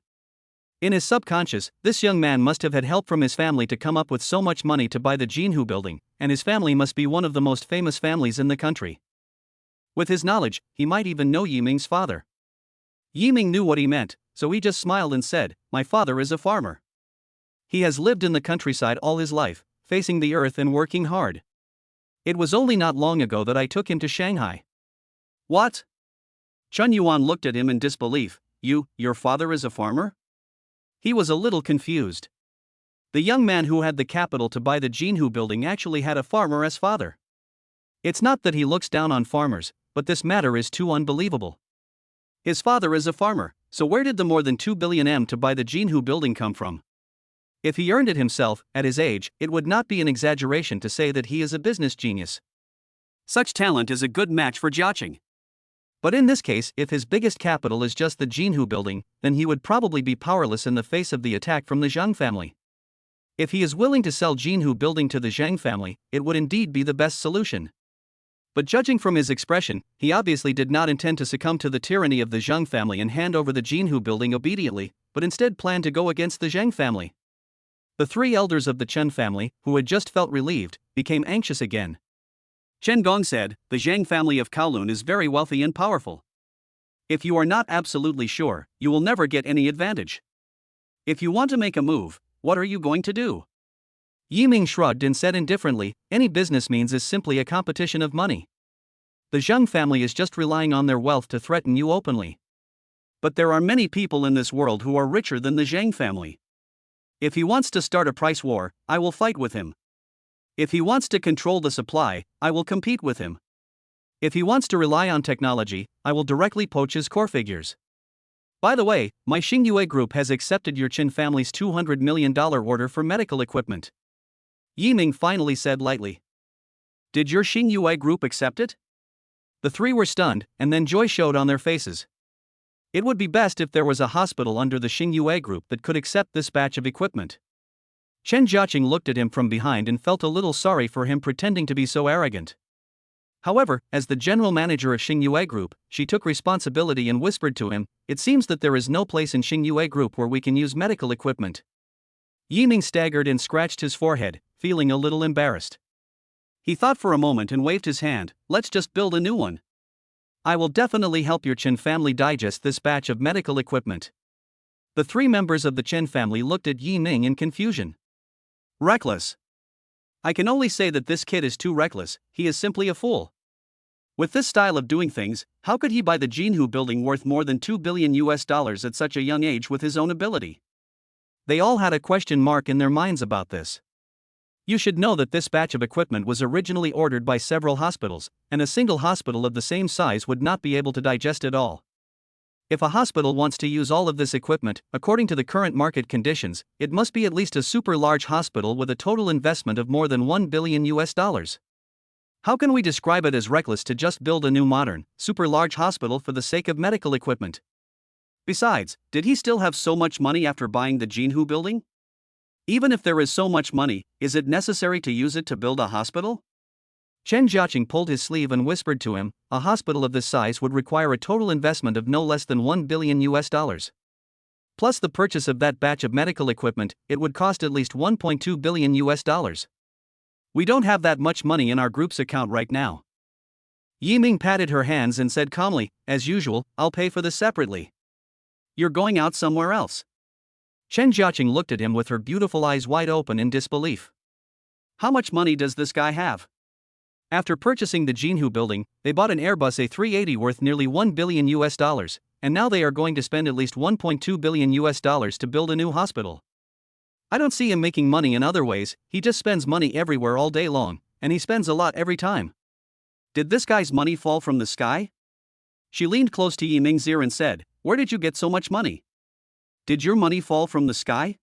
In his subconscious, this young man must have had help from his family to come up with so much money to buy the Jinhu building, and his family must be one of the most famous families in the country. With his knowledge, he might even know Yiming's father. Yiming knew what he meant, so he just smiled and said, "My father is a farmer. He has lived in the countryside all his life, facing the earth and working hard. It was only not long ago that I took him to Shanghai." What? Chen Yuan looked at him in disbelief. Your father is a farmer? He was a little confused. The young man who had the capital to buy the Jinhu building actually had a farmer as father. It's not that he looks down on farmers, but this matter is too unbelievable. His father is a farmer, so where did the more than 2 billion M to buy the Jinhu building come from? If he earned it himself, at his age, it would not be an exaggeration to say that he is a business genius. Such talent is a good match for Jiaqing. But in this case, if his biggest capital is just the Jinhu building, then he would probably be powerless in the face of the attack from the Zhang family. If he is willing to sell Jinhu building to the Zhang family, it would indeed be the best solution. But judging from his expression, he obviously did not intend to succumb to the tyranny of the Zhang family and hand over the Jinhu building obediently, but instead planned to go against the Zhang family. The three elders of the Chen family, who had just felt relieved, became anxious again. Chen Gong said, "The Zhang family of Kowloon is very wealthy and powerful. If you are not absolutely sure, you will never get any advantage. If you want to make a move, what are you going to do?" Yiming shrugged and said indifferently, "Any business means is simply a competition of money. The Zhang family is just relying on their wealth to threaten you openly. But there are many people in this world who are richer than the Zhang family. If he wants to start a price war, I will fight with him. If he wants to control the supply, I will compete with him. If he wants to rely on technology, I will directly poach his core figures. By the way, my Xingyue group has accepted your Qin family's $200 million order for medical equipment." Yiming finally said lightly. "Did your Xingyue group accept it?" The three were stunned, and then joy showed on their faces. It would be best if there was a hospital under the Xingyue group that could accept this batch of equipment. Chen Jiaqing looked at him from behind and felt a little sorry for him pretending to be so arrogant. However, as the general manager of Xingyue Group, she took responsibility and whispered to him, "It seems that there is no place in Xingyue Group where we can use medical equipment." Yiming staggered and scratched his forehead, feeling a little embarrassed. He thought for a moment and waved his hand, "Let's just build a new one. I will definitely help your Chen family digest this batch of medical equipment." The three members of the Chen family looked at Yiming in confusion. Reckless. I can only say that this kid is too reckless, he is simply a fool. With this style of doing things, how could he buy the Jinhu building worth more than $2 billion at such a young age with his own ability? They all had a question mark in their minds about this. You should know that this batch of equipment was originally ordered by several hospitals, and a single hospital of the same size would not be able to digest it all. If a hospital wants to use all of this equipment, according to the current market conditions, it must be at least a super large hospital with a total investment of more than $1 billion. How can we describe it as reckless to just build a new modern, super large hospital for the sake of medical equipment? Besides, did he still have so much money after buying the Jinhu building? Even if there is so much money, is it necessary to use it to build a hospital? Chen Jiaqing pulled his sleeve and whispered to him, "A hospital of this size would require a total investment of no less than $1 billion. Plus the purchase of that batch of medical equipment, it would cost at least $1.2 billion. We don't have that much money in our group's account right now." Yiming patted her hands and said calmly, "As usual, I'll pay for this separately. You're going out somewhere else?" Chen Jiaqing looked at him with her beautiful eyes wide open in disbelief. How much money does this guy have? After purchasing the Jinhu building, they bought an Airbus A380 worth nearly $1 billion, and now they are going to spend at least 1.2 billion US dollars to build a new hospital. I don't see him making money in other ways, he just spends money everywhere all day long, and he spends a lot every time. Did this guy's money fall from the sky? She leaned close to Yiming's ear and said, "Where did you get so much money? Did your money fall from the sky?"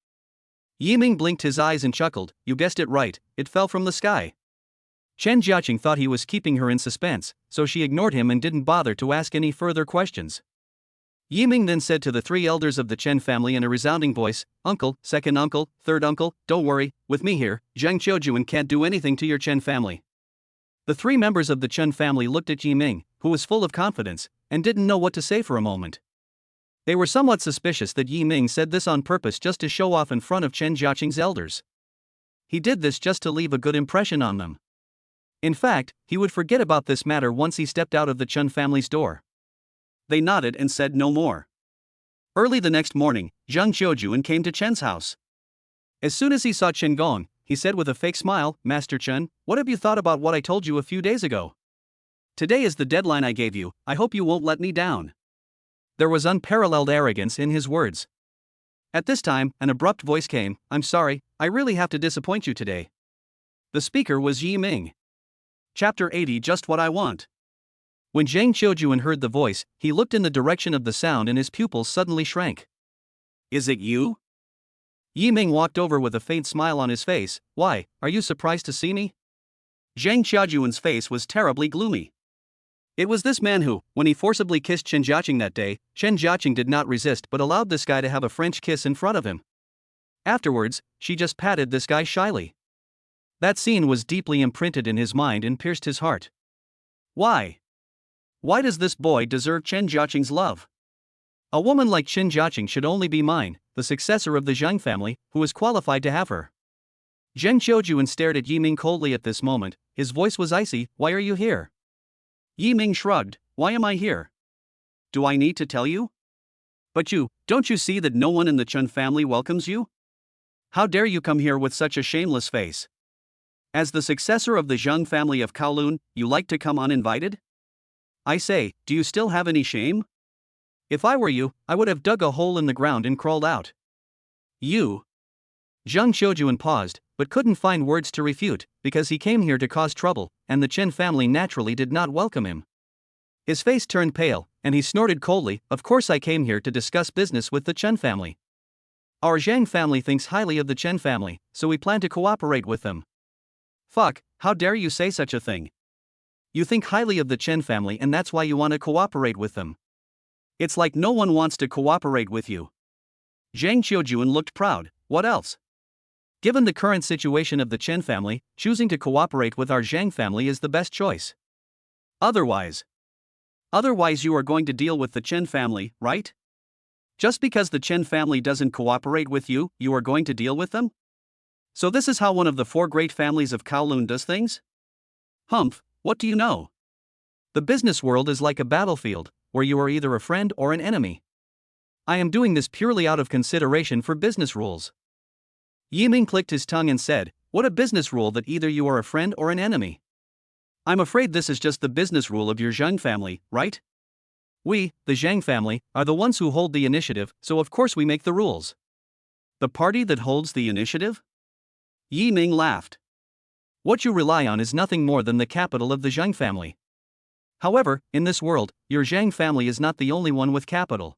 Yiming blinked his eyes and chuckled, "You guessed it right, it fell from the sky." Chen Jiaqing thought he was keeping her in suspense, so she ignored him and didn't bother to ask any further questions. Yiming then said to the three elders of the Chen family in a resounding voice, "Uncle, second uncle, third uncle, don't worry, with me here, Zhang Qiujuan can't do anything to your Chen family." The three members of the Chen family looked at Yiming, who was full of confidence, and didn't know what to say for a moment. They were somewhat suspicious that Yiming said this on purpose just to show off in front of Chen Jiaqing's elders. He did this just to leave a good impression on them. In fact, he would forget about this matter once he stepped out of the Chen family's door. They nodded and said no more. Early the next morning, Zhang Qiujuan came to Chen's house. As soon as he saw Chen Gong, he said with a fake smile, "Master Chen, what have you thought about what I told you a few days ago? Today is the deadline I gave you, I hope you won't let me down." There was unparalleled arrogance in his words. At this time, an abrupt voice came, "I'm sorry, I really have to disappoint you today." The speaker was Yiming. Chapter 80 Just What I Want. When Zhang Qiujuan heard the voice, he looked in the direction of the sound and his pupils suddenly shrank. "Is it you?" Yiming walked over with a faint smile on his face. "Why, are you surprised to see me?" Zhang Qiujuan's face was terribly gloomy. It was this man who, when he forcibly kissed Chen Jiaqing that day, Chen Jiaqing did not resist but allowed this guy to have a French kiss in front of him. Afterwards, she just patted this guy shyly. That scene was deeply imprinted in his mind and pierced his heart. Why? Why does this boy deserve Chen Jiaqing's love? A woman like Chen Jiaqing should only be mine, the successor of the Zhang family, who is qualified to have her. Zhang Qiujuan stared at Yiming coldly at this moment, his voice was icy. "Why are you here?" Yiming shrugged. "Why am I here? Do I need to tell you? But don't you see that no one in the Chen family welcomes you? How dare you come here with such a shameless face? As the successor of the Zhang family of Kowloon, you like to come uninvited? I say, do you still have any shame? If I were you, I would have dug a hole in the ground and crawled out." "You?" Zhang Qiujuan paused, but couldn't find words to refute, because he came here to cause trouble, and the Chen family naturally did not welcome him. His face turned pale, and he snorted coldly, "Of course I came here to discuss business with the Chen family. Our Zhang family thinks highly of the Chen family, so we plan to cooperate with them." "Fuck, how dare you say such a thing? You think highly of the Chen family and that's why you want to cooperate with them. It's like no one wants to cooperate with you." Zhang Qiujuan looked proud. "What else? Given the current situation of the Chen family, choosing to cooperate with our Zhang family is the best choice. Otherwise you are going to deal with the Chen family, right? Just because the Chen family doesn't cooperate with you, you are going to deal with them? So this is how one of the four great families of Kowloon does things? Humph, what do you know? The business world is like a battlefield, where you are either a friend or an enemy. I am doing this purely out of consideration for business rules." Yiming clicked his tongue and said, "What a business rule that either you are a friend or an enemy. I'm afraid this is just the business rule of your Zhang family, right? We, the Zhang family, are the ones who hold the initiative, so of course we make the rules." "The party that holds the initiative?" Yiming laughed. "What you rely on is nothing more than the capital of the Zhang family. However, in this world, your Zhang family is not the only one with capital."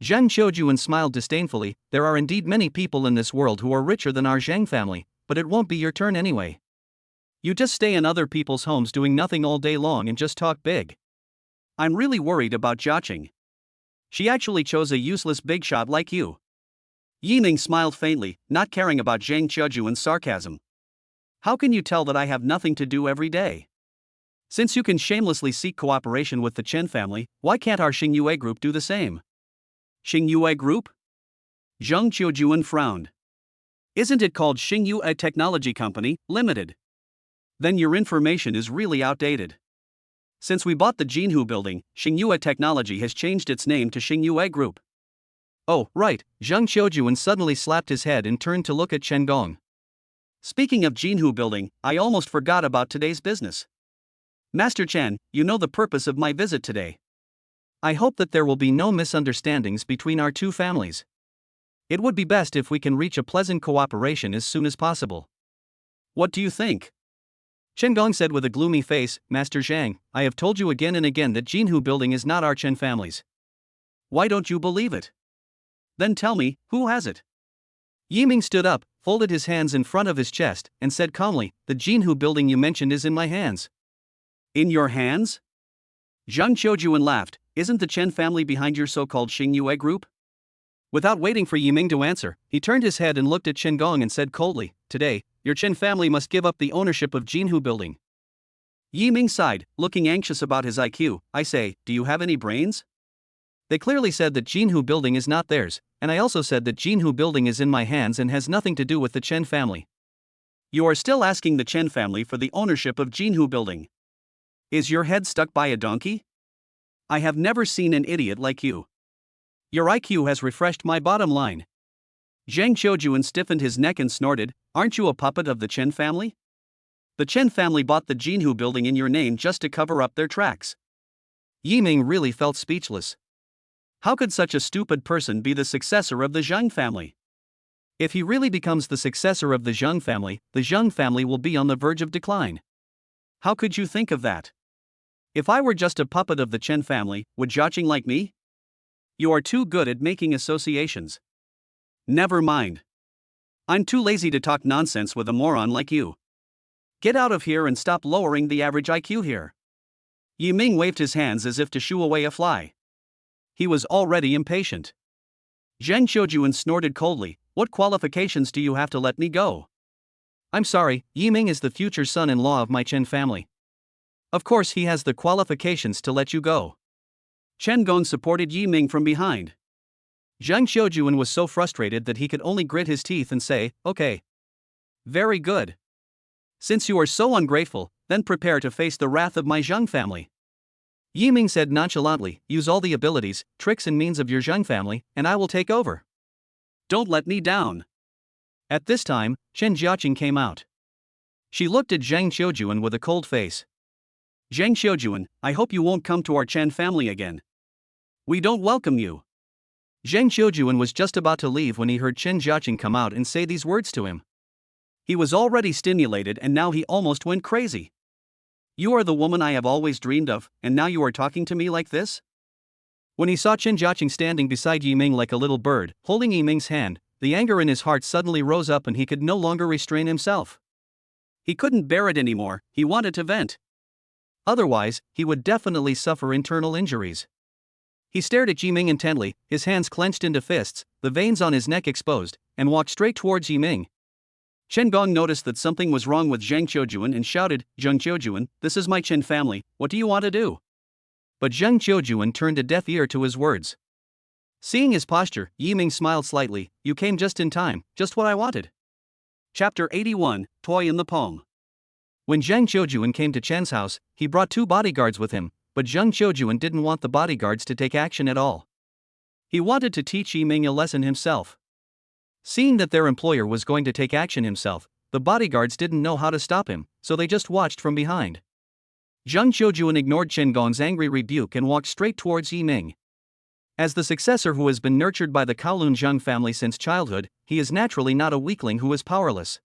Zhang Qiujuan smiled disdainfully. "There are indeed many people in this world who are richer than our Zhang family, but it won't be your turn anyway. You just stay in other people's homes doing nothing all day long and just talk big. I'm really worried about Jiaqing. She actually chose a useless big shot like you." Yiming smiled faintly, not caring about Zhang Qiujuan's sarcasm. "How can you tell that I have nothing to do every day? Since you can shamelessly seek cooperation with the Chen family, why can't our Xingyue group do the same?" "Xingyue group?" Zhang Qiujuan frowned. "Isn't it called Xingyue Technology Company, Limited? Then your information is really outdated. Since we bought the Jinhu building, Xingyue Technology has changed its name to Xingyue Group." "Oh, right." Zhang Qiujuan suddenly slapped his head and turned to look at Chen Gong. "Speaking of Jinhu building, I almost forgot about today's business. Master Chen, you know the purpose of my visit today. I hope that there will be no misunderstandings between our two families. It would be best if we can reach a pleasant cooperation as soon as possible. What do you think? Chen Gong said with a gloomy face, Master Zhang, I have told you again and again that Jinhu building is not our Chen family's. Why don't you believe it? Then tell me, who has it? Yiming stood up, folded his hands in front of his chest, and said calmly, the Jinhu building you mentioned is in my hands. In your hands? Zhang Qiujuan laughed, isn't the Chen family behind your so-called Xingyue group? Without waiting for Yiming to answer, he turned his head and looked at Chen Gong and said coldly, today, your Chen family must give up the ownership of Jinhu building. Yiming sighed, looking anxious about his IQ, I say, do you have any brains? They clearly said that Jinhu building is not theirs, and I also said that Jinhu building is in my hands and has nothing to do with the Chen family. You are still asking the Chen family for the ownership of Jinhu building. Is your head stuck by a donkey? I have never seen an idiot like you. Your IQ has refreshed my bottom line. Zhang Qiujuan stiffened his neck and snorted, aren't you a puppet of the Chen family? The Chen family bought the Jinhu building in your name just to cover up their tracks. Yiming really felt speechless. How could such a stupid person be the successor of the Zhang family? If he really becomes the successor of the Zhang family will be on the verge of decline. How could you think of that? If I were just a puppet of the Chen family, would Jiaqing like me? You are too good at making associations. Never mind. I'm too lazy to talk nonsense with a moron like you. Get out of here and stop lowering the average IQ here. Yiming waved his hands as if to shoo away a fly. He was already impatient. Zhang Qiujuan snorted coldly, what qualifications do you have to let me go? I'm sorry, Yiming is the future son-in-law of my Chen family. Of course he has the qualifications to let you go. Chen Gong supported Yiming from behind. Zhang Qiujuan was so frustrated that he could only grit his teeth and say, okay. Very good. Since you are so ungrateful, then prepare to face the wrath of my Zhang family. Yiming said nonchalantly, use all the abilities, tricks and means of your Zhang family, and I will take over. Don't let me down. At this time, Chen Jiaqing came out. She looked at Zhang Qiujuan with a cold face. Zhang Qiujuan, I hope you won't come to our Chen family again. We don't welcome you. Zhang Qiujuan was just about to leave when he heard Chen Jiaqing come out and say these words to him. He was already stimulated and now he almost went crazy. You are the woman I have always dreamed of, and now you are talking to me like this? When he saw Chen Jiaqing standing beside Yiming like a little bird, holding Yiming's hand, the anger in his heart suddenly rose up and he could no longer restrain himself. He couldn't bear it anymore, he wanted to vent. Otherwise, he would definitely suffer internal injuries. He stared at Yiming intently, his hands clenched into fists, the veins on his neck exposed, and walked straight towards Yiming. Chen Gong noticed that something was wrong with Zhang Qiujuan and shouted, Zhang Qiujuan, this is my Chen family, what do you want to do? But Zhang Qiujuan turned a deaf ear to his words. Seeing his posture, Yiming smiled slightly, you came just in time, just what I wanted. Chapter 81, Toy in the Pong. When Zhang Qiujuan came to Chen's house, he brought 2 bodyguards with him, but Zhang Qiujuan didn't want the bodyguards to take action at all. He wanted to teach Yiming a lesson himself. Seeing that their employer was going to take action himself, the bodyguards didn't know how to stop him, so they just watched from behind. Zhang Qiujuan ignored Chen Gong's angry rebuke and walked straight towards Yiming. As the successor who has been nurtured by the Kowloon Zhang family since childhood, he is naturally not a weakling who is powerless.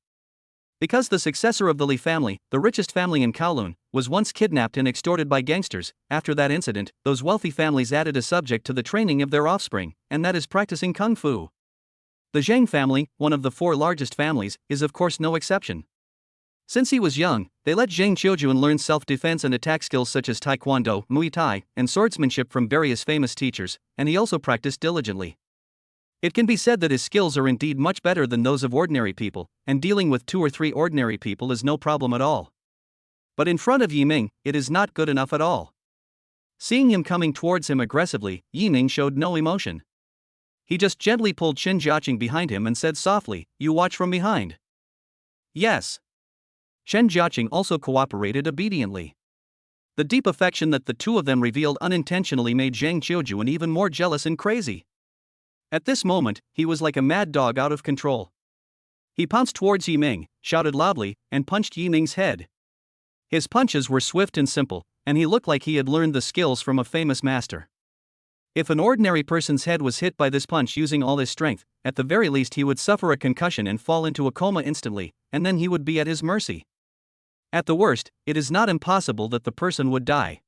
Because the successor of the Li family, the richest family in Kowloon, was once kidnapped and extorted by gangsters, after that incident, those wealthy families added a subject to the training of their offspring, and that is practicing kung fu. The Zhang family, one of the 4 largest families, is of course no exception. Since he was young, they let Zhang Qiujuan learn self-defense and attack skills such as taekwondo, muay thai, and swordsmanship from various famous teachers, and he also practiced diligently. It can be said that his skills are indeed much better than those of ordinary people, and dealing with 2 or 3 ordinary people is no problem at all. But in front of Yiming, it is not good enough at all. Seeing him coming towards him aggressively, Yiming showed no emotion. He just gently pulled Chen Jiaqing behind him and said softly, you watch from behind. Yes. Chen Jiaqing also cooperated obediently. The deep affection that the 2 of them revealed unintentionally made Zhang Qiujuan even more jealous and crazy. At this moment, he was like a mad dog out of control. He pounced towards Yiming, shouted loudly, and punched Yiming's head. His punches were swift and simple, and he looked like he had learned the skills from a famous master. If an ordinary person's head was hit by this punch using all his strength, at the very least he would suffer a concussion and fall into a coma instantly, and then he would be at his mercy. At the worst, it is not impossible that the person would die.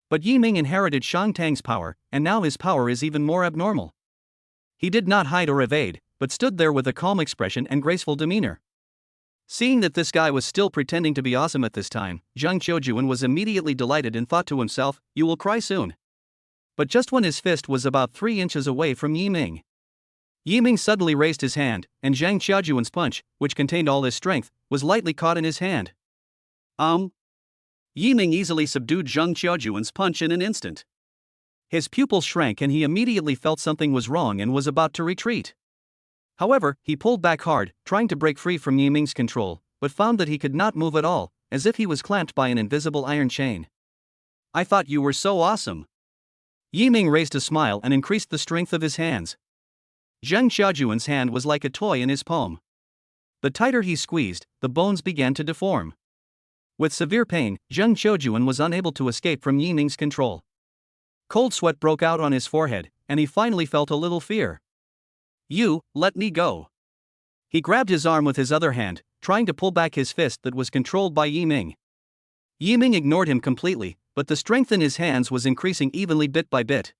But Yi Ming inherited Shang Tang's power, and now his power is even more abnormal. He did not hide or evade, but stood there with a calm expression and graceful demeanor. Seeing that this guy was still pretending to be awesome at this time, Zhang Qiujuan was immediately delighted and thought to himself, "You will cry soon." But just when his fist was about 3 inches away from Yi Ming, Yi Ming suddenly raised his hand, and Zhang Qiujuan's punch, which contained all his strength, was lightly caught in his hand. Yi Ming easily subdued Zhang Qiujuan's punch in an instant. His pupils shrank and he immediately felt something was wrong and was about to retreat. However, he pulled back hard, trying to break free from Yi Ming's control, but found that he could not move at all, as if he was clamped by an invisible iron chain. "I thought you were so awesome." Yi Ming raised a smile and increased the strength of his hands. Zhang Qiujuan's hand was like a toy in his palm. The tighter he squeezed, the bones began to deform. With severe pain, Zhang Qiujuan was unable to escape from Yi Ming's control. Cold sweat broke out on his forehead, and he finally felt a little fear. "You, let me go." He grabbed his arm with his other hand, trying to pull back his fist that was controlled by Yi Ming. Yi Ming ignored him completely, but the strength in his hands was increasing evenly bit by bit.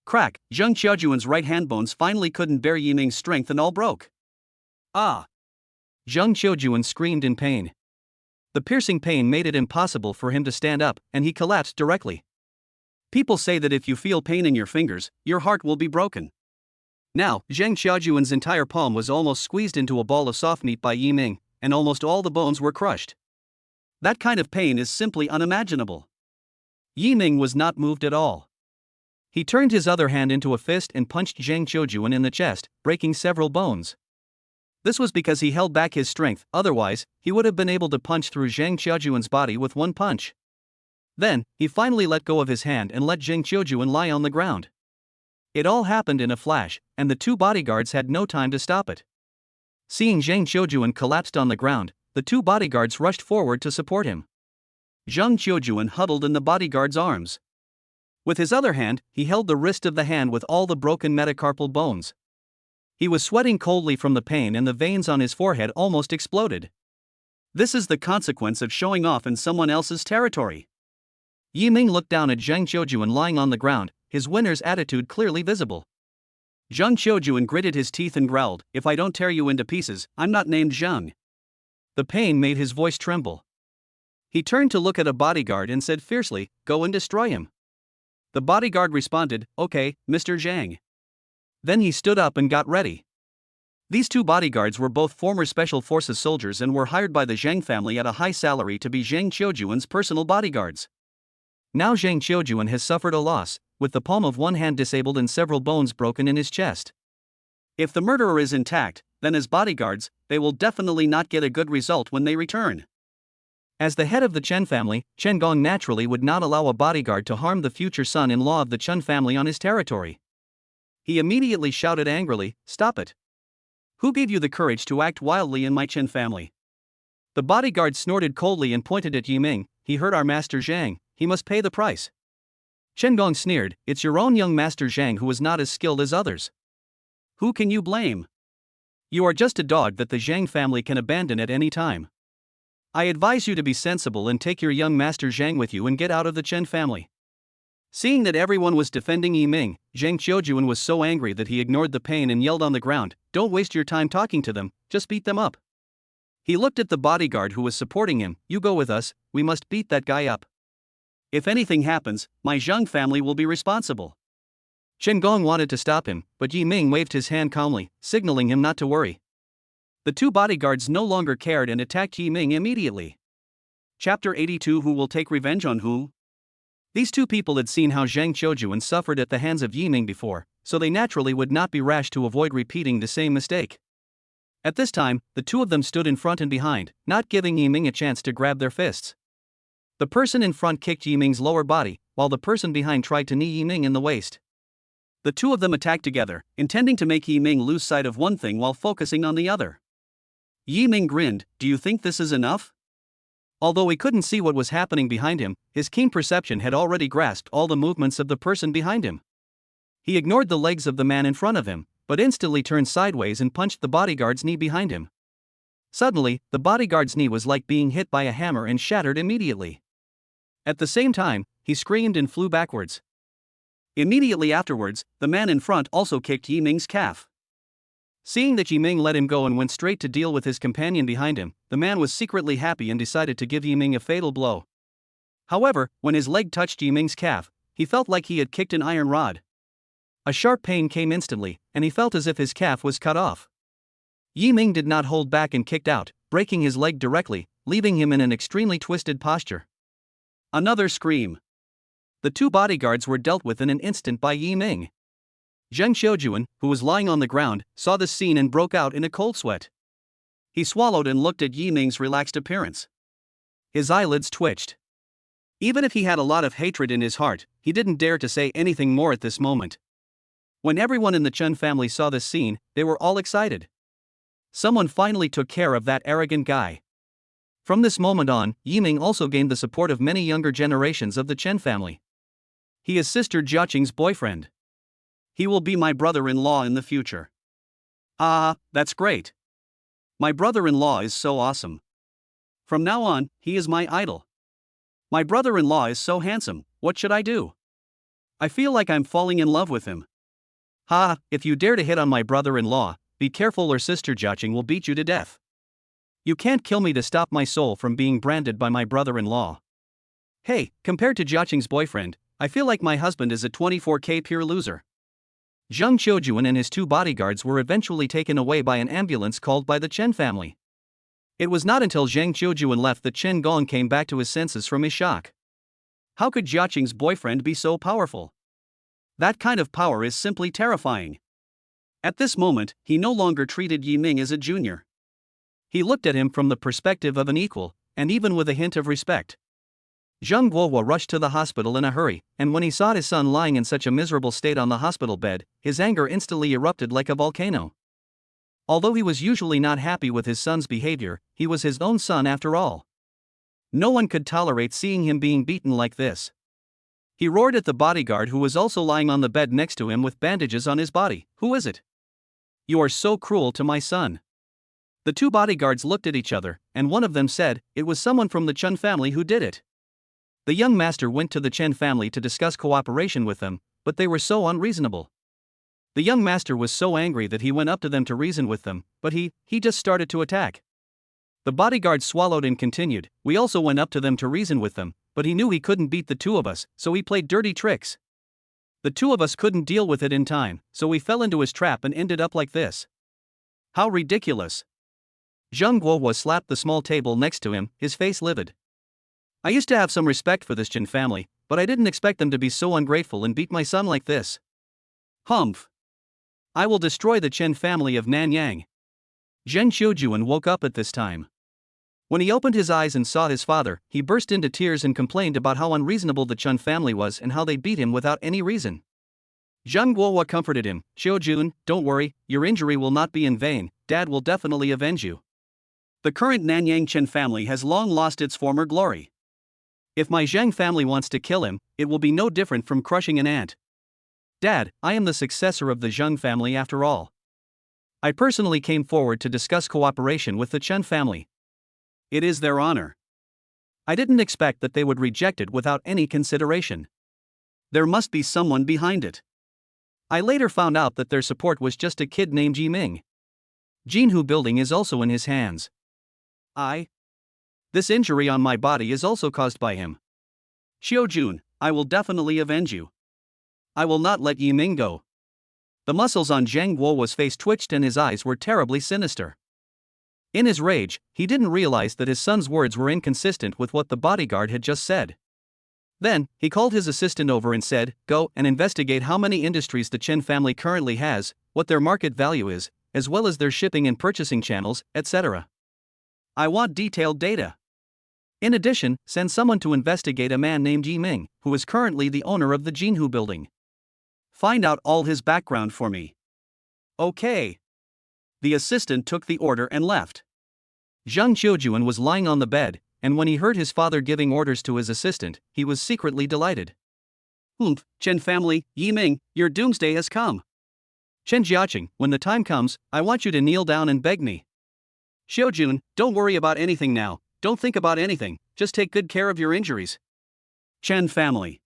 Crack, Zhang Qiujuan's right hand bones finally couldn't bear Yi Ming's strength and all broke. "Ah!" Zhang Qiujuan screamed in pain. The piercing pain made it impossible for him to stand up, and he collapsed directly. People say that if you feel pain in your fingers, your heart will be broken. Now, Zhang Qiujuan's entire palm was almost squeezed into a ball of soft meat by Yi Ming, and almost all the bones were crushed. That kind of pain is simply unimaginable. Yi Ming was not moved at all. He turned his other hand into a fist and punched Zhang Qiujuan in the chest, breaking several bones. This was because he held back his strength, otherwise, he would have been able to punch through Zhang Qiujuan's body with one punch. Then, he finally let go of his hand and let Zhang Qiujuan lie on the ground. It all happened in a flash, and the two bodyguards had no time to stop it. Seeing Zhang Qiujuan collapsed on the ground, the two bodyguards rushed forward to support him. Zhang Qiujuan huddled in the bodyguard's arms. With his other hand, he held the wrist of the hand with all the broken metacarpal bones. He was sweating coldly from the pain and the veins on his forehead almost exploded. This is the consequence of showing off in someone else's territory. Yi Ming looked down at Zhang Qiujuan lying on the ground, his winner's attitude clearly visible. Zhang Qiujuan gritted his teeth and growled, "If I don't tear you into pieces, I'm not named Zhang." The pain made his voice tremble. He turned to look at a bodyguard and said fiercely, "Go and destroy him." The bodyguard responded, "Okay, Mr. Zhang." Then he stood up and got ready. These two bodyguards were both former Special Forces soldiers and were hired by the Zhang family at a high salary to be Zhang Qiujuan's personal bodyguards. Now Zhang Qiujuan has suffered a loss, with the palm of one hand disabled and several bones broken in his chest. If the murderer is intact, then as bodyguards, they will definitely not get a good result when they return. As the head of the Chen family, Chen Gong naturally would not allow a bodyguard to harm the future son-in-law of the Chen family on his territory. He immediately shouted angrily, "Stop it! Who gave you the courage to act wildly in my Chen family?" The bodyguard snorted coldly and pointed at Yi Ming. "He hurt our master Zhang, he must pay the price." Chen Gong sneered, "It's your own young master Zhang who is not as skilled as others. Who can you blame? You are just a dog that the Zhang family can abandon at any time. I advise you to be sensible and take your young master Zhang with you and get out of the Chen family." Seeing that everyone was defending Yi Ming, Zhang Qiujuan was so angry that he ignored the pain and yelled on the ground, "Don't waste your time talking to them, just beat them up." He looked at the bodyguard who was supporting him, "You go with us, we must beat that guy up. If anything happens, my Zhang family will be responsible." Chen Gong wanted to stop him, but Yi Ming waved his hand calmly, signaling him not to worry. The two bodyguards no longer cared and attacked Yi Ming immediately. Chapter 82: Who will take revenge on who? These two people had seen how Zhang Qiujuan suffered at the hands of Yi Ming before, so they naturally would not be rash to avoid repeating the same mistake. At this time, the two of them stood in front and behind, not giving Yi Ming a chance to grab their fists. The person in front kicked Yi Ming's lower body, while the person behind tried to knee Yi Ming in the waist. The two of them attacked together, intending to make Yi Ming lose sight of one thing while focusing on the other. Yi Ming grinned, "Do you think this is enough?" Although he couldn't see what was happening behind him, his keen perception had already grasped all the movements of the person behind him. He ignored the legs of the man in front of him, but instantly turned sideways and punched the bodyguard's knee behind him. Suddenly, the bodyguard's knee was like being hit by a hammer and shattered immediately. At the same time, he screamed and flew backwards. Immediately afterwards, the man in front also kicked Yi Ming's calf. Seeing that Yi Ming let him go and went straight to deal with his companion behind him, the man was secretly happy and decided to give Yi Ming a fatal blow. However, when his leg touched Yi Ming's calf, he felt like he had kicked an iron rod. A sharp pain came instantly, and he felt as if his calf was cut off. Yi Ming did not hold back and kicked out, breaking his leg directly, leaving him in an extremely twisted posture. Another scream. The two bodyguards were dealt with in an instant by Yi Ming. Zheng Xiujuan, who was lying on the ground, saw this scene and broke out in a cold sweat. He swallowed and looked at Yi Ming's relaxed appearance. His eyelids twitched. Even if he had a lot of hatred in his heart, he didn't dare to say anything more at this moment. When everyone in the Chen family saw this scene, they were all excited. Someone finally took care of that arrogant guy. From this moment on, Yi Ming also gained the support of many younger generations of the Chen family. He is Sister Jiaqing's boyfriend. He will be my brother-in-law in the future. Ah, that's great. My brother-in-law is so awesome. From now on, he is my idol. My brother-in-law is so handsome, what should I do? I feel like I'm falling in love with him. Ha, if you dare to hit on my brother-in-law, be careful or Sister Jiaqing will beat you to death. You can't kill me to stop my soul from being branded by my brother-in-law. Hey, compared to Jiaqing's boyfriend, I feel like my husband is a 24K pure loser. Zheng Xiujuan and his two bodyguards were eventually taken away by an ambulance called by the Chen family. It was not until Zheng Xiujuan left that Chen Gong came back to his senses from his shock. How could Jiaqing's boyfriend be so powerful? That kind of power is simply terrifying. At this moment, he no longer treated Yi Ming as a junior. He looked at him from the perspective of an equal, and even with a hint of respect. Zheng Guohua rushed to the hospital in a hurry, and when he saw his son lying in such a miserable state on the hospital bed, his anger instantly erupted like a volcano. Although he was usually not happy with his son's behavior, he was his own son after all. No one could tolerate seeing him being beaten like this. He roared at the bodyguard who was also lying on the bed next to him with bandages on his body. Who is it? You are so cruel to my son. The two bodyguards looked at each other, and one of them said, it was someone from the Chen family who did it. The young master went to the Chen family to discuss cooperation with them, but they were so unreasonable. The young master was so angry that he went up to them to reason with them, but he just started to attack. The bodyguard swallowed and continued, we also went up to them to reason with them, but he knew he couldn't beat the two of us, so he played dirty tricks. The two of us couldn't deal with it in time, so we fell into his trap and ended up like this. How ridiculous. Zheng Guohua slapped the small table next to him, his face livid. I used to have some respect for this Chen family, but I didn't expect them to be so ungrateful and beat my son like this. Humph. I will destroy the Chen family of Nanyang. Zheng Xiujuan woke up at this time. When he opened his eyes and saw his father, he burst into tears and complained about how unreasonable the Chen family was and how they beat him without any reason. Zheng Guohua comforted him, Xiujun, don't worry, your injury will not be in vain, Dad will definitely avenge you. The current Nanyang Chen family has long lost its former glory. If my Zhang family wants to kill him, it will be no different from crushing an ant. Dad, I am the successor of the Zheng family after all. I personally came forward to discuss cooperation with the Chen family. It is their honor. I didn't expect that they would reject it without any consideration. There must be someone behind it. I later found out that their support was just a kid named Yi Ming. Jinhu building is also in his hands. This injury on my body is also caused by him. Xiujun, I will definitely avenge you. I will not let Yi Ming go. The muscles on Zheng Guohua's face twitched and his eyes were terribly sinister. In his rage, he didn't realize that his son's words were inconsistent with what the bodyguard had just said. Then, he called his assistant over and said, go and investigate how many industries the Chen family currently has, what their market value is, as well as their shipping and purchasing channels, etc. I want detailed data. In addition, send someone to investigate a man named Yi Ming, who is currently the owner of the Jinhu building. Find out all his background for me. Okay. The assistant took the order and left. Zheng Xiujuan was lying on the bed, and when he heard his father giving orders to his assistant, he was secretly delighted. Chen family, Yiming, your doomsday has come. Chen Jiaqing, when the time comes, I want you to kneel down and beg me. Xiaojun, don't worry about anything now, don't think about anything, just take good care of your injuries. Chen family.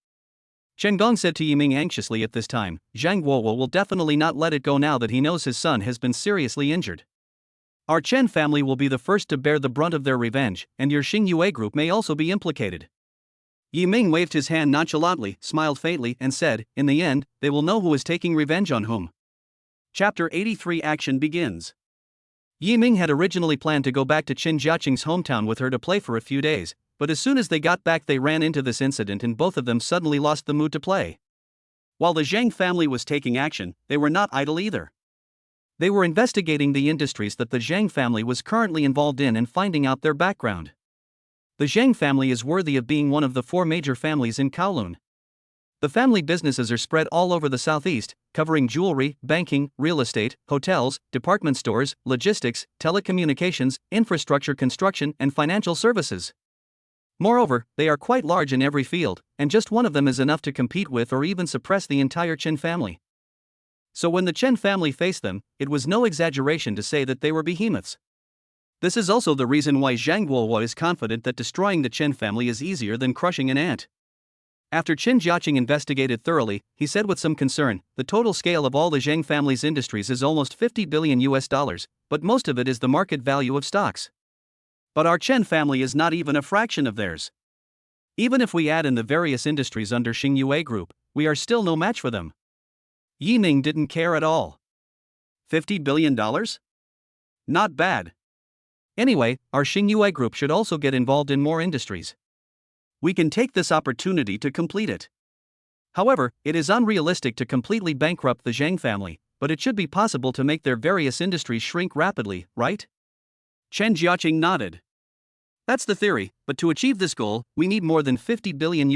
Chen Gong said to Yiming anxiously at this time, Zhang Guowo will definitely not let it go now that he knows his son has been seriously injured. Our Chen family will be the first to bear the brunt of their revenge, and your Xing Yue group may also be implicated. Yiming waved his hand nonchalantly, smiled faintly, and said, in the end, they will know who is taking revenge on whom. Chapter 83 Action begins. Yiming had originally planned to go back to Chen Jiaqing's hometown with her to play for a few days, but as soon as they got back they ran into this incident and both of them suddenly lost the mood to play. While the Zhang family was taking action, they were not idle either. They were investigating the industries that the Zhang family was currently involved in and finding out their background. The Zhang family is worthy of being one of the 4 major families in Kowloon. The family businesses are spread all over the southeast, covering jewelry, banking, real estate, hotels, department stores, logistics, telecommunications, infrastructure construction, and financial services. Moreover, they are quite large in every field, and just one of them is enough to compete with or even suppress the entire Chen family. So when the Chen family faced them, it was no exaggeration to say that they were behemoths. This is also the reason why Zhang Guowo is confident that destroying the Chen family is easier than crushing an ant. After Chen Jiaqing investigated thoroughly, he said with some concern, the total scale of all the Zhang family's industries is almost $50 billion, but most of it is the market value of stocks. But our Chen family is not even a fraction of theirs. Even if we add in the various industries under Xing Yue Group, we are still no match for them. Yiming didn't care at all. $50 billion? Not bad. Anyway, our Xing Yue Group should also get involved in more industries. We can take this opportunity to complete it. However, it is unrealistic to completely bankrupt the Zhang family, but it should be possible to make their various industries shrink rapidly, right? Chen Jiaqing nodded. That's the theory, but to achieve this goal, we need more than $50 billion.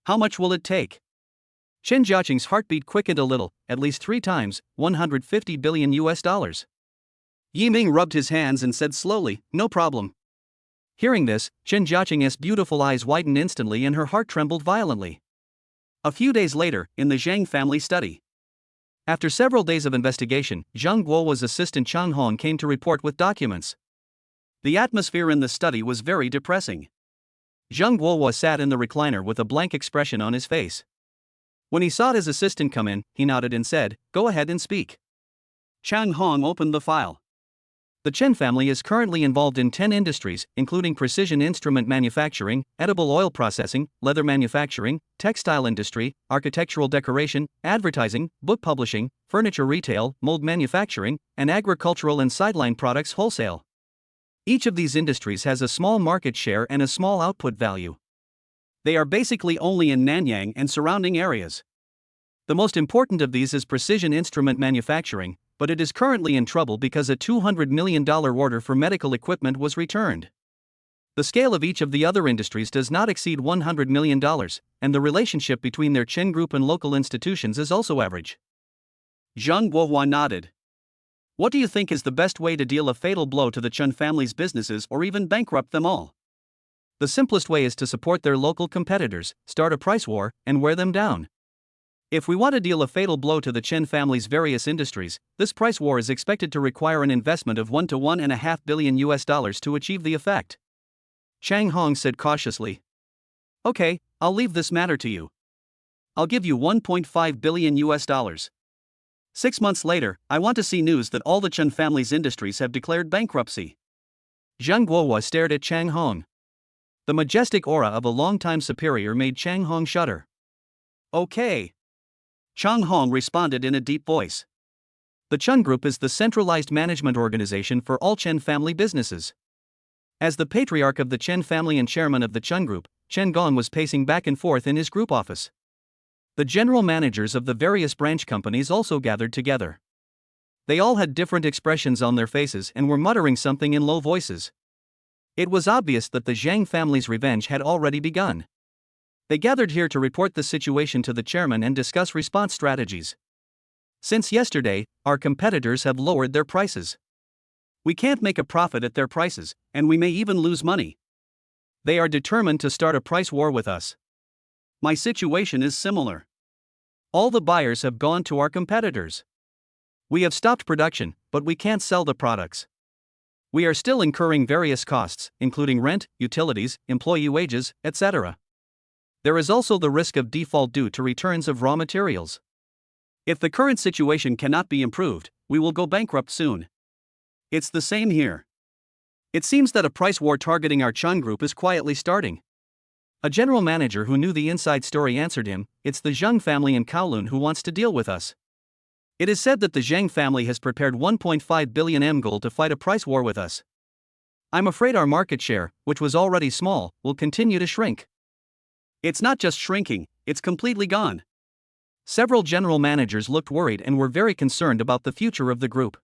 How much will it take? Chen Jiaqing's heartbeat quickened a little, at least 3 times, $150 billion. Yiming rubbed his hands and said slowly, no problem. Hearing this, Chen Jiaqing's beautiful eyes widened instantly and her heart trembled violently. A few days later, in the Zhang family study. After several days of investigation, Zhang Guowo's assistant Chang Hong came to report with documents. The atmosphere in the study was very depressing. Zhang Guowo sat in the recliner with a blank expression on his face. When he saw his assistant come in, he nodded and said, go ahead and speak. Chang Hong opened the file. The Chen family is currently involved in 10 industries, including precision instrument manufacturing, edible oil processing, leather manufacturing, textile industry, architectural decoration, advertising, book publishing, furniture retail, mold manufacturing, and agricultural and sideline products wholesale. Each of these industries has a small market share and a small output value. They are basically only in Nanyang and surrounding areas. The most important of these is precision instrument manufacturing, but it is currently in trouble because a $200 million order for medical equipment was returned. The scale of each of the other industries does not exceed $100 million, and the relationship between their Chen group and local institutions is also average. Zhang Guohua nodded. What do you think is the best way to deal a fatal blow to the Chen family's businesses or even bankrupt them all? The simplest way is to support their local competitors, start a price war, and wear them down. If we want to deal a fatal blow to the Chen family's various industries, this price war is expected to require an investment of $1 to $1.5 billion to achieve the effect. Chang Hong said cautiously. Okay, I'll leave this matter to you. I'll give you $1.5 billion. 6 months later, I want to see news that all the Chen family's industries have declared bankruptcy. Zhang Guohua stared at Chang Hong. The majestic aura of a longtime superior made Chang Hong shudder. Okay. Chang Hong responded in a deep voice. The Chen Group is the centralized management organization for all Chen family businesses. As the patriarch of the Chen family and chairman of the Chen Group, Chen Gong was pacing back and forth in his group office. The general managers of the various branch companies also gathered together. They all had different expressions on their faces and were muttering something in low voices. It was obvious that the Zhang family's revenge had already begun. They gathered here to report the situation to the chairman and discuss response strategies. Since yesterday, our competitors have lowered their prices. We can't make a profit at their prices, and we may even lose money. They are determined to start a price war with us. My situation is similar. All the buyers have gone to our competitors. We have stopped production, but we can't sell the products. We are still incurring various costs, including rent, utilities, employee wages, etc. There is also the risk of default due to returns of raw materials. If the current situation cannot be improved, we will go bankrupt soon. It's the same here. It seems that a price war targeting our Chun group is quietly starting. A general manager who knew the inside story answered him, "It's the Zheng family in Kowloon who wants to deal with us. It is said that the Zheng family has prepared 1.5 billion M gold to fight a price war with us. I'm afraid our market share, which was already small, will continue to shrink." It's not just shrinking, it's completely gone. Several general managers looked worried and were very concerned about the future of the group.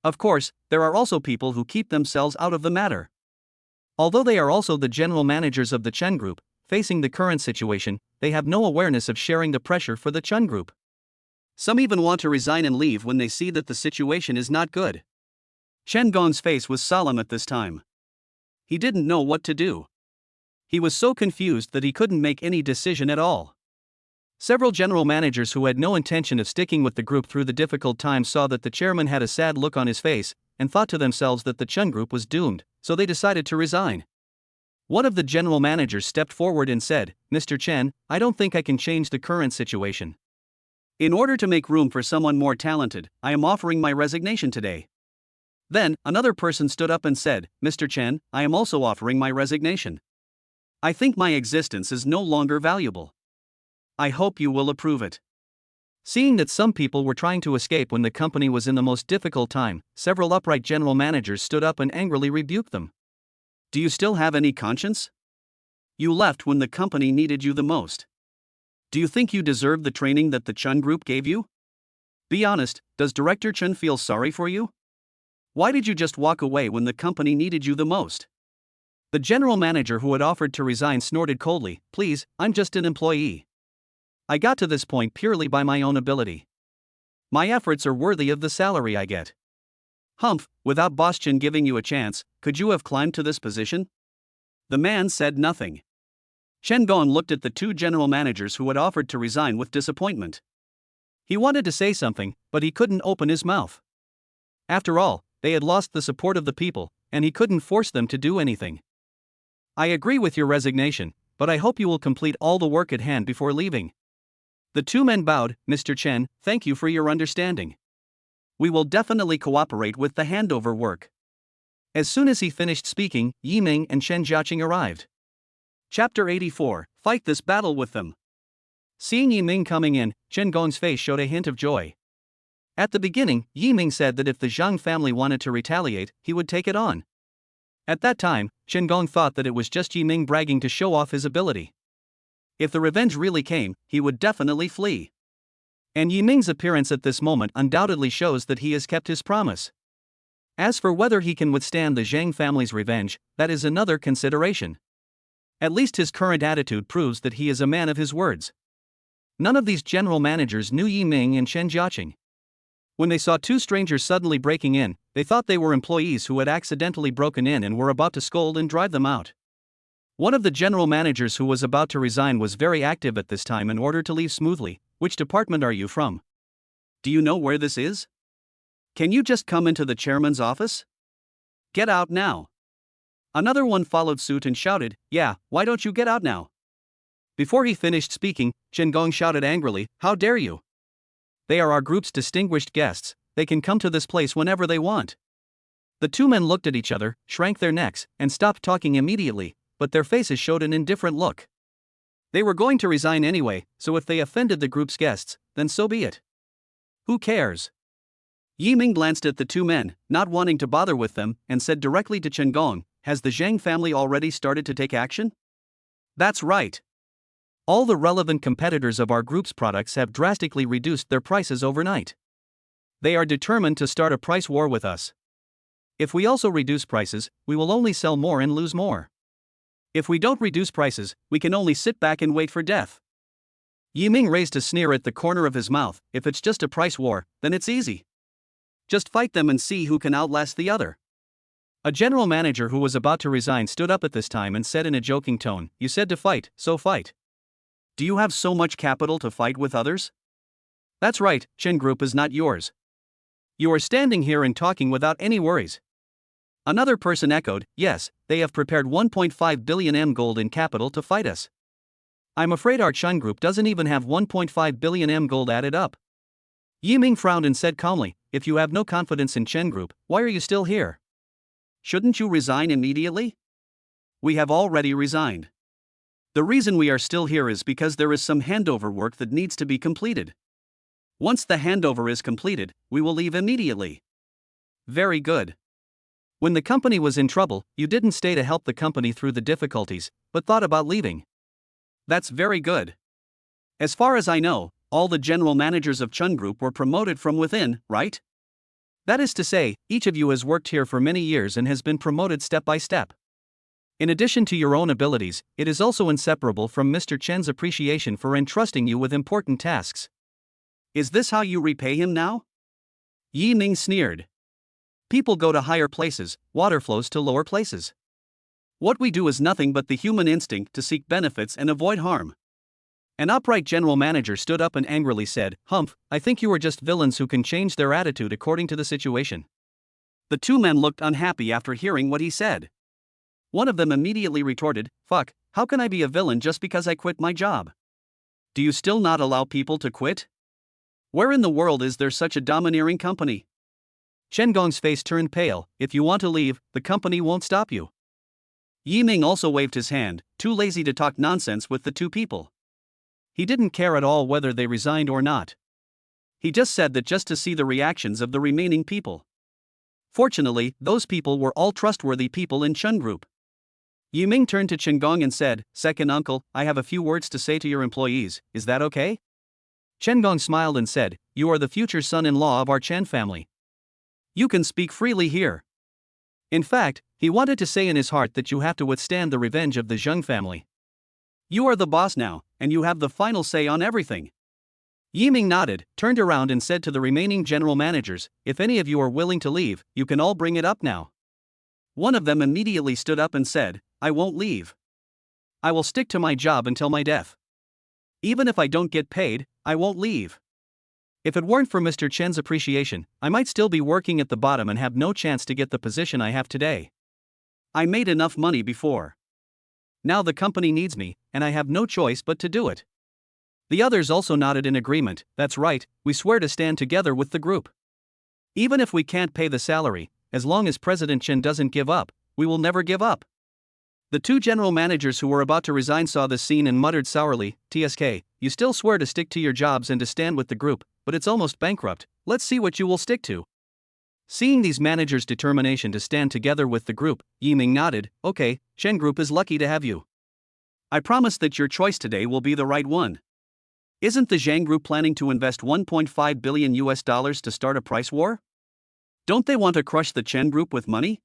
Of course, there are also people who keep themselves out of the matter. Although they are also the general managers of the Chen group, facing the current situation, they have no awareness of sharing the pressure for the Chen group. Some even want to resign and leave when they see that the situation is not good. Chen Gong's face was solemn at this time. He didn't know what to do. He was so confused that he couldn't make any decision at all. Several general managers who had no intention of sticking with the group through the difficult times saw that the chairman had a sad look on his face, and thought to themselves that the Chen group was doomed, so they decided to resign. One of the general managers stepped forward and said, "Mr. Chen, I don't think I can change the current situation. In order to make room for someone more talented, I am offering my resignation today." Then, another person stood up and said, "Mr. Chen, I am also offering my resignation. I think my existence is no longer valuable. I hope you will approve it." Seeing that some people were trying to escape when the company was in the most difficult time, several upright general managers stood up and angrily rebuked them. Do you still have any conscience? You left when the company needed you the most. Do you think you deserve the training that the Chun group gave you? Be honest, does Director Chun feel sorry for you? Why did you just walk away when the company needed you the most? The general manager who had offered to resign snorted coldly, "Please, I'm just an employee. I got to this point purely by my own ability. My efforts are worthy of the salary I get. Humph, without Boss Chen giving you a chance, could you have climbed to this position?" The man said nothing. Chen Gong looked at the two general managers who had offered to resign with disappointment. He wanted to say something, but he couldn't open his mouth. After all, they had lost the support of the people, and he couldn't force them to do anything. "I agree with your resignation, but I hope you will complete all the work at hand before leaving." The two men bowed. "Mr. Chen, thank you for your understanding. We will definitely cooperate with the handover work." As soon as he finished speaking, Yiming and Chen Jiaqing arrived. Chapter 84, Fight this battle with them. Seeing Yiming coming in, Chen Gong's face showed a hint of joy. At the beginning, Yiming said that if the Zhang family wanted to retaliate, he would take it on. At that time, Chen Gong thought that it was just Yiming bragging to show off his ability. If the revenge really came, he would definitely flee. And Yiming's appearance at this moment undoubtedly shows that he has kept his promise. As for whether he can withstand the Zhang family's revenge, that is another consideration. At least his current attitude proves that he is a man of his words. None of these general managers knew Yiming and Chen Jiaqing. When they saw two strangers suddenly breaking in, they thought they were employees who had accidentally broken in and were about to scold and drive them out. One of the general managers who was about to resign was very active at this time in order to leave smoothly. "Which department are you from? Do you know where this is? Can you just come into the chairman's office? Get out now." Another one followed suit and shouted, "Yeah, why don't you get out now?" Before he finished speaking, Chen Gong shouted angrily, "How dare you? They are our group's distinguished guests, they can come to this place whenever they want." The two men looked at each other, shrank their necks, and stopped talking immediately, but their faces showed an indifferent look. They were going to resign anyway, so if they offended the group's guests, then so be it. Who cares? Yiming glanced at the two men, not wanting to bother with them, and said directly to Chen Gong, "Has the Zhang family already started to take action?" "That's right. All the relevant competitors of our group's products have drastically reduced their prices overnight. They are determined to start a price war with us. If we also reduce prices, we will only sell more and lose more. If we don't reduce prices, we can only sit back and wait for death." Yiming raised a sneer at the corner of his mouth. "If it's just a price war, then it's easy. Just fight them and see who can outlast the other." A general manager who was about to resign stood up at this time and said in a joking tone, "You said to fight, so fight. Do you have so much capital to fight with others? That's right, Chen Group is not yours. You are standing here and talking without any worries. Another person echoed, yes, they have prepared 1.5 billion M gold in capital to fight us. I'm afraid our Chen Group doesn't even have 1.5 billion M gold added up. Yiming frowned and said calmly, if you have no confidence in Chen Group, why are you still here? Shouldn't you resign immediately? We have already resigned. The reason we are still here is because there is some handover work that needs to be completed. Once the handover is completed, we will leave immediately. Very good. When the company was in trouble, you didn't stay to help the company through the difficulties, but thought about leaving. That's very good. As far as I know, all the general managers of Chen Group were promoted from within, right? That is to say, each of you has worked here for many years and has been promoted step by step. In addition to your own abilities, it is also inseparable from Mr. Chen's appreciation for entrusting you with important tasks. Is this how you repay him now? Yi Ming sneered. People go to higher places, water flows to lower places. What we do is nothing but the human instinct to seek benefits and avoid harm. An upright general manager stood up and angrily said, Humph, I think you are just villains who can change their attitude according to the situation. The two men looked unhappy after hearing what he said. One of them immediately retorted, fuck, how can I be a villain just because I quit my job? Do you still not allow people to quit? Where in the world is there such a domineering company? Chen Gong's face turned pale. If you want to leave, the company won't stop you. Yi Ming also waved his hand, too lazy to talk nonsense with the two people. He didn't care at all whether they resigned or not. He just said that just to see the reactions of the remaining people. Fortunately, those people were all trustworthy people in Chen Group. Yi Ming turned to Chen Gong and said, Second uncle, I have a few words to say to your employees, is that okay? Chen Gong smiled and said, you are the future son-in-law of our Chen family. You can speak freely here. In fact, he wanted to say in his heart that you have to withstand the revenge of the Zheng family. You are the boss now, and you have the final say on everything. Yi Ming nodded, turned around and said to the remaining general managers, if any of you are willing to leave, you can all bring it up now. One of them immediately stood up and said, I won't leave. I will stick to my job until my death. Even if I don't get paid, I won't leave. If it weren't for Mr. Chen's appreciation, I might still be working at the bottom and have no chance to get the position I have today. I made enough money before. Now the company needs me, and I have no choice but to do it. The others also nodded in agreement. That's right, we swear to stand together with the group. Even if we can't pay the salary, as long as President Chen doesn't give up, we will never give up. The two general managers who were about to resign saw this scene and muttered sourly, TSK, you still swear to stick to your jobs and to stand with the group, but it's almost bankrupt, let's see what you will stick to. Seeing these managers' determination to stand together with the group, Yi Ming nodded, okay, Chen Group is lucky to have you. I promise that your choice today will be the right one. Isn't the Zhang Group planning to invest 1.5 billion US dollars to start a price war? Don't they want to crush the Chen Group with money?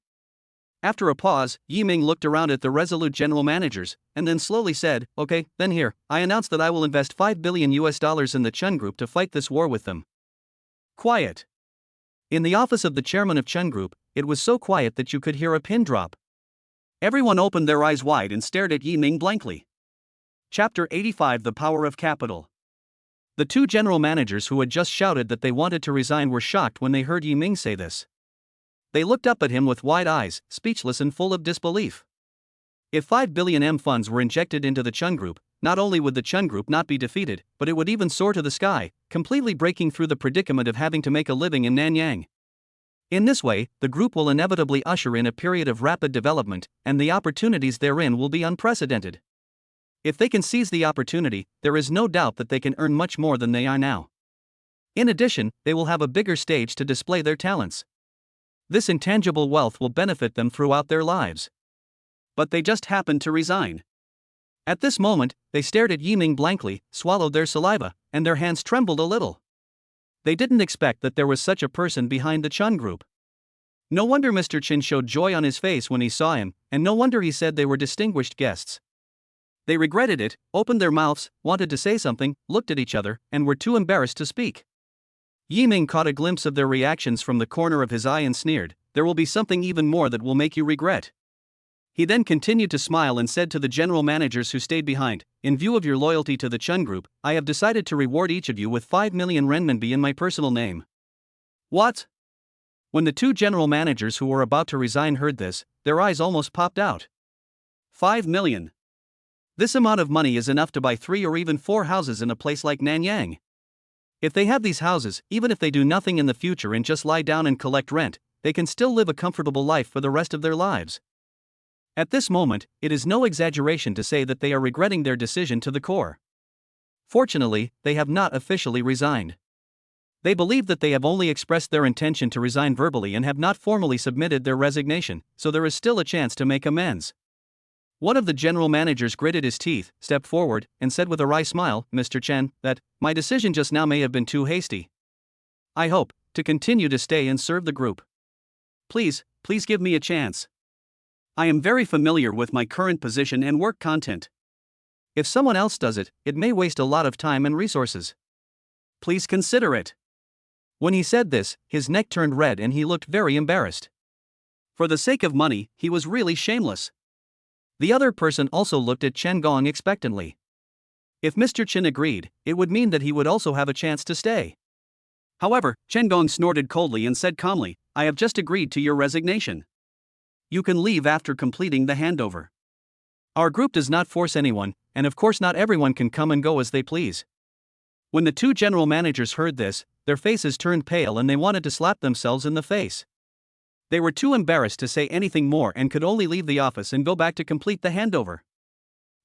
After a pause, Yi Ming looked around at the resolute general managers, and then slowly said, okay, then here, I announce that I will invest 5 billion US dollars in the Chen Group to fight this war with them. Quiet. In the office of the chairman of Chen Group, it was so quiet that you could hear a pin drop. Everyone opened their eyes wide and stared at Yi Ming blankly. Chapter 85 The Power of Capital. The two general managers who had just shouted that they wanted to resign were shocked when they heard Yi Ming say this. They looked up at him with wide eyes, speechless and full of disbelief. If 5 billion M funds were injected into the Chen Group, not only would the Chen Group not be defeated, but it would even soar to the sky, completely breaking through the predicament of having to make a living in Nanyang. In this way, the group will inevitably usher in a period of rapid development, and the opportunities therein will be unprecedented. If they can seize the opportunity, there is no doubt that they can earn much more than they are now. In addition, they will have a bigger stage to display their talents. This intangible wealth will benefit them throughout their lives. But they just happened to resign. At this moment, they stared at Yi Ming blankly, swallowed their saliva, and their hands trembled a little. They didn't expect that there was such a person behind the Chen Group. No wonder Mr. Chen showed joy on his face when he saw him, and no wonder he said they were distinguished guests. They regretted it, opened their mouths, wanted to say something, looked at each other, and were too embarrassed to speak. Yi Ming caught a glimpse of their reactions from the corner of his eye and sneered, there will be something even more that will make you regret. He then continued to smile and said to the general managers who stayed behind, "In view of your loyalty to the Chun Group, I have decided to reward each of you with 5 million renminbi in my personal name." What? When the two general managers who were about to resign heard this, their eyes almost popped out. 5 million. This amount of money is enough to buy 3 or even 4 houses in a place like Nanyang. If they have these houses, even if they do nothing in the future and just lie down and collect rent, they can still live a comfortable life for the rest of their lives. At this moment, it is no exaggeration to say that they are regretting their decision to the core. Fortunately, they have not officially resigned. They believe that they have only expressed their intention to resign verbally and have not formally submitted their resignation, so there is still a chance to make amends. One of the general managers gritted his teeth, stepped forward, and said with a wry smile, "Mr. Chen, that my decision just now may have been too hasty. I hope to continue to stay and serve the group. Please give me a chance. I am very familiar with my current position and work content. If someone else does it, it may waste a lot of time and resources. Please consider it." When he said this, his neck turned red and he looked very embarrassed. For the sake of money, he was really shameless. The other person also looked at Chen Gong expectantly. If Mr. Chen agreed, it would mean that he would also have a chance to stay. However, Chen Gong snorted coldly and said calmly, "I have just agreed to your resignation. You can leave after completing the handover. Our group does not force anyone, and of course not everyone can come and go as they please." When the two general managers heard this, their faces turned pale and they wanted to slap themselves in the face. They were too embarrassed to say anything more and could only leave the office and go back to complete the handover.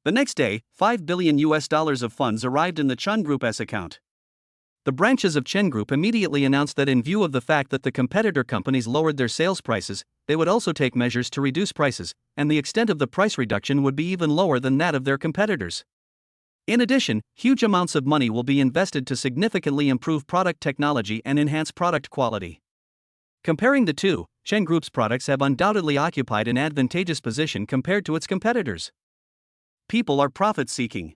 The next day, $5 billion of funds arrived in the Chun Group's account. The branches of Chen Group immediately announced that in view of the fact that the competitor companies lowered their sales prices, they would also take measures to reduce prices, and the extent of the price reduction would be even lower than that of their competitors. In addition, huge amounts of money will be invested to significantly improve product technology and enhance product quality. Comparing the two, Chen Group's products have undoubtedly occupied an advantageous position compared to its competitors. People are profit-seeking.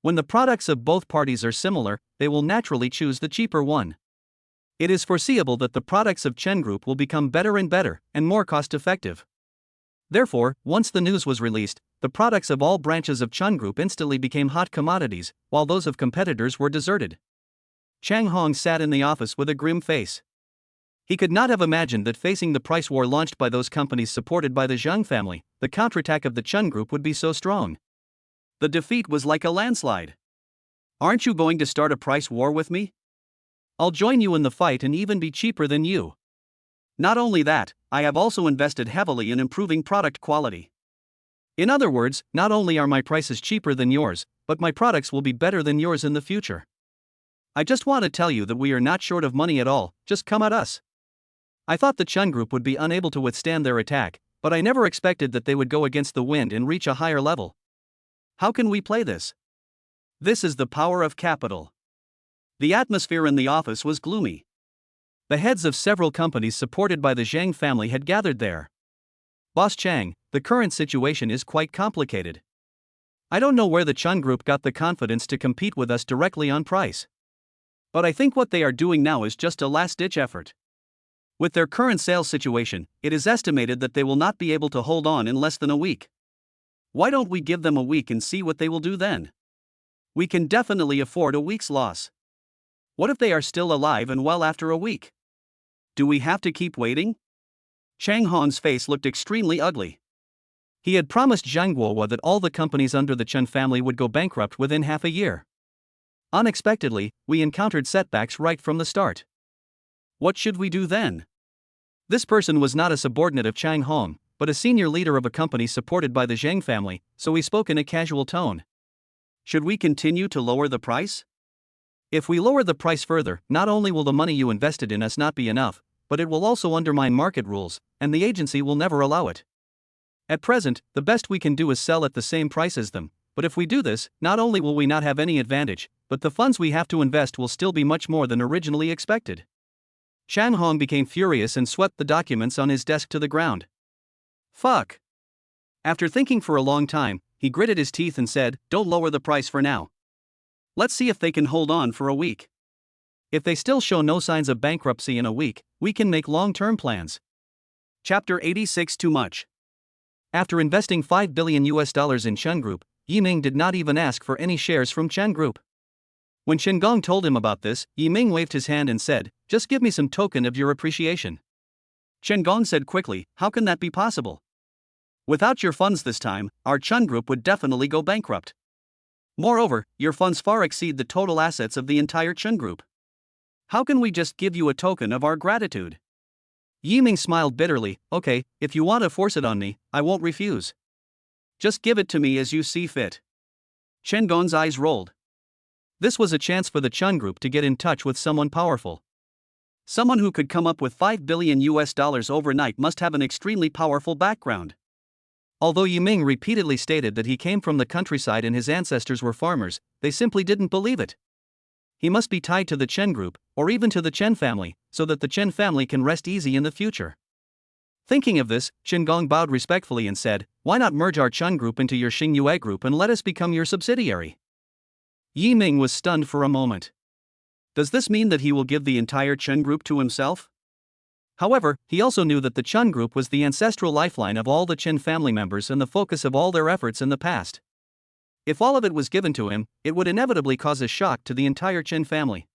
When the products of both parties are similar, they will naturally choose the cheaper one. It is foreseeable that the products of Chen Group will become better and more cost-effective. Therefore, once the news was released, the products of all branches of Chun Group instantly became hot commodities, while those of competitors were deserted. Chang Hong sat in the office with a grim face. He could not have imagined that facing the price war launched by those companies supported by the Zhang family, the counterattack of the Chun Group would be so strong. The defeat was like a landslide. "Aren't you going to start a price war with me? I'll join you in the fight and even be cheaper than you. Not only that, I have also invested heavily in improving product quality. In other words, not only are my prices cheaper than yours, but my products will be better than yours in the future. I just want to tell you that we are not short of money at all, just come at us." I thought the Chun Group would be unable to withstand their attack, but I never expected that they would go against the wind and reach a higher level. How can we play this? This is the power of capital. The atmosphere in the office was gloomy. The heads of several companies supported by the Zhang family had gathered there. "Boss Chang, the current situation is quite complicated. I don't know where the Chun Group got the confidence to compete with us directly on price. But I think what they are doing now is just a last-ditch effort. With their current sales situation, it is estimated that they will not be able to hold on in less than a week. Why don't we give them a week and see what they will do then? We can definitely afford a week's loss. What if they are still alive and well after a week? Do we have to keep waiting?" Chang Hong's face looked extremely ugly. He had promised Zhang Guohua that all the companies under the Chen family would go bankrupt within half a year. Unexpectedly, we encountered setbacks right from the start. What should we do then? This person was not a subordinate of Chang Hong, but a senior leader of a company supported by the Zhang family, so he spoke in a casual tone. "Should we continue to lower the price? If we lower the price further, not only will the money you invested in us not be enough, but it will also undermine market rules, and the agency will never allow it. At present, the best we can do is sell at the same price as them, but if we do this, not only will we not have any advantage, but the funds we have to invest will still be much more than originally expected." Chang Hong became furious and swept the documents on his desk to the ground. "Fuck." After thinking for a long time, he gritted his teeth and said, "Don't lower the price for now. Let's see if they can hold on for a week. If they still show no signs of bankruptcy in a week, we can make long-term plans." Chapter 86 Too much. After investing $5 billion in Chen Group, Yiming did not even ask for any shares from Chen Group. When Chen Gong told him about this, Yiming waved his hand and said, "Just give me some token of your appreciation." Chen Gong said quickly, "How can that be possible? Without your funds this time, our Chen Group would definitely go bankrupt. Moreover, your funds far exceed the total assets of the entire Chen Group. How can we just give you a token of our gratitude?" Yiming smiled bitterly. "Okay, if you want to force it on me, I won't refuse. Just give it to me as you see fit." Chen Gong's eyes rolled. This was a chance for the Chen Group to get in touch with someone powerful. Someone who could come up with $5 billion overnight must have an extremely powerful background. Although Yiming repeatedly stated that he came from the countryside and his ancestors were farmers, they simply didn't believe it. He must be tied to the Chen Group, or even to the Chen family, so that the Chen family can rest easy in the future. Thinking of this, Chen Gong bowed respectfully and said, "Why not merge our Chen Group into your Xingyue Group and let us become your subsidiary?" Yiming was stunned for a moment. Does this mean that he will give the entire Chen Group to himself? However, he also knew that the Chen Group was the ancestral lifeline of all the Chen family members and the focus of all their efforts in the past. If all of it was given to him, it would inevitably cause a shock to the entire Chen family.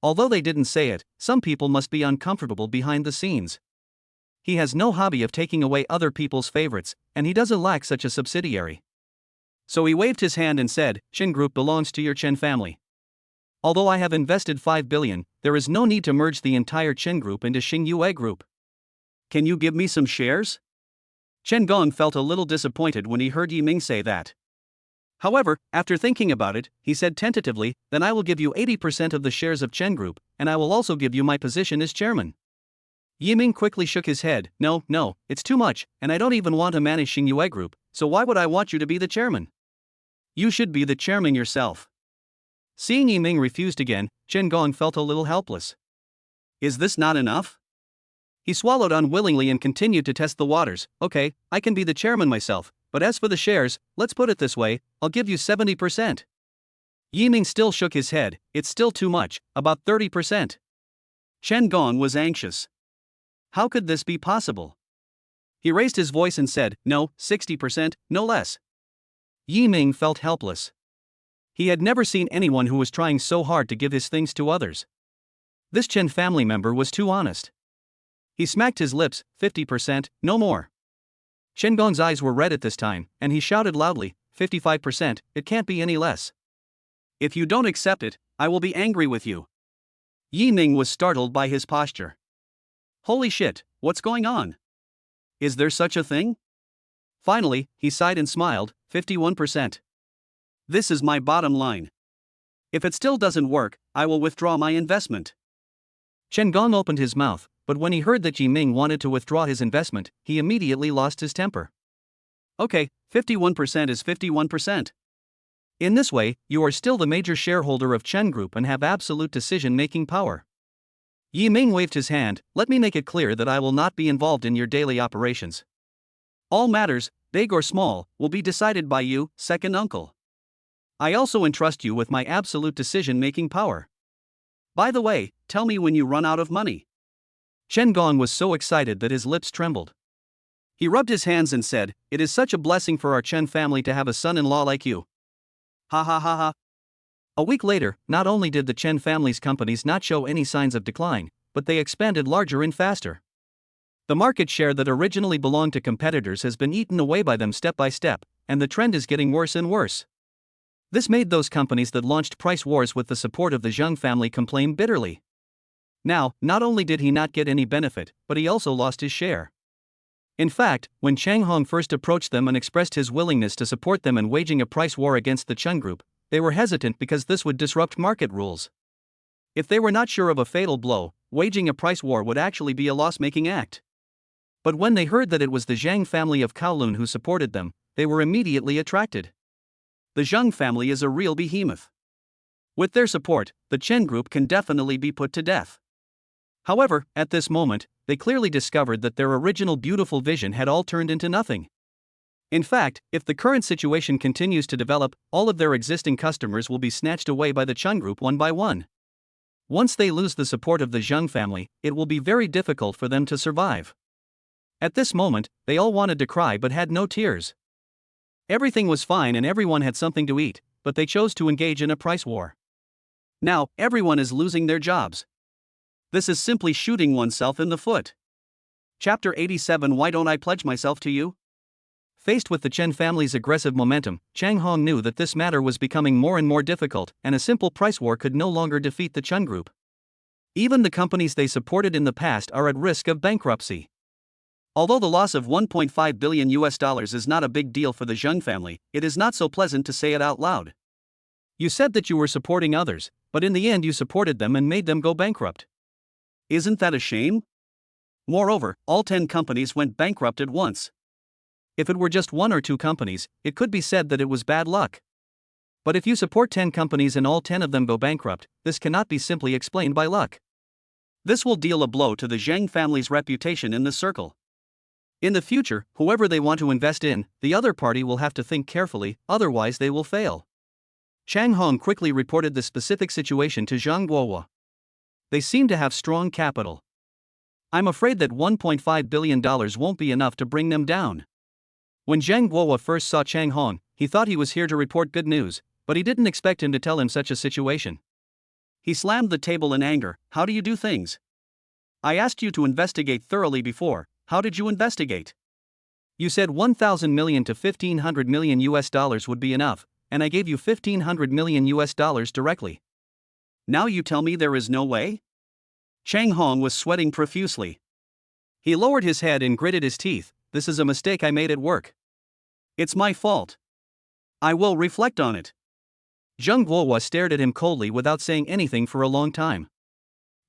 Although they didn't say it, some people must be uncomfortable behind the scenes. He has no hobby of taking away other people's favorites, and he doesn't lack such a subsidiary. So he waved his hand and said, "Chen Group belongs to your Chen family. Although I have invested $5 billion, there is no need to merge the entire Chen Group into Xingyue Group. Can you give me some shares?" Chen Gong felt a little disappointed when he heard Yiming say that. However, after thinking about it, he said tentatively, "Then I will give you 80% of the shares of Chen Group, and I will also give you my position as chairman." Yiming quickly shook his head. No, it's too much, and I don't even want to manage Xingyue Group, so why would I want you to be the chairman? You should be the chairman yourself." Seeing Yiming refused again, Chen Gong felt a little helpless. Is this not enough? He swallowed unwillingly and continued to test the waters. "Okay, I can be the chairman myself, but as for the shares, let's put it this way, I'll give you 70%. Yiming still shook his head. "It's still too much, about 30%. Chen Gong was anxious. How could this be possible? He raised his voice and said, "No, 60%, no less." Yiming felt helpless. He had never seen anyone who was trying so hard to give his things to others. This Chen family member was too honest. He smacked his lips. 50%, no more. Chen Gong's eyes were red at this time, and he shouted loudly, 55%, it can't be any less. If you don't accept it, I will be angry with you. Yiming was startled by his posture. Holy shit, what's going on? Is there such a thing? Finally, he sighed and smiled, 51%. This is my bottom line. If it still doesn't work, I will withdraw my investment. Chen Gong opened his mouth, but when he heard that Yiming wanted to withdraw his investment, he immediately lost his temper. Okay, 51% is 51%. In this way, you are still the major shareholder of Chen Group and have absolute decision-making power. Yiming waved his hand. "Let me make it clear that I will not be involved in your daily operations. All matters, big or small, will be decided by you, second uncle. I also entrust you with my absolute decision-making power. By the way, tell me when you run out of money." Chen Gong was so excited that his lips trembled. He rubbed his hands and said, "It is such a blessing for our Chen family to have a son-in-law like you. Ha ha ha ha." A week later, not only did the Chen family's companies not show any signs of decline, but they expanded larger and faster. The market share that originally belonged to competitors has been eaten away by them step by step, and the trend is getting worse and worse. This made those companies that launched price wars with the support of the Zheng family complain bitterly. Now, not only did he not get any benefit, but he also lost his share. In fact, when Chang Hong first approached them and expressed his willingness to support them in waging a price war against the Chen Group, they were hesitant because this would disrupt market rules. If they were not sure of a fatal blow, waging a price war would actually be a loss-making act. But when they heard that it was the Zhang family of Kowloon who supported them, they were immediately attracted. The Zhang family is a real behemoth. With their support, the Chen Group can definitely be put to death. However, at this moment, they clearly discovered that their original beautiful vision had all turned into nothing. In fact, if the current situation continues to develop, all of their existing customers will be snatched away by the Chen Group one by one. Once they lose the support of the Zheng family, it will be very difficult for them to survive. At this moment, they all wanted to cry but had no tears. Everything was fine and everyone had something to eat, but they chose to engage in a price war. Now, everyone is losing their jobs. This is simply shooting oneself in the foot. Chapter 87 Why Don't I Pledge Myself to You? Faced with the Chen family's aggressive momentum, Chang Hong knew that this matter was becoming more and more difficult, and a simple price war could no longer defeat the Chen Group. Even the companies they supported in the past are at risk of bankruptcy. Although the loss of $1.5 billion is not a big deal for the Zheng family, it is not so pleasant to say it out loud. You said that you were supporting others, but in the end you supported them and made them go bankrupt. Isn't that a shame? Moreover, all 10 companies went bankrupt at once. If it were just 1 or 2 companies, it could be said that it was bad luck. But if you support 10 companies and all 10 of them go bankrupt, this cannot be simply explained by luck. This will deal a blow to the Zheng family's reputation in the circle. In the future, whoever they want to invest in, the other party will have to think carefully, otherwise they will fail. Chang Hong quickly reported the specific situation to Zhang Guohua. They seem to have strong capital. I'm afraid that $1.5 billion won't be enough to bring them down. When Zhang Guohua first saw Chang Hong, he thought he was here to report good news, but he didn't expect him to tell him such a situation. He slammed the table in anger. How do you do things? I asked you to investigate thoroughly before. How did you investigate? You said 1,000 million to 1,500 million US dollars would be enough, and I gave you 1,500 million US dollars directly. Now you tell me there is no way? Chang Hong was sweating profusely. He lowered his head and gritted his teeth. This is a mistake I made at work. It's my fault. I will reflect on it. Zhang Guohua stared at him coldly without saying anything for a long time.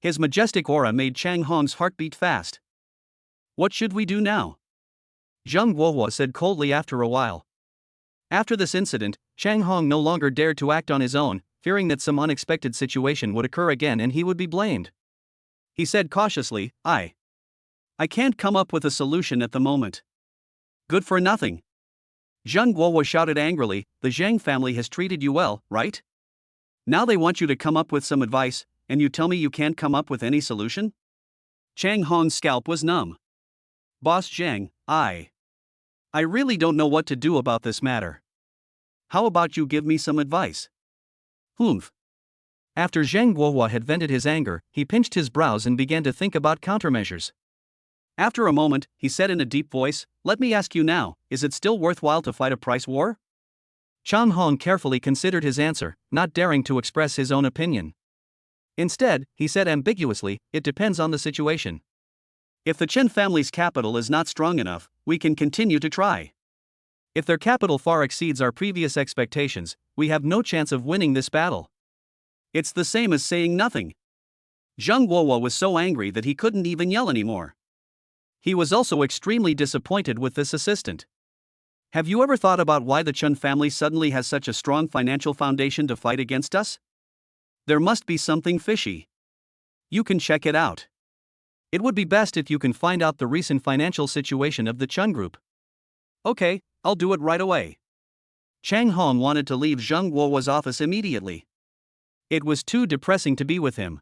His majestic aura made Chang Hong's heart beat fast. What should we do now? Zhang Guohua said coldly after a while. After this incident, Chang Hong no longer dared to act on his own, fearing that some unexpected situation would occur again and he would be blamed. He said cautiously, I can't come up with a solution at the moment. Good for nothing. Zhang Guohua shouted angrily, the Zhang family has treated you well, right? Now they want you to come up with some advice, and you tell me you can't come up with any solution? Chang Hong's scalp was numb. Boss Zhang, I really don't know what to do about this matter. How about you give me some advice? Humph. After Zhang Guohua had vented his anger, he pinched his brows and began to think about countermeasures. After a moment, he said in a deep voice, let me ask you now, is it still worthwhile to fight a price war? Chang Hong carefully considered his answer, not daring to express his own opinion. Instead, he said ambiguously, it depends on the situation. If the Chen family's capital is not strong enough, we can continue to try. If their capital far exceeds our previous expectations, we have no chance of winning this battle. It's the same as saying nothing. Zhang Guohua was so angry that he couldn't even yell anymore. He was also extremely disappointed with this assistant. Have you ever thought about why the Chen family suddenly has such a strong financial foundation to fight against us? There must be something fishy. You can check it out. It would be best if you can find out the recent financial situation of the Chen Group. Okay, I'll do it right away. Chang Hong wanted to leave Zhang Guohua's office immediately. It was too depressing to be with him.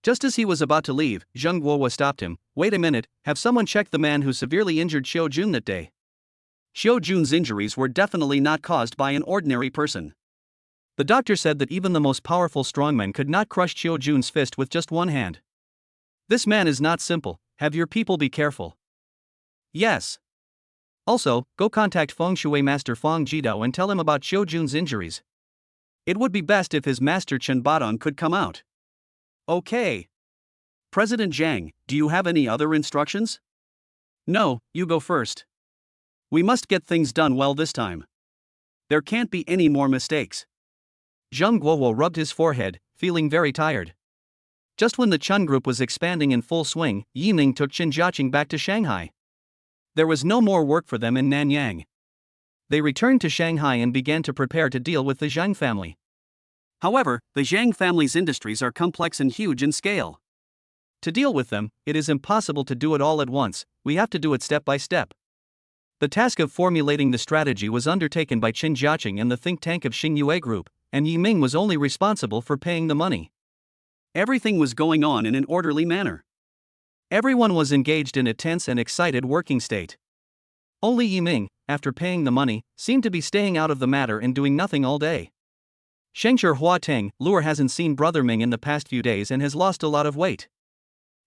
Just as he was about to leave, Zhang Guohua stopped him. Wait a minute, have someone checked the man who severely injured Xiao Jun that day? Xiao Jun's injuries were definitely not caused by an ordinary person. The doctor said that even the most powerful strongman could not crush Xiao Jun's fist with just one hand. This man is not simple, have your people be careful. Yes. Also, go contact Feng Shui Master Feng Jidao and tell him about Xiao Jun's injuries. It would be best if his master Chen Badong could come out. Okay. President Zhang, do you have any other instructions? No, you go first. We must get things done well this time. There can't be any more mistakes. Zhang Guohua rubbed his forehead, feeling very tired. Just when the Chen Group was expanding in full swing, Yiming took Qin Jiaqing back to Shanghai. There was no more work for them in Nanyang. They returned to Shanghai and began to prepare to deal with the Zhang family. However, the Zhang family's industries are complex and huge in scale. To deal with them, it is impossible to do it all at once, we have to do it step by step. The task of formulating the strategy was undertaken by Qin Jiaqing and the think tank of Xingyue Group, and Yiming was only responsible for paying the money. Everything was going on in an orderly manner. Everyone was engaged in a tense and excited working state. Only Yiming, after paying the money, seemed to be staying out of the matter and doing nothing all day. Shengshi Hua Teng, Luer hasn't seen Brother Ming in the past few days and has lost a lot of weight.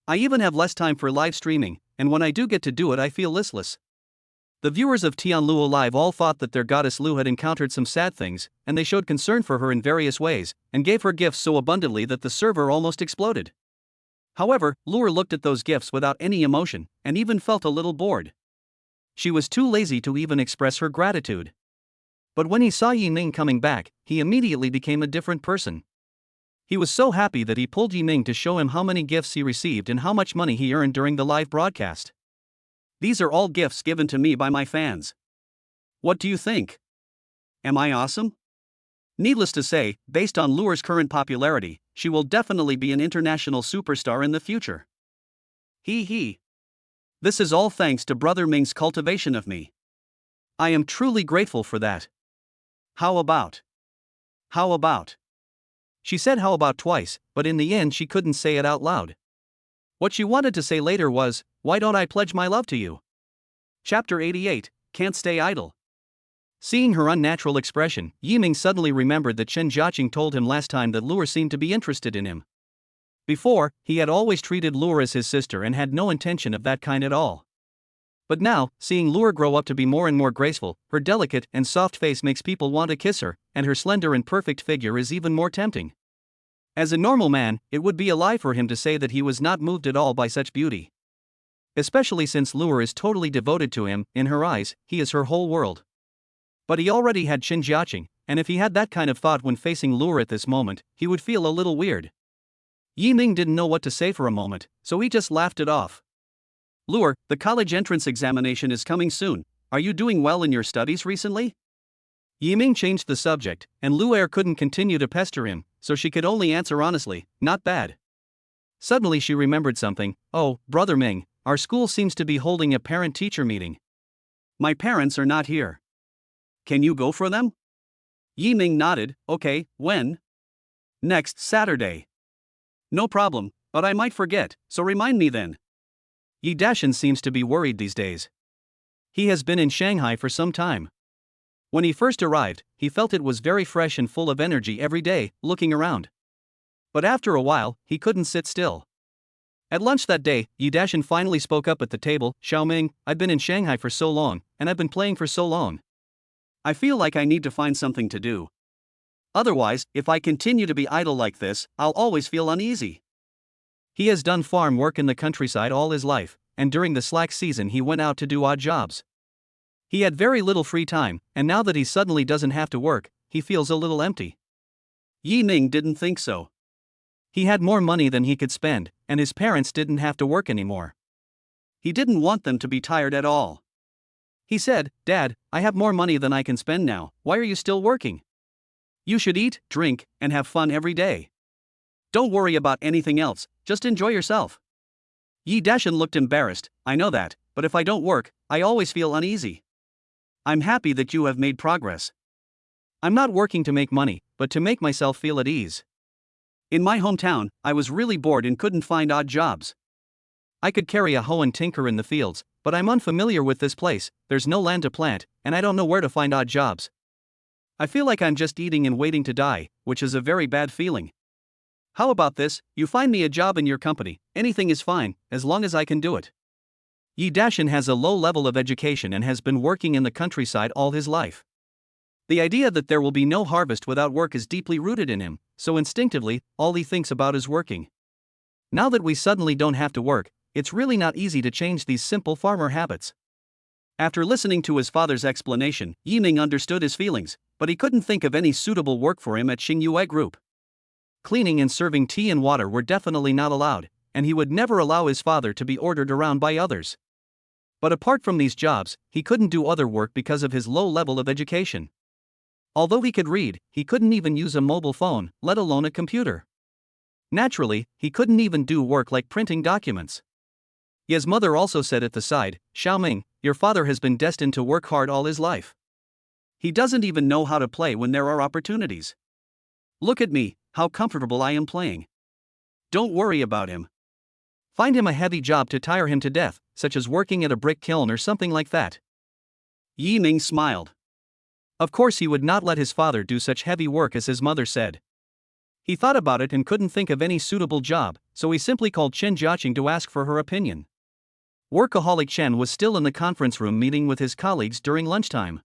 I even have less time for live streaming, and when I do get to do it I feel listless. The viewers of Tianluo Live all thought that their goddess Lu had encountered some sad things, and they showed concern for her in various ways, and gave her gifts so abundantly that the server almost exploded. However, Luer looked at those gifts without any emotion, and even felt a little bored. She was too lazy to even express her gratitude. But when he saw Yiming coming back, he immediately became a different person. He was so happy that he pulled Yiming to show him how many gifts he received and how much money he earned during the live broadcast. These are all gifts given to me by my fans. What do you think? Am I awesome? Needless to say, based on Luer's current popularity, she will definitely be an international superstar in the future. Hee. This is all thanks to Brother Ming's cultivation of me. I am truly grateful for that. How about? She said how about twice, but in the end she couldn't say it out loud. What she wanted to say later was, why don't I pledge my love to you? Chapter 88, Can't Stay Idle. Seeing her unnatural expression, Yiming suddenly remembered that Chen Jiaqing told him last time that Luer seemed to be interested in him. Before, he had always treated Luer as his sister and had no intention of that kind at all. But now, seeing Luer grow up to be more and more graceful, her delicate and soft face makes people want to kiss her, and her slender and perfect figure is even more tempting. As a normal man, it would be a lie for him to say that he was not moved at all by such beauty. Especially since Luer is totally devoted to him, in her eyes, he is her whole world. But he already had Chen Jiaqing, and if he had that kind of thought when facing Luer at this moment, he would feel a little weird. Yiming didn't know what to say for a moment, so he just laughed it off. Luer, the college entrance examination is coming soon. Are you doing well in your studies recently? Yiming changed the subject, and Luer couldn't continue to pester him, so she could only answer honestly, not bad. Suddenly she remembered something. Oh, Brother Ming, our school seems to be holding a parent-teacher meeting. My parents are not here. Can you go for them? Yiming nodded. Okay, when? Next Saturday. No problem, but I might forget, so remind me then. Yi Dashan seems to be worried these days. He has been in Shanghai for some time. When he first arrived, he felt it was very fresh and full of energy every day, looking around. But after a while, he couldn't sit still. At lunch that day, Yi Dashan finally spoke up at the table. Xiaoming, I've been in Shanghai for so long, and I've been playing for so long. I feel like I need to find something to do. Otherwise, if I continue to be idle like this, I'll always feel uneasy. He has done farm work in the countryside all his life, and during the slack season he went out to do odd jobs. He had very little free time, and now that he suddenly doesn't have to work, he feels a little empty. Yiming didn't think so. He had more money than he could spend, and his parents didn't have to work anymore. He didn't want them to be tired at all. He said, Dad, I have more money than I can spend now, why are you still working? You should eat, drink, and have fun every day. Don't worry about anything else, just enjoy yourself. Yi Dashan looked embarrassed. I know that, but if I don't work, I always feel uneasy. I'm happy that you have made progress. I'm not working to make money, but to make myself feel at ease. In my hometown, I was really bored and couldn't find odd jobs. I could carry a hoe and tinker in the fields, but I'm unfamiliar with this place, there's no land to plant, and I don't know where to find odd jobs. I feel like I'm just eating and waiting to die, which is a very bad feeling. How about this, you find me a job in your company, anything is fine, as long as I can do it. Yi Dashan has a low level of education and has been working in the countryside all his life. The idea that there will be no harvest without work is deeply rooted in him, so instinctively, all he thinks about is working. Now that we suddenly don't have to work, it's really not easy to change these simple farmer habits. After listening to his father's explanation, Yiming understood his feelings, but he couldn't think of any suitable work for him at Xingyue Group. Cleaning and serving tea and water were definitely not allowed, and he would never allow his father to be ordered around by others. But apart from these jobs, he couldn't do other work because of his low level of education. Although he could read, he couldn't even use a mobile phone, let alone a computer. Naturally, he couldn't even do work like printing documents. Ye's mother also said at the side, Xiaoming, your father has been destined to work hard all his life. He doesn't even know how to play when there are opportunities. Look at me, how comfortable I am playing. Don't worry about him. Find him a heavy job to tire him to death, such as working at a brick kiln or something like that. Yi Ming smiled. Of course he would not let his father do such heavy work as his mother said. He thought about it and couldn't think of any suitable job, so he simply called Chen Jiaqing to ask for her opinion. Workaholic Chen was still in the conference room meeting with his colleagues during lunchtime.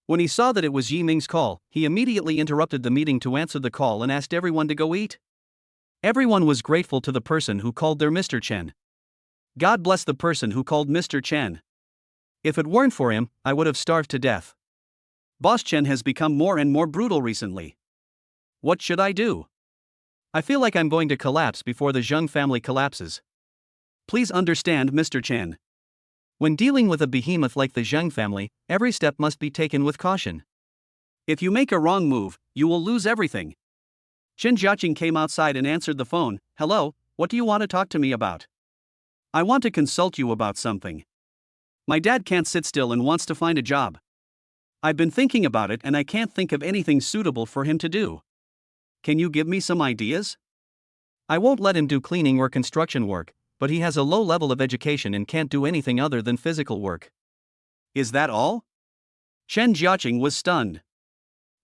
When he saw that it was Yi Ming's call, he immediately interrupted the meeting to answer the call and asked everyone to go eat. Everyone was grateful to the person who called their Mr. Chen. God bless the person who called Mr. Chen. If it weren't for him, I would have starved to death. Boss Chen has become more and more brutal recently. What should I do? I feel like I'm going to collapse before the Zheng family collapses. Please understand, Mr. Chen. When dealing with a behemoth like the Zheng family, every step must be taken with caution. If you make a wrong move, you will lose everything. Chen Jiaqing came outside and answered the phone. Hello, what do you want to talk to me about? I want to consult you about something. My dad can't sit still and wants to find a job. I've been thinking about it and I can't think of anything suitable for him to do. Can you give me some ideas? I won't let him do cleaning or construction work, but he has a low level of education and can't do anything other than physical work. Is that all? Chen Jiaqing was stunned.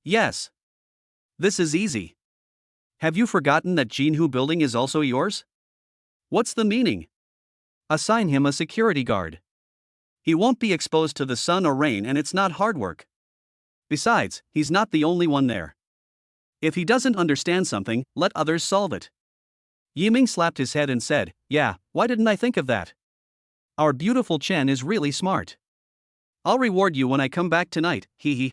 Yes. This is easy. Have you forgotten that Jinhu building is also yours? What's the meaning? Assign him a security guard. He won't be exposed to the sun or rain and it's not hard work. Besides, he's not the only one there. If he doesn't understand something, let others solve it. Yi Ming slapped his head and said, yeah, why didn't I think of that? Our beautiful Chen is really smart. I'll reward you when I come back tonight, hee hee.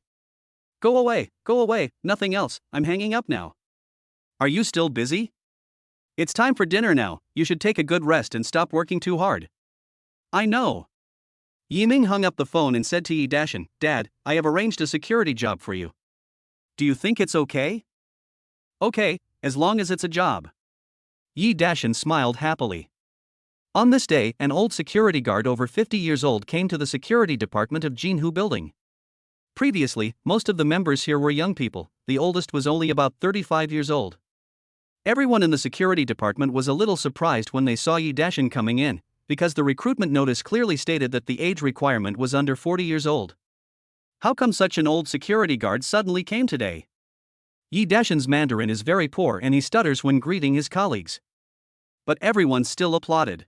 Go away, nothing else, I'm hanging up now. Are you still busy? It's time for dinner now, you should take a good rest and stop working too hard. I know. Yi Ming hung up the phone and said to Yi Dashan, Dad, I have arranged a security job for you. Do you think it's okay? Okay, as long as it's a job. Yi Dashan smiled happily. On this day, an old security guard over 50 years old came to the security department of Jinhu building. Previously, most of the members here were young people, the oldest was only about 35 years old. Everyone in the security department was a little surprised when they saw Yi Dashan coming in, because the recruitment notice clearly stated that the age requirement was under 40 years old. How come such an old security guard suddenly came today? Yi Dashan's Mandarin is very poor and he stutters when greeting his colleagues. But everyone still applauded.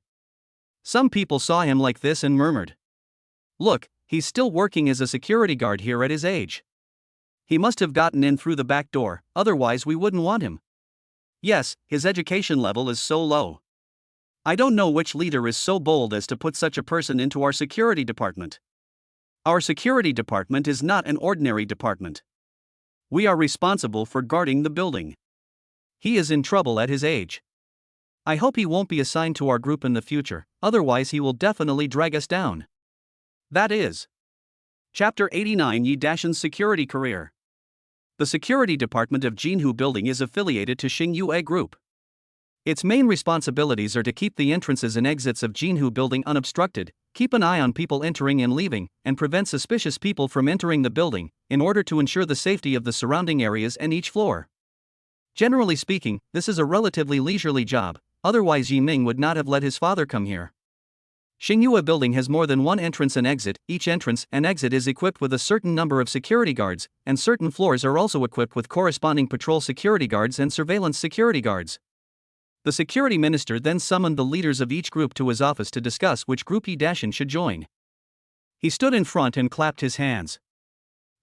Some people saw him like this and murmured. Look, he's still working as a security guard here at his age. He must have gotten in through the back door, otherwise we wouldn't want him. Yes, his education level is so low. I don't know which leader is so bold as to put such a person into our security department. Our security department is not an ordinary department. We are responsible for guarding the building. He is in trouble at his age. I hope he won't be assigned to our group in the future, otherwise he will definitely drag us down. That is. Chapter 89 Yi Dashan's Security Career. The security department of Jinhu Building is affiliated to Xingyue Group. Its main responsibilities are to keep the entrances and exits of Jinhu Building unobstructed, keep an eye on people entering and leaving, and prevent suspicious people from entering the building, in order to ensure the safety of the surrounding areas and each floor. Generally speaking, this is a relatively leisurely job, otherwise Yi Ming would not have let his father come here. Xingyue Building has more than one entrance and exit, each entrance and exit is equipped with a certain number of security guards, and certain floors are also equipped with corresponding patrol security guards and surveillance security guards. The security minister then summoned the leaders of each group to his office to discuss which group Yi Dashan should join. He stood in front and clapped his hands.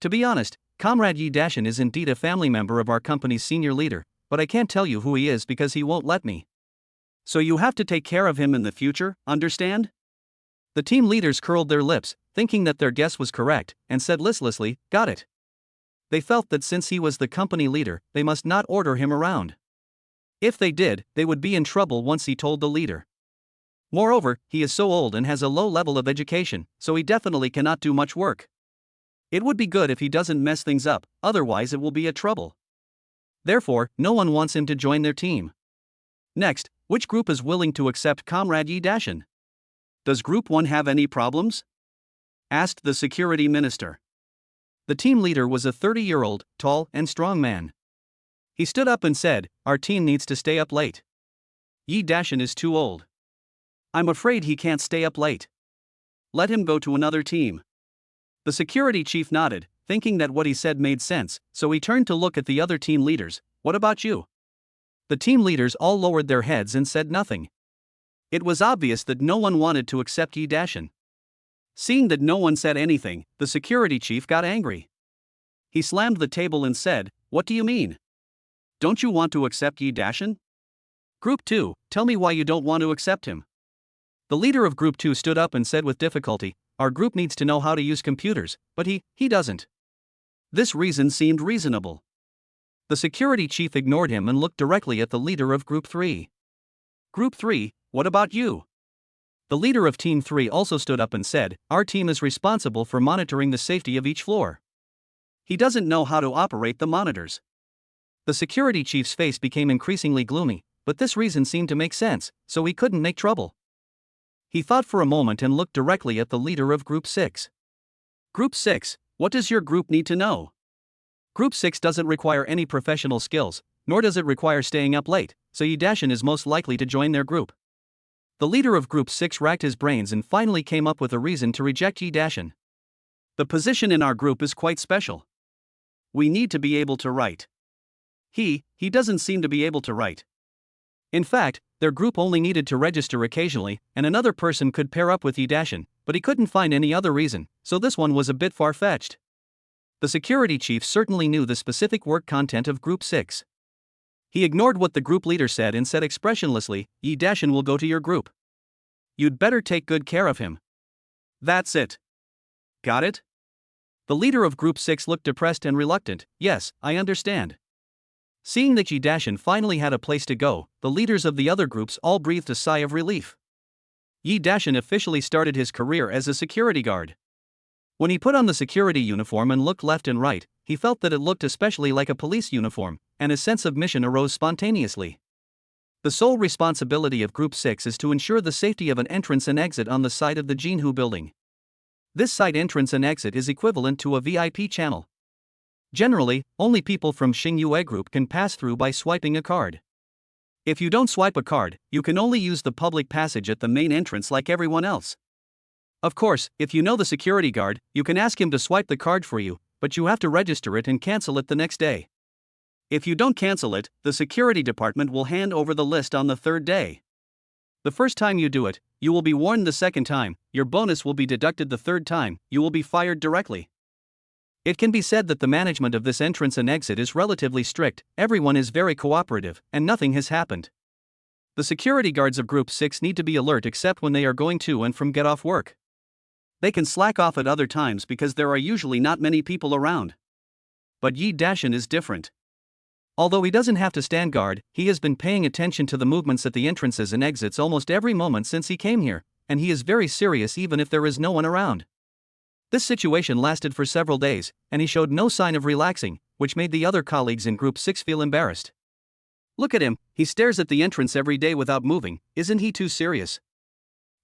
To be honest, Comrade Yi Dashan is indeed a family member of our company's senior leader, but I can't tell you who he is because he won't let me. So you have to take care of him in the future, understand? The team leaders curled their lips, thinking that their guess was correct, and said listlessly, got it. They felt that since he was the company leader, they must not order him around. If they did, they would be in trouble once he told the leader. Moreover, he is so old and has a low level of education, so he definitely cannot do much work. It would be good if he doesn't mess things up, otherwise it will be a trouble. Therefore, no one wants him to join their team. Next, which group is willing to accept Comrade Yi Dashan? Does Group 1 have any problems? Asked the security minister. The team leader was a 30-year-old, tall and strong man. He stood up and said, our team needs to stay up late. Yi Dashan is too old. I'm afraid he can't stay up late. Let him go to another team. The security chief nodded, thinking that what he said made sense, so he turned to look at the other team leaders. What about you? The team leaders all lowered their heads and said nothing. It was obvious that no one wanted to accept Yi Dashin. Seeing that no one said anything, the security chief got angry. He slammed the table and said, "What do you mean? Don't you want to accept Yi Dashin? Group 2, tell me why you don't want to accept him." The leader of Group 2 stood up and said with difficulty, "Our group needs to know how to use computers, but he doesn't." This reason seemed reasonable. The security chief ignored him and looked directly at the leader of Group 3. "Group 3, what about you?" The leader of Team 3 also stood up and said, "Our team is responsible for monitoring the safety of each floor. He doesn't know how to operate the monitors." The security chief's face became increasingly gloomy, but this reason seemed to make sense, so he couldn't make trouble. He thought for a moment and looked directly at the leader of Group 6. "Group 6, what does your group need to know?" Group 6 doesn't require any professional skills, nor does it require staying up late, so Yi Dashin is most likely to join their group. The leader of Group 6 racked his brains and finally came up with a reason to reject Yi Dashin. "The position in our group is quite special. We need to be able to write. He doesn't seem to be able to write. In fact, their group only needed to register occasionally, and another person could pair up with Yi Dashin, but he couldn't find any other reason, so this one was a bit far-fetched." The security chief certainly knew the specific work content of Group 6. He ignored what the group leader said and said expressionlessly, "Yi Dashin will go to your group. You'd better take good care of him. That's it. Got it?" The leader of Group 6 looked depressed and reluctant. "Yes, I understand." Seeing that Yi Dashin finally had a place to go, the leaders of the other groups all breathed a sigh of relief. Yi Dashin officially started his career as a security guard. When he put on the security uniform and looked left and right, he felt that it looked especially like a police uniform, and his sense of mission arose spontaneously. The sole responsibility of Group 6 is to ensure the safety of an entrance and exit on the side of the Jinhu building. This side entrance and exit is equivalent to a VIP channel. Generally, only people from Xingyue Group can pass through by swiping a card. If you don't swipe a card, you can only use the public passage at the main entrance like everyone else. Of course, if you know the security guard, you can ask him to swipe the card for you, but you have to register it and cancel it the next day. If you don't cancel it, the security department will hand over the list on the third day. The first time you do it, you will be warned. The second time, your bonus will be deducted. The third time, you will be fired directly. It can be said that the management of this entrance and exit is relatively strict, everyone is very cooperative, and nothing has happened. The security guards of Group 6 need to be alert except when they are going to and from get off work. They can slack off at other times because there are usually not many people around. But Yi Dashin is different. Although he doesn't have to stand guard, he has been paying attention to the movements at the entrances and exits almost every moment since he came here, and he is very serious even if there is no one around. This situation lasted for several days, and he showed no sign of relaxing, which made the other colleagues in Group 6 feel embarrassed. "Look at him, he stares at the entrance every day without moving. Isn't he too serious?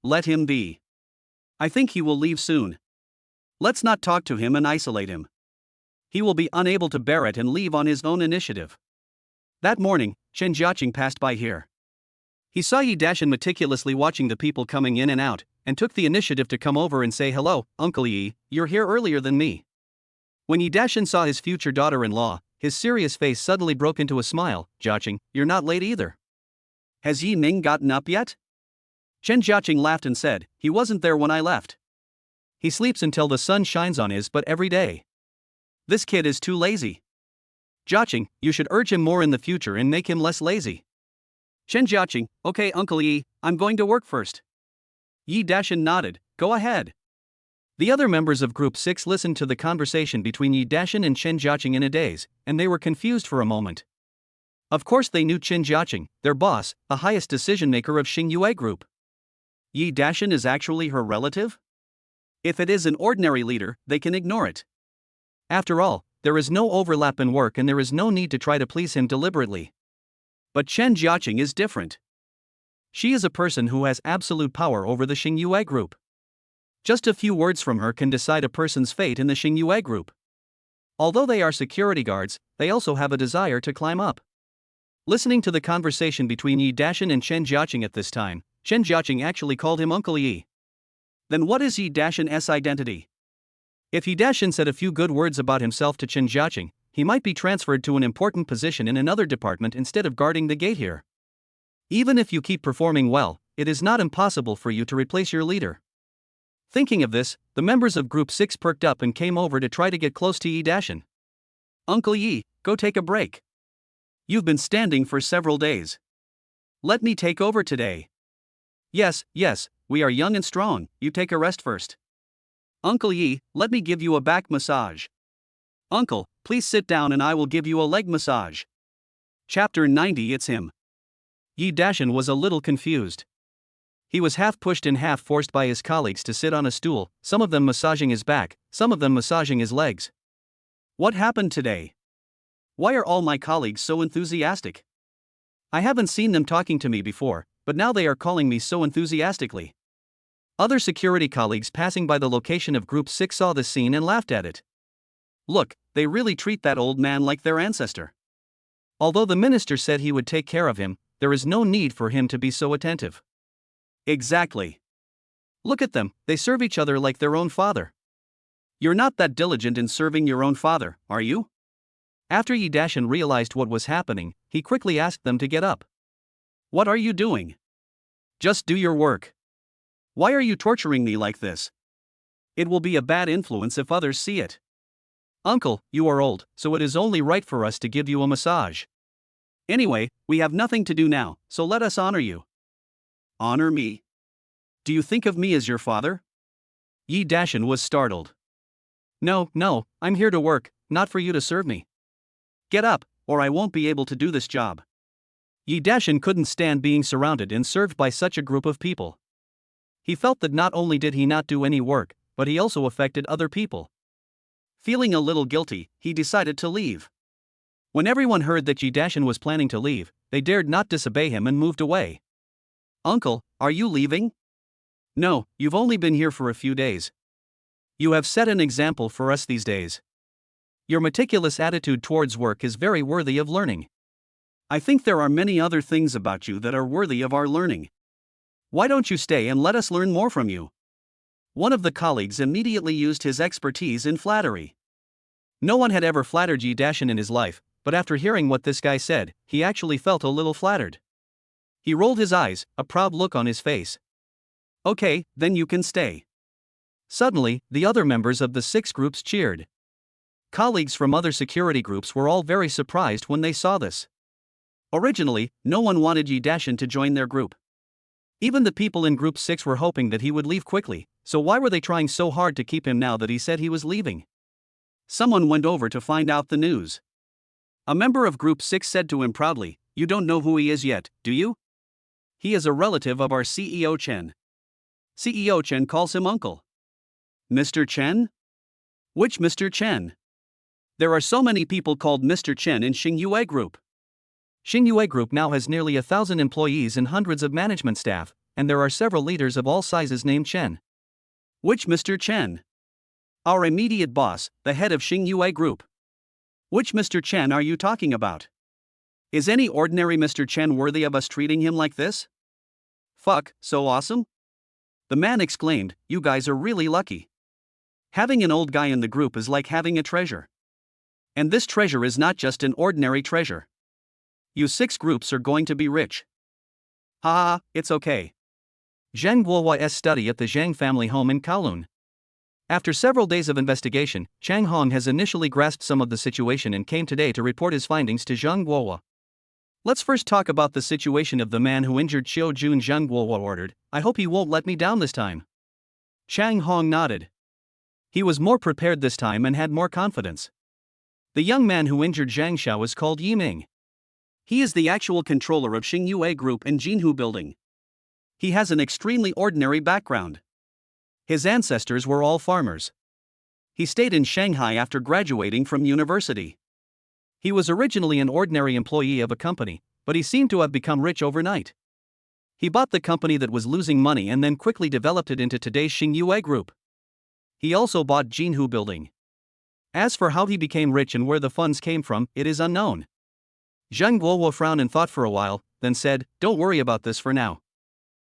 Let him be. I think he will leave soon. Let's not talk to him and isolate him. He will be unable to bear it and leave on his own initiative." That morning, Chen Jiaqing passed by here. He saw Yi Dashin meticulously watching the people coming in and out, and took the initiative to come over and say, "Hello, Uncle Yi, you're here earlier than me." When Yi Dashin saw his future daughter-in-law, his serious face suddenly broke into a smile. "Jiaqing, you're not late either. Has Yi Ning gotten up yet?" Chen Jiaqing laughed and said, "He wasn't there when I left. He sleeps until the sun shines on his butt every day. This kid is too lazy. Jiaqing, you should urge him more in the future and make him less lazy." Chen Jiaqing, "Okay Uncle Yi, I'm going to work first." Yi Dashin nodded, "Go ahead." The other members of Group 6 listened to the conversation between Yi Dashin and Chen Jiaqing in a daze, and they were confused for a moment. Of course they knew Chen Jiaqing, their boss, the highest decision-maker of Xingyue Group. Yi Dashin is actually her relative? If it is an ordinary leader, they can ignore it. After all, there is no overlap in work and there is no need to try to please him deliberately. But Chen Jiaqing is different. She is a person who has absolute power over the Xingyue Group. Just a few words from her can decide a person's fate in the Xingyue Group. Although they are security guards, they also have a desire to climb up. Listening to the conversation between Yi Dashin and Chen Jiaqing at this time, Chen Jiaqing actually called him Uncle Yi. Then what is Yi Dashan's identity? If Yi Dashan said a few good words about himself to Chen Jiaqing, he might be transferred to an important position in another department instead of guarding the gate here. Even if you keep performing well, it is not impossible for you to replace your leader. Thinking of this, the members of Group 6 perked up and came over to try to get close to Yi Dashan. Uncle Yi, go take a break. You've been standing for several days. Let me take over today. Yes, we are young and strong, you take a rest first. Uncle Yi, let me give you a back massage. Uncle, please sit down and I will give you a leg massage. Chapter 90. It's him. Yi Dashan was a little confused. He was half pushed and half forced by his colleagues to sit on a stool, some of them massaging his back, some of them massaging his legs. What happened today? Why are all my colleagues so enthusiastic? I haven't seen them talking to me before, but now they are calling me so enthusiastically. Other security colleagues passing by the location of Group 6 saw this scene and laughed at it. Look, they really treat that old man like their ancestor. Although the minister said he would take care of him, there is no need for him to be so attentive. Exactly. Look at them, they serve each other like their own father. You're not that diligent in serving your own father, are you? After Yi Dashan realized what was happening, he quickly asked them to get up. What are you doing? Just do your work. Why are you torturing me like this? It will be a bad influence if others see it. Uncle, you are old, so it is only right for us to give you a massage. Anyway, we have nothing to do now, so let us honor you. Honor me? Do you think of me as your father? Yi Dashan was startled. No, I'm here to work, not for you to serve me. Get up, or I won't be able to do this job. Yi Dashan couldn't stand being surrounded and served by such a group of people. He felt that not only did he not do any work, but he also affected other people. Feeling a little guilty, he decided to leave. When everyone heard that Yi Dashan was planning to leave, they dared not disobey him and moved away. Uncle, are you leaving? No, you've only been here for a few days. You have set an example for us these days. Your meticulous attitude towards work is very worthy of learning. I think there are many other things about you that are worthy of our learning. Why don't you stay and let us learn more from you? One of the colleagues immediately used his expertise in flattery. No one had ever flattered Yi Dashan in his life, but after hearing what this guy said, he actually felt a little flattered. He rolled his eyes, a proud look on his face. Okay, then you can stay. Suddenly, the other members of the 6 groups cheered. Colleagues from other security groups were all very surprised when they saw this. Originally, no one wanted Yi Dashan to join their group. Even the people in Group 6 were hoping that he would leave quickly, so why were they trying so hard to keep him now that he said he was leaving? Someone went over to find out the news. A member of Group 6 said to him proudly, "You don't know who he is yet, do you? He is a relative of our CEO Chen." CEO Chen calls him uncle. Mr. Chen? Which Mr. Chen? There are so many people called Mr. Chen in Xingyue Group. Xingyue Group now has nearly 1,000 employees and hundreds of management staff, and there are several leaders of all sizes named Chen. Which Mr. Chen? Our immediate boss, the head of Xingyue Group. Which Mr. Chen are you talking about? Is any ordinary Mr. Chen worthy of us treating him like this? Fuck, so awesome? The man exclaimed, "You guys are really lucky. Having an old guy in the group is like having a treasure. And this treasure is not just an ordinary treasure. You 6 groups are going to be rich." Ha, it's okay. Zhang Guohuai's study at the Zhang family home in Kowloon. After several days of investigation, Chang Hong has initially grasped some of the situation and came today to report his findings to Zhang Guohua. Let's first talk about the situation of the man who injured Xiao Jun. Zhang Guohua ordered, "I hope he won't let me down this time." Chang Hong nodded. He was more prepared this time and had more confidence. The young man who injured Zhang Xiao is called Yiming. He is the actual controller of Xingyue Group in Jinhu Building. He has an extremely ordinary background. His ancestors were all farmers. He stayed in Shanghai after graduating from university. He was originally an ordinary employee of a company, but he seemed to have become rich overnight. He bought the company that was losing money and then quickly developed it into today's Xingyue Group. He also bought Jinhu Building. As for how he became rich and where the funds came from, it is unknown. Zhang Guohua frowned and thought for a while, then said, "Don't worry about this for now.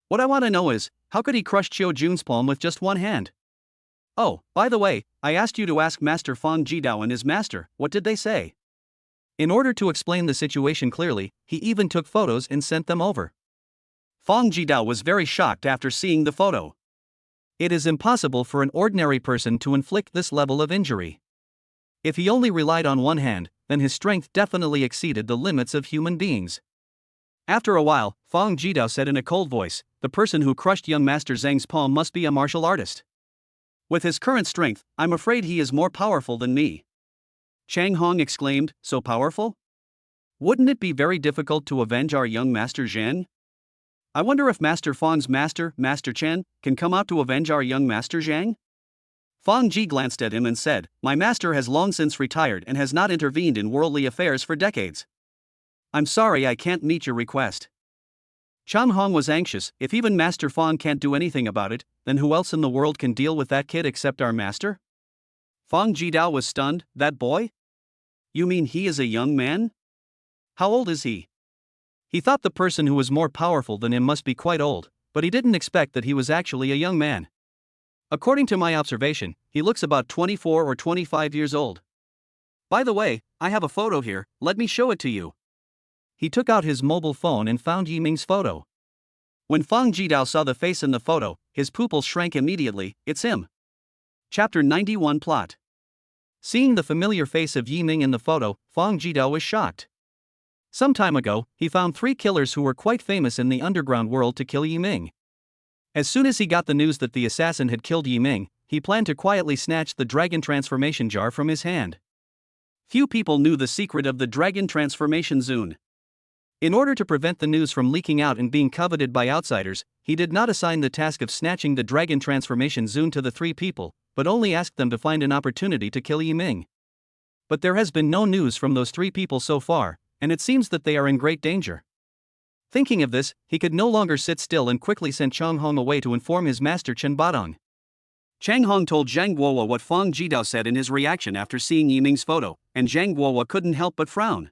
What I want to know is, how could he crush Qiu Jun's palm with just one hand? Oh, by the way, I asked you to ask Master Fang Jidao and his master, what did they say? In order to explain the situation clearly, he even took photos and sent them over. Fang Jidao was very shocked after seeing the photo. It is impossible for an ordinary person to inflict this level of injury. If he only relied on one hand, then his strength definitely exceeded the limits of human beings. After a while, Fang Jidao said in a cold voice, the person who crushed young Master Zhang's palm must be a martial artist. With his current strength, I'm afraid he is more powerful than me. Chang Hong exclaimed, so powerful? Wouldn't it be very difficult to avenge our young Master Zhang? I wonder if Master Fang's master, Master Chen, can come out to avenge our young Master Zhang? Fang Ji glanced at him and said, my master has long since retired and has not intervened in worldly affairs for decades. I'm sorry I can't meet your request. Chang Hong was anxious. If even Master Fang can't do anything about it, then who else in the world can deal with that kid except our master? Fang Jidao was stunned. That boy? You mean he is a young man? How old is he? He thought the person who was more powerful than him must be quite old, but he didn't expect that he was actually a young man. According to my observation, he looks about 24 or 25 years old. By the way, I have a photo here, let me show it to you. He took out his mobile phone and found Yiming's photo. When Fang Jidao saw the face in the photo, his pupils shrank immediately. It's him. Chapter 91 Plot. Seeing the familiar face of Yiming in the photo, Fang Jidao was shocked. Some time ago, he found 3 killers who were quite famous in the underground world to kill Yiming. As soon as he got the news that the assassin had killed Yiming, he planned to quietly snatch the dragon transformation jar from his hand. Few people knew the secret of the dragon transformation zune. In order to prevent the news from leaking out and being coveted by outsiders, he did not assign the task of snatching the dragon transformation zune to the 3 people, but only asked them to find an opportunity to kill Yiming. But there has been no news from those 3 people so far, and it seems that they are in great danger. Thinking of this, he could no longer sit still and quickly sent Chang Hong away to inform his master Chen Badong. Chang Hong told Zhang Guowa what Fang Jidao said in his reaction after seeing Yiming's photo, and Zhang Guowa couldn't help but frown.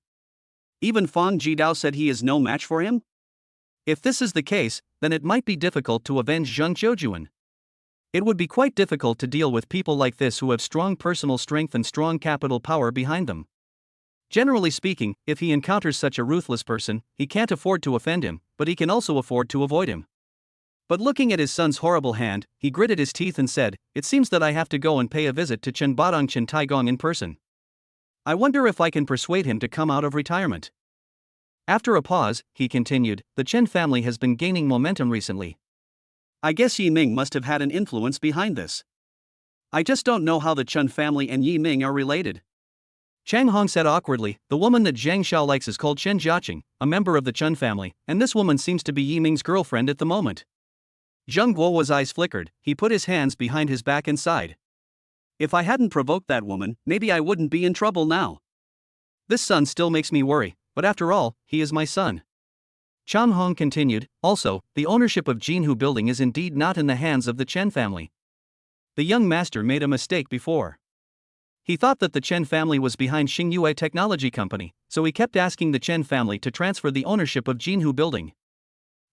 Even Fang Jidao said he is no match for him? If this is the case, then it might be difficult to avenge Zhang Qiujuan. It would be quite difficult to deal with people like this who have strong personal strength and strong capital power behind them. Generally speaking, if he encounters such a ruthless person, he can't afford to offend him, but he can also afford to avoid him. But looking at his son's horrible hand, he gritted his teeth and said, it seems that I have to go and pay a visit to Chen Badong Chen Taigong in person. I wonder if I can persuade him to come out of retirement. After a pause, he continued, the Chen family has been gaining momentum recently. I guess Yiming must have had an influence behind this. I just don't know how the Chen family and Yiming are related. Chang Hong said awkwardly, the woman that Zhang Xiao likes is called Chen Jiaqing, a member of the Chen family, and this woman seems to be Yiming's girlfriend at the moment. Zhang Guowa's eyes flickered. He put his hands behind his back and sighed. If I hadn't provoked that woman, maybe I wouldn't be in trouble now. This son still makes me worry, but after all, he is my son. Chang Hong continued, also, the ownership of Jinhu Building is indeed not in the hands of the Chen family. The young master made a mistake before. He thought that the Chen family was behind Xingyue Technology Company, so he kept asking the Chen family to transfer the ownership of Jinhu Building.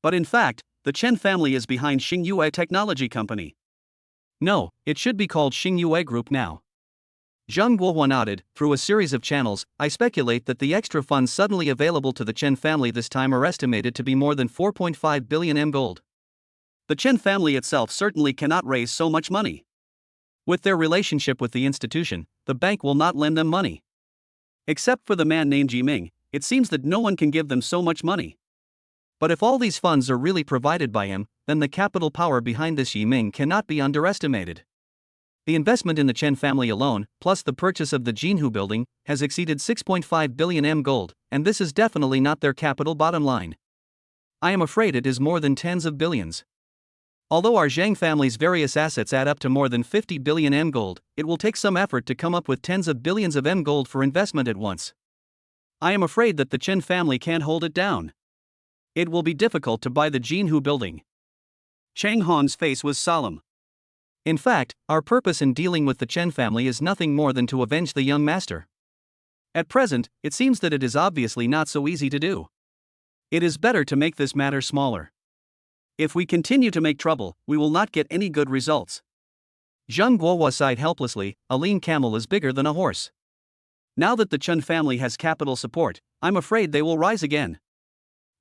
But in fact, the Chen family is behind Xingyue Technology Company. No, it should be called Xingyue Group now. Zhang Guohua nodded. Through a series of channels, I speculate that the extra funds suddenly available to the Chen family this time are estimated to be more than 4.5 billion M gold. The Chen family itself certainly cannot raise so much money. With their relationship with the institution, the bank will not lend them money. Except for the man named Yiming, it seems that no one can give them so much money. But if all these funds are really provided by him, then the capital power behind this Yiming cannot be underestimated. The investment in the Chen family alone, plus the purchase of the Jinhu Building, has exceeded 6.5 billion M gold, and this is definitely not their capital bottom line. I am afraid it is more than tens of billions. Although our Zhang family's various assets add up to more than 50 billion M gold, it will take some effort to come up with tens of billions of M gold for investment at once. I am afraid that the Chen family can't hold it down. It will be difficult to buy the Jinhu Building. Chang Hong's face was solemn. In fact, our purpose in dealing with the Chen family is nothing more than to avenge the young master. At present, it seems that it is obviously not so easy to do. It is better to make this matter smaller. If we continue to make trouble, we will not get any good results. Zhang Guohua sighed helplessly. A lean camel is bigger than a horse. Now that the Chen family has capital support, I'm afraid they will rise again.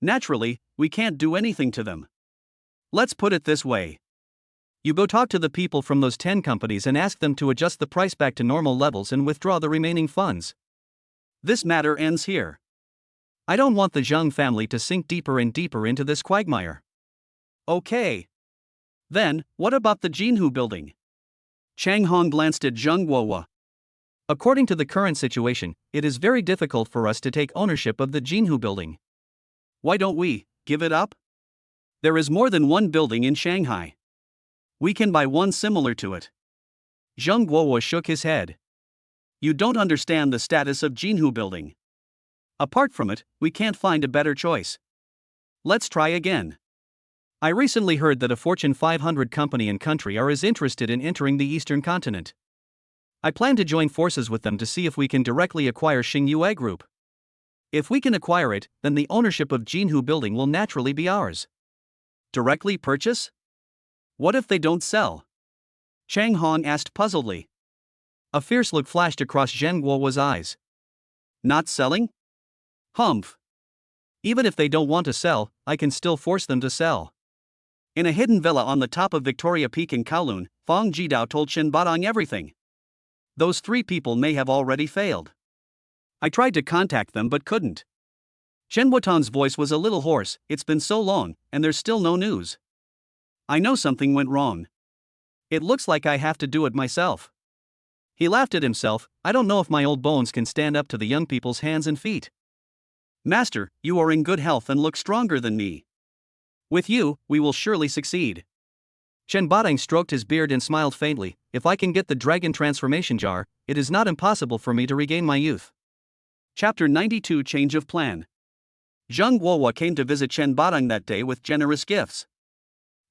Naturally, we can't do anything to them. Let's put it this way. You go talk to the people from those 10 companies and ask them to adjust the price back to normal levels and withdraw the remaining funds. This matter ends here. I don't want the Zhang family to sink deeper and deeper into this quagmire. Okay. Then, what about the Jinhu building? Chang Hong glanced at Zhang Guohua. According to the current situation, it is very difficult for us to take ownership of the Jinhu building. Why don't we give it up? There is more than one building in Shanghai. We can buy one similar to it. Zhang Guohua shook his head. You don't understand the status of Jinhu building. Apart from it, we can't find a better choice. Let's try again. I recently heard that a Fortune 500 company and country are as interested in entering the Eastern continent. I plan to join forces with them to see if we can directly acquire Xingyue Group. If we can acquire it, then the ownership of Jinhu building will naturally be ours. Directly purchase? What if they don't sell? Chang Hong asked puzzledly. A fierce look flashed across Zhang Guohua's eyes. Not selling? Humph. Even if they don't want to sell, I can still force them to sell. In a hidden villa on the top of Victoria Peak in Kowloon, Fang Jidao told Chen Badong everything. Those 3 people may have already failed. I tried to contact them but couldn't. Chen Wutan's voice was a little hoarse. It's been so long, and there's still no news. I know something went wrong. It looks like I have to do it myself. He laughed at himself. I don't know if my old bones can stand up to the young people's hands and feet. Master, you are in good health and look stronger than me. With you, we will surely succeed. Chen Badong stroked his beard and smiled faintly. If I can get the dragon transformation jar, it is not impossible for me to regain my youth. Chapter 92 Change of Plan. Zhang Guohua came to visit Chen Badong that day with generous gifts.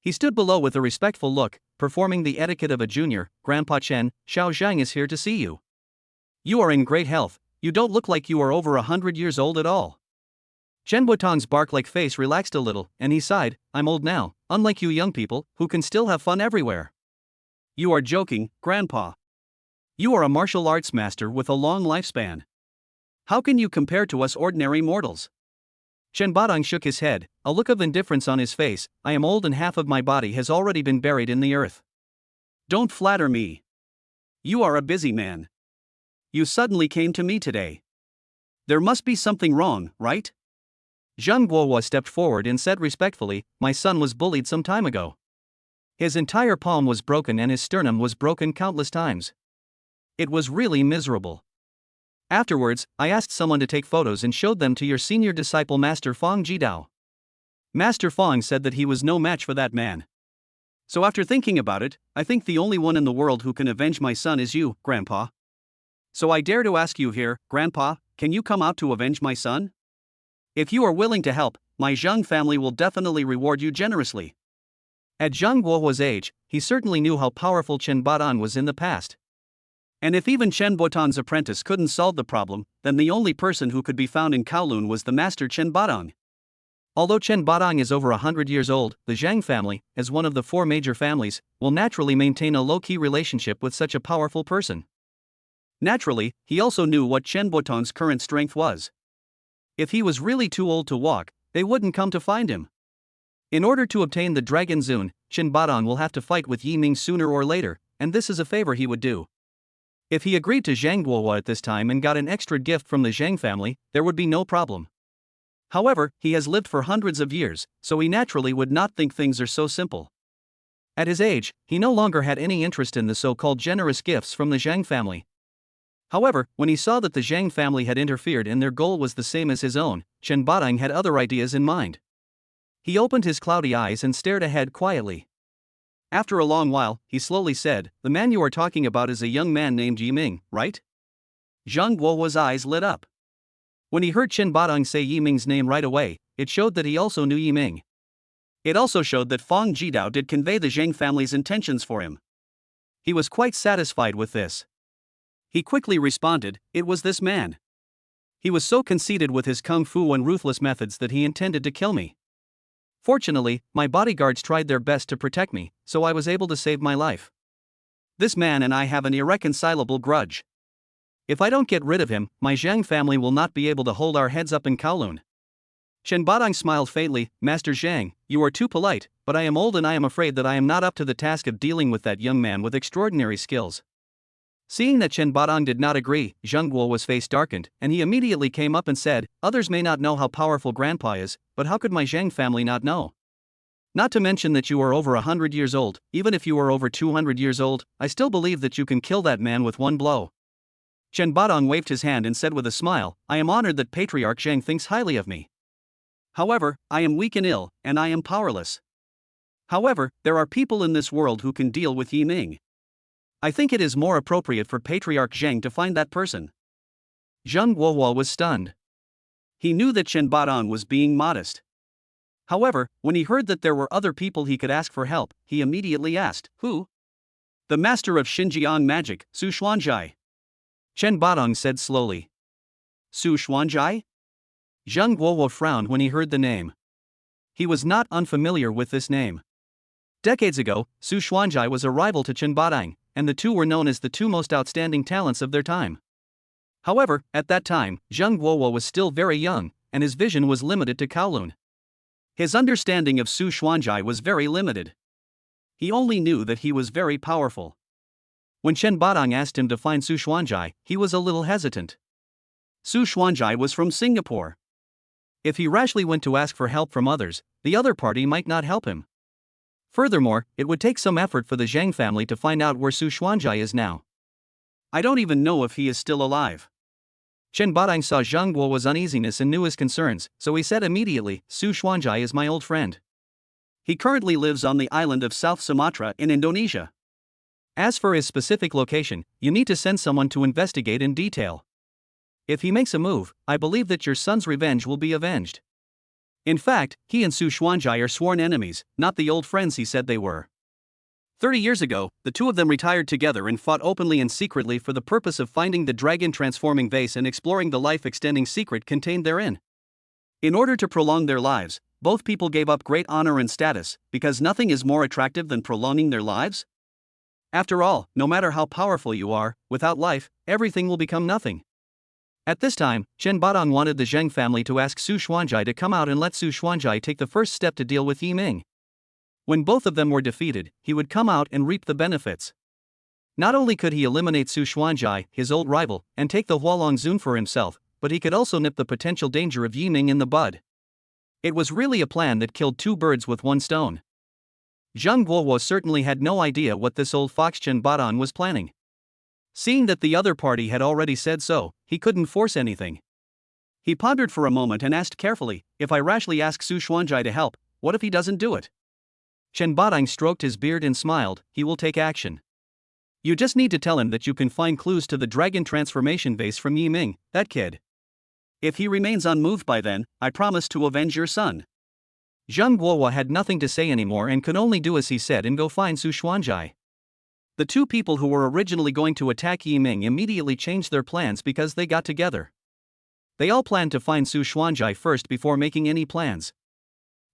He stood below with a respectful look, performing the etiquette of a junior. Grandpa Chen, Xiao Zhang is here to see you. You are in great health. You don't look like you are over 100 years old at all. Chen Wutan's bark-like face relaxed a little, and he sighed. I'm old now, unlike you young people, who can still have fun everywhere. You are joking, Grandpa. You are a martial arts master with a long lifespan. How can you compare to us ordinary mortals? Chen Badong shook his head, a look of indifference on his face. I am old and half of my body has already been buried in the earth. Don't flatter me. You are a busy man. You suddenly came to me today. There must be something wrong, right? Zhang Guohua stepped forward and said respectfully, my son was bullied some time ago. His entire palm was broken and his sternum was broken countless times. It was really miserable. Afterwards, I asked someone to take photos and showed them to your senior disciple Master Fang Jidao. Master Fang said that he was no match for that man. So after thinking about it, I think the only one in the world who can avenge my son is you, Grandpa. So I dare to ask you here, Grandpa, can you come out to avenge my son? If you are willing to help, my Zhang family will definitely reward you generously. At Zhang Guohua's age, he certainly knew how powerful Chen Badong was in the past. And if even Chen Wutan's apprentice couldn't solve the problem, then the only person who could be found in Kowloon was the master Chen Badong. Although Chen Badong is over 100 years old, the Zhang family, as one of the 4 major families, will naturally maintain a low-key relationship with such a powerful person. Naturally, he also knew what Chen Wutan's current strength was. If he was really too old to walk, they wouldn't come to find him. In order to obtain the Dragon Zune, Chen Badong will have to fight with Yi Ming sooner or later, and this is a favor he would do. If he agreed to Zhang Guohua at this time and got an extra gift from the Zhang family, there would be no problem. However, he has lived for hundreds of years, so he naturally would not think things are so simple. At his age, he no longer had any interest in the so-called generous gifts from the Zhang family. However, when he saw that the Zhang family had interfered and their goal was the same as his own, Chen Badong had other ideas in mind. He opened his cloudy eyes and stared ahead quietly. After a long while, he slowly said, the man you are talking about is a young man named Yi Ming, right? Zhang Guohua's eyes lit up. When he heard Chen Badong say Yi Ming's name right away, it showed that he also knew Yi Ming. It also showed that Fang Jidao did convey the Zhang family's intentions for him. He was quite satisfied with this. He quickly responded, it was this man. He was so conceited with his kung fu and ruthless methods that he intended to kill me. Fortunately, my bodyguards tried their best to protect me, so I was able to save my life. This man and I have an irreconcilable grudge. If I don't get rid of him, my Zhang family will not be able to hold our heads up in Kowloon. Chen Badong smiled faintly. Master Zhang, you are too polite, but I am old and I am afraid that I am not up to the task of dealing with that young man with extraordinary skills. Seeing that Chen Badong did not agree, Zheng Guo's face darkened, and he immediately came up and said, others may not know how powerful Grandpa is, but how could my Zhang family not know? Not to mention that you are over 100 years old. Even if you are over 200 years old, I still believe that you can kill that man with one blow. Chen Badong waved his hand and said with a smile, I am honored that Patriarch Zheng thinks highly of me. However, I am weak and ill, and I am powerless. However, there are people in this world who can deal with Yi Ming. I think it is more appropriate for Patriarch Zheng to find that person. Zheng Guo was stunned. He knew that Chen Badong was being modest. However, when he heard that there were other people he could ask for help, he immediately asked, who? The master of Xinjiang magic, Su Xuanzhai. Chen Badong said slowly. Su Xuanzhai? Zheng Guo frowned when he heard the name. He was not unfamiliar with this name. Decades ago, Su Xuanzhai was a rival to Chen Badong, and the two were known as the two most outstanding talents of their time. However, at that time, Zheng Guo was still very young, and his vision was limited to Kowloon. His understanding of Su Xuanzhai was very limited. He only knew that he was very powerful. When Chen Badong asked him to find Su Xuanzhai, he was a little hesitant. Su Xuanzhai was from Singapore. If he rashly went to ask for help from others, the other party might not help him. Furthermore, it would take some effort for the Zhang family to find out where Su Xuanzhai is now. I don't even know if he is still alive. Chen Badong saw Zheng Guo's uneasiness and knew his concerns, so he said immediately, Su Xuanzhai is my old friend. He currently lives on the island of South Sumatra in Indonesia. As for his specific location, you need to send someone to investigate in detail. If he makes a move, I believe that your son's revenge will be avenged. In fact, he and Su Xuanzhai are sworn enemies, not the old friends he said they were. 30 years ago, the two of them retired together and fought openly and secretly for the purpose of finding the dragon-transforming vase and exploring the life-extending secret contained therein. In order to prolong their lives, both people gave up great honor and status, because nothing is more attractive than prolonging their lives. After all, no matter how powerful you are, without life, everything will become nothing. At this time, Chen Badong wanted the Zheng family to ask Su Xuanzhai to come out and let Su Xuanzhai take the first step to deal with Yi Ming. When both of them were defeated, he would come out and reap the benefits. Not only could he eliminate Su Xuanzhai, his old rival, and take the Hualong Zun for himself, but he could also nip the potential danger of Yi Ming in the bud. It was really a plan that killed two birds with one stone. Zheng Guo certainly had no idea what this old fox Chen Badong was planning. Seeing that the other party had already said so, he couldn't force anything. He pondered for a moment and asked carefully, if I rashly ask Su Xuanzhai to help, what if he doesn't do it? Chen Badong stroked his beard and smiled, he will take action. You just need to tell him that you can find clues to the dragon transformation vase from Yi Ming, that kid. If he remains unmoved by then, I promise to avenge your son. Zheng Guo had nothing to say anymore and could only do as he said and go find Su Xuanzhai. The two people who were originally going to attack Yi Ming immediately changed their plans because they got together. They all planned to find Su Xuanzhai first before making any plans.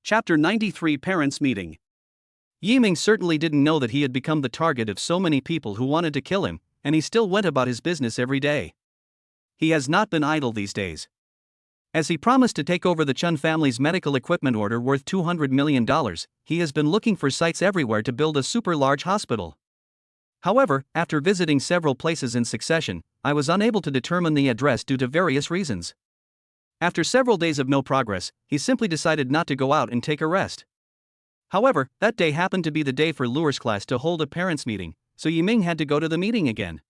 Chapter 93 Parents Meeting. Yi Ming certainly didn't know that he had become the target of so many people who wanted to kill him, and he still went about his business every day. He has not been idle these days. As he promised to take over the Chun family's medical equipment order worth $200 million, he has been looking for sites everywhere to build a super large hospital. However, after visiting several places in succession, I was unable to determine the address due to various reasons. After several days of no progress, he simply decided not to go out and take a rest. However, that day happened to be the day for Lure's class to hold a parents' meeting, so Yi Ming had to go to the meeting again.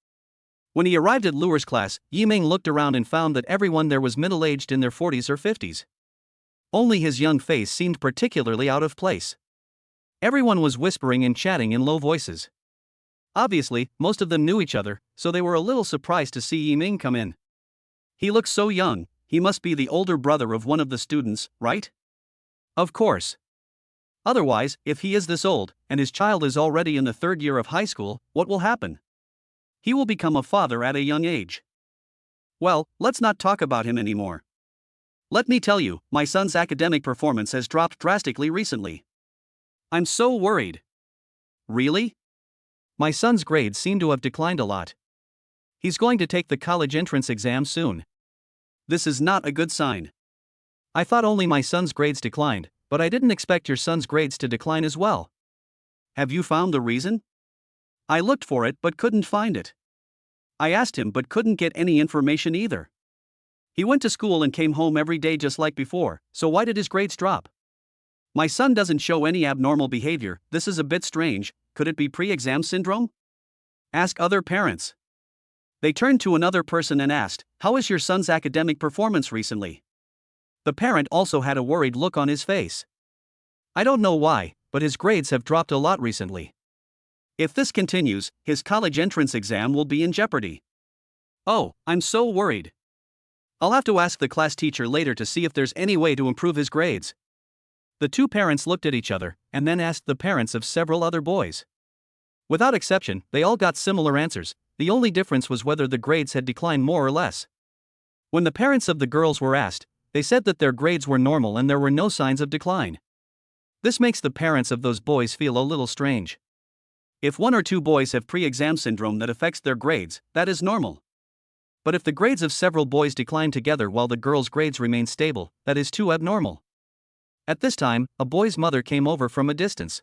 When he arrived at Lure's class, Yi Ming looked around and found that everyone there was middle-aged in their 40s or 50s. Only his young face seemed particularly out of place. Everyone was whispering and chatting in low voices. Obviously, most of them knew each other, so they were a little surprised to see Yi Ming come in. He looks so young, he must be the older brother of one of the students, right? Of course. Otherwise, if he is this old, and his child is already in the third year of high school, what will happen? He will become a father at a young age. Well, let's not talk about him anymore. Let me tell you, my son's academic performance has dropped drastically recently. I'm so worried. Really? My son's grades seem to have declined a lot. He's going to take the college entrance exam soon. This is not a good sign. I thought only my son's grades declined, but I didn't expect your son's grades to decline as well. Have you found the reason? I looked for it but couldn't find it. I asked him but couldn't get any information either. He went to school and came home every day just like before, so why did his grades drop? My son doesn't show any abnormal behavior. This is a bit strange. Could it be pre-exam syndrome? Ask other parents. They turned to another person and asked, how is your son's academic performance recently? The parent also had a worried look on his face. I don't know why, but his grades have dropped a lot recently. If this continues, his college entrance exam will be in jeopardy. Oh, I'm so worried. I'll have to ask the class teacher later to see if there's any way to improve his grades. The two parents looked at each other, and then asked the parents of several other boys. Without exception, they all got similar answers. The only difference was whether the grades had declined more or less. When the parents of the girls were asked, they said that their grades were normal and there were no signs of decline. This makes the parents of those boys feel a little strange. If one or two boys have pre-exam syndrome that affects their grades, that is normal. But if the grades of several boys decline together while the girls' grades remain stable, that is too abnormal. At this time, a boy's mother came over from a distance.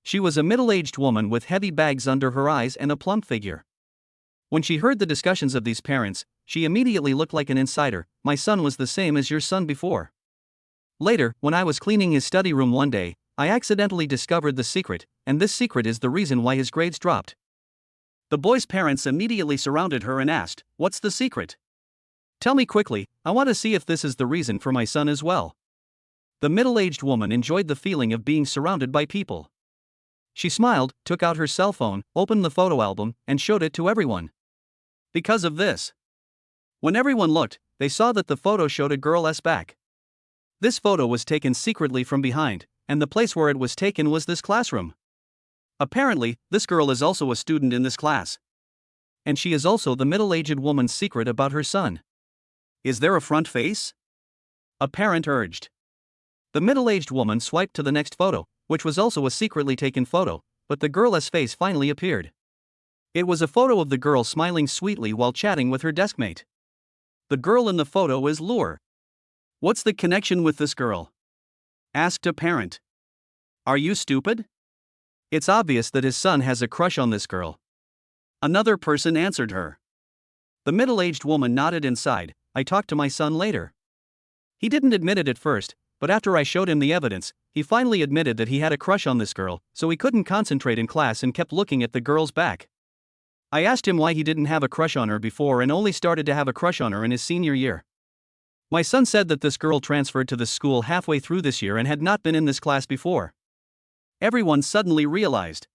She was a middle-aged woman with heavy bags under her eyes and a plump figure. When she heard the discussions of these parents, she immediately looked like an insider. My son was the same as your son before. Later, when I was cleaning his study room one day, I accidentally discovered the secret, and this secret is the reason why his grades dropped. The boy's parents immediately surrounded her and asked, what's the secret? Tell me quickly, I want to see if this is the reason for my son as well. The middle-aged woman enjoyed the feeling of being surrounded by people. She smiled, took out her cell phone, opened the photo album, and showed it to everyone. Because of this, when everyone looked, they saw that the photo showed a girl's back. This photo was taken secretly from behind, and the place where it was taken was this classroom. Apparently, this girl is also a student in this class. And she is also the middle-aged woman's secret about her son. Is there a front face? A parent urged. The middle-aged woman swiped to the next photo, which was also a secretly taken photo, but the girl's face finally appeared. It was a photo of the girl smiling sweetly while chatting with her deskmate. The girl in the photo is Lure. What's the connection with this girl? Asked a parent. Are you stupid? It's obvious that his son has a crush on this girl. Another person answered her. The middle-aged woman nodded and sighed. I talked to my son later. He didn't admit it at first, but after I showed him the evidence, he finally admitted that he had a crush on this girl, so he couldn't concentrate in class and kept looking at the girl's back. I asked him why he didn't have a crush on her before and only started to have a crush on her in his senior year. My son said that this girl transferred to this school halfway through this year and had not been in this class before. Everyone suddenly realized.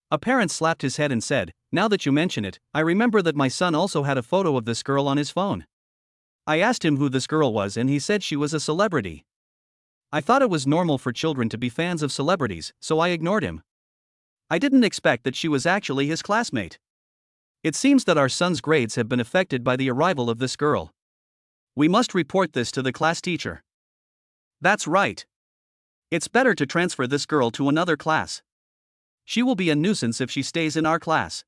A parent slapped his head and said, now that you mention it, I remember that my son also had a photo of this girl on his phone. I asked him who this girl was and he said she was a celebrity. I thought it was normal for children to be fans of celebrities, so I ignored him. I didn't expect that she was actually his classmate. It seems that our son's grades have been affected by the arrival of this girl. We must report this to the class teacher. That's right. It's better to transfer this girl to another class. She will be a nuisance if she stays in our class.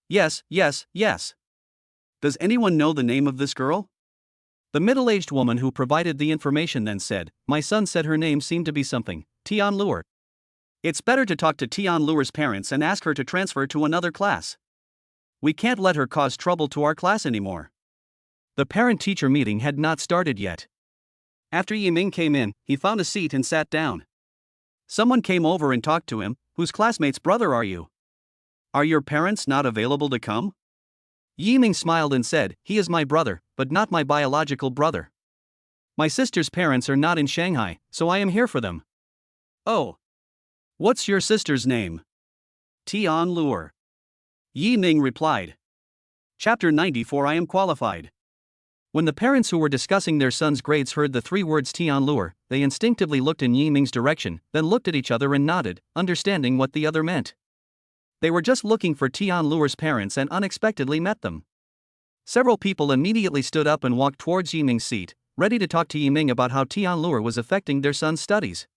Yes, yes, yes. Does anyone know the name of this girl? The middle-aged woman who provided the information then said, my son said her name seemed to be something, Tian Lure. It's better to talk to Tian Lure's parents and ask her to transfer to another class. We can't let her cause trouble to our class anymore. The parent-teacher meeting had not started yet. After Yiming came in, he found a seat and sat down. Someone came over and talked to him. Whose classmate's brother are you? Are your parents not available to come? Yiming smiled and said, he is my brother, but not my biological brother. My sister's parents are not in Shanghai, so I am here for them. Oh. What's your sister's name? Tian Lure. Yiming replied. Chapter 94 I am qualified. When the parents who were discussing their son's grades heard the three words Tian Lure, they instinctively looked in Yiming's direction, then looked at each other and nodded, understanding what the other meant. They were just looking for Tian Lure's parents and unexpectedly met them. Several people immediately stood up and walked towards Yiming's seat, ready to talk to Yiming about how Tianluer was affecting their son's studies.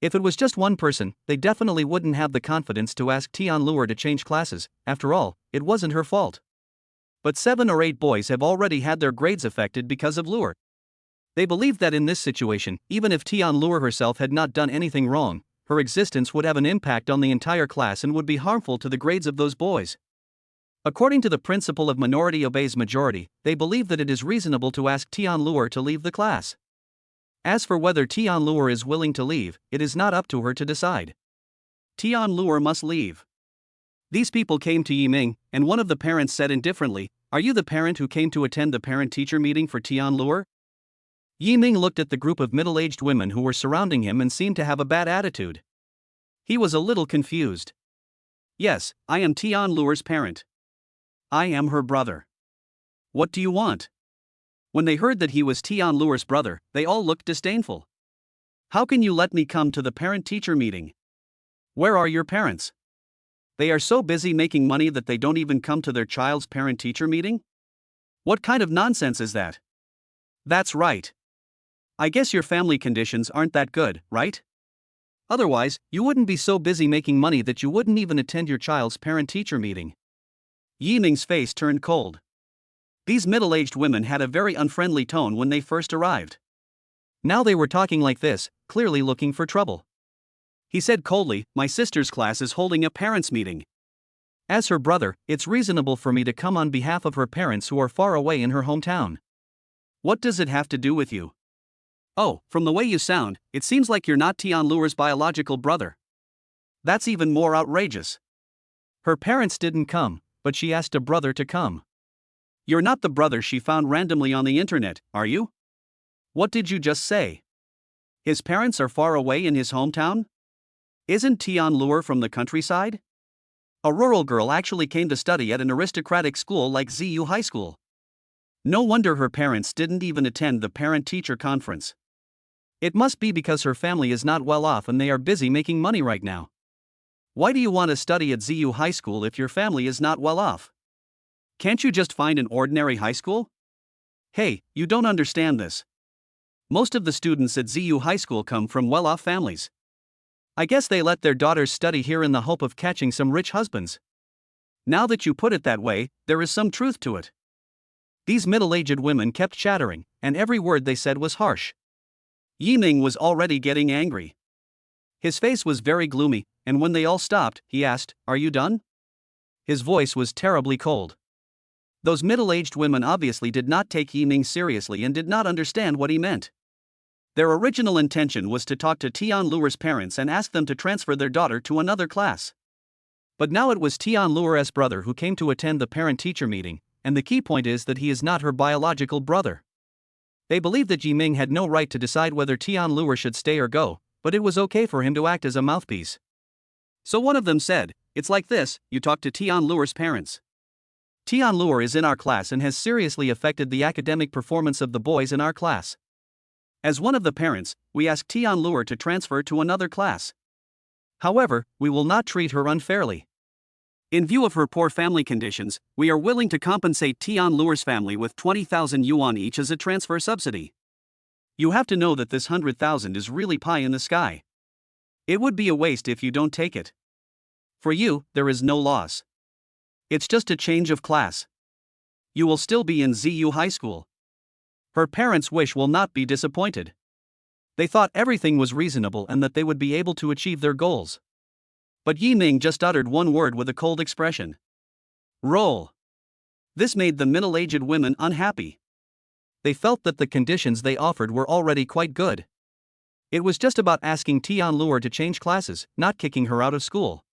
If it was just one person, they definitely wouldn't have the confidence to ask Tianluer to change classes. After all, it wasn't her fault. But 7 or 8 boys have already had their grades affected because of Luer. They believed that in this situation, even if Tianluer herself had not done anything wrong, her existence would have an impact on the entire class and would be harmful to the grades of those boys. According to the principle of minority obeys majority, they believe that it is reasonable to ask Tianluer to leave the class. As for whether Tianluer is willing to leave, it is not up to her to decide. Tianluer must leave. These people came to Yiming, and one of the parents said indifferently, "Are you the parent who came to attend the parent-teacher meeting for Tianluer?" Yiming looked at the group of middle-aged women who were surrounding him and seemed to have a bad attitude. He was a little confused. "Yes, I am Tianluer's parent. I am her brother. What do you want?" When they heard that he was Tianluer's brother, they all looked disdainful. "How can you let me come to the parent-teacher meeting? Where are your parents? They are so busy making money that they don't even come to their child's parent-teacher meeting? What kind of nonsense is that?" "That's right. I guess your family conditions aren't that good, right? Otherwise, you wouldn't be so busy making money that you wouldn't even attend your child's parent-teacher meeting." Yiming's face turned cold. These middle-aged women had a very unfriendly tone when they first arrived. Now they were talking like this, clearly looking for trouble. He said coldly, "My sister's class is holding a parents' meeting. As her brother, it's reasonable for me to come on behalf of her parents who are far away in her hometown. What does it have to do with you?" "Oh, from the way you sound, it seems like you're not Tianluer's biological brother. That's even more outrageous. Her parents didn't come, but she asked a brother to come. You're not the brother she found randomly on the internet, are you? What did you just say? His parents are far away in his hometown? Isn't Tianluer from the countryside? A rural girl actually came to study at an aristocratic school like ZU High School. No wonder her parents didn't even attend the parent-teacher conference. It must be because her family is not well off and they are busy making money right now. Why do you want to study at ZU High School if your family is not well off? Can't you just find an ordinary high school? Hey, you don't understand this. Most of the students at ZU High School come from well-off families. I guess they let their daughters study here in the hope of catching some rich husbands. Now that you put it that way, there is some truth to it." These middle-aged women kept chattering, and every word they said was harsh. Yiming was already getting angry. His face was very gloomy, and when they all stopped, he asked, "Are you done?" His voice was terribly cold. Those middle-aged women obviously did not take Yiming seriously and did not understand what he meant. Their original intention was to talk to Tianluer's parents and ask them to transfer their daughter to another class. But now it was Tianluer's brother who came to attend the parent-teacher meeting, and the key point is that he is not her biological brother. They believed that Yiming had no right to decide whether Tianluer should stay or go, but it was okay for him to act as a mouthpiece. So one of them said, "It's like this, you talk to Tianluer's parents. Tianluer is in our class and has seriously affected the academic performance of the boys in our class. As one of the parents, we ask Tianluer to transfer to another class. However, we will not treat her unfairly. In view of her poor family conditions, we are willing to compensate Tianluer's family with 20,000 yuan each as a transfer subsidy. You have to know that this 100,000 is really pie in the sky. It would be a waste if you don't take it. For you, there is no loss. It's just a change of class. You will still be in ZU High School." Her parents' wish will not be disappointed. They thought everything was reasonable and that they would be able to achieve their goals. But Yiming just uttered one word with a cold expression. "Roll." This made the middle-aged women unhappy. They felt that the conditions they offered were already quite good. It was just about asking Tianluer to change classes, not kicking her out of school.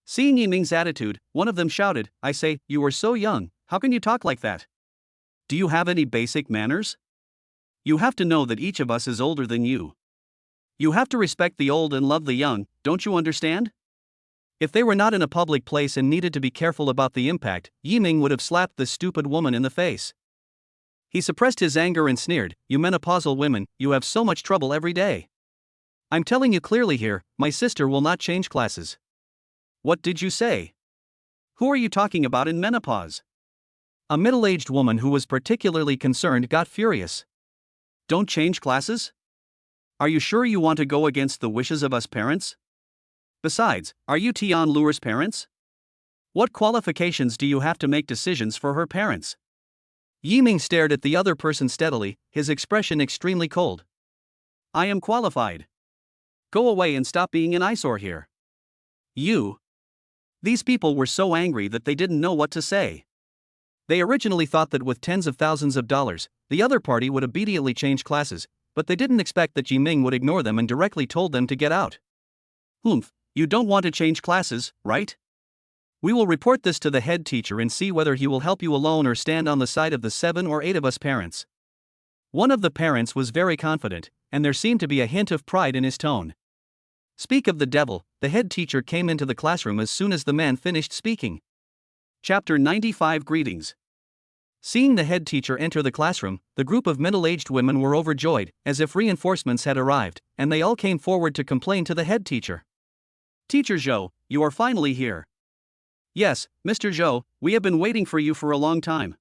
Seeing Yiming's attitude, one of them shouted, "I say, you are so young, how can you talk like that? Do you have any basic manners? You have to know that each of us is older than you. You have to respect the old and love the young, don't you understand?" If they were not in a public place and needed to be careful about the impact, Yiming would have slapped this stupid woman in the face. He suppressed his anger and sneered, "You menopausal women, you have so much trouble every day. I'm telling you clearly here, my sister will not change classes." "What did you say? Who are you talking about in menopause?" A middle-aged woman who was particularly concerned got furious. Don't change classes? Are you sure you want to go against the wishes of us parents? Besides, are you Tianluer's parents? What qualifications do you have to make decisions for her parents? Yiming stared at the other person steadily, his expression extremely cold. I am qualified. Go away and stop being an eyesore here. You. These people were so angry that they didn't know what to say. They originally thought that with tens of thousands of dollars, the other party would immediately change classes, but they didn't expect that Yiming would ignore them and directly told them to get out. You don't want to change classes, right? We will report this to the head teacher and see whether he will help you alone or stand on the side of the 7 or 8 of us parents. One of the parents was very confident, and there seemed to be a hint of pride in his tone. Speak of the devil, the head teacher came into the classroom as soon as the man finished speaking. Chapter 95 Greetings. Seeing the head teacher enter the classroom, the group of middle-aged women were overjoyed, as if reinforcements had arrived, and they all came forward to complain to the head teacher. Teacher Zhou, you are finally here. Yes, Mr. Zhou, we have been waiting for you for a long time.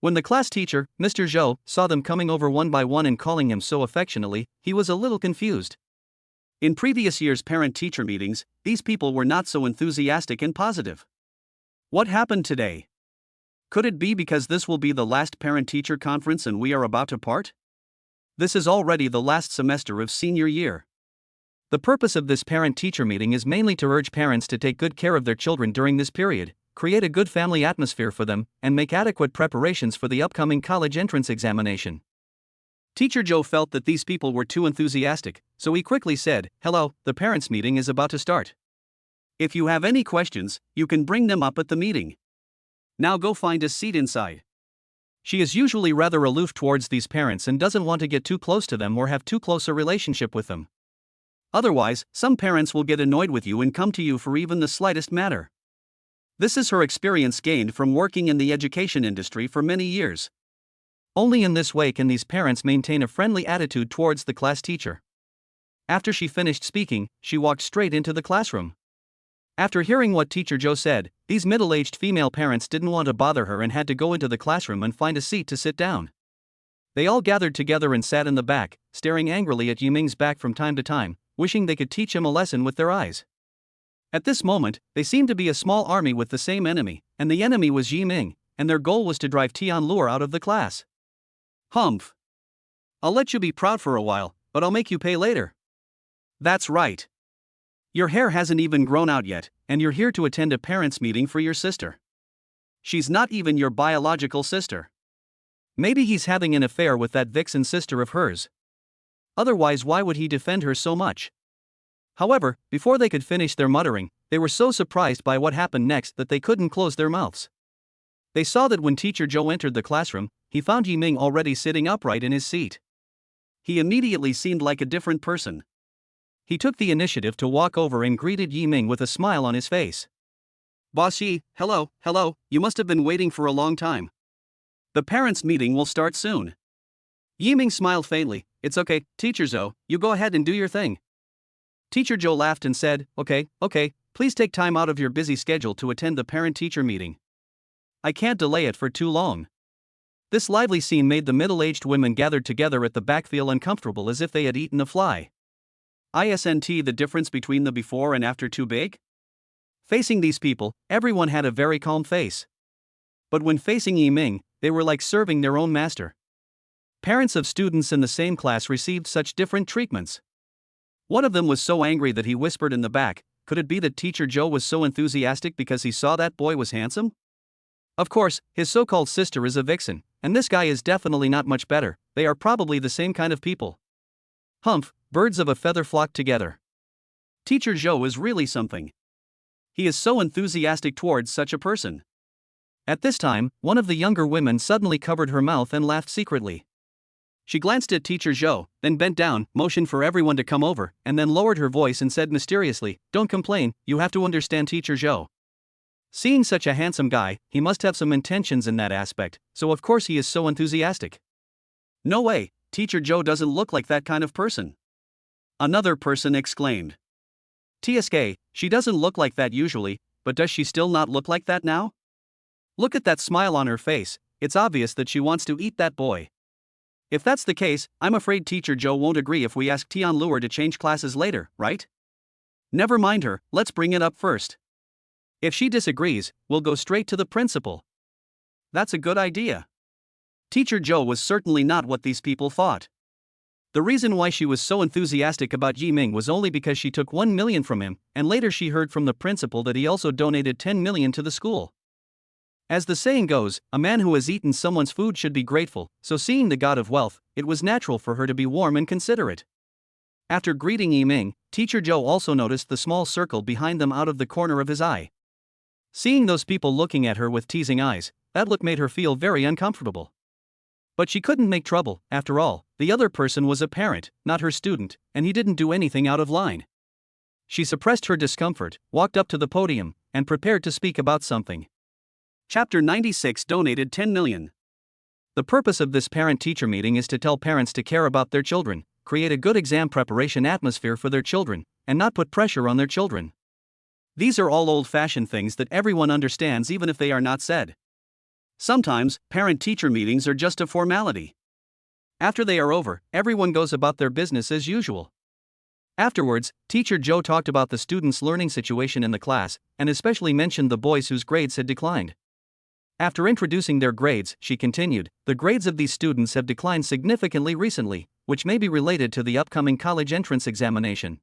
When the class teacher, Mr. Zhou, saw them coming over one by one and calling him so affectionately, he was a little confused. In previous years' parent-teacher meetings, these people were not so enthusiastic and positive. What happened today? Could it be because this will be the last parent-teacher conference and we are about to part? This is already the last semester of senior year. The purpose of this parent-teacher meeting is mainly to urge parents to take good care of their children during this period, create a good family atmosphere for them, and make adequate preparations for the upcoming college entrance examination. Teacher Zhou felt that these people were too enthusiastic, so he quickly said, "Hello, the parents' meeting is about to start. If you have any questions, you can bring them up at the meeting. Now go find a seat inside." She is usually rather aloof towards these parents and doesn't want to get too close to them or have too close a relationship with them. Otherwise, some parents will get annoyed with you and come to you for even the slightest matter. This is her experience gained from working in the education industry for many years. Only in this way can these parents maintain a friendly attitude towards the class teacher. After she finished speaking, she walked straight into the classroom. After hearing what Teacher Zhou said, these middle-aged female parents didn't want to bother her and had to go into the classroom and find a seat to sit down. They all gathered together and sat in the back, staring angrily at Yiming's back from time to time, wishing they could teach him a lesson with their eyes. At this moment, they seemed to be a small army with the same enemy, and the enemy was Yiming, and their goal was to drive Tianluer out of the class. Humph. I'll let you be proud for a while, but I'll make you pay later. That's right. Your hair hasn't even grown out yet, and you're here to attend a parents' meeting for your sister. She's not even your biological sister. Maybe he's having an affair with that vixen sister of hers. Otherwise, why would he defend her so much? However, before they could finish their muttering, they were so surprised by what happened next that they couldn't close their mouths. They saw that when Teacher Zhou entered the classroom, he found Yiming already sitting upright in his seat. He immediately seemed like a different person. He took the initiative to walk over and greeted Yiming with a smile on his face. Boss Yi, hello, you must have been waiting for a long time. The parents' meeting will start soon. Yiming smiled faintly. It's okay, Teacher Zhou, you go ahead and do your thing. Teacher Zhou laughed and said, Okay, please take time out of your busy schedule to attend the parent-teacher meeting. I can't delay it for too long. This lively scene made the middle-aged women gathered together at the back feel uncomfortable as if they had eaten a fly. Isn't the difference between the before and after too big? Facing these people, everyone had a very calm face. But when facing Yiming, they were like serving their own master. Parents of students in the same class received such different treatments. One of them was so angry that he whispered in the back, could it be that Teacher Zhou was so enthusiastic because he saw that boy was handsome? Of course, his so-called sister is a vixen, and this guy is definitely not much better. They are probably the same kind of people. Humph, birds of a feather flock together. Teacher Zhou is really something. He is so enthusiastic towards such a person. At this time, one of the younger women suddenly covered her mouth and laughed secretly. She glanced at Teacher Zhou, then bent down, motioned for everyone to come over, and then lowered her voice and said mysteriously, Don't complain, you have to understand Teacher Zhou. Seeing such a handsome guy, he must have some intentions in that aspect, so of course he is so enthusiastic. No way, Teacher Zhou doesn't look like that kind of person. Another person exclaimed. TSK, she doesn't look like that usually, but does she still not look like that now? Look at that smile on her face, it's obvious that she wants to eat that boy. If that's the case, I'm afraid Teacher Joe won't agree if we ask Tianluer to change classes later, right? Never mind her, let's bring it up first. If she disagrees, we'll go straight to the principal. That's a good idea. Teacher Joe was certainly not what these people thought. The reason why she was so enthusiastic about Yi Ming was only because she took 1 million from him, and later she heard from the principal that he also donated 10 million to the school. As the saying goes, a man who has eaten someone's food should be grateful, so seeing the god of wealth, it was natural for her to be warm and considerate. After greeting Yi Ming, Teacher Joe also noticed the small circle behind them out of the corner of his eye. Seeing those people looking at her with teasing eyes, that look made her feel very uncomfortable. But she couldn't make trouble, after all, the other person was a parent, not her student, and he didn't do anything out of line. She suppressed her discomfort, walked up to the podium, and prepared to speak about something. Chapter 96 donated 10 million. The purpose of this parent-teacher meeting is to tell parents to care about their children, create a good exam preparation atmosphere for their children, and not put pressure on their children. These are all old-fashioned things that everyone understands even if they are not said. Sometimes, parent-teacher meetings are just a formality. After they are over, everyone goes about their business as usual. Afterwards, Teacher Joe talked about the students' learning situation in the class, and especially mentioned the boys whose grades had declined. After introducing their grades, she continued, the grades of these students have declined significantly recently, which may be related to the upcoming college entrance examination.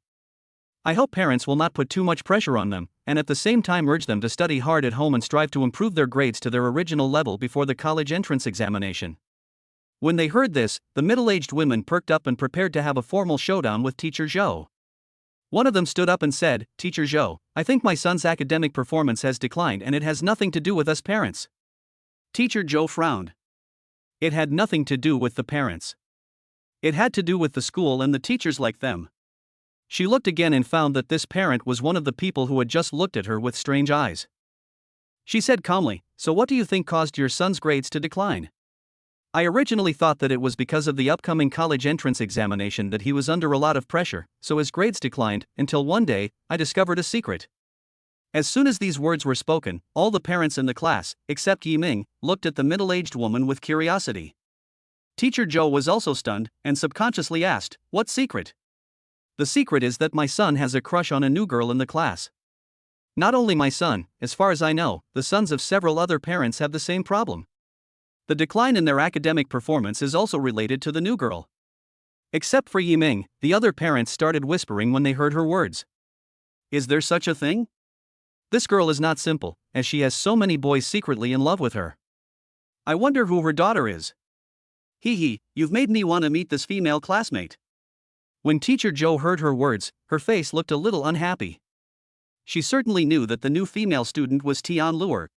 I hope parents will not put too much pressure on them, and at the same time urge them to study hard at home and strive to improve their grades to their original level before the college entrance examination. When they heard this, the middle-aged women perked up and prepared to have a formal showdown with Teacher Joe. One of them stood up and said, Teacher Joe, I think my son's academic performance has declined and it has nothing to do with us parents. Teacher Joe frowned. It had nothing to do with the parents. It had to do with the school and the teachers like them. She looked again and found that this parent was one of the people who had just looked at her with strange eyes. She said calmly, so what do you think caused your son's grades to decline? I originally thought that it was because of the upcoming college entrance examination that he was under a lot of pressure, so his grades declined, until one day, I discovered a secret. As soon as these words were spoken, all the parents in the class, except Yi Ming, looked at the middle-aged woman with curiosity. Teacher Joe was also stunned, and subconsciously asked, what secret? The secret is that my son has a crush on a new girl in the class. Not only my son, as far as I know, the sons of several other parents have the same problem. The decline in their academic performance is also related to the new girl. Except for Yi Ming, the other parents started whispering when they heard her words. Is there such a thing? This girl is not simple, as she has so many boys secretly in love with her. I wonder who her daughter is. Hee, you've made me want to meet this female classmate. When Teacher Joe heard her words, her face looked a little unhappy. She certainly knew that the new female student was Tianluer.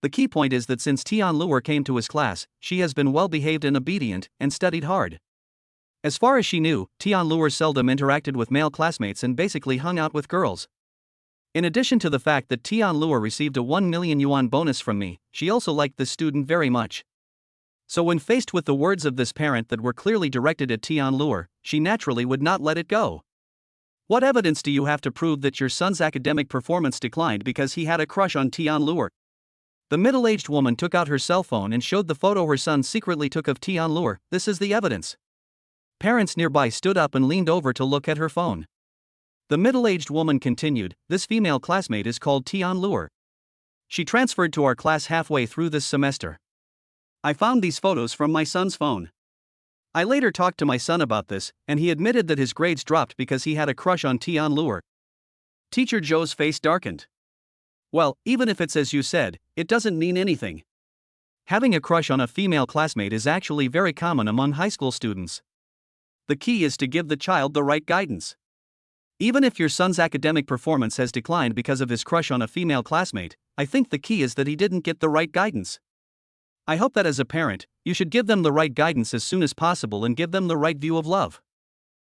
The key point is that since Tianluer came to his class, she has been well-behaved and obedient, and studied hard. As far as she knew, Tianluer seldom interacted with male classmates and basically hung out with girls. In addition to the fact that Tianluer received a 1 million yuan bonus from me, she also liked this student very much. So when faced with the words of this parent that were clearly directed at Tianluer, she naturally would not let it go. What evidence do you have to prove that your son's academic performance declined because he had a crush on Tianluer? The middle-aged woman took out her cell phone and showed the photo her son secretly took of Tianluer. This is the evidence. Parents nearby stood up and leaned over to look at her phone. The middle-aged woman continued, this female classmate is called Tianluer. She transferred to our class halfway through this semester. I found these photos from my son's phone. I later talked to my son about this, and he admitted that his grades dropped because he had a crush on Tianluer. Teacher Joe's face darkened. Well, even if it's as you said, it doesn't mean anything. Having a crush on a female classmate is actually very common among high school students. The key is to give the child the right guidance. Even if your son's academic performance has declined because of his crush on a female classmate, I think the key is that he didn't get the right guidance. I hope that as a parent, you should give them the right guidance as soon as possible and give them the right view of love.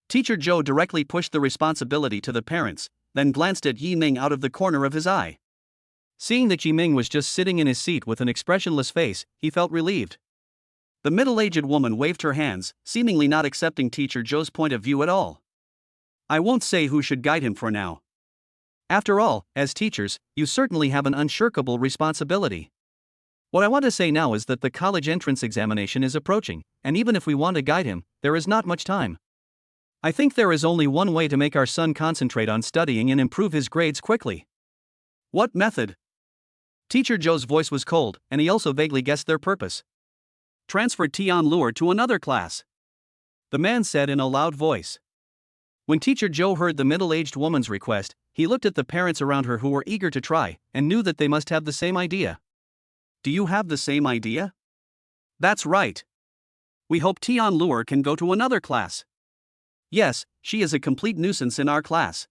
Teacher Joe directly pushed the responsibility to the parents, then glanced at Yi Ming out of the corner of his eye. Seeing that Yi Ming was just sitting in his seat with an expressionless face, he felt relieved. The middle-aged woman waved her hands, seemingly not accepting Teacher Joe's point of view at all. I won't say who should guide him for now. After all, as teachers, you certainly have an unshirkable responsibility. What I want to say now is that the college entrance examination is approaching, and even if we want to guide him, there is not much time. I think there is only one way to make our son concentrate on studying and improve his grades quickly. What method? Teacher Joe's voice was cold, and he also vaguely guessed their purpose. Transfer Tianluo to another class, the man said in a loud voice. When Teacher Joe heard the middle-aged woman's request, he looked at the parents around her who were eager to try, and knew that they must have the same idea. Do you have the same idea? That's right. We hope Tianluo can go to another class. Yes, she is a complete nuisance in our class.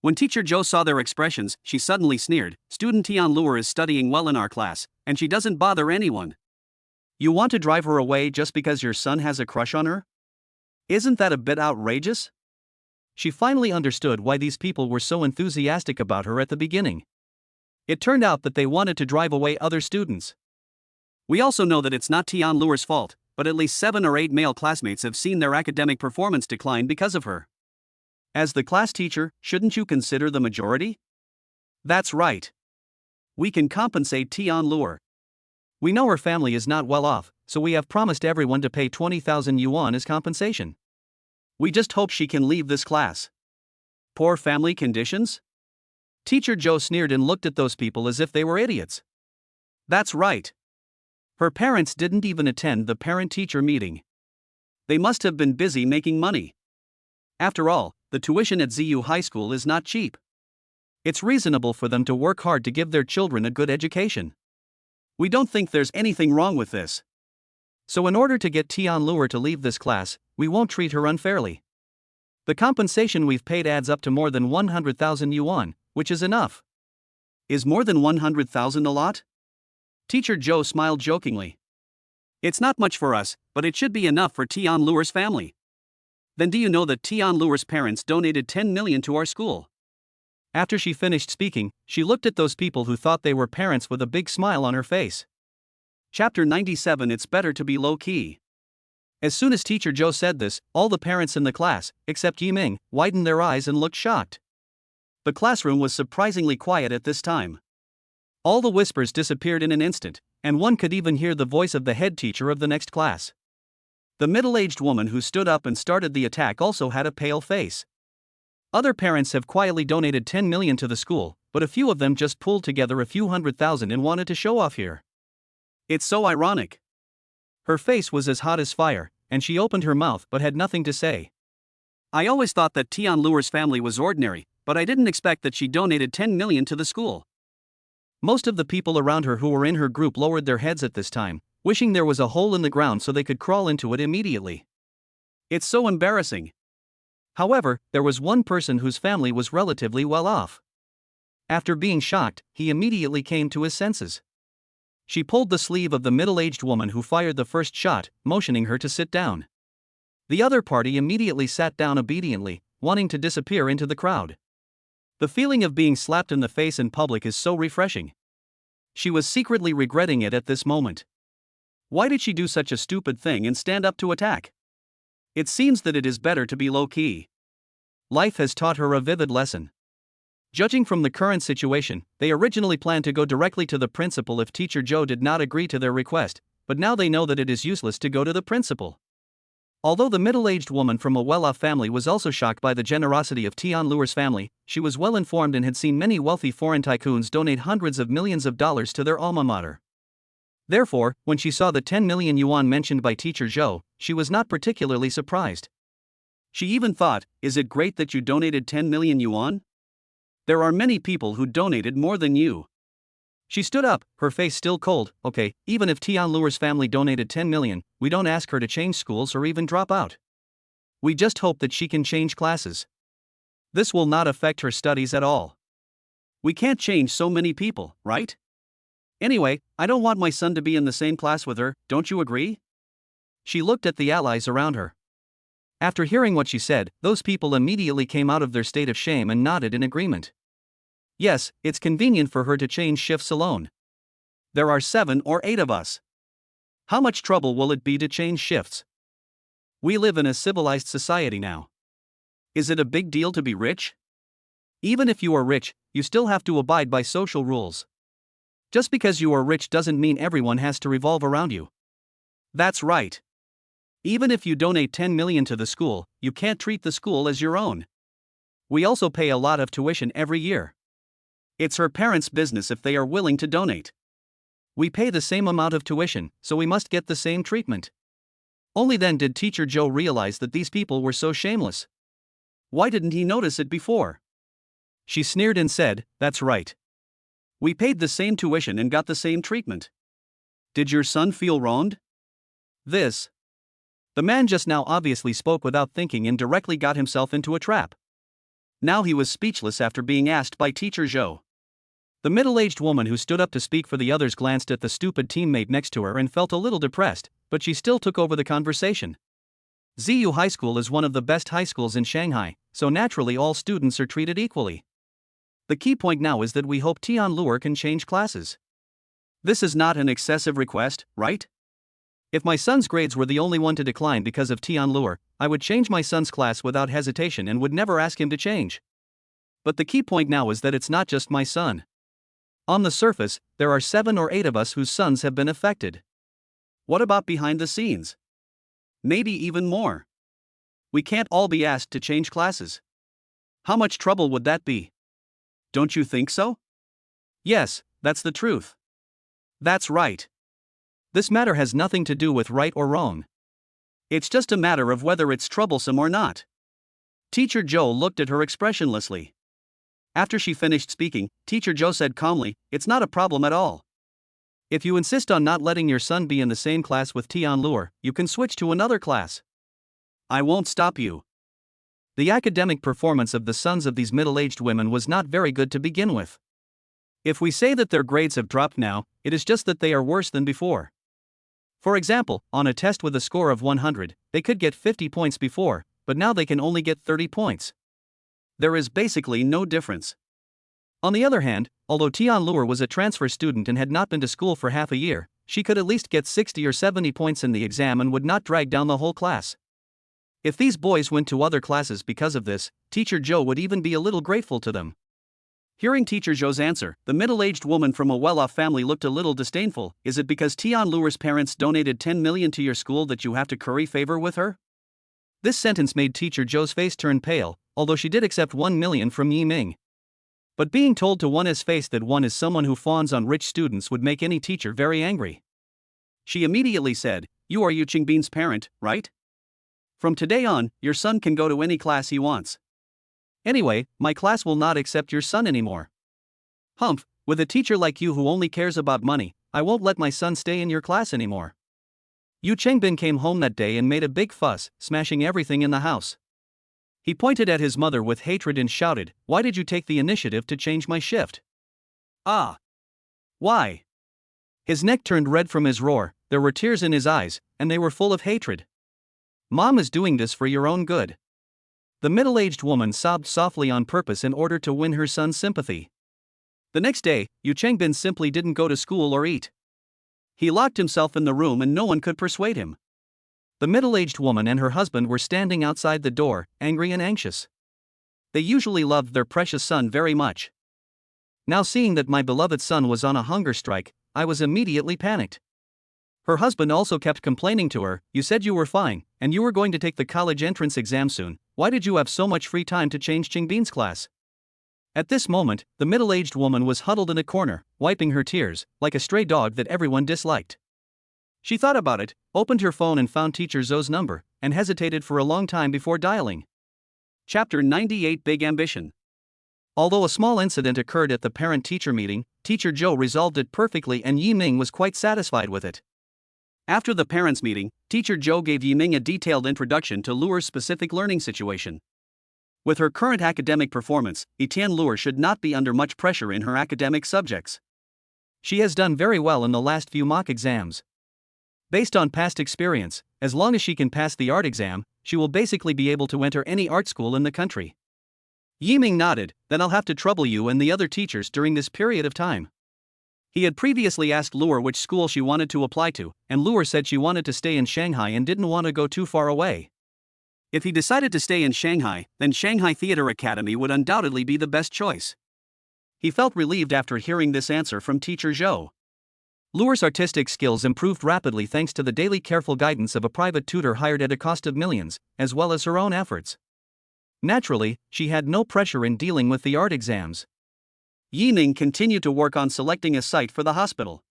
When Teacher Joe saw their expressions, she suddenly sneered, Student Tianluo is studying well in our class, and she doesn't bother anyone. You want to drive her away just because your son has a crush on her? Isn't that a bit outrageous? She finally understood why these people were so enthusiastic about her at the beginning. It turned out that they wanted to drive away other students. We also know that it's not Tianluo's fault, but at least 7 or 8 male classmates have seen their academic performance decline because of her. As the class teacher, shouldn't you consider the majority? That's right. We can compensate Tianluo. We know her family is not well off, so we have promised everyone to pay 20,000 yuan as compensation. We just hope she can leave this class. Poor family conditions? Teacher Joe sneered and looked at those people as if they were idiots. That's right. Her parents didn't even attend the parent-teacher meeting. They must have been busy making money. After all, the tuition at ZU High School is not cheap. It's reasonable for them to work hard to give their children a good education. We don't think there's anything wrong with this. So in order to get Tianluo to leave this class, we won't treat her unfairly. The compensation we've paid adds up to more than 100,000 yuan, which is enough. Is more than 100,000 a lot? Teacher Joe smiled jokingly. It's not much for us, but it should be enough for Tianluo's family. Then do you know that Tianluo's parents donated 10 million to our school? After she finished speaking, she looked at those people who thought they were parents with a big smile on her face. Chapter 97 It's better to be low-key. As soon as Teacher Joe said this, all the parents in the class, except Yiming, widened their eyes and looked shocked. The classroom was surprisingly quiet at this time. All the whispers disappeared in an instant, and one could even hear the voice of the head teacher of the next class. The middle-aged woman who stood up and started the attack also had a pale face. Other parents have quietly donated 10 million to the school, but a few of them just pulled together a few 100,000 and wanted to show off here. It's so ironic. Her face was as hot as fire, and she opened her mouth but had nothing to say. I always thought that Tianluo's family was ordinary, but I didn't expect that she donated 10 million to the school. Most of the people around her who were in her group lowered their heads at this time, wishing there was a hole in the ground so they could crawl into it immediately. It's so embarrassing. However, there was one person whose family was relatively well off. After being shocked, he immediately came to his senses. She pulled the sleeve of the middle-aged woman who fired the first shot, motioning her to sit down. The other party immediately sat down obediently, wanting to disappear into the crowd. The feeling of being slapped in the face in public is so refreshing. She was secretly regretting it at this moment. Why did she do such a stupid thing and stand up to attack? It seems that it is better to be low-key. Life has taught her a vivid lesson. Judging from the current situation, they originally planned to go directly to the principal if Teacher Joe did not agree to their request, but now they know that it is useless to go to the principal. Although the middle-aged woman from a well-off family was also shocked by the generosity of Tianluo's family, she was well informed and had seen many wealthy foreign tycoons donate hundreds of millions of dollars to their alma mater. Therefore, when she saw the 10 million yuan mentioned by Teacher Joe, she was not particularly surprised. She even thought, is it great that you donated 10 million yuan? There are many people who donated more than you. She stood up, her face still cold. Okay, even if Tianluo's family donated 10 million, we don't ask her to change schools or even drop out. We just hope that she can change classes. This will not affect her studies at all. We can't change so many people, right? Anyway, I don't want my son to be in the same class with her, don't you agree? She looked at the allies around her. After hearing what she said, those people immediately came out of their state of shame and nodded in agreement. Yes, it's convenient for her to change shifts alone. There are 7 or 8 of us. How much trouble will it be to change shifts? We live in a civilized society now. Is it a big deal to be rich? Even if you are rich, you still have to abide by social rules. Just because you are rich doesn't mean everyone has to revolve around you. That's right. Even if you donate 10 million to the school, you can't treat the school as your own. We also pay a lot of tuition every year. It's her parents' business if they are willing to donate. We pay the same amount of tuition, so we must get the same treatment. Only then did Teacher Joe realize that these people were so shameless. Why didn't he notice it before? She sneered and said, "That's right. We paid the same tuition and got the same treatment. Did your son feel wronged?" The man just now obviously spoke without thinking and directly got himself into a trap. Now he was speechless after being asked by Teacher Joe. The middle-aged woman who stood up to speak for the others glanced at the stupid teammate next to her and felt a little depressed, but she still took over the conversation. ZU High School is one of the best high schools in Shanghai, so naturally all students are treated equally. The key point now is that we hope Tian Luer can change classes. This is not an excessive request, right? If my son's grades were the only one to decline because of Tian Luer, I would change my son's class without hesitation and would never ask him to change. But the key point now is that it's not just my son. On the surface, there are 7 or 8 of us whose sons have been affected. What about behind the scenes? Maybe even more. We can't all be asked to change classes. How much trouble would that be? Don't you think so? Yes, that's the truth. That's right. This matter has nothing to do with right or wrong. It's just a matter of whether it's troublesome or not. Teacher Joe looked at her expressionlessly. After she finished speaking, Teacher Joe said calmly, "It's not a problem at all. If you insist on not letting your son be in the same class with Tian Luer, you can switch to another class. I won't stop you." The academic performance of the sons of these middle-aged women was not very good to begin with. If we say that their grades have dropped now, it is just that they are worse than before. For example, on a test with a score of 100, they could get 50 points before, but now they can only get 30 points. There is basically no difference. On the other hand, although Tian Luer was a transfer student and had not been to school for half a year, she could at least get 60 or 70 points in the exam and would not drag down the whole class. If these boys went to other classes because of this, Teacher Joe would even be a little grateful to them. Hearing Teacher Joe's answer, the middle-aged woman from a well-off family looked a little disdainful. "Is it because Tian Luer's parents donated 10 million to your school that you have to curry favor with her?" This sentence made Teacher Joe's face turn pale, although she did accept 1 million from Yi Ming. But being told to one's face that one is someone who fawns on rich students would make any teacher very angry. She immediately said, "You are Yu Qingbin's parent, right? From today on, your son can go to any class he wants. Anyway, my class will not accept your son anymore. Humph, with a teacher like you who only cares about money, I won't let my son stay in your class anymore." Yu Qingbin came home that day and made a big fuss, smashing everything in the house. He pointed at his mother with hatred and shouted, "Why did you take the initiative to change my shift? Ah! Why?" His neck turned red from his roar, there were tears in his eyes, and they were full of hatred. "Mom is doing this for your own good." The middle-aged woman sobbed softly on purpose in order to win her son's sympathy. The next day, Yu Qingbin simply didn't go to school or eat. He locked himself in the room and no one could persuade him. The middle-aged woman and her husband were standing outside the door, angry and anxious. They usually loved their precious son very much. Now seeing that my beloved son was on a hunger strike, I was immediately panicked. Her husband also kept complaining to her, "You said you were fine, and you were going to take the college entrance exam soon. Why did you have so much free time to change Qingbin's class?" At this moment, the middle-aged woman was huddled in a corner, wiping her tears, like a stray dog that everyone disliked. She thought about it, opened her phone and found Teacher Zhou's number, and hesitated for a long time before dialing. Chapter 98 Big Ambition. Although a small incident occurred at the parent-teacher meeting, Teacher Zhou resolved it perfectly and Yi Ming was quite satisfied with it. After the parents' meeting, Teacher Zhou gave Yi Ming a detailed introduction to Luer's specific learning situation. With her current academic performance, Tian Luer should not be under much pressure in her academic subjects. She has done very well in the last few mock exams. Based on past experience, as long as she can pass the art exam, she will basically be able to enter any art school in the country. Yi Ming nodded, "Then I'll have to trouble you and the other teachers during this period of time." He had previously asked Luer which school she wanted to apply to, and Luer said she wanted to stay in Shanghai and didn't want to go too far away. If he decided to stay in Shanghai, then Shanghai Theatre Academy would undoubtedly be the best choice. He felt relieved after hearing this answer from teacher Zhou. Lure's artistic skills improved rapidly thanks to the daily careful guidance of a private tutor hired at a cost of millions, as well as her own efforts. Naturally, she had no pressure in dealing with the art exams. Yiming continued to work on selecting a site for the hospital.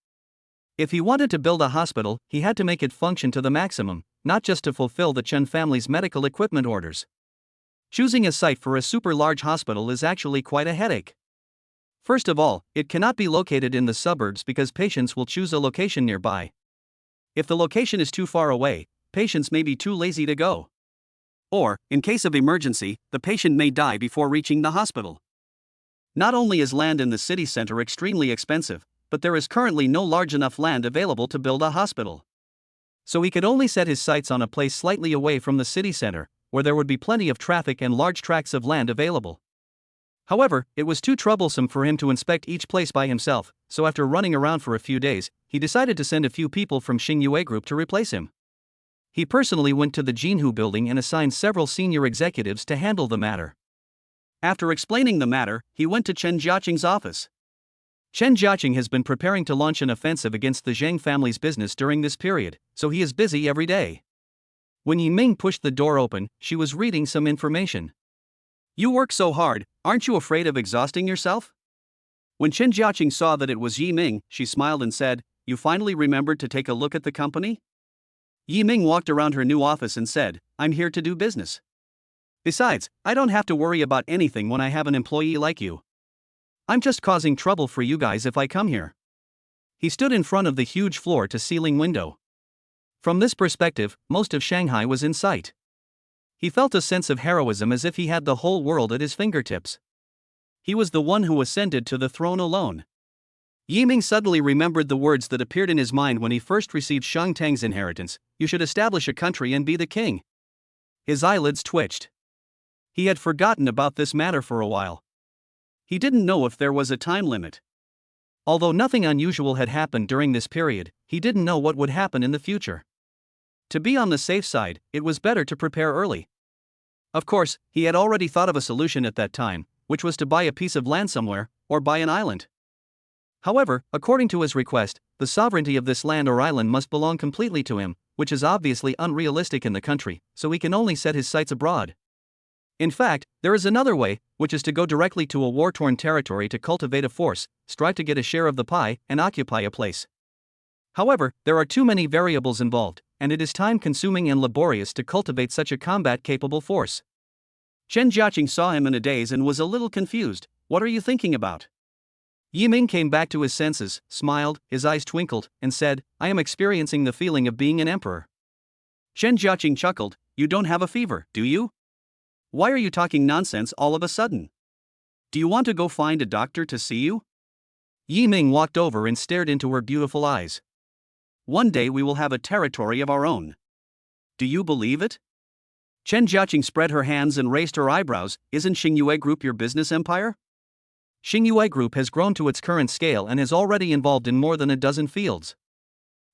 If he wanted to build a hospital, he had to make it function to the maximum, not just to fulfill the Chen family's medical equipment orders. Choosing a site for a super large hospital is actually quite a headache. First of all, it cannot be located in the suburbs because patients will choose a location nearby. If the location is too far away, patients may be too lazy to go. Or, in case of emergency, the patient may die before reaching the hospital. Not only is land in the city center extremely expensive, but there is currently no large enough land available to build a hospital. So he could only set his sights on a place slightly away from the city center, where there would be plenty of traffic and large tracts of land available. However, it was too troublesome for him to inspect each place by himself, so after running around for a few days, he decided to send a few people from Xingyue Group to replace him. He personally went to the Jinhu building and assigned several senior executives to handle the matter. After explaining the matter, he went to Chen Jiaqing's office. Chen Jiaqing has been preparing to launch an offensive against the Zheng family's business during this period, so he is busy every day. When Yiming pushed the door open, she was reading some information. "You work so hard, aren't you afraid of exhausting yourself?" When Chen Jiaqing saw that it was Yiming, she smiled and said, "You finally remembered to take a look at the company?" Yiming walked around her new office and said, "I'm here to do business. Besides, I don't have to worry about anything when I have an employee like you. I'm just causing trouble for you guys if I come here." He stood in front of the huge floor-to-ceiling window. From this perspective, most of Shanghai was in sight. He felt a sense of heroism as if he had the whole world at his fingertips. He was the one who ascended to the throne alone. Yiming suddenly remembered the words that appeared in his mind when he first received Shang Tang's inheritance: "You should establish a country and be the king." His eyelids twitched. He had forgotten about this matter for a while. He didn't know if there was a time limit. Although nothing unusual had happened during this period, he didn't know what would happen in the future. To be on the safe side, it was better to prepare early. Of course, he had already thought of a solution at that time, which was to buy a piece of land somewhere, or buy an island. However, according to his request, the sovereignty of this land or island must belong completely to him, which is obviously unrealistic in the country, so he can only set his sights abroad. In fact, there is another way, which is to go directly to a war-torn territory to cultivate a force, strive to get a share of the pie, and occupy a place. However, there are too many variables involved, and it is time-consuming and laborious to cultivate such a combat-capable force. Chen Jiaqing saw him in a daze and was a little confused. "What are you thinking about?" Yiming came back to his senses, smiled, his eyes twinkled, and said, "I am experiencing the feeling of being an emperor." Chen Jiaqing chuckled, "You don't have a fever, do you? Why are you talking nonsense all of a sudden? Do you want to go find a doctor to see you?" Yiming walked over and stared into her beautiful eyes. "One day we will have a territory of our own. Do you believe it?" Chen Jiaqing spread her hands and raised her eyebrows. "Isn't Xingyue Group your business empire?" Xingyue Group has grown to its current scale and is already involved in more than a dozen fields.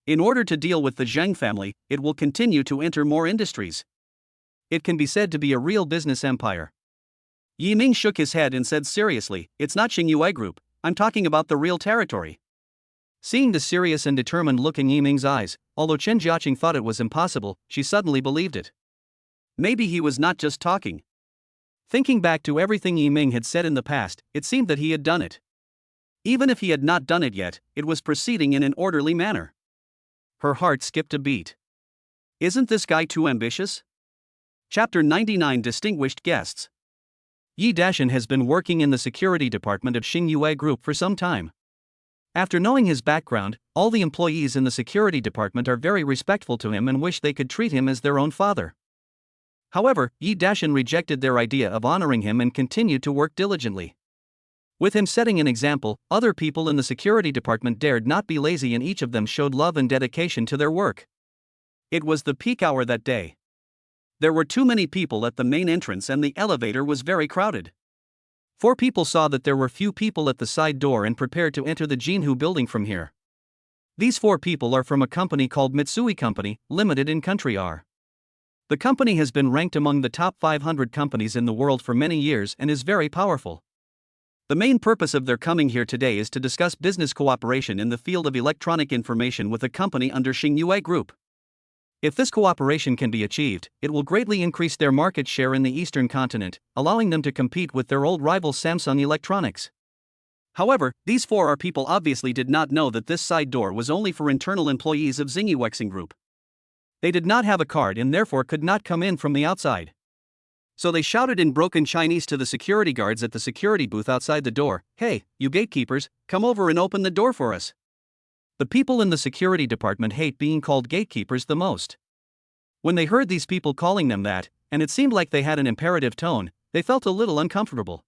In order to deal with the Zheng family, it will continue to enter more industries. It can be said to be a real business empire. Yiming shook his head and said seriously, "It's not Xingyue Group, I'm talking about the real territory." Seeing the serious and determined look in Yiming's eyes, although Chen Jiaqing thought it was impossible, she suddenly believed it. Maybe he was not just talking. Thinking back to everything Yiming had said in the past, it seemed that he had done it. Even if he had not done it yet, it was proceeding in an orderly manner. Her heart skipped a beat. Isn't this guy too ambitious? Chapter 99 Distinguished Guests. Yi Dashan has been working in the security department of Xingyue Group for some time. After knowing his background, all the employees in the security department are very respectful to him and wish they could treat him as their own father. However, Yi Dashan rejected their idea of honoring him and continued to work diligently. With him setting an example, other people in the security department dared not be lazy and each of them showed love and dedication to their work. It was the peak hour that day. There were too many people at the main entrance and the elevator was very crowded. 4 people saw that there were few people at the side door and prepared to enter the Jinhu building from here. These 4 people are from a company called Mitsui Company, Limited in Country R. The company has been ranked among the top 500 companies in the world for many years and is very powerful. The main purpose of their coming here today is to discuss business cooperation in the field of electronic information with a company under Xingyue Group. If this cooperation can be achieved, it will greatly increase their market share in the Eastern continent, allowing them to compete with their old rival Samsung Electronics. However, these 4 people obviously did not know that this side door was only for internal employees of Xingyue Group. They did not have a card and therefore could not come in from the outside. So they shouted in broken Chinese to the security guards at the security booth outside the door, "Hey, you gatekeepers, come over and open the door for us." The people in the security department hate being called gatekeepers the most. When they heard these people calling them that, and it seemed like they had an imperative tone, they felt a little uncomfortable.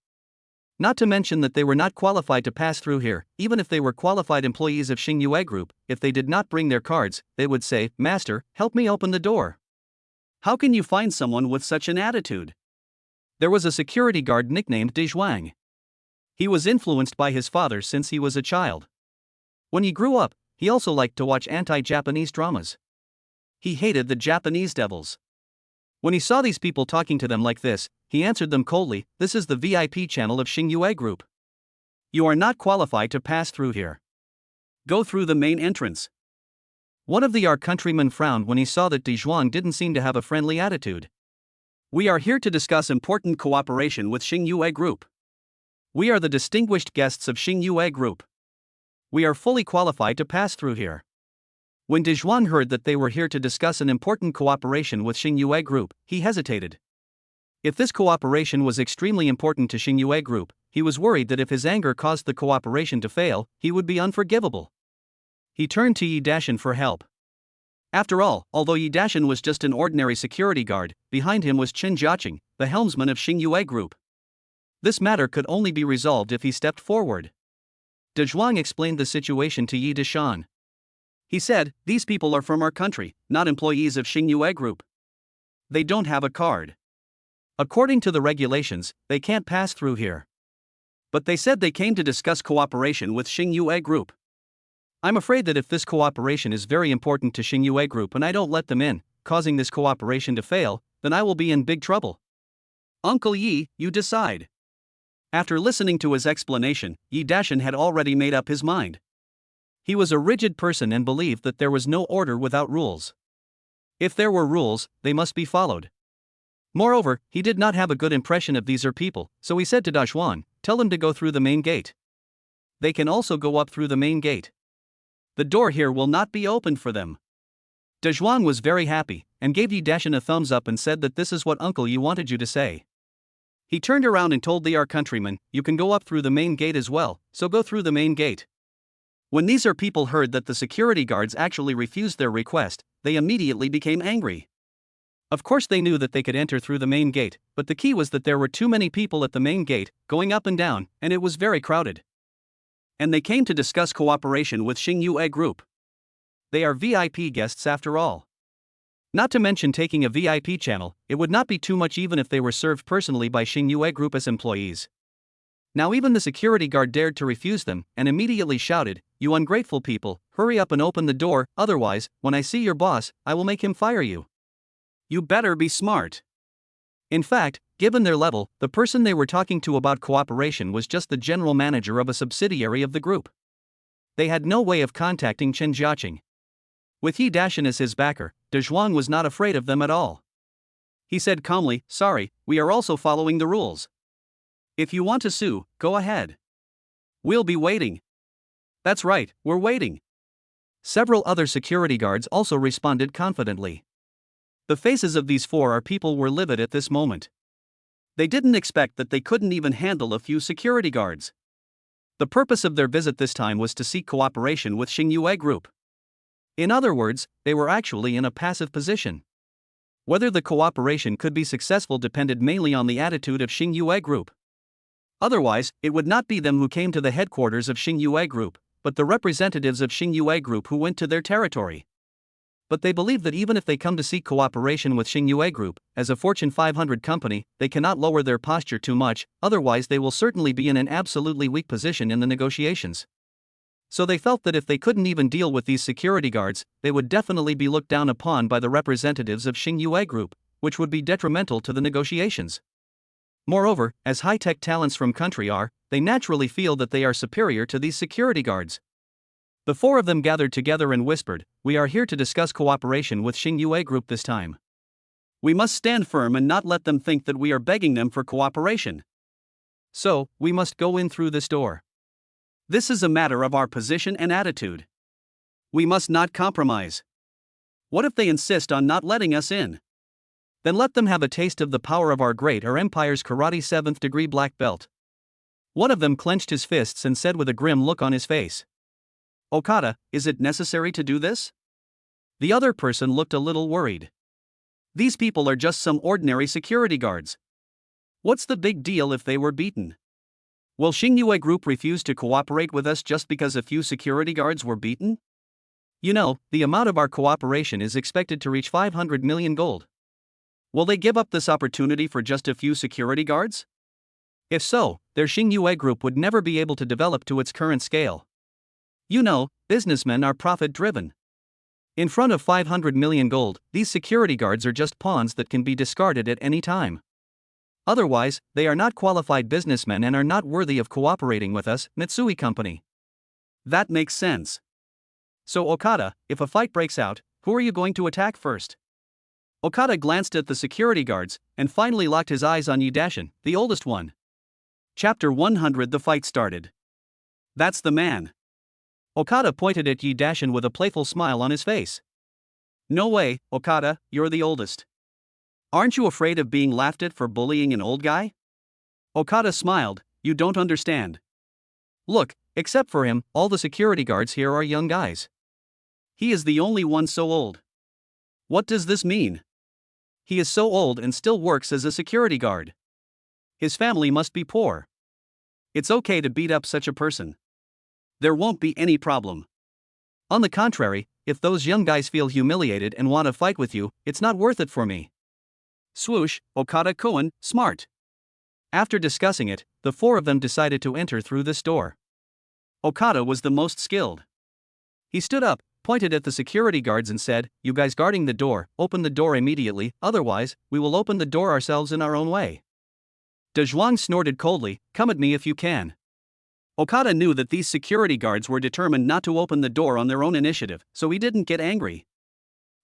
Not to mention that they were not qualified to pass through here. Even if they were qualified employees of Xingyue Group, if they did not bring their cards, they would say, "Master, help me open the door." How can you find someone with such an attitude? There was a security guard nicknamed De Zhuang. He was influenced by his father since he was a child. When he grew up, he also liked to watch anti-Japanese dramas. He hated the Japanese devils. When he saw these people talking to them like this, he answered them coldly, "This is the VIP channel of Xingyue Group. You are not qualified to pass through here. Go through the main entrance." One of our countrymen frowned when he saw that De Zhuang didn't seem to have a friendly attitude. "We are here to discuss important cooperation with Xingyue Group. We are the distinguished guests of Xingyue Group. We are fully qualified to pass through here." When De Zhuang heard that they were here to discuss an important cooperation with Xingyue Group, he hesitated. If this cooperation was extremely important to Xingyue Group, he was worried that if his anger caused the cooperation to fail, he would be unforgivable. He turned to Yi Dashan for help. After all, although Yi Dashan was just an ordinary security guard, behind him was Chen Jiaqing, the helmsman of Xingyue Group. This matter could only be resolved if he stepped forward. De Zhuang explained the situation to Yi Dashan. He said, "These people are from our country, not employees of Xingyue Group. They don't have a card. According to the regulations, they can't pass through here. But they said they came to discuss cooperation with Xingyue Group. I'm afraid that if this cooperation is very important to Xingyue Group and I don't let them in, causing this cooperation to fail, then I will be in big trouble. Uncle Yi, you decide." After listening to his explanation, Yi Dashan had already made up his mind. He was a rigid person and believed that there was no order without rules. If there were rules, they must be followed. Moreover, he did not have a good impression of these people, so he said to De Zhuang, "Tell them to go through the main gate. They can also go up through the main gate. The door here will not be opened for them." De Zhuang was very happy, and gave Yi Dashan a thumbs up and said that this is what Uncle Yi wanted you to say. He turned around and told our countrymen, "You can go up through the main gate as well, so go through the main gate." When these people heard that the security guards actually refused their request, they immediately became angry. Of course they knew that they could enter through the main gate, but the key was that there were too many people at the main gate, going up and down, and it was very crowded. And they came to discuss cooperation with Xingyue Group. They are VIP guests after all. Not to mention taking a VIP channel, it would not be too much even if they were served personally by Xingyue Group as employees. Now even the security guard dared to refuse them, and immediately shouted, "You ungrateful people, hurry up and open the door, otherwise, when I see your boss, I will make him fire you. You better be smart." In fact, given their level, the person they were talking to about cooperation was just the general manager of a subsidiary of the group. They had no way of contacting Chen Jiaqing. With Yi Dashan as his backer, De Zhuang was not afraid of them at all. He said calmly, "Sorry, we are also following the rules. If you want to sue, go ahead. We'll be waiting." "That's right, we're waiting." Several other security guards also responded confidently. The faces of these 4 people were livid at this moment. They didn't expect that they couldn't even handle a few security guards. The purpose of their visit this time was to seek cooperation with Xingyue Group. In other words, they were actually in a passive position. Whether the cooperation could be successful depended mainly on the attitude of Xingyue Group. Otherwise, it would not be them who came to the headquarters of Xingyue Group, but the representatives of Xingyue Group who went to their territory. But they believe that even if they come to seek cooperation with Xingyue Group, as a Fortune 500 company, they cannot lower their posture too much, otherwise they will certainly be in an absolutely weak position in the negotiations. So they felt that if they couldn't even deal with these security guards, they would definitely be looked down upon by the representatives of Xingyue Group, which would be detrimental to the negotiations. Moreover, as high-tech talents from country are, they naturally feel that they are superior to these security guards. The four of them gathered together and whispered, "We are here to discuss cooperation with Xingyue Group this time. We must stand firm and not let them think that we are begging them for cooperation. So, we must go in through this door. This is a matter of our position and attitude. We must not compromise. What if they insist on not letting us in? Then let them have a taste of the power of our empire's karate 7th degree black belt." One of them clenched his fists and said with a grim look on his face, "Okada, is it necessary to do this?" The other person looked a little worried. "These people are just some ordinary security guards. What's the big deal if they were beaten? Will Xingyue Group refuse to cooperate with us just because a few security guards were beaten? You know, the amount of our cooperation is expected to reach 500 million gold. Will they give up this opportunity for just a few security guards? If so, their Xingyue Group would never be able to develop to its current scale. You know, businessmen are profit-driven. In front of 500 million gold, these security guards are just pawns that can be discarded at any time. Otherwise, they are not qualified businessmen and are not worthy of cooperating with us, Mitsui Company." That makes sense. So Okada, if a fight breaks out, who are you going to attack first? Okada glanced at the security guards, and finally locked his eyes on Yidashin, the oldest one. Chapter 100. The fight started. "That's the man." Okada pointed at Yidashin with a playful smile on his face. "No way, Okada, you're the oldest. Aren't you afraid of being laughed at for bullying an old guy?" Okada smiled. "You don't understand. Look, except for him, all the security guards here are young guys. He is the only one so old." "What does this mean?" "He is so old and still works as a security guard. His family must be poor. It's okay to beat up such a person. There won't be any problem. On the contrary, if those young guys feel humiliated and want to fight with you, it's not worth it for me." Swoosh, Okada-kun, smart. After discussing it, the four of them decided to enter through this door. Okada was the most skilled. He stood up, pointed at the security guards and said, "You guys guarding the door, open the door immediately, otherwise, we will open the door ourselves in our own way." De Zhuang snorted coldly, "Come at me if you can." Okada knew that these security guards were determined not to open the door on their own initiative, so he didn't get angry.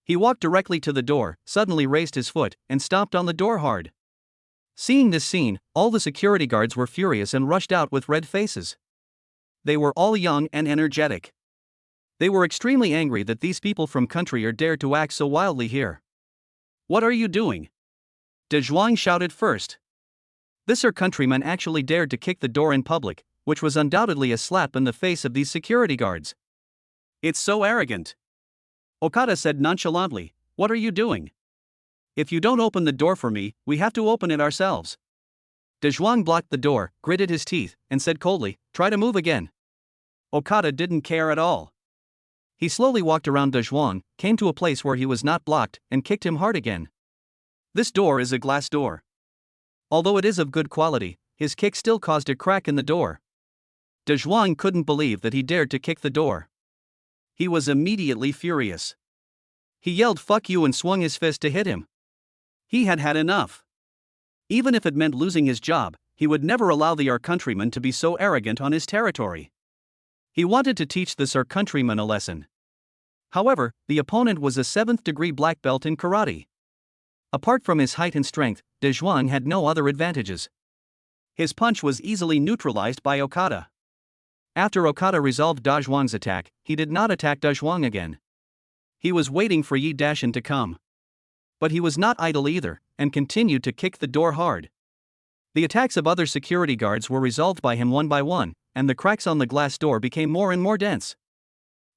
He walked directly to the door, suddenly raised his foot, and stomped on the door hard. Seeing this scene, all the security guards were furious and rushed out with red faces. They were all young and energetic. They were extremely angry that these people from country are dared to act so wildly here. "What are you doing?" De Zhuang shouted first. This countryman actually dared to kick the door in public, which was undoubtedly a slap in the face of these security guards. "It's so arrogant." Okada said nonchalantly, "What are you doing? If you don't open the door for me, we have to open it ourselves." De Zhuang blocked the door, gritted his teeth, and said coldly, "Try to move again." Okada didn't care at all. He slowly walked around De Zhuang, came to a place where he was not blocked, and kicked him hard again. This door is a glass door. Although it is of good quality, his kick still caused a crack in the door. De Zhuang couldn't believe that he dared to kick the door. He was immediately furious. He yelled "fuck you" and swung his fist to hit him. He had had enough. Even if it meant losing his job, he would never allow the countryman to be so arrogant on his territory. He wanted to teach this countryman a lesson. However, the opponent was a 7th degree black belt in karate. Apart from his height and strength, De Zhuang had no other advantages. His punch was easily neutralized by Okada. After Okada resolved De Zhuang's attack, he did not attack De Zhuang again. He was waiting for Yi Dashin to come. But he was not idle either, and continued to kick the door hard. The attacks of other security guards were resolved by him one by one, and the cracks on the glass door became more and more dense.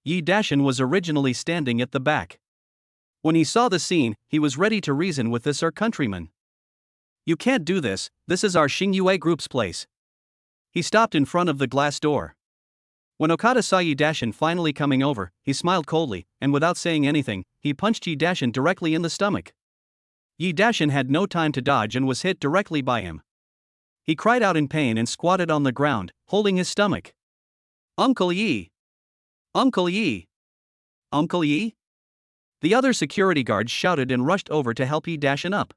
Yi Dashin was originally standing at the back. When he saw the scene, he was ready to reason with this countryman. "You can't do this, this is our Xingyue Group's place." He stopped in front of the glass door. When Okada saw Yi Dashin finally coming over, he smiled coldly, and without saying anything, he punched Yi Dashin directly in the stomach. Yi Dashin had no time to dodge and was hit directly by him. He cried out in pain and squatted on the ground, holding his stomach. "Uncle Yi! Uncle Yi! Uncle Yi!" The other security guards shouted and rushed over to help Yi Dashin up.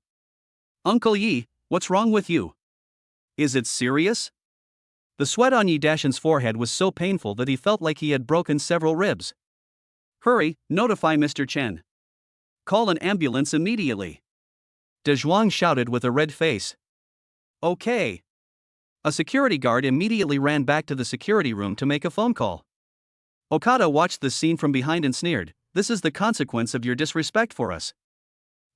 "Uncle Yi, what's wrong with you? Is it serious? The sweat on Yi Dashan's forehead was so painful that he felt like he had broken several ribs. Hurry, notify Mr. Chen. Call an ambulance immediately. De Zhuang shouted with a red face. Okay. A security guard immediately ran back to the security room to make a phone call. Okada watched the scene from behind and sneered, "This is the consequence of your disrespect for us.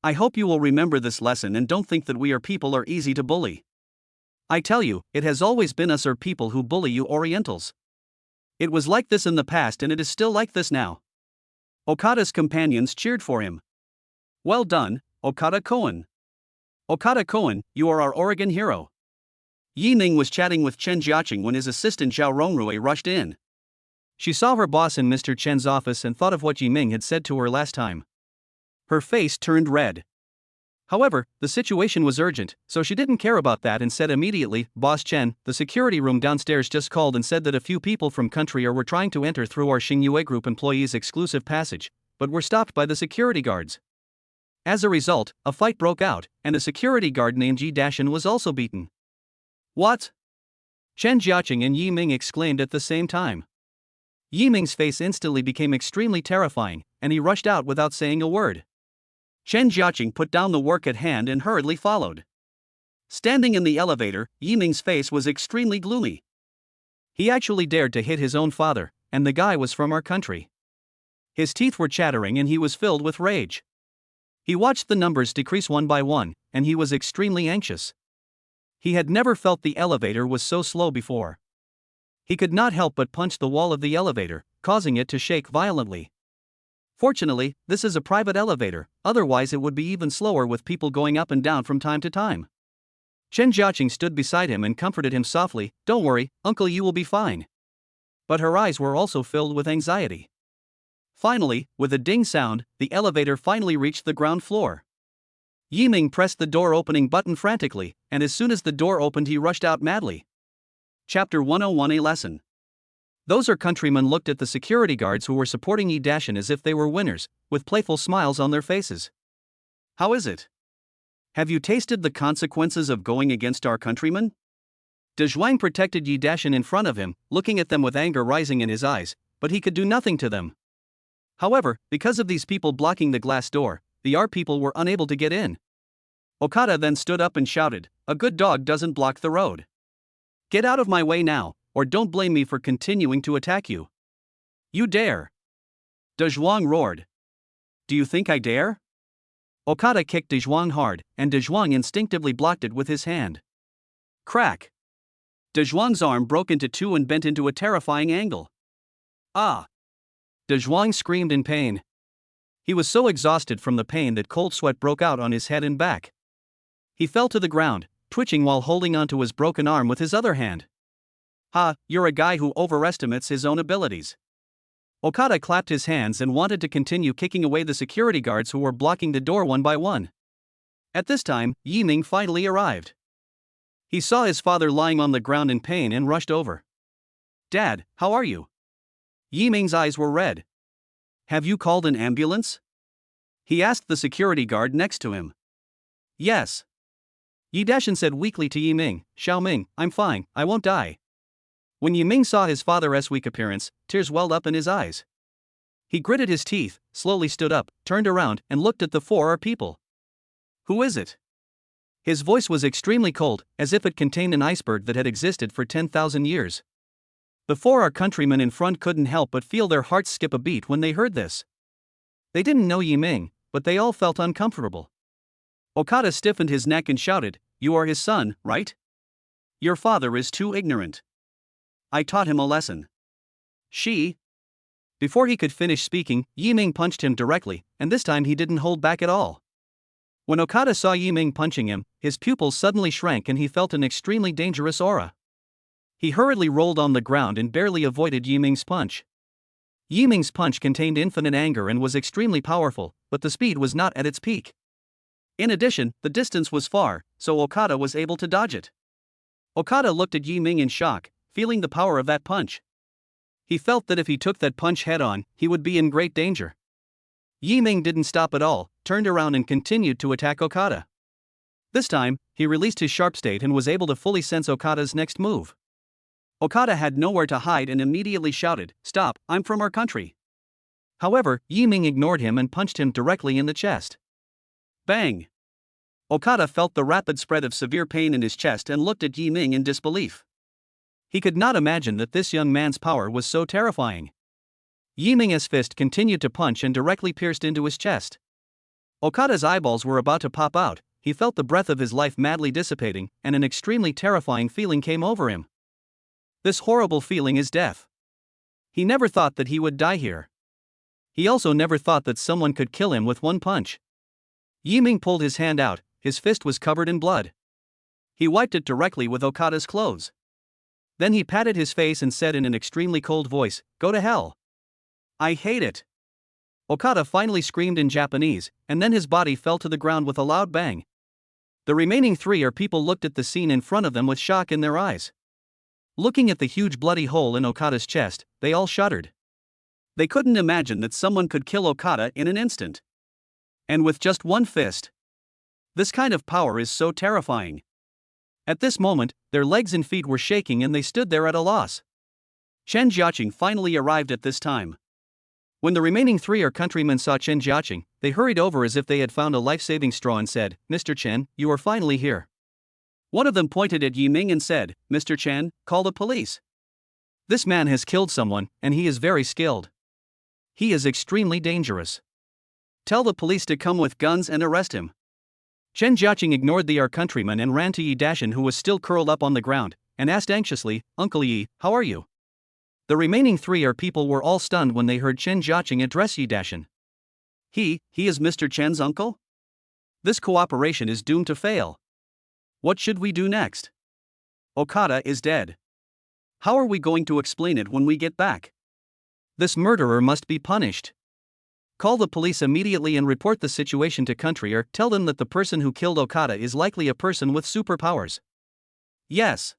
I hope you will remember this lesson and don't think that we are people are easy to bully. I tell you, it has always been us or people who bully you Orientals. It was like this in the past and it is still like this now." Okada's companions cheered for him. Well done, Okada-kun. Okada-kun, you are our Oregon hero. Yi Ming was chatting with Chen Jiaqing when his assistant Zhao Rongrui rushed in. She saw her boss in Mr. Chen's office and thought of what Yi Ming had said to her last time. Her face turned red. However, the situation was urgent, so she didn't care about that and said immediately, "Boss Chen, the security room downstairs just called and said that a few people from country were trying to enter through our Xingyue Group employees' exclusive passage, but were stopped by the security guards. As a result, a fight broke out, and a security guard named Yi Dashan was also beaten." What? Chen Jiaqing and Yi Ming exclaimed at the same time. Yi Ming's face instantly became extremely terrifying, and he rushed out without saying a word. Chen Jiaqing put down the work at hand and hurriedly followed. Standing in the elevator, Yi Ming's face was extremely gloomy. He actually dared to hit his own father, and the guy was from our country. His teeth were chattering and he was filled with rage. He watched the numbers decrease one by one, and he was extremely anxious. He had never felt the elevator was so slow before. He could not help but punch the wall of the elevator, causing it to shake violently. Fortunately, this is a private elevator, otherwise it would be even slower with people going up and down from time to time. Chen Jiaqing stood beside him and comforted him softly, "Don't worry, uncle, you will be fine." But her eyes were also filled with anxiety. Finally, with a ding sound, the elevator finally reached the ground floor. Yi Ming pressed the door opening button frantically, and as soon as the door opened he rushed out madly. Chapter 101, A Lesson. Those our countrymen looked at the security guards who were supporting Yi Dashan as if they were winners, with playful smiles on their faces. How is it? Have you tasted the consequences of going against our countrymen? De Zhuang protected Yi Dashan in front of him, looking at them with anger rising in his eyes, but he could do nothing to them. However, because of these people blocking the glass door, the our people were unable to get in. Okada then stood up and shouted, "A good dog doesn't block the road. Get out of my way now, or don't blame me for continuing to attack you. You dare!" De Zhuang roared. "Do you think I dare?" Okada kicked De Zhuang hard, and De Zhuang instinctively blocked it with his hand. Crack! De Zhuang's arm broke into two and bent into a terrifying angle. Ah! De Zhuang screamed in pain. He was so exhausted from the pain that cold sweat broke out on his head and back. He fell to the ground, twitching while holding onto his broken arm with his other hand. "Ha, you're a guy who overestimates his own abilities." Okada clapped his hands and wanted to continue kicking away the security guards who were blocking the door one by one. At this time, Yi Ming finally arrived. He saw his father lying on the ground in pain and rushed over. "Dad, how are you?" Yi Ming's eyes were red. "Have you called an ambulance?" he asked the security guard next to him. "Yes." Yi Dashan said weakly to Yi Ming, "Xiao Ming, I'm fine, I won't die." When Yi Ming saw his father's weak appearance, tears welled up in his eyes. He gritted his teeth, slowly stood up, turned around, and looked at the four people. "Who is it?" His voice was extremely cold, as if it contained an iceberg that had existed for 10,000 years. The four our countrymen in front couldn't help but feel their hearts skip a beat when they heard this. They didn't know Yi Ming, but they all felt uncomfortable. Okada stiffened his neck and shouted, "You are his son, right? Your father is too ignorant. I taught him a lesson." "She?" Before he could finish speaking, Yi Ming punched him directly, and this time he didn't hold back at all. When Okada saw Yi Ming punching him, his pupils suddenly shrank and he felt an extremely dangerous aura. He hurriedly rolled on the ground and barely avoided Yi Ming's punch. Yi Ming's punch contained infinite anger and was extremely powerful, but the speed was not at its peak. In addition, the distance was far, so Okada was able to dodge it. Okada looked at Yi Ming in shock, feeling the power of that punch. He felt that if he took that punch head-on, he would be in great danger. Yi Ming didn't stop at all, turned around and continued to attack Okada. This time, he released his sharp state and was able to fully sense Okada's next move. Okada had nowhere to hide and immediately shouted, "Stop, I'm from our country." However, Yiming ignored him and punched him directly in the chest. Bang! Okada felt the rapid spread of severe pain in his chest and looked at Yiming in disbelief. He could not imagine that this young man's power was so terrifying. Yiming's fist continued to punch and directly pierced into his chest. Okada's eyeballs were about to pop out. He felt the breath of his life madly dissipating, and an extremely terrifying feeling came over him. This horrible feeling is death. He never thought that he would die here. He also never thought that someone could kill him with one punch. Yiming pulled his hand out, his fist was covered in blood. He wiped it directly with Okada's clothes. Then he patted his face and said in an extremely cold voice, "Go to hell. I hate it." Okada finally screamed in Japanese, and then his body fell to the ground with a loud bang. The remaining three people looked at the scene in front of them with shock in their eyes. Looking at the huge bloody hole in Okada's chest, they all shuddered. They couldn't imagine that someone could kill Okada in an instant. And with just one fist. This kind of power is so terrifying. At this moment, their legs and feet were shaking and they stood there at a loss. Chen Jiaqing finally arrived at this time. When the remaining three countrymen saw Chen Jiaqing, they hurried over as if they had found a life-saving straw and said, "Mr. Chen, you are finally here." One of them pointed at Yiming and said, "Mr. Chen, call the police. This man has killed someone, and he is very skilled. He is extremely dangerous. Tell the police to come with guns and arrest him." Chen Jiaqing ignored the countryman and ran to Yi Dashin, who was still curled up on the ground, and asked anxiously, "Uncle Yi, how are you?" The remaining three people were all stunned when they heard Chen Jiaqing address Yi Dashin. He is Mr. Chen's uncle? This cooperation is doomed to fail. What should we do next? Okada is dead. How are we going to explain it when we get back? This murderer must be punished. Call the police immediately and report the situation to country, or tell them that the person who killed Okada is likely a person with superpowers. Yes.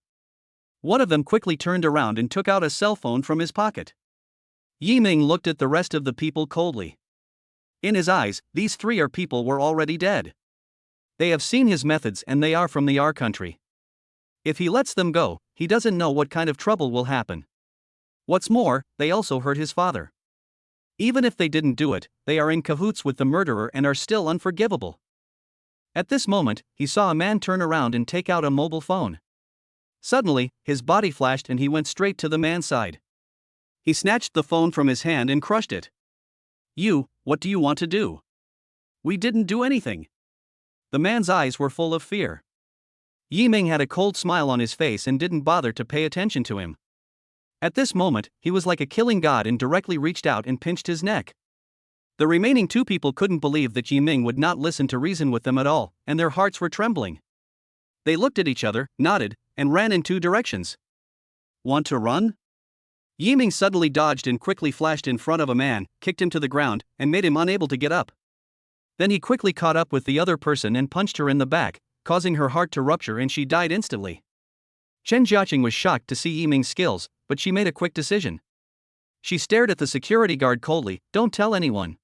One of them quickly turned around and took out a cell phone from his pocket. Yiming looked at the rest of the people coldly. In his eyes, these three people were already dead. They have seen his methods and they are from the R country. If he lets them go, he doesn't know what kind of trouble will happen. What's more, they also hurt his father. Even if they didn't do it, they are in cahoots with the murderer and are still unforgivable. At this moment, he saw a man turn around and take out a mobile phone. Suddenly, his body flashed and he went straight to the man's side. He snatched the phone from his hand and crushed it. "You, what do you want to do? We didn't do anything." The man's eyes were full of fear. Yiming had a cold smile on his face and didn't bother to pay attention to him. At this moment, he was like a killing god and directly reached out and pinched his neck. The remaining two people couldn't believe that Yiming would not listen to reason with them at all, and their hearts were trembling. They looked at each other, nodded, and ran in two directions. Want to run? Yiming suddenly dodged and quickly flashed in front of a man, kicked him to the ground, and made him unable to get up. Then he quickly caught up with the other person and punched her in the back, causing her heart to rupture and she died instantly. Chen Jiaqing was shocked to see Yiming's skills, but she made a quick decision. She stared at the security guard coldly, "Don't tell anyone."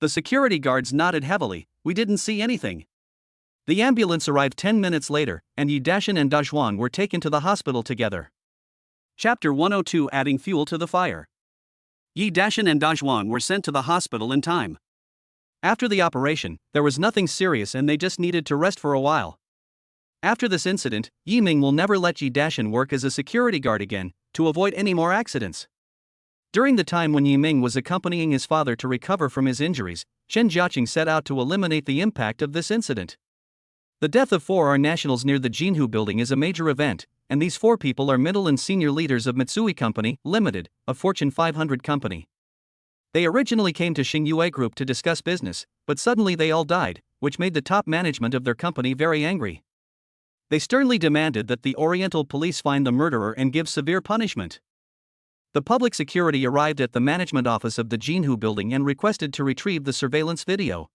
The security guards nodded heavily, "We didn't see anything." The ambulance arrived 10 minutes later, and Yi Dashin and Dazhuan were taken to the hospital together. Chapter 102: Adding fuel to the fire. Yi Dashin and Dazhuan were sent to the hospital in time. After the operation, there was nothing serious and they just needed to rest for a while. After this incident, Yiming will never let Yi Dashin work as a security guard again, to avoid any more accidents. During the time when Yiming was accompanying his father to recover from his injuries, Chen Jiaqing set out to eliminate the impact of this incident. The death of 4 nationals near the Jinhu building is a major event, and these 4 people are middle and senior leaders of Mitsui Company, Limited, a Fortune 500 company. They originally came to Xingyue Group to discuss business, but suddenly they all died, which made the top management of their company very angry. They sternly demanded that the Oriental police find the murderer and give severe punishment. The public security arrived at the management office of the Jinhu building and requested to retrieve the surveillance video.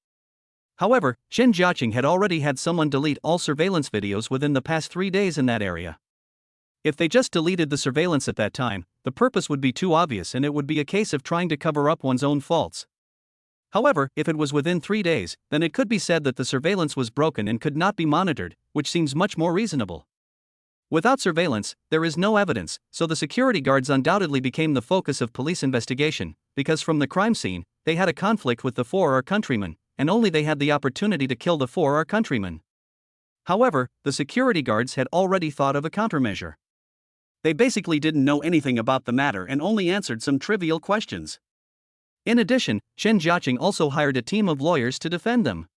However, Chen Jiaqing had already had someone delete all surveillance videos within the past 3 days in that area. If they just deleted the surveillance at that time, the purpose would be too obvious and it would be a case of trying to cover up one's own faults. However, if it was within 3 days, then it could be said that the surveillance was broken and could not be monitored, which seems much more reasonable. Without surveillance, there is no evidence, so the security guards undoubtedly became the focus of police investigation, because from the crime scene, they had a conflict with the 4 countrymen, and only they had the opportunity to kill the 4 countrymen. However, the security guards had already thought of a countermeasure. They basically didn't know anything about the matter and only answered some trivial questions. In addition, Chen Jiaqing also hired a team of lawyers to defend them.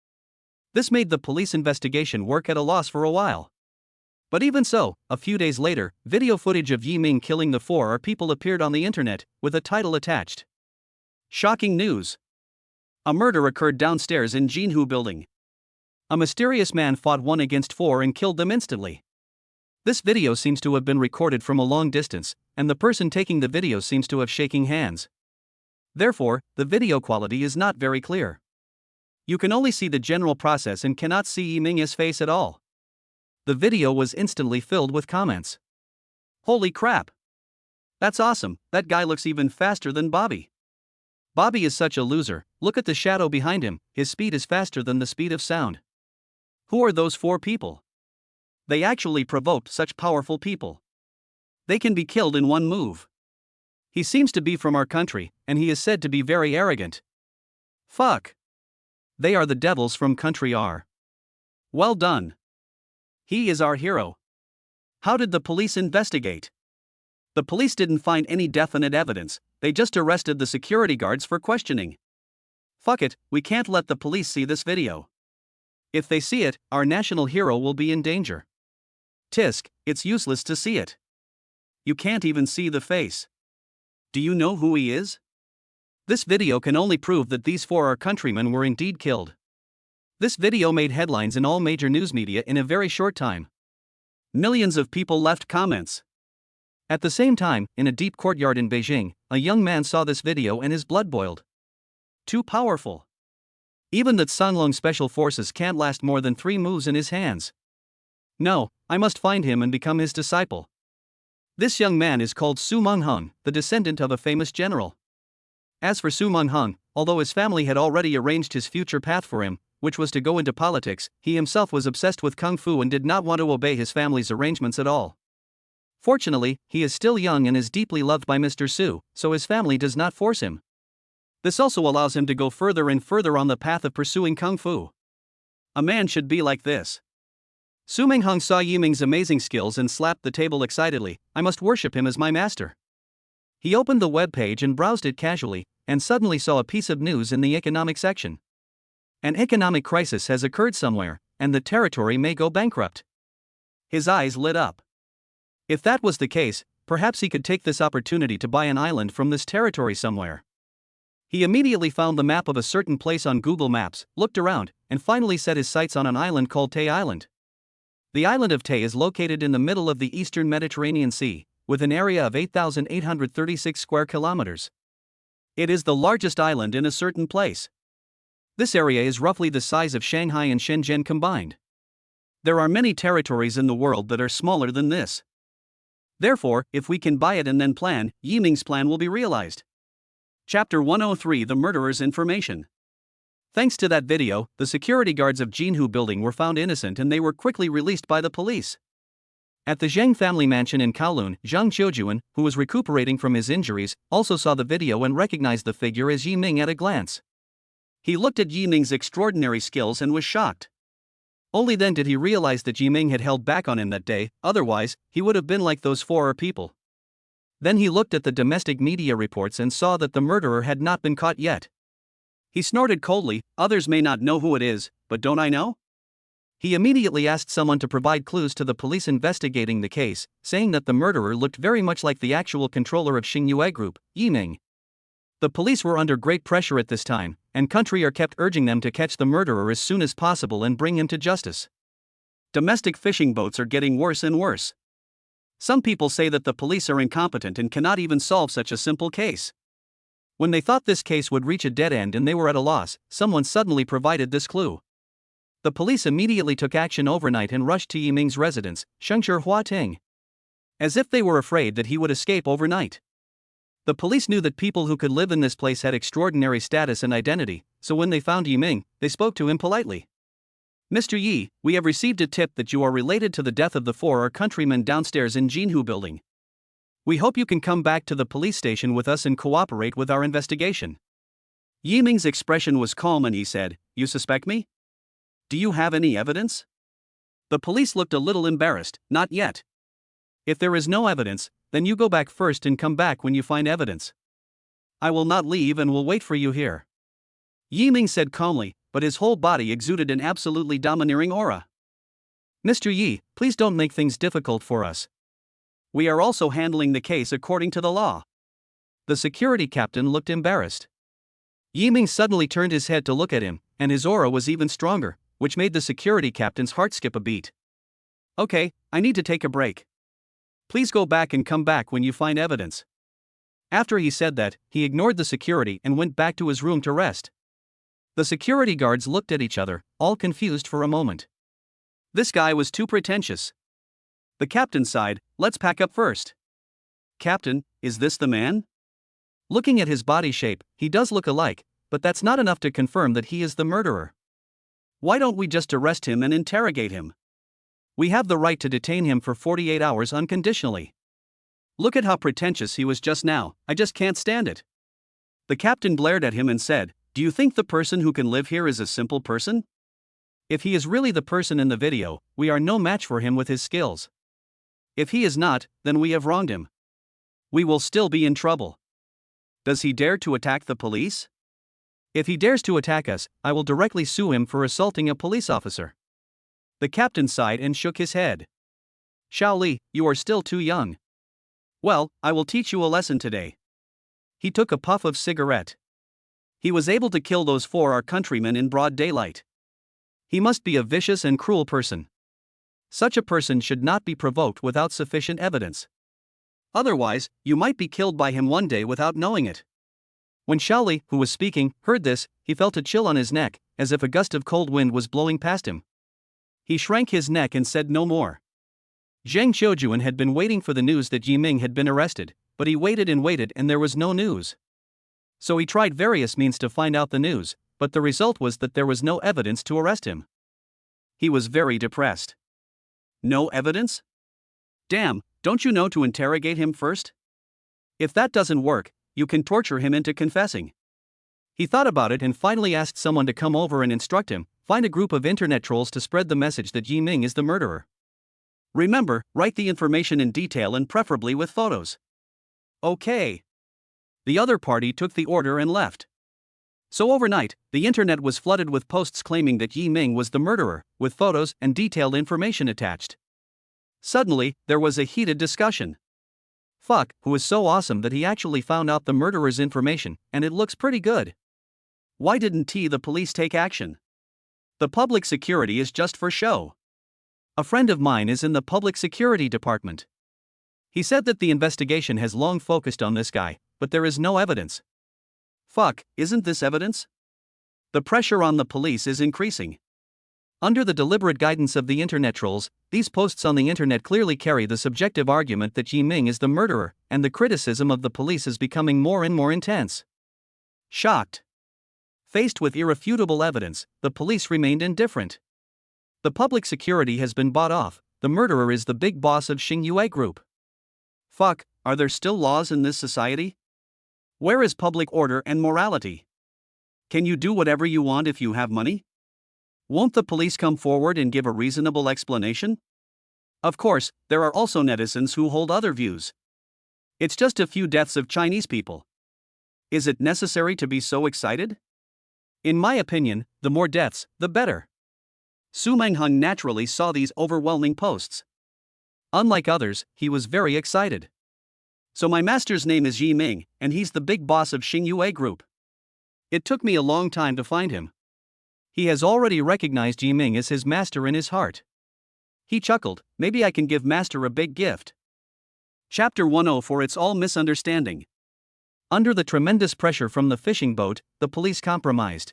This made the police investigation work at a loss for a while. But even so, a few days later, video footage of Yiming killing the 4 people appeared on the internet, with a title attached. Shocking news! A murder occurred downstairs in Jinhu building. A mysterious man fought 1 against 4 and killed them instantly. This video seems to have been recorded from a long distance, and the person taking the video seems to have shaking hands. Therefore, the video quality is not very clear. You can only see the general process and cannot see Yiming's face at all. The video was instantly filled with comments. Holy crap! That's awesome, that guy looks even faster than Bobby. Bobby is such a loser, look at the shadow behind him, his speed is faster than the speed of sound. Who are those 4 people? They actually provoked such powerful people. They can be killed in 1 move. He seems to be from our country, and he is said to be very arrogant. Fuck! They are the devils from country R. Well done. He is our hero. How did the police investigate? The police didn't find any definite evidence, they just arrested the security guards for questioning. Fuck it, we can't let the police see this video. If they see it, our national hero will be in danger. Tisk, it's useless to see it. You can't even see the face. Do you know who he is? This video can only prove that these 4 countrymen were indeed killed. This video made headlines in all major news media in a very short time. Millions of people left comments. At the same time, in a deep courtyard in Beijing, a young man saw this video and his blood boiled. Too powerful. Even the Songlong Special Forces can't last more than 3 moves in his hands. No, I must find him and become his disciple. This young man is called Su Mengheng, the descendant of a famous general. As for Su Mengheng, although his family had already arranged his future path for him, which was to go into politics, he himself was obsessed with kung fu and did not want to obey his family's arrangements at all. Fortunately, he is still young and is deeply loved by Mr. Su, so his family does not force him. This also allows him to go further and further on the path of pursuing kung fu. A man should be like this. Su Mengheng saw Yiming's amazing skills and slapped the table excitedly. I must worship him as my master. He opened the web page and browsed it casually, and suddenly saw a piece of news in the economic section. An economic crisis has occurred somewhere, and the territory may go bankrupt. His eyes lit up. If that was the case, perhaps he could take this opportunity to buy an island from this territory somewhere. He immediately found the map of a certain place on Google Maps, looked around, and finally set his sights on an island called Tay Island. The island of Tay is located in the middle of the eastern Mediterranean Sea, with an area of 8,836 square kilometers. It is the largest island in a certain place. This area is roughly the size of Shanghai and Shenzhen combined. There are many territories in the world that are smaller than this. Therefore, if we can buy it and then plan, Yiming's plan will be realized. Chapter 103: The Murderer's Information. Thanks to that video, the security guards of Jinhu building were found innocent and they were quickly released by the police. At the Zheng family mansion in Kowloon, Zhang Qiujuan, who was recuperating from his injuries, also saw the video and recognized the figure as Yiming at a glance. He looked at Yiming's extraordinary skills and was shocked. Only then did he realize that Yiming had held back on him that day, otherwise, he would have been like those 4 people. Then he looked at the domestic media reports and saw that the murderer had not been caught yet. He snorted coldly, others may not know who it is, but don't I know? He immediately asked someone to provide clues to the police investigating the case, saying that the murderer looked very much like the actual controller of Xingyue Group, Yiming. The police were under great pressure at this time, and country kept urging them to catch the murderer as soon as possible and bring him to justice. Domestic fishing boats are getting worse and worse. Some people say that the police are incompetent and cannot even solve such a simple case. When they thought this case would reach a dead end and they were at a loss, someone suddenly provided this clue. The police immediately took action overnight and rushed to Yiming's residence, Shengshi Huating. As if they were afraid that he would escape overnight. The police knew that people who could live in this place had extraordinary status and identity, so when they found Yiming, they spoke to him politely. Mr. Yi, we have received a tip that you are related to the death of the 4 our countrymen downstairs in Jinhu building. We hope you can come back to the police station with us and cooperate with our investigation. Yiming's expression was calm and he said, You suspect me? Do you have any evidence? The police looked a little embarrassed. Not yet. If there is no evidence, then you go back first and come back when you find evidence. I will not leave and will wait for you here. Yiming said calmly, but his whole body exuded an absolutely domineering aura. Mr. Yi, please don't make things difficult for us. We are also handling the case according to the law. The security captain looked embarrassed. Yiming suddenly turned his head to look at him, and his aura was even stronger, which made the security captain's heart skip a beat. Okay, I need to take a break. Please go back and come back when you find evidence. After he said that, he ignored the security and went back to his room to rest. The security guards looked at each other, all confused for a moment. This guy was too pretentious. The captain sighed, Let's pack up first. Captain, is this the man? Looking at his body shape, he does look alike, but that's not enough to confirm that he is the murderer. Why don't we just arrest him and interrogate him? We have the right to detain him for 48 hours unconditionally. Look at how pretentious he was just now, I just can't stand it. The captain glared at him and said, Do you think the person who can live here is a simple person? If he is really the person in the video, we are no match for him with his skills. If he is not, then we have wronged him. We will still be in trouble. Does he dare to attack the police? If he dares to attack us, I will directly sue him for assaulting a police officer. The captain sighed and shook his head. Xiao Li, you are still too young. Well, I will teach you a lesson today. He took a puff of cigarette. He was able to kill those 4 our countrymen in broad daylight. He must be a vicious and cruel person. Such a person should not be provoked without sufficient evidence. Otherwise, you might be killed by him one day without knowing it. When Xiao Li, who was speaking, heard this, he felt a chill on his neck, as if a gust of cold wind was blowing past him. He shrank his neck and said no more. Zhang Qiujuan had been waiting for the news that Yiming had been arrested, but he waited and there was no news. So he tried various means to find out the news, but the result was that there was no evidence to arrest him. He was very depressed. No evidence? Damn, don't you know to interrogate him first? If that doesn't work, you can torture him into confessing. He thought about it and finally asked someone to come over and instruct him, find a group of internet trolls to spread the message that Yiming is the murderer. Remember, write the information in detail and preferably with photos. Okay. The other party took the order and left. So overnight, the internet was flooded with posts claiming that Yiming was the murderer, with photos and detailed information attached. Suddenly, there was a heated discussion. Fuck, who is so awesome that he actually found out the murderer's information, and it looks pretty good. Why didn't the police take action? The public security is just for show. A friend of mine is in the public security department. He said that the investigation has long focused on this guy, but there is no evidence. Fuck, isn't this evidence? The pressure on the police is increasing. Under the deliberate guidance of the internet trolls, these posts on the internet clearly carry the subjective argument that Yiming is the murderer, and the criticism of the police is becoming more and more intense. Shocked. Faced with irrefutable evidence, the police remained indifferent. The public security has been bought off, the murderer is the big boss of Xingyue Group. Fuck, are there still laws in this society? Where is public order and morality? Can you do whatever you want if you have money? Won't the police come forward and give a reasonable explanation? Of course, there are also netizens who hold other views. It's just a few deaths of Chinese people. Is it necessary to be so excited? In my opinion, the more deaths, the better. Su Mengheng naturally saw these overwhelming posts. Unlike others, he was very excited. So my master's name is Yiming, and he's the big boss of Xingyue Group. It took me a long time to find him. He has already recognized Yiming as his master in his heart. He chuckled, maybe I can give master a big gift. Chapter 10 For It's All Misunderstanding. Under the tremendous pressure from the fishing boat, the police compromised.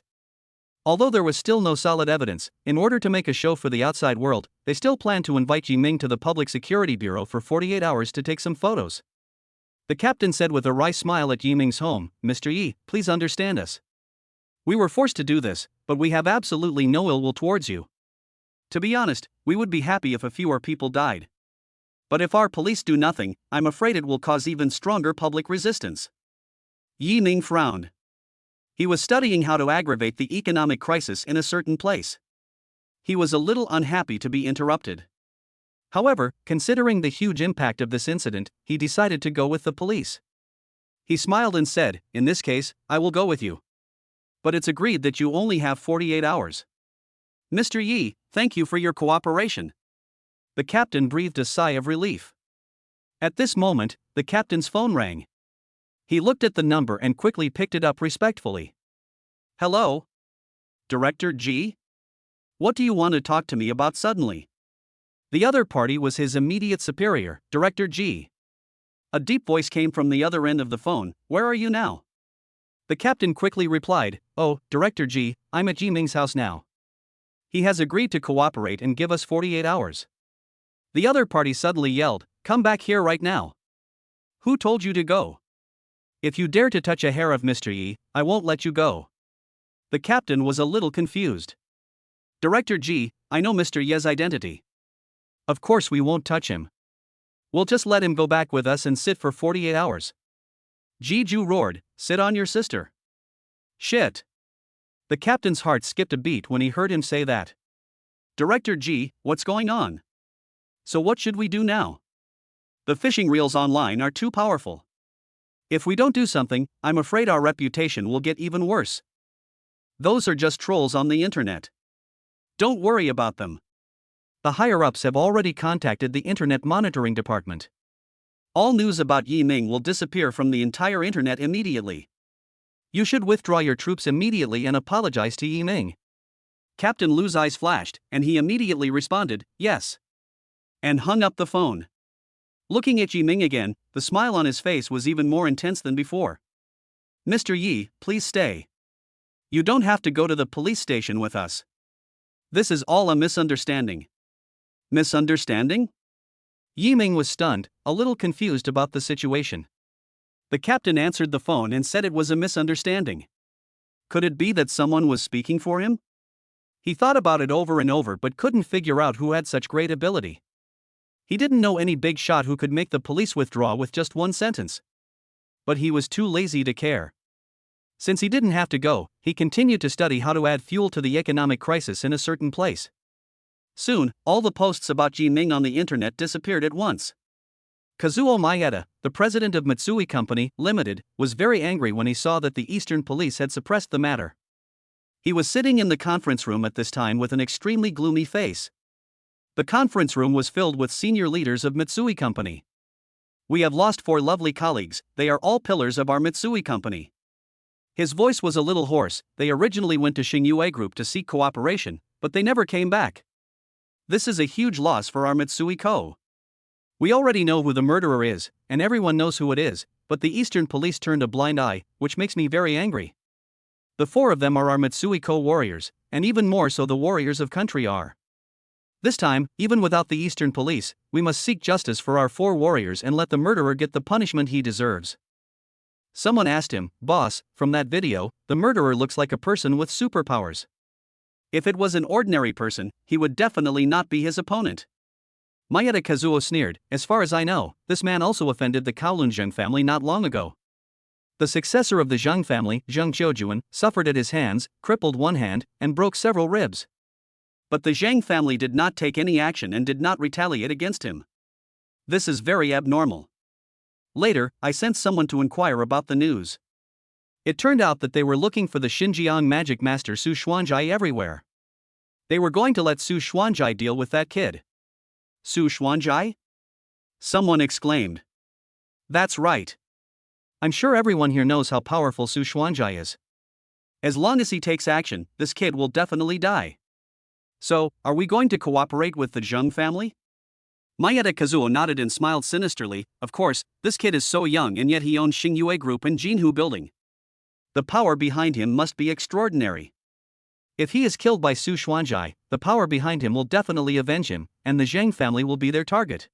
Although there was still no solid evidence, in order to make a show for the outside world, they still planned to invite Yiming to the Public Security Bureau for 48 hours to take some photos. The captain said with a wry smile at Yiming's home, Mr. Yi, please understand us. We were forced to do this, but we have absolutely no ill will towards you. To be honest, we would be happy if a fewer people died. But if our police do nothing, I'm afraid it will cause even stronger public resistance. Yi Ming frowned. He was studying how to aggravate the economic crisis in a certain place. He was a little unhappy to be interrupted. However, considering the huge impact of this incident, he decided to go with the police. He smiled and said, "In this case, I will go with you. But it's agreed that you only have 48 hours. Mr. Yi, thank you for your cooperation." The captain breathed a sigh of relief. At this moment, the captain's phone rang. He looked at the number and quickly picked it up respectfully. "Hello? Director G? What do you want to talk to me about suddenly?" The other party was his immediate superior, Director G. A deep voice came from the other end of the phone. "Where are you now?" The captain quickly replied, "Oh, Director G, I'm at Ji Ming's house now. He has agreed to cooperate and give us 48 hours. The other party suddenly yelled, "Come back here right now. Who told you to go? If you dare to touch a hair of Mr. Yi, I won't let you go." The captain was a little confused. "Director G, I know Mr. Ye's identity. Of course we won't touch him. We'll just let him go back with us and sit for 48 hours. Ji Ju roared, "Sit on your sister." Shit. The captain's heart skipped a beat when he heard him say that. "Director G, what's going on? So what should we do now? The fishing reels online are too powerful. If we don't do something, I'm afraid our reputation will get even worse. Those are just trolls on the internet. Don't worry about them. The higher-ups have already contacted the Internet Monitoring Department. All news about Yi Ming will disappear from the entire internet immediately. You should withdraw your troops immediately and apologize to Yi Ming." Captain Lu's eyes flashed, and he immediately responded, "Yes." And hung up the phone. Looking at Yi Ming again, the smile on his face was even more intense than before. "Mr. Yi, please stay. You don't have to go to the police station with us. This is all a misunderstanding." Misunderstanding? Yi Ming was stunned, a little confused about the situation. The captain answered the phone and said it was a misunderstanding. Could it be that someone was speaking for him? He thought about it over and over but couldn't figure out who had such great ability. He didn't know any big shot who could make the police withdraw with just one sentence. But he was too lazy to care. Since he didn't have to go, he continued to study how to add fuel to the economic crisis in a certain place. Soon, all the posts about Ji Ming on the internet disappeared at once. Kazuo Maeda, the president of Mitsui Company, Limited, was very angry when he saw that the Eastern Police had suppressed the matter. He was sitting in the conference room at this time with an extremely gloomy face. The conference room was filled with senior leaders of Mitsui Company. "We have lost 4 lovely colleagues, they are all pillars of our Mitsui Company." His voice was a little hoarse. "They originally went to Xingyue Group to seek cooperation, but they never came back. This is a huge loss for our Mitsui Co. We already know who the murderer is, and everyone knows who it is, but the Eastern Police turned a blind eye, which makes me very angry. The 4 of them are our Mitsui Co warriors, and even more so the warriors of country are. This time, even without the Eastern Police, we must seek justice for our 4 warriors and let the murderer get the punishment he deserves." Someone asked him, "Boss, from that video, the murderer looks like a person with superpowers. If it was an ordinary person, he would definitely not be his opponent." Maeda Kazuo sneered, "As far as I know, this man also offended the Kowloon Zheng family not long ago. The successor of the Zheng family, Zheng Qiujuan, suffered at his hands, crippled one hand, and broke several ribs. But the Zheng family did not take any action and did not retaliate against him. This is very abnormal. Later, I sent someone to inquire about the news. It turned out that they were looking for the Xinjiang magic master Su Xuanzai everywhere. They were going to let Su Xuanzai deal with that kid." "Su Xuanzai?" someone exclaimed. "That's right. I'm sure everyone here knows how powerful Su Xuanzai is. As long as he takes action, this kid will definitely die. So, are we going to cooperate with the Zheng family?" Maeda Kazuo nodded and smiled sinisterly. "Of course, this kid is so young and yet he owns Xingyue Group and Jinhu Building. The power behind him must be extraordinary. If he is killed by Su Xuanzai, the power behind him will definitely avenge him, and the Zheng family will be their target."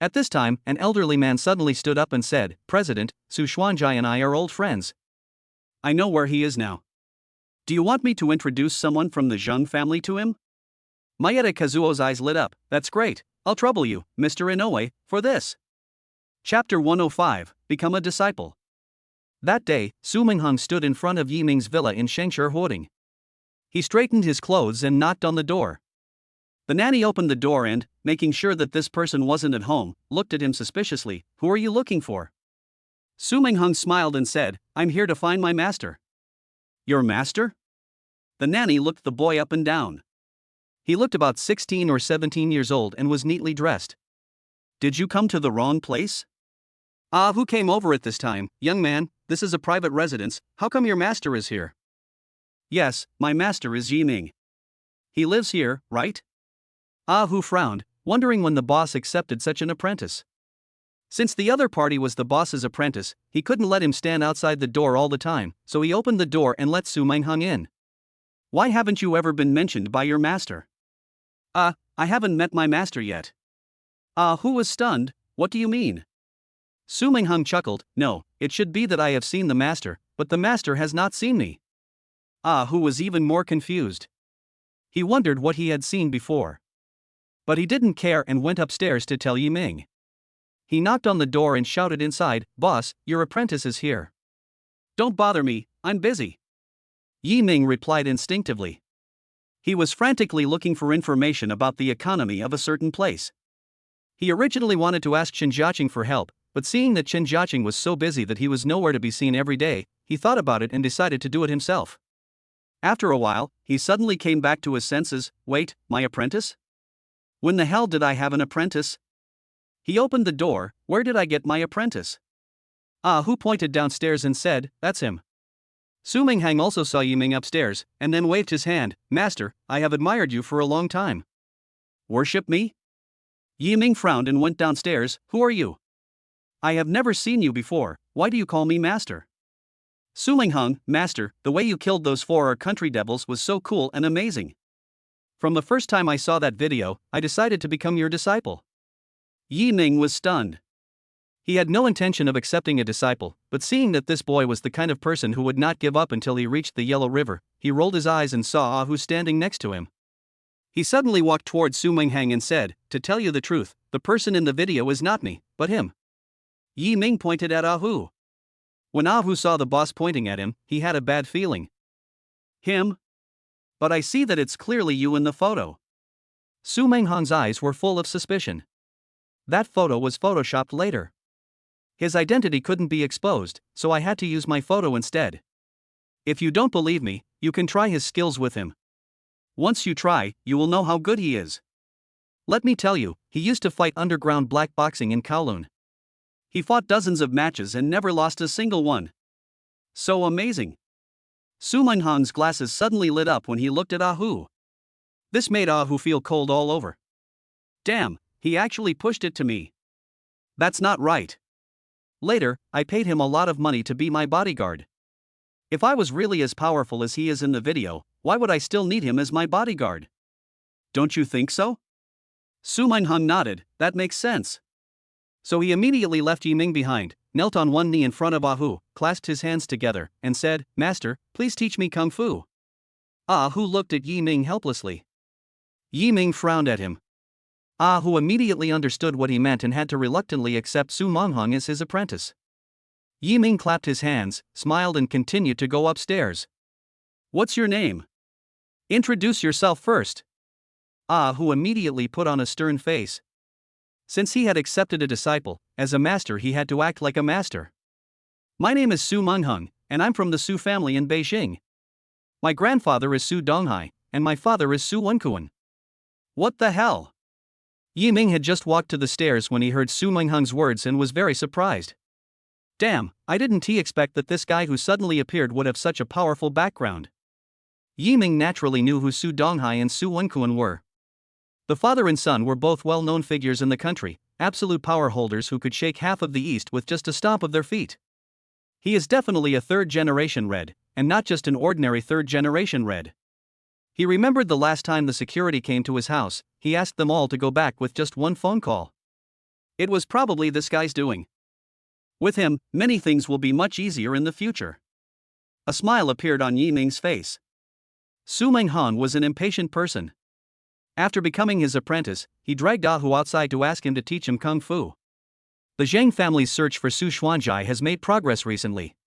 At this time, an elderly man suddenly stood up and said, "President, Su Xuanzai and I are old friends. I know where he is now. Do you want me to introduce someone from the Zheng family to him? Maeda Kazuo's eyes lit up. That's great. I'll trouble you, Mr. Inoue, for this. Chapter 105, Become a Disciple. That day, Su Mingheng stood in front of Yi Ming's villa in Shengshi Huoding. He straightened his clothes and knocked on the door. The nanny opened the door and, making sure that this person wasn't at home, looked at him suspiciously. Who are you looking for? Su Mingheng smiled and said, I'm here to find my master. Your master? The nanny looked the boy up and down. He looked about 16 or 17 years old and was neatly dressed. Did you come to the wrong place? Who came over at this time? Young man, this is a private residence. How come your master is here? Yes, my master is Yi Ming. He lives here, right? Who frowned, wondering when the boss accepted such an apprentice. Since the other party was the boss's apprentice, he couldn't let him stand outside the door all the time, so he opened the door and let Su Mingheng in. Why haven't you ever been mentioned by your master? I haven't met my master yet. Who was stunned. What do you mean? Su Mingheng chuckled. No, it should be that I have seen the master, but the master has not seen me. Who was even more confused. He wondered what he had seen before. But he didn't care and went upstairs to tell Yi Ming. He knocked on the door and shouted inside, Boss, your apprentice is here. Don't bother me, I'm busy. Yi Ming replied instinctively. He was frantically looking for information about the economy of a certain place. He originally wanted to ask Chen Jiaqing for help, but seeing that Chen Jiaqing was so busy that he was nowhere to be seen every day, he thought about it and decided to do it himself. After a while, he suddenly came back to his senses. Wait, my apprentice? When the hell did I have an apprentice? He opened the door. Where did I get my apprentice? Who pointed downstairs and said, That's him. Su Mingheng also saw Yi Ming upstairs, and then waved his hand. Master, I have admired you for a long time. Worship me? Yi Ming frowned and went downstairs. Who are you? I have never seen you before. Why do you call me master? Su Mingheng, master, the way you killed those 4 country devils was so cool and amazing. From the first time I saw that video, I decided to become your disciple. Yi Ming was stunned. He had no intention of accepting a disciple, but seeing that this boy was the kind of person who would not give up until he reached the Yellow River, he rolled his eyes and saw Hu standing next to him. He suddenly walked towards Su Mingheng and said, To tell you the truth, the person in the video is not me, but him. Yi Ming pointed at Hu. When Hu saw the boss pointing at him, he had a bad feeling. Him? But I see that it's clearly you in the photo. Su Mingheng's eyes were full of suspicion. That photo was photoshopped later. His identity couldn't be exposed, so I had to use my photo instead. If you don't believe me, you can try his skills with him. Once you try, you will know how good he is. Let me tell you, he used to fight underground black boxing in Kowloon. He fought dozens of matches and never lost a single one. So amazing. Su Mingheng's glasses suddenly lit up when he looked at Hu. This made Hu feel cold all over. Damn, he actually pushed it to me. That's not right. Later, I paid him a lot of money to be my bodyguard. If I was really as powerful as he is in the video, why would I still need him as my bodyguard? Don't you think so? Su Mingheng nodded. That makes sense. So he immediately left Yi Ming behind, knelt on one knee in front of Hu, clasped his hands together, and said, Master, please teach me Kung Fu. Hu looked at Yi Ming helplessly. Yi Ming frowned at him. Hu immediately understood what he meant and had to reluctantly accept Su Mingheng as his apprentice. Yi Ming clapped his hands, smiled and continued to go upstairs. What's your name? Introduce yourself first. Hu immediately put on a stern face. Since he had accepted a disciple, as a master he had to act like a master. My name is Su Mingheng, and I'm from the Su family in Beijing. My grandfather is Su Donghai, and my father is Su Wenkuan. What the hell? Yi Ming had just walked to the stairs when he heard Su Mingheng's words and was very surprised. Damn, I didn't expect that this guy who suddenly appeared would have such a powerful background. Yi Ming naturally knew who Su Donghai and Su Wenkuan were. The father and son were both well-known figures in the country, absolute power holders who could shake half of the East with just a stomp of their feet. He is definitely a third-generation Red, and not just an ordinary third-generation Red. He remembered the last time the security came to his house, he asked them all to go back with just one phone call. It was probably this guy's doing. With him, many things will be much easier in the future. A smile appeared on Yi Ming's face. Su Menghan was an impatient person. After becoming his apprentice, he dragged Ah Hu outside to ask him to teach him kung fu. The Zhang family's search for Su Xuanzai has made progress recently.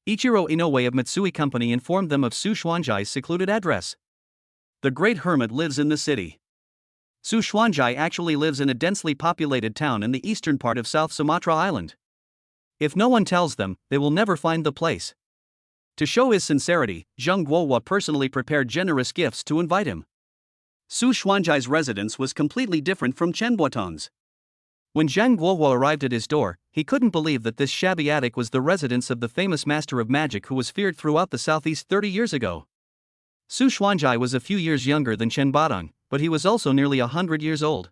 Ichiro Inoue of Mitsui Company informed them of Su Xuanzai's secluded address. The great hermit lives in the city. Su Xuanzai actually lives in a densely populated town in the eastern part of South Sumatra Island. If no one tells them, they will never find the place. To show his sincerity, Zheng Guohua personally prepared generous gifts to invite him. Su Xuanzai's residence was completely different from Chen Buoton's. When Zheng Guohua arrived at his door, he couldn't believe that this shabby attic was the residence of the famous master of magic who was feared throughout the southeast 30 years ago. Su Xuanzai was a few years younger than Chen Badong, but he was also nearly 100 years old.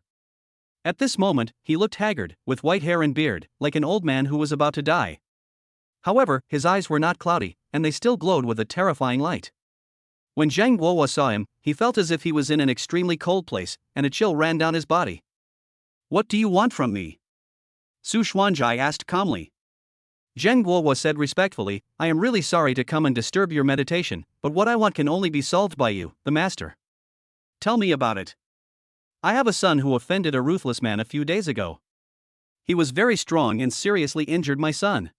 At this moment, he looked haggard, with white hair and beard, like an old man who was about to die. However, his eyes were not cloudy, and they still glowed with a terrifying light. When Zheng Guohua saw him, he felt as if he was in an extremely cold place, and a chill ran down his body. "What do you want from me?" Su Xuanzai asked calmly. Zheng Guohua said respectfully, "I am really sorry to come and disturb your meditation, but what I want can only be solved by you, the master." "Tell me about it." "I have a son who offended a ruthless man a few days ago. He was very strong and seriously injured my son.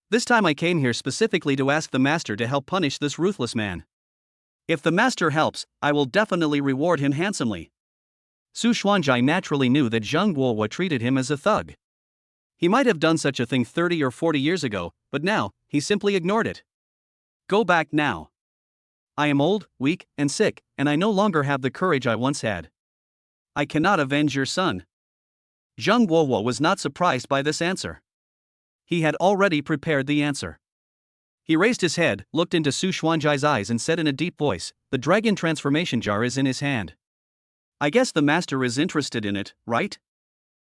This time I came here specifically to ask the master to help punish this ruthless man. If the master helps, I will definitely reward him handsomely." Su Xuanzai naturally knew that Zheng Guohua treated him as a thug. He might have done such a thing 30 or 40 years ago, but now, he simply ignored it. "Go back now. I am old, weak, and sick, and I no longer have the courage I once had. I cannot avenge your son." Zheng Guohua was not surprised by this answer. He had already prepared the answer. He raised his head, looked into Su Xuanzai's eyes and said in a deep voice, "The dragon transformation jar is in his hand. I guess the master is interested in it, right?"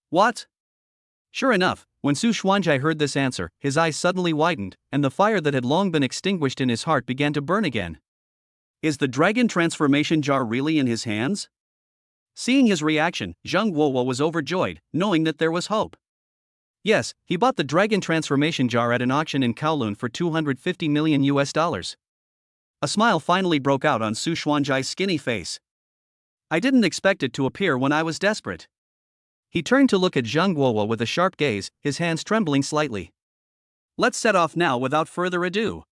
"What?" Sure enough, when Su Xuanzai heard this answer, his eyes suddenly widened, and the fire that had long been extinguished in his heart began to burn again. "Is the dragon transformation jar really in his hands?" Seeing his reaction, Zheng Guohua was overjoyed, knowing that there was hope. Yes, he bought the dragon transformation jar at an auction in Kowloon for $250 million. A smile finally broke out on Su Xuanzai's skinny face. "I didn't expect it to appear when I was desperate." He turned to look at Zheng Guohua with a sharp gaze, his hands trembling slightly. "Let's set off now without further ado."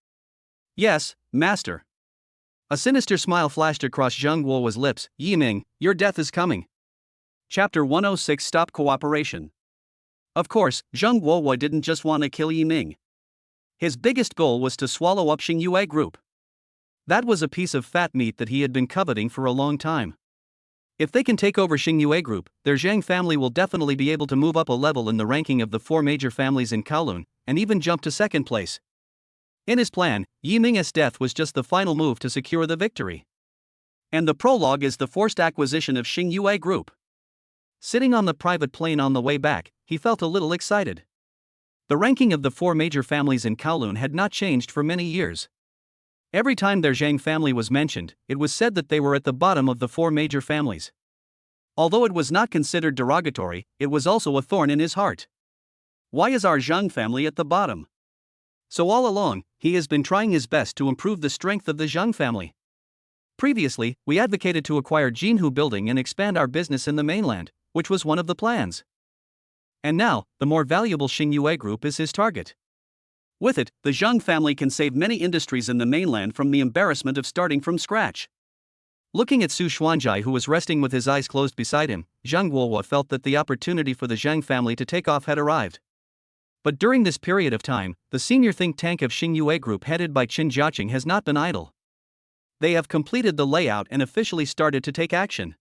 "Yes, master." A sinister smile flashed across Zheng Guohua's lips. "Yiming, your death is coming." Chapter 106 Stop Cooperation. Of course, Zheng Guohua didn't just want to kill Yiming. His biggest goal was to swallow up Xingyue Group. That was a piece of fat meat that he had been coveting for a long time. If they can take over Xingyue Group, their Zhang family will definitely be able to move up a level in the ranking of the 4 major families in Kowloon, and even jump to second place. In his plan, Yiming's death was just the final move to secure the victory. And the prologue is the forced acquisition of Xingyue Group. Sitting on the private plane on the way back, he felt a little excited. The ranking of the 4 major families in Kowloon had not changed for many years. Every time their Zhang family was mentioned, it was said that they were at the bottom of the 4 major families. Although it was not considered derogatory, it was also a thorn in his heart. Why is our Zhang family at the bottom? So all along, he has been trying his best to improve the strength of the Zhang family. Previously, we advocated to acquire Jinhu Building and expand our business in the mainland, which was one of the plans. And now, the more valuable Xingyue Group is his target. With it, the Zhang family can save many industries in the mainland from the embarrassment of starting from scratch. Looking at Su Xuanzai, who was resting with his eyes closed beside him, Zheng Guohua felt that the opportunity for the Zhang family to take off had arrived. But during this period of time, the senior think tank of Xingyue Group headed by Qin Jiaqing has not been idle. They have completed the layout and officially started to take action.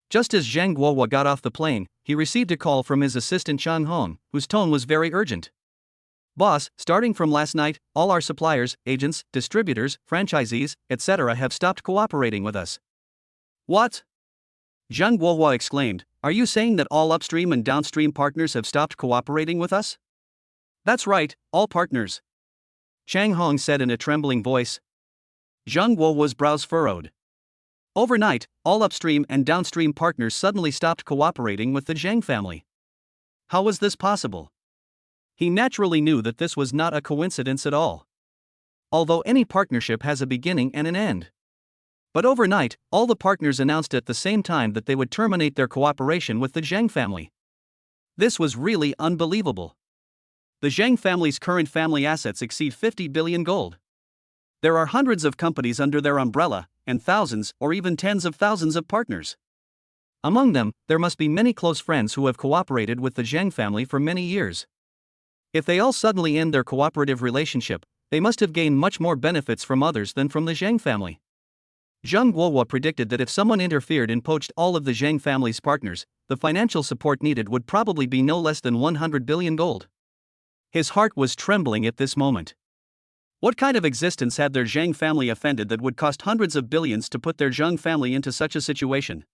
Just as Zheng Guohua got off the plane, he received a call from his assistant Chang Hong, whose tone was very urgent. "Boss, starting from last night, all our suppliers, agents, distributors, franchisees, etc. have stopped cooperating with us." "What?" Zheng Guohua exclaimed. "Are you saying that all upstream and downstream partners have stopped cooperating with us?" "That's right, all partners," Chang Hong said in a trembling voice. Zheng Guohua's brows furrowed. Overnight, all upstream and downstream partners suddenly stopped cooperating with the Zhang family. How was this possible? He naturally knew that this was not a coincidence at all. Although any partnership has a beginning and an end. But overnight, all the partners announced at the same time that they would terminate their cooperation with the Zhang family. This was really unbelievable. The Zhang family's current family assets exceed 50 billion gold. There are hundreds of companies under their umbrella, and thousands or even tens of thousands of partners. Among them, there must be many close friends who have cooperated with the Zhang family for many years. If they all suddenly end their cooperative relationship, they must have gained much more benefits from others than from the Zhang family. Zhang Guohua predicted that if someone interfered and poached all of the Zhang family's partners, the financial support needed would probably be no less than 100 billion gold. His heart was trembling at this moment. What kind of existence had their Zhang family offended that would cost hundreds of billions to put their Zhang family into such a situation?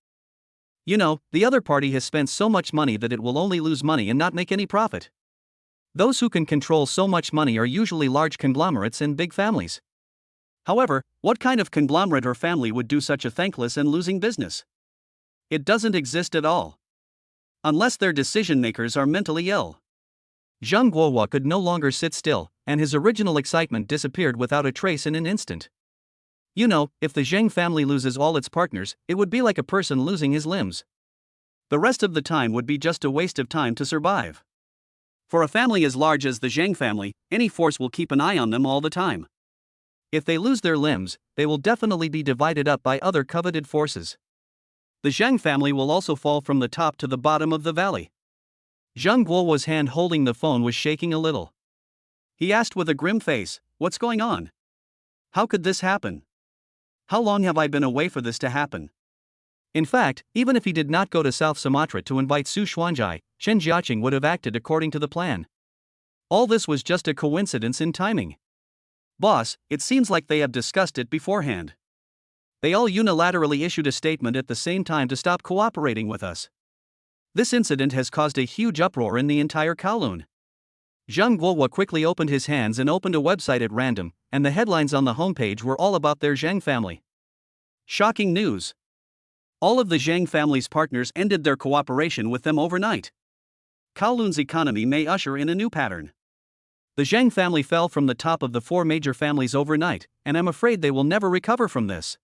You know, the other party has spent so much money that it will only lose money and not make any profit. Those who can control so much money are usually large conglomerates and big families. However, what kind of conglomerate or family would do such a thankless and losing business? It doesn't exist at all. Unless their decision makers are mentally ill. Zhang Guohua could no longer sit still, and his original excitement disappeared without a trace in an instant. You know, if the Zhang family loses all its partners, it would be like a person losing his limbs. The rest of the time would be just a waste of time to survive. For a family as large as the Zhang family, any force will keep an eye on them all the time. If they lose their limbs, they will definitely be divided up by other coveted forces. The Zhang family will also fall from the top to the bottom of the valley. Zhang Guohua's hand holding the phone was shaking a little. He asked with a grim face, "What's going on? How could this happen? How long have I been away for this to happen?" In fact, even if he did not go to South Sumatra to invite Su Xuanzai, Shen Jiaqing would have acted according to the plan. All this was just a coincidence in timing. "Boss, it seems like they have discussed it beforehand. They all unilaterally issued a statement at the same time to stop cooperating with us. This incident has caused a huge uproar in the entire Kowloon." Zhang Guohua quickly opened his hands and opened a website at random, and the headlines on the homepage were all about their Zhang family. Shocking news. All of the Zhang family's partners ended their cooperation with them overnight. Kowloon's economy may usher in a new pattern. The Zhang family fell from the top of the four major families overnight, and I'm afraid they will never recover from this.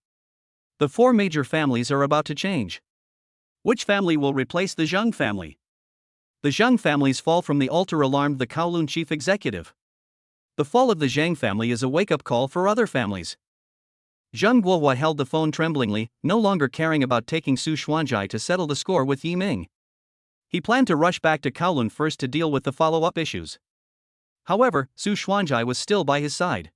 The four major families are about to change. Which family will replace the Zhang family? The Zhang family's fall from the altar alarmed the Kowloon chief executive. The fall of the Zhang family is a wake-up call for other families. Zhang Guohua held the phone tremblingly, no longer caring about taking Su Xuanzai to settle the score with Yi Ming. He planned to rush back to Kowloon first to deal with the follow-up issues. However, Su Xuanzai was still by his side.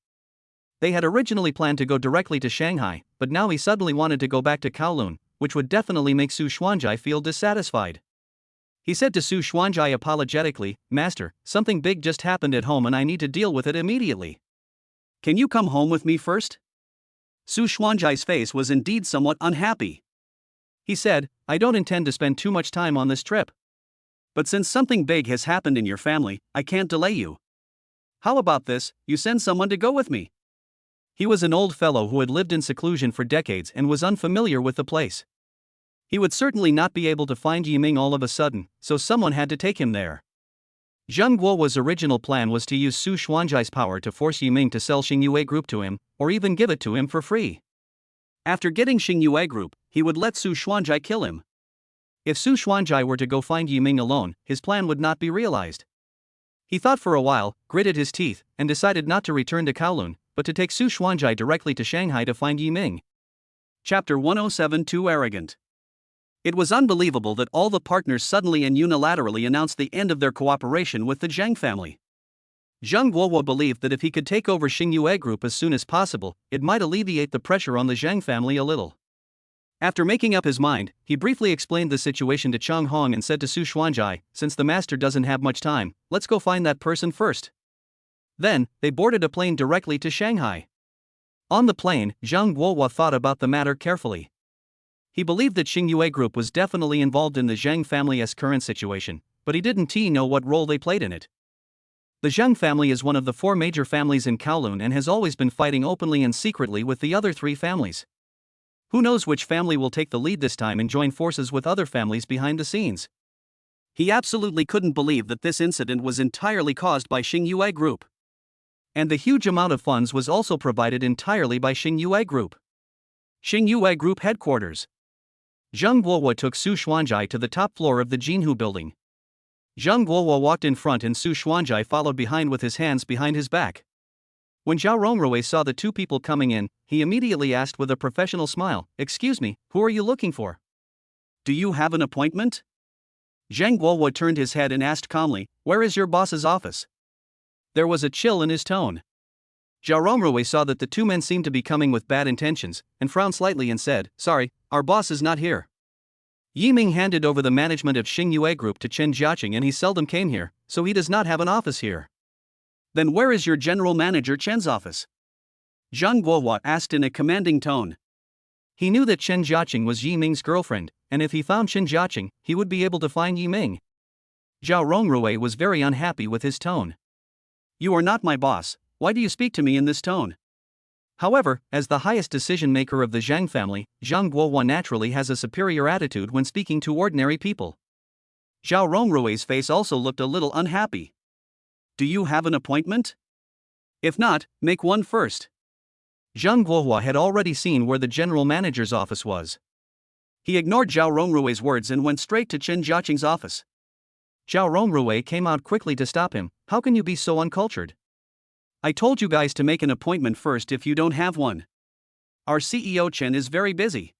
They had originally planned to go directly to Shanghai, but now he suddenly wanted to go back to Kowloon, which would definitely make Su Xuanzai feel dissatisfied. He said to Su Xuanzai apologetically, "Master, something big just happened at home and I need to deal with it immediately. Can you come home with me first?" Su Xuanzai's face was indeed somewhat unhappy. He said, "I don't intend to spend too much time on this trip. But since something big has happened in your family, I can't delay you. How about this, you send someone to go with me?" He was an old fellow who had lived in seclusion for decades and was unfamiliar with the place. He would certainly not be able to find Yiming all of a sudden, so someone had to take him there. Zhang Guohua's original plan was to use Su Xuanzai's power to force Yiming to sell Xingyue Group to him, or even give it to him for free. After getting Xingyue Group, he would let Su Xuanzai kill him. If Su Xuanzai were to go find Yiming alone, his plan would not be realized. He thought for a while, gritted his teeth, and decided not to return to Kowloon, but to take Su Xuanzai directly to Shanghai to find Yiming. Chapter 107 Too Arrogant. It was unbelievable that all the partners suddenly and unilaterally announced the end of their cooperation with the Zhang family. Zhang Guohua believed that if he could take over Xingyue Group as soon as possible, it might alleviate the pressure on the Zhang family a little. After making up his mind, he briefly explained the situation to Cheng Hong and said to Su Xuanzai, "Since the master doesn't have much time, let's go find that person first." Then, they boarded a plane directly to Shanghai. On the plane, Zhang Guohua thought about the matter carefully. He believed that Xingyue Group was definitely involved in the Zhang family's current situation, but he didn't know what role they played in it. The Zhang family is one of the four major families in Kowloon and has always been fighting openly and secretly with the other three families. Who knows which family will take the lead this time and join forces with other families behind the scenes? He absolutely couldn't believe that this incident was entirely caused by Xingyue Group. And the huge amount of funds was also provided entirely by Xingyue Group. Xingyue Group headquarters. Zheng Guohua took Su Xuanzhai to the top floor of the Jinhu building. Zheng Guohua walked in front and Su Xuanzhai followed behind with his hands behind his back. When Zhao Rongrui saw the two people coming in, he immediately asked with a professional smile, "Excuse me, who are you looking for? Do you have an appointment?" Zheng Guohua turned his head and asked calmly, "Where is your boss's office?" There was a chill in his tone. Zhao Rongrui saw that the two men seemed to be coming with bad intentions, and frowned slightly and said, "Sorry, our boss is not here." Yiming handed over the management of Xingyue Group to Chen Jiaqing and he seldom came here, so he does not have an office here. Then where is your general manager Chen's office? Zhang Guohua asked in a commanding tone. He knew that Chen Jiaqing was Yiming's girlfriend, and if he found Chen Jiaqing, he would be able to find Yiming. Zhao Rongrui was very unhappy with his tone. "You are not my boss, why do you speak to me in this tone?" However, as the highest decision maker of the Zhang family, Zhang Guohua naturally has a superior attitude when speaking to ordinary people. Zhao Rongrui's face also looked a little unhappy. "Do you have an appointment? If not, make one first." Zhang Guohua had already seen where the general manager's office was. He ignored Zhao Rongrui's words and went straight to Chen Jiaqing's office. Zhao Rongrui came out quickly to stop him. "How can you be so uncultured? I told you guys to make an appointment first if you don't have one. Our CEO Chen is very busy."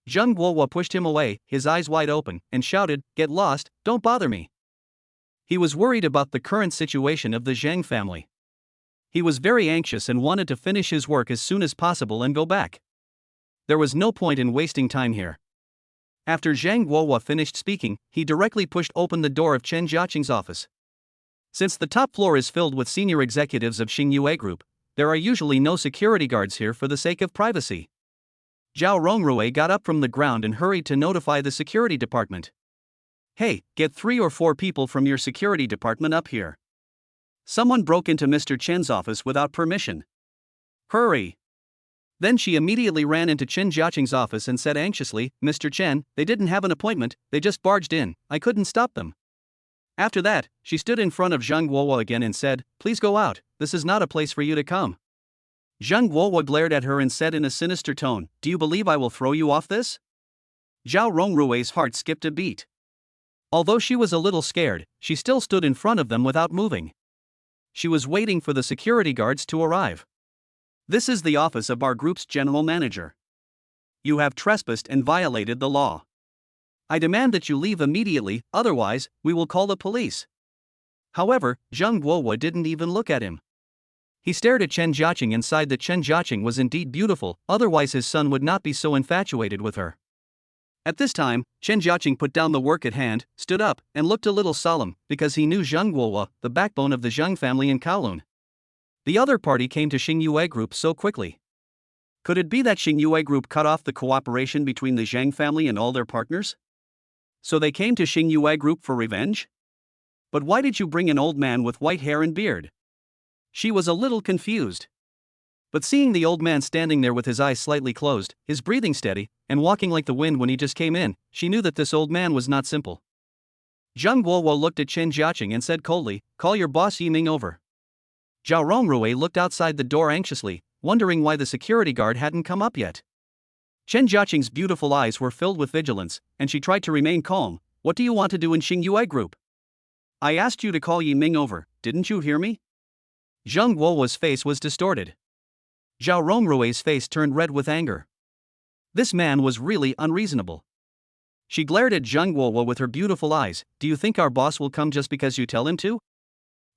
Zheng Guohua pushed him away, his eyes wide open, and shouted, "Get lost, don't bother me." He was worried about the current situation of the Zhang family. He was very anxious and wanted to finish his work as soon as possible and go back. There was no point in wasting time here. After Zhang Guohua finished speaking, he directly pushed open the door of Chen Jiaqing's office. Since the top floor is filled with senior executives of Xingyue Group, there are usually no security guards here for the sake of privacy. Zhao Rongrui got up from the ground and hurried to notify the security department. "Hey, get 3 or 4 people from your security department up here. Someone broke into Mr. Chen's office without permission. Hurry." Then she immediately ran into Chen Jiaqing's office and said anxiously, "Mr. Chen, they didn't have an appointment, they just barged in, I couldn't stop them." After that, she stood in front of Zhang Guohua again and said, "Please go out, this is not a place for you to come." Zhang Guohua glared at her and said in a sinister tone, "Do you believe I will throw you off this?" Zhao Rongrui's heart skipped a beat. Although she was a little scared, she still stood in front of them without moving. She was waiting for the security guards to arrive. "This is the office of our group's general manager. You have trespassed and violated the law. I demand that you leave immediately, otherwise, we will call the police." However, Zheng Guohua didn't even look at him. He stared at Chen Jiaqing and sighed that Chen Jiaqing was indeed beautiful, otherwise his son would not be so infatuated with her. At this time, Chen Jiaqing put down the work at hand, stood up, and looked a little solemn, because he knew Zheng Guohua, the backbone of the Zheng family in Kowloon. The other party came to Xingyue Group so quickly. Could it be that Xingyue Group cut off the cooperation between the Zhang family and all their partners? So they came to Xingyue Group for revenge? But why did you bring an old man with white hair and beard? She was a little confused. But seeing the old man standing there with his eyes slightly closed, his breathing steady, and walking like the wind when he just came in, she knew that this old man was not simple. Zheng Guohua looked at Chen Jiaqing and said coldly, "Call your boss Yiming over." Zhao Rongrui looked outside the door anxiously, wondering why the security guard hadn't come up yet. Chen Jiaqing's beautiful eyes were filled with vigilance, and she tried to remain calm. "What do you want to do in Xingyue Group? I asked you to call Yiming over, didn't you hear me?" Zheng Guohua's face was distorted. Zhao Rongrui's face turned red with anger. This man was really unreasonable. She glared at Zheng Guohua with her beautiful eyes. "Do you think our boss will come just because you tell him to?"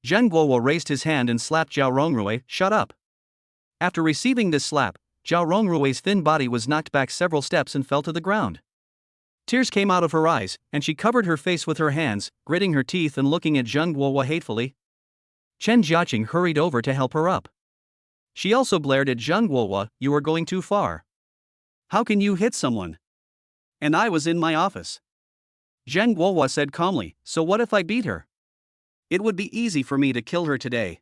Zheng Guohua raised his hand and slapped Zhao Rongrui. "Shut up." After receiving this slap, Zhao Rongrui's thin body was knocked back several steps and fell to the ground. Tears came out of her eyes, and she covered her face with her hands, gritting her teeth and looking at Zheng Guohua hatefully. Chen Jiaqing hurried over to help her up. She also glared at Zheng Guohua. "You are going too far. How can you hit someone? And I was in my office." Zheng Guohua said calmly, "So what if I beat her? It would be easy for me to kill her today.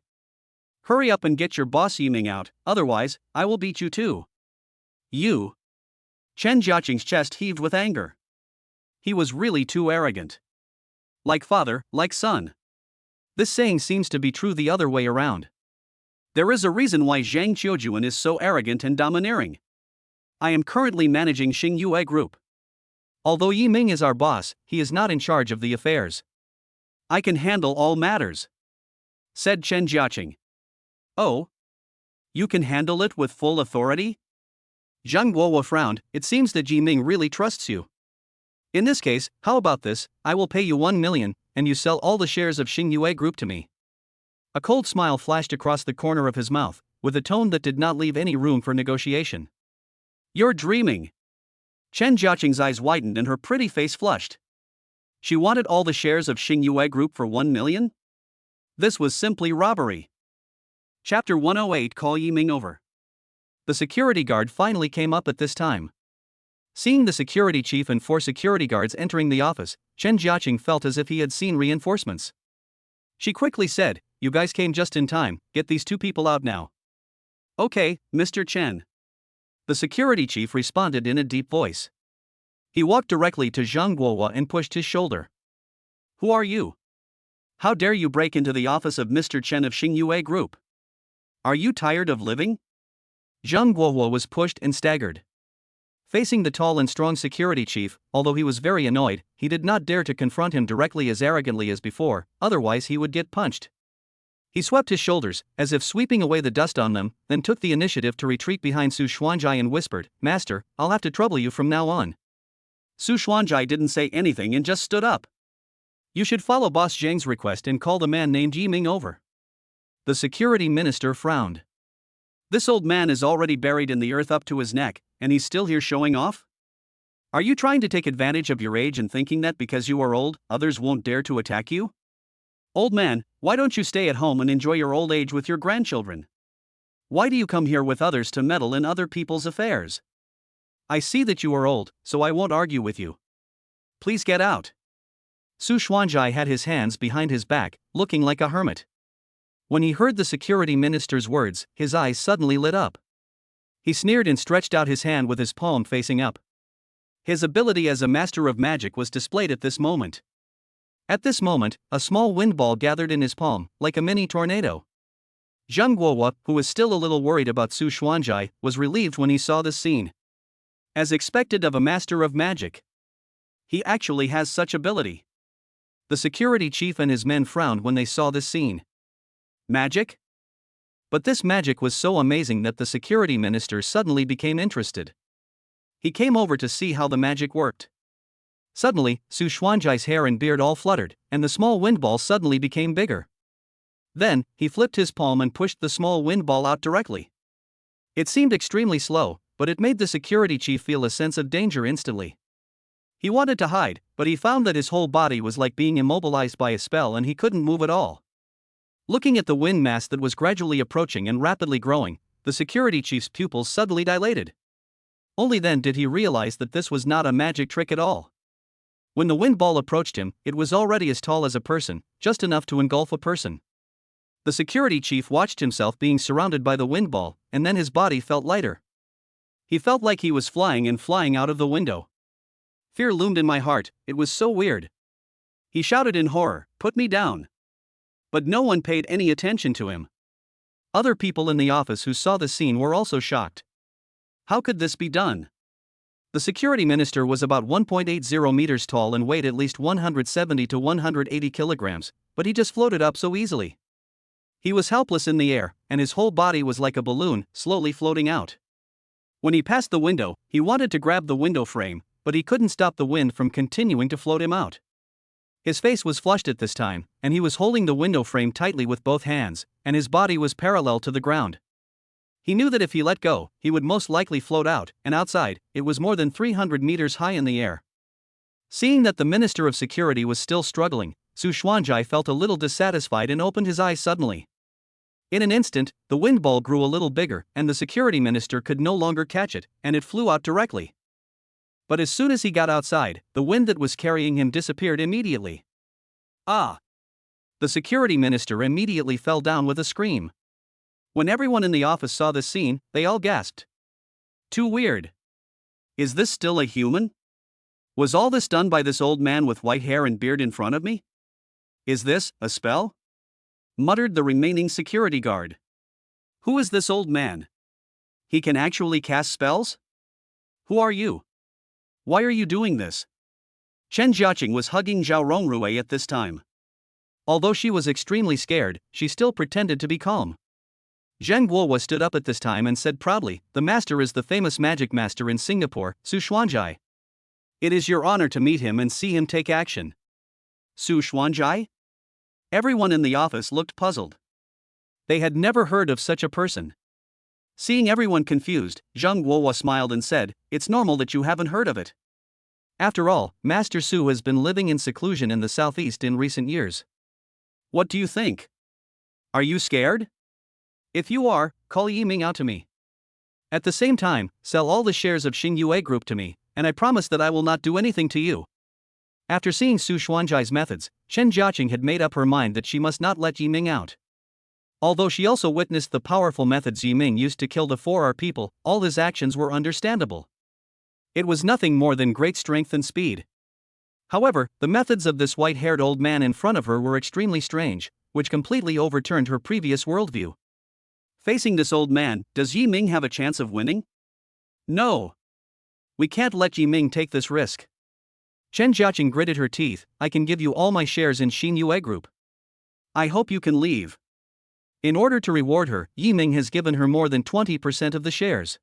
Hurry up and get your boss Yiming out, otherwise, I will beat you too." "You?" Chen Jiaqing's chest heaved with anger. He was really too arrogant. Like father, like son. This saying seems to be true the other way around. There is a reason why Zhang Qiujuan is so arrogant and domineering. I am currently managing Xingyue Group. Although Yi Ming is our boss, he is not in charge of the affairs. I can handle all matters," said Chen Jiaqing. "Oh? You can handle it with full authority?" Zhang Guowo frowned. "It seems that Yi Ming really trusts you. In this case, how about this? I will pay you 1 million, and you sell all the shares of Xingyue Group to me." A cold smile flashed across the corner of his mouth, with a tone that did not leave any room for negotiation. "You're dreaming." Chen Jiaqing's eyes widened and her pretty face flushed. She wanted all the shares of Xingyue Group for 1 million? This was simply robbery. Chapter 108. Call Yi Ming over. The security guard finally came up at this time. Seeing the security chief and 4 security guards entering the office, Chen Jiaqing felt as if he had seen reinforcements. She quickly said, "You guys came just in time, get these 2 people out now." "Okay, Mr. Chen." The security chief responded in a deep voice. He walked directly to Zhang Guowo and pushed his shoulder. "Who are you? How dare you break into the office of Mr. Chen of Xingyue Group? Are you tired of living?" Zhang Guowo was pushed and staggered. Facing the tall and strong security chief, although he was very annoyed, he did not dare to confront him directly as arrogantly as before, otherwise he would get punched. He swept his shoulders, as if sweeping away the dust on them, then took the initiative to retreat behind Su Xuanzai and whispered, "Master, I'll have to trouble you from now on." Su Xuanzai didn't say anything and just stood up. "You should follow Boss Zhang's request and call the man named Yi Ming over." The security minister frowned. "This old man is already buried in the earth up to his neck, and he's still here showing off? Are you trying to take advantage of your age and thinking that because you are old, others won't dare to attack you? Old man, why don't you stay at home and enjoy your old age with your grandchildren? Why do you come here with others to meddle in other people's affairs? I see that you are old, so I won't argue with you. Please get out." Su Xuanzai had his hands behind his back, looking like a hermit. When he heard the security minister's words, his eyes suddenly lit up. He sneered and stretched out his hand with his palm facing up. His ability as a master of magic was displayed at this moment. At this moment, a small wind ball gathered in his palm, like a mini tornado. Zhang Guowo, who was still a little worried about Su Xuanzai, was relieved when he saw this scene. As expected of a master of magic. He actually has such ability. The security chief and his men frowned when they saw this scene. Magic? But this magic was so amazing that the security minister suddenly became interested. He came over to see how the magic worked. Suddenly, Su Xuanzai's hair and beard all fluttered, and the small wind ball suddenly became bigger. Then, he flipped his palm and pushed the small wind ball out directly. It seemed extremely slow, but it made the security chief feel a sense of danger instantly. He wanted to hide, but he found that his whole body was like being immobilized by a spell and he couldn't move at all. Looking at the wind mass that was gradually approaching and rapidly growing, the security chief's pupils suddenly dilated. Only then did he realize that this was not a magic trick at all. When the wind ball approached him, it was already as tall as a person, just enough to engulf a person. The security chief watched himself being surrounded by the wind ball, and then his body felt lighter. He felt like he was flying and flying out of the window. Fear loomed in my heart, it was so weird. He shouted in horror, "Put me down." But no one paid any attention to him. Other people in the office who saw the scene were also shocked. How could this be done? The security minister was about 1.80 meters tall and weighed at least 170 to 180 kilograms, but he just floated up so easily. He was helpless in the air, and his whole body was like a balloon, slowly floating out. When he passed the window, he wanted to grab the window frame, but he couldn't stop the wind from continuing to float him out. His face was flushed at this time, and he was holding the window frame tightly with both hands, and his body was parallel to the ground. He knew that if he let go, he would most likely float out, and outside, it was more than 300 meters high in the air. Seeing that the Minister of Security was still struggling, Su Xuanzai felt a little dissatisfied and opened his eyes suddenly. In an instant, the wind ball grew a little bigger, and the security minister could no longer catch it, and it flew out directly. But as soon as he got outside, the wind that was carrying him disappeared immediately. Ah! The security minister immediately fell down with a scream. When everyone in the office saw this scene, they all gasped. Too weird. Is this still a human? Was all this done by this old man with white hair and beard in front of me? Is this a spell? Muttered the remaining security guard. Who is this old man? He can actually cast spells? Who are you? Why are you doing this? Chen Jiaqing was hugging Zhao Rongrui at this time. Although she was extremely scared, she still pretended to be calm. Zheng Guohua stood up at this time and said proudly, "The master is the famous magic master in Singapore, Su Xuanzai. It is your honor to meet him and see him take action." Su Xuanzai? Everyone in the office looked puzzled. They had never heard of such a person. Seeing everyone confused, Zheng Guohua smiled and said, "It's normal that you haven't heard of it. After all, Master Su has been living in seclusion in the southeast in recent years. What do you think? Are you scared? If you are, call Yiming out to me. At the same time, sell all the shares of Xingyue Group to me, and I promise that I will not do anything to you." After seeing Su Xuanzai's methods, Chen Jiaqing had made up her mind that she must not let Yiming out. Although she also witnessed the powerful methods Yiming used to kill the 4R people, all his actions were understandable. It was nothing more than great strength and speed. However, the methods of this white-haired old man in front of her were extremely strange, which completely overturned her previous worldview. Facing this old man, does Yiming have a chance of winning? No. We can't let Yiming take this risk. Chen Jiaqing gritted her teeth. "I can give you all my shares in Xingyue Group. I hope you can leave." In order to reward her, Yiming has given her more than 20% of the shares.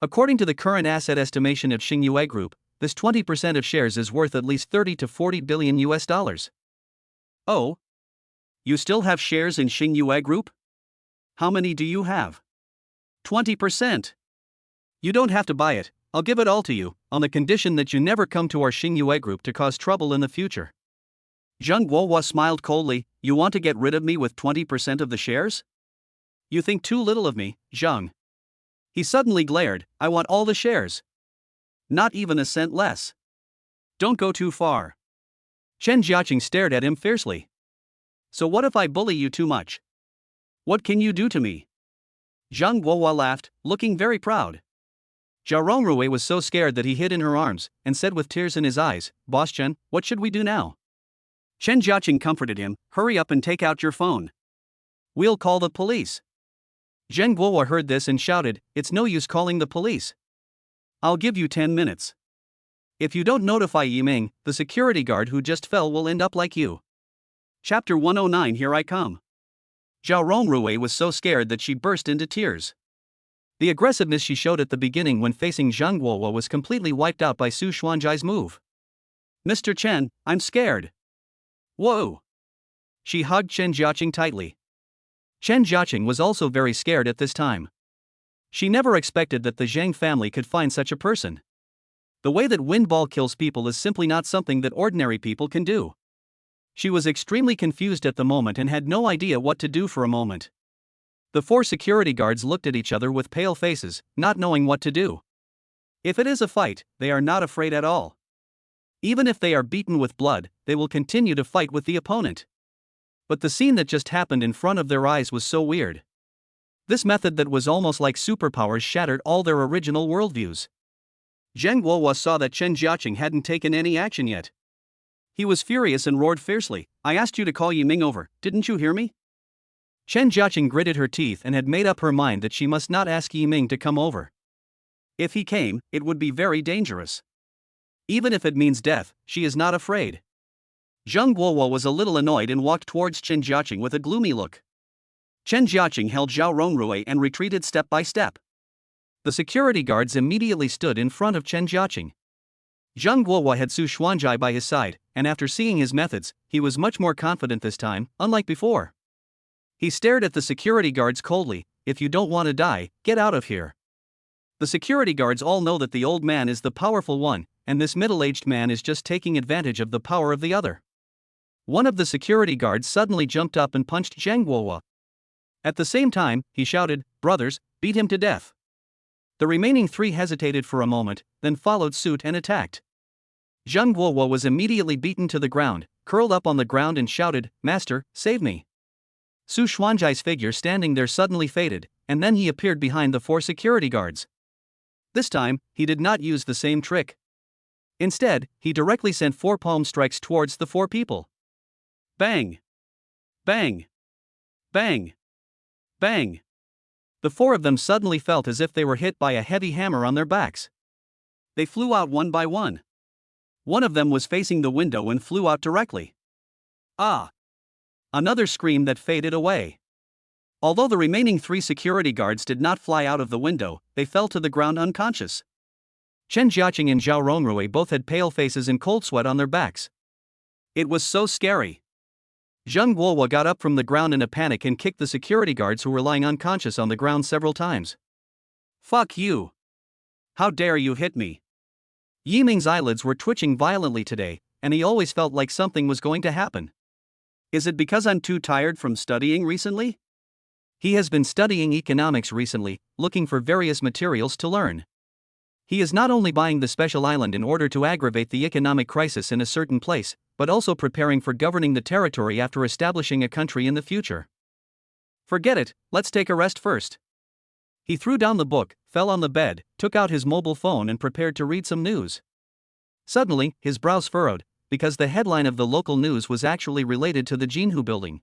According to the current asset estimation of Xingyue Group, this 20% of shares is worth at least 30 to 40 billion US dollars. Oh? You still have shares in Xingyue Group? How many do you have? 20%. You don't have to buy it, I'll give it all to you, on the condition that you never come to our Xingyue Group to cause trouble in the future. Zheng Guohua smiled coldly. "You want to get rid of me with 20% of the shares? You think too little of me, Zheng." He suddenly glared. "I want all the shares. Not even a cent less. Don't go too far." Chen Jiaqing stared at him fiercely. "So what if I bully you too much? What can you do to me?" Zheng Guohua laughed, looking very proud. Zhao Rongrui was so scared that he hid in her arms, and said with tears in his eyes, "Boss Chen, what should we do now?" Chen Jiaqing comforted him, "Hurry up and take out your phone. We'll call the police." Zheng Guohua heard this and shouted, "It's no use calling the police. I'll give you 10 minutes. If you don't notify Yiming, the security guard who just fell will end up like you." Chapter 109. Here I come. Zhao Rongrui was so scared that she burst into tears. The aggressiveness she showed at the beginning when facing Zheng Guohua was completely wiped out by Su Xuanzai's move. "Mr. Chen, I'm scared." "Whoa!" She hugged Chen Jiaqing tightly. Chen Jiaqing was also very scared at this time. She never expected that the Zhang family could find such a person. The way that wind ball kills people is simply not something that ordinary people can do. She was extremely confused at the moment and had no idea what to do for a moment. The 4 security guards looked at each other with pale faces, not knowing what to do. If it is a fight, they are not afraid at all. Even if they are beaten with blood, they will continue to fight with the opponent. But the scene that just happened in front of their eyes was so weird. This method that was almost like superpowers shattered all their original worldviews. Zheng Guohua saw that Chen Jiaqing hadn't taken any action yet. He was furious and roared fiercely, "I asked you to call Yiming over, didn't you hear me?" Chen Jiaqing gritted her teeth and had made up her mind that she must not ask Yiming to come over. If he came, it would be very dangerous. Even if it means death, she is not afraid. Zheng Guohua was a little annoyed and walked towards Chen Jiaqing with a gloomy look. Chen Jiaqing held Zhao Rongrui and retreated step by step. The security guards immediately stood in front of Chen Jiaqing. Zheng Guohua had Su Xuanzai by his side, and after seeing his methods, he was much more confident this time, unlike before. He stared at the security guards coldly. "If you don't want to die, get out of here." The security guards all know that the old man is the powerful one, and this middle-aged man is just taking advantage of the power of the other. One of the security guards suddenly jumped up and punched Zheng Guohua. At the same time, he shouted, "Brothers, beat him to death." The remaining 3 hesitated for a moment, then followed suit and attacked. Zheng Guohua was immediately beaten to the ground, curled up on the ground and shouted, "Master, save me." Su Xuanzai's figure standing there suddenly faded, and then he appeared behind the 4 security guards. This time, he did not use the same trick. Instead, he directly sent 4 palm strikes towards the 4 people. Bang! Bang! Bang! Bang! The 4 of them suddenly felt as if they were hit by a heavy hammer on their backs. They flew out one by one. One of them was facing the window and flew out directly. Ah! Another scream that faded away. Although the remaining 3 security guards did not fly out of the window, they fell to the ground unconscious. Chen Jiaqing and Zhao Rongrui both had pale faces and cold sweat on their backs. It was so scary. Zheng Guohua got up from the ground in a panic and kicked the security guards who were lying unconscious on the ground several times. Fuck you! How dare you hit me? Yiming's eyelids were twitching violently today, and he always felt like something was going to happen. Is it because I'm too tired from studying recently? He has been studying economics recently, looking for various materials to learn. He is not only buying the special island in order to aggravate the economic crisis in a certain place, but also preparing for governing the territory after establishing a country in the future. Forget it, let's take a rest first. He threw down the book, fell on the bed, took out his mobile phone and prepared to read some news. Suddenly, his brows furrowed, because the headline of the local news was actually related to the Jinhu building.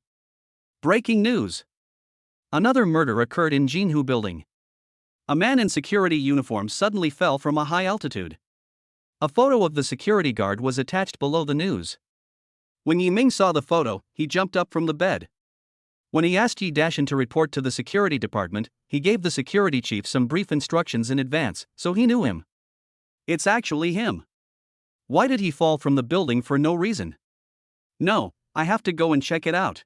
Breaking news! Another murder occurred in Jinhu building. A man in security uniform suddenly fell from a high altitude. A photo of the security guard was attached below the news. When Yiming saw the photo, he jumped up from the bed. When he asked Yi Dashan to report to the security department, he gave the security chief some brief instructions in advance, so he knew him. It's actually him. Why did he fall from the building for no reason? No, I have to go and check it out.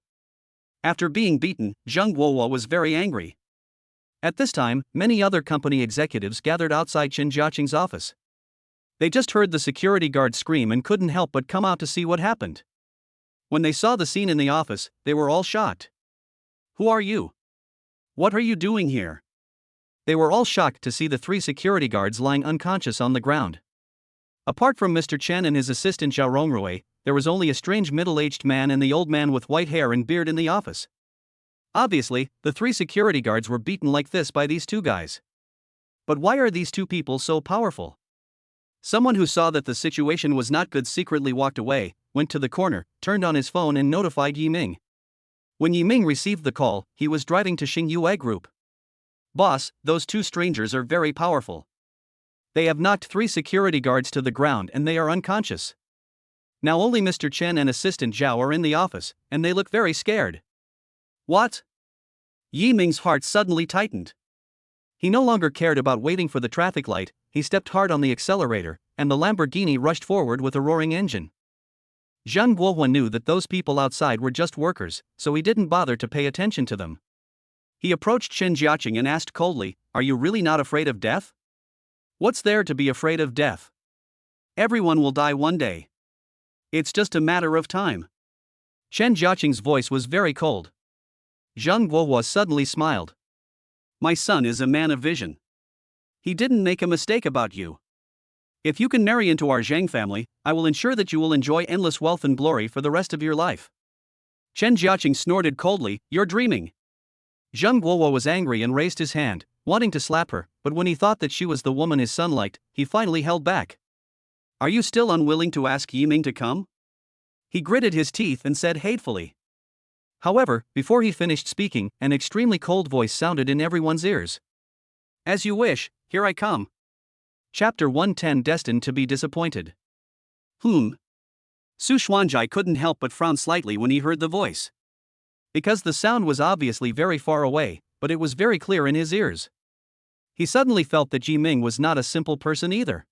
After being beaten, Zheng Guohua was very angry. At this time, many other company executives gathered outside Chen Jiaqing's office. They just heard the security guard scream and couldn't help but come out to see what happened. When they saw the scene in the office, they were all shocked. Who are you? What are you doing here? They were all shocked to see the 3 security guards lying unconscious on the ground. Apart from Mr. Chen and his assistant Zhao Rongrui, there was only a strange middle-aged man and the old man with white hair and beard in the office. Obviously, the 3 security guards were beaten like this by these 2 guys. But why are these 2 people so powerful? Someone who saw that the situation was not good secretly walked away, went to the corner, turned on his phone and notified Yiming. When Yiming received the call, he was driving to Xingyue Group. Boss, those 2 strangers are very powerful. They have knocked 3 security guards to the ground and they are unconscious. Now only Mr. Chen and assistant Zhao are in the office, and they look very scared. What? Yiming's heart suddenly tightened. He no longer cared about waiting for the traffic light, he stepped hard on the accelerator, and the Lamborghini rushed forward with a roaring engine. Zheng Guohua knew that those people outside were just workers, so he didn't bother to pay attention to them. He approached Chen Jiaqing and asked coldly, "Are you really not afraid of death?" "What's there to be afraid of death? Everyone will die one day. It's just a matter of time." Chen Jiaqing's voice was very cold. Zheng Guohua suddenly smiled. "My son is a man of vision. He didn't make a mistake about you. If you can marry into our Zhang family, I will ensure that you will enjoy endless wealth and glory for the rest of your life." Chen Jiaqing snorted coldly, "You're dreaming." Zheng Guohua was angry and raised his hand, wanting to slap her, but when he thought that she was the woman his son liked, he finally held back. "Are you still unwilling to ask Yiming to come?" He gritted his teeth and said hatefully. However, before he finished speaking, an extremely cold voice sounded in everyone's ears. "As you wish, here I come." Chapter 110, Destined to be Disappointed. Su Xuanzai couldn't help but frown slightly when he heard the voice. Because the sound was obviously very far away, but it was very clear in his ears. He suddenly felt that Yiming was not a simple person either.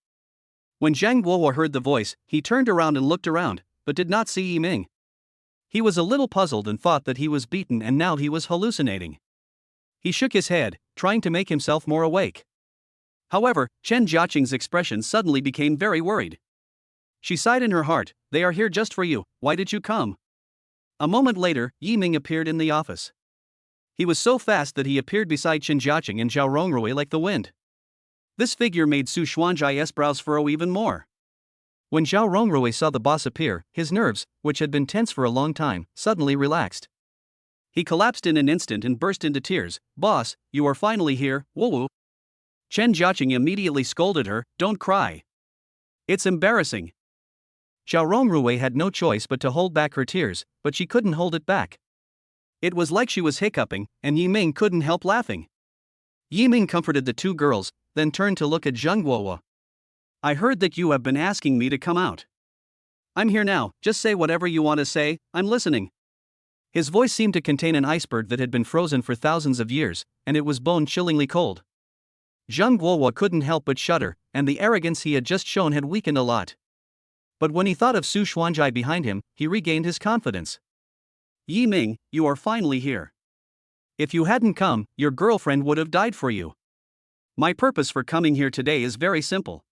When Zheng Guohua heard the voice, he turned around and looked around, but did not see Yiming. He was a little puzzled and thought that he was beaten and now he was hallucinating. He shook his head, trying to make himself more awake. However, Chen Jiaqing's expression suddenly became very worried. She sighed in her heart, "They are here just for you, why did you come?" A moment later, Yiming appeared in the office. He was so fast that he appeared beside Chen Jiaqing and Zhao Rongrui like the wind. This figure made Su Xuanzai's brows furrow even more. When Zhao Rongrui saw the boss appear, his nerves, which had been tense for a long time, suddenly relaxed. He collapsed in an instant and burst into tears. "Boss, you are finally here, woo-woo." Chen Jiaqing immediately scolded her, "Don't cry. It's embarrassing." Zhao Rongrui had no choice but to hold back her tears, but she couldn't hold it back. It was like she was hiccuping, and Yiming couldn't help laughing. Yiming comforted the 2 girls, then turned to look at Zheng Guohua. I heard that you have been asking me to come out. I'm here now, just say whatever you want to say, I'm listening. His voice seemed to contain an iceberg that had been frozen for thousands of years, and it was bone-chillingly cold. Zhang Guohua couldn't help but shudder, and the arrogance he had just shown had weakened a lot. But when he thought of Su Xuanzai behind him, he regained his confidence. Yi Ming, you are finally here. If you hadn't come, your girlfriend would have died for you. My purpose for coming here today is very simple.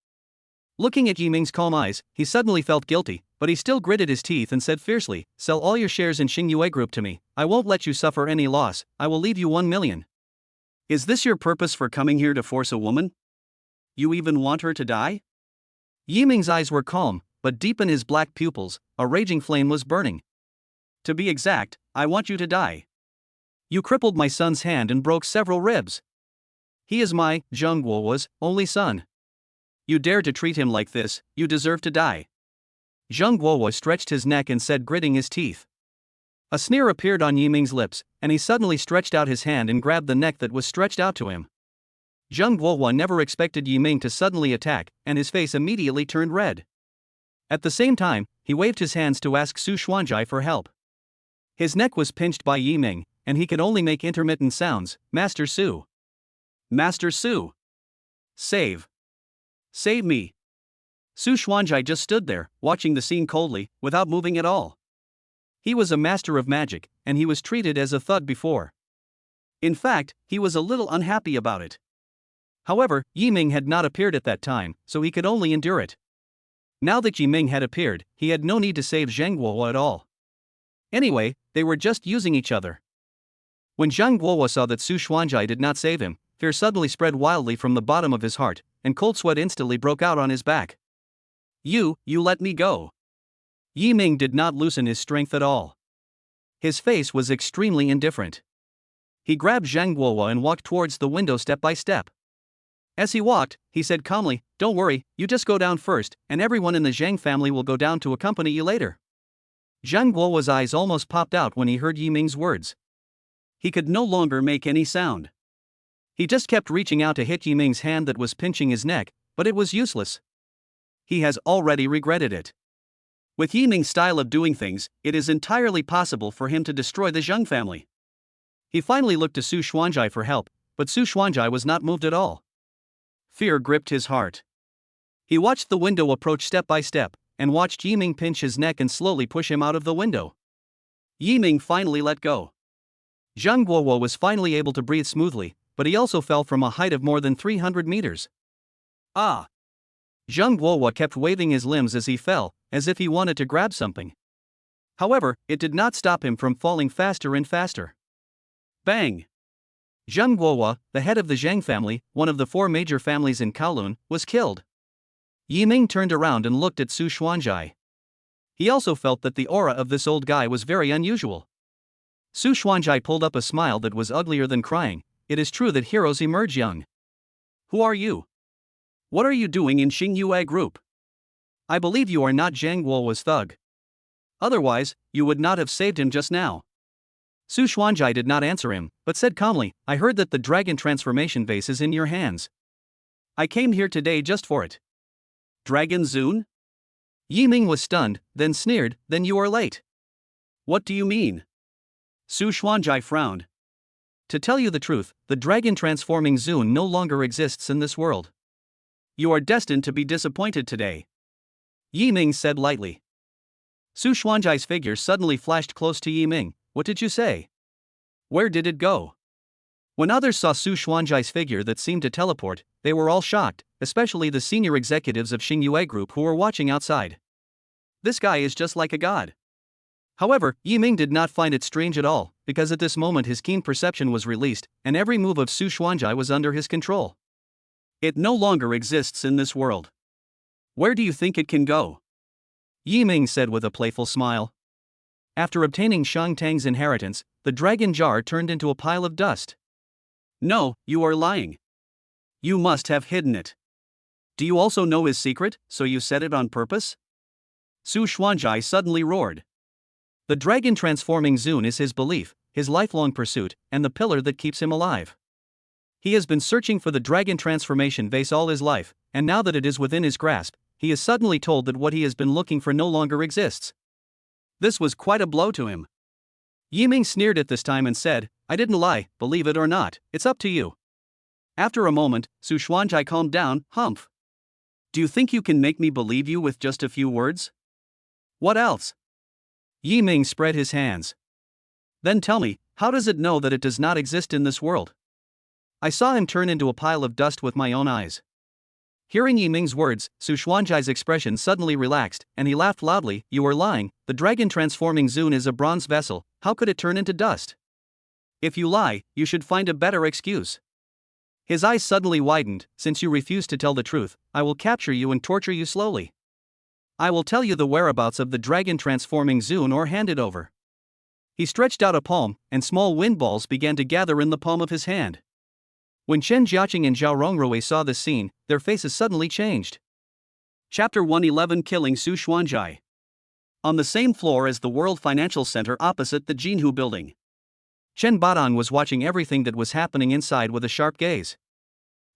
Looking at Yi Ming's calm eyes, he suddenly felt guilty, but he still gritted his teeth and said fiercely, "Sell all your shares in Xingyue Group to me. I won't let you suffer any loss. I will leave you 1 million. Is this your purpose for coming here to force a woman? You even want her to die?" Yi Ming's eyes were calm, but deep in his black pupils, a raging flame was burning. To be exact, I want you to die. You crippled my son's hand and broke several ribs. He is my, Zhang Guohua's, only son. You dare to treat him like this, you deserve to die. Zhang Guohua stretched his neck and said, gritting his teeth. A sneer appeared on Yi Ming's lips, and he suddenly stretched out his hand and grabbed the neck that was stretched out to him. Zhang Guohua never expected Yi Ming to suddenly attack, and his face immediately turned red. At the same time, he waved his hands to ask Su Xuanzai for help. His neck was pinched by Yi Ming, and he could only make intermittent sounds. Master Su. Master Su. Save. Save me. Su Xuanzai just stood there, watching the scene coldly, without moving at all. He was a master of magic, and he was treated as a thug before. In fact, he was a little unhappy about it. However, Yi Ming had not appeared at that time, so he could only endure it. Now that Yi Ming had appeared, he had no need to save Zhang Guohua at all. Anyway, they were just using each other. When Zhang Guohua saw that Su Xuanzai did not save him, fear suddenly spread wildly from the bottom of his heart, and cold sweat instantly broke out on his back. You let me go. Yi Ming did not loosen his strength at all. His face was extremely indifferent. He grabbed Zhang Guohua and walked towards the window step by step. As he walked, he said calmly, "Don't worry, you just go down first, and everyone in the Zhang family will go down to accompany you later." Zhang Guohua's eyes almost popped out when he heard Yi Ming's words. He could no longer make any sound. He just kept reaching out to hit Yi Ming's hand that was pinching his neck, but it was useless. He has already regretted it. With Yi Ming's style of doing things, it is entirely possible for him to destroy the Zhang family. He finally looked to Su Xuanzai for help, but Su Xuanzai was not moved at all. Fear gripped his heart. He watched the window approach step by step, and watched Yi Ming pinch his neck and slowly push him out of the window. Yi Ming finally let go. Zhang Guohua was finally able to breathe smoothly, but he also fell from a height of more than 300 meters. Ah! Zhang Guohua kept waving his limbs as he fell, as if he wanted to grab something. However, it did not stop him from falling faster and faster. Bang! Zhang Guohua, the head of the Zhang family, one of the 4 major families in Kowloon, was killed. Yi Ming turned around and looked at Su Xuanzai. He also felt that the aura of this old guy was very unusual. Su Xuanzai pulled up a smile that was uglier than crying. It is true that heroes emerge young. Who are you? What are you doing in Xingyue Group? I believe you are not Zhang Guohua's thug. Otherwise, you would not have saved him just now. Su Xuanzai did not answer him, but said calmly, I heard that the dragon transformation vase is in your hands. I came here today just for it. Dragon Zune? Yi Ming was stunned, then sneered, then you are late. What do you mean? Su Xuanzai frowned. To tell you the truth, the dragon transforming Zune no longer exists in this world. You are destined to be disappointed today. Yi Ming said lightly. Su Xuanzai's figure suddenly flashed close to Yi Ming. What did you say? Where did it go? When others saw Su Xuanzai's figure that seemed to teleport, they were all shocked, especially the senior executives of Xingyue Group who were watching outside. This guy is just like a god. However, Yi Ming did not find it strange at all, because at this moment his keen perception was released, and every move of Su Xuanzai was under his control. It no longer exists in this world. Where do you think it can go? Yi Ming said with a playful smile. After obtaining Shang Tang's inheritance, the dragon jar turned into a pile of dust. No, you are lying. You must have hidden it. Do you also know his secret, so you said it on purpose? Su Xuanzai suddenly roared. The dragon transforming Zune is his belief, his lifelong pursuit, and the pillar that keeps him alive. He has been searching for the dragon transformation vase all his life, and now that it is within his grasp, he is suddenly told that what he has been looking for no longer exists. This was quite a blow to him. Yiming sneered at this time and said, "I didn't lie, believe it or not, it's up to you." After a moment, Su Xuanzai calmed down. "Humph. Do you think you can make me believe you with just a few words?" "What else?" Yiming spread his hands. "Then tell me, how does it know that it does not exist in this world? I saw him turn into a pile of dust with my own eyes." Hearing Yiming's words, Su Xuanzai's expression suddenly relaxed, and he laughed loudly. "You are lying, the dragon transforming Zune is a bronze vessel, how could it turn into dust? If you lie, you should find a better excuse." His eyes suddenly widened. "Since you refuse to tell the truth, I will capture you and torture you slowly. I will tell you the whereabouts of the dragon transforming Zune or hand it over." He stretched out a palm, and small wind balls began to gather in the palm of his hand. When Chen Jiaqing and Zhao Rongrui saw this scene, their faces suddenly changed. Chapter 111, Killing Su Xuanzai. On the same floor as the World Financial Center opposite the Jinhu building, Chen Badong was watching everything that was happening inside with a sharp gaze.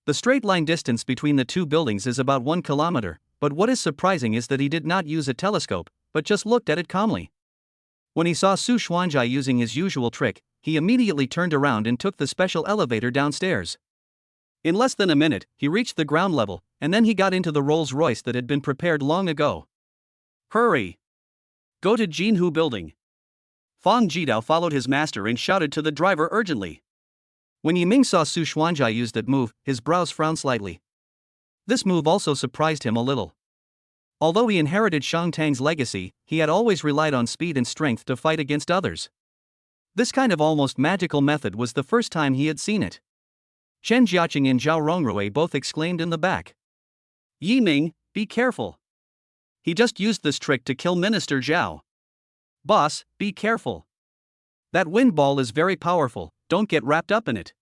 The straight line distance between the two buildings is about 1 kilometer, but what is surprising is that he did not use a telescope, but just looked at it calmly. When he saw Su Xuanzai using his usual trick, he immediately turned around and took the special elevator downstairs. In less than a minute, he reached the ground level, and then he got into the Rolls-Royce that had been prepared long ago. "Hurry! Go to Jinhu building." Fang Jidao followed his master and shouted to the driver urgently. When Yiming saw Su Xuanzai use that move, his brows frowned slightly. This move also surprised him a little. Although he inherited Shang Tang's legacy, he had always relied on speed and strength to fight against others. This kind of almost magical method was the first time he had seen it. Chen Jiaqing and Zhao Rongrui both exclaimed in the back. "Yiming, be careful. He just used this trick to kill Minister Zhao. Boss, be careful. That wind ball is very powerful, don't get wrapped up in it."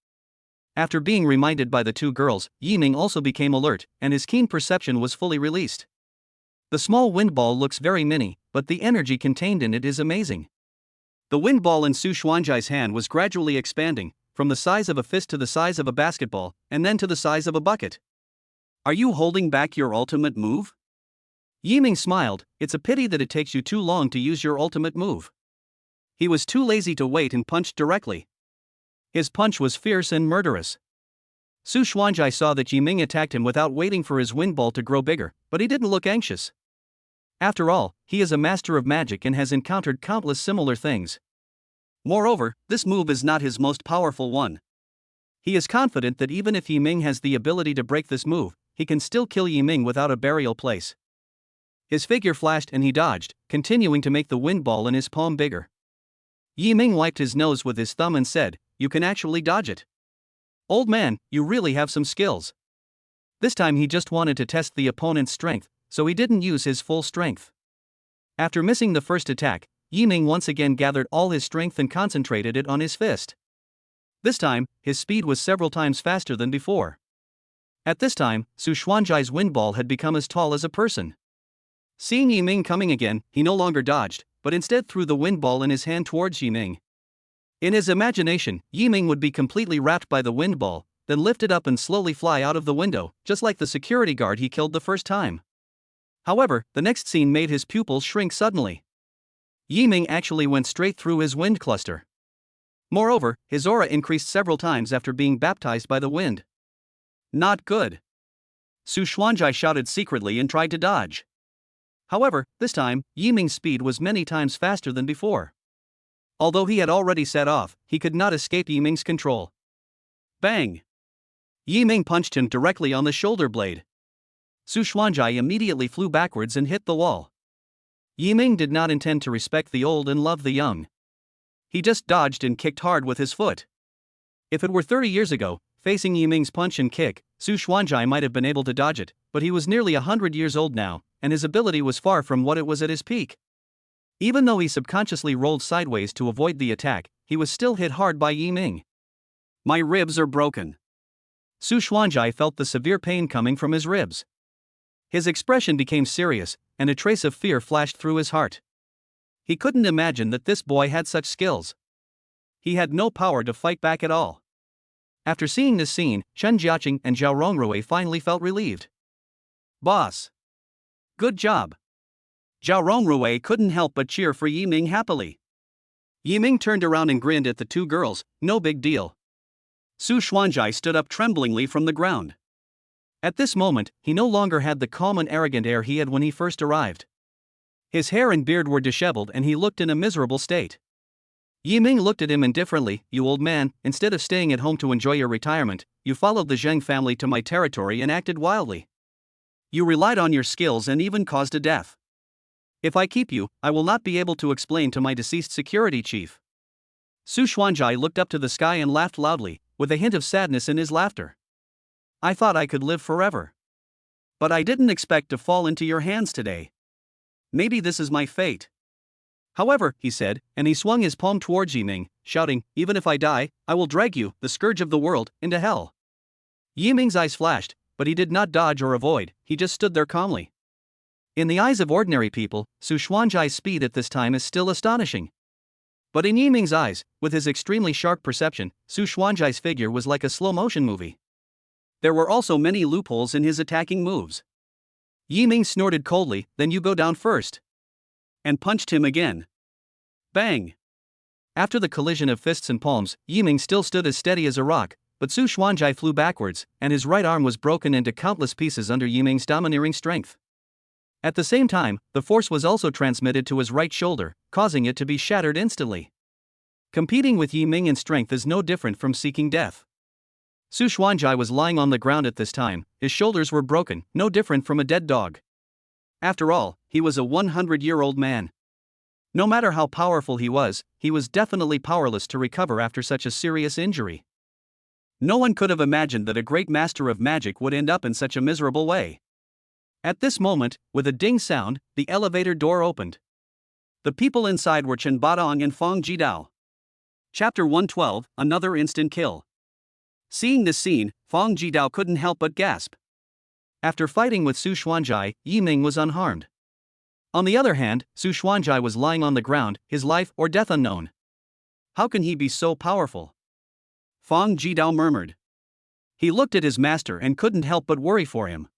After being reminded by the two girls, Yiming also became alert, and his keen perception was fully released. The small wind ball looks very mini, but the energy contained in it is amazing. The wind ball in Su Xuanzai's hand was gradually expanding, from the size of a fist to the size of a basketball, and then to the size of a bucket. "Are you holding back your ultimate move?" Yiming smiled. "It's a pity that it takes you too long to use your ultimate move." He was too lazy to wait and punched directly. His punch was fierce and murderous. Su Xuanzai saw that Yiming attacked him without waiting for his wind ball to grow bigger, but he didn't look anxious. After all, he is a master of magic and has encountered countless similar things. Moreover, this move is not his most powerful one. He is confident that even if Yiming has the ability to break this move, he can still kill Yiming without a burial place. His figure flashed and he dodged, continuing to make the wind ball in his palm bigger. Yiming wiped his nose with his thumb and said, "You can actually dodge it. Old man, you really have some skills." This time he just wanted to test the opponent's strength, so he didn't use his full strength. After missing the first attack, Yiming once again gathered all his strength and concentrated it on his fist. This time, his speed was several times faster than before. At this time, Su Xuanzai's wind ball had become as tall as a person. Seeing Yiming coming again, he no longer dodged, but instead threw the wind ball in his hand towards Yiming. In his imagination, Yiming would be completely wrapped by the wind ball, then lift it up and slowly fly out of the window, just like the security guard he killed the first time. However, the next scene made his pupils shrink suddenly. Yiming actually went straight through his wind cluster. Moreover, his aura increased several times after being baptized by the wind. Not good. Su Xuanzai shouted secretly and tried to dodge. However, this time, Yiming's speed was many times faster than before. Although he had already set off, he could not escape Yiming's control. Bang! Yiming punched him directly on the shoulder blade. Su Xuanzai immediately flew backwards and hit the wall. Yiming did not intend to respect the old and love the young. He just dodged and kicked hard with his foot. If it were 30 years ago, facing Yiming's punch and kick, Su Xuanzai might have been able to dodge it, but he was nearly 100 years old now, and his ability was far from what it was at his peak. Even though he subconsciously rolled sideways to avoid the attack, he was still hit hard by Yiming. "My ribs are broken." Su Xuanzai felt the severe pain coming from his ribs. His expression became serious, and a trace of fear flashed through his heart. He couldn't imagine that this boy had such skills. He had no power to fight back at all. After seeing this scene, Chen Jiaqing and Zhao Rongrui finally felt relieved. Boss. Good job. Zhao Rongrui couldn't help but cheer for Yiming happily. Yiming turned around and grinned at the two girls, no big deal. Su Xuanzai stood up tremblingly from the ground. At this moment, he no longer had the calm and arrogant air he had when he first arrived. His hair and beard were disheveled and he looked in a miserable state. Yiming looked at him indifferently. You old man, instead of staying at home to enjoy your retirement, you followed the Zheng family to my territory and acted wildly. You relied on your skills and even caused a death. If I keep you, I will not be able to explain to my deceased security chief. Su Xuanzai looked up to the sky and laughed loudly, with a hint of sadness in his laughter. I thought I could live forever. But I didn't expect to fall into your hands today. Maybe this is my fate. However, he said, and he swung his palm towards Yiming, shouting, even if I die, I will drag you, the scourge of the world, into hell. Yiming's eyes flashed, but he did not dodge or avoid, he just stood there calmly. In the eyes of ordinary people, Su Xuanzai's speed at this time is still astonishing. But in Yiming's eyes, with his extremely sharp perception, Su Xuanzai's figure was like a slow-motion movie. There were also many loopholes in his attacking moves. Yiming snorted coldly, then you go down first. And punched him again. Bang! After the collision of fists and palms, Yiming still stood as steady as a rock, but Su Xuanzai flew backwards, and his right arm was broken into countless pieces under Yiming's domineering strength. At the same time, the force was also transmitted to his right shoulder, causing it to be shattered instantly. Competing with Yiming in strength is no different from seeking death. Su Xuanzai was lying on the ground at this time, his shoulders were broken, no different from a dead dog. After all, he was a 100-year-old man. No matter how powerful he was definitely powerless to recover after such a serious injury. No one could have imagined that a great master of magic would end up in such a miserable way. At this moment, with a ding sound, the elevator door opened. The people inside were Chen Badong and Fang Jidao. Chapter 112, Another Instant Kill. Seeing this scene, Fang Jidao couldn't help but gasp. After fighting with Su Xuanzai, Yiming was unharmed. On the other hand, Su Xuanzai was lying on the ground, his life or death unknown. How can he be so powerful? Fang Jidao murmured. He looked at his master and couldn't help but worry for him.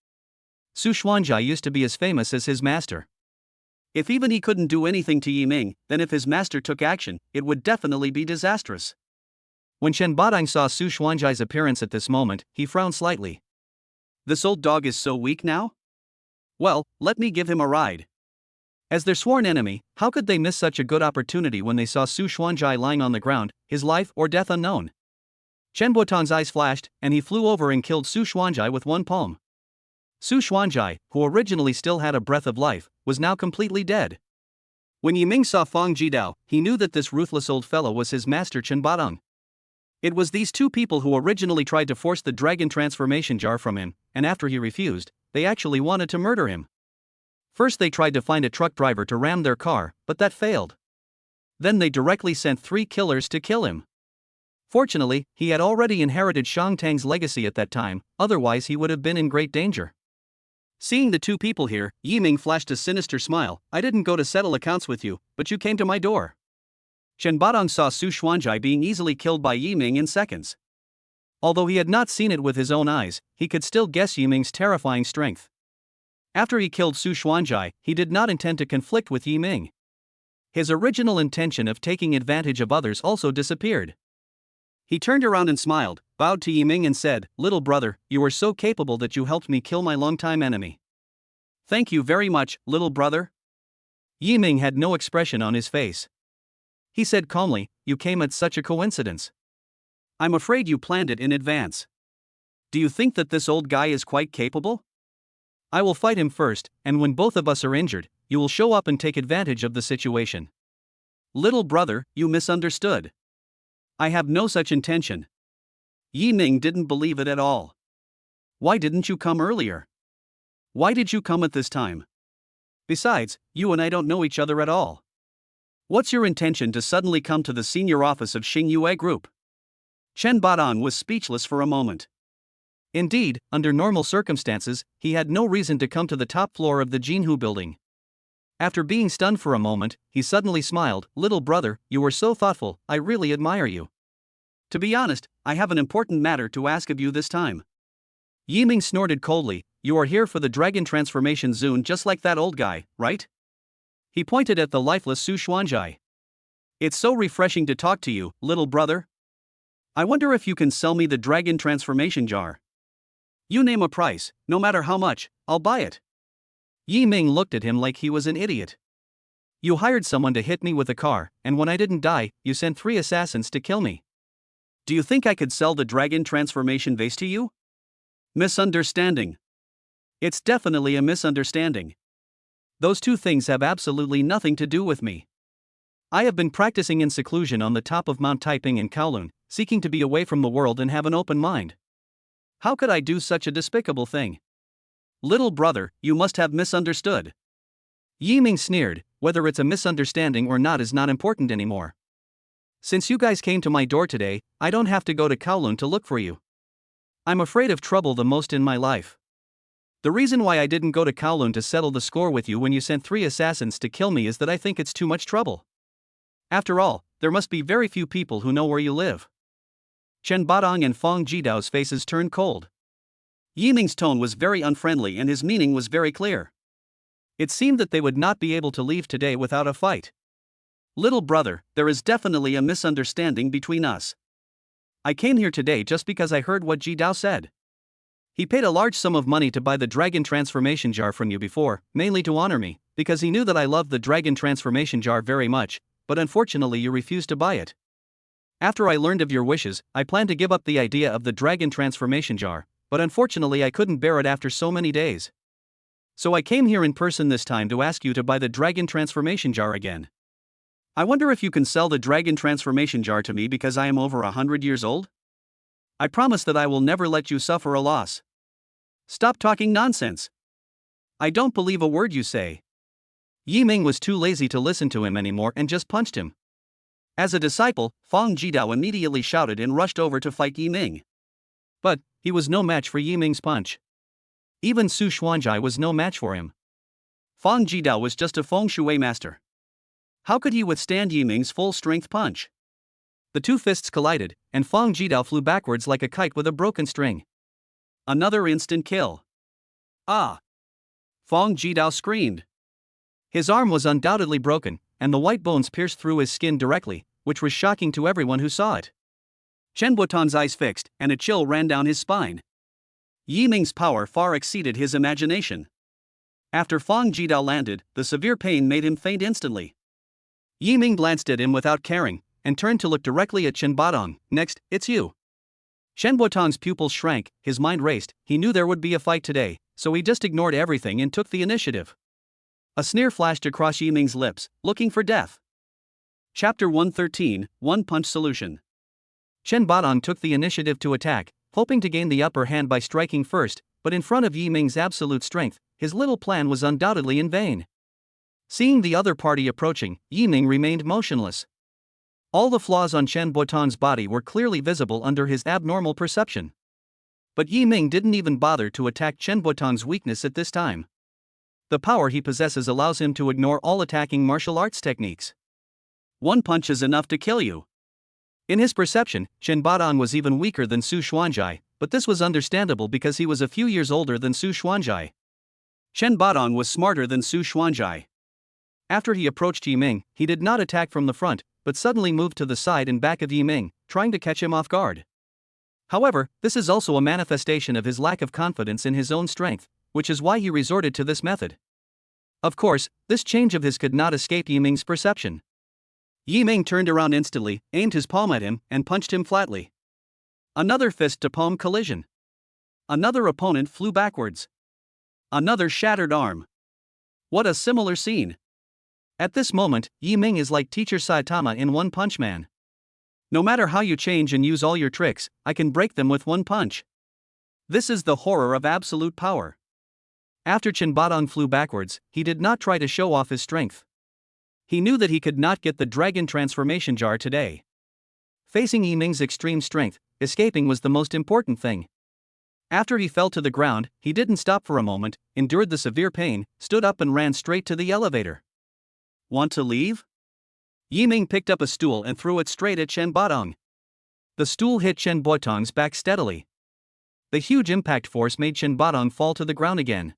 Su Xuanzai used to be as famous as his master. If even he couldn't do anything to Yiming, then if his master took action, it would definitely be disastrous. When Chen Badong saw Su Xuanzai's appearance at this moment, he frowned slightly. This old dog is so weak now? Well, let me give him a ride. As their sworn enemy, how could they miss such a good opportunity when they saw Su Xuanzai lying on the ground, his life or death unknown? Chen Botong's eyes flashed, and he flew over and killed Su Xuanzai with one palm. Su Xuanzai, who originally still had a breath of life, was now completely dead. When Yiming saw Fang Jidao, he knew that this ruthless old fellow was his master Chen Badong. It was these two people who originally tried to force the dragon transformation jar from him, and after he refused, they actually wanted to murder him. First they tried to find a truck driver to ram their car, but that failed. Then they directly sent 3 killers to kill him. Fortunately, he had already inherited Shang Tang's legacy at that time, otherwise he would have been in great danger. Seeing the two people here, Yiming flashed a sinister smile. I didn't go to settle accounts with you, but you came to my door. Chen Badong saw Su Xuanzai being easily killed by Yiming in seconds. Although he had not seen it with his own eyes, he could still guess Yiming's terrifying strength. After he killed Su Xuanzai, he did not intend to conflict with Yiming. His original intention of taking advantage of others also disappeared. He turned around and smiled, bowed to Yiming and said, "Little brother, you are so capable that you helped me kill my longtime enemy. Thank you very much, little brother." Yiming had no expression on his face. He said calmly, "You came at such a coincidence. I'm afraid you planned it in advance. Do you think that this old guy is quite capable? I will fight him first, and when both of us are injured, you will show up and take advantage of the situation." Little brother, you misunderstood. I have no such intention. Yiming didn't believe it at all. Why didn't you come earlier? Why did you come at this time? Besides, you and I don't know each other at all. What's your intention to suddenly come to the senior office of Xingyue Group? Chen Badong was speechless for a moment. Indeed, under normal circumstances, he had no reason to come to the top floor of the Jinhu building. After being stunned for a moment, he suddenly smiled. Little brother, you were so thoughtful, I really admire you. To be honest, I have an important matter to ask of you this time. Yiming snorted coldly. you are here for the dragon transformation zone just like that old guy, right? He pointed at the lifeless Su Xuanzai. It's so refreshing to talk to you, little brother. I wonder if you can sell me the dragon transformation jar. You name a price, no matter how much, I'll buy it. Yi Ming looked at him like he was an idiot. You hired someone to hit me with a car, and when I didn't die, you sent 3 assassins to kill me. Do you think I could sell the dragon transformation vase to you? Misunderstanding. It's definitely a misunderstanding. Those two things have absolutely nothing to do with me. I have been practicing in seclusion on the top of Mount Taiping in Kowloon, seeking to be away from the world and have an open mind. How could I do such a despicable thing? Little brother, you must have misunderstood. Yi Ming sneered. Whether it's a misunderstanding or not is not important anymore. Since you guys came to my door today, I don't have to go to Kowloon to look for you. I'm afraid of trouble the most in my life. The reason why I didn't go to Kowloon to settle the score with you when you sent 3 assassins to kill me is that I think it's too much trouble. After all, there must be very few people who know where you live. Chen Badong and Fong Jidao's faces turned cold. Yi Ming's tone was very unfriendly and his meaning was very clear. It seemed that they would not be able to leave today without a fight. Little brother, there is definitely a misunderstanding between us. I came here today just because I heard what Jidao said. He paid a large sum of money to buy the dragon transformation jar from you before, mainly to honor me, because he knew that I loved the dragon transformation jar very much, but unfortunately you refused to buy it. After I learned of your wishes, I planned to give up the idea of the dragon transformation jar, but unfortunately I couldn't bear it after so many days. So I came here in person this time to ask you to buy the dragon transformation jar again. I wonder if you can sell the dragon transformation jar to me because I am over 100 years old? I promise that I will never let you suffer a loss. Stop talking nonsense. I don't believe a word you say. Yi Ming was too lazy to listen to him anymore and just punched him. As a disciple, Fong Jidao immediately shouted and rushed over to fight Yi Ming. But he was no match for Yi Ming's punch. Even Su Xuanzai was no match for him. Fong Jidao was just a feng shui master. How could he withstand Yi Ming's full-strength punch? The two fists collided, and Fong Jidao flew backwards like a kite with a broken string. Another instant kill. Ah! Fong Jidao screamed. His arm was undoubtedly broken, and the white bones pierced through his skin directly, which was shocking to everyone who saw it. Chen Botan's eyes fixed, and a chill ran down his spine. Yi Ming's power far exceeded his imagination. After Fong Jidao landed, the severe pain made him faint instantly. Yi Ming glanced at him without caring, and turned to look directly at Chen Badong. Next, it's you. Shen Botong's pupils shrank, his mind raced, he knew there would be a fight today, so he just ignored everything and took the initiative. A sneer flashed across Yi Ming's lips, looking for death. Chapter 113, One Punch Solution. Chen Badong took the initiative to attack, hoping to gain the upper hand by striking first, but in front of Yi Ming's absolute strength, his little plan was undoubtedly in vain. Seeing the other party approaching, Yi Ming remained motionless. All the flaws on Chen Botong's body were clearly visible under his abnormal perception. But Yi Ming didn't even bother to attack Chen Botong's weakness at this time. The power he possesses allows him to ignore all attacking martial arts techniques. One punch is enough to kill you. In his perception, Chen Badong was even weaker than Su Xuanzai, but this was understandable because he was a few years older than Su Xuanzai. Chen Badong was smarter than Su Xuanzai. After he approached Yi Ming, he did not attack from the front, but suddenly moved to the side and back of Yi Ming, trying to catch him off guard. However, this is also a manifestation of his lack of confidence in his own strength, which is why he resorted to this method. Of course, this change of his could not escape Yi Ming's perception. Yi Ming turned around instantly, aimed his palm at him, and punched him flatly. Another fist-to-palm collision. Another opponent flew backwards. Another shattered arm. What a similar scene. At this moment, Yi Ming is like Teacher Saitama in One Punch Man. No matter how you change and use all your tricks, I can break them with one punch. This is the horror of absolute power. After Chen Badong flew backwards, he did not try to show off his strength. He knew that he could not get the dragon transformation jar today. Facing Yi Ming's extreme strength, escaping was the most important thing. After he fell to the ground, he didn't stop for a moment, endured the severe pain, stood up and ran straight to the elevator. Want to leave? Yi Ming picked up a stool and threw it straight at Chen Badong. The stool hit Chen Botong's back steadily. The huge impact force made Chen Badong fall to the ground again.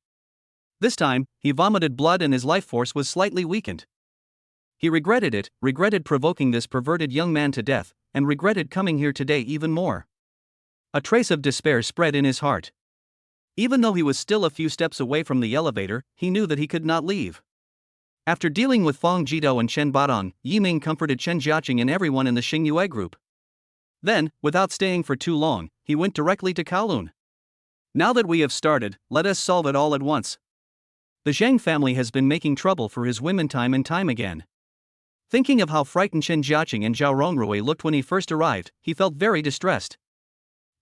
This time, he vomited blood and his life force was slightly weakened. He regretted it, regretted provoking this perverted young man to death, and regretted coming here today even more. A trace of despair spread in his heart. Even though he was still a few steps away from the elevator, he knew that he could not leave. After dealing with Fang Jidou and Chen Badong, Yiming comforted Chen Jiaqing and everyone in the Xingyue group. Then, without staying for too long, he went directly to Kowloon. Now that we have started, let us solve it all at once. The Zhang family has been making trouble for his women time and time again. Thinking of how frightened Chen Jiaqing and Zhao Rongrui looked when he first arrived, he felt very distressed.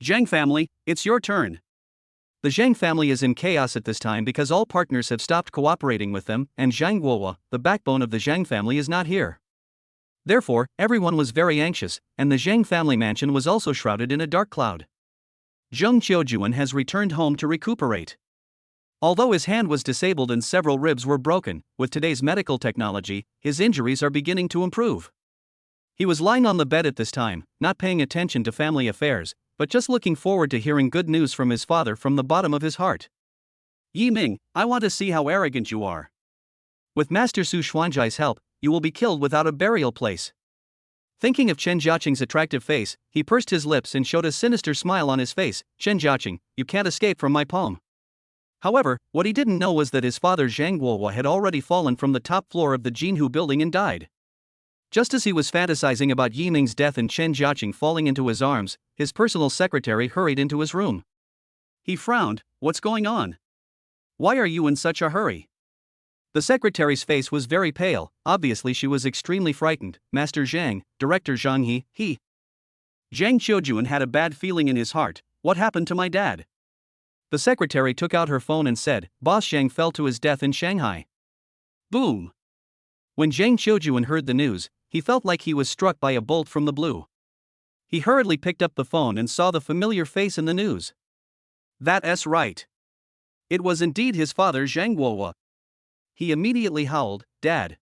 Zhang family, it's your turn. The Zhang family is in chaos at this time because all partners have stopped cooperating with them, and Zhang Guohua, the backbone of the Zhang family, is not here. Therefore, everyone was very anxious, and the Zhang family mansion was also shrouded in a dark cloud. Zheng Qiujuan has returned home to recuperate. Although his hand was disabled and several ribs were broken, with today's medical technology, his injuries are beginning to improve. He was lying on the bed at this time, not paying attention to family affairs, but just looking forward to hearing good news from his father from the bottom of his heart. Yiming, I want to see how arrogant you are. With Master Su Xuanzai's help, you will be killed without a burial place. Thinking of Chen Jiaqing's attractive face, he pursed his lips and showed a sinister smile on his face. Chen Jiaqing, you can't escape from my palm. However, what he didn't know was that his father Zhang Guohua had already fallen from the top floor of the Jinhu building and died. Just as he was fantasizing about Yiming's death and Chen Jiaqing falling into his arms, his personal secretary hurried into his room. He frowned. What's going on? Why are you in such a hurry? The secretary's face was very pale, obviously she was extremely frightened. Master Zhang, Director Zhang he. Zhang Qiujuan had a bad feeling in his heart. What happened to my dad? The secretary took out her phone and said, Boss Zhang fell to his death in Shanghai. Boom! When Zhang Qiujuan heard the news, he felt like he was struck by a bolt from the blue. He hurriedly picked up the phone and saw the familiar face in the news. That's right. It was indeed his father Zhang Guohua. He immediately howled, Dad.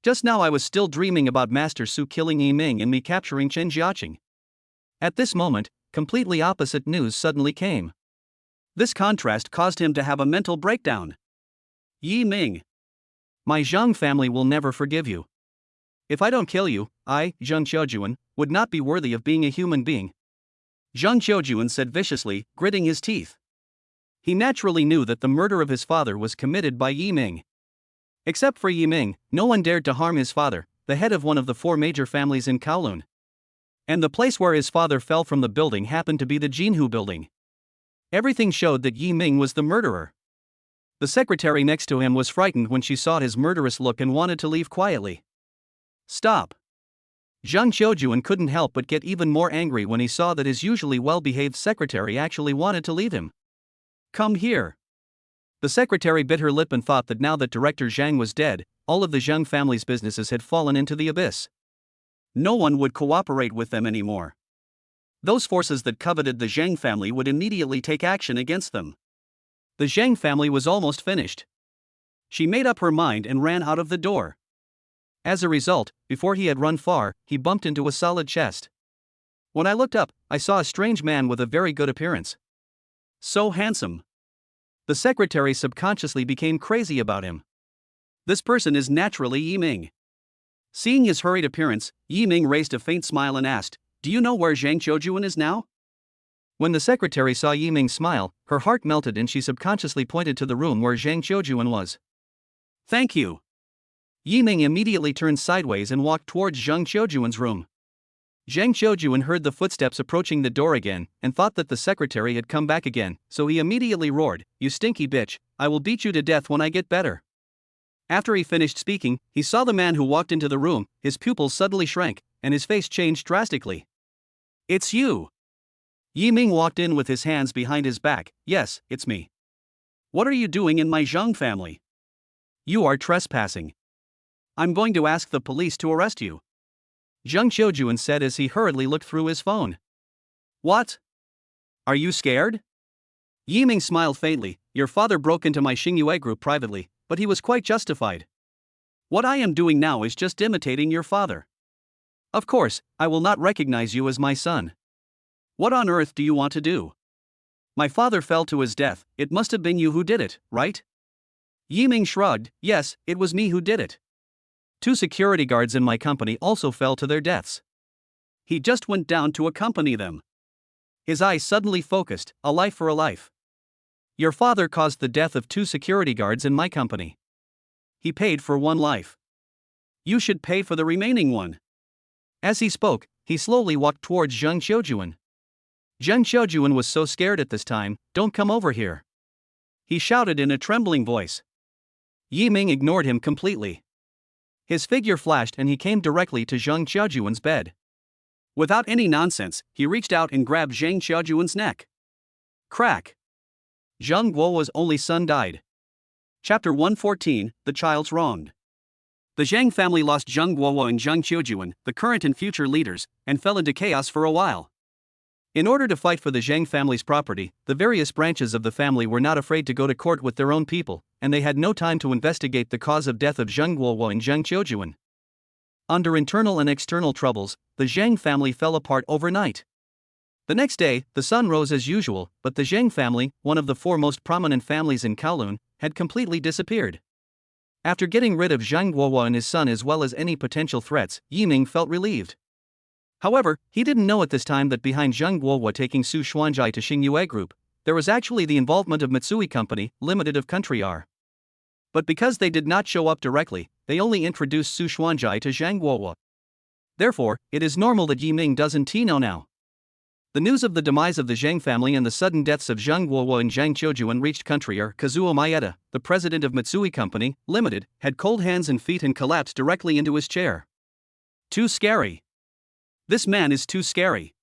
Just now I was still dreaming about Master Su killing Yiming and me capturing Chen Jiaqing. At this moment, completely opposite news suddenly came. This contrast caused him to have a mental breakdown. Yiming. My Zhang family will never forgive you. If I don't kill you, I, Zheng Qiujuan, would not be worthy of being a human being. Zheng Qiujuan said viciously, gritting his teeth. He naturally knew that the murder of his father was committed by Yiming. Except for Yiming, no one dared to harm his father, the head of one of the 4 major families in Kowloon. And the place where his father fell from the building happened to be the Jinhu building. Everything showed that Yiming was the murderer. The secretary next to him was frightened when she saw his murderous look and wanted to leave quietly. Stop! Zheng Qiujuan couldn't help but get even more angry when he saw that his usually well-behaved secretary actually wanted to leave him. Come here. The secretary bit her lip and thought that now that Director Zhang was dead, all of the Zheng family's businesses had fallen into the abyss. No one would cooperate with them anymore. Those forces that coveted the Zhang family would immediately take action against them. The Zhang family was almost finished. She made up her mind and ran out of the door. As a result, before he had run far, he bumped into a solid chest. When I looked up, I saw a strange man with a very good appearance. So handsome. The secretary subconsciously became crazy about him. This person is naturally Yiming. Seeing his hurried appearance, Yiming raised a faint smile and asked, Do you know where Zhang Qiujuan is now? When the secretary saw Yiming smile, her heart melted and she subconsciously pointed to the room where Zhang Qiujuan was. Thank you. Yiming immediately turned sideways and walked towards Zhang Qiujuan's room. Zhang Qiujuan heard the footsteps approaching the door again and thought that the secretary had come back again, so he immediately roared, You stinky bitch, I will beat you to death when I get better. After he finished speaking, he saw the man who walked into the room, his pupils suddenly shrank, and his face changed drastically. It's you! Yiming walked in with his hands behind his back. Yes, it's me. What are you doing in my Zhang family? You are trespassing. I'm going to ask the police to arrest you. Zheng Qiujuan said as he hurriedly looked through his phone. What? Are you scared? Yiming smiled faintly. Your father broke into my Xingyue group privately, but he was quite justified. What I am doing now is just imitating your father. Of course, I will not recognize you as my son. What on earth do you want to do? My father fell to his death, it must have been you who did it, right? Yiming shrugged, yes, it was me who did it. 2 security guards in my company also fell to their deaths. He just went down to accompany them. His eyes suddenly focused, a life for a life. Your father caused the death of 2 security guards in my company. He paid for 1 life. You should pay for the remaining 1. As he spoke, he slowly walked towards Zheng Qiujuan. Zheng Qiujuan was so scared at this time, don't come over here. He shouted in a trembling voice. Yiming ignored him completely. His figure flashed and he came directly to Zheng Qiujuan's bed. Without any nonsense, he reached out and grabbed Zheng Qiujuan's neck. Crack! Zheng Guowa's only son died. Chapter 114, The Child's Wronged. The Zheng family lost Zheng Guowa and Zheng Qiujuan, the current and future leaders, and fell into chaos for a while. In order to fight for the Zheng family's property, the various branches of the family were not afraid to go to court with their own people, and they had no time to investigate the cause of death of Zheng Guowa and Zheng Qiujuan. Under internal and external troubles, the Zheng family fell apart overnight. The next day, the sun rose as usual, but the Zheng family, one of the 4 most prominent families in Kowloon, had completely disappeared. After getting rid of Zheng Guowa and his son as well as any potential threats, Yiming felt relieved. However, he didn't know at this time that behind Zheng Guowa taking Su Xuanjai to Xingyue Group, there was actually the involvement of Mitsui Company, Limited of Country R. But because they did not show up directly, they only introduced Su Xuanjai to Zheng Guowa. Therefore, it is normal that Yiming doesn't know now. The news of the demise of the Zheng family and the sudden deaths of Zheng Guowa and Zheng Qiujuan reached country R. Kazuo Maeda, the president of Mitsui Company, Limited, had cold hands and feet and collapsed directly into his chair. Too scary. This man is too scary.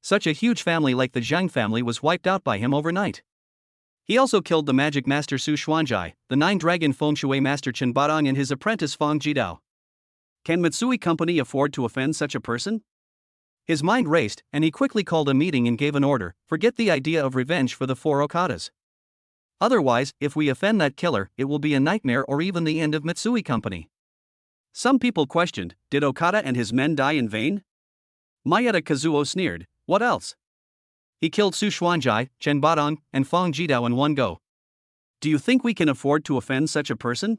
Such a huge family like the Zheng family was wiped out by him overnight. He also killed the magic master Su Xuanjai, the 9-dragon feng shui master Chen Badong and his apprentice Feng Jidao. Can Mitsui Company afford to offend such a person? His mind raced, and he quickly called a meeting and gave an order: forget the idea of revenge for the 4 Okadas. Otherwise, if we offend that killer, it will be a nightmare or even the end of Mitsui Company. Some people questioned, did Okada and his men die in vain? Maeda Kazuo sneered, what else? He killed Su Xuanjai, Chen Badong, and Feng Jidao in one go. Do you think we can afford to offend such a person?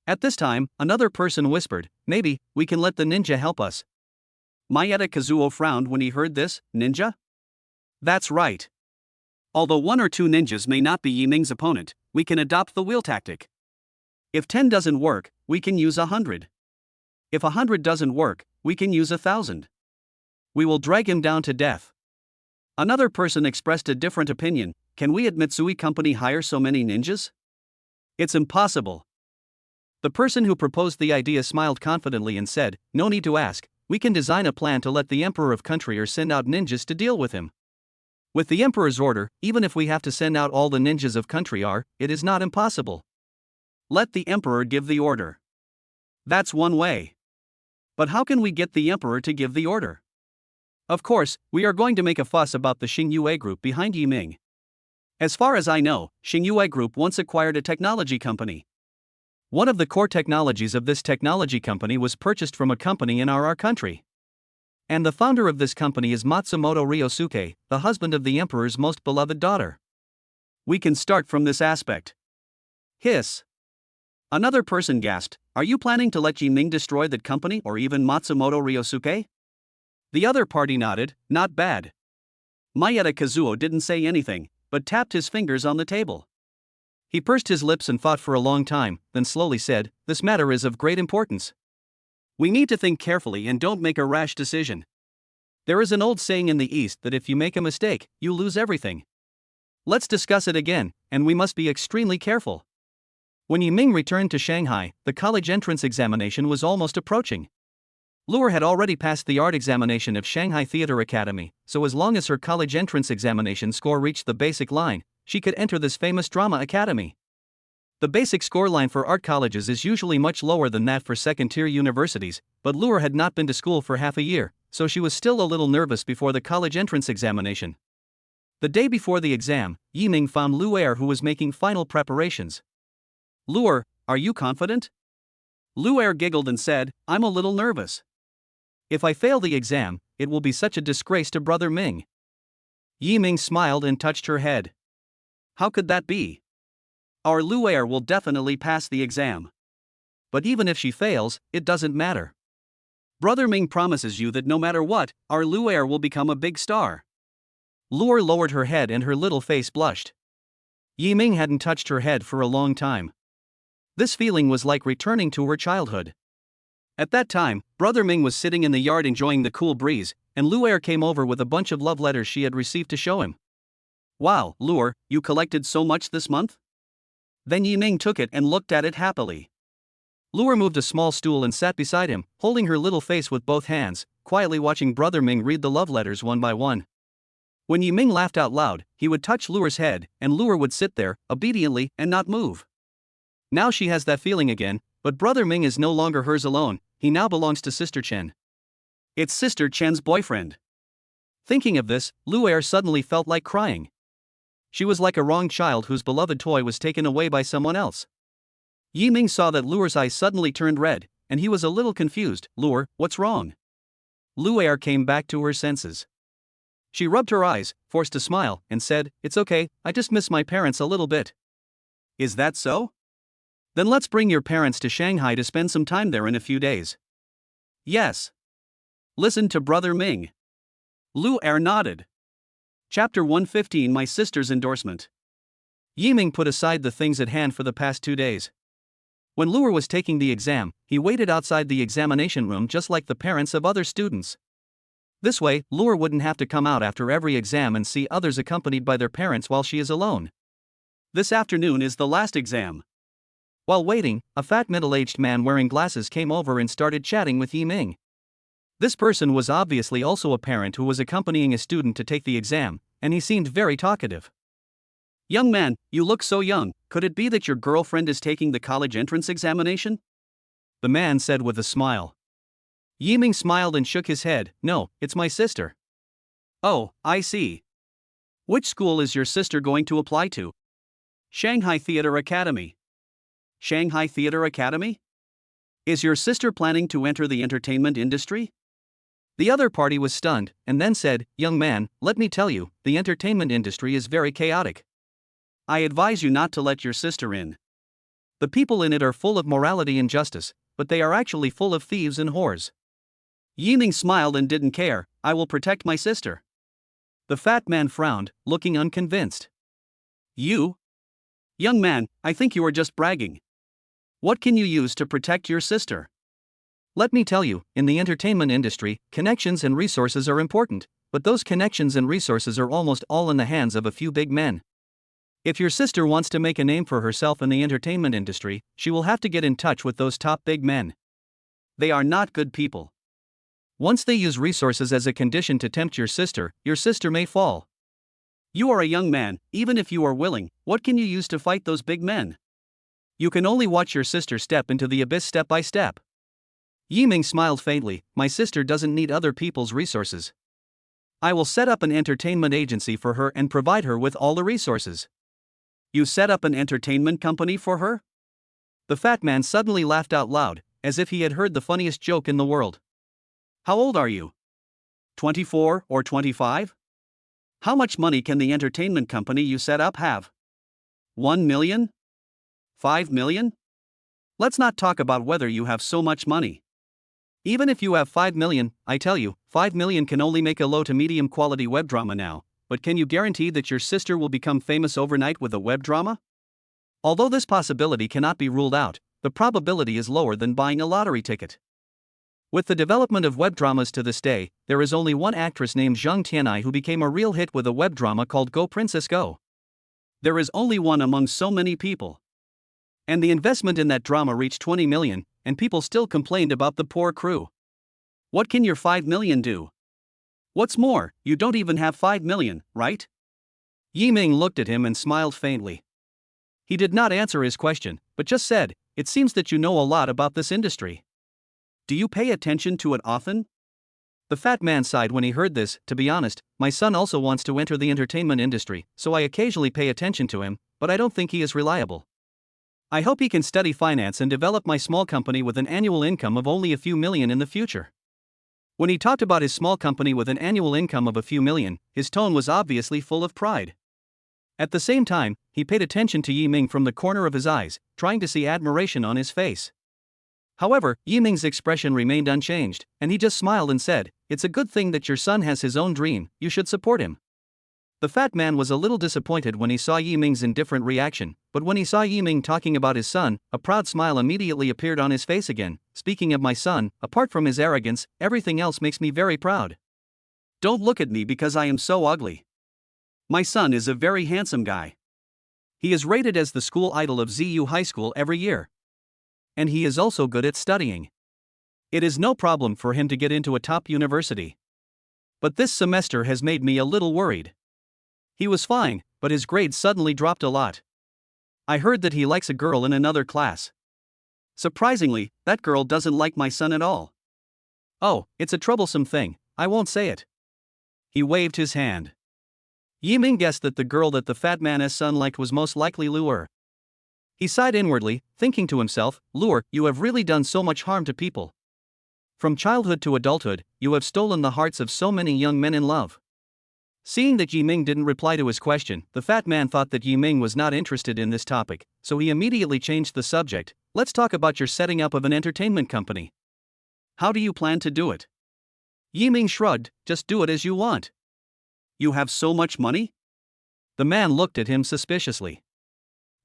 At this time, another person whispered, maybe, we can let the ninja help us. Maeda Kazuo frowned when he heard this, ninja? That's right. Although 1 or 2 ninjas may not be Yiming's opponent, we can adopt the wheel tactic. If 10 doesn't work, we can use 100. If 100 doesn't work, we can use 1,000. We will drag him down to death. Another person expressed a different opinion, can we at Mitsui Company hire so many ninjas? It's impossible. The person who proposed the idea smiled confidently and said, no need to ask, we can design a plan to let the Emperor of Country or send out ninjas to deal with him. With the Emperor's order, even if we have to send out all the ninjas of Country R, it is not impossible. Let the Emperor give the order. That's one way. But how can we get the Emperor to give the order? Of course, we are going to make a fuss about the Xingyue Group behind Yiming. As far as I know, Xingyue Group once acquired a technology company. One of the core technologies of this technology company was purchased from a company in our country. And the founder of this company is Matsumoto Ryosuke, the husband of the Emperor's most beloved daughter. We can start from this aspect. Hiss. Another person gasped, are you planning to let Yiming destroy that company or even Matsumoto Ryosuke? The other party nodded, not bad. Maeda Kazuo didn't say anything, but tapped his fingers on the table. He pursed his lips and thought for a long time, then slowly said, this matter is of great importance. We need to think carefully and don't make a rash decision. There is an old saying in the East that if you make a mistake, you lose everything. Let's discuss it again, and we must be extremely careful. When Yiming returned to Shanghai, the college entrance examination was almost approaching. Luer had already passed the art examination of Shanghai Theatre Academy, so as long as her college entrance examination score reached the basic line, she could enter this famous drama academy. The basic score line for art colleges is usually much lower than that for second-tier universities, but Luer had not been to school for half a year, so she was still a little nervous before the college entrance examination. The day before the exam, Yiming found Luer who was making final preparations. Luer, are you confident? Luer giggled and said, I'm a little nervous. If I fail the exam, it will be such a disgrace to Brother Ming. Yiming smiled and touched her head. How could that be? Our Lu'er will definitely pass the exam. But even if she fails, it doesn't matter. Brother Ming promises you that no matter what, our Lu'er will become a big star. Lu'er lowered her head and her little face blushed. Yiming hadn't touched her head for a long time. This feeling was like returning to her childhood. At that time, Brother Ming was sitting in the yard enjoying the cool breeze, and Lu'er came over with a bunch of love letters she had received to show him. Wow, Lu'er, you collected so much this month? Then Yiming took it and looked at it happily. Lu'er moved a small stool and sat beside him, holding her little face with both hands, quietly watching Brother Ming read the love letters one by one. When Yiming laughed out loud, he would touch Lu'er's head, and Lu'er would sit there, obediently, and not move. Now she has that feeling again, but Brother Ming is no longer hers alone, he now belongs to Sister Chen. It's Sister Chen's boyfriend. Thinking of this, Lu'er suddenly felt like crying. She was like a wronged child whose beloved toy was taken away by someone else. Yiming saw that Lu'er's eyes suddenly turned red, and he was a little confused. Lu'er, what's wrong? Lu'er came back to her senses. She rubbed her eyes, forced a smile, and said, It's okay, I just miss my parents a little bit. Is that so? Then let's bring your parents to Shanghai to spend some time there in a few days. Yes. Listen to Brother Ming. Lu'er nodded. Chapter 115 My Sister's Endorsement. Yiming put aside the things at hand for the past 2 days. When Lu'er was taking the exam, he waited outside the examination room just like the parents of other students. This way, Lu'er wouldn't have to come out after every exam and see others accompanied by their parents while she is alone. This afternoon is the last exam. While waiting, a fat middle-aged man wearing glasses came over and started chatting with Yiming. This person was obviously also a parent who was accompanying a student to take the exam, and he seemed very talkative. Young man, you look so young, could it be that your girlfriend is taking the college entrance examination? The man said with a smile. Yiming smiled and shook his head. No, it's my sister. Oh, I see. Which school is your sister going to apply to? Shanghai Theatre Academy. Shanghai Theatre Academy? Is your sister planning to enter the entertainment industry? The other party was stunned, and then said, Young man, let me tell you, the entertainment industry is very chaotic. I advise you not to let your sister in. The people in it are full of morality and justice, but they are actually full of thieves and whores. Yiming smiled and didn't care. I will protect my sister. The fat man frowned, looking unconvinced. You? Young man, I think you are just bragging. What can you use to protect your sister? Let me tell you, in the entertainment industry, connections and resources are important, but those connections and resources are almost all in the hands of a few big men. If your sister wants to make a name for herself in the entertainment industry, she will have to get in touch with those top big men. They are not good people. Once they use resources as a condition to tempt your sister may fall. You are a young man, even if you are willing, what can you use to fight those big men? You can only watch your sister step into the abyss step by step. Yiming smiled faintly. My sister doesn't need other people's resources. I will set up an entertainment agency for her and provide her with all the resources. You set up an entertainment company for her? The fat man suddenly laughed out loud, as if he had heard the funniest joke in the world. How old are you? 24 or 25? How much money can the entertainment company you set up have? 1 million? 5 million? Let's not talk about whether you have so much money. Even if you have 5 million, I tell you, 5 million can only make a low to medium quality web drama now, but can you guarantee that your sister will become famous overnight with a web drama? Although this possibility cannot be ruled out, the probability is lower than buying a lottery ticket. With the development of web dramas to this day, there is only one actress named Zhang Tianai who became a real hit with a web drama called Go Princess Go. There is only one among so many people. And the investment in that drama reached 20 million, and people still complained about the poor crew. What can your 5 million do? What's more, you don't even have 5 million, right? Yiming looked at him and smiled faintly. He did not answer his question, but just said, It seems that you know a lot about this industry. Do you pay attention to it often? The fat man sighed when he heard this. To be honest, my son also wants to enter the entertainment industry, so I occasionally pay attention to him, but I don't think he is reliable. I hope he can study finance and develop my small company with an annual income of only a few million in the future. When he talked about his small company with an annual income of a few million, his tone was obviously full of pride. At the same time, he paid attention to Yi Ming from the corner of his eyes, trying to see admiration on his face. However, Yi Ming's expression remained unchanged, and he just smiled and said, "It's a good thing that your son has his own dream, you should support him." The fat man was a little disappointed when he saw Yi Ming's indifferent reaction, but when he saw Yi Ming talking about his son, a proud smile immediately appeared on his face again. "Speaking of my son, apart from his arrogance, everything else makes me very proud. Don't look at me because I am so ugly. My son is a very handsome guy. He is rated as the school idol of ZU High School every year. And he is also good at studying. It is no problem for him to get into a top university. But this semester has made me a little worried. He was fine, but his grades suddenly dropped a lot. I heard that he likes a girl in another class. Surprisingly, that girl doesn't like my son at all. Oh, it's a troublesome thing, I won't say it." He waved his hand. Yi Ming guessed that the girl that the fat man's son liked was most likely Lu'er. He sighed inwardly, thinking to himself, "Lu'er, you have really done so much harm to people. From childhood to adulthood, you have stolen the hearts of so many young men in love." Seeing that Yi Ming didn't reply to his question, the fat man thought that Yi Ming was not interested in this topic, so he immediately changed the subject. "Let's talk about your setting up of an entertainment company. How do you plan to do it?" Yi Ming shrugged. "Just do it as you want." "You have so much money?" The man looked at him suspiciously.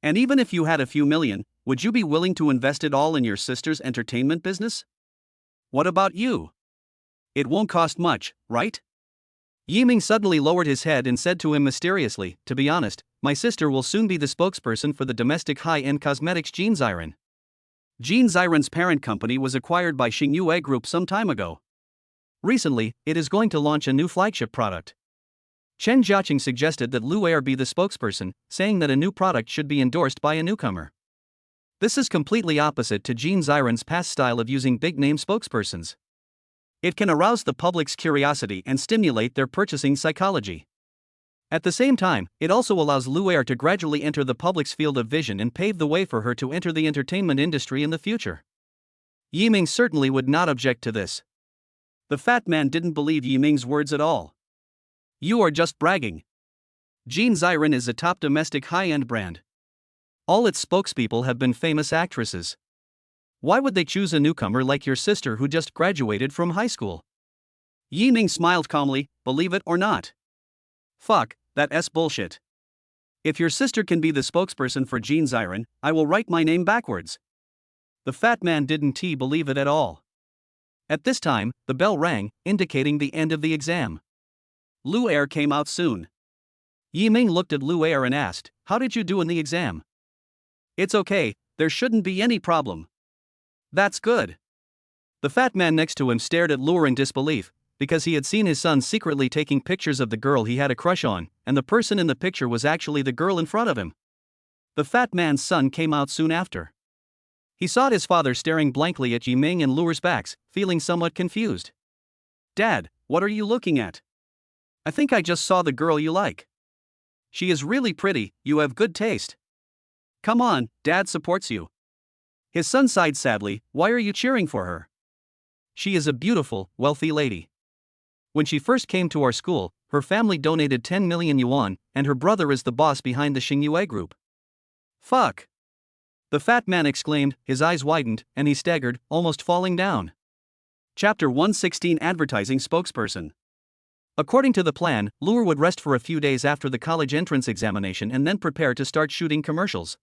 "And even if you had a few million, would you be willing to invest it all in your sister's entertainment business? What about you? It won't cost much, right?" Yi Ming suddenly lowered his head and said to him mysteriously, "To be honest, my sister will soon be the spokesperson for the domestic high-end cosmetics Jean Ziren. Jean Ziren's parent company was acquired by Xingyue Group some time ago. Recently, it is going to launch a new flagship product." Chen Jiaqing suggested that Lu'er be the spokesperson, saying that a new product should be endorsed by a newcomer. This is completely opposite to Jean Ziren's past style of using big-name spokespersons. It can arouse the public's curiosity and stimulate their purchasing psychology. At the same time, it also allows Lu'er to gradually enter the public's field of vision and pave the way for her to enter the entertainment industry in the future. Yi Ming certainly would not object to this. The fat man didn't believe Yi Ming's words at all. "You are just bragging. Jean Ziren is a top domestic high-end brand. All its spokespeople have been famous actresses. Why would they choose a newcomer like your sister who just graduated from high school?" Yi Ming smiled calmly. "Believe it or not. Fuck, that's bullshit. If your sister can be the spokesperson for Jean Ziren, I will write my name backwards." The fat man didn't believe it at all. At this time, the bell rang, indicating the end of the exam. Lu'er came out soon. Yi Ming looked at Lu'er and asked, "How did you do in the exam?" "It's okay, there shouldn't be any problem." "That's good." The fat man next to him stared at Lu'er in disbelief, because he had seen his son secretly taking pictures of the girl he had a crush on, and the person in the picture was actually the girl in front of him. The fat man's son came out soon after. He saw his father staring blankly at Yi Ming and Lu'er's backs, feeling somewhat confused. "Dad, what are you looking at? I think I just saw the girl you like. She is really pretty, you have good taste. Come on, Dad supports you." His son sighed sadly. "Why are you cheering for her? She is a beautiful, wealthy lady. When she first came to our school, her family donated 10 million yuan, and her brother is the boss behind the Xingyue Group." "Fuck!" the fat man exclaimed, his eyes widened, and he staggered, almost falling down. Chapter 116 Advertising Spokesperson. According to the plan, Lu'er would rest for a few days after the college entrance examination and then prepare to start shooting commercials.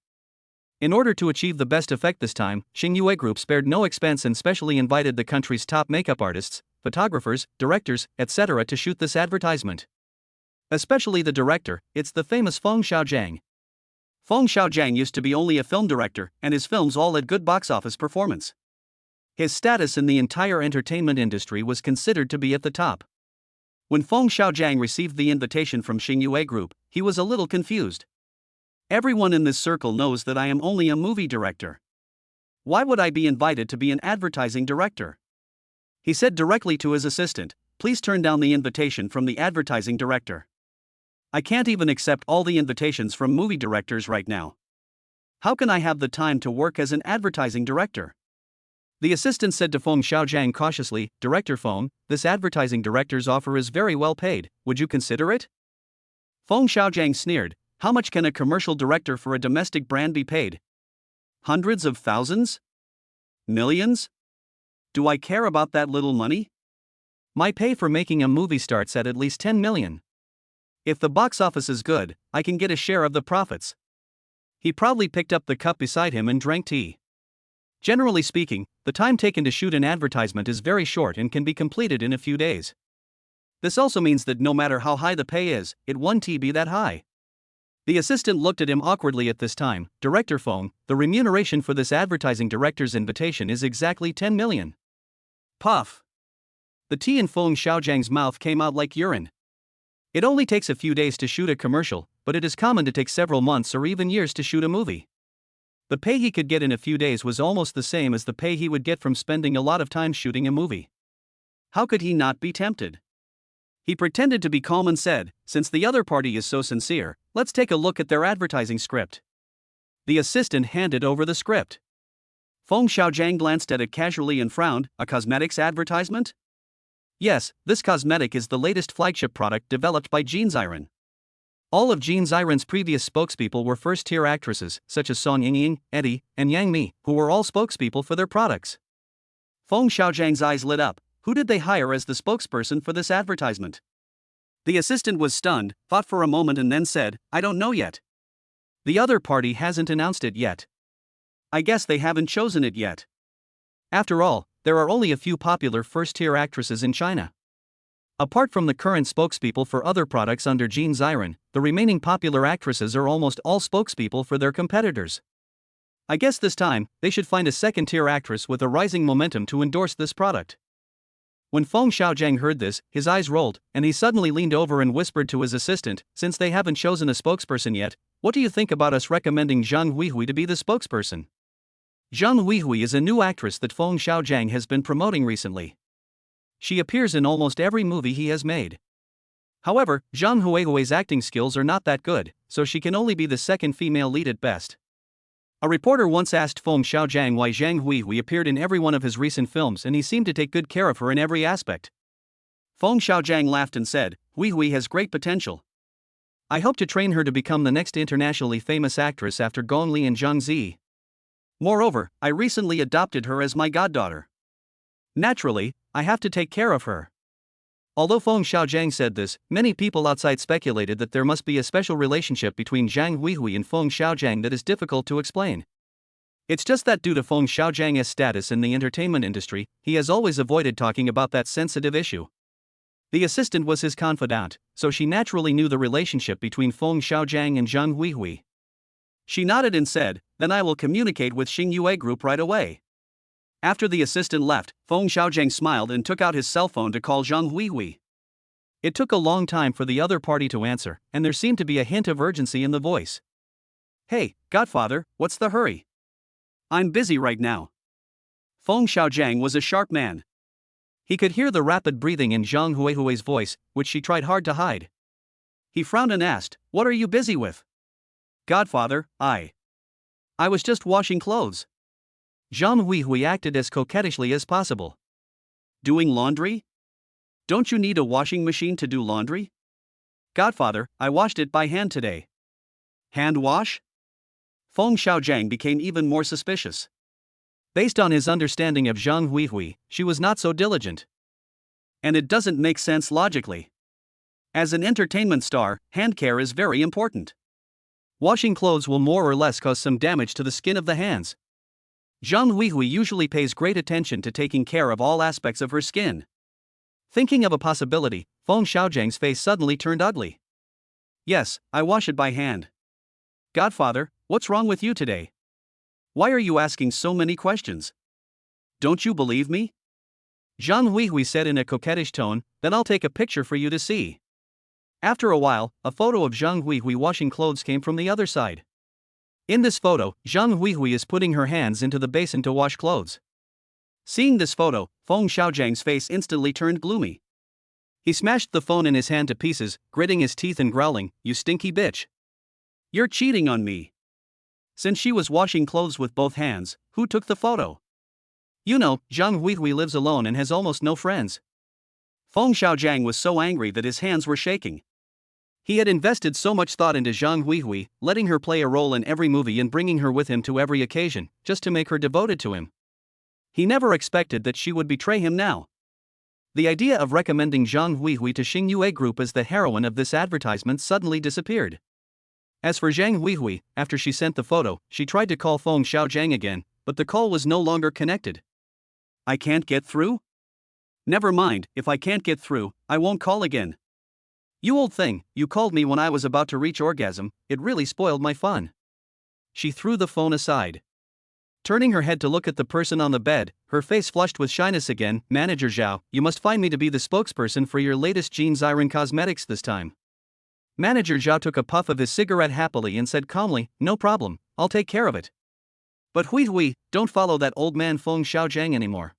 In order to achieve the best effect this time, Xingyue Group spared no expense and specially invited the country's top makeup artists, photographers, directors, etc. to shoot this advertisement. Especially the director, it's the famous Feng Xiaojiang. Feng Xiaojiang used to be only a film director, and his films all had good box office performance. His status in the entire entertainment industry was considered to be at the top. When Feng Xiaojiang received the invitation from Xingyue Group, he was a little confused. "Everyone in this circle knows that I am only a movie director. Why would I be invited to be an advertising director?" He said directly to his assistant, "Please turn down the invitation from the advertising director. I can't even accept all the invitations from movie directors right now. How can I have the time to work as an advertising director?" The assistant said to Feng Xiaojiang cautiously, "Director Feng, this advertising director's offer is very well paid, would you consider it?" Feng Xiaojiang sneered, "How much can a commercial director for a domestic brand be paid? Hundreds of thousands? Millions? Do I care about that little money? My pay for making a movie starts at least 10 million. If the box office is good, I can get a share of the profits." He proudly picked up the cup beside him and drank tea. Generally speaking, the time taken to shoot an advertisement is very short and can be completed in a few days. This also means that no matter how high the pay is, it won't be that high. The assistant looked at him awkwardly at this time. "Director Feng, the remuneration for this advertising director's invitation is exactly 10 million. Puff. The tea in Feng Xiaojiang's mouth came out like urine. It only takes a few days to shoot a commercial, but it is common to take several months or even years to shoot a movie. The pay he could get in a few days was almost the same as the pay he would get from spending a lot of time shooting a movie. How could he not be tempted? He pretended to be calm and said, "Since the other party is so sincere, let's take a look at their advertising script." The assistant handed over the script. Feng Xiaojiang glanced at it casually and frowned. "A cosmetics advertisement?" "Yes, this cosmetic is the latest flagship product developed by Jean Ziren. All of Jean Ziren's previous spokespeople were first-tier actresses, such as Song Yingying, Eddie, and Yang Mi, who were all spokespeople for their products." Feng Xiaojiang's eyes lit up. Who did they hire as the spokesperson for this advertisement? The assistant was stunned, thought for a moment and then said, "I don't know yet. The other party hasn't announced it yet. I guess they haven't chosen it yet. After all, there are only a few popular first-tier actresses in China. Apart from the current spokespeople for other products under Jean Ziren, the remaining popular actresses are almost all spokespeople for their competitors. I guess this time, they should find a second-tier actress with a rising momentum to endorse this product." When Feng Xiaojiang heard this, his eyes rolled, and he suddenly leaned over and whispered to his assistant, "Since they haven't chosen a spokesperson yet, what do you think about us recommending Zhang Huihui to be the spokesperson?" Zhang Huihui is a new actress that Feng Xiaojiang has been promoting recently. She appears in almost every movie he has made. However, Zhang Huihui's acting skills are not that good, so she can only be the second female lead at best. A reporter once asked Feng Xiaojiang why Zhang Huihui appeared in every one of his recent films, and he seemed to take good care of her in every aspect. Feng Xiaojiang laughed and said, "Huihui has great potential. I hope to train her to become the next internationally famous actress after Gong Li and Zhang Zi. Moreover, I recently adopted her as my goddaughter. Naturally, I have to take care of her." Although Feng Xiaojiang said this, many people outside speculated that there must be a special relationship between Zhang Huihui and Feng Xiaojiang that is difficult to explain. It's just that due to Feng Xiaojiang's status in the entertainment industry, he has always avoided talking about that sensitive issue. The assistant was his confidant, so she naturally knew the relationship between Feng Xiaojiang and Zhang Huihui. She nodded and said, "Then I will communicate with Xingyue Group right away." After the assistant left, Feng Xiaojiang smiled and took out his cell phone to call Zhang Huihui. It took a long time for the other party to answer, and there seemed to be a hint of urgency in the voice. "Hey, Godfather, what's the hurry? I'm busy right now." Feng Xiaojiang was a sharp man. He could hear the rapid breathing in Zhang Huihui's voice, which she tried hard to hide. He frowned and asked, "What are you busy with?" "Godfather, I was just washing clothes." Zhang Huihui acted as coquettishly as possible. "Doing laundry? Don't you need a washing machine to do laundry?" "Godfather, I washed it by hand today." "Hand wash?" Feng Xiaojiang became even more suspicious. Based on his understanding of Zhang Huihui, she was not so diligent. And it doesn't make sense logically. As an entertainment star, hand care is very important. Washing clothes will more or less cause some damage to the skin of the hands. Zhang Huihui usually pays great attention to taking care of all aspects of her skin. Thinking of a possibility, Feng Xiaojiang's face suddenly turned ugly. "Yes, I wash it by hand." "Godfather, what's wrong with you today? Why are you asking so many questions? Don't you believe me?" Zhang Huihui said in a coquettish tone, "Then I'll take a picture for you to see." After a while, a photo of Zhang Huihui washing clothes came from the other side. In this photo, Zhang Huihui is putting her hands into the basin to wash clothes. Seeing this photo, Feng Xiaojiang's face instantly turned gloomy. He smashed the phone in his hand to pieces, gritting his teeth and growling, "You stinky bitch. You're cheating on me." Since she was washing clothes with both hands, who took the photo? You know, Zhang Huihui lives alone and has almost no friends. Feng Xiaojiang was so angry that his hands were shaking. He had invested so much thought into Zhang Huihui, letting her play a role in every movie and bringing her with him to every occasion, just to make her devoted to him. He never expected that she would betray him now. The idea of recommending Zhang Huihui to Xingyue Group as the heroine of this advertisement suddenly disappeared. As for Zhang Huihui, after she sent the photo, she tried to call Feng Xiaojiang again, but the call was no longer connected. I can't get through? Never mind, if I can't get through, I won't call again. You old thing, you called me when I was about to reach orgasm, it really spoiled my fun. She threw the phone aside. Turning her head to look at the person on the bed, her face flushed with shyness again. Manager Zhao, you must find me to be the spokesperson for your latest Jean Xiren Cosmetics this time. Manager Zhao took a puff of his cigarette happily and said calmly, no problem, I'll take care of it. But Hui, don't follow that old man Feng Xiaojiang anymore.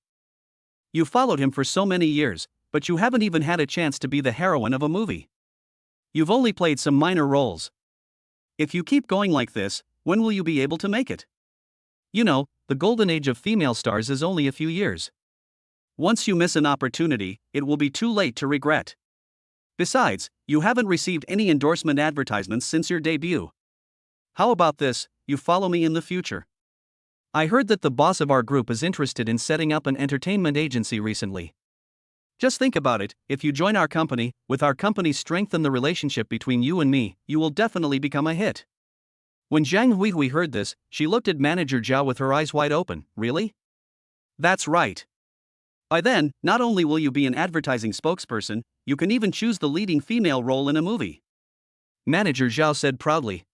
You followed him for so many years, but you haven't even had a chance to be the heroine of a movie. You've only played some minor roles. If you keep going like this, when will you be able to make it? You know, the golden age of female stars is only a few years. Once you miss an opportunity, it will be too late to regret. Besides, you haven't received any endorsement advertisements since your debut. How about this, you follow me in the future? I heard that the boss of our group is interested in setting up an entertainment agency recently. Just think about it, if you join our company, with our company's strength and the relationship between you and me, you will definitely become a hit. When Zhang Huihui heard this, she looked at Manager Zhao with her eyes wide open. Really? That's right. By then, not only will you be an advertising spokesperson, you can even choose the leading female role in a movie. Manager Zhao said proudly.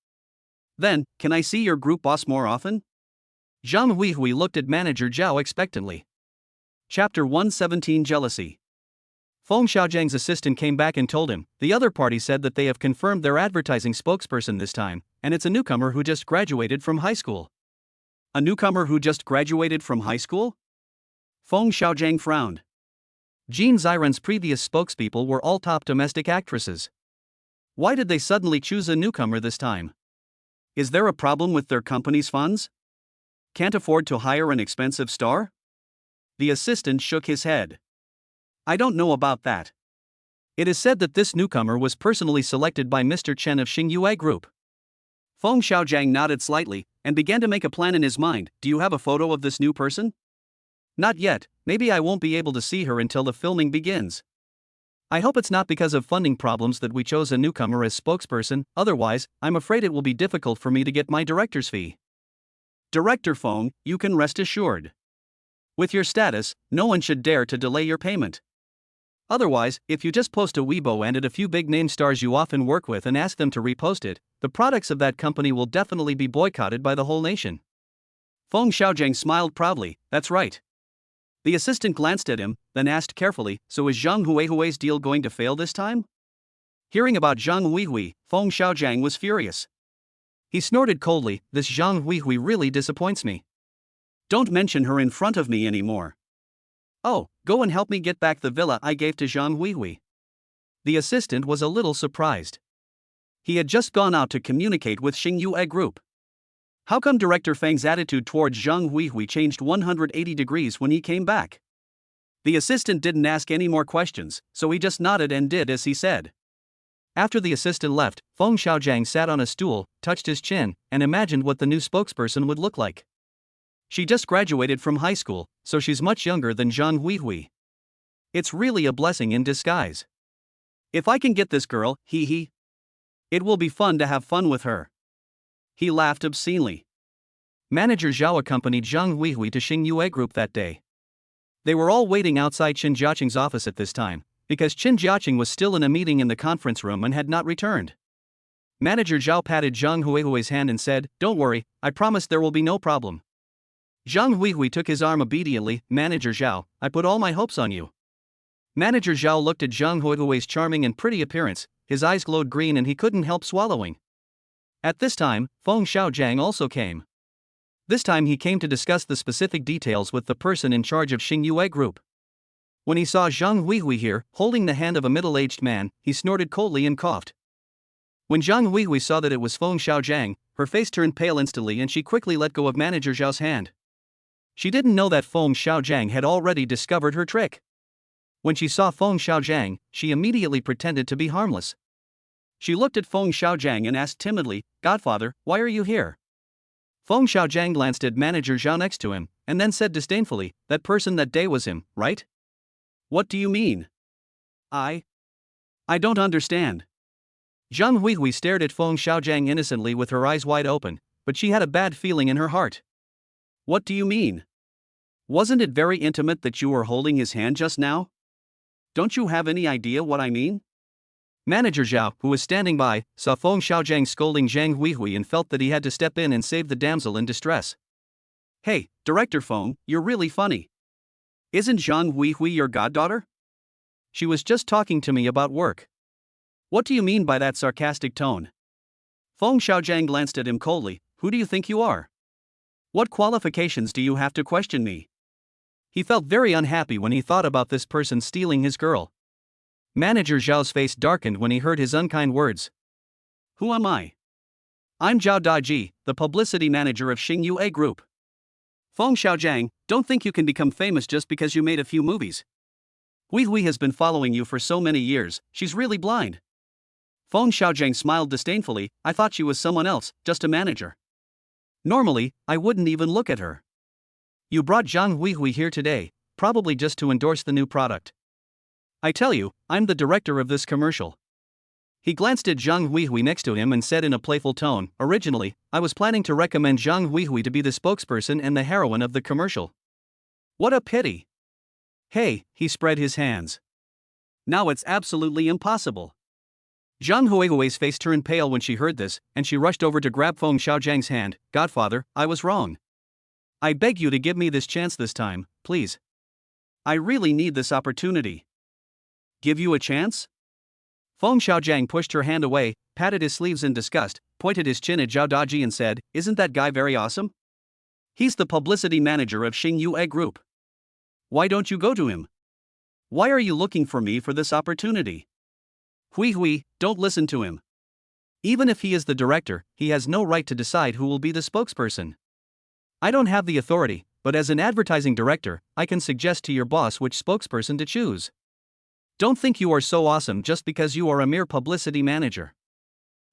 Then, can I see your group boss more often? Zhang Huihui looked at Manager Zhao expectantly. Chapter 117 Jealousy. Feng Xiaojiang's assistant came back and told him, the other party said that they have confirmed their advertising spokesperson this time, and it's a newcomer who just graduated from high school. A newcomer who just graduated from high school? Feng Xiaojiang frowned. Jean Xiren's previous spokespeople were all top domestic actresses. Why did they suddenly choose a newcomer this time? Is there a problem with their company's funds? Can't afford to hire an expensive star? The assistant shook his head. I don't know about that. It is said that this newcomer was personally selected by Mr. Chen of Xingyue Group. Feng Xiaojiang nodded slightly, and began to make a plan in his mind. Do you have a photo of this new person? Not yet, maybe I won't be able to see her until the filming begins. I hope it's not because of funding problems that we chose a newcomer as spokesperson, otherwise, I'm afraid it will be difficult for me to get my director's fee. Director Feng, you can rest assured. With your status, no one should dare to delay your payment. Otherwise, if you just post a Weibo and at a few big-name stars you often work with and ask them to repost it, the products of that company will definitely be boycotted by the whole nation. Feng Xiaojiang smiled proudly, that's right. The assistant glanced at him, then asked carefully, so is Zhang Huihui's deal going to fail this time? Hearing about Zhang Huihui, Feng Xiaojiang was furious. He snorted coldly, this Zhang Huihui really disappoints me. Don't mention her in front of me anymore. Oh, go and help me get back the villa I gave to Zhang Huihui. The assistant was a little surprised. He had just gone out to communicate with Xingyue Group. How come Director Feng's attitude towards Zhang Huihui changed 180 degrees when he came back? The assistant didn't ask any more questions, so he just nodded and did as he said. After the assistant left, Feng Xiaojiang sat on a stool, touched his chin, and imagined what the new spokesperson would look like. She just graduated from high school, so she's much younger than Zhang Huihui. It's really a blessing in disguise. If I can get this girl, it will be fun to have fun with her. He laughed obscenely. Manager Zhao accompanied Zhang Huihui to Xingyue Group that day. They were all waiting outside Qin Jiaqing's office at this time, because Qin Jiaqing was still in a meeting in the conference room and had not returned. Manager Zhao patted Zhang Huihui's hand and said, don't worry, I promise there will be no problem. Zhang Huihui took his arm obediently. Manager Zhao, I put all my hopes on you. Manager Zhao looked at Zhang Huihui's charming and pretty appearance, his eyes glowed green and he couldn't help swallowing. At this time, Feng Xiaojiang also came. This time he came to discuss the specific details with the person in charge of Xingyue Group. When he saw Zhang Huihui here, holding the hand of a middle-aged man, he snorted coldly and coughed. When Zhang Huihui saw that it was Feng Xiaojiang, her face turned pale instantly and she quickly let go of Manager Zhao's hand. She didn't know that Feng Xiaojiang had already discovered her trick. When she saw Feng Xiaojiang, she immediately pretended to be harmless. She looked at Feng Xiaojiang and asked timidly, "Godfather, why are you here?" Feng Xiaojiang glanced at manager Zhao next to him, and then said disdainfully, "That person that day was him, right?" "What do you mean?" I don't understand." Zhang Huihui stared at Feng Xiaojiang innocently with her eyes wide open, but she had a bad feeling in her heart. "What do you mean? Wasn't it very intimate that you were holding his hand just now? Don't you have any idea what I mean?" Manager Zhao, who was standing by, saw Feng Xiaojiang scolding Zhang Huihui and felt that he had to step in and save the damsel in distress. "Hey, Director Feng, you're really funny. Isn't Zhang Huihui your goddaughter? She was just talking to me about work. What do you mean by that sarcastic tone?" Feng Xiaojiang glanced at him coldly. "Who do you think you are? What qualifications do you have to question me?" He felt very unhappy when he thought about this person stealing his girl. Manager Zhao's face darkened when he heard his unkind words. "Who am I? I'm Zhao Daji, the publicity manager of Xingyue Group. Feng Xiaojiang, don't think you can become famous just because you made a few movies. Huihui has been following you for so many years, she's really blind." Feng Xiaojiang smiled disdainfully. "I thought she was someone else, just a manager. Normally, I wouldn't even look at her. You brought Zhang Huihui here today, probably just to endorse the new product. I tell you, I'm the director of this commercial." He glanced at Zhang Huihui next to him and said in a playful tone, "Originally, I was planning to recommend Zhang Huihui to be the spokesperson and the heroine of the commercial. What a pity. Hey," he spread his hands. "Now it's absolutely impossible." Zhang Huihui's face turned pale when she heard this, and she rushed over to grab Feng Xiaojiang's hand. "Godfather, I was wrong. I beg you to give me this chance this time, please. I really need this opportunity." "Give you a chance?" Feng Xiaojiang pushed her hand away, patted his sleeves in disgust, pointed his chin at Zhao Daji and said, "Isn't that guy very awesome? He's the publicity manager of Xingyue Group. Why don't you go to him? Why are you looking for me for this opportunity? Huihui, don't listen to him. Even if he is the director, he has no right to decide who will be the spokesperson. I don't have the authority, but as an advertising director, I can suggest to your boss which spokesperson to choose. Don't think you are so awesome just because you are a mere publicity manager.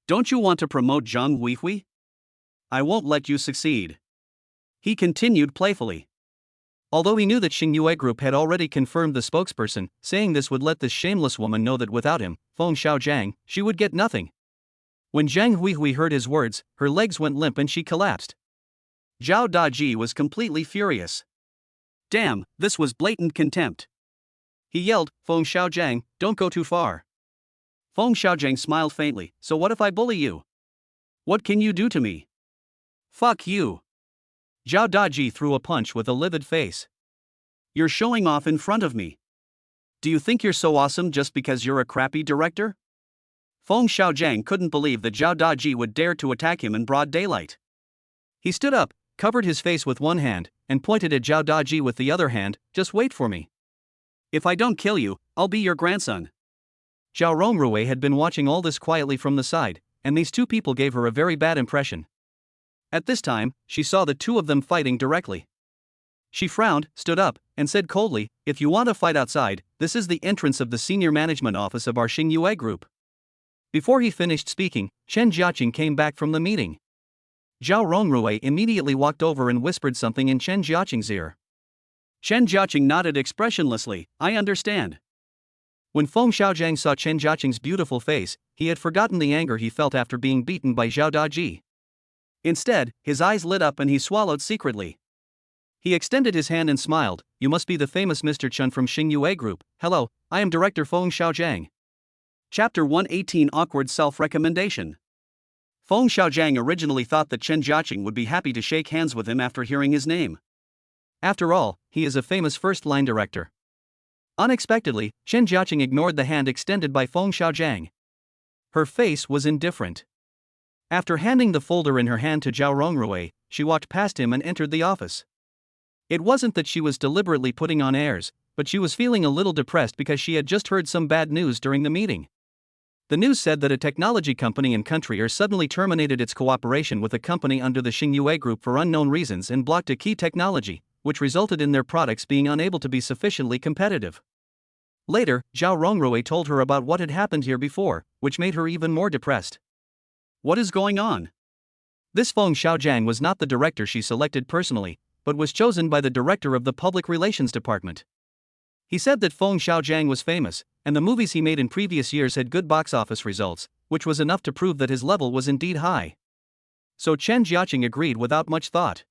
Don't you want to promote Zhang Huihui? I won't let you succeed." He continued playfully. Although he knew that Xingyue Group had already confirmed the spokesperson, saying this would let this shameless woman know that without him, Feng Xiaojiang, she would get nothing. When Zhang Huihui heard his words, her legs went limp and she collapsed. Zhao Daji was completely furious. Damn, this was blatant contempt. He yelled, "Feng Xiaojiang, don't go too far." Feng Xiaojiang smiled faintly. "So what if I bully you? What can you do to me?" "Fuck you." Zhao Daji threw a punch with a livid face. "You're showing off in front of me. Do you think you're so awesome just because you're a crappy director?" Feng Xiaojiang couldn't believe that Zhao Daji would dare to attack him in broad daylight. He stood up, covered his face with one hand, and pointed at Zhao Daji with the other hand. "Just wait for me. If I don't kill you, I'll be your grandson." Zhao Rongrui had been watching all this quietly from the side, and these two people gave her a very bad impression. At this time, she saw the two of them fighting directly. She frowned, stood up, and said coldly, "If you want to fight outside, this is the entrance of the senior management office of our Xingyue Group." Before he finished speaking, Chen Jiaqing came back from the meeting. Zhao Rongrui immediately walked over and whispered something in Chen Jiaqing's ear. Chen Jiaqing nodded expressionlessly. "I understand." When Feng Xiaojiang saw Chen Jiaqing's beautiful face, he had forgotten the anger he felt after being beaten by Zhao Daji. Instead, his eyes lit up and he swallowed secretly. He extended his hand and smiled. "You must be the famous Mr. Chen from Xingyue Group. Hello, I am Director Feng Xiaojiang." Chapter 118 Awkward Self-Recommendation. Feng Xiaojiang originally thought that Chen Jiaqing would be happy to shake hands with him after hearing his name. After all, he is a famous first-line director. Unexpectedly, Chen Jiaqing ignored the hand extended by Feng Xiaojiang. Her face was indifferent. After handing the folder in her hand to Zhao Rongrui, she walked past him and entered the office. It wasn't that she was deliberately putting on airs, but she was feeling a little depressed because she had just heard some bad news during the meeting. The news said that a technology company in country suddenly terminated its cooperation with a company under the Xingyue Group for unknown reasons and blocked a key technology, which resulted in their products being unable to be sufficiently competitive. Later, Zhao Rongrui told her about what had happened here before, which made her even more depressed. What is going on? This Feng Xiaojiang was not the director she selected personally, but was chosen by the director of the public relations department. He said that Feng Xiaojiang was famous, and the movies he made in previous years had good box office results, which was enough to prove that his level was indeed high. So Chen Jiaqing agreed without much thought.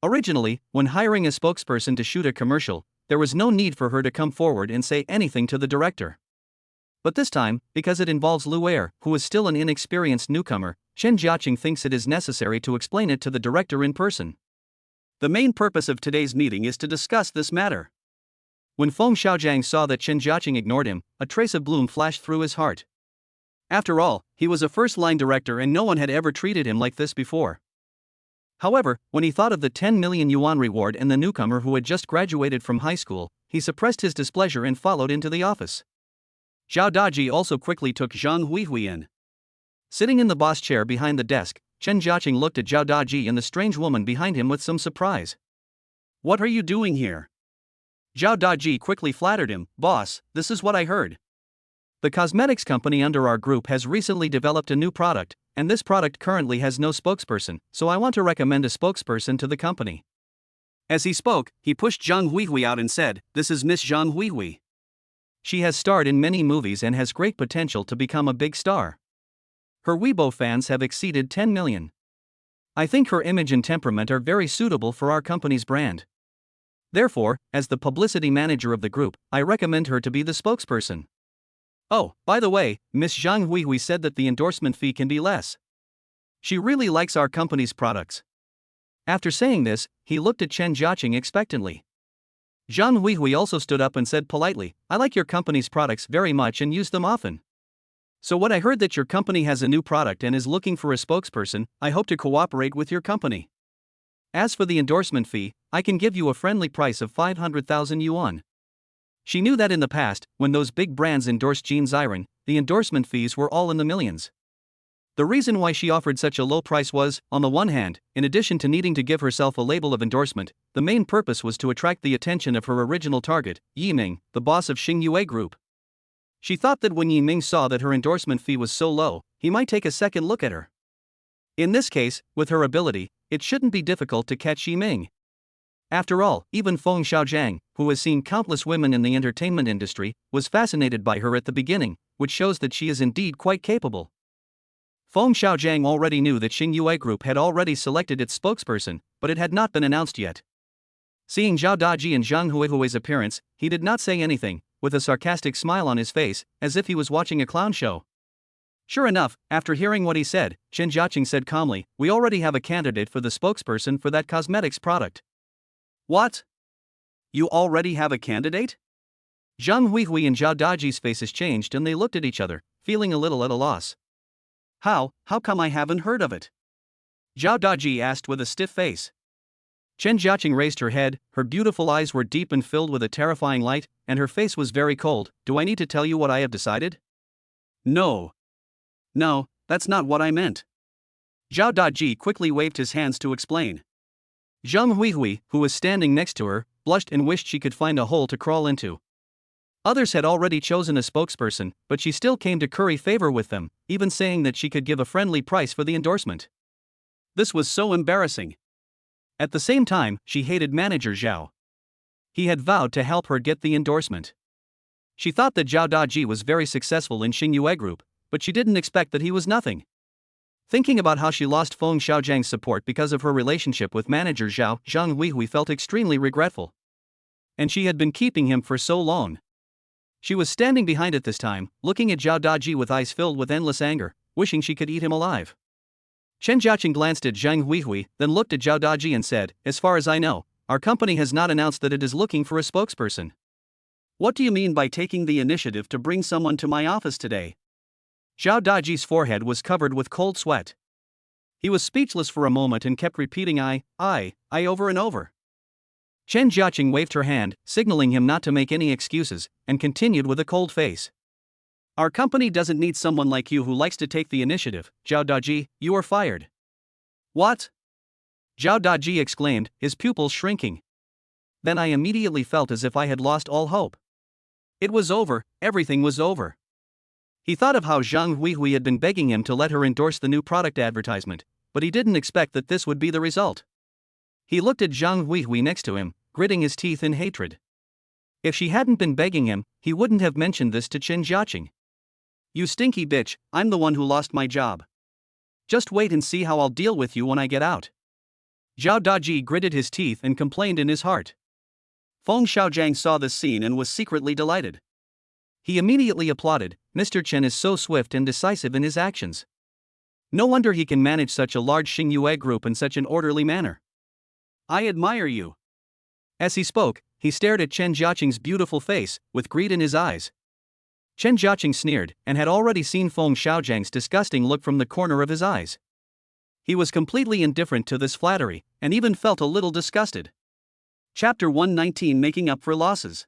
Originally, when hiring a spokesperson to shoot a commercial, there was no need for her to come forward and say anything to the director. But this time, because it involves Lu Er, who is still an inexperienced newcomer, Chen Jiaqing thinks it is necessary to explain it to the director in person. The main purpose of today's meeting is to discuss this matter. When Feng Xiaojiang saw that Chen Jiaqing ignored him, a trace of gloom flashed through his heart. After all, he was a first-line director and no one had ever treated him like this before. However, when he thought of the 10 million yuan reward and the newcomer who had just graduated from high school, he suppressed his displeasure and followed into the office. Zhao Daji also quickly took Zhang Huihui in. Sitting in the boss chair behind the desk, Chen Jiaqing looked at Zhao Daji and the strange woman behind him with some surprise. What are you doing here? Zhao Daji quickly flattered him. Boss, this is what I heard. The cosmetics company under our group has recently developed a new product, and this product currently has no spokesperson, so I want to recommend a spokesperson to the company. As he spoke, he pushed Zhang Huihui out and said, This is Miss Zhang Huihui. She has starred in many movies and has great potential to become a big star. Her Weibo fans have exceeded 10 million. I think her image and temperament are very suitable for our company's brand. Therefore, as the publicity manager of the group, I recommend her to be the spokesperson. Oh, by the way, Miss Zhang Huihui said that the endorsement fee can be less. She really likes our company's products. After saying this, he looked at Chen Jiaqing expectantly. Zhang Huihui also stood up and said politely, I like your company's products very much and use them often. So when I heard that your company has a new product and is looking for a spokesperson, I hope to cooperate with your company. As for the endorsement fee, I can give you a friendly price of 500,000 yuan. She knew that in the past, when those big brands endorsed Jean Ziren, the endorsement fees were all in the millions. The reason why she offered such a low price was, on the one hand, in addition to needing to give herself a label of endorsement, the main purpose was to attract the attention of her original target, Yi Ming, the boss of Xingyue Group. She thought that when Yi Ming saw that her endorsement fee was so low, he might take a second look at her. In this case, with her ability, it shouldn't be difficult to catch Yi Ming. After all, even Feng Xiaojiang, who has seen countless women in the entertainment industry, was fascinated by her at the beginning, which shows that she is indeed quite capable. Feng Xiaojiang already knew that Xingyue Group had already selected its spokesperson, but it had not been announced yet. Seeing Zhao Daji and Zhang Huihui's appearance, he did not say anything, with a sarcastic smile on his face, as if he was watching a clown show. Sure enough, after hearing what he said, Chen Jiaqing said calmly, We already have a candidate for the spokesperson for that cosmetics product. What? You already have a candidate? Zhang Huihui and Zhao Daji's faces changed and they looked at each other, feeling a little at a loss. How come I haven't heard of it? Zhao Daji asked with a stiff face. Chen Jiaqing raised her head, her beautiful eyes were deep and filled with a terrifying light, and her face was very cold. Do I need to tell you what I have decided? No, that's not what I meant. Zhao Daji quickly waved his hands to explain. Zhang Huihui, who was standing next to her, blushed and wished she could find a hole to crawl into. Others had already chosen a spokesperson, but she still came to curry favor with them, even saying that she could give a friendly price for the endorsement. This was so embarrassing. At the same time, she hated manager Zhao. He had vowed to help her get the endorsement. She thought that Zhao Daji was very successful in Xingyue Group, but she didn't expect that he was nothing. Thinking about how she lost Feng Xiaojiang's support because of her relationship with manager Zhao, Zhang Huihui felt extremely regretful. And she had been keeping him for so long. She was standing behind it this time, looking at Zhao Daji with eyes filled with endless anger, wishing she could eat him alive. Chen Jiaqing glanced at Zhang Huihui, then looked at Zhao Daji and said, As far as I know, our company has not announced that it is looking for a spokesperson. What do you mean by taking the initiative to bring someone to my office today? Zhao Daji's forehead was covered with cold sweat. He was speechless for a moment and kept repeating I over and over. Chen Jiaqing waved her hand, signaling him not to make any excuses, and continued with a cold face. Our company doesn't need someone like you who likes to take the initiative, Zhao Daji, you are fired. What? Zhao Daji exclaimed, his pupils shrinking. Then I immediately felt as if I had lost all hope. It was over, everything was over. He thought of how Zhang Huihui had been begging him to let her endorse the new product advertisement, but he didn't expect that this would be the result. He looked at Zhang Huihui next to him, gritting his teeth in hatred. If she hadn't been begging him, he wouldn't have mentioned this to Chen Jiaqing. You stinky bitch, I'm the one who lost my job. Just wait and see how I'll deal with you when I get out. Zhao Daji gritted his teeth and complained in his heart. Feng Xiaojiang saw this scene and was secretly delighted. He immediately applauded. Mr. Chen is so swift and decisive in his actions. No wonder he can manage such a large Xingyue group in such an orderly manner. I admire you. As he spoke, he stared at Chen Jiaqing's beautiful face, with greed in his eyes. Chen Jiaqing sneered, and had already seen Feng Xiaojiang's disgusting look from the corner of his eyes. He was completely indifferent to this flattery, and even felt a little disgusted. Chapter 119 Making Up for Losses.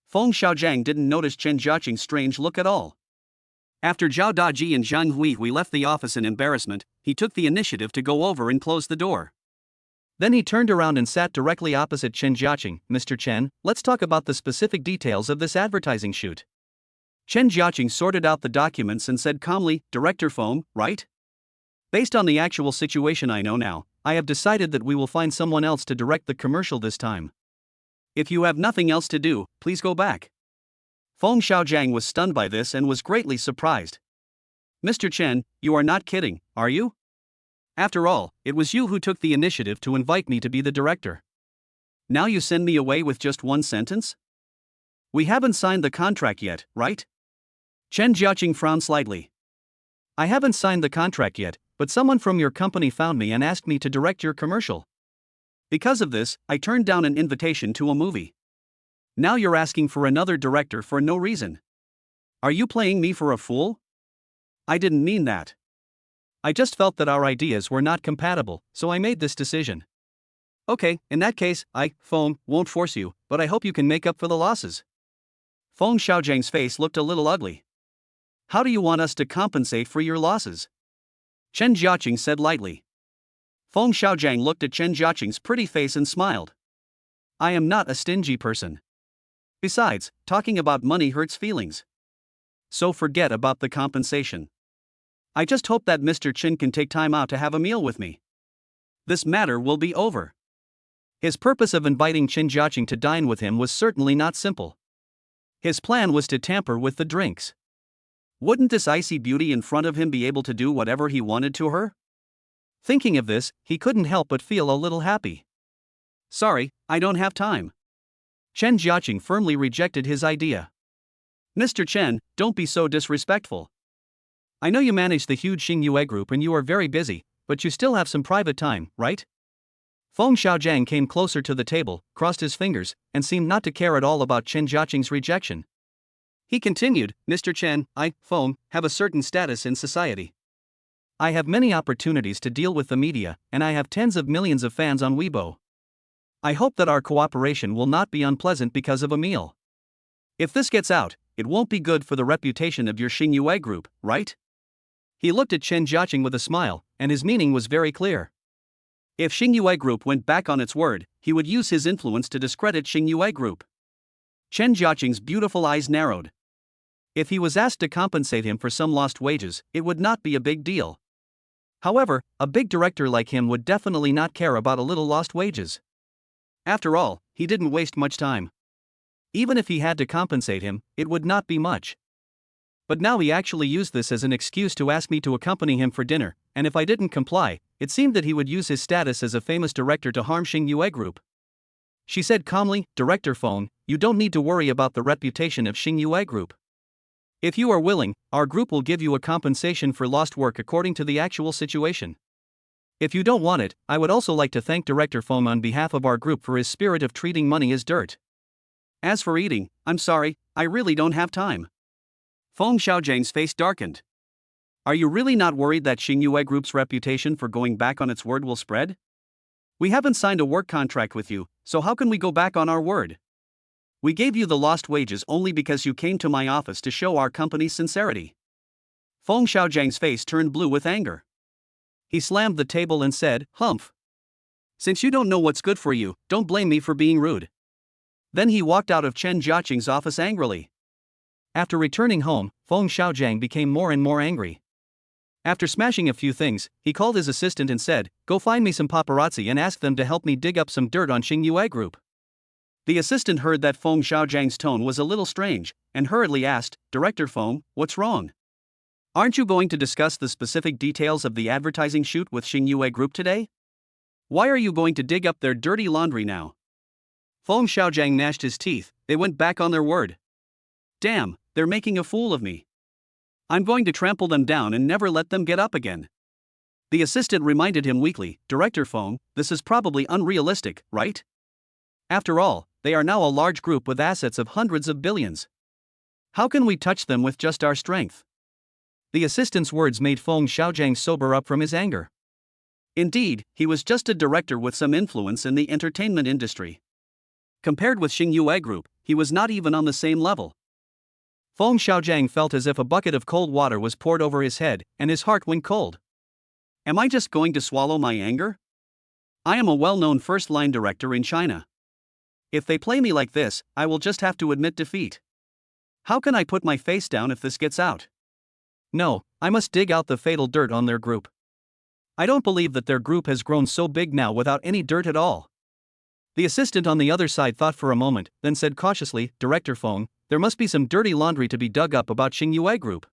Feng Xiaojiang didn't notice Chen Jiaqing's strange look at all. After Zhao Daji and Zhang Huihui left the office in embarrassment, he took the initiative to go over and close the door. Then he turned around and sat directly opposite Chen Jiaqing. Mr. Chen, let's talk about the specific details of this advertising shoot. Chen Jiaqing sorted out the documents and said calmly, Director Feng, right? Based on the actual situation I know now, I have decided that we will find someone else to direct the commercial this time. If you have nothing else to do, please go back. Feng Xiaojiang was stunned by this and was greatly surprised. Mr. Chen, you are not kidding, are you? After all, it was you who took the initiative to invite me to be the director. Now you send me away with just one sentence? We haven't signed the contract yet, right? Chen Jiaqing frowned slightly. I haven't signed the contract yet, but someone from your company found me and asked me to direct your commercial. Because of this, I turned down an invitation to a movie. Now you're asking for another director for no reason. Are you playing me for a fool? I didn't mean that. I just felt that our ideas were not compatible, so I made this decision. Okay, in that case, Feng, won't force you, but I hope you can make up for the losses. Feng Xiaojiang's face looked a little ugly. How do you want us to compensate for your losses? Chen Jiaqing said lightly. Feng Xiaojiang looked at Chen Jiaqing's pretty face and smiled. I am not a stingy person. Besides, talking about money hurts feelings. So forget about the compensation. I just hope that Mr. Chen can take time out to have a meal with me. This matter will be over. His purpose of inviting Chen Jiaqing to dine with him was certainly not simple. His plan was to tamper with the drinks. Wouldn't this icy beauty in front of him be able to do whatever he wanted to her? Thinking of this, he couldn't help but feel a little happy. Sorry, I don't have time. Chen Jiaqing firmly rejected his idea. Mr. Chen, don't be so disrespectful. I know you manage the huge Xingyue group and you are very busy, but you still have some private time, right? Feng Xiaojiang came closer to the table, crossed his fingers, and seemed not to care at all about Chen Jiaqing's rejection. He continued, Mr. Chen, Feng, have a certain status in society. I have many opportunities to deal with the media, and I have tens of millions of fans on Weibo. I hope that our cooperation will not be unpleasant because of a meal. If this gets out, it won't be good for the reputation of your Xingyue group, right? He looked at Chen Jiaqing with a smile, and his meaning was very clear. If Xingyue group went back on its word, he would use his influence to discredit Xingyue group. Chen Jiaqing's beautiful eyes narrowed. If he was asked to compensate him for some lost wages, it would not be a big deal. However, a big director like him would definitely not care about a little lost wages. After all, he didn't waste much time. Even if he had to compensate him, it would not be much. But now he actually used this as an excuse to ask me to accompany him for dinner, and if I didn't comply, it seemed that he would use his status as a famous director to harm Xingyue Group. She said calmly, Director Feng, you don't need to worry about the reputation of Xingyue Group. If you are willing, our group will give you a compensation for lost work according to the actual situation. If you don't want it, I would also like to thank Director Feng on behalf of our group for his spirit of treating money as dirt. As for eating, I'm sorry, I really don't have time. Feng Xiaojiang's face darkened. Are you really not worried that Xingyue Group's reputation for going back on its word will spread? We haven't signed a work contract with you, so how can we go back on our word? We gave you the lost wages only because you came to my office to show our company's sincerity. Feng Xiaojiang's face turned blue with anger. He slammed the table and said, Humph. Since you don't know what's good for you, don't blame me for being rude. Then he walked out of Chen Jiaqing's office angrily. After returning home, Feng Xiaojiang became more and more angry. After smashing a few things, he called his assistant and said, "Go find me some paparazzi and ask them to help me dig up some dirt on Xingyue Group." The assistant heard that Feng Xiaojiang's tone was a little strange, and hurriedly asked, "Director Feng, what's wrong? Aren't you going to discuss the specific details of the advertising shoot with Xingyue Group today? Why are you going to dig up their dirty laundry now?" Feng Xiaojiang gnashed his teeth. They went back on their word. "Damn, they're making a fool of me. I'm going to trample them down and never let them get up again." The assistant reminded him weakly, "Director Feng, this is probably unrealistic, right? After all, they are now a large group with assets of hundreds of billions. How can we touch them with just our strength?" The assistant's words made Feng Xiaojiang sober up from his anger. Indeed, he was just a director with some influence in the entertainment industry. Compared with Xingyue Group, he was not even on the same level. Feng Xiaojiang felt as if a bucket of cold water was poured over his head, and his heart went cold. Am I just going to swallow my anger? I am a well-known first-line director in China. If they play me like this, I will just have to admit defeat. How can I put my face down if this gets out? No, I must dig out the fatal dirt on their group. I don't believe that their group has grown so big now without any dirt at all. The assistant on the other side thought for a moment, then said cautiously, "Director Feng, there must be some dirty laundry to be dug up about Xingyue Group.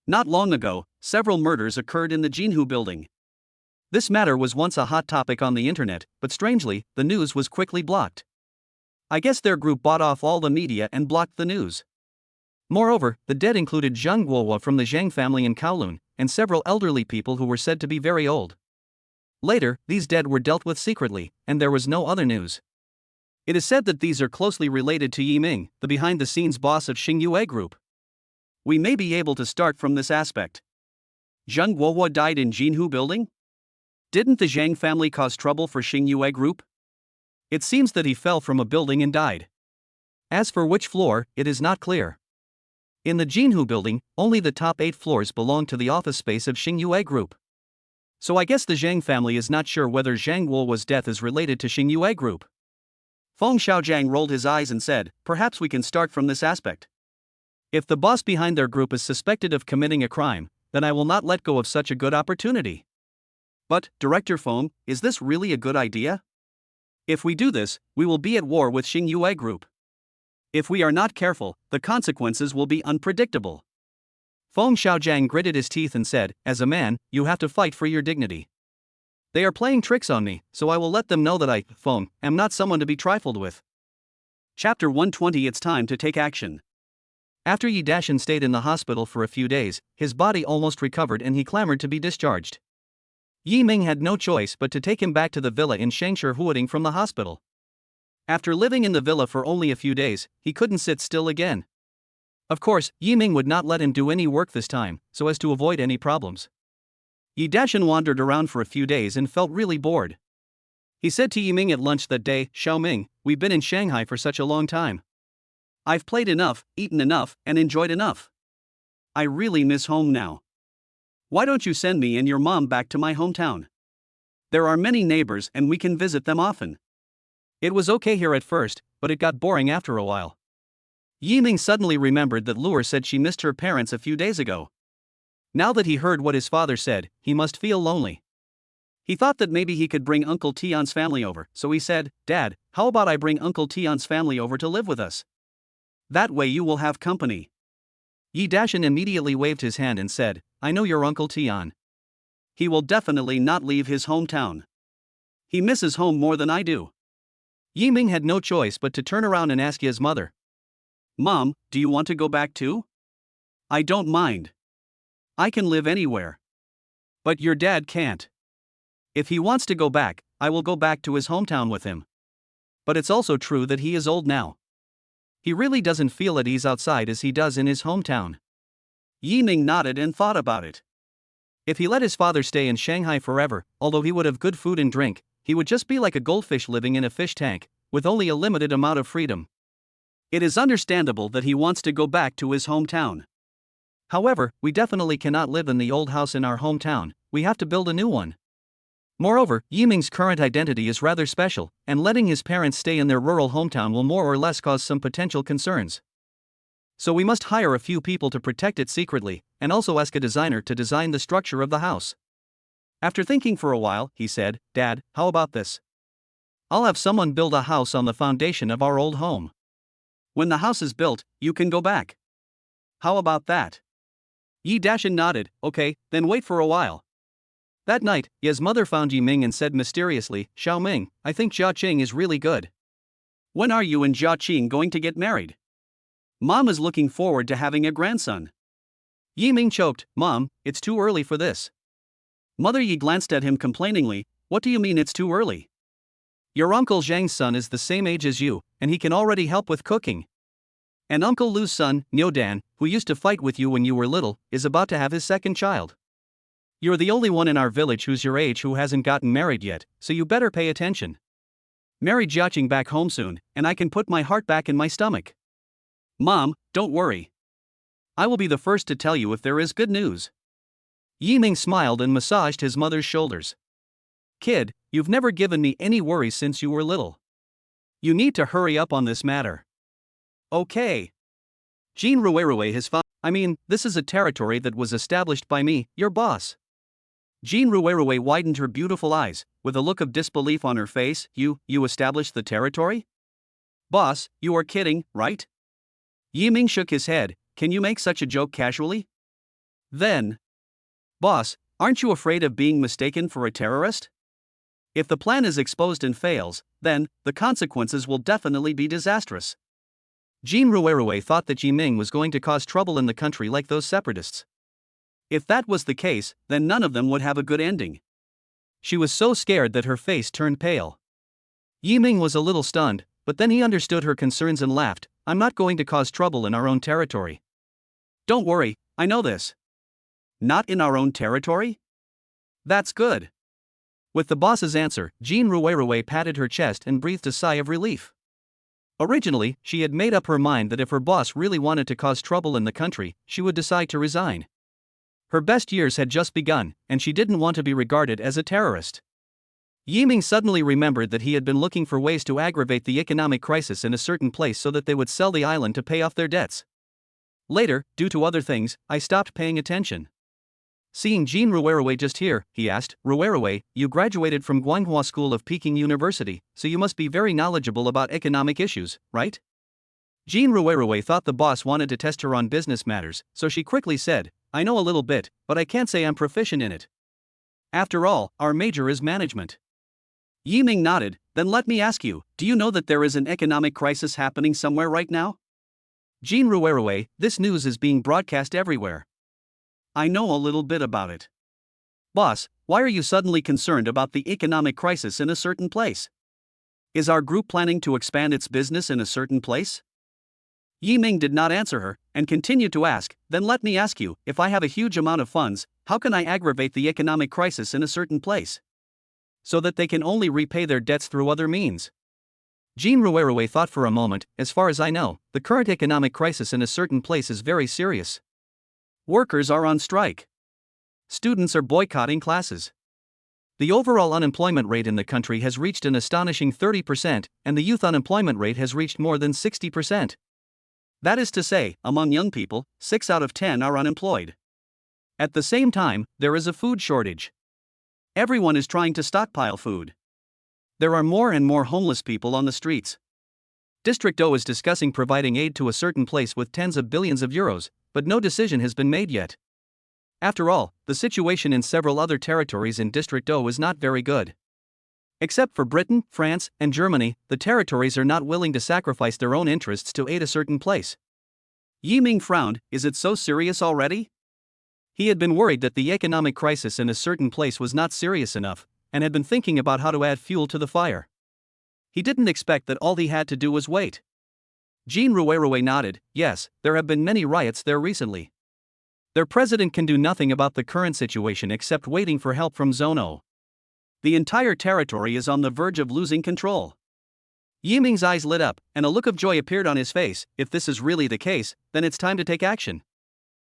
Not long ago, several murders occurred in the Jinhu building. This matter was once a hot topic on the internet, but strangely, the news was quickly blocked. I guess their group bought off all the media and blocked the news. Moreover, the dead included Zhang Guohua from the Zhang family in Kowloon, and several elderly people who were said to be very old. Later, these dead were dealt with secretly, and there was no other news. It is said that these are closely related to Yiming, the behind-the-scenes boss of Xingyue Group. We may be able to start from this aspect. Zhang Guohua died in Jinhu building? Didn't the Zhang family cause trouble for Xingyue Group? It seems that he fell from a building and died. As for which floor, it is not clear. In the Jinhu building, only the top 8 floors belong to the office space of Xingyue Group. So I guess the Zhang family is not sure whether Zhang Guohua's death is related to Xingyue Group. Feng Xiaojiang rolled his eyes and said, "Perhaps we can start from this aspect. If the boss behind their group is suspected of committing a crime, then I will not let go of such a good opportunity." But, Director Feng, is this really a good idea? If we do this, we will be at war with Xingyue Group. If we are not careful, the consequences will be unpredictable. Feng Xiaojiang gritted his teeth and said, "As a man, you have to fight for your dignity. They are playing tricks on me, so I will let them know that I, Feng, am not someone to be trifled with." Chapter 120. It's time to take action. After Yi Dashan stayed in the hospital for a few days, his body almost recovered and he clamored to be discharged. Yi Ming had no choice but to take him back to the villa in Shangshi Huading from the hospital. After living in the villa for only a few days, he couldn't sit still again. Of course, Yi Ming would not let him do any work this time, so as to avoid any problems. Yi Dashan wandered around for a few days and felt really bored. He said to Yi Ming at lunch that day, "Xiaoming, we've been in Shanghai for such a long time. I've played enough, eaten enough, and enjoyed enough. I really miss home now. Why don't you send me and your mom back to my hometown? There are many neighbors and we can visit them often." It was okay here at first, but it got boring after a while. Yi Ming suddenly remembered that Luer said she missed her parents a few days ago. Now that he heard what his father said, he must feel lonely. He thought that maybe he could bring Uncle Tian's family over, so he said, "Dad, how about I bring Uncle Tian's family over to live with us? That way you will have company." Yi Dashan immediately waved his hand and said, "I know your Uncle Tian. He will definitely not leave his hometown. He misses home more than I do." Yi Ming had no choice but to turn around and ask his mother, "Mom, do you want to go back too?" "I don't mind. I can live anywhere. But your dad can't. If he wants to go back, I will go back to his hometown with him. But it's also true that he is old now. He really doesn't feel at ease outside as he does in his hometown." Yi Ming nodded and thought about it. If he let his father stay in Shanghai forever, although he would have good food and drink, he would just be like a goldfish living in a fish tank, with only a limited amount of freedom. It is understandable that he wants to go back to his hometown. However, we definitely cannot live in the old house in our hometown, we have to build a new one. Moreover, Yiming's current identity is rather special, and letting his parents stay in their rural hometown will more or less cause some potential concerns. So we must hire a few people to protect it secretly, and also ask a designer to design the structure of the house. After thinking for a while, he said, Dad, how about this? I'll have someone build a house on the foundation of our old home. When the house is built, you can go back. How about that? Yi Dashin nodded. Okay, then wait for a while. That night, Ye's mother found Yiming and said mysteriously, Xiaoming, I think Jia Qing is really good. When are you and Jia Qing going to get married? Mom is looking forward to having a grandson. Yiming choked, Mom, it's too early for this. Mother Yi glanced at him complainingly, What do you mean it's too early? Your uncle Zhang's son is the same age as you, and he can already help with cooking. And Uncle Lu's son, Nyodan, who used to fight with you when you were little, is about to have his second child. You're the only one in our village who's your age who hasn't gotten married yet, so you better pay attention. Marry Jiaqing back home soon, and I can put my heart back in my stomach. Mom, don't worry. I will be the first to tell you if there is good news. Yiming smiled and massaged his mother's shoulders. Kid, you've never given me any worries since you were little. You need to hurry up on this matter. Okay. Jean Ruerue has found. This is a territory that was established by me, your boss. Jean Ruerue widened her beautiful eyes, with a look of disbelief on her face. You established the territory? Boss, you are kidding, right? Yiming shook his head. Can you make such a joke casually? Then. Boss, aren't you afraid of being mistaken for a terrorist? If the plan is exposed and fails, then, the consequences will definitely be disastrous. Jean Ruerue thought that Yiming was going to cause trouble in the country like those separatists. If that was the case, then none of them would have a good ending. She was so scared that her face turned pale. Yiming was a little stunned, but then he understood her concerns and laughed. I'm not going to cause trouble in our own territory. Don't worry, I know this. Not in our own territory? That's good. With the boss's answer, Jean Ruerue patted her chest and breathed a sigh of relief. Originally, she had made up her mind that if her boss really wanted to cause trouble in the country, she would decide to resign. Her best years had just begun, and she didn't want to be regarded as a terrorist. Yiming suddenly remembered that he had been looking for ways to aggravate the economic crisis in a certain place so that they would sell the island to pay off their debts. Later, due to other things, I stopped paying attention. Seeing Jean Ruerue just here, he asked, Ruerue, you graduated from Guanghua School of Peking University, so you must be very knowledgeable about economic issues, right? Jean Ruerue thought the boss wanted to test her on business matters, so she quickly said, I know a little bit, but I can't say I'm proficient in it. After all, our major is management. Yiming nodded. Then let me ask you, do you know that there is an economic crisis happening somewhere right now? Jean Ruerue, this news is being broadcast everywhere. I know a little bit about it. Boss, why are you suddenly concerned about the economic crisis in a certain place? Is our group planning to expand its business in a certain place? Yiming did not answer her, and continued to ask, then let me ask you, if I have a huge amount of funds, how can I aggravate the economic crisis in a certain place? So that they can only repay their debts through other means. Jean Ruerue thought for a moment. As far as I know, the current economic crisis in a certain place is very serious. Workers are on strike. Students are boycotting classes. The overall unemployment rate in the country has reached an astonishing 30%, and the youth unemployment rate has reached more than 60%. That is to say, among young people, 6 out of 10 are unemployed. At the same time, there is a food shortage. Everyone is trying to stockpile food. There are more and more homeless people on the streets. District O is discussing providing aid to a certain place with tens of billions of euros, but no decision has been made yet. After all, the situation in several other territories in District O is not very good. Except for Britain, France, and Germany, the territories are not willing to sacrifice their own interests to aid a certain place. Yiming frowned. Is it so serious already? He had been worried that the economic crisis in a certain place was not serious enough, and had been thinking about how to add fuel to the fire. He didn't expect that all he had to do was wait. Jean Ruerue nodded. Yes, there have been many riots there recently. Their president can do nothing about the current situation except waiting for help from Zone O. The entire territory is on the verge of losing control. Yiming's eyes lit up, and a look of joy appeared on his face. If this is really the case, then it's time to take action.